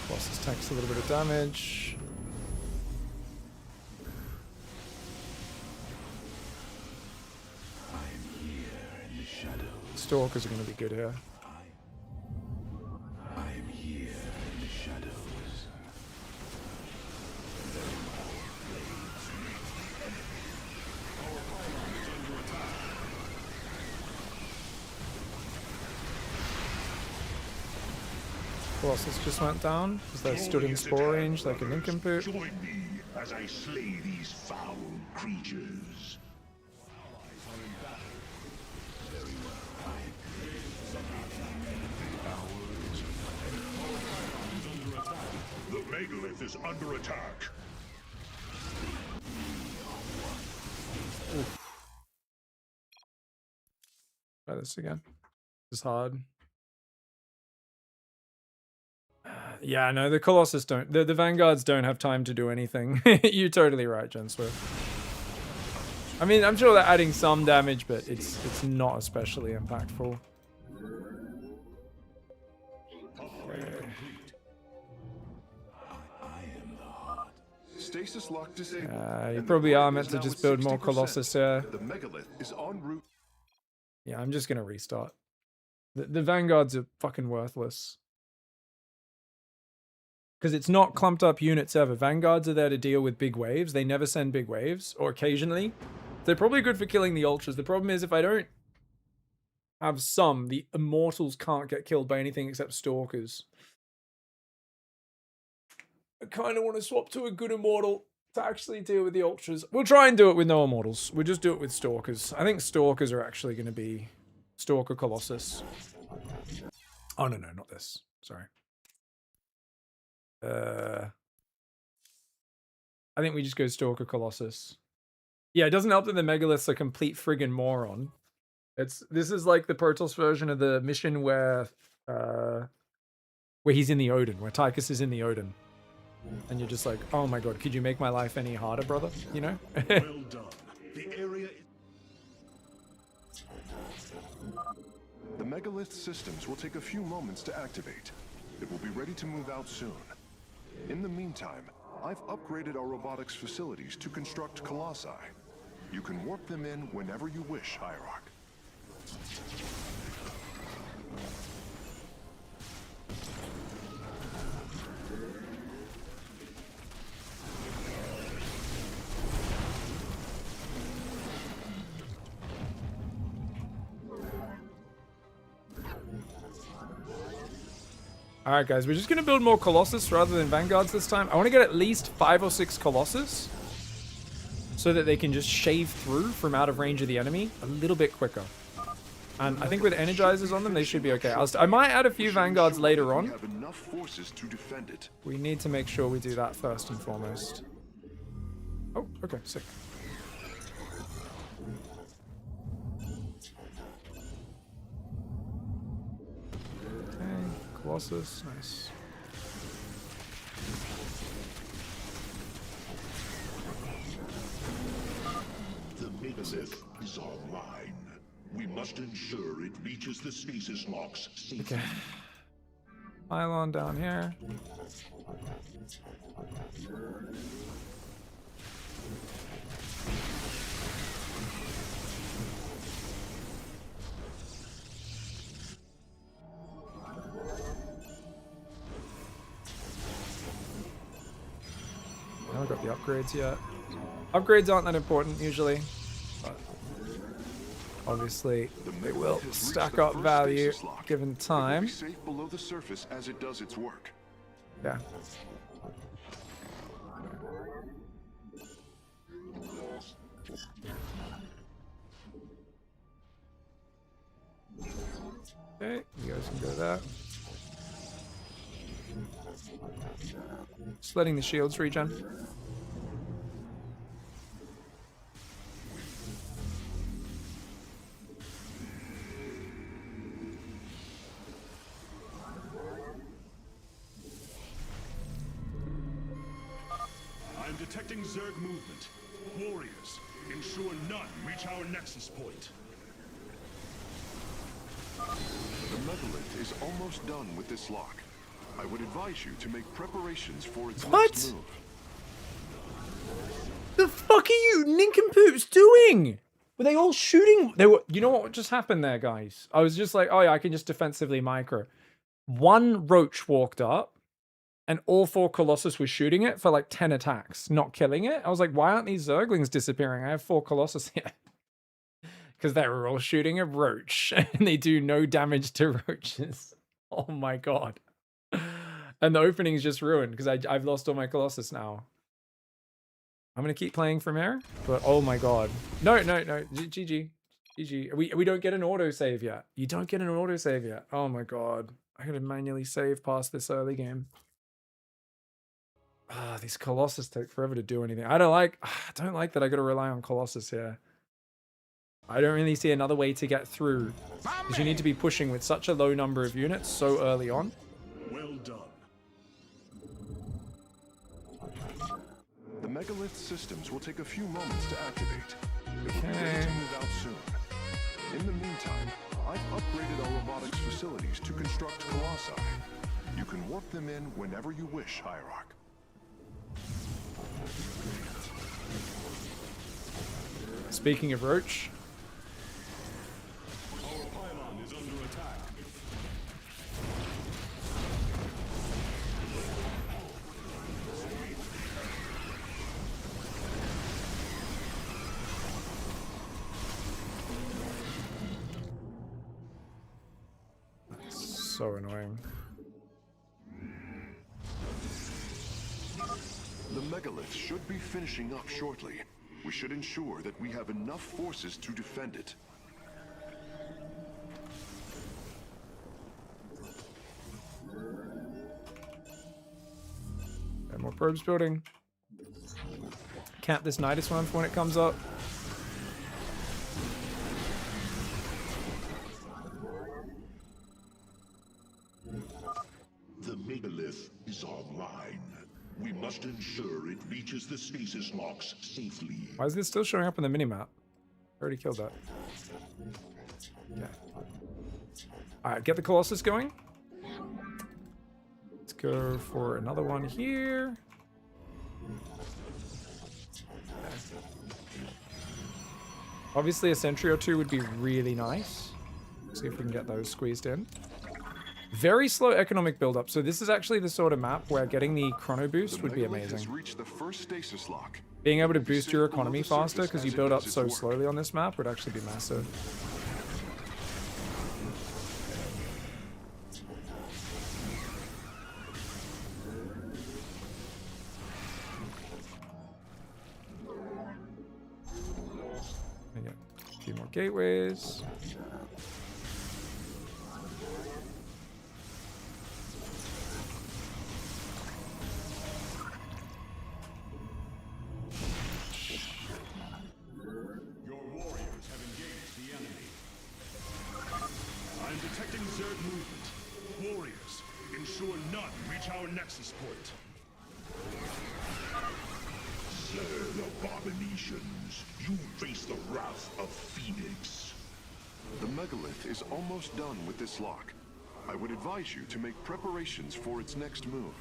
Colossus takes a little bit of damage. Stalkers are going to be good here. I'm here in the shadows. Colossus just went down because they stood in spore range like a nincompoop. Join me as I slay these foul creatures. The megalith is under attack. Try this again. This is hard. Yeah, no, the Colossus don't. The Vanguards don't have time to do anything. You're totally right, Jen Swift. I mean, I'm sure they're adding some damage, but it's not especially impactful. Stasis lock disabled. You probably are meant to just build more Colossus here. The megalith is en route. Yeah, I'm just gonna restart. The Vanguards are fucking worthless. Because it's not clumped up units ever. Vanguards are there to deal with big waves. They never send big waves, or occasionally. They're probably good for killing the Ultras. The problem is if I don't have some, the Immortals can't get killed by anything except Stalkers. I kind of want to swap to a good Immortal to actually deal with the Ultras. We'll try and do it with no Immortals. We'll just do it with Stalkers. I think Stalkers are actually going to be Stalker Colossus. Oh, no, not this. Sorry. I think we just go Stalker Colossus. Yeah, it doesn't help that the Megalith's a complete friggin' moron. This is like the Protoss version of the mission where he's in the Odin, where Tychus is in the Odin. And you're just like, oh my god, could you make my life any harder, brother? You know? Well done. The area. The megalith systems will take a few moments to activate. It will be ready to move out soon. In the meantime, I've upgraded our robotics facilities to construct colossi. You can warp them in whenever you wish, Hierarch. Alright guys, we're just going to build more Colossus rather than Vanguards this time. I want to get at least 5 or 6 Colossus so that they can just shave through from out of range of the enemy a little bit quicker. And I think with Energizers on them, they should be okay. I might add a few Vanguards later on. We need to make sure we do that first and foremost. Oh, okay, sick. Colossus, nice. The megalith is online. We must ensure it reaches the stasis locks safely. Okay. Pylon down here. I haven't got the upgrades yet. Upgrades aren't that important usually, but obviously they will stack up value given time. It will be safe below the surface as it does its work. Yeah. Okay, you guys can go there. Just letting the shields regen. I'm detecting Zerg movement. Warriors, ensure none reach our nexus point. The megalith is almost done with this lock. I would advise you to make preparations for its next move. The fuck are you nincompoops doing? Were they all shooting? They were. You know what just happened there, guys? I was just like, oh yeah, I can just defensively micro. One roach walked up, and all 4 Colossus were shooting it for like 10 attacks, not killing it. I was like, why aren't these Zerglings disappearing? I have 4 Colossus here. Because they were all shooting a roach, and they do no damage to roaches. Oh my god. And the opening's just ruined, because I've lost all my Colossus now. I'm going to keep playing from here, but oh my god. No. GG. GG. We don't get an autosave yet. You don't get an autosave yet. Oh my god. I gotta manually save past this early game. Ah, these Colossus take forever to do anything. I don't like that I gotta rely on Colossus here. I don't really see another way to get through. Because you need to be pushing with such a low number of units so early on. Well done. The megalith systems will take a few moments to activate. It will be Okay. ready to move out soon. In the meantime, I've upgraded our robotics facilities to construct colossi. You can warp them in whenever you wish, Hierarch. Speaking of Roach, Our pylon is under attack. so annoying. The megalith should be finishing up shortly. We should ensure that we have enough forces to defend it. And more probes building. Count this Nidus one for when it comes up. The megalith is online. We must ensure it reaches the stasis locks safely. Why is this still showing up on the minimap? Already killed that. Yeah. Alright, get the Colossus going. Let's go for another one here. Obviously a sentry or two would be really nice. See if we can get those squeezed in. Very slow economic build-up, so this is actually the sort of map where getting the chrono boost would be amazing. Has reached the first stasis lock. Being able to boost your economy faster because you build up so slowly on this map would actually be massive. Get a few more gateways. Your warriors have engaged the enemy. I'm detecting Zerg movement. Warriors, ensure none reach our nexus point. Zerg abominations, you face the wrath of Phoenix. The megalith is almost done with this lock. I would advise you to make preparations for its next move.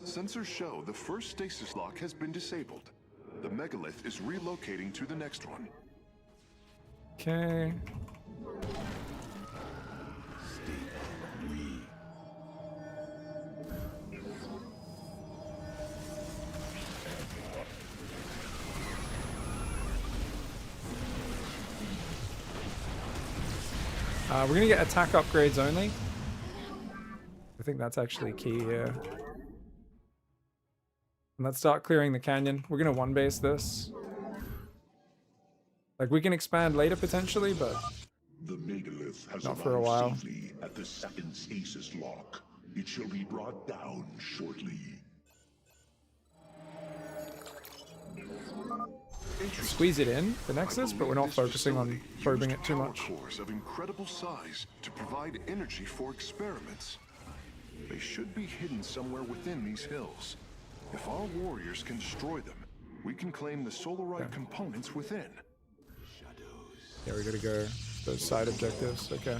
Sensors show the first stasis lock has been disabled. The megalith is relocating to the next one. Okay. We're gonna get attack upgrades only. I think that's actually key here. And let's start clearing the canyon. We're gonna one base this. Like we can expand later potentially, but The megalith has not for a while. arrived safely at the second stasis lock. It shall be brought down shortly. Squeeze it in, the Nexus, but we're not focusing on probing it too much. Cores of incredible size to provide energy for experiments. They should be hidden somewhere within these hills. If our warriors can destroy them, we can claim the Solarite components within. Yeah, we gotta go those side objectives. Okay.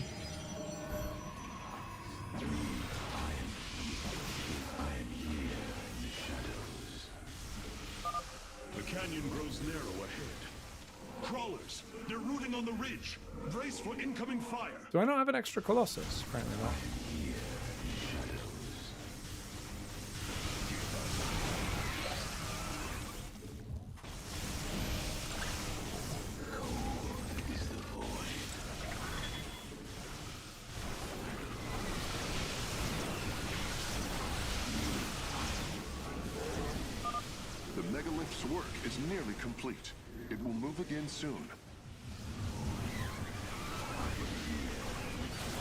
The canyon grows narrow ahead. Crawlers, they're rooting on the ridge. Brace for incoming fire. Do I not have an extra Colossus? Apparently not. Glyph's work is nearly complete. It will move again soon.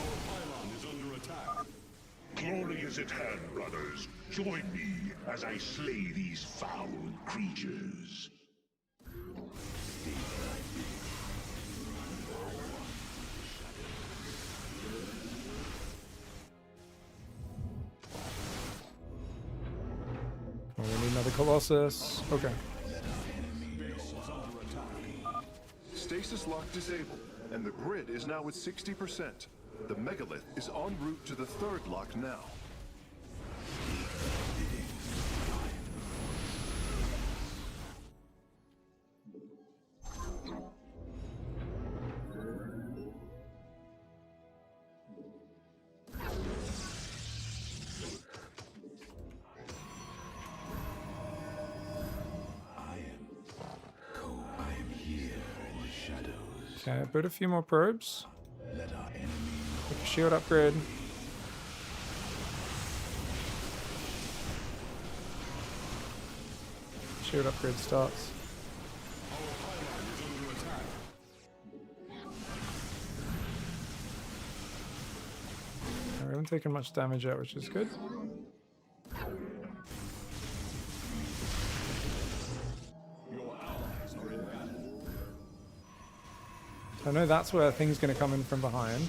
Our pylon is under attack. Glory is at hand, brothers. Join me as I slay these foul creatures. Oh, we need another Colossus. Okay. Stasis lock disabled, and the grid is now at 60%. The megalith is en route to the third lock now. Okay, put a few more probes. Quick shield upgrade. Shield upgrade starts. We haven't taken much damage yet, which is good. I know that's where things going to come in from behind.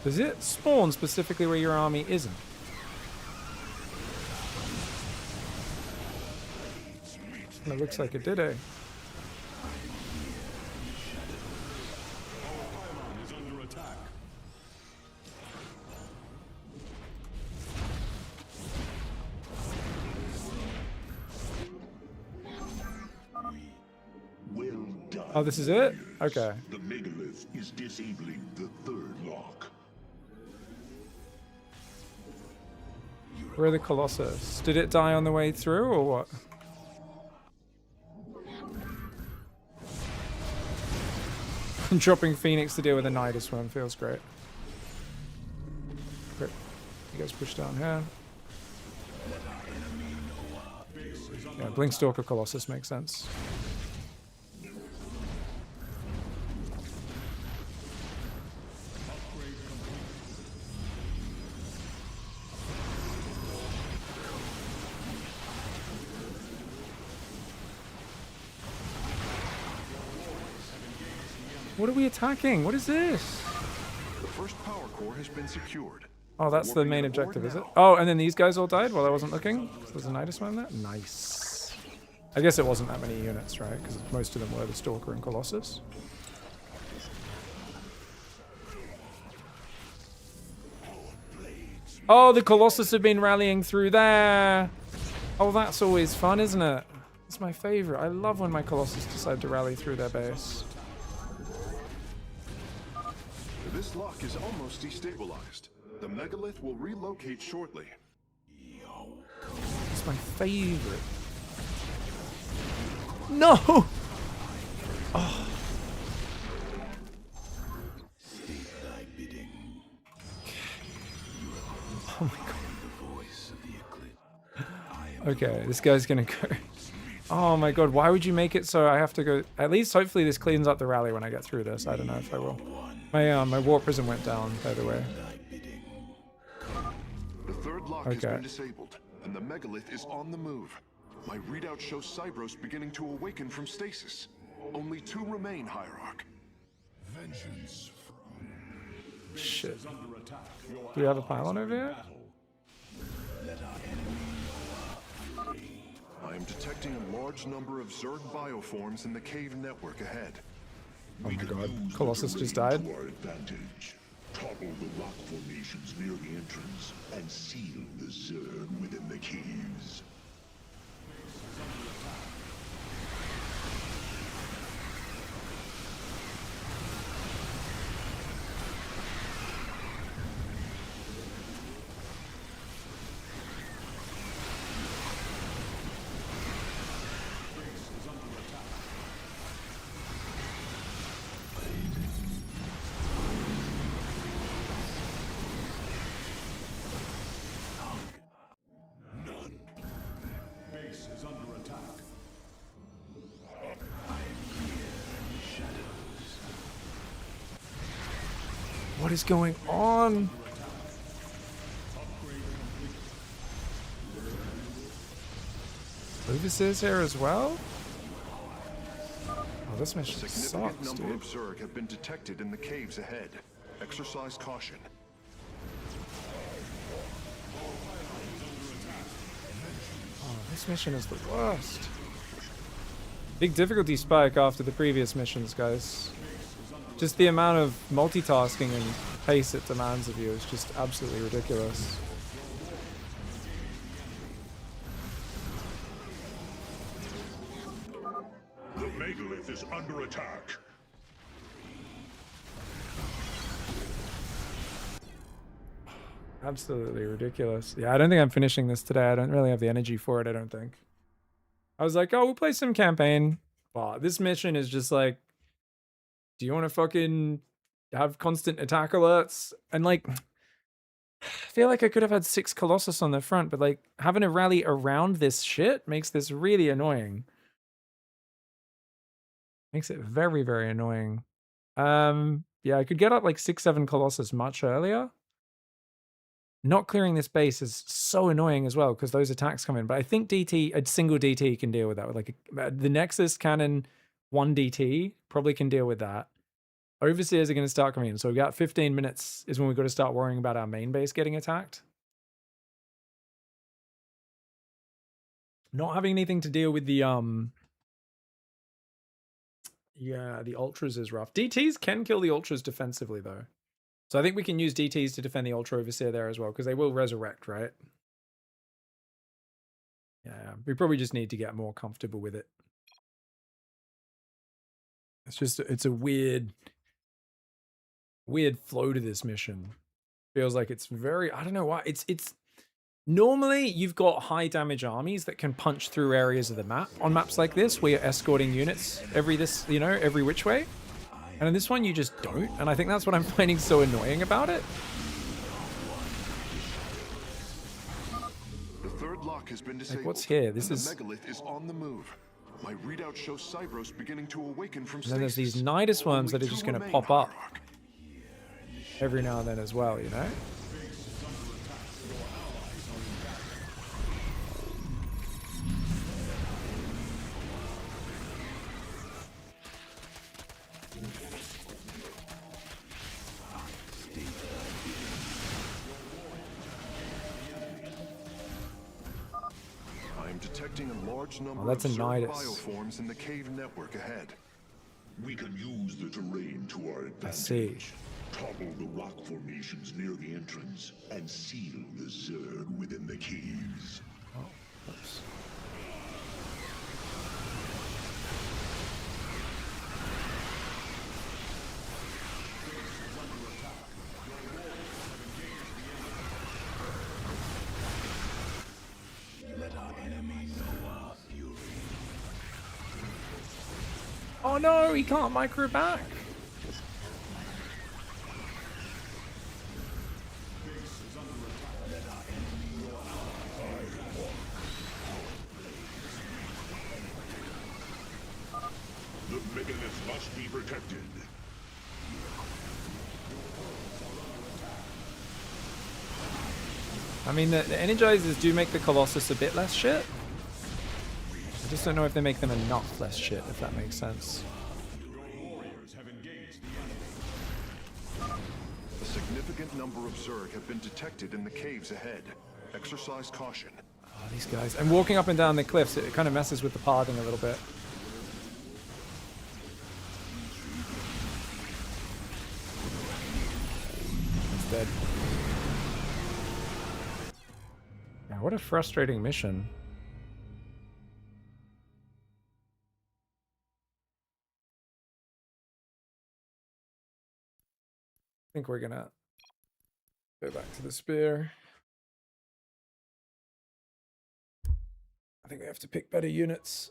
Does it spawn specifically where your army isn't? It looks like it did, eh? Oh, this is it? Okay. The megalith is disabling the third lock. Where are the Colossus? Did it die on the way through, or what? Dropping Phoenix to deal with a Nidus one feels great. Great. You guys push down here. Yeah, Blinkstalker Colossus makes sense. What are we attacking? What is this? The first power core has been secured. Oh, that's the main objective, is it? Oh, and then these guys all died while I wasn't looking? So there's a Nidus one there? Nice. I guess it wasn't that many units, right? Because most of them were the Stalker and Colossus. Oh, the Colossus have been rallying through there. Oh, that's always fun, isn't it? It's my favorite. I love when my Colossus decide to rally through their base. This lock is almost destabilized. The megalith will relocate shortly. It's my favorite. No! Oh. Oh my god. Okay, this guy's gonna go. Oh my god, why would you make it so I have to go? At least hopefully this cleans up the rally when I get through this. I don't know if I will. My warp prism went down, by the way. The third lock has been disabled, and the megalith is on the move. My readout shows Cybros beginning to awaken from stasis. Only 2 remain, Hierarch. Vengeance from... Shit. Do we have a pylon over here? I am detecting a large number of Zerg bioforms in the cave network ahead. Oh my god, Colossus just died. To our advantage. Topple the rock formations near the entrance and seal the Zerg within the caves. is going on? Overseer's here as well? Oh, this mission Significant sucks, number dude. of Zerg have been detected in the caves ahead. Exercise caution. Oh, this mission is the worst. Big difficulty spike after the previous missions, guys. Just the amount of multitasking and pace it demands of you is just absolutely ridiculous. The megalith is under attack. Absolutely ridiculous. Yeah, I don't think I'm finishing this today. I don't really have the energy for it, I don't think. I was like, oh, we'll play some campaign. Wow, this mission is just like, do you want to fucking have constant attack alerts? And like, I feel like I could have had 6 Colossus on the front, but like, having to rally around this shit makes this really annoying. Makes it very, very annoying. Yeah, I could get up like 6, 7 Colossus much earlier. Not clearing this base is so annoying as well because those attacks come in. But I think DT, a single DT can deal with that. With like the Nexus Cannon 1 DT probably can deal with that. Overseers are going to start coming in. So we've got 15 minutes is when we've got to start worrying about our main base getting attacked. Not having anything to deal with the yeah, the Ultras is rough. DTs can kill the Ultras defensively though. So I think we can use DTs to defend the Ultra Overseer there as well, because they will resurrect, right? Yeah, we probably just need to get more comfortable with it. It's just, it's a weird flow to this mission. Feels like it's very, I don't know why. It's normally you've got high damage armies that can punch through areas of the map on maps like this, where you're escorting units every which way. And in this one, you just don't. And I think that's what I'm finding so annoying about it. The third lock has been disabled. Like, what's here? This is... The megalith is on the move. My readout shows Cybros beginning to awaken from And then there's stasis. these Nidus worms that are just going to pop up Rock. every now and then as well, you know? I'm detecting a large number Oh, that's of a Zerg Nidus. bioforms in the cave network ahead. We can use the terrain to our advantage. I see. Topple the rock formations near the entrance and seal the Zerg within the caves. Oh, oops. Oh no, he can't micro back. The megalith must be protected. I mean, the Energizers do make the Colossus a bit less shit. I just don't know if they make them enough less shit, if that makes sense. A significant number of Zerg have been detected in the caves ahead. Exercise caution. Oh, these guys. And walking up and down the cliffs, it kind of messes with the pathing a little bit. It's dead. Yeah, what a frustrating mission. I think we're gonna go back to the spear. I think we have to pick better units.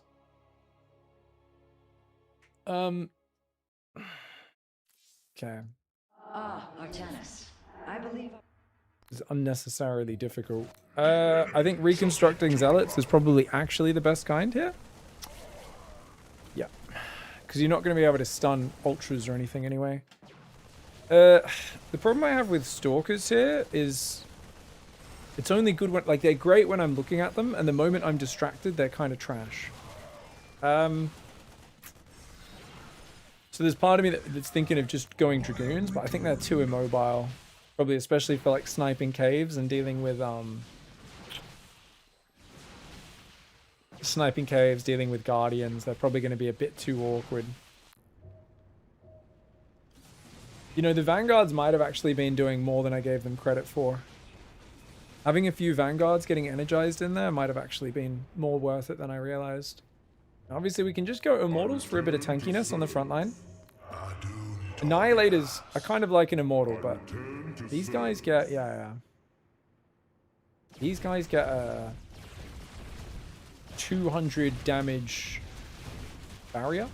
Okay. Ah, Artanis. I believe... It's unnecessarily difficult. I think reconstructing zealots is probably actually the best kind here. Yeah. Because you're not going to be able to stun ultras or anything anyway. The problem I have with Stalkers here is it's only good when, like, they're great when I'm looking at them, and the moment I'm distracted, they're kind of trash. So there's part of me that's thinking of just going Dragoons, but I think they're too immobile. Probably especially for, like, sniping caves and dealing with, sniping caves, dealing with Guardians. They're probably going to be a bit too awkward. You know, the Vanguards might have actually been doing more than I gave them credit for. Having a few Vanguards getting energized in there might have actually been more worth it than I realized. Obviously, we can just go Immortals for a bit of tankiness on the front line. Annihilators are kind of like an Immortal, but these guys get... Yeah. These guys get 200 damage barrier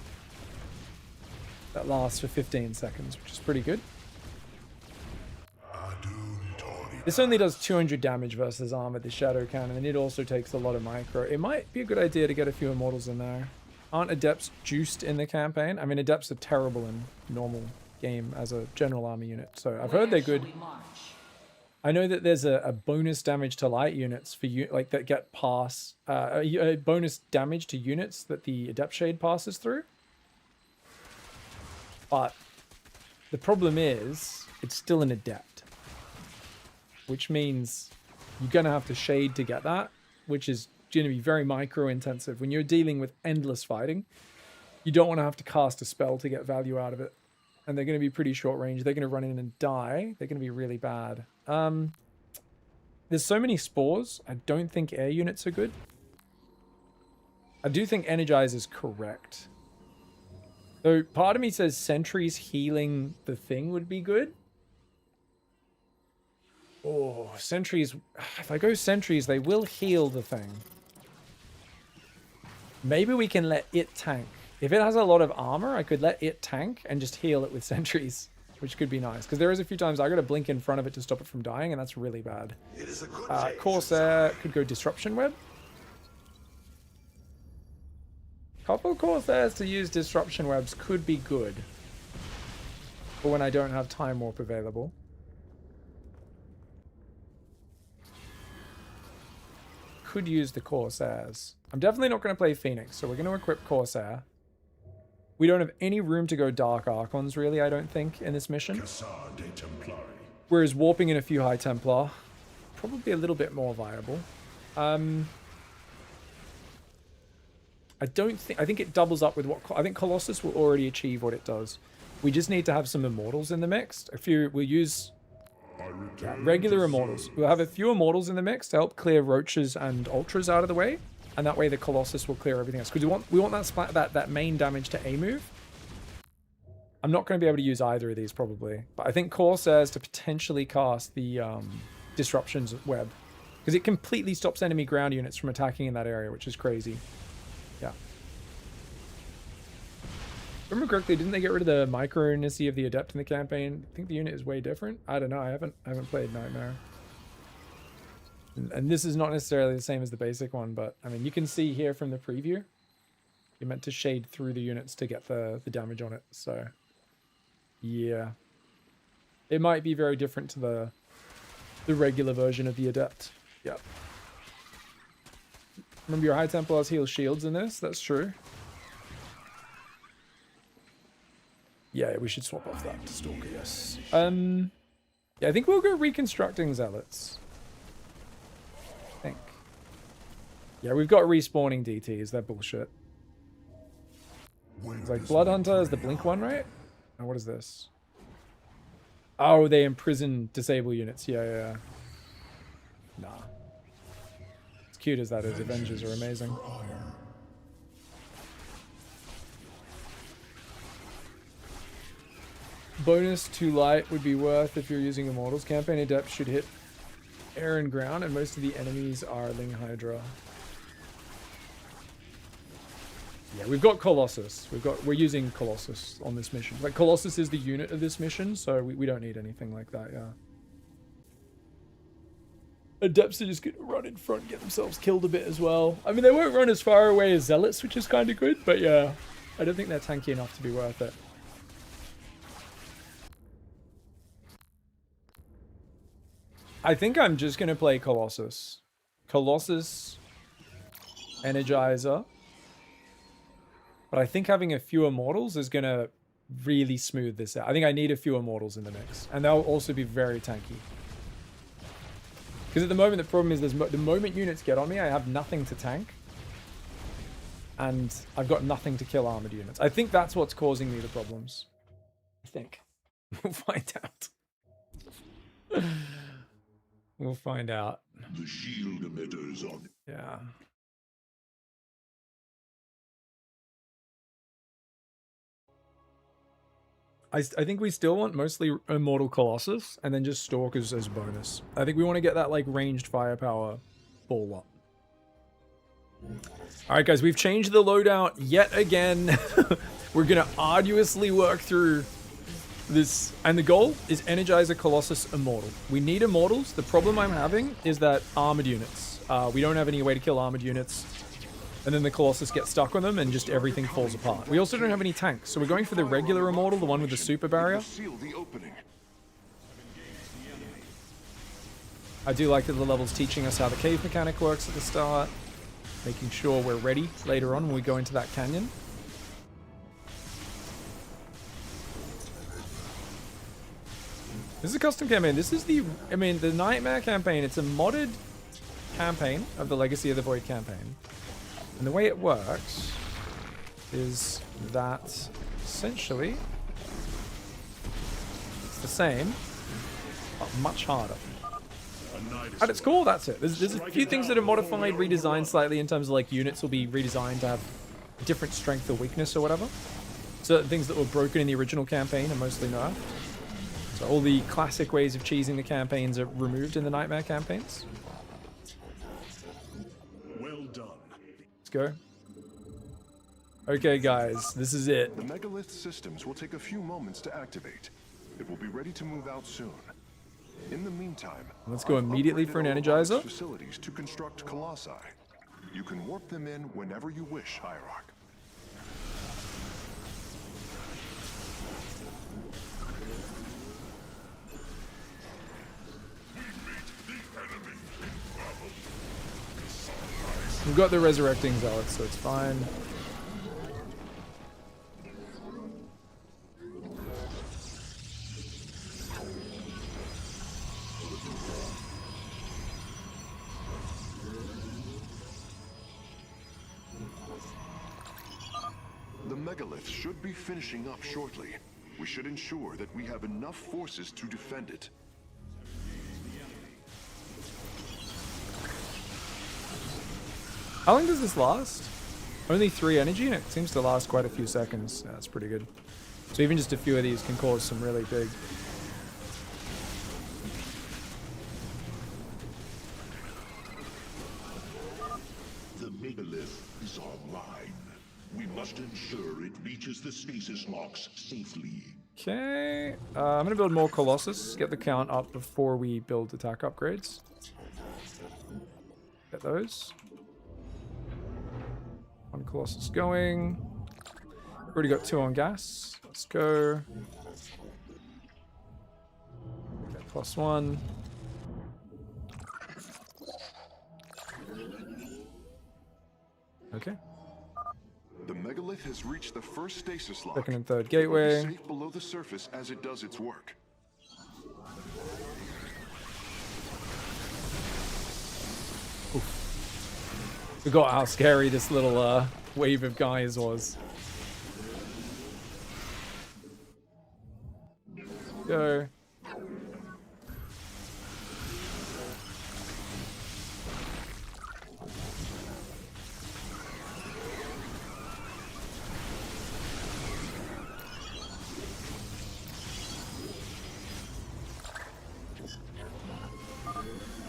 that lasts for 15 seconds, which is pretty good. This only does 200 damage versus armor, the Shadow Cannon, and it also takes a lot of micro. It might be a good idea to get a few Immortals in there. Aren't Adepts juiced in the campaign? I mean, Adepts are terrible in normal game as a general army unit, so I've heard they're good. I know that there's a bonus damage to light units for you, like that get pass, a bonus damage to units that the Adept Shade passes through. But the problem is, it's still an Adept, which means you're going to have to shade to get that, which is going to be very micro intensive. When you're dealing with endless fighting, you don't want to have to cast a spell to get value out of it. And they're going to be pretty short range. They're going to run in and die. They're going to be really bad. There's so many spores. I don't think air units are good. I do think Energize is correct. Though part of me says sentries healing the thing would be good. Oh, sentries. If I go sentries, they will heal the thing. Maybe we can let it tank. If it has a lot of armor, I could let it tank and just heal it with sentries, which could be nice. Because there is a few times I got to blink in front of it to stop it from dying, and that's really bad. Corsair could go Disruption Web. Couple Corsairs to use Disruption Webs could be good. For when I don't have Time Warp available. Could use the Corsairs. I'm definitely not going to play Phoenix, so we're going to equip Corsair. We don't have any room to go Dark Archons, really, I don't think, in this mission. Whereas warping in a few High Templar, probably a little bit more viable. I think it doubles up with what... I think Colossus will already achieve what it does. We just need to have some Immortals in the mix. We'll use regular Immortals. We'll have a few Immortals in the mix to help clear Roaches and Ultras out of the way. And that way the Colossus will clear everything else. Because we want that main damage to A move. I'm not going to be able to use either of these probably. But I think Corsairs to potentially cast the Disruptions Web. Because it completely stops enemy ground units from attacking in that area, which is crazy. Yeah. If I remember correctly, didn't they get rid of the micro-unicity of the Adept in the campaign? I think the unit is way different. I don't know. I haven't played Nightmare. And this is not necessarily the same as the basic one, but I mean, you can see here from the preview, you're meant to shade through the units to get the damage on it. So, yeah, it might be very different to the regular version of the Adept. Yep. Remember, your High Templars heal shields in this. That's true. Yeah, we should swap off that to Stalker. Yes. Yeah, I think we'll go Reconstructing Zealots. I think. Yeah, we've got respawning DTs. They're bullshit. It's like Blood Hunter is the blink one, right? And what is this? Oh, they imprison disable units. Yeah. Nah. As cute as that is, Avengers are amazing. Bonus to light would be worth if you're using Immortals. Campaign Adept should hit air and ground, and most of the enemies are Ling Hydra. Yeah, we've got Colossus. We're using Colossus on this mission. Like, Colossus is the unit of this mission, so we don't need anything like that, yeah. Adepts are just gonna run in front, get themselves killed a bit as well. I mean, they won't run as far away as Zealots, which is kind of good, but yeah, I don't think they're tanky enough to be worth it. I think I'm just going to play Colossus. Colossus, Energizer. But I think having a few Immortals is going to really smooth this out. I think I need a few Immortals in the mix. And they'll also be very tanky. Because at the moment, the problem is the moment units get on me, I have nothing to tank. And I've got nothing to kill armored units. I think that's what's causing me the problems. I think. We'll find out. We'll find out. The shield emitters on. Yeah. I think we still want mostly Immortal Colossus and then just Stalkers as bonus. I think we want to get that like ranged firepower ball up. Alright guys, we've changed the loadout yet again. We're going to arduously work through this. And the goal is Energizer Colossus Immortal. We need Immortals. The problem I'm having is that armored units. We don't have any way to kill armored units. And then the Colossus gets stuck on them and just everything falls apart. We also don't have any tanks, so we're going for the regular Immortal, the one with the super barrier. I do like that the level's teaching us how the cave mechanic works at the start. Making sure we're ready later on when we go into that canyon. This is a custom campaign. This is the Nightmare campaign. It's a modded campaign of the Legacy of the Void campaign. And the way it works is that essentially it's the same, but much harder. At its core, that's it. There's a few things that are modified, redesigned slightly in terms of like units will be redesigned to have a different strength or weakness or whatever. Certain things that were broken in the original campaign are mostly nerfed. So all the classic ways of cheesing the campaigns are removed in the Nightmare campaigns. Well done. Let's go. Okay, guys, this is it. The megalith systems will take a few moments to activate. It will be ready to move out soon. In the meantime, let's go immediately for an Energizer. Facilities to construct colossi. You can warp them in whenever you wish, Hierarch. We've got the Resurrecting Zealots, so it's fine. The megalith should be finishing up shortly. We should ensure that we have enough forces to defend it. How long does this last? Only 3 energy, and it seems to last quite a few seconds. Yeah, that's pretty good. So even just a few of these can cause some really big... The megalith is online. We must ensure it reaches the stasis locks safely. Okay. I'm going to build more Colossus. Get the count up before we build attack upgrades. Get those. One Colossus going. Already got 2 on gas. Let's go. Okay, +1. Okay. The megalith has reached the first stasis lock. Second and third gateway. It will be safe below the surface as it does its work. Forgot how scary this little wave of guys was. Go.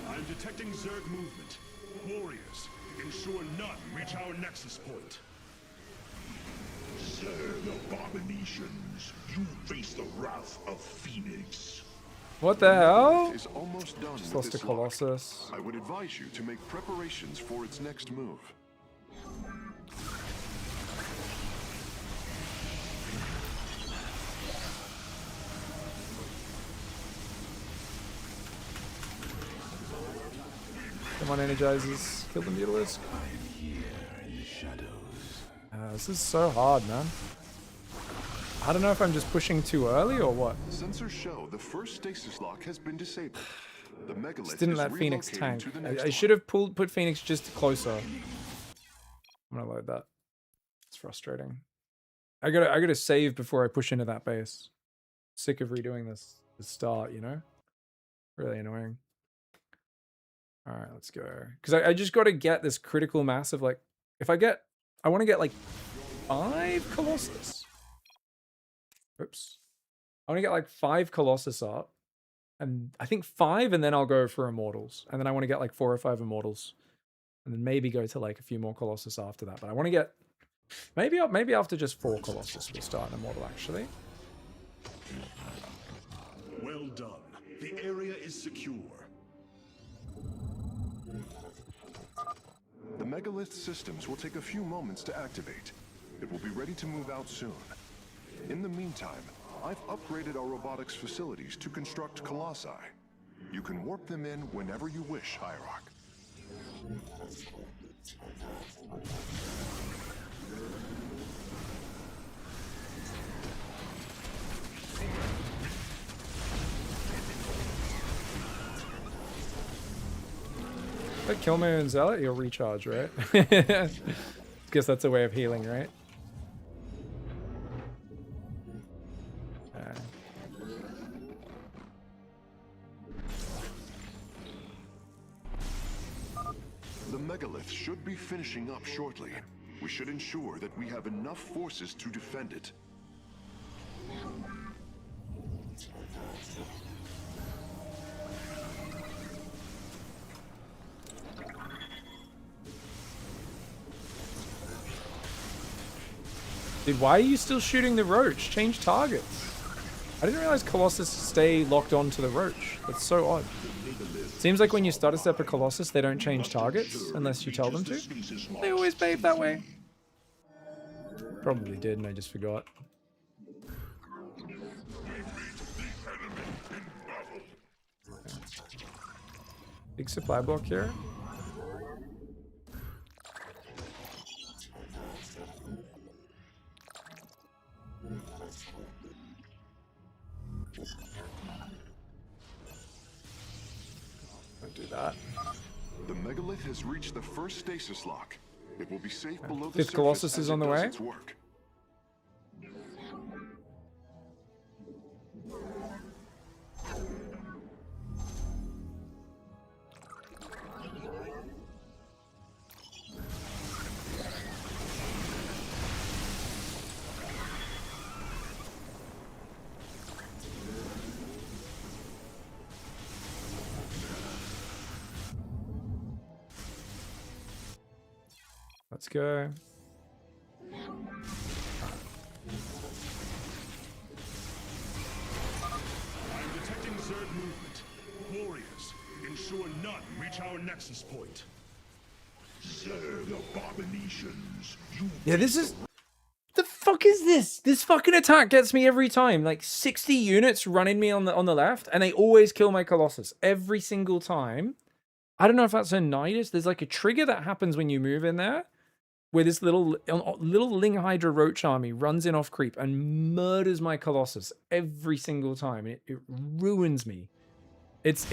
I'm detecting Zerg movement. Warriors, ensure none reach our nexus point. Zerg abominations, you face the wrath of Phoenix. What the hell? Is almost done Just with lost a this lock. Colossus. I would advise you to make preparations for its next move. Come on, Energizers. Kill the Mutalisk. This is so hard, man. I don't know if I'm just pushing too early or what. Sensors show the first stasis lock has been disabled. The megalith Just didn't is let Phoenix relocating tank. to the next I one. should have put Phoenix just closer. I'm gonna load that. It's frustrating. I gotta save before I push into that base. Sick of redoing this start, you know? Really annoying. Alright, let's go. Because I just gotta get this critical mass of like, I want to get like 5 Colossus. Oops. I want to get like 5 Colossus up. And I think 5, and then I'll go for Immortals. And then I want to get like 4 or 5 Immortals. And then maybe go to like a few more Colossus after that. But I want to get... Maybe after just 4 Colossus, we'll start an Immortal, actually. Well done. The area is secure. The megalith systems will take a few moments to activate. It will be ready to move out soon. In the meantime, I've upgraded our robotics facilities to construct colossi. You can warp them in whenever you wish, Hierarch. But kill me and Zealot, you'll recharge, right? Guess that's a way of healing, right? The megalith should be finishing up shortly. We should ensure that we have enough forces to defend it. Dude, why are you still shooting the Roach? Change targets. I didn't realize Colossus stay locked on to the Roach. That's so odd. Seems like when you start a step of Colossus, they don't change targets unless you tell them to. They always behave that way. Probably did and I just forgot. Big supply block here. Do that. The megalith has reached the first stasis lock. It will be safe below the Fifth surface Colossus as is it on the does way. its work. Let's go. I'm detecting Zerg movement. Warriors, ensure none reach our nexus point. Zerg abominations. Yeah, this is... The fuck is this? This fucking attack gets me every time. Like 60 units running me on the left, and they always kill my Colossus. Every single time. I don't know if that's a Nidus. There's like a trigger that happens when you move in there, where this little Ling Hydra Roach army runs in off creep and murders my Colossus every single time. It ruins me. It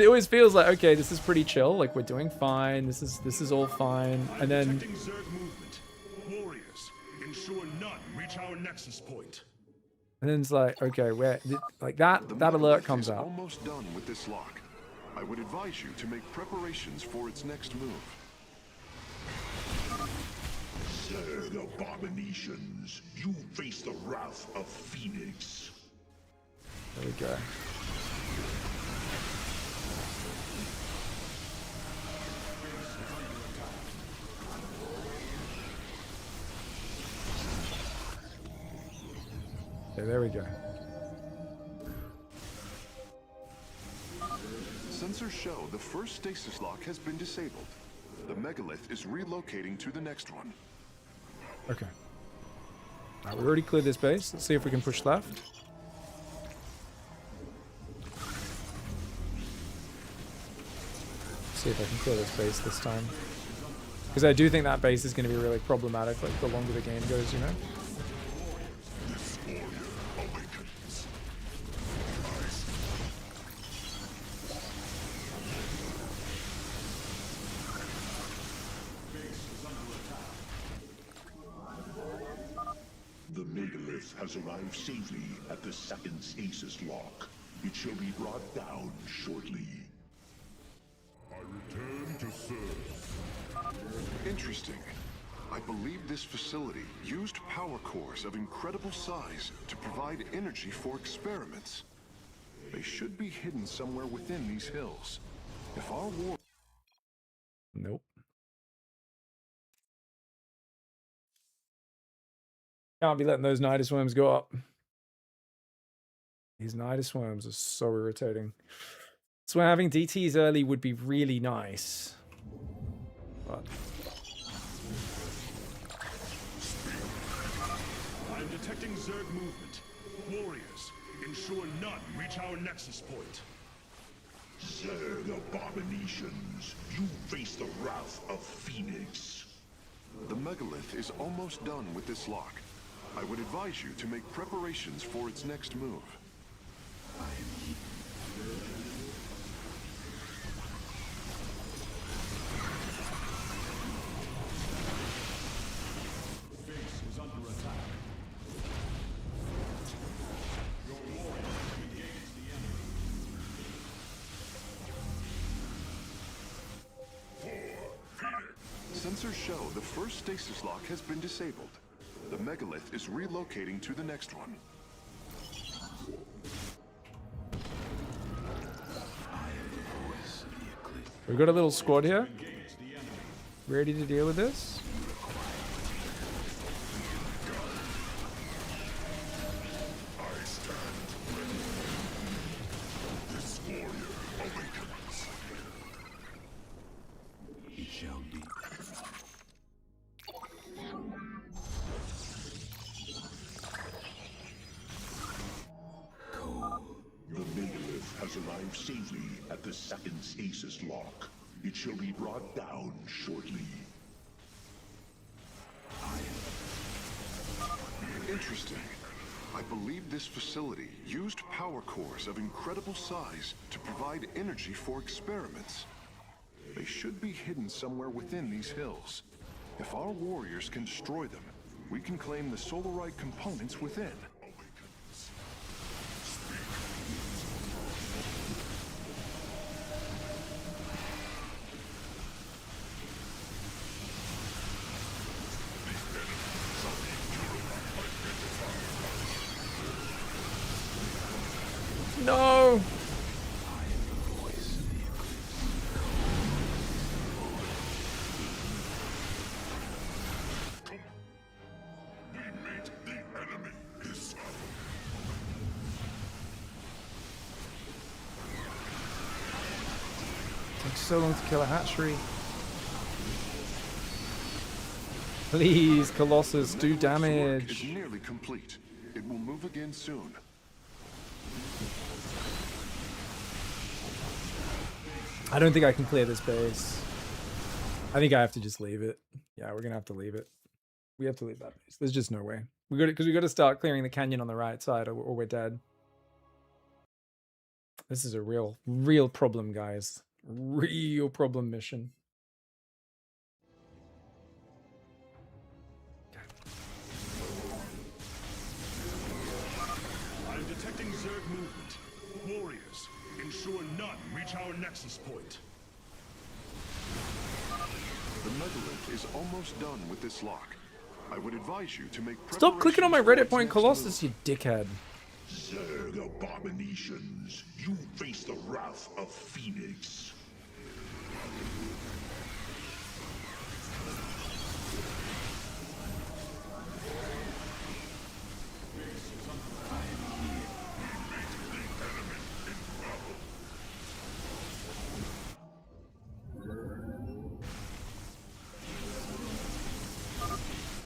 always feels like, okay, this is pretty chill. Like we're doing fine. This is all fine. And then Zerg movement. Warriors, ensure none reach our nexus point. and then it's like, okay, where like that alert comes is out. Almost done with this lock. I would advise you to make preparations for its next move. Zerg abominations, you face the wrath of Phoenix. There we go. Okay, there we go. Sensors show the first stasis lock has been disabled. The megalith is relocating to the next one. Okay. Alright, we already cleared this base. Let's see if we can push left. See if I can clear this base this time. Because I do think that base is going to be really problematic, like the longer the game goes, you know? The megalith has arrived safely at the second stasis lock. It shall be brought down shortly. I return to serve. Interesting. I believe this facility used power cores of incredible size to provide energy for experiments. They should be hidden somewhere within these hills. If our war... Nope. Can't be letting those Nidus worms go up. These Nidus worms are so irritating. So having DTs early would be really nice. But I'm detecting Zerg movement. Warriors, ensure none reach our nexus point. Zerg abominations, you face the wrath of Phoenix. The megalith is almost done with this lock. I would advise you to make preparations for its next move. Base is under attack. Your warrior engages the enemy. Sensors show the first stasis lock has been disabled. The megalith is relocating to the next one. we've got a little squad here. Ready to deal with this? I stand ready. This warrior awakens. He shall be. The megalith has arrived safely at the second stasis lock. It shall be brought down shortly. Interesting. I believe this facility used power cores of incredible size to provide energy for experiments. They should be hidden somewhere within these hills. If our warriors can destroy them, we can claim the Solarite components within. No! Takes so long to kill a hatchery. Please, Colossus, do Work damage. is nearly complete. It will move again soon. I don't think I can clear this base. I think I have to just leave it. Yeah, we're gonna have to leave it. We have to leave that base. There's just no way. We got because we got to start clearing the canyon on the right side, or we're dead. This is a real problem, guys. Real problem mission. I'm detecting Zerg movement. Warriors, ensure none reach our nexus point. The megalith is almost done with this lock. I would advise you to make Stop clicking on my preparations for Reddit its point, next Colossus, move. you dickhead. Zerg abominations, you face the wrath of Phoenix.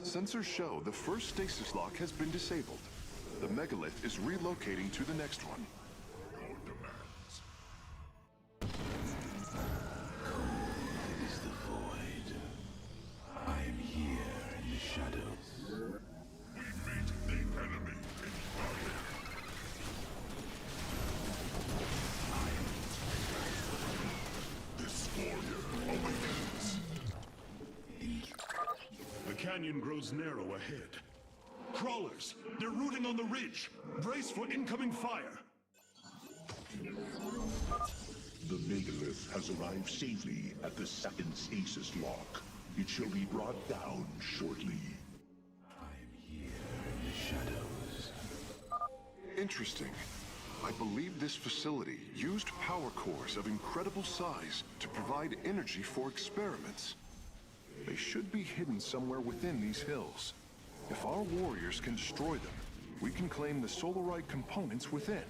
Sensors show the first stasis lock has been disabled. The megalith is relocating to the next one. canyon grows narrow ahead. Crawlers, they're rooting on the ridge. Brace for incoming fire. The megalith has arrived safely at the second stasis lock. It shall be brought down shortly. I'm here in the shadows. Interesting. I believe this facility used power cores of incredible size to provide energy for experiments. They should be hidden somewhere within these hills. If our warriors can destroy them, we can claim the Solarite components within.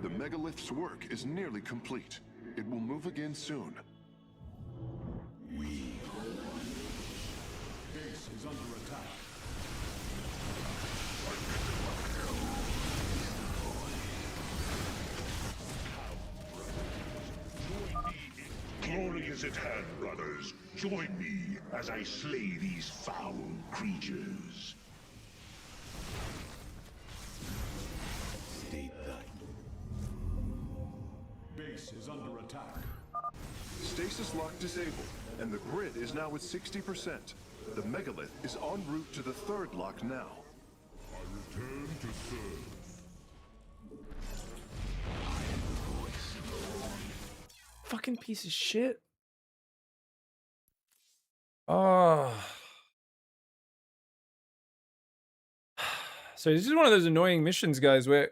The megalith's work is nearly complete. It will move again soon. Base is under attack. Glory is at hand, brothers. Join me as I slay these foul creatures. State that. Base is under attack. Stasis lock disabled, and the grid is now at 60%. The megalith is en route to the third lock now. I return to serve. Fucking piece of shit. Oh. So this is one of those annoying missions, guys, where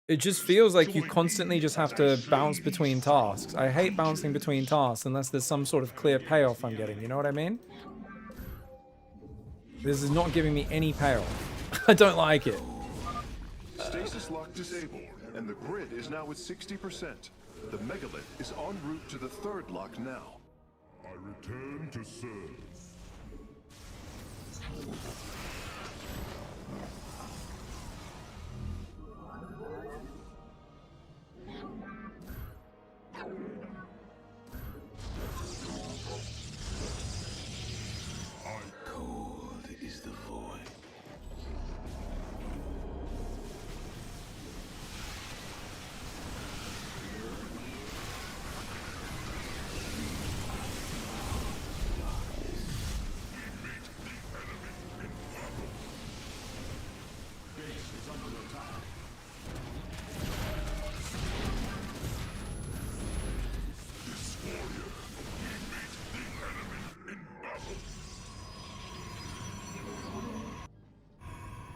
it just feels like you constantly just have to bounce between tasks. I hate bouncing between tasks unless there's some sort of clear payoff I'm getting, you know what I mean? This is not giving me any payoff. I don't like it. Stasis lock disabled, and the grid is now at 60%. The megalith is en route to the third lock now. I return to serve. Cold is the void.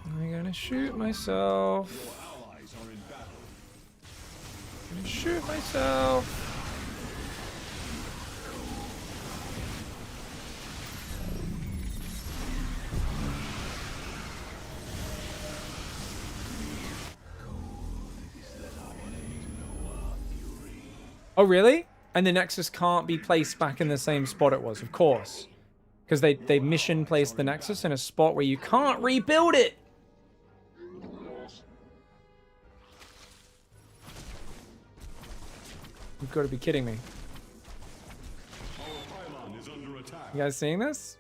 I'm gonna shoot myself. I'm gonna shoot myself. Oh, really? And the Nexus can't be placed back in the same spot it was, of course. Because they mission placed the Nexus in a spot where you can't rebuild it! You've got to be kidding me. You guys seeing this?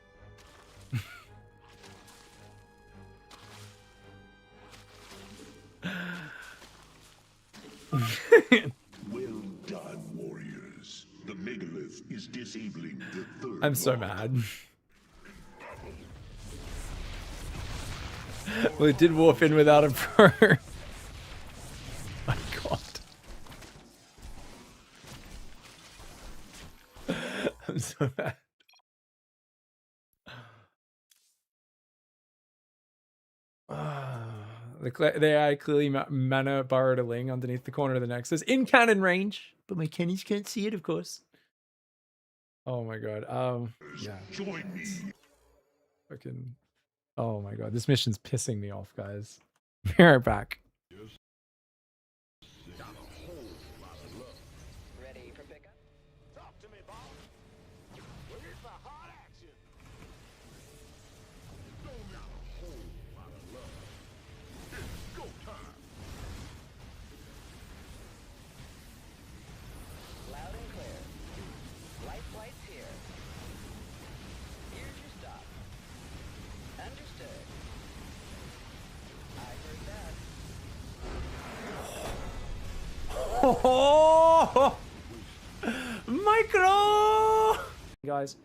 Well done, warriors. The megalith is disabling the third. I'm so lock. mad. Well, it did warp in without a pro. My god. I'm so mad. The AI clearly mana borrowed a ling underneath the corner of the Nexus in cannon range, but my cannies can't see it, of course. Oh my god. Yeah. Join me. Fucking Oh my god, this mission's pissing me off, guys. Be right back. Ready for pickup? Talk to me, boss. Where's the hot action? Don't got a whole lot of love. It's go time. Loud and clear. Light flight's here. Here's your stop. Understood. I heard that. Oh, micro! Guys.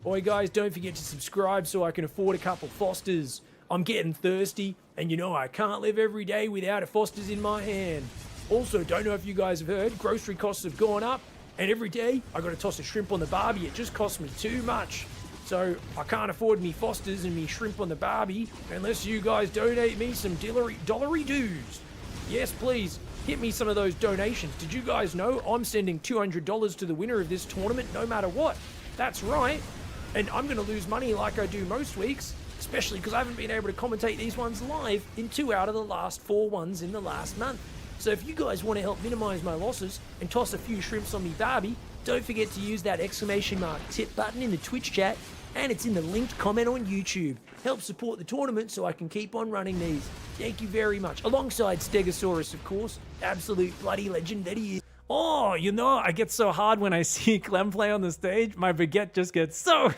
Oi guys, don't forget to subscribe so I can afford a couple Fosters. I'm getting thirsty, and you know I can't live every day without a Foster's in my hand. Also, don't know if you guys have heard, grocery costs have gone up, and every day I gotta toss a shrimp on the barbie. It just costs me too much. So I can't afford me Fosters and me shrimp on the barbie unless you guys donate me some dollary dues. Yes, please. Hit me some of those donations. Did you guys know I'm sending $200 to the winner of this tournament no matter what? That's right. And I'm going to lose money like I do most weeks, especially because I haven't been able to commentate these ones live in 2 out of the last 4 ones in the last month. So if you guys want to help minimize my losses and toss a few shrimps on me barbie, don't forget to use that ! tip button in the Twitch chat, and it's in the linked comment on YouTube. Help support the tournament so I can keep on running these. Thank you very much. Alongside Stegosaurus, of course. Absolute bloody legend that he is. Oh, you know, I get so hard when I see Clem play on the stage. My baguette just gets so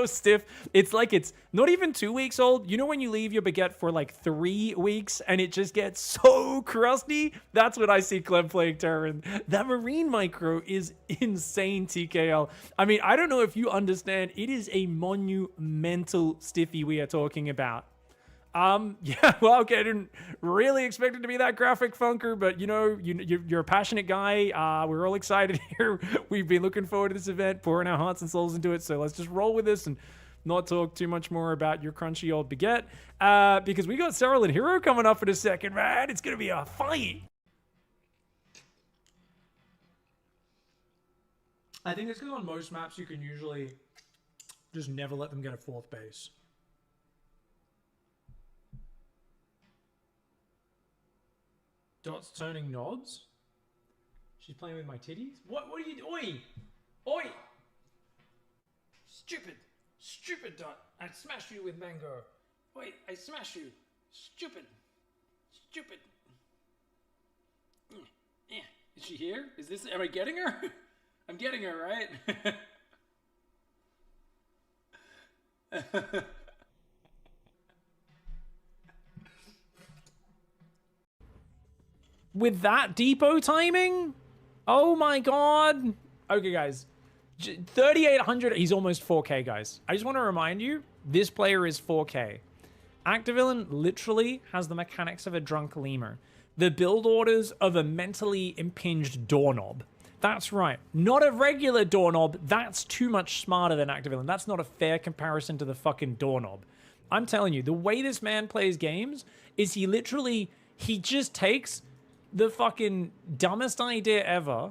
stiff. It's like it's not even 2 weeks old. You know when you leave your baguette for like 3 weeks and it just gets so crusty? That's when I see Clem playing Terran. That Marine micro is insane, TKL. I mean, I don't know if you understand. It is a monumental stiffy we are talking about. Yeah, well, okay, I didn't really expect it to be that graphic, Funker, but you know, you're a passionate guy. We're all excited here. We've been looking forward to this event, pouring our hearts and souls into it, so let's just roll with this and not talk too much more about your crunchy old baguette, because we got Cyril and Hero coming up in a second, man. It's gonna be a fight. I think it's because on most maps you can usually just never let them get a 4th base. Dot's turning knobs. She's playing with my titties. What are you doing? Oi! Stupid Dot. I smashed you with mango. Wait, I smashed you. Stupid. Yeah. Is she here? Am I getting her? I'm getting her, right? With that depot timing? Oh my god. Okay, guys. 3,800. He's almost 4K, guys. I just want to remind you, this player is 4K. Activillain literally has the mechanics of a drunk lemur. The build orders of a mentally impinged doorknob. That's right. Not a regular doorknob. That's too much smarter than Activillain. That's not a fair comparison to the fucking doorknob. I'm telling you, the way this man plays games is he just takes the fucking dumbest idea ever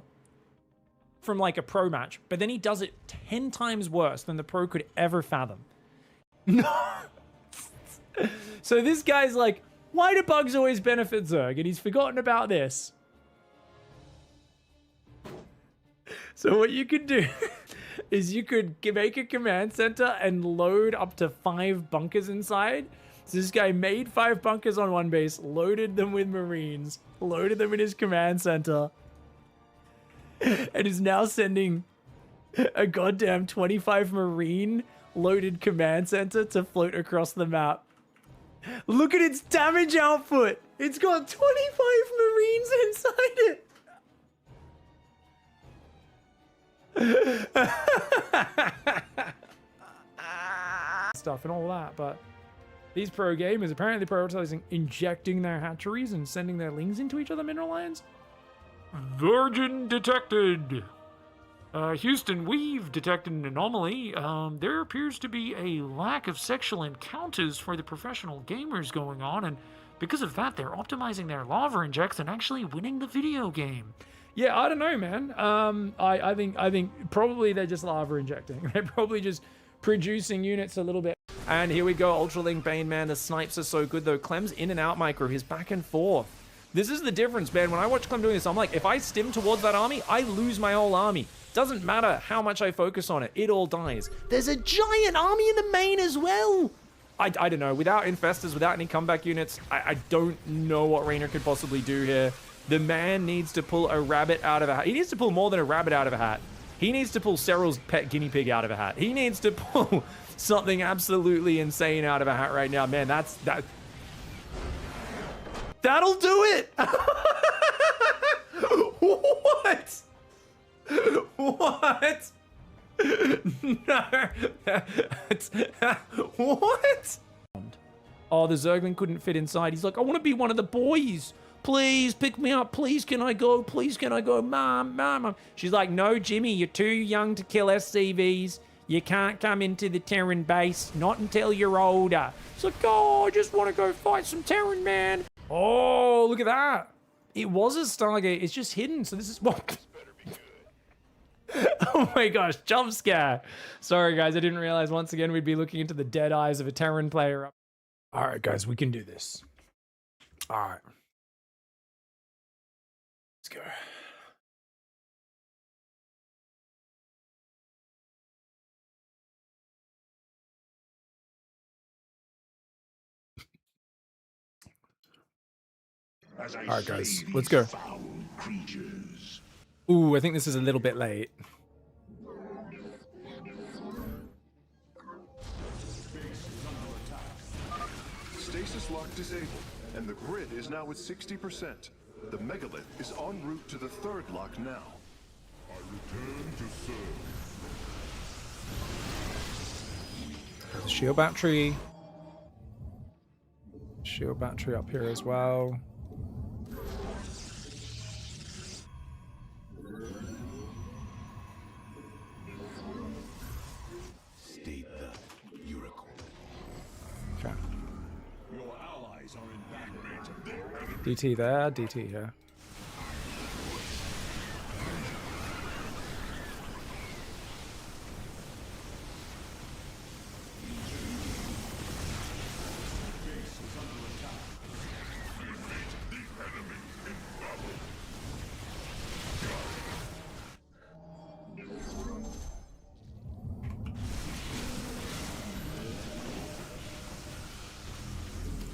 from like a pro match, but then he does it 10 times worse than the pro could ever fathom. So this guy's like, why do bugs always benefit Zerg? And he's forgotten about this. So what you could do is you could make a command center and load up to 5 bunkers inside. So this guy made 5 bunkers on one base, loaded them with Marines, loaded them in his command center, and is now sending a goddamn 25 Marine loaded command center to float across the map. Look at its damage output. It's got 25 Marines inside it. Stuff and all that, but these pro gamers apparently prioritizing injecting their hatcheries and sending their lings into each other mineral lines. Virgin detected. Houston, we've detected an anomaly. There appears to be a lack of sexual encounters for the professional gamers going on, and because of that, they're optimizing their lava injects and actually winning the video game. Yeah, I don't know, man. I think probably they're just lava injecting. They're probably just producing units a little bit. And here we go, Ultralink Bane, man. The snipes are so good, though. Clem's in and out micro. He's back and forth. This is the difference, man. When I watch Clem doing this, I'm like, if I stim towards that army, I lose my whole army. Doesn't matter how much I focus on it. It all dies. There's a giant army in the main as well. I don't know. Without infestors, without any comeback units, I don't know what Raynor could possibly do here. The man needs to pull a rabbit out of a hat. He needs to pull more than a rabbit out of a hat. He needs to pull Cyril's pet guinea pig out of a hat. He needs to pull something absolutely insane out of a hat right now. Man, that'll do it. What? What? No. What? Oh, the Zergling couldn't fit inside. He's like, I want to be one of the boys. Please pick me up. Please, can I go? Please, can I go? Mom. She's like, no, Jimmy, you're too young to kill SCVs. You can't come into the Terran base. Not until you're older. It's like, oh, I just want to go fight some Terran, man. Oh, look at that. It was a Stargate. It's just hidden. So this is what... Oh my gosh, jump scare. Sorry, guys. I didn't realize once again we'd be looking into the dead eyes of a Terran player. All right, guys. We can do this. All right. Let's go. All right, guys. Let's go. Ooh, I think this is a little bit late. Stasis lock disabled, and the grid is now at 60%. The megalith is en route to the third lock now. I return to serve. The shield battery. Shield battery up here as well. State that you record. Okay. Your allies are in battle. DT there, DT here.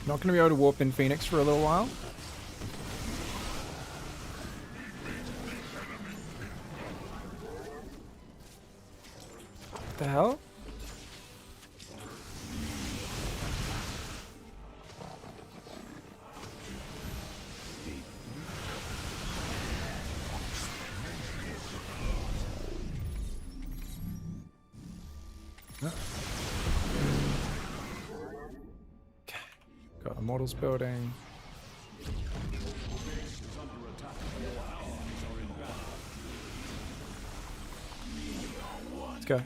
Not going to be able to warp in Phoenix for a little while. What the hell? Got Immortals building. Let's go. Okay,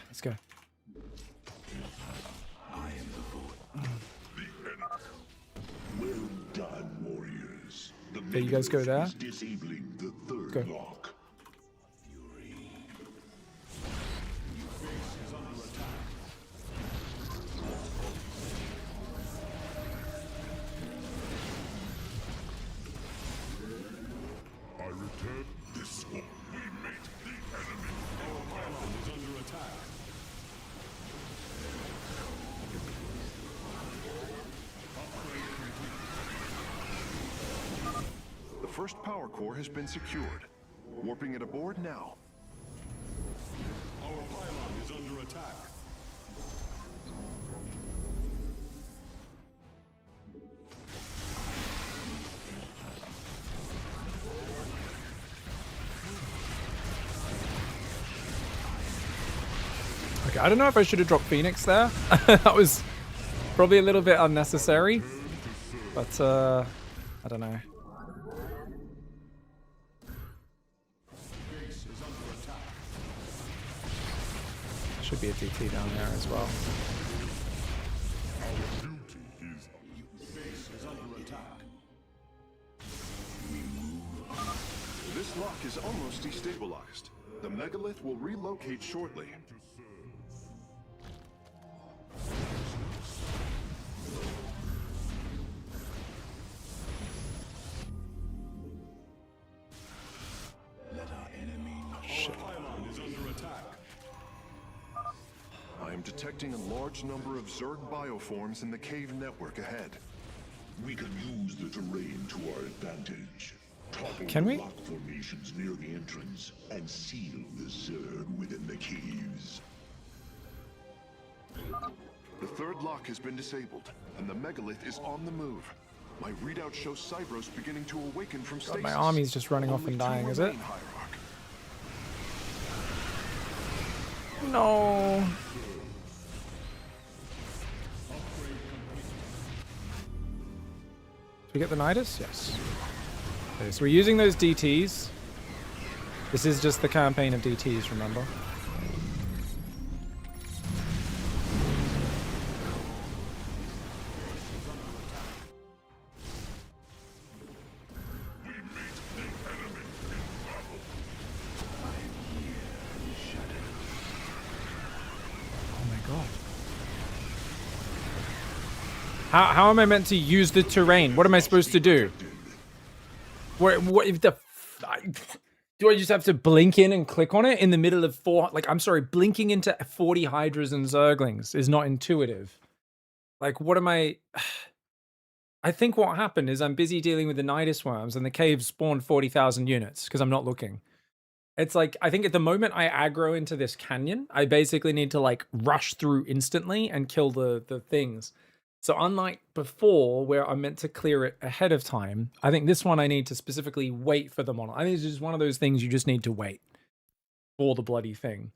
let's go. Well done, warriors. Okay, you guys go there. Disabling the third Go. lock. I return. This one we meet the enemy. Our pylon is under attack. The first power core has been secured. Warping it aboard now. Our pylon is under attack. Okay, I don't know if I should have dropped Phoenix there. That was probably a little bit unnecessary. But, I don't know. Should be a DT down there as well. Base is under attack. This lock is almost destabilized. The megalith will relocate shortly. I am detecting a large number of Zerg bioforms in the cave network ahead. We can use the terrain to our advantage. Topple Can we? the rock formations near the entrance and seal the Zerg within the caves. The third lock has been disabled, and the megalith is on the move. My readout shows Cybros beginning to awaken from stasis. My army's just running off and dying, is it? No. Did we get the Nidus? Yes. Okay, so we're using those DTs. This is just the campaign of DTs, remember? How am I meant to use the terrain? What am I supposed to do? What if the... Do I just have to blink in and click on it in the middle of I'm sorry, blinking into 40 Hydras and Zerglings is not intuitive. Like, what am I... I think what happened is I'm busy dealing with the Nidus worms and the caves spawned 40,000 units because I'm not looking. It's like, I think at the moment I aggro into this canyon, I basically need to like rush through instantly and kill the things. So unlike before, where I'm meant to clear it ahead of time, I think this one I need to specifically wait for the model. I think it's just one of those things you just need to wait for the bloody thing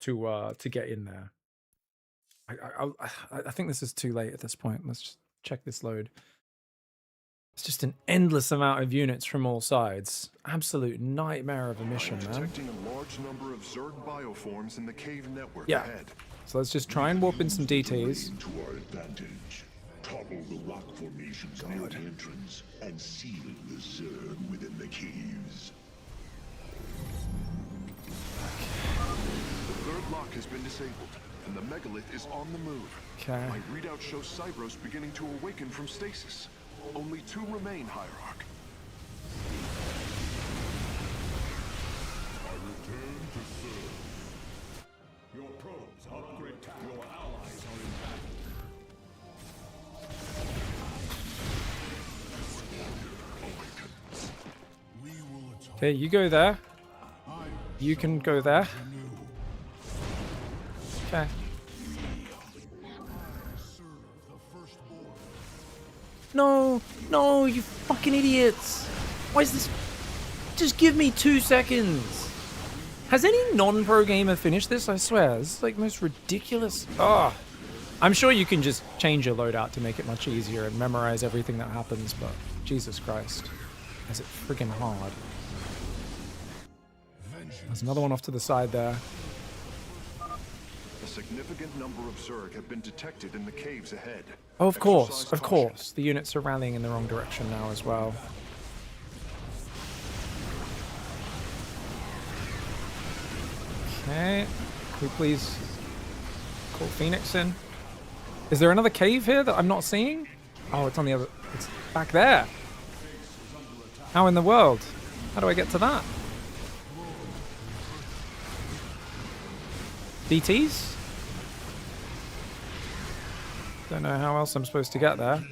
to get in there. I think this is too late at this point. Let's just check this load. It's just an endless amount of units from all sides. Absolute nightmare of a mission, man. Detecting a large number of Zerg bioforms in the cave network Yeah. ahead. So let's just try and warp in some DTs. To our advantage. Topple the rock formations near the entrance and seal the Zerg within the caves. The third lock has been disabled, and the megalith is on the move. Okay. My readout shows Cybros beginning to awaken from stasis. Only 2 remain, Hierarch. I return to serve. Your probes upgrade. Your allies are intact. Okay, you go there. You can go there. Okay. No, no, you fucking idiots. Why is this? Just give me 2 seconds. Has any non-pro gamer finished this? I swear, this is like most ridiculous. Oh, I'm sure you can just change your loadout to make it much easier and memorize everything that happens, but Jesus Christ, is it friggin' hard. There's another one off to the side there. A significant number of Zerg have been detected in the caves ahead. Oh, of course, Exercise of caution. course. The units are rallying in the wrong direction now as well. Okay, can we please call Phoenix in? Is there another cave here that I'm not seeing? Oh, it's on the other... It's back there. How in the world? How do I get to that? DTs? Don't know how else I'm supposed to get there.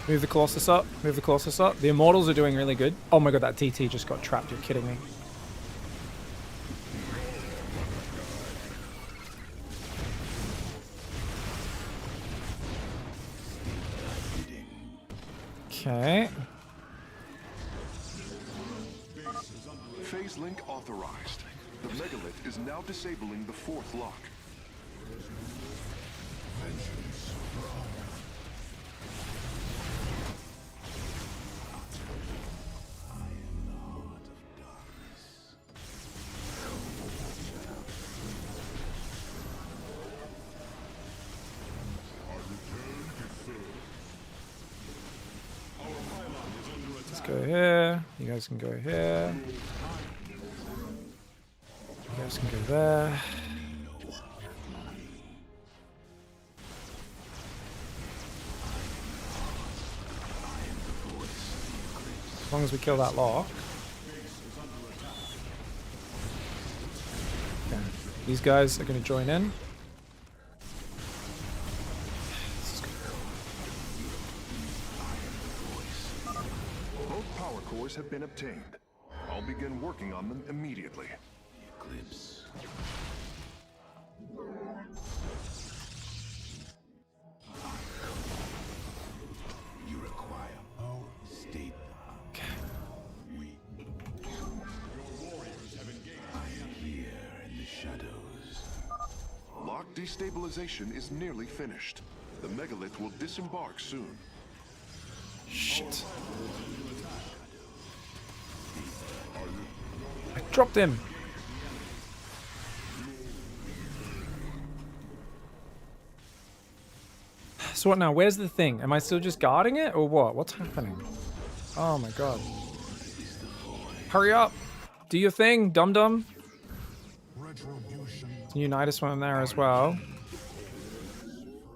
Move the Colossus up. Move the Colossus up. The Immortals are doing really good. Oh my god, that TT just got trapped. You're kidding me. Okay. Phase link authorized. The megalith is now disabling the 4th lock. go here. You guys can go here. You guys can go there. As long as we kill that lock. Okay. These guys are going to join in. Both power cores have been obtained. I'll begin working on them immediately. Eclipse. You require power. State. Lock destabilization is nearly finished. The megalith will disembark soon. Shit. I dropped him. So what now? Where's the thing? Am I still just guarding it or what? What's happening? Oh my god. Hurry up. Do your thing, dum-dum. New Nidus one there as well.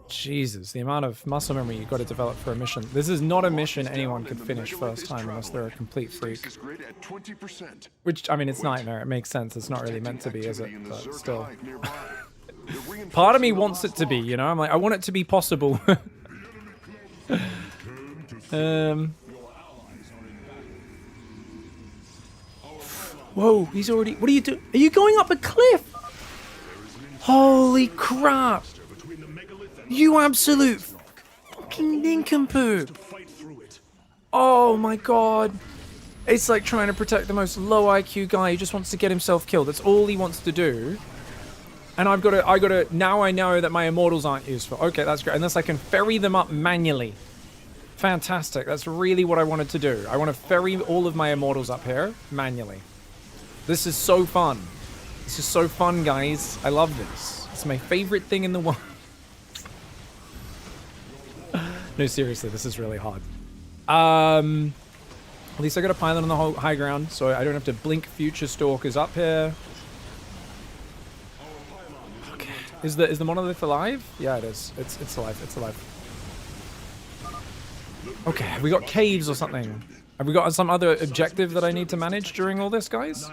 Jesus, the amount of muscle memory you've got to develop for a mission. This is not a mission anyone could finish first time unless they're a complete freak. Which, I mean, it's Nightmare. It makes sense. It's not really meant to be, is it? But still. Part of me wants it to be, you know? I'm like, I want it to be possible. Whoa, he's already... What are you doing? Are you going up a cliff? Holy crap! You absolute fucking nincompoop! Oh my god. It's like trying to protect the most low IQ guy who just wants to get himself killed. That's all he wants to do. And I gotta, now I know that my immortals aren't useful. Okay, that's great. Unless I can ferry them up manually. Fantastic. That's really what I wanted to do. I want to ferry all of my immortals up here manually. This is so fun. This is so fun, guys. I love this. It's my favorite thing in the world. No, seriously, this is really hard. At least I got a pilot on the high ground, so I don't have to blink future stalkers up here. Okay. Is the monolith alive? Yeah, it is. It's alive. It's alive. Okay, have we got caves or something? Have we got some other objective that I need to manage during all this, guys?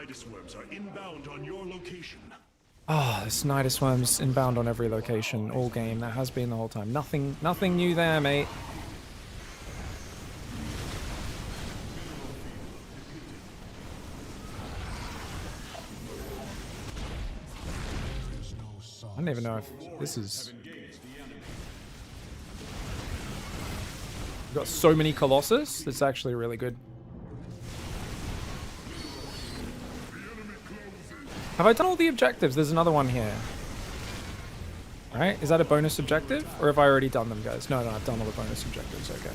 Oh, this Nidus worm's inbound on every location, all game. That has been the whole time. Nothing new there, mate. I don't even know if this is... We've got so many Colossus. It's actually really good. Have I done all the objectives? There's another one here. Right? Is that a bonus objective? Or have I already done them, guys? No, I've done all the bonus objectives. Okay.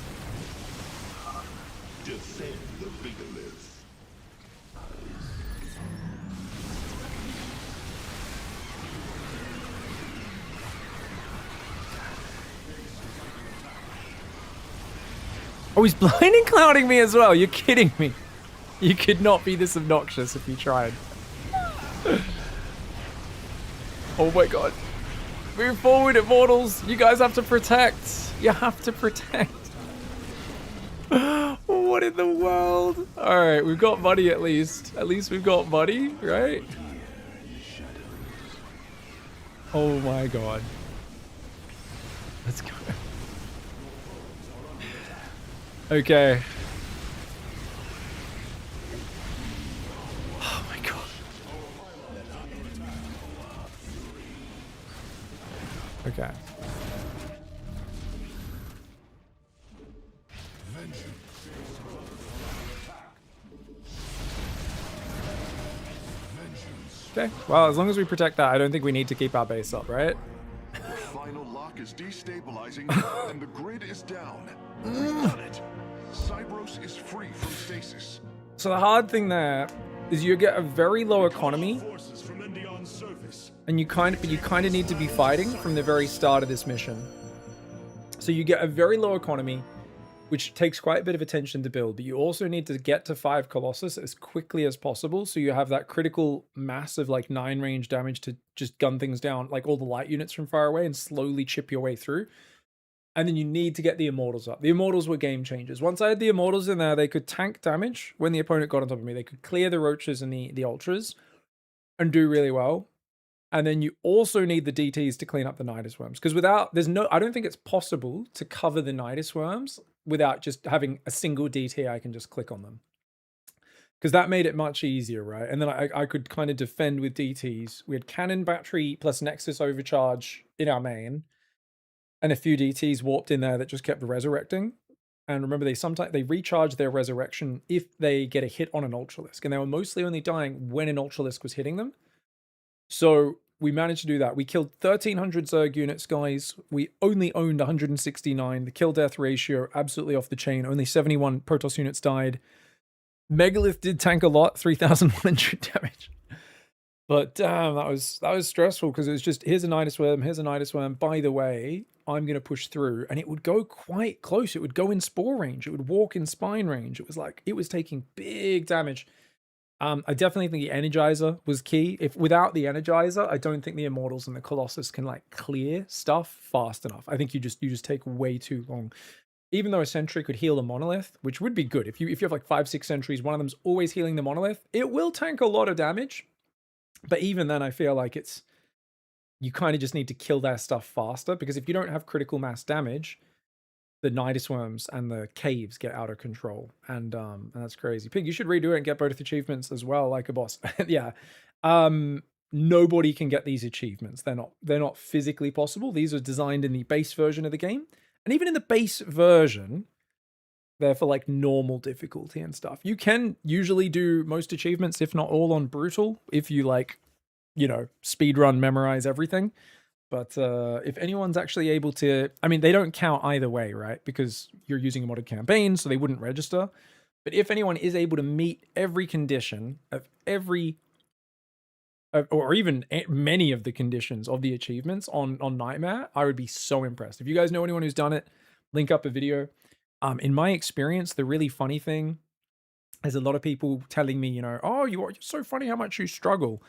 Defend the megalith. Oh, he's blinding clouding me as well. You're kidding me. You could not be this obnoxious if you tried. Oh my god. Move forward, immortals. You guys have to protect. You have to protect. What in the world? Alright, we've got money at least. At least we've got money, right? Oh my god. Let's go. Okay. Oh my god. Okay. Okay. Well, as long as we protect that, I don't think we need to keep our base up, right? The final lock is destabilizing, and the grid is down. We've done it. Cybros is free from stasis. So the hard thing there is you get a very low economy, and you kind of need to be fighting from the very start of this mission. So you get a very low economy, which takes quite a bit of attention to build, but you also need to get to 5 Colossus as quickly as possible, so you have that critical mass of like 9 range damage to just gun things down, like all the light units from far away, and slowly chip your way through. And then you need to get the Immortals up. The Immortals were game changers. Once I had the Immortals in there, they could tank damage when the opponent got on top of me. They could clear the Roaches and the Ultras and do really well. And then you also need the DTs to clean up the Nidus Worms. Because I don't think it's possible to cover the Nidus Worms without just having a single DT I can just click on them. Because that made it much easier, right? And then I could kind of defend with DTs. We had Cannon Battery plus Nexus Overcharge in our main. And a few DTs warped in there that just kept resurrecting. And remember, they recharge their resurrection if they get a hit on an Ultralisk. And they were mostly only dying when an Ultralisk was hitting them. So we managed to do that. We killed 1,300 Zerg units, guys. We only owned 169. The kill-death ratio, absolutely off the chain. Only 71 Protoss units died. Megalith did tank a lot, 3,100 damage. But damn, that was stressful because it was just, here's a Nidus Worm, here's a Nidus Worm. By the way, I'm going to push through. And it would go quite close. It would go in Spore range. It would walk in Spine range. It was like, it was taking big damage. I definitely think the Energizer was key. Without the Energizer, I don't think the Immortals and the Colossus can like clear stuff fast enough. I think you just take way too long. Even though a Sentry could heal a Monolith, which would be good. If you have like 5-6 Sentries, one of them's always healing the Monolith, it will tank a lot of damage. But even then, I feel like you kind of just need to kill their stuff faster, because if you don't have critical mass damage, the Nidus Worms and the caves get out of control, and that's crazy. Pig, you should redo it and get both achievements as well, like a boss. Yeah. Nobody can get these achievements. They're not physically possible. These are designed in the base version of the game, and even in the base version, they're for like normal difficulty and stuff. You can usually do most achievements, if not all, on brutal, if you like, speedrun, memorize everything. But if anyone's actually able to, I mean, they don't count either way, right? Because you're using a modded campaign, so they wouldn't register. But if anyone is able to meet every condition of or even many of the conditions of the achievements on Nightmare, I would be so impressed. If you guys know anyone who's done it, link up a video. In my experience, the really funny thing is a lot of people telling me, oh, you're so funny how much you struggle.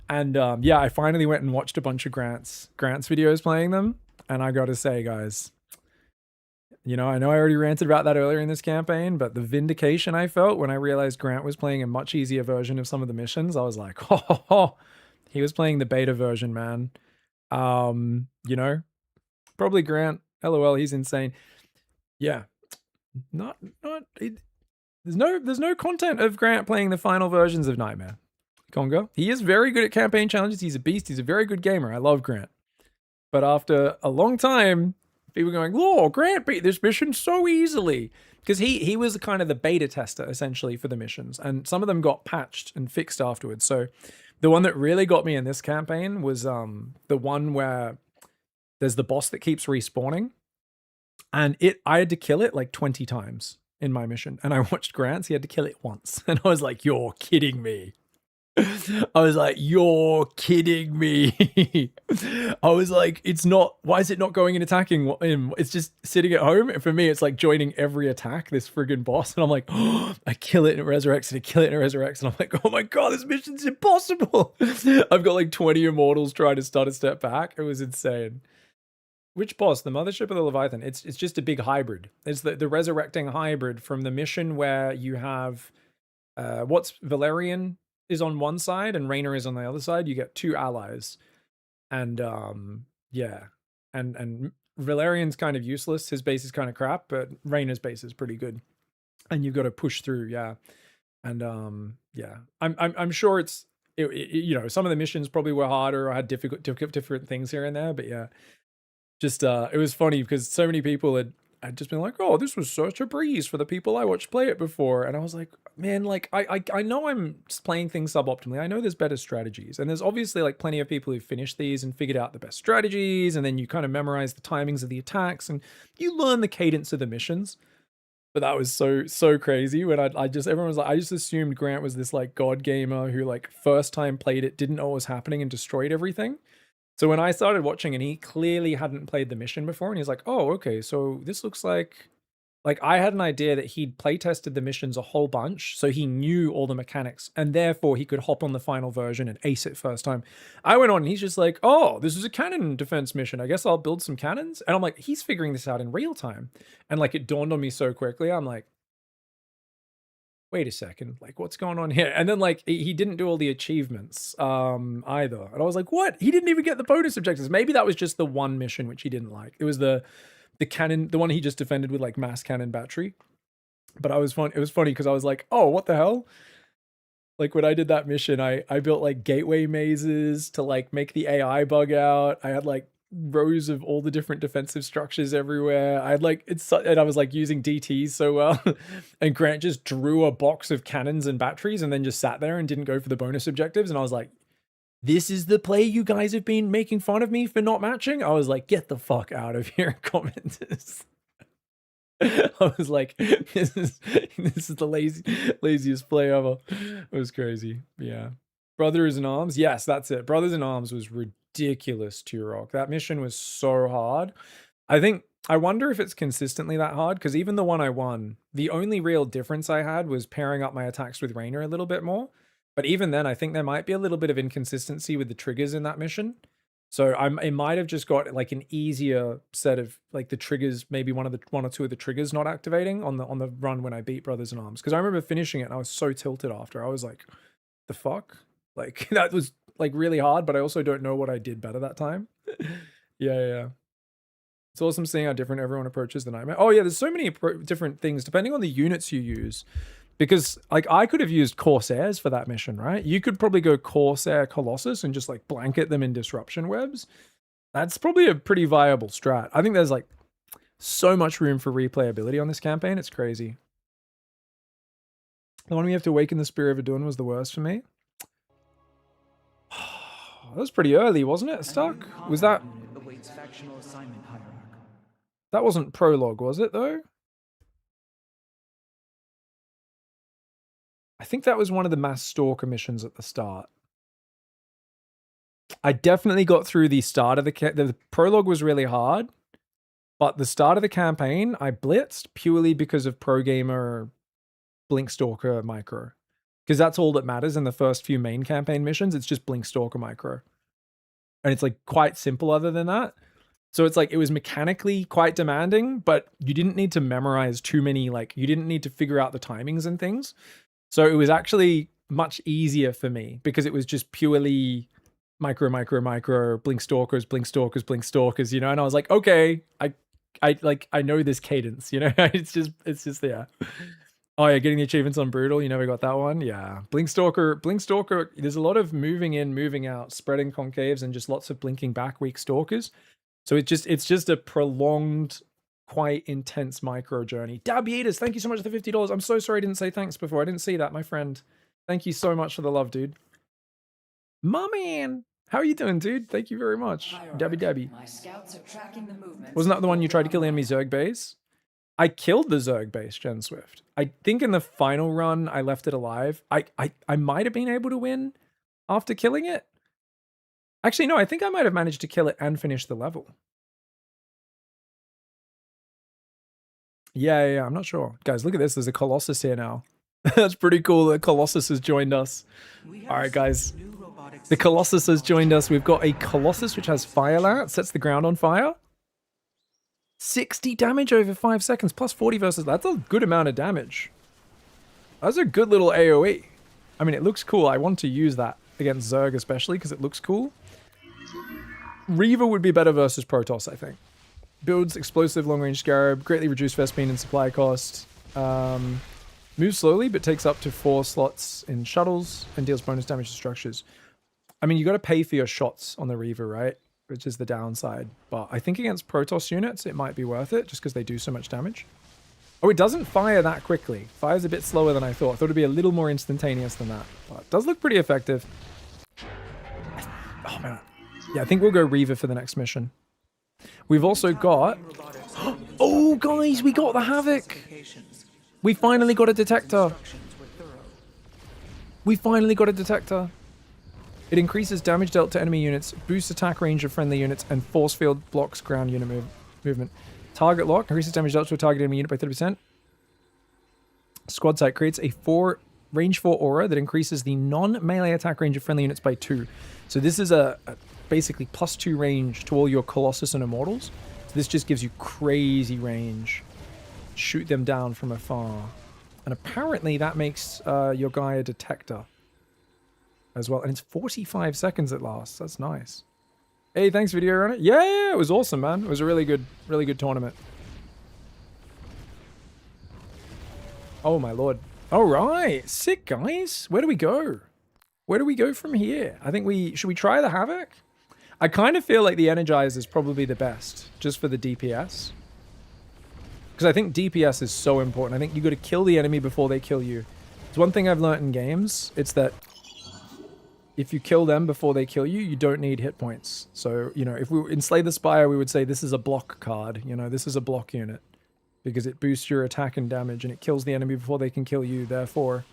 And yeah, I finally went and watched a bunch of Grant's videos playing them. And I got to say, guys, I know I already ranted about that earlier in this campaign, but the vindication I felt when I realized Grant was playing a much easier version of some of the missions, I was like, oh, he was playing the beta version, man. Probably Grant. LOL, he's insane. Yeah. There's no content of Grant playing the final versions of Nightmare. Conga. He is very good at campaign challenges. He's a beast. He's a very good gamer. I love Grant. But after a long time, people going, "Oh, Grant beat this mission so easily." Because he was kind of the beta tester, essentially, for the missions. And some of them got patched and fixed afterwards. So the one that really got me in this campaign was the one where there's the boss that keeps respawning. And I had to kill it like 20 times in my mission. And I watched Grant's, he had to kill it once. And I was like, you're kidding me. I was like, you're kidding me. I was like, why is it not going and attacking him? It's just sitting at home. And for me, it's like joining every attack, this friggin' boss. And I'm like, oh, I kill it and it resurrects, and I kill it and it resurrects. And I'm like, oh my God, this mission's impossible. I've got like 20 Immortals trying to start a step back. It was insane. Which boss? The Mothership or the Leviathan? It's just a big hybrid. It's the resurrecting hybrid from the mission where you have Valerian is on one side and Raynor is on the other side. You get 2 allies. And yeah. And Valerian's kind of useless. His base is kind of crap, but Raynor's base is pretty good. And you've got to push through, yeah. And yeah. I'm sure it's some of the missions probably were harder or had different things here and there, but yeah. Just it was funny because so many people had just been like, oh, this was such a breeze for the people I watched play it before. And I was like, man, like I know I'm just playing things suboptimally. I know there's better strategies. And there's obviously like plenty of people who finished these and figured out the best strategies, and then you kind of memorize the timings of the attacks and you learn the cadence of the missions. But that was so crazy when everyone was like, I just assumed Grant was this like god gamer who like first time played it, didn't know what was happening and destroyed everything. So when I started watching and he clearly hadn't played the mission before, and he's like, oh, okay, so this looks like Like, I had an idea that he'd playtested the missions a whole bunch, so he knew all the mechanics, and therefore he could hop on the final version and ace it first time. I went on, and he's just like, oh, this is a cannon defense mission. I guess I'll build some cannons. And I'm like, he's figuring this out in real time. And, like, it dawned on me so quickly. I'm like, wait a second, like, what's going on here? And then, like, he didn't do all the achievements either. And I was like, what? He didn't even get the bonus objectives. Maybe that was just the one mission which he didn't like. It was the cannon, the one he just defended with like mass cannon battery. But it was funny because I was like, oh, what the hell? Like when I did that mission, I built like gateway mazes to like make the AI bug out. I had like rows of all the different defensive structures everywhere. I had like and I was like using DTs so well. And Grant just drew a box of cannons and batteries and then just sat there and didn't go for the bonus objectives. And I was like, this is the play you guys have been making fun of me for not matching? I was like, get the fuck out of here, commenters. I was like, this is the laziest play ever. It was crazy. Yeah. Brothers in Arms. Yes, that's it. Brothers in Arms was ridiculous, Turok. That mission was so hard. I wonder if it's consistently that hard, because even the one I won, the only real difference I had was pairing up my attacks with Raynor a little bit more. But even then, I think there might be a little bit of inconsistency with the triggers in that mission. So it might have just got like an easier set of like the triggers, maybe one or two of the triggers not activating on the run when I beat Brothers in Arms. Because I remember finishing it and I was so tilted after. I was like, the fuck? Like that was like really hard, but I also don't know what I did better that time. Yeah. It's awesome seeing how different everyone approaches the Nightmare. Oh yeah, there's so many different things depending on the units you use. Because, like, I could have used Corsairs for that mission, right? You could probably go Corsair Colossus and just, like, blanket them in disruption webs. That's probably a pretty viable strat. I think there's, like, so much room for replayability on this campaign. It's crazy. The one we have to awaken the Spear of Adun was the worst for me. That was pretty early, wasn't it? Stuck? Was that... That wasn't prologue, was it, though? I think that was one of the mass stalker missions at the start. I definitely got through the start of the prologue was really hard, but the start of the campaign, I blitzed purely because of Pro Gamer Blink Stalker micro. Because that's all that matters in the first few main campaign missions. It's just Blink Stalker micro. And it's like quite simple other than that. So it's like, it was mechanically quite demanding, but you didn't need to memorize too many, like, you didn't need to figure out the timings and things. So it was actually much easier for me because it was just purely micro, blink stalkers, you know? And I was like, okay, I know this cadence, you know? it's just there. Oh yeah, getting the achievements on Brutal, you never got that one? Yeah. Blink Stalker, there's a lot of moving in, moving out, spreading concaves, and just lots of blinking back weak stalkers. So it's just a prolonged, quite intense micro journey. Dab Yeaters, thank you so much for the $50. I'm so sorry I didn't say thanks before. I didn't see that, my friend. Thank you so much for the love, dude. My man, how are you doing, dude? Thank you very much. Dabby. My scouts are tracking the movement. Wasn't that the one you tried to kill the enemy Zerg base? I killed the Zerg base, Gen Swift. I think in the final run, I left it alive. I might have been able to win after killing it. Actually, no, I think I might have managed to kill it and finish the level. Yeah, I'm not sure. Guys, look at this. There's a Colossus here now. That's pretty cool that Colossus has joined us. All right, guys. The Colossus has joined us. We've got a Colossus which has Fire Lance, sets the ground on fire. 60 damage over 5 seconds, plus 40 versus... That's a good amount of damage. That's a good little AoE. I mean, it looks cool. I want to use that against Zerg especially because it looks cool. Reaver would be better versus Protoss, I think. Builds explosive long-range Scarab, greatly reduced Vespene and supply cost. Moves slowly, but takes up to 4 slots in shuttles and deals bonus damage to structures. I mean, you got to pay for your shots on the Reaver, right? Which is the downside. But I think against Protoss units, it might be worth it, just because they do so much damage. Oh, it doesn't fire that quickly. Fires a bit slower than I thought. I thought it'd be a little more instantaneous than that. But it does look pretty effective. Oh, man. Yeah, I think we'll go Reaver for the next mission. We've also got... Oh, guys, we got the Havoc! We finally got a detector. We finally got a detector. It increases damage dealt to enemy units, boosts attack range of friendly units, and force field blocks ground unit movement. Target lock increases damage dealt to a target enemy unit by 30%. Squad sight creates a range 4 aura that increases the non-melee attack range of friendly units by 2. So this is a basically +2 range to all your Colossus and Immortals. So this just gives you crazy range. Shoot them down from afar. And apparently that makes your guy a detector as well. And it's 45 seconds it lasts. That's nice. Hey, thanks, Video Runner. Yeah, it was awesome, man. It was a really good tournament. Oh, my lord. All right. Sick, guys. Where do we go? Where do we go from here? I think should we try the Havoc? I kind of feel like the Energize is probably the best, just for the DPS. Because I think DPS is so important. I think you got to kill the enemy before they kill you. It's one thing I've learned in games. It's that if you kill them before they kill you, you don't need hit points. So, you know, if we in Slay the Spire, we would say this is a block card. You know, this is a block unit. Because it boosts your attack and damage, and it kills the enemy before they can kill you. Therefore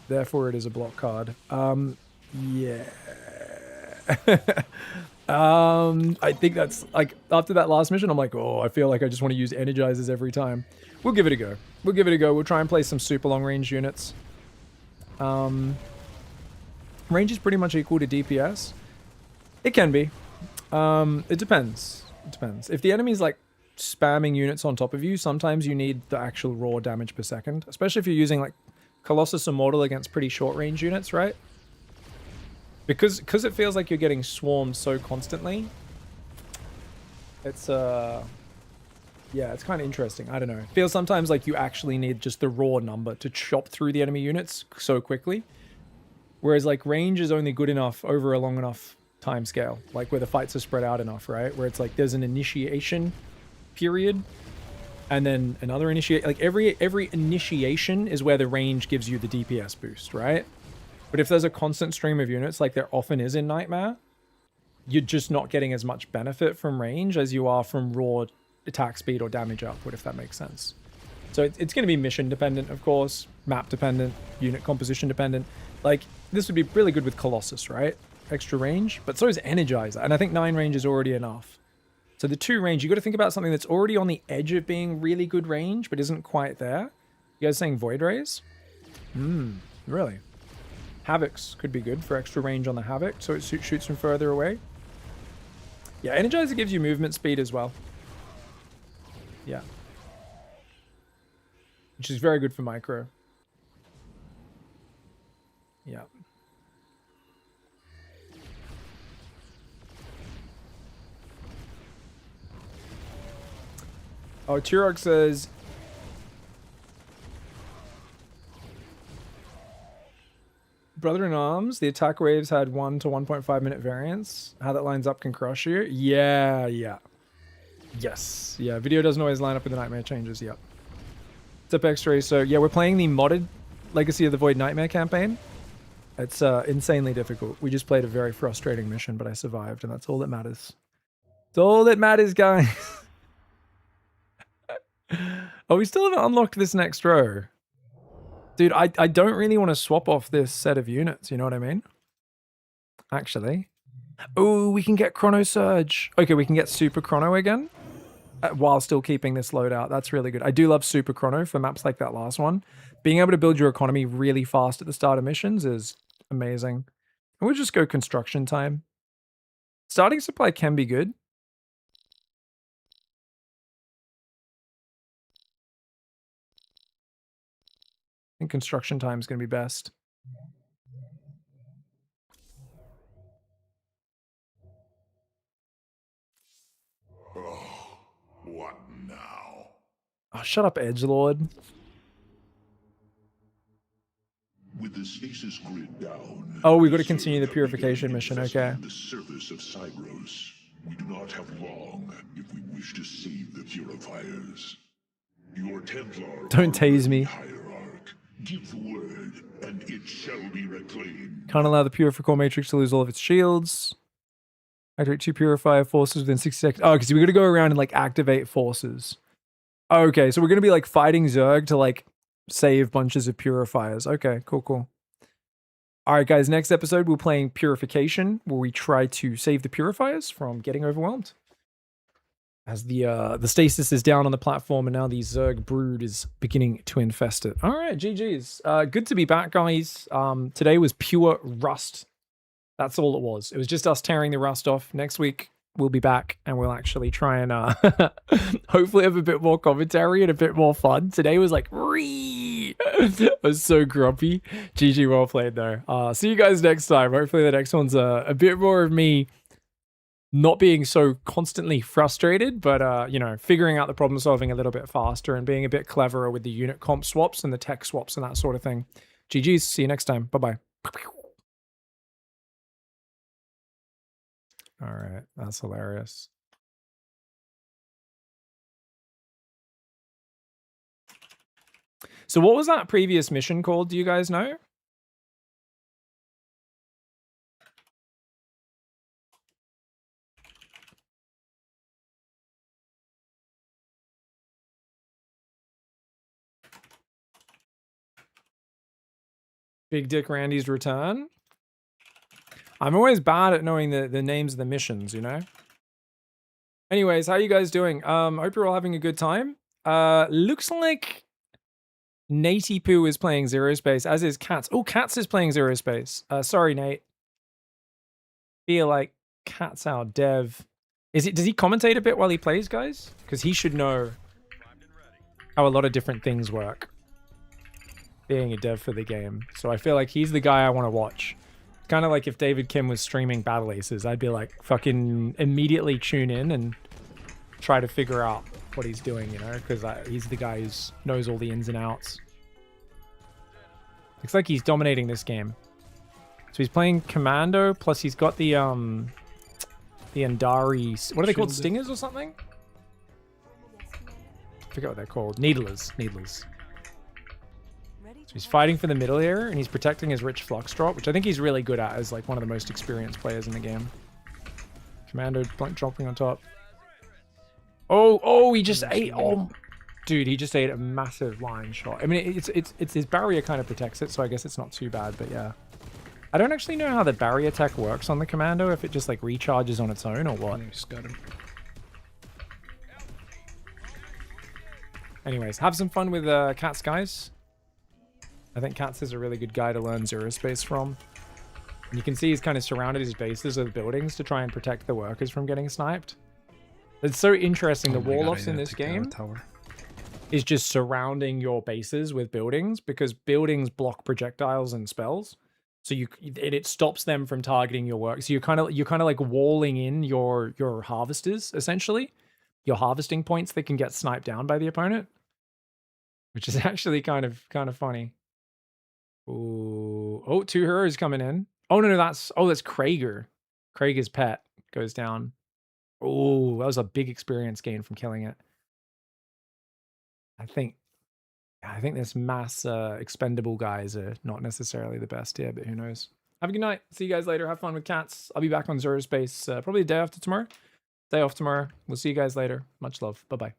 it is a block card. Yeah. I think that's, like, after that last mission, I'm like, oh, I feel like I just want to use Energizers every time. We'll give it a go. We'll try and play some super long range units. Range is pretty much equal to DPS. It can be. It depends. If the enemy's, like, spamming units on top of you, sometimes you need the actual raw damage per second. Especially if you're using, like, Colossus Immortal against pretty short range units, right? Because it feels like you're getting swarmed so constantly. It's, yeah, it's kind of interesting. I don't know. It feels sometimes like you actually need just the raw number to chop through the enemy units so quickly. Whereas, like, range is only good enough over a long enough time scale. Like, where the fights are spread out enough, right? Where it's like there's an initiation period and then another initiate. Like, every initiation is where the range gives you the DPS boost, right? But if there's a constant stream of units, like there often is in Nightmare, you're just not getting as much benefit from range as you are from raw attack speed or damage output, if that makes sense. So it's going to be mission dependent, of course, map dependent, unit composition dependent. Like, this would be really good with Colossus, right? Extra range, but so is Energizer, and I think 9 range is already enough. So the 2 range, you got to think about something that's already on the edge of being really good range, but isn't quite there. You guys saying Void Rays? Really? Havocs could be good for extra range on the Havoc, so it shoots from further away. Yeah, Energizer gives you movement speed as well. Yeah. Which is very good for micro. Yeah. Oh, Turok says... Brother-in-Arms, the attack waves had 1 to 1.5 minute variance. How that lines up can crush you. Yeah. Yes. Yeah, video doesn't always line up with the Nightmare changes. Yep. What's up, X-Ray? So, yeah, we're playing the modded Legacy of the Void Nightmare campaign. It's insanely difficult. We just played a very frustrating mission, but I survived, and that's all that matters. It's all that matters, guys. Oh, we still haven't unlocked this next row. Dude, I don't really want to swap off this set of units, you know what I mean? Actually. Oh, we can get Chrono Surge. Okay, we can get Super Chrono again while still keeping this loadout. That's really good. I do love Super Chrono for maps like that last one. Being able to build your economy really fast at the start of missions is amazing. And we'll just go construction time. Starting supply can be good. I think construction time is going to be best. Oh, what now? Oh, shut up, Edgelord. With the stasis grid down. Oh, we've got to continue the purification mission, okay. The surface of Cybros. We do not have long if we wish to save the purifiers. Your Templar. Don't tase me. Hierarch, give the word, and it shall be reclaimed. Can't allow the Purificore Matrix to lose all of its shields. Activate 2 Purifier forces within 60 seconds. Oh, because we're going to go around and, like, activate forces. Okay, so we're going to be, like, fighting Zerg to, like, save bunches of Purifiers. Okay, cool. Alright, guys, next episode we're playing Purification, where we try to save the Purifiers from getting overwhelmed. As the stasis is down on the platform, and now the Zerg brood is beginning to infest it. All right, GG's. Good to be back, guys. Today was pure rust. That's all it was. It was just us tearing the rust off. Next week we'll be back, and we'll actually try and hopefully have a bit more commentary and a bit more fun. Today was like, I was so grumpy. GG, well played though. See you guys next time. Hopefully the next one's a bit more of me not being so constantly frustrated, but you know, figuring out the problem solving a little bit faster and being a bit cleverer with the unit comp swaps and the tech swaps and that sort of thing. GG's, see you next time. Bye-bye. All right, that's hilarious. So what was that previous mission called? Do you guys know? Big Dick Randy's return. I'm always bad at knowing the names of the missions, you know? Anyways, how you guys doing? Hope you're all having a good time. Looks like Natey Poo is playing Zero Space, as is Cats. Oh, Cats is playing Zero Space. Sorry, Nate. Feel like Cat's our dev. Does he commentate a bit while he plays, guys? Because he should know how a lot of different things work, being a dev for the game. So I feel like he's the guy I want to watch. Kind of like if David Kim was streaming Battle Aces, I'd be like, fucking immediately tune in and try to figure out what he's doing, you know, because he's the guy who knows all the ins and outs. Looks like he's dominating this game. So he's playing Commando, plus he's got the Andari, what are they called, Stingers or something? I forget what they're called. Needlers. So he's fighting for the middle here, and he's protecting his rich flux drop, which I think he's really good at as like one of the most experienced players in the game. Commando dropping on top. Oh, he just ate. Oh, dude, he just ate a massive line shot. I mean, it's his barrier kind of protects it, so I guess it's not too bad. But yeah, I don't actually know how the barrier tech works on the Commando. If it just like recharges on its own or what. Just got him. Anyways, have some fun with Cats, guys. I think Cats is a really good guy to learn Zero Space from. And you can see he's kind of surrounded his bases with buildings to try and protect the workers from getting sniped. It's so interesting. The wall-offs in this game is just surrounding your bases with buildings, because buildings block projectiles and spells. So it stops them from targeting your work. So you're kind of like walling in your harvesters, essentially. Your harvesting points that can get sniped down by the opponent. Which is actually kind of funny. Ooh. Oh, 2 heroes coming in. Oh, no, that's Krager. Krager's pet goes down. Oh, that was a big experience gain from killing it. I think this mass expendable guys are not necessarily the best here, but who knows. Have a good night. See you guys later. Have fun with Cats. I'll be back on Zero Space probably the day after tomorrow. Day off tomorrow. We'll see you guys later. Much love. Bye-bye.